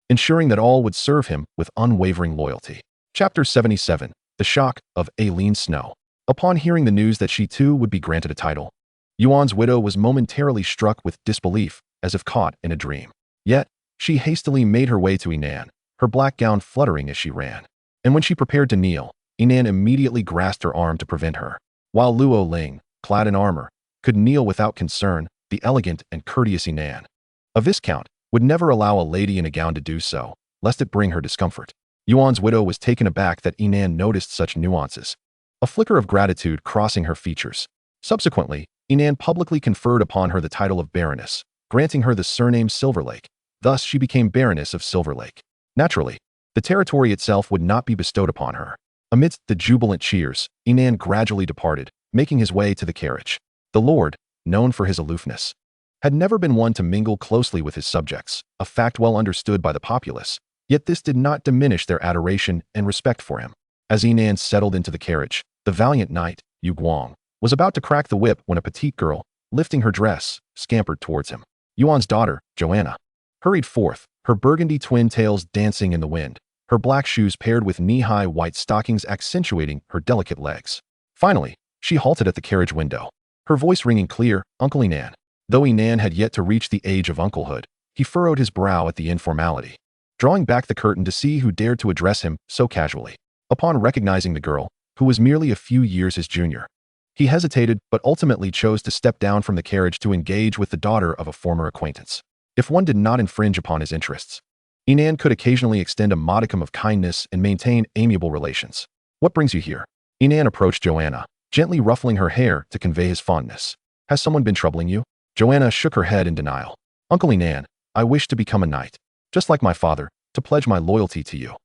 S1: ensuring that all would serve him with unwavering loyalty. Chapter 77. The Shock of Aileen Snow. Upon hearing the news that she too would be granted a title, Yuan's widow was momentarily struck with disbelief, as if caught in a dream. Yet, she hastily made her way to Inan, her black gown fluttering as she ran. And when she prepared to kneel, Inan immediately grasped her arm to prevent her. While Luo Ling, clad in armor, could kneel without concern, the elegant and courteous Inan, a viscount, would never allow a lady in a gown to do so, lest it bring her discomfort. Yuan's widow was taken aback that Inan noticed such nuances, a flicker of gratitude crossing her features. Subsequently, Inan publicly conferred upon her the title of Baroness, granting her the surname Silverlake. Thus, she became Baroness of Silverlake. Naturally, the territory itself would not be bestowed upon her. Amidst the jubilant cheers, Inan gradually departed, making his way to the carriage. The lord, known for his aloofness, had never been one to mingle closely with his subjects, a fact well understood by the populace, yet this did not diminish their adoration and respect for him. As Inan settled into the carriage, the valiant knight, Yu Guang, was about to crack the whip when a petite girl, lifting her dress, scampered towards him. Yuan's daughter, Joanna, hurried forth, her burgundy twin tails dancing in the wind, her black shoes paired with knee-high white stockings accentuating her delicate legs. Finally, she halted at the carriage window, her voice ringing clear, "Uncle Inan." Though Inan had yet to reach the age of unclehood, he furrowed his brow at the informality, drawing back the curtain to see who dared to address him so casually. Upon recognizing the girl, who was merely a few years his junior, he hesitated but ultimately chose to step down from the carriage to engage with the daughter of a former acquaintance. If one did not infringe upon his interests, Inan could occasionally extend a modicum of kindness and maintain amiable relations. "What brings you here?" Inan approached Joanna, gently ruffling her hair to convey his fondness. "Has someone been troubling you?" Joanna shook her head in denial. "Uncle Inan, I wish to become a knight, just like my father, to pledge my loyalty to you,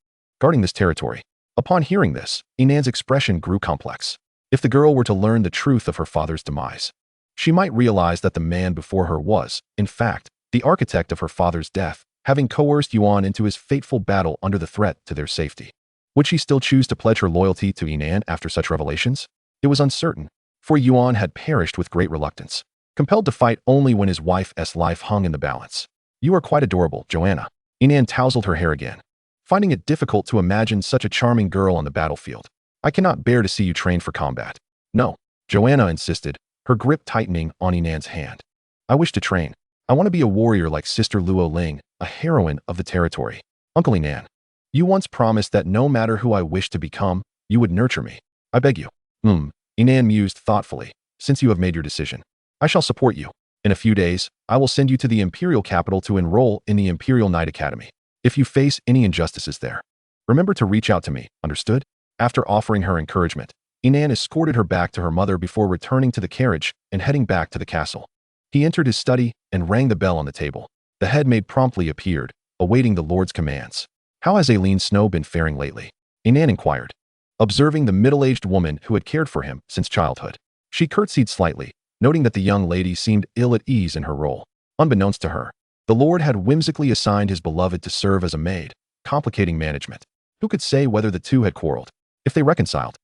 S1: guarding this territory." Upon hearing this, Inan's expression grew complex. If the girl were to learn the truth of her father's demise, she might realize that the man before her was, in fact, the architect of her father's death, having coerced Yuan into his fateful battle under the threat to their safety. Would she still choose to pledge her loyalty to Inan after such revelations? It was uncertain, for Yuan had perished with great reluctance, compelled to fight only when his wife's life hung in the balance. "You are quite adorable, Joanna." Inan tousled her hair again, finding it difficult to imagine such a charming girl on the battlefield. "I cannot bear to see you train for combat." "No," Joanna insisted, her grip tightening on Inan's hand. "I wish to train. I want to be a warrior like Sister Luo Ling, a heroine of the territory." "Uncle Inan, you once promised that no matter who I wish to become, you would nurture me. I beg you." Inan mused thoughtfully. "Since you have made your decision, I shall support you. In a few days, I will send you to the Imperial capital to enroll in the Imperial Knight Academy. If you face any injustices there, remember to reach out to me, understood?" After offering her encouragement, Inan escorted her back to her mother before returning to the carriage and heading back to the castle. He entered his study and rang the bell on the table. The headmaid promptly appeared, awaiting the lord's commands. "How has Aileen Snow been faring lately?" Inan inquired, observing the middle-aged woman who had cared for him since childhood. She curtsied slightly, noting that the young lady seemed ill at ease in her role. Unbeknownst to her, the lord had whimsically assigned his beloved to serve as a maid, complicating management. Who could say whether the two had quarreled? If they reconciled,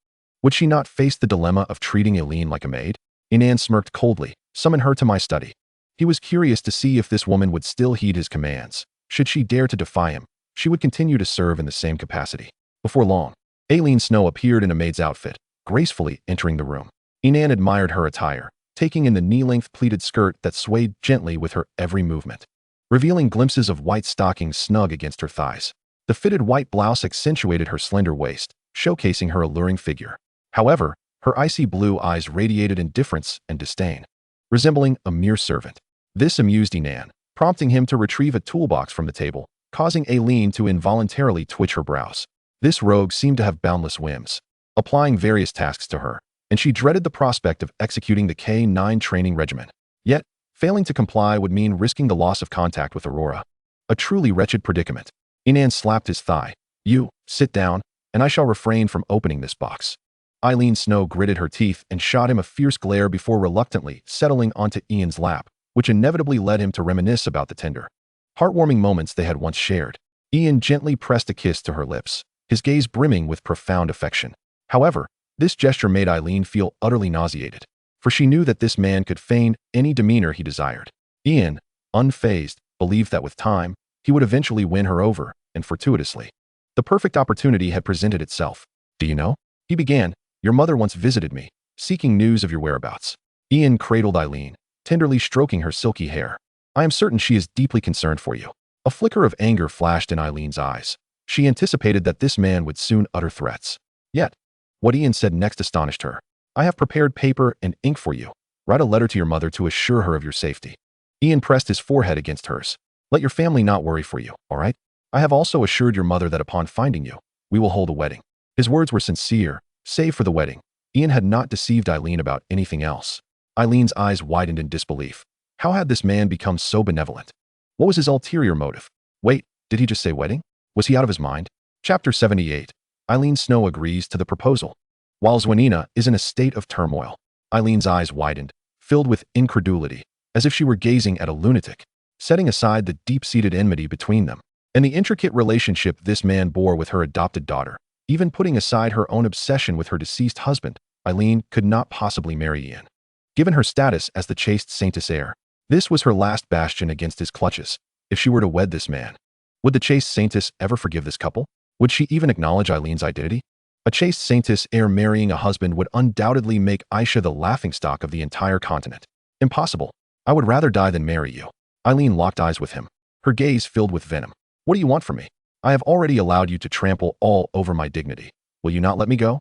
S1: would she not face the dilemma of treating Aileen like a maid? Inan smirked coldly. "Summon her to my study." He was curious to see if this woman would still heed his commands. Should she dare to defy him, she would continue to serve in the same capacity. Before long, Aileen Snow appeared in a maid's outfit, gracefully entering the room. Inan admired her attire, taking in the knee-length pleated skirt that swayed gently with her every movement, revealing glimpses of white stockings snug against her thighs. The fitted white blouse accentuated her slender waist, showcasing her alluring figure. However, her icy blue eyes radiated indifference and disdain, resembling a mere servant. This amused Inan, prompting him to retrieve a toolbox from the table, causing Aileen to involuntarily twitch her brows. This rogue seemed to have boundless whims, applying various tasks to her, and she dreaded the prospect of executing the K-9 training regimen. Yet, Failing to comply would mean risking the loss of contact with Aurora. A truly wretched predicament. Inan slapped his thigh. You, sit down, and I shall refrain from opening this box. Eileen Snow gritted her teeth and shot him a fierce glare before reluctantly settling onto Ian's lap, which inevitably led him to reminisce about the tender, heartwarming moments they had once shared. Ian gently pressed a kiss to her lips, his gaze brimming with profound affection. However, this gesture made Eileen feel utterly nauseated, for she knew that this man could feign any demeanor he desired. Ian, unfazed, believed that with time, he would eventually win her over, and fortuitously. The perfect opportunity had presented itself. Do you know? He began. Your mother once visited me, seeking news of your whereabouts. Ian cradled Eileen, tenderly stroking her silky hair. I am certain she is deeply concerned for you. A flicker of anger flashed in Eileen's eyes. She anticipated that this man would soon utter threats. Yet, what Ian said next astonished her. I have prepared paper and ink for you. Write a letter to your mother to assure her of your safety. Ian pressed his forehead against hers. Let your family not worry for you, all right? I have also assured your mother that upon finding you, we will hold a wedding. His words were sincere, save for the wedding. Ian had not deceived Eileen about anything else. Eileen's eyes widened in disbelief. How had this man become so benevolent? What was his ulterior motive? Wait, did he just say wedding? Was he out of his mind? Chapter 78. Eileen Snow agrees to the proposal. While Zwanina is in a state of turmoil, Eileen's eyes widened, filled with incredulity, as if she were gazing at a lunatic. Setting aside the deep-seated enmity between them, and the intricate relationship this man bore with her adopted daughter, even putting aside her own obsession with her deceased husband, Eileen could not possibly marry Ian. Given her status as the chaste saintess heir, this was her last bastion against his clutches. If she were to wed this man, would the chaste saintess ever forgive this couple? Would she even acknowledge Eileen's identity? A chaste saintess heir marrying a husband would undoubtedly make Aisha the laughingstock of the entire continent. Impossible. I would rather die than marry you. Eileen locked eyes with him, her gaze filled with venom. What do you want from me? I have already allowed you to trample all over my dignity. Will you not let me go?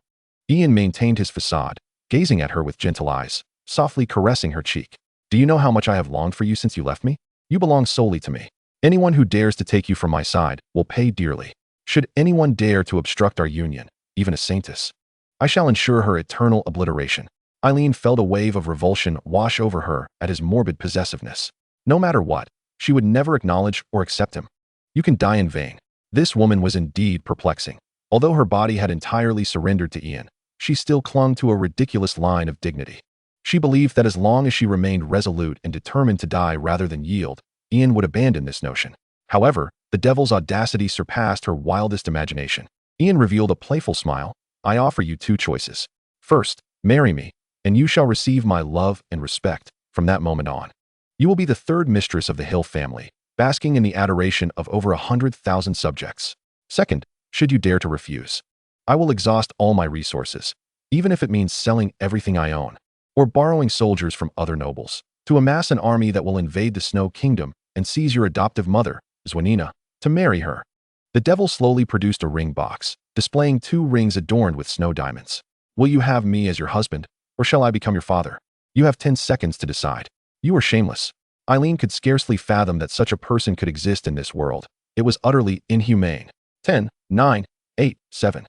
S1: Ian maintained his facade, gazing at her with gentle eyes, softly caressing her cheek. Do you know how much I have longed for you since you left me? You belong solely to me. Anyone who dares to take you from my side will pay dearly. Should anyone dare to obstruct our union, even a saintess, I shall ensure her eternal obliteration. Eileen felt a wave of revulsion wash over her at his morbid possessiveness. No matter what, she would never acknowledge or accept him. You can die in vain. This woman was indeed perplexing. Although her body had entirely surrendered to Ian, she still clung to a ridiculous line of dignity. She believed that as long as she remained resolute and determined to die rather than yield, Ian would abandon this notion. However, the devil's audacity surpassed her wildest imagination. Ian revealed a playful smile. I offer you two choices. First, marry me, and you shall receive my love and respect from that moment on. You will be the third mistress of the Hill family, basking in the adoration of over 100,000 subjects. Second, should you dare to refuse, I will exhaust all my resources, even if it means selling everything I own, or borrowing soldiers from other nobles, to amass an army that will invade the Snow Kingdom and seize your adoptive mother, Zwanina, to marry her. The devil slowly produced a ring box, displaying 2 rings adorned with snow diamonds. Will you have me as your husband, or shall I become your father? You have 10 seconds to decide. You are shameless. Eileen could scarcely fathom that such a person could exist in this world. It was utterly inhumane. 10, 9, 8, 7.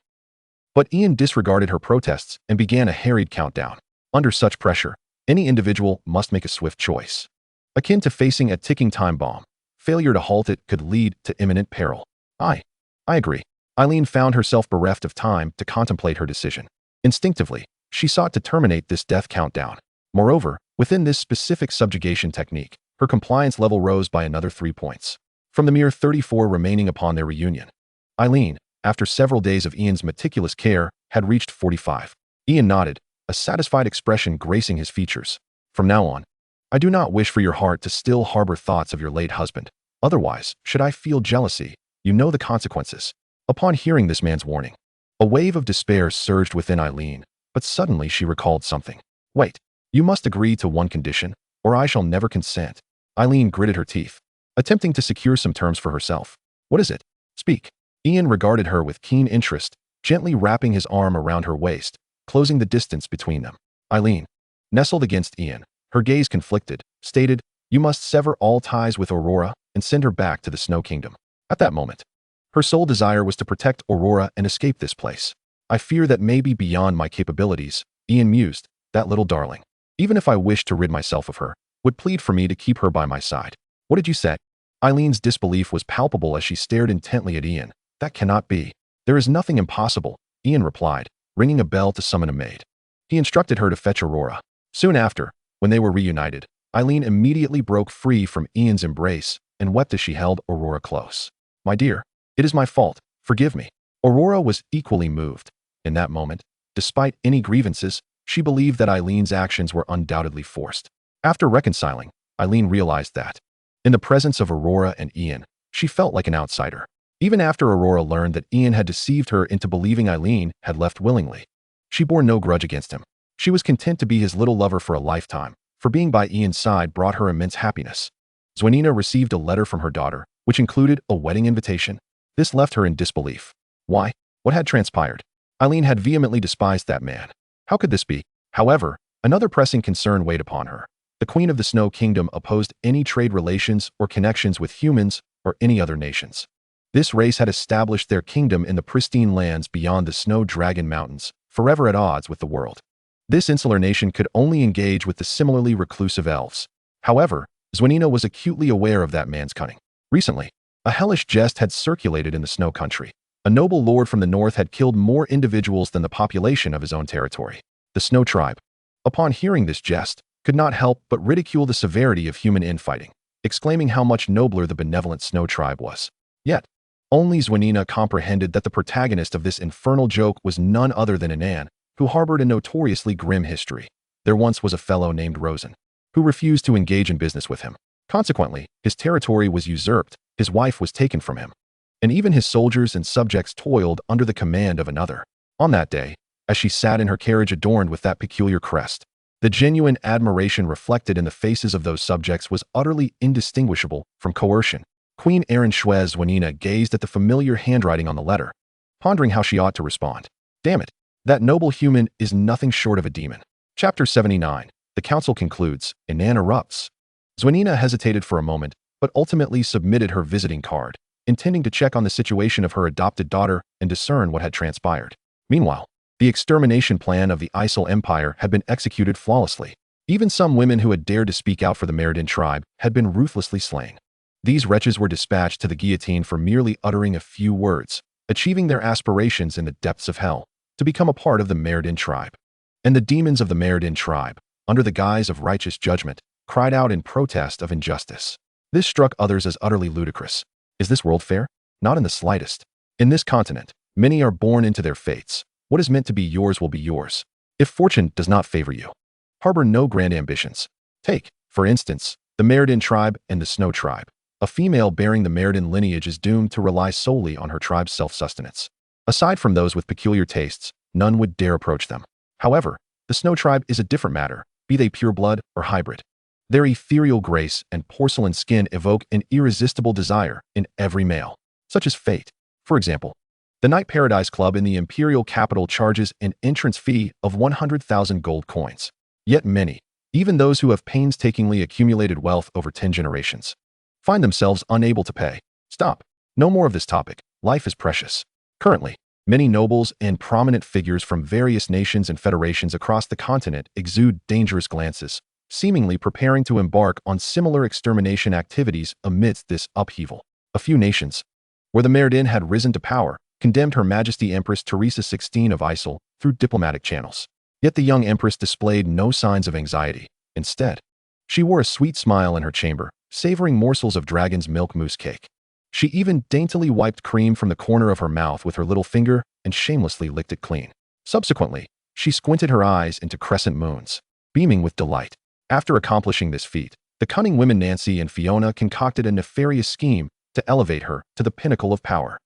S1: But Ian disregarded her protests and began a harried countdown. Under such pressure, any individual must make a swift choice. Akin to facing a ticking time bomb, failure to halt it could lead to imminent peril. I agree. Eileen found herself bereft of time to contemplate her decision. Instinctively, she sought to terminate this death countdown. Moreover, within this specific subjugation technique, her compliance level rose by another 3 points. From the mere 34 remaining upon their reunion, Eileen, after several days of Ian's meticulous care, had reached 45. Ian nodded, a satisfied expression gracing his features. From now on, I do not wish for your heart to still harbor thoughts of your late husband. Otherwise, should I feel jealousy, you know the consequences. Upon hearing this man's warning, a wave of despair surged within Eileen, but suddenly she recalled something. Wait, you must agree to one condition, or I shall never consent. Eileen gritted her teeth, attempting to secure some terms for herself. What is it? Speak. Ian regarded her with keen interest, gently wrapping his arm around her waist, closing the distance between them. Eileen, nestled against Ian, her gaze conflicted, stated, you must sever all ties with Aurora and send her back to the Snow Kingdom. At that moment, her sole desire was to protect Aurora and escape this place. I fear that may be beyond my capabilities, Ian mused, that little darling. Even if I wished to rid myself of her, would plead for me to keep her by my side. What did you say? Eileen's disbelief was palpable as she stared intently at Ian. That cannot be. There is nothing impossible, Ian replied, ringing a bell to summon a maid. He instructed her to fetch Aurora. Soon after, when they were reunited, Eileen immediately broke free from Ian's embrace and wept as she held Aurora close. My dear, it is my fault. Forgive me. Aurora was equally moved. In that moment, despite any grievances, she believed that Eileen's actions were undoubtedly forced. After reconciling, Eileen realized that, in the presence of Aurora and Ian, she felt like an outsider. Even after Aurora learned that Ian had deceived her into believing Eileen had left willingly, she bore no grudge against him. She was content to be his little lover for a lifetime, for being by Ian's side brought her immense happiness. Zwanina received a letter from her daughter, which included a wedding invitation. This left her in disbelief. Why? What had transpired? Eileen had vehemently despised that man. How could this be? However, another pressing concern weighed upon her. The Queen of the Snow Kingdom opposed any trade relations or connections with humans or any other nations. This race had established their kingdom in the pristine lands beyond the Snow Dragon Mountains, forever at odds with the world. This insular nation could only engage with the similarly reclusive elves. However, Zwanina was acutely aware of that man's cunning. Recently, a hellish jest had circulated in the Snow Country. A noble lord from the north had killed more individuals than the population of his own territory. The Snow Tribe, upon hearing this jest, could not help but ridicule the severity of human infighting, exclaiming how much nobler the benevolent Snow Tribe was. Yet, only Zwanina comprehended that the protagonist of this infernal joke was none other than Inan, who harbored a notoriously grim history. There once was a fellow named Rosen, who refused to engage in business with him. Consequently, his territory was usurped, his wife was taken from him, and even his soldiers and subjects toiled under the command of another. On that day, as she sat in her carriage adorned with that peculiar crest, the genuine admiration reflected in the faces of those subjects was utterly indistinguishable from coercion. Queen Ehrenschwez Zwanina gazed at the familiar handwriting on the letter, pondering how she ought to respond. Damn it, that noble human is nothing short of a demon. Chapter 79. The council concludes. Inan erupts. Zwanina hesitated for a moment, but ultimately submitted her visiting card, intending to check on the situation of her adopted daughter and discern what had transpired. Meanwhile, the extermination plan of the Isel Empire had been executed flawlessly. Even some women who had dared to speak out for the Meriden tribe had been ruthlessly slain. These wretches were dispatched to the guillotine for merely uttering a few words, achieving their aspirations in the depths of hell, to become a part of the Meriden tribe. And the demons of the Meriden tribe, under the guise of righteous judgment, cried out in protest of injustice. This struck others as utterly ludicrous. Is this world fair? Not in the slightest. In this continent, many are born into their fates. What is meant to be yours will be yours, if fortune does not favor you. Harbor no grand ambitions. Take, for instance, the Meriden tribe and the Snow tribe. A female bearing the Meriden lineage is doomed to rely solely on her tribe's self-sustenance. Aside from those with peculiar tastes, none would dare approach them. However, the Snow tribe is a different matter, be they pure blood or hybrid. Their ethereal grace and porcelain skin evoke an irresistible desire in every male, such as fate. For example, the Night Paradise Club in the imperial capital charges an entrance fee of 100,000 gold coins. Yet many, even those who have painstakingly accumulated wealth over 10 generations, find themselves unable to pay. Stop. No more of this topic. Life is precious. Currently, many nobles and prominent figures from various nations and federations across the continent exude dangerous glances, seemingly preparing to embark on similar extermination activities amidst this upheaval. A few nations, where the Meriden had risen to power, condemned Her Majesty Empress Teresa 16 of Isel through diplomatic channels. Yet the young empress displayed no signs of anxiety. Instead, she wore a sweet smile in her chamber, savoring morsels of dragon's milk mousse cake. She even daintily wiped cream from the corner of her mouth with her little finger and shamelessly licked it clean. Subsequently, she squinted her eyes into crescent moons, beaming with delight. After accomplishing this feat, the cunning women Nancy and Fiona concocted a nefarious scheme to elevate her to the pinnacle of power.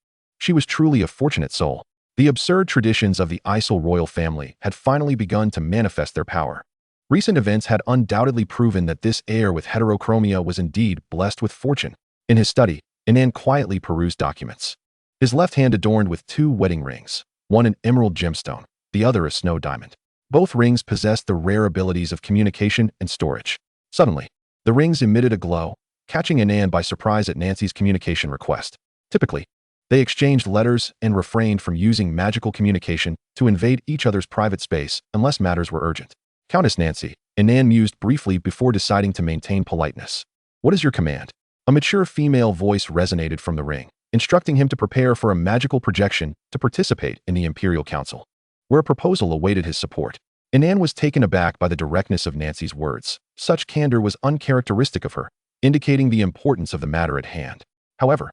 S1: She was truly a fortunate soul. The absurd traditions of the Isel royal family had finally begun to manifest their power. Recent events had undoubtedly proven that this heir with heterochromia was indeed blessed with fortune. In his study, Inan quietly perused documents. His left hand adorned with 2 wedding rings, one an emerald gemstone, the other a snow diamond. Both rings possessed the rare abilities of communication and storage. Suddenly, the rings emitted a glow, catching Inan by surprise at Nancy's communication request. Typically, they exchanged letters and refrained from using magical communication to invade each other's private space unless matters were urgent. Countess Nancy, Inan mused briefly before deciding to maintain politeness. What is your command? A mature female voice resonated from the ring, instructing him to prepare for a magical projection to participate in the Imperial Council, where a proposal awaited his support. Inan was taken aback by the directness of Nancy's words. Such candor was uncharacteristic of her, indicating the importance of the matter at hand. However,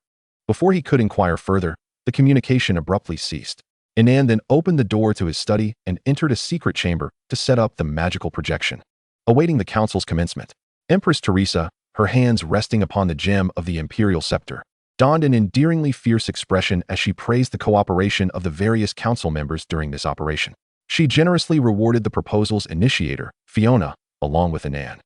S1: before he could inquire further, the communication abruptly ceased. Inan then opened the door to his study and entered a secret chamber to set up the magical projection. Awaiting the council's commencement, Empress Teresa, her hands resting upon the gem of the imperial scepter, donned an endearingly fierce expression as she praised the cooperation of the various council members during this operation. She generously rewarded the proposal's initiator, Fiona, along with Inan,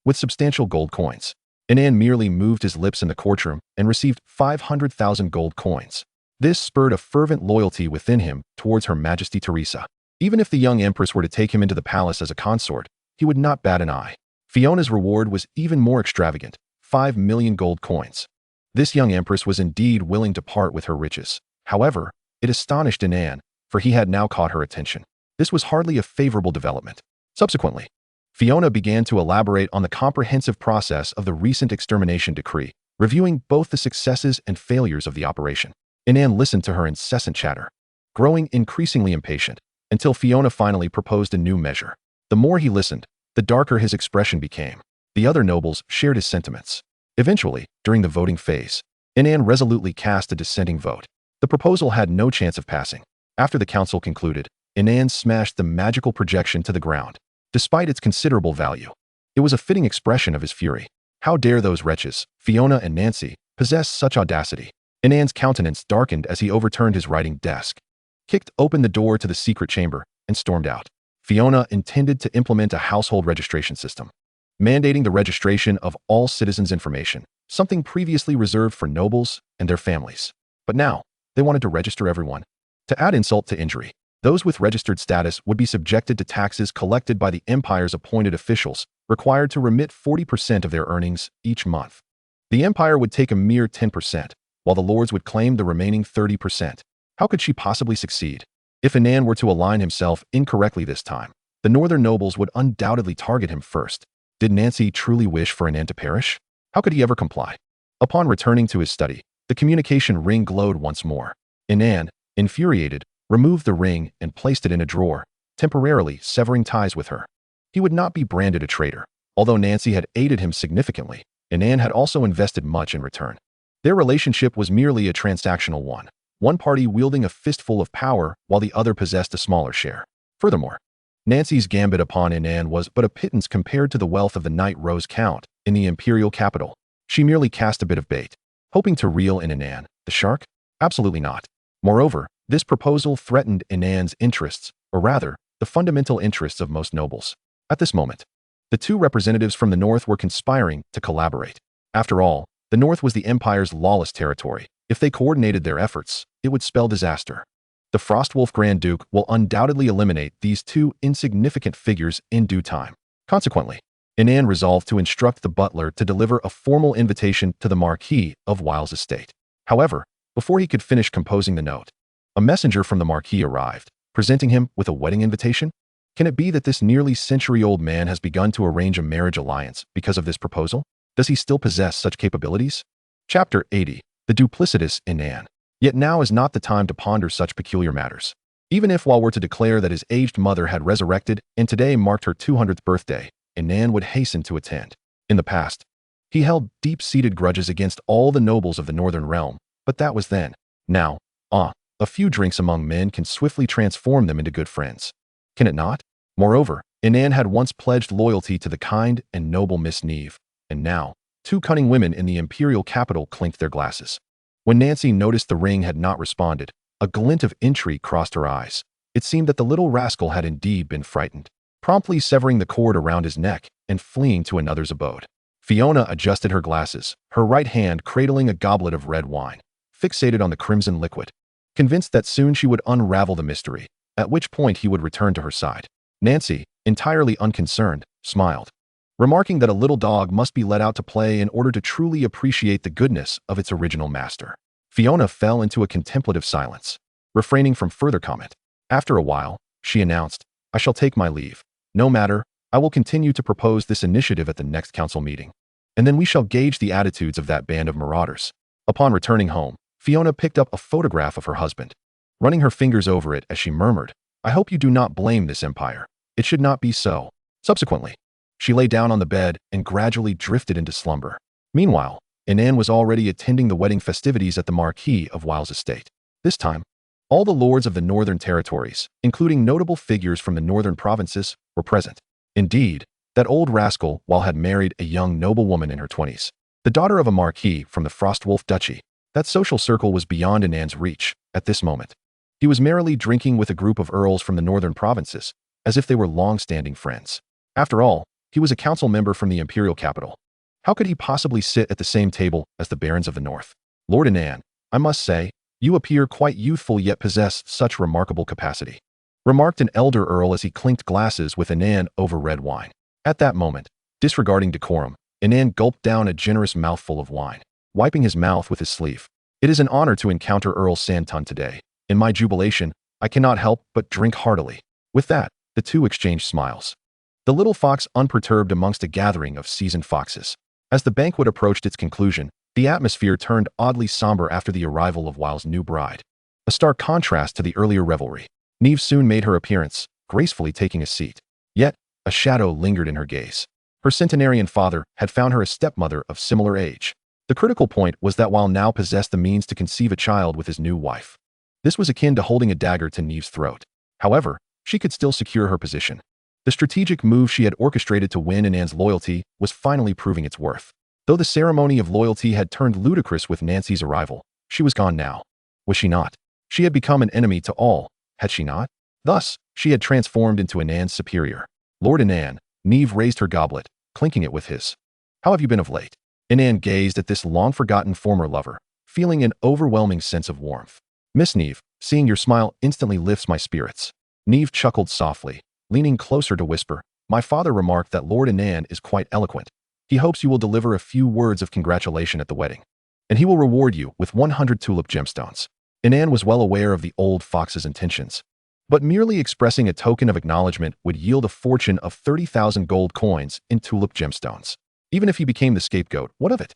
S1: with substantial gold coins. Inan merely moved his lips in the courtroom and received 500,000 gold coins. This spurred a fervent loyalty within him towards Her Majesty Teresa. Even if the young empress were to take him into the palace as a consort, he would not bat an eye. Fiona's reward was even more extravagant, 5 million gold coins. This young empress was indeed willing to part with her riches. However, it astonished Inan, for he had now caught her attention. This was hardly a favorable development. Subsequently, Fiona began to elaborate on the comprehensive process of the recent extermination decree, reviewing both the successes and failures of the operation. Inan listened to her incessant chatter, growing increasingly impatient, until Fiona finally proposed a new measure. The more he listened, the darker his expression became. The other nobles shared his sentiments. Eventually, during the voting phase, Inan resolutely cast a dissenting vote. The proposal had no chance of passing. After the council concluded, Inan smashed the magical projection to the ground. Despite its considerable value, it was a fitting expression of his fury. How dare those wretches, Fiona and Nancy, possess such audacity? Inan's countenance darkened as he overturned his writing desk, kicked open the door to the secret chamber, and stormed out. Fiona intended to implement a household registration system, mandating the registration of all citizens' information, something previously reserved for nobles and their families. But now, they wanted to register everyone. To add insult to injury, those with registered status would be subjected to taxes collected by the empire's appointed officials, required to remit 40% of their earnings each month. The empire would take a mere 10%, while the lords would claim the remaining 30%. How could she possibly succeed? If Inan were to align himself incorrectly this time, the northern nobles would undoubtedly target him first. Did Nancy truly wish for Inan to perish? How could he ever comply? Upon returning to his study, the communication ring glowed once more. Inan, infuriated, removed the ring and placed it in a drawer, temporarily severing ties with her. He would not be branded a traitor. Although Nancy had aided him significantly, Inan had also invested much in return. Their relationship was merely a transactional one party wielding a fistful of power while the other possessed a smaller share. Furthermore, Nancy's gambit upon Inan was but a pittance compared to the wealth of the Night Rose Count in the imperial capital. She merely cast a bit of bait, hoping to reel in Inan, the shark? Absolutely not. Moreover, this proposal threatened Inan's interests, or rather, the fundamental interests of most nobles. At this moment, the two representatives from the north were conspiring to collaborate. After all, the north was the empire's lawless territory. If they coordinated their efforts, it would spell disaster. The Frostwolf Grand Duke will undoubtedly eliminate these two insignificant figures in due time. Consequently, Inan resolved to instruct the butler to deliver a formal invitation to the Marquis of Wiles' estate. However, before he could finish composing the note, a messenger from the Marquis arrived, presenting him with a wedding invitation. Can it be that this nearly century-old man has begun to arrange a marriage alliance because of this proposal? Does he still possess such capabilities? Chapter 80. The Duplicitous Inan. Yet now is not the time to ponder such peculiar matters. Even if while we're to declare that his aged mother had resurrected and today marked her 200th birthday, Inan would hasten to attend. In the past, he held deep-seated grudges against all the nobles of the northern realm, but that was then. Now, a few drinks among men can swiftly transform them into good friends. Can it not? Moreover, Inan had once pledged loyalty to the kind and noble Miss Neve, and now, two cunning women in the imperial capital clinked their glasses. When Nancy noticed the ring had not responded, a glint of intrigue crossed her eyes. It seemed that the little rascal had indeed been frightened, promptly severing the cord around his neck and fleeing to another's abode. Fiona adjusted her glasses, her right hand cradling a goblet of red wine, fixated on the crimson liquid, convinced that soon she would unravel the mystery, at which point he would return to her side. Nancy, entirely unconcerned, smiled, remarking that a little dog must be let out to play in order to truly appreciate the goodness of its original master. Fiona fell into a contemplative silence, refraining from further comment. After a while, she announced, "I shall take my leave. No matter, I will continue to propose this initiative at the next council meeting, and then we shall gauge the attitudes of that band of marauders." Upon returning home, Fiona picked up a photograph of her husband, running her fingers over it as she murmured, "I hope you do not blame this empire. It should not be so." Subsequently, she lay down on the bed and gradually drifted into slumber. Meanwhile, Inan was already attending the wedding festivities at the Marquis of Wiles' estate. This time, all the lords of the northern territories, including notable figures from the northern provinces, were present. Indeed, that old rascal had married a young noblewoman in her 20s, the daughter of a marquis from the Frostwolf Duchy. That social circle was beyond Inan's reach at this moment. He was merrily drinking with a group of earls from the northern provinces, as if they were long-standing friends. After all, he was a council member from the imperial capital. How could he possibly sit at the same table as the barons of the north? "Lord Inan, I must say, you appear quite youthful yet possess such remarkable capacity," remarked an elder earl as he clinked glasses with Inan over red wine. At that moment, disregarding decorum, Inan gulped down a generous mouthful of wine, wiping his mouth with his sleeve. "It is an honor to encounter Earl Sandton today. In my jubilation, I cannot help but drink heartily." With that, the two exchanged smiles. The little fox unperturbed amongst a gathering of seasoned foxes. As the banquet approached its conclusion, the atmosphere turned oddly somber after the arrival of Wiles' new bride. A stark contrast to the earlier revelry. Neve soon made her appearance, gracefully taking a seat. Yet, a shadow lingered in her gaze. Her centenarian father had found her a stepmother of similar age. The critical point was that Wiles now possessed the means to conceive a child with his new wife. This was akin to holding a dagger to Neve's throat. However, she could still secure her position. The strategic move she had orchestrated to win Inan's loyalty was finally proving its worth. Though the ceremony of loyalty had turned ludicrous with Nancy's arrival, she was gone now. Was she not? She had become an enemy to all, had she not? Thus, she had transformed into Inan's superior. "Lord Inan," Neve raised her goblet, clinking it with his. "How have you been of late?" Inan gazed at this long-forgotten former lover, feeling an overwhelming sense of warmth. "Miss Neve, seeing your smile instantly lifts my spirits." Neve chuckled softly, leaning closer to whisper, "My father remarked that Lord Inan is quite eloquent. He hopes you will deliver a few words of congratulation at the wedding, and he will reward you with 100 tulip gemstones." Inan was well aware of the old fox's intentions, but merely expressing a token of acknowledgement would yield a fortune of 30,000 gold coins in tulip gemstones. Even if he became the scapegoat, what of it?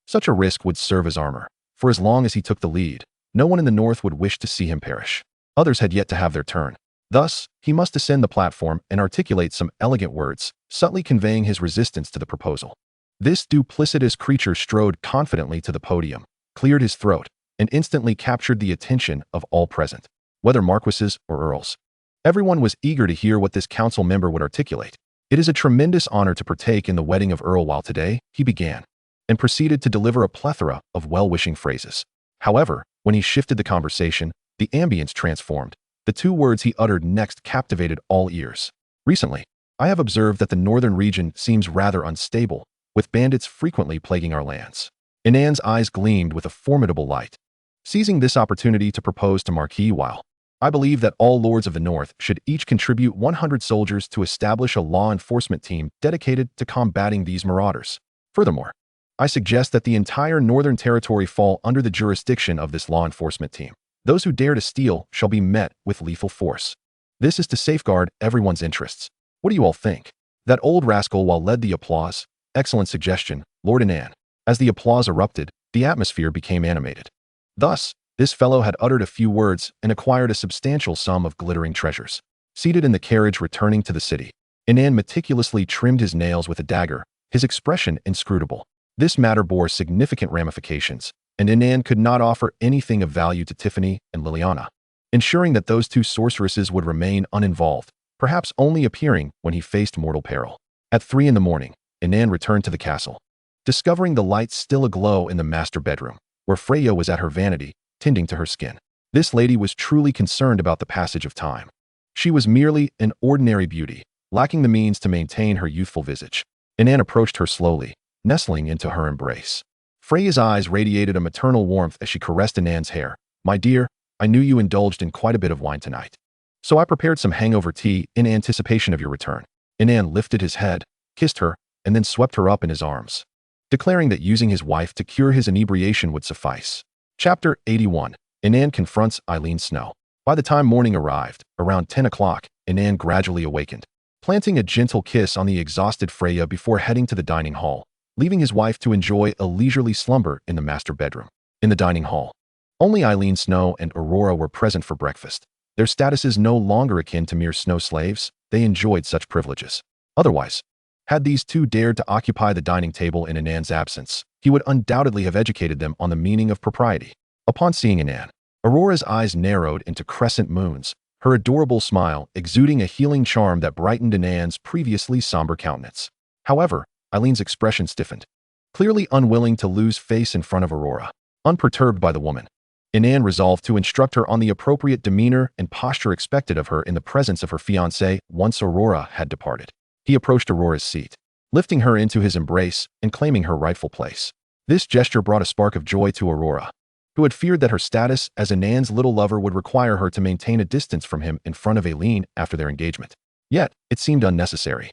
S1: Such a risk would serve as armor. For as long as he took the lead, no one in the north would wish to see him perish. Others had yet to have their turn. Thus, he must ascend the platform and articulate some elegant words, subtly conveying his resistance to the proposal. This duplicitous creature strode confidently to the podium, cleared his throat, and instantly captured the attention of all present, whether marquises or earls. Everyone was eager to hear what this council member would articulate. "It is a tremendous honor to partake in the wedding of Earl Wiles today," he began, and proceeded to deliver a plethora of well-wishing phrases. However, when he shifted the conversation, the ambience transformed. The two words he uttered next captivated all ears. "Recently, I have observed that the northern region seems rather unstable, with bandits frequently plaguing our lands." Inan's eyes gleamed with a formidable light. Seizing this opportunity to propose to Marquis Wiles, "I believe that all lords of the north should each contribute 100 soldiers to establish a law enforcement team dedicated to combating these marauders. Furthermore, I suggest that the entire northern territory fall under the jurisdiction of this law enforcement team. Those who dare to steal shall be met with lethal force. This is to safeguard everyone's interests. What do you all think?" That old rascal led the applause. "Excellent suggestion, Lord Inan." As the applause erupted, the atmosphere became animated. Thus, this fellow had uttered a few words and acquired a substantial sum of glittering treasures. Seated in the carriage returning to the city, Inan meticulously trimmed his nails with a dagger, his expression inscrutable. This matter bore significant ramifications, and Inan could not offer anything of value to Tiffany and Liliana, ensuring that those two sorceresses would remain uninvolved, perhaps only appearing when he faced mortal peril. At 3 in the morning, Inan returned to the castle, discovering the lights still aglow in the master bedroom, where Freya was at her vanity, tending to her skin. This lady was truly concerned about the passage of time. She was merely an ordinary beauty, lacking the means to maintain her youthful visage. Inan approached her slowly, nestling into her embrace. Freya's eyes radiated a maternal warmth as she caressed Inan's hair. "My dear, I knew you indulged in quite a bit of wine tonight, so I prepared some hangover tea in anticipation of your return." Inan lifted his head, kissed her, and then swept her up in his arms, declaring that using his wife to cure his inebriation would suffice. Chapter 81. Inan confronts Eileen Snow. By the time morning arrived, around 10 o'clock, Inan gradually awakened. planting a gentle kiss on the exhausted Freya before heading to the dining hall, leaving his wife to enjoy a leisurely slumber in the master bedroom. In the dining hall, only Eileen Snow and Aurora were present for breakfast. Their status is no longer akin to mere snow slaves. They enjoyed such privileges. Otherwise, had these two dared to occupy the dining table in Inan's absence, he would undoubtedly have educated them on the meaning of propriety. Upon seeing Inan, Aurora's eyes narrowed into crescent moons, her adorable smile exuding a healing charm that brightened Inan's previously somber countenance. However, Eileen's expression stiffened, clearly unwilling to lose face in front of Aurora. Unperturbed by the woman, Inan resolved to instruct her on the appropriate demeanor and posture expected of her in the presence of her fiancé once Aurora had departed. He approached Aurora's seat, lifting her into his embrace and claiming her rightful place. This gesture brought a spark of joy to Aurora, who had feared that her status as Inan's little lover would require her to maintain a distance from him in front of Eileen after their engagement. Yet, it seemed unnecessary.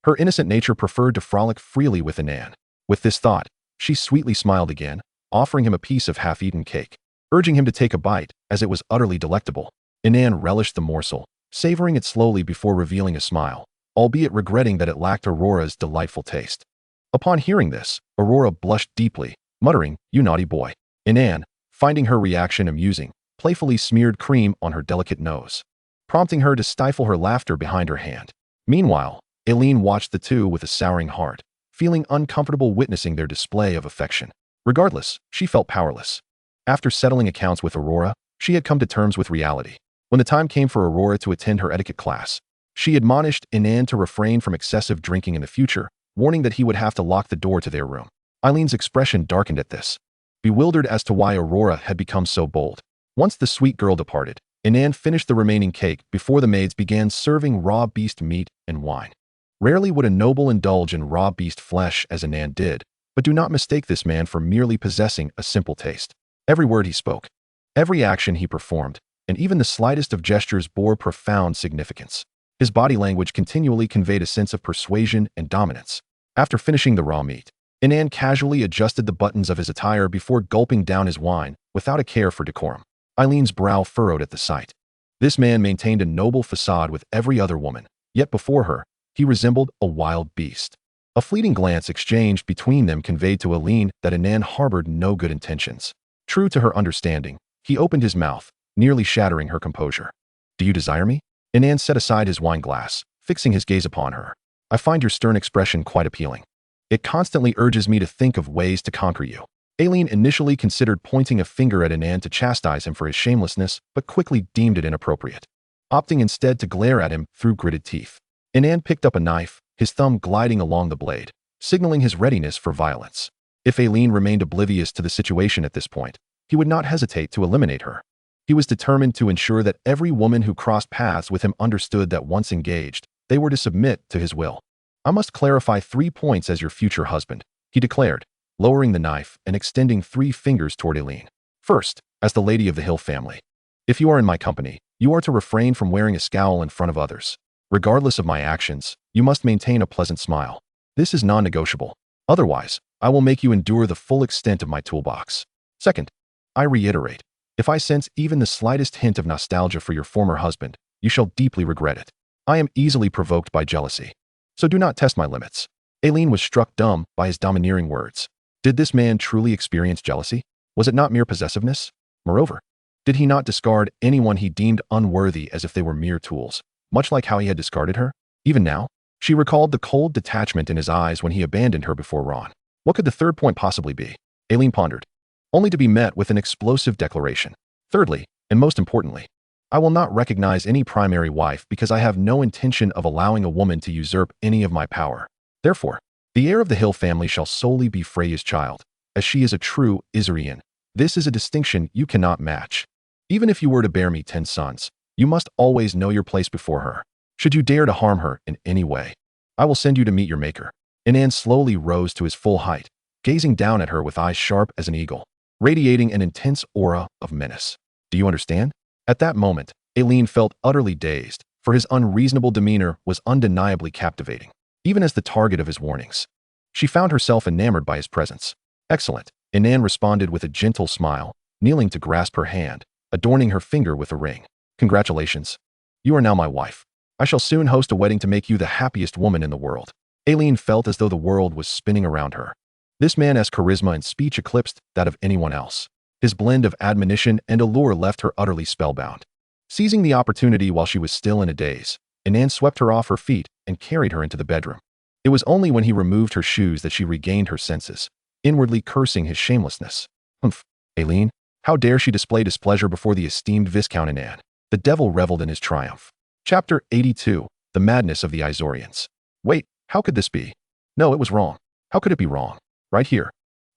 S1: Her innocent nature preferred to frolic freely with Inan. With this thought, she sweetly smiled again, offering him a piece of half-eaten cake, urging him to take a bite, as it was utterly delectable. Inan relished the morsel, savoring it slowly before revealing a smile, albeit regretting that it lacked Aurora's delightful taste. Upon hearing this, Aurora blushed deeply, muttering, "You naughty boy." Inan, finding her reaction amusing, playfully smeared cream on her delicate nose, prompting her to stifle her laughter behind her hand. Meanwhile, Eileen watched the two with a souring heart, feeling uncomfortable witnessing their display of affection. Regardless, she felt powerless. After settling accounts with Aurora, she had come to terms with reality. When the time came for Aurora to attend her etiquette class, she admonished Inan to refrain from excessive drinking in the future, warning that he would have to lock the door to their room. Eileen's expression darkened at this, bewildered as to why Aurora had become so bold. Once the sweet girl departed, Inan finished the remaining cake before the maids began serving raw beast meat and wine. Rarely would a noble indulge in raw beast flesh as Inan did, but do not mistake this man for merely possessing a simple taste. Every word he spoke, every action he performed, and even the slightest of gestures bore profound significance. His body language continually conveyed a sense of persuasion and dominance. After finishing the raw meat, Inan casually adjusted the buttons of his attire before gulping down his wine, without a care for decorum. Eileen's brow furrowed at the sight. This man maintained a noble facade with every other woman, yet before her, he resembled a wild beast. A fleeting glance exchanged between them conveyed to Eileen that Inan harbored no good intentions. True to her understanding, he opened his mouth, nearly shattering her composure. "Do you desire me?" Inan set aside his wine glass, fixing his gaze upon her. "I find your stern expression quite appealing. It constantly urges me to think of ways to conquer you." Eileen initially considered pointing a finger at Inan to chastise him for his shamelessness, but quickly deemed it inappropriate, opting instead to glare at him through gritted teeth. Inan picked up a knife, his thumb gliding along the blade, signaling his readiness for violence. If Eileen remained oblivious to the situation at this point, he would not hesitate to eliminate her. He was determined to ensure that every woman who crossed paths with him understood that once engaged, they were to submit to his will. "I must clarify 3 points as your future husband," he declared, lowering the knife and extending 3 fingers toward Eileen. "First, as the lady of the Hill family, if you are in my company, you are to refrain from wearing a scowl in front of others. Regardless of my actions, you must maintain a pleasant smile. This is non-negotiable. Otherwise, I will make you endure the full extent of my toolbox. Second, I reiterate, if I sense even the slightest hint of nostalgia for your former husband, you shall deeply regret it. I am easily provoked by jealousy, so do not test my limits." Eileen was struck dumb by his domineering words. Did this man truly experience jealousy? Was it not mere possessiveness? Moreover, did he not discard anyone he deemed unworthy as if they were mere tools, much like how he had discarded her? Even now, she recalled the cold detachment in his eyes when he abandoned her before Ron. What could the third point possibly be? Eileen pondered, only to be met with an explosive declaration. "Thirdly, and most importantly, I will not recognize any primary wife because I have no intention of allowing a woman to usurp any of my power. Therefore, the heir of the Hill family shall solely be Freya's child, as she is a true Isarian. This is a distinction you cannot match. Even if you were to bear me 10 sons, you must always know your place before her. Should you dare to harm her in any way, I will send you to meet your maker." Inan slowly rose to his full height, gazing down at her with eyes sharp as an eagle, radiating an intense aura of menace. "Do you understand?" At that moment, Eileen felt utterly dazed, for his unreasonable demeanor was undeniably captivating, even as the target of his warnings. She found herself enamored by his presence. "Excellent," Inan responded with a gentle smile, kneeling to grasp her hand, adorning her finger with a ring. "Congratulations. You are now my wife." I shall soon host a wedding to make you the happiest woman in the world. Aileen felt as though the world was spinning around her. This man's charisma and speech eclipsed that of anyone else. His blend of admonition and allure left her utterly spellbound. Seizing the opportunity while she was still in a daze, Inan swept her off her feet and carried her into the bedroom. It was only when he removed her shoes that she regained her senses, inwardly cursing his shamelessness. Humph, Aileen, how dare she display displeasure before the esteemed Viscount Inan? The devil reveled in his triumph. Chapter 82. The Madness of the Izorians. Wait, how could this be? No, it was wrong. How could it be wrong? Right here.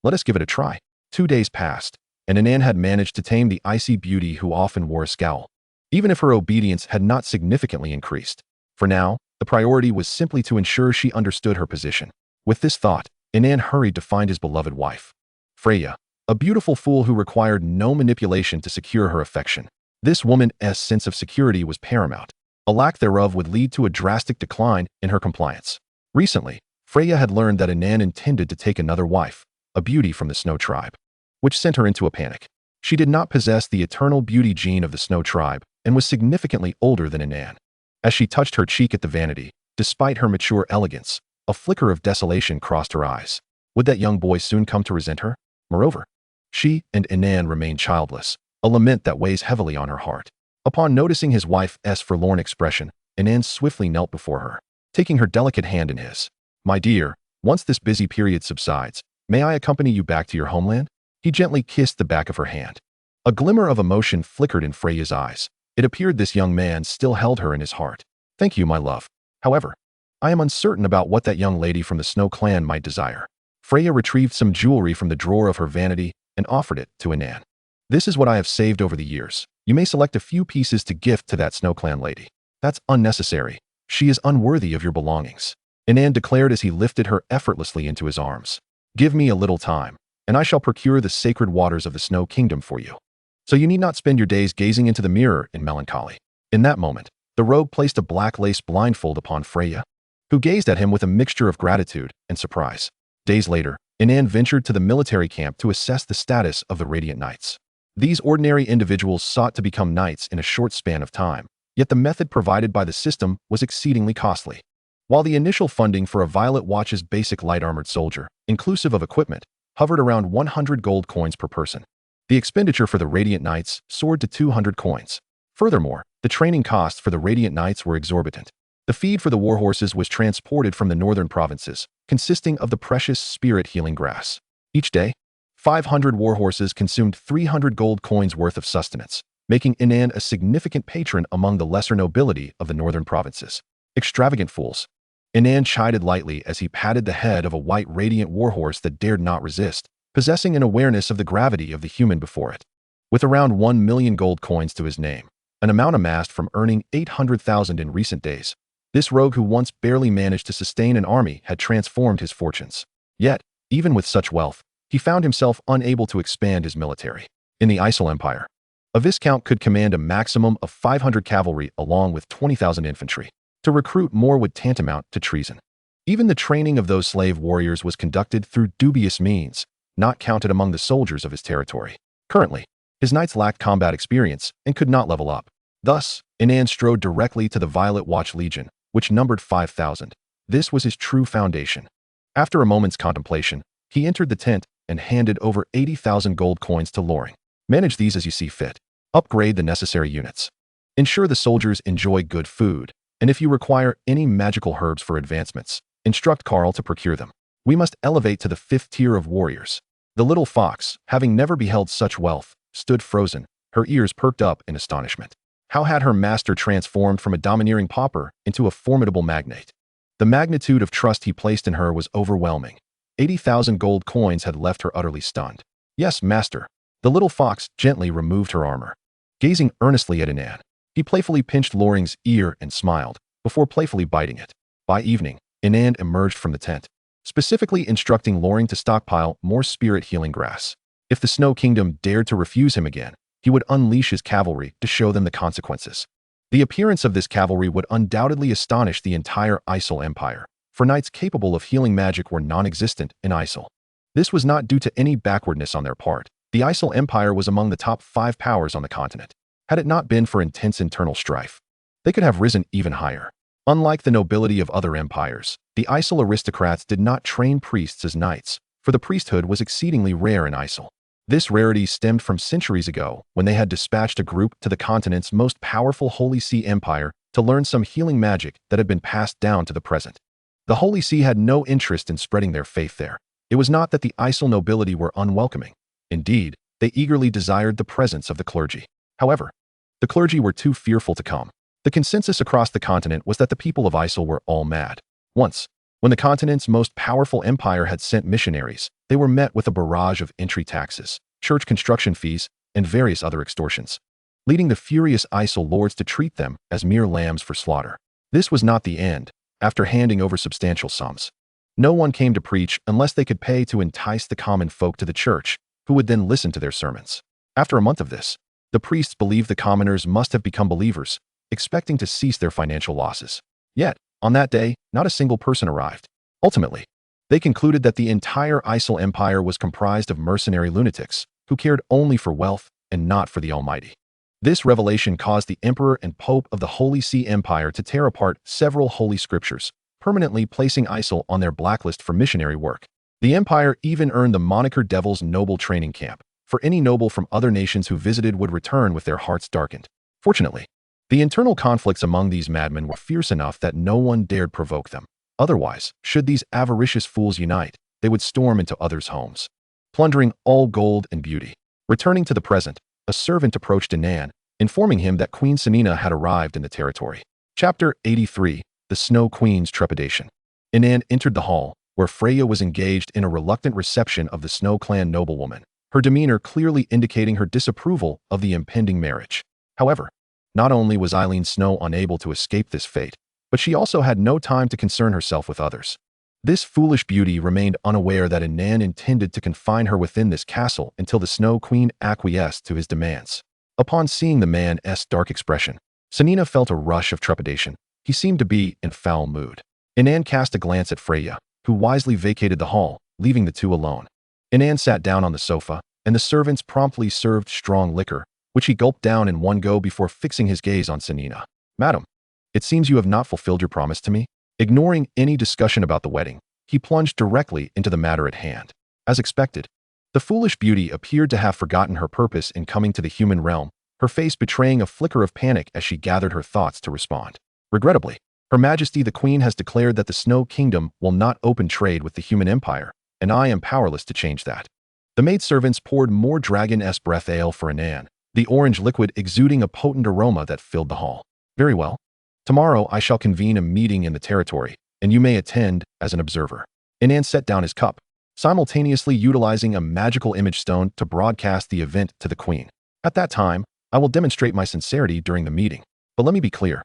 S1: Let us give it a try. 2 days passed, and Inan had managed to tame the icy beauty who often wore a scowl, even if her obedience had not significantly increased. For now, the priority was simply to ensure she understood her position. With this thought, Inan hurried to find his beloved wife, Freya, a beautiful fool who required no manipulation to secure her affection. This woman's sense of security was paramount. A lack thereof would lead to a drastic decline in her compliance. Recently, Freya had learned that Inan intended to take another wife, a beauty from the Snow tribe, which sent her into a panic. She did not possess the eternal beauty gene of the Snow tribe and was significantly older than Inan. As she touched her cheek at the vanity, despite her mature elegance, a flicker of desolation crossed her eyes. Would that young boy soon come to resent her? Moreover, she and Inan remained childless, a lament that weighs heavily on her heart. Upon noticing his wife's forlorn expression, Inan swiftly knelt before her, taking her delicate hand in his. My dear, once this busy period subsides, may I accompany you back to your homeland? He gently kissed the back of her hand. A glimmer of emotion flickered in Freya's eyes. It appeared this young man still held her in his heart. Thank you, my love. However, I am uncertain about what that young lady from the Snow clan might desire. Freya retrieved some jewelry from the drawer of her vanity and offered it to Inan. This is what I have saved over the years. You may select a few pieces to gift to that Snow clan lady. That's unnecessary. She is unworthy of your belongings. Inan declared as he lifted her effortlessly into his arms. Give me a little time, and I shall procure the sacred waters of the Snow Kingdom for you. So you need not spend your days gazing into the mirror in melancholy. In that moment, the rogue placed a black lace blindfold upon Freya, who gazed at him with a mixture of gratitude and surprise. Days later, Inan ventured to the military camp to assess the status of the Radiant Knights. These ordinary individuals sought to become knights in a short span of time, yet the method provided by the system was exceedingly costly. While the initial funding for a Violet Watch's basic light-armored soldier, inclusive of equipment, hovered around 100 gold coins per person, the expenditure for the Radiant Knights soared to 200 coins. Furthermore, the training costs for the Radiant Knights were exorbitant. The feed for the warhorses was transported from the northern provinces, consisting of the precious spirit-healing grass. Each day, 500 warhorses consumed 300 gold coins worth of sustenance, making Inan a significant patron among the lesser nobility of the northern provinces. Extravagant fools. Inan chided lightly as he patted the head of a white radiant warhorse that dared not resist, possessing an awareness of the gravity of the human before it. With around 1 million gold coins to his name, an amount amassed from earning 800,000 in recent days, this rogue who once barely managed to sustain an army had transformed his fortunes. Yet, even with such wealth, he found himself unable to expand his military. In the Isle Empire, a viscount could command a maximum of 500 cavalry along with 20,000 infantry. To recruit more would tantamount to treason. Even the training of those slave warriors was conducted through dubious means, not counted among the soldiers of his territory. Currently, his knights lacked combat experience and could not level up. Thus, Inan strode directly to the Violet Watch Legion, which numbered 5,000. This was his true foundation. After a moment's contemplation, he entered the tent and handed over 80,000 gold coins to Loring. Manage these as you see fit. Upgrade the necessary units. Ensure the soldiers enjoy good food, and if you require any magical herbs for advancements, instruct Carl to procure them. We must elevate to the 5th tier of warriors. The little fox, having never beheld such wealth, stood frozen, her ears perked up in astonishment. How had her master transformed from a domineering pauper into a formidable magnate? The magnitude of trust he placed in her was overwhelming. 80,000 gold coins had left her utterly stunned. Yes, master. The little fox gently removed her armor. Gazing earnestly at Inan, he playfully pinched Loring's ear and smiled, before playfully biting it. By evening, Inan emerged from the tent, specifically instructing Loring to stockpile more spirit-healing grass. If the Snow Kingdom dared to refuse him again, he would unleash his cavalry to show them the consequences. The appearance of this cavalry would undoubtedly astonish the entire Isle Empire, for knights capable of healing magic were non-existent in Isle. This was not due to any backwardness on their part. The Isle Empire was among the top 5 powers on the continent. Had it not been for intense internal strife, They could have risen even higher. Unlike the nobility of other empires, the Isle aristocrats did not train priests as knights, for the priesthood was exceedingly rare in Isle. This rarity stemmed from centuries ago when they had dispatched a group to the continent's most powerful Holy See Empire to learn some healing magic that had been passed down to the present. The Holy See had no interest in spreading their faith there. It was not that the Isle nobility were unwelcoming. Indeed, they eagerly desired the presence of the clergy. However, the clergy were too fearful to come. The consensus across the continent was that the people of Isle were all mad. Once, when the continent's most powerful empire had sent missionaries, they were met with a barrage of entry taxes, church construction fees, and various other extortions, leading the furious Isle lords to treat them as mere lambs for slaughter. This was not the end. After handing over substantial sums, no one came to preach unless they could pay to entice the common folk to the church, who would then listen to their sermons. After a month of this, the priests believed the commoners must have become believers, expecting to cease their financial losses. Yet, on that day, not a single person arrived. Ultimately, they concluded that the entire Isle Empire was comprised of mercenary lunatics who cared only for wealth and not for the Almighty. This revelation caused the Emperor and Pope of the Holy See Empire to tear apart several holy scriptures, permanently placing Isle on their blacklist for missionary work. The empire even earned the moniker Devil's Noble Training Camp, for any noble from other nations who visited would return with their hearts darkened. Fortunately, the internal conflicts among these madmen were fierce enough that no one dared provoke them. Otherwise, should these avaricious fools unite, they would storm into others' homes, plundering all gold and beauty. Returning to the present, a servant approached Inan, informing him that Queen Senina had arrived in the territory. Chapter 83, The Snow Queen's Trepidation. Inan entered the hall, where Freya was engaged in a reluctant reception of the Snow Clan noblewoman, her demeanor clearly indicating her disapproval of the impending marriage. However, not only was Eileen Snow unable to escape this fate, but she also had no time to concern herself with others. This foolish beauty remained unaware that Inan intended to confine her within this castle until the Snow Queen acquiesced to his demands. Upon seeing the man's dark expression, Senina felt a rush of trepidation. He seemed to be in foul mood. Inan cast a glance at Freya, who wisely vacated the hall, leaving the two alone. Inan sat down on the sofa, and the servants promptly served strong liquor, which he gulped down in one go before fixing his gaze on Senina. "Madam, it seems you have not fulfilled your promise to me." Ignoring any discussion about the wedding, he plunged directly into the matter at hand. As expected, the foolish beauty appeared to have forgotten her purpose in coming to the human realm, her face betraying a flicker of panic as she gathered her thoughts to respond. "Regrettably, Her Majesty the Queen has declared that the Snow Kingdom will not open trade with the human empire, and I am powerless to change that." The maidservants poured more dragon-esque breath ale for Inan, the orange liquid exuding a potent aroma that filled the hall. "Very well. Tomorrow I shall convene a meeting in the territory, and you may attend as an observer." Inan set down his cup, simultaneously utilizing a magical image stone to broadcast the event to the Queen. "At that time, I will demonstrate my sincerity during the meeting. But let me be clear.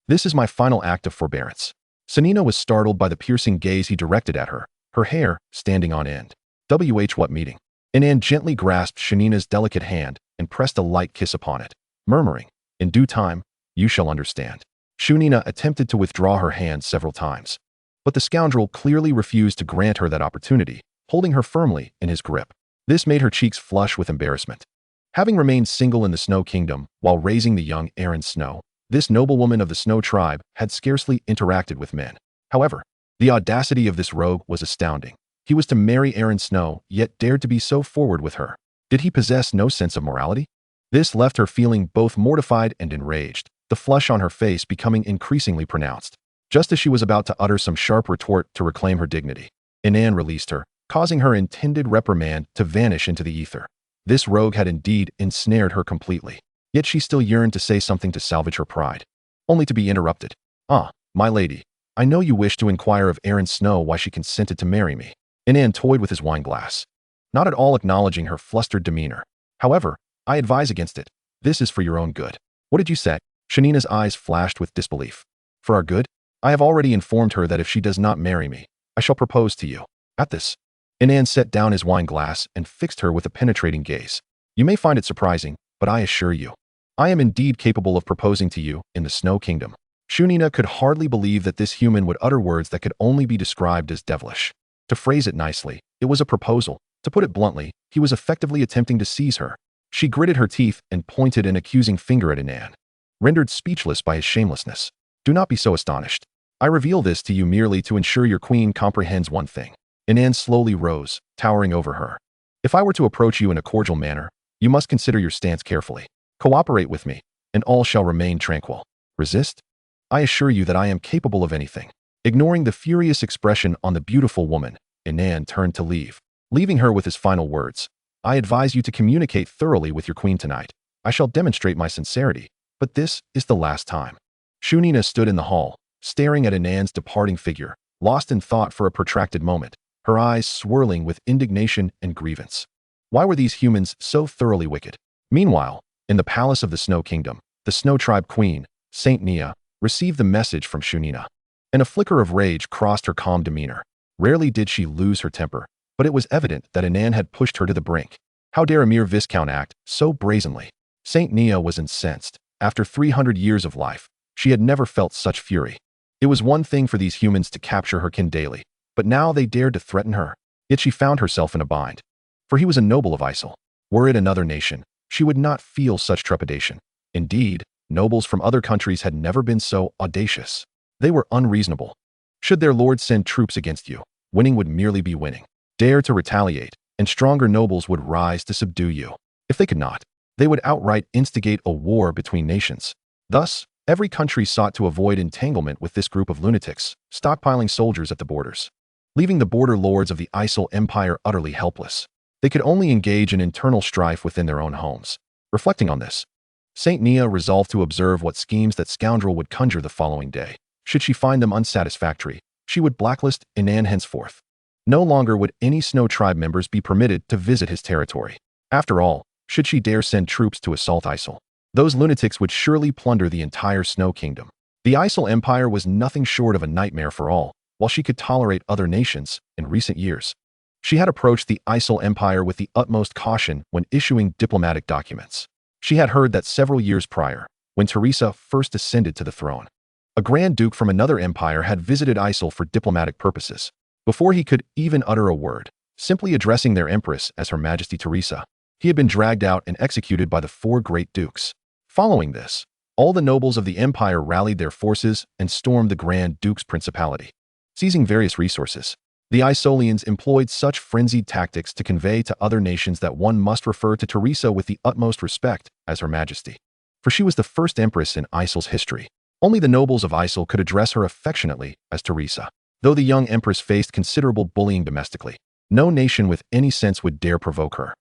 S1: This is my final act of forbearance." Senina was startled by the piercing gaze he directed at her, her hair standing on end. What meeting? Inan gently grasped Shanina's delicate hand and pressed a light kiss upon it, murmuring, "In due time, you shall understand." Shanina attempted to withdraw her hand several times, but the scoundrel clearly refused to grant her that opportunity, holding her firmly in his grip. This made her cheeks flush with embarrassment. Having remained single in the Snow Kingdom while raising the young Aaron Snow, this noblewoman of the Snow tribe had scarcely interacted with men. However, the audacity of this rogue was astounding. He was to marry Aaron Snow, yet dared to be so forward with her. Did he possess no sense of morality? This left her feeling both mortified and enraged, the flush on her face becoming increasingly pronounced. Just as she was about to utter some sharp retort to reclaim her dignity, Inan released her, causing her intended reprimand to vanish into the ether. This rogue had indeed ensnared her completely, yet she still yearned to say something to salvage her pride, only to be interrupted. "Ah, my lady, I know you wish to inquire of Aaron Snow why she consented to marry me." Inan toyed with his wine glass, not at all acknowledging her flustered demeanor. "However, I advise against it. This is for your own good." "What did you say?" Shanina's eyes flashed with disbelief. "For our good? I have already informed her that if she does not marry me, I shall propose to you." At this, Inan set down his wine glass and fixed her with a penetrating gaze. "You may find it surprising, but I assure you, I am indeed capable of proposing to you in the Snow Kingdom." Shanina could hardly believe that this human would utter words that could only be described as devilish. To phrase it nicely, it was a proposal. To put it bluntly, he was effectively attempting to seize her. She gritted her teeth and pointed an accusing finger at Inan. rendered speechless by his shamelessness. Do not be so astonished. I reveal this to you merely to ensure your queen comprehends one thing. Inan slowly rose, towering over her. If I were to approach you in a cordial manner, you must consider your stance carefully. Cooperate with me, and all shall remain tranquil. Resist? I assure you that I am capable of anything. Ignoring the furious expression on the beautiful woman, Inan turned to leave, leaving her with his final words. I advise you to communicate thoroughly with your queen tonight. I shall demonstrate my sincerity, but this is the last time. Shunina stood in the hall, staring at Inan's departing figure, lost in thought for a protracted moment, her eyes swirling with indignation and grievance. Why were these humans so thoroughly wicked? Meanwhile, in the palace of the Snow Kingdom, the Snow Tribe Queen, Saint Nia, received the message from Shunina. And a flicker of rage crossed her calm demeanor. Rarely did she lose her temper, but it was evident that Inan had pushed her to the brink. How dare a mere Viscount act so brazenly? Saint Nia was incensed. After 300 years of life, she had never felt such fury. It was one thing for these humans to capture her kin daily, but now they dared to threaten her. Yet she found herself in a bind. For he was a noble of Isel. Were it another nation, she would not feel such trepidation. Indeed, nobles from other countries had never been so audacious. They were unreasonable. Should their lord send troops against you, winning would merely be winning. Dare to retaliate, and stronger nobles would rise to subdue you. If they could not, they would outright instigate a war between nations. Thus, every country sought to avoid entanglement with this group of lunatics, stockpiling soldiers at the borders, leaving the border lords of the Isel Empire utterly helpless. They could only engage in internal strife within their own homes. Reflecting on this, Saint Nia resolved to observe what schemes that scoundrel would conjure the following day. Should she find them unsatisfactory, she would blacklist Inan henceforth. No longer would any Snow Tribe members be permitted to visit his territory. After all, should she dare send troops to assault Isel, those lunatics would surely plunder the entire Snow Kingdom. The Isel Empire was nothing short of a nightmare for all, while she could tolerate other nations in recent years. She had approached the Isel Empire with the utmost caution when issuing diplomatic documents. She had heard that several years prior, when Teresa first ascended to the throne, a Grand Duke from another empire had visited Isel for diplomatic purposes. Before he could even utter a word, simply addressing their empress as Her Majesty Teresa, he had been dragged out and executed by the 4 great dukes. Following this, all the nobles of the empire rallied their forces and stormed the Grand Duke's principality. Seizing various resources, the Isolians employed such frenzied tactics to convey to other nations that one must refer to Teresa with the utmost respect as Her Majesty. For she was the first empress in Isel's history. Only the nobles of Isel could address her affectionately as Teresa. Though the young empress faced considerable bullying domestically, no nation with any sense would dare provoke her.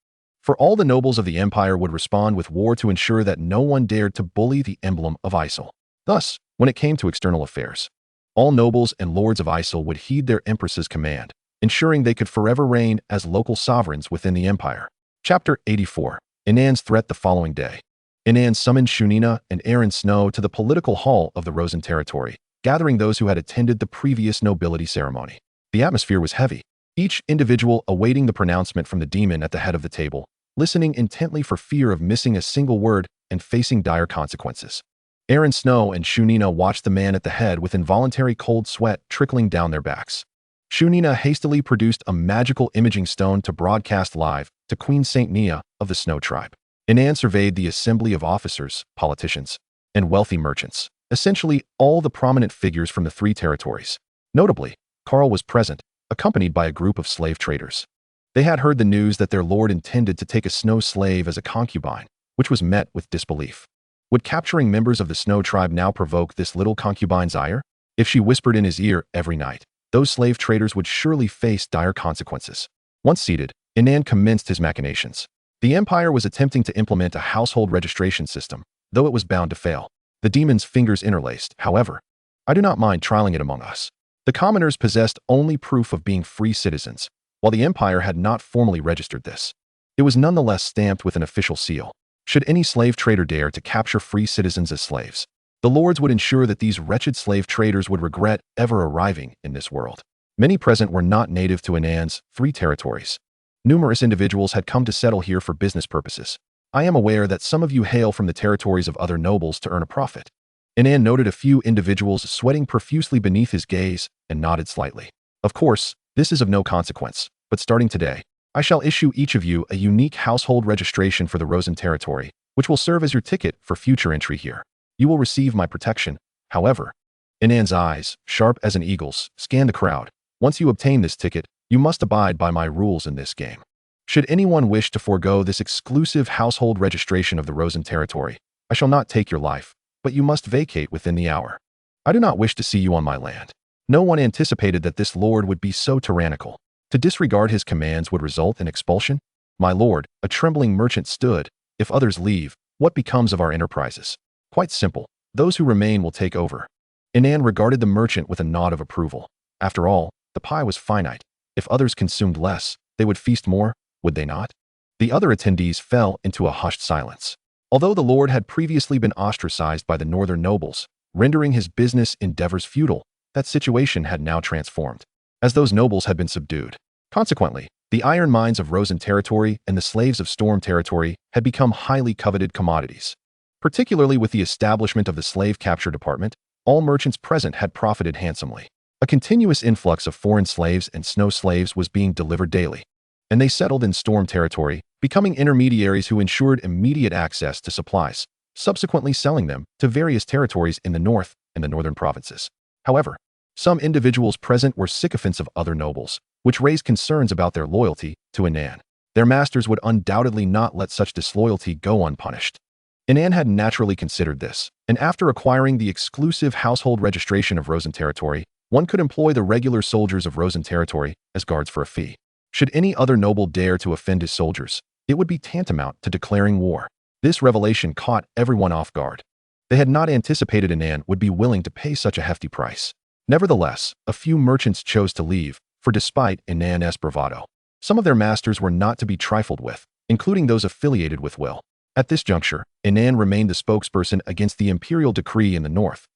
S1: For all the nobles of the empire would respond with war to ensure that no one dared to bully the emblem of Isel. Thus, when it came to external affairs, all nobles and lords of Isel would heed their empress's command, ensuring they could forever reign as local sovereigns within the empire. Chapter 84. Inan's threat the following day. Inan summoned Shunina and Aaron Snow to the political hall of the Rosen territory, gathering those who had attended the previous nobility ceremony. The atmosphere was heavy, each individual awaiting the pronouncement from the demon at the head of the table, listening intently for fear of missing a single word and facing dire consequences. Aaron Snow and Shunina watched the man at the head with involuntary cold sweat trickling down their backs. Shunina hastily produced a magical imaging stone to broadcast live to Queen Saint Nia of the Snow Tribe. Inan surveyed the assembly of officers, politicians, and wealthy merchants, essentially all the prominent figures from the 3 territories. Notably, Karl was present, accompanied by a group of slave traders. They had heard the news that their lord intended to take a snow slave as a concubine, which was met with disbelief. Would capturing members of the Snow Tribe now provoke this little concubine's ire? If she whispered in his ear every night, those slave traders would surely face dire consequences. Once seated, Inan commenced his machinations. The empire was attempting to implement a household registration system, though it was bound to fail. The demon's fingers interlaced, however. I do not mind trialing it among us. The commoners possessed only proof of being free citizens, while the empire had not formally registered this. It was nonetheless stamped with an official seal. Should any slave trader dare to capture free citizens as slaves, the lords would ensure that these wretched slave traders would regret ever arriving in this world. Many present were not native to Inan's 3 territories. Numerous individuals had come to settle here for business purposes. I am aware that some of you hail from the territories of other nobles to earn a profit. Inan noted a few individuals sweating profusely beneath his gaze and nodded slightly. Of course, this is of no consequence, but starting today, I shall issue each of you a unique household registration for the Rosen territory, which will serve as your ticket for future entry here. You will receive my protection. However, Inan's eyes, sharp as an eagle's, scanned the crowd. Once you obtain this ticket, you must abide by my rules in this game. Should anyone wish to forego this exclusive household registration of the Rosen territory, I shall not take your life, but you must vacate within the hour. I do not wish to see you on my land. No one anticipated that this lord would be so tyrannical. To disregard his commands would result in expulsion? My lord, a trembling merchant stood. If others leave, what becomes of our enterprises? Quite simple. Those who remain will take over. Inan regarded the merchant with a nod of approval. After all, the pie was finite. If others consumed less, they would feast more, would they not? The other attendees fell into a hushed silence. Although the lord had previously been ostracized by the northern nobles, rendering his business endeavors futile, that situation had now transformed, as those nobles had been subdued. Consequently, the iron mines of Rosen territory and the slaves of Storm territory had become highly coveted commodities. Particularly with the establishment of the slave capture department, all merchants present had profited handsomely. A continuous influx of foreign slaves and snow slaves was being delivered daily, and they settled in Storm territory, becoming intermediaries who ensured immediate access to supplies, subsequently selling them to various territories in the north and the northern provinces. However, some individuals present were sycophants of other nobles, which raised concerns about their loyalty to Inan. Their masters would undoubtedly not let such disloyalty go unpunished. Inan had naturally considered this, and after acquiring the exclusive household registration of Rosen territory, one could employ the regular soldiers of Rosen territory as guards for a fee. Should any other noble dare to offend his soldiers, it would be tantamount to declaring war. This revelation caught everyone off guard. They had not anticipated Inan would be willing to pay such a hefty price. Nevertheless, a few merchants chose to leave, for despite Inan's bravado, some of their masters were not to be trifled with, including those affiliated with Will. At this juncture, Inan remained the spokesperson against the imperial decree in the north,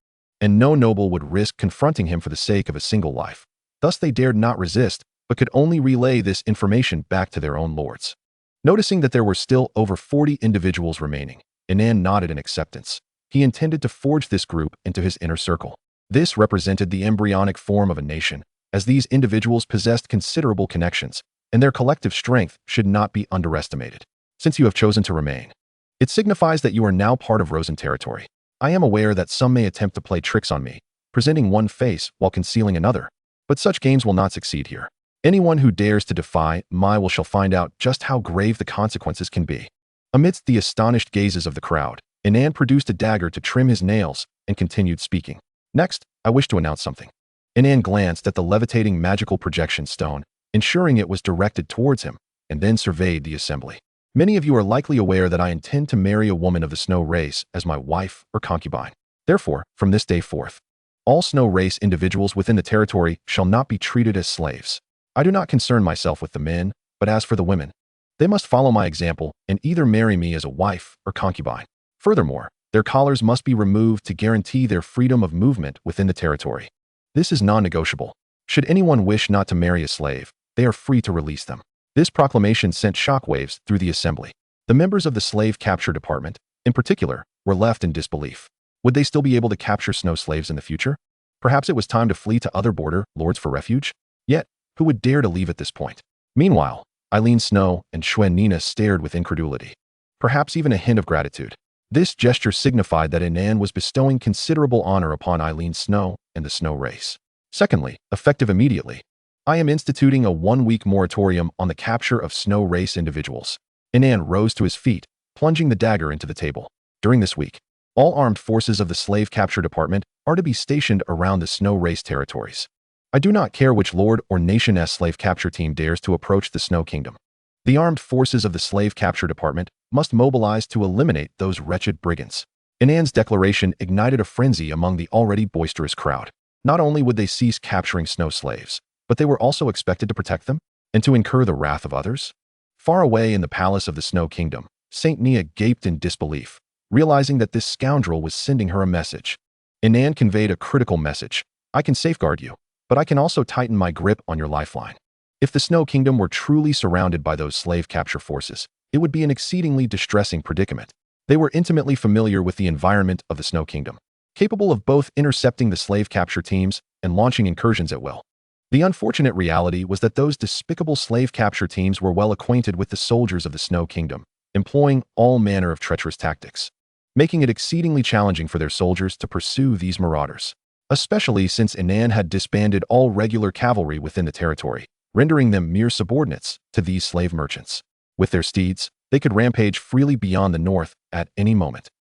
S1: and no noble would risk confronting him for the sake of a single life. Thus they dared not resist, but could only relay this information back to their own lords. Noticing that there were still over 40 individuals remaining, Inan nodded in acceptance. He intended to forge this group into his inner circle. This represented the embryonic form of a nation, as these individuals possessed considerable connections, and their collective strength should not be underestimated. Since you have chosen to remain, it signifies that you are now part of Rosen territory. I am aware that some may attempt to play tricks on me, presenting one face while concealing another, but such games will not succeed here. Anyone who dares to defy my will shall find out just how grave the consequences can be. Amidst the astonished gazes of the crowd, Inan produced a dagger to trim his nails and continued speaking. Next, I wish to announce something. Inan glanced at the levitating magical projection stone, ensuring it was directed towards him, and then surveyed the assembly. Many of you are likely aware that I intend to marry a woman of the snow race as my wife or concubine. Therefore, from this day forth, all snow race individuals within the territory shall not be treated as slaves. I do not concern myself with the men, but as for the women, they must follow my example and either marry me as a wife or concubine. Furthermore, their collars must be removed to guarantee their freedom of movement within the territory. This is non-negotiable. Should anyone wish not to marry a slave, they are free to release them. This proclamation sent shockwaves through the assembly. The members of the slave capture department, in particular, were left in disbelief. Would they still be able to capture snow slaves in the future? Perhaps it was time to flee to other border lords for refuge? Yet, who would dare to leave at this point? Meanwhile, Eileen Snow and Xuen Nina stared with incredulity, perhaps even a hint of gratitude. This gesture signified that Inan was bestowing considerable honor upon Eileen Snow and the snow race. Secondly, effective immediately, I am instituting a 1-week moratorium on the capture of snow race individuals. Inan rose to his feet, plunging the dagger into the table. During this week, all armed forces of the slave capture department are to be stationed around the snow race territories. I do not care which lord or nation's slave capture team dares to approach the Snow Kingdom. The armed forces of the slave capture department must mobilize to eliminate those wretched brigands. Inan's declaration ignited a frenzy among the already boisterous crowd. Not only would they cease capturing snow slaves, but they were also expected to protect them and to incur the wrath of others. Far away in the palace of the Snow Kingdom, Saint Nia gaped in disbelief, realizing that this scoundrel was sending her a message. Inan conveyed a critical message. I can safeguard you, but I can also tighten my grip on your lifeline. If the Snow Kingdom were truly surrounded by those slave capture forces, it would be an exceedingly distressing predicament. They were intimately familiar with the environment of the Snow Kingdom, capable of both intercepting the slave capture teams and launching incursions at will. The unfortunate reality was that those despicable slave capture teams were well acquainted with the soldiers of the Snow Kingdom, employing all manner of treacherous tactics. making it exceedingly challenging for their soldiers to pursue these marauders, especially since Inan had disbanded all regular cavalry within the territory, rendering them mere subordinates to these slave merchants. With their steeds, they could rampage freely beyond the north at any moment.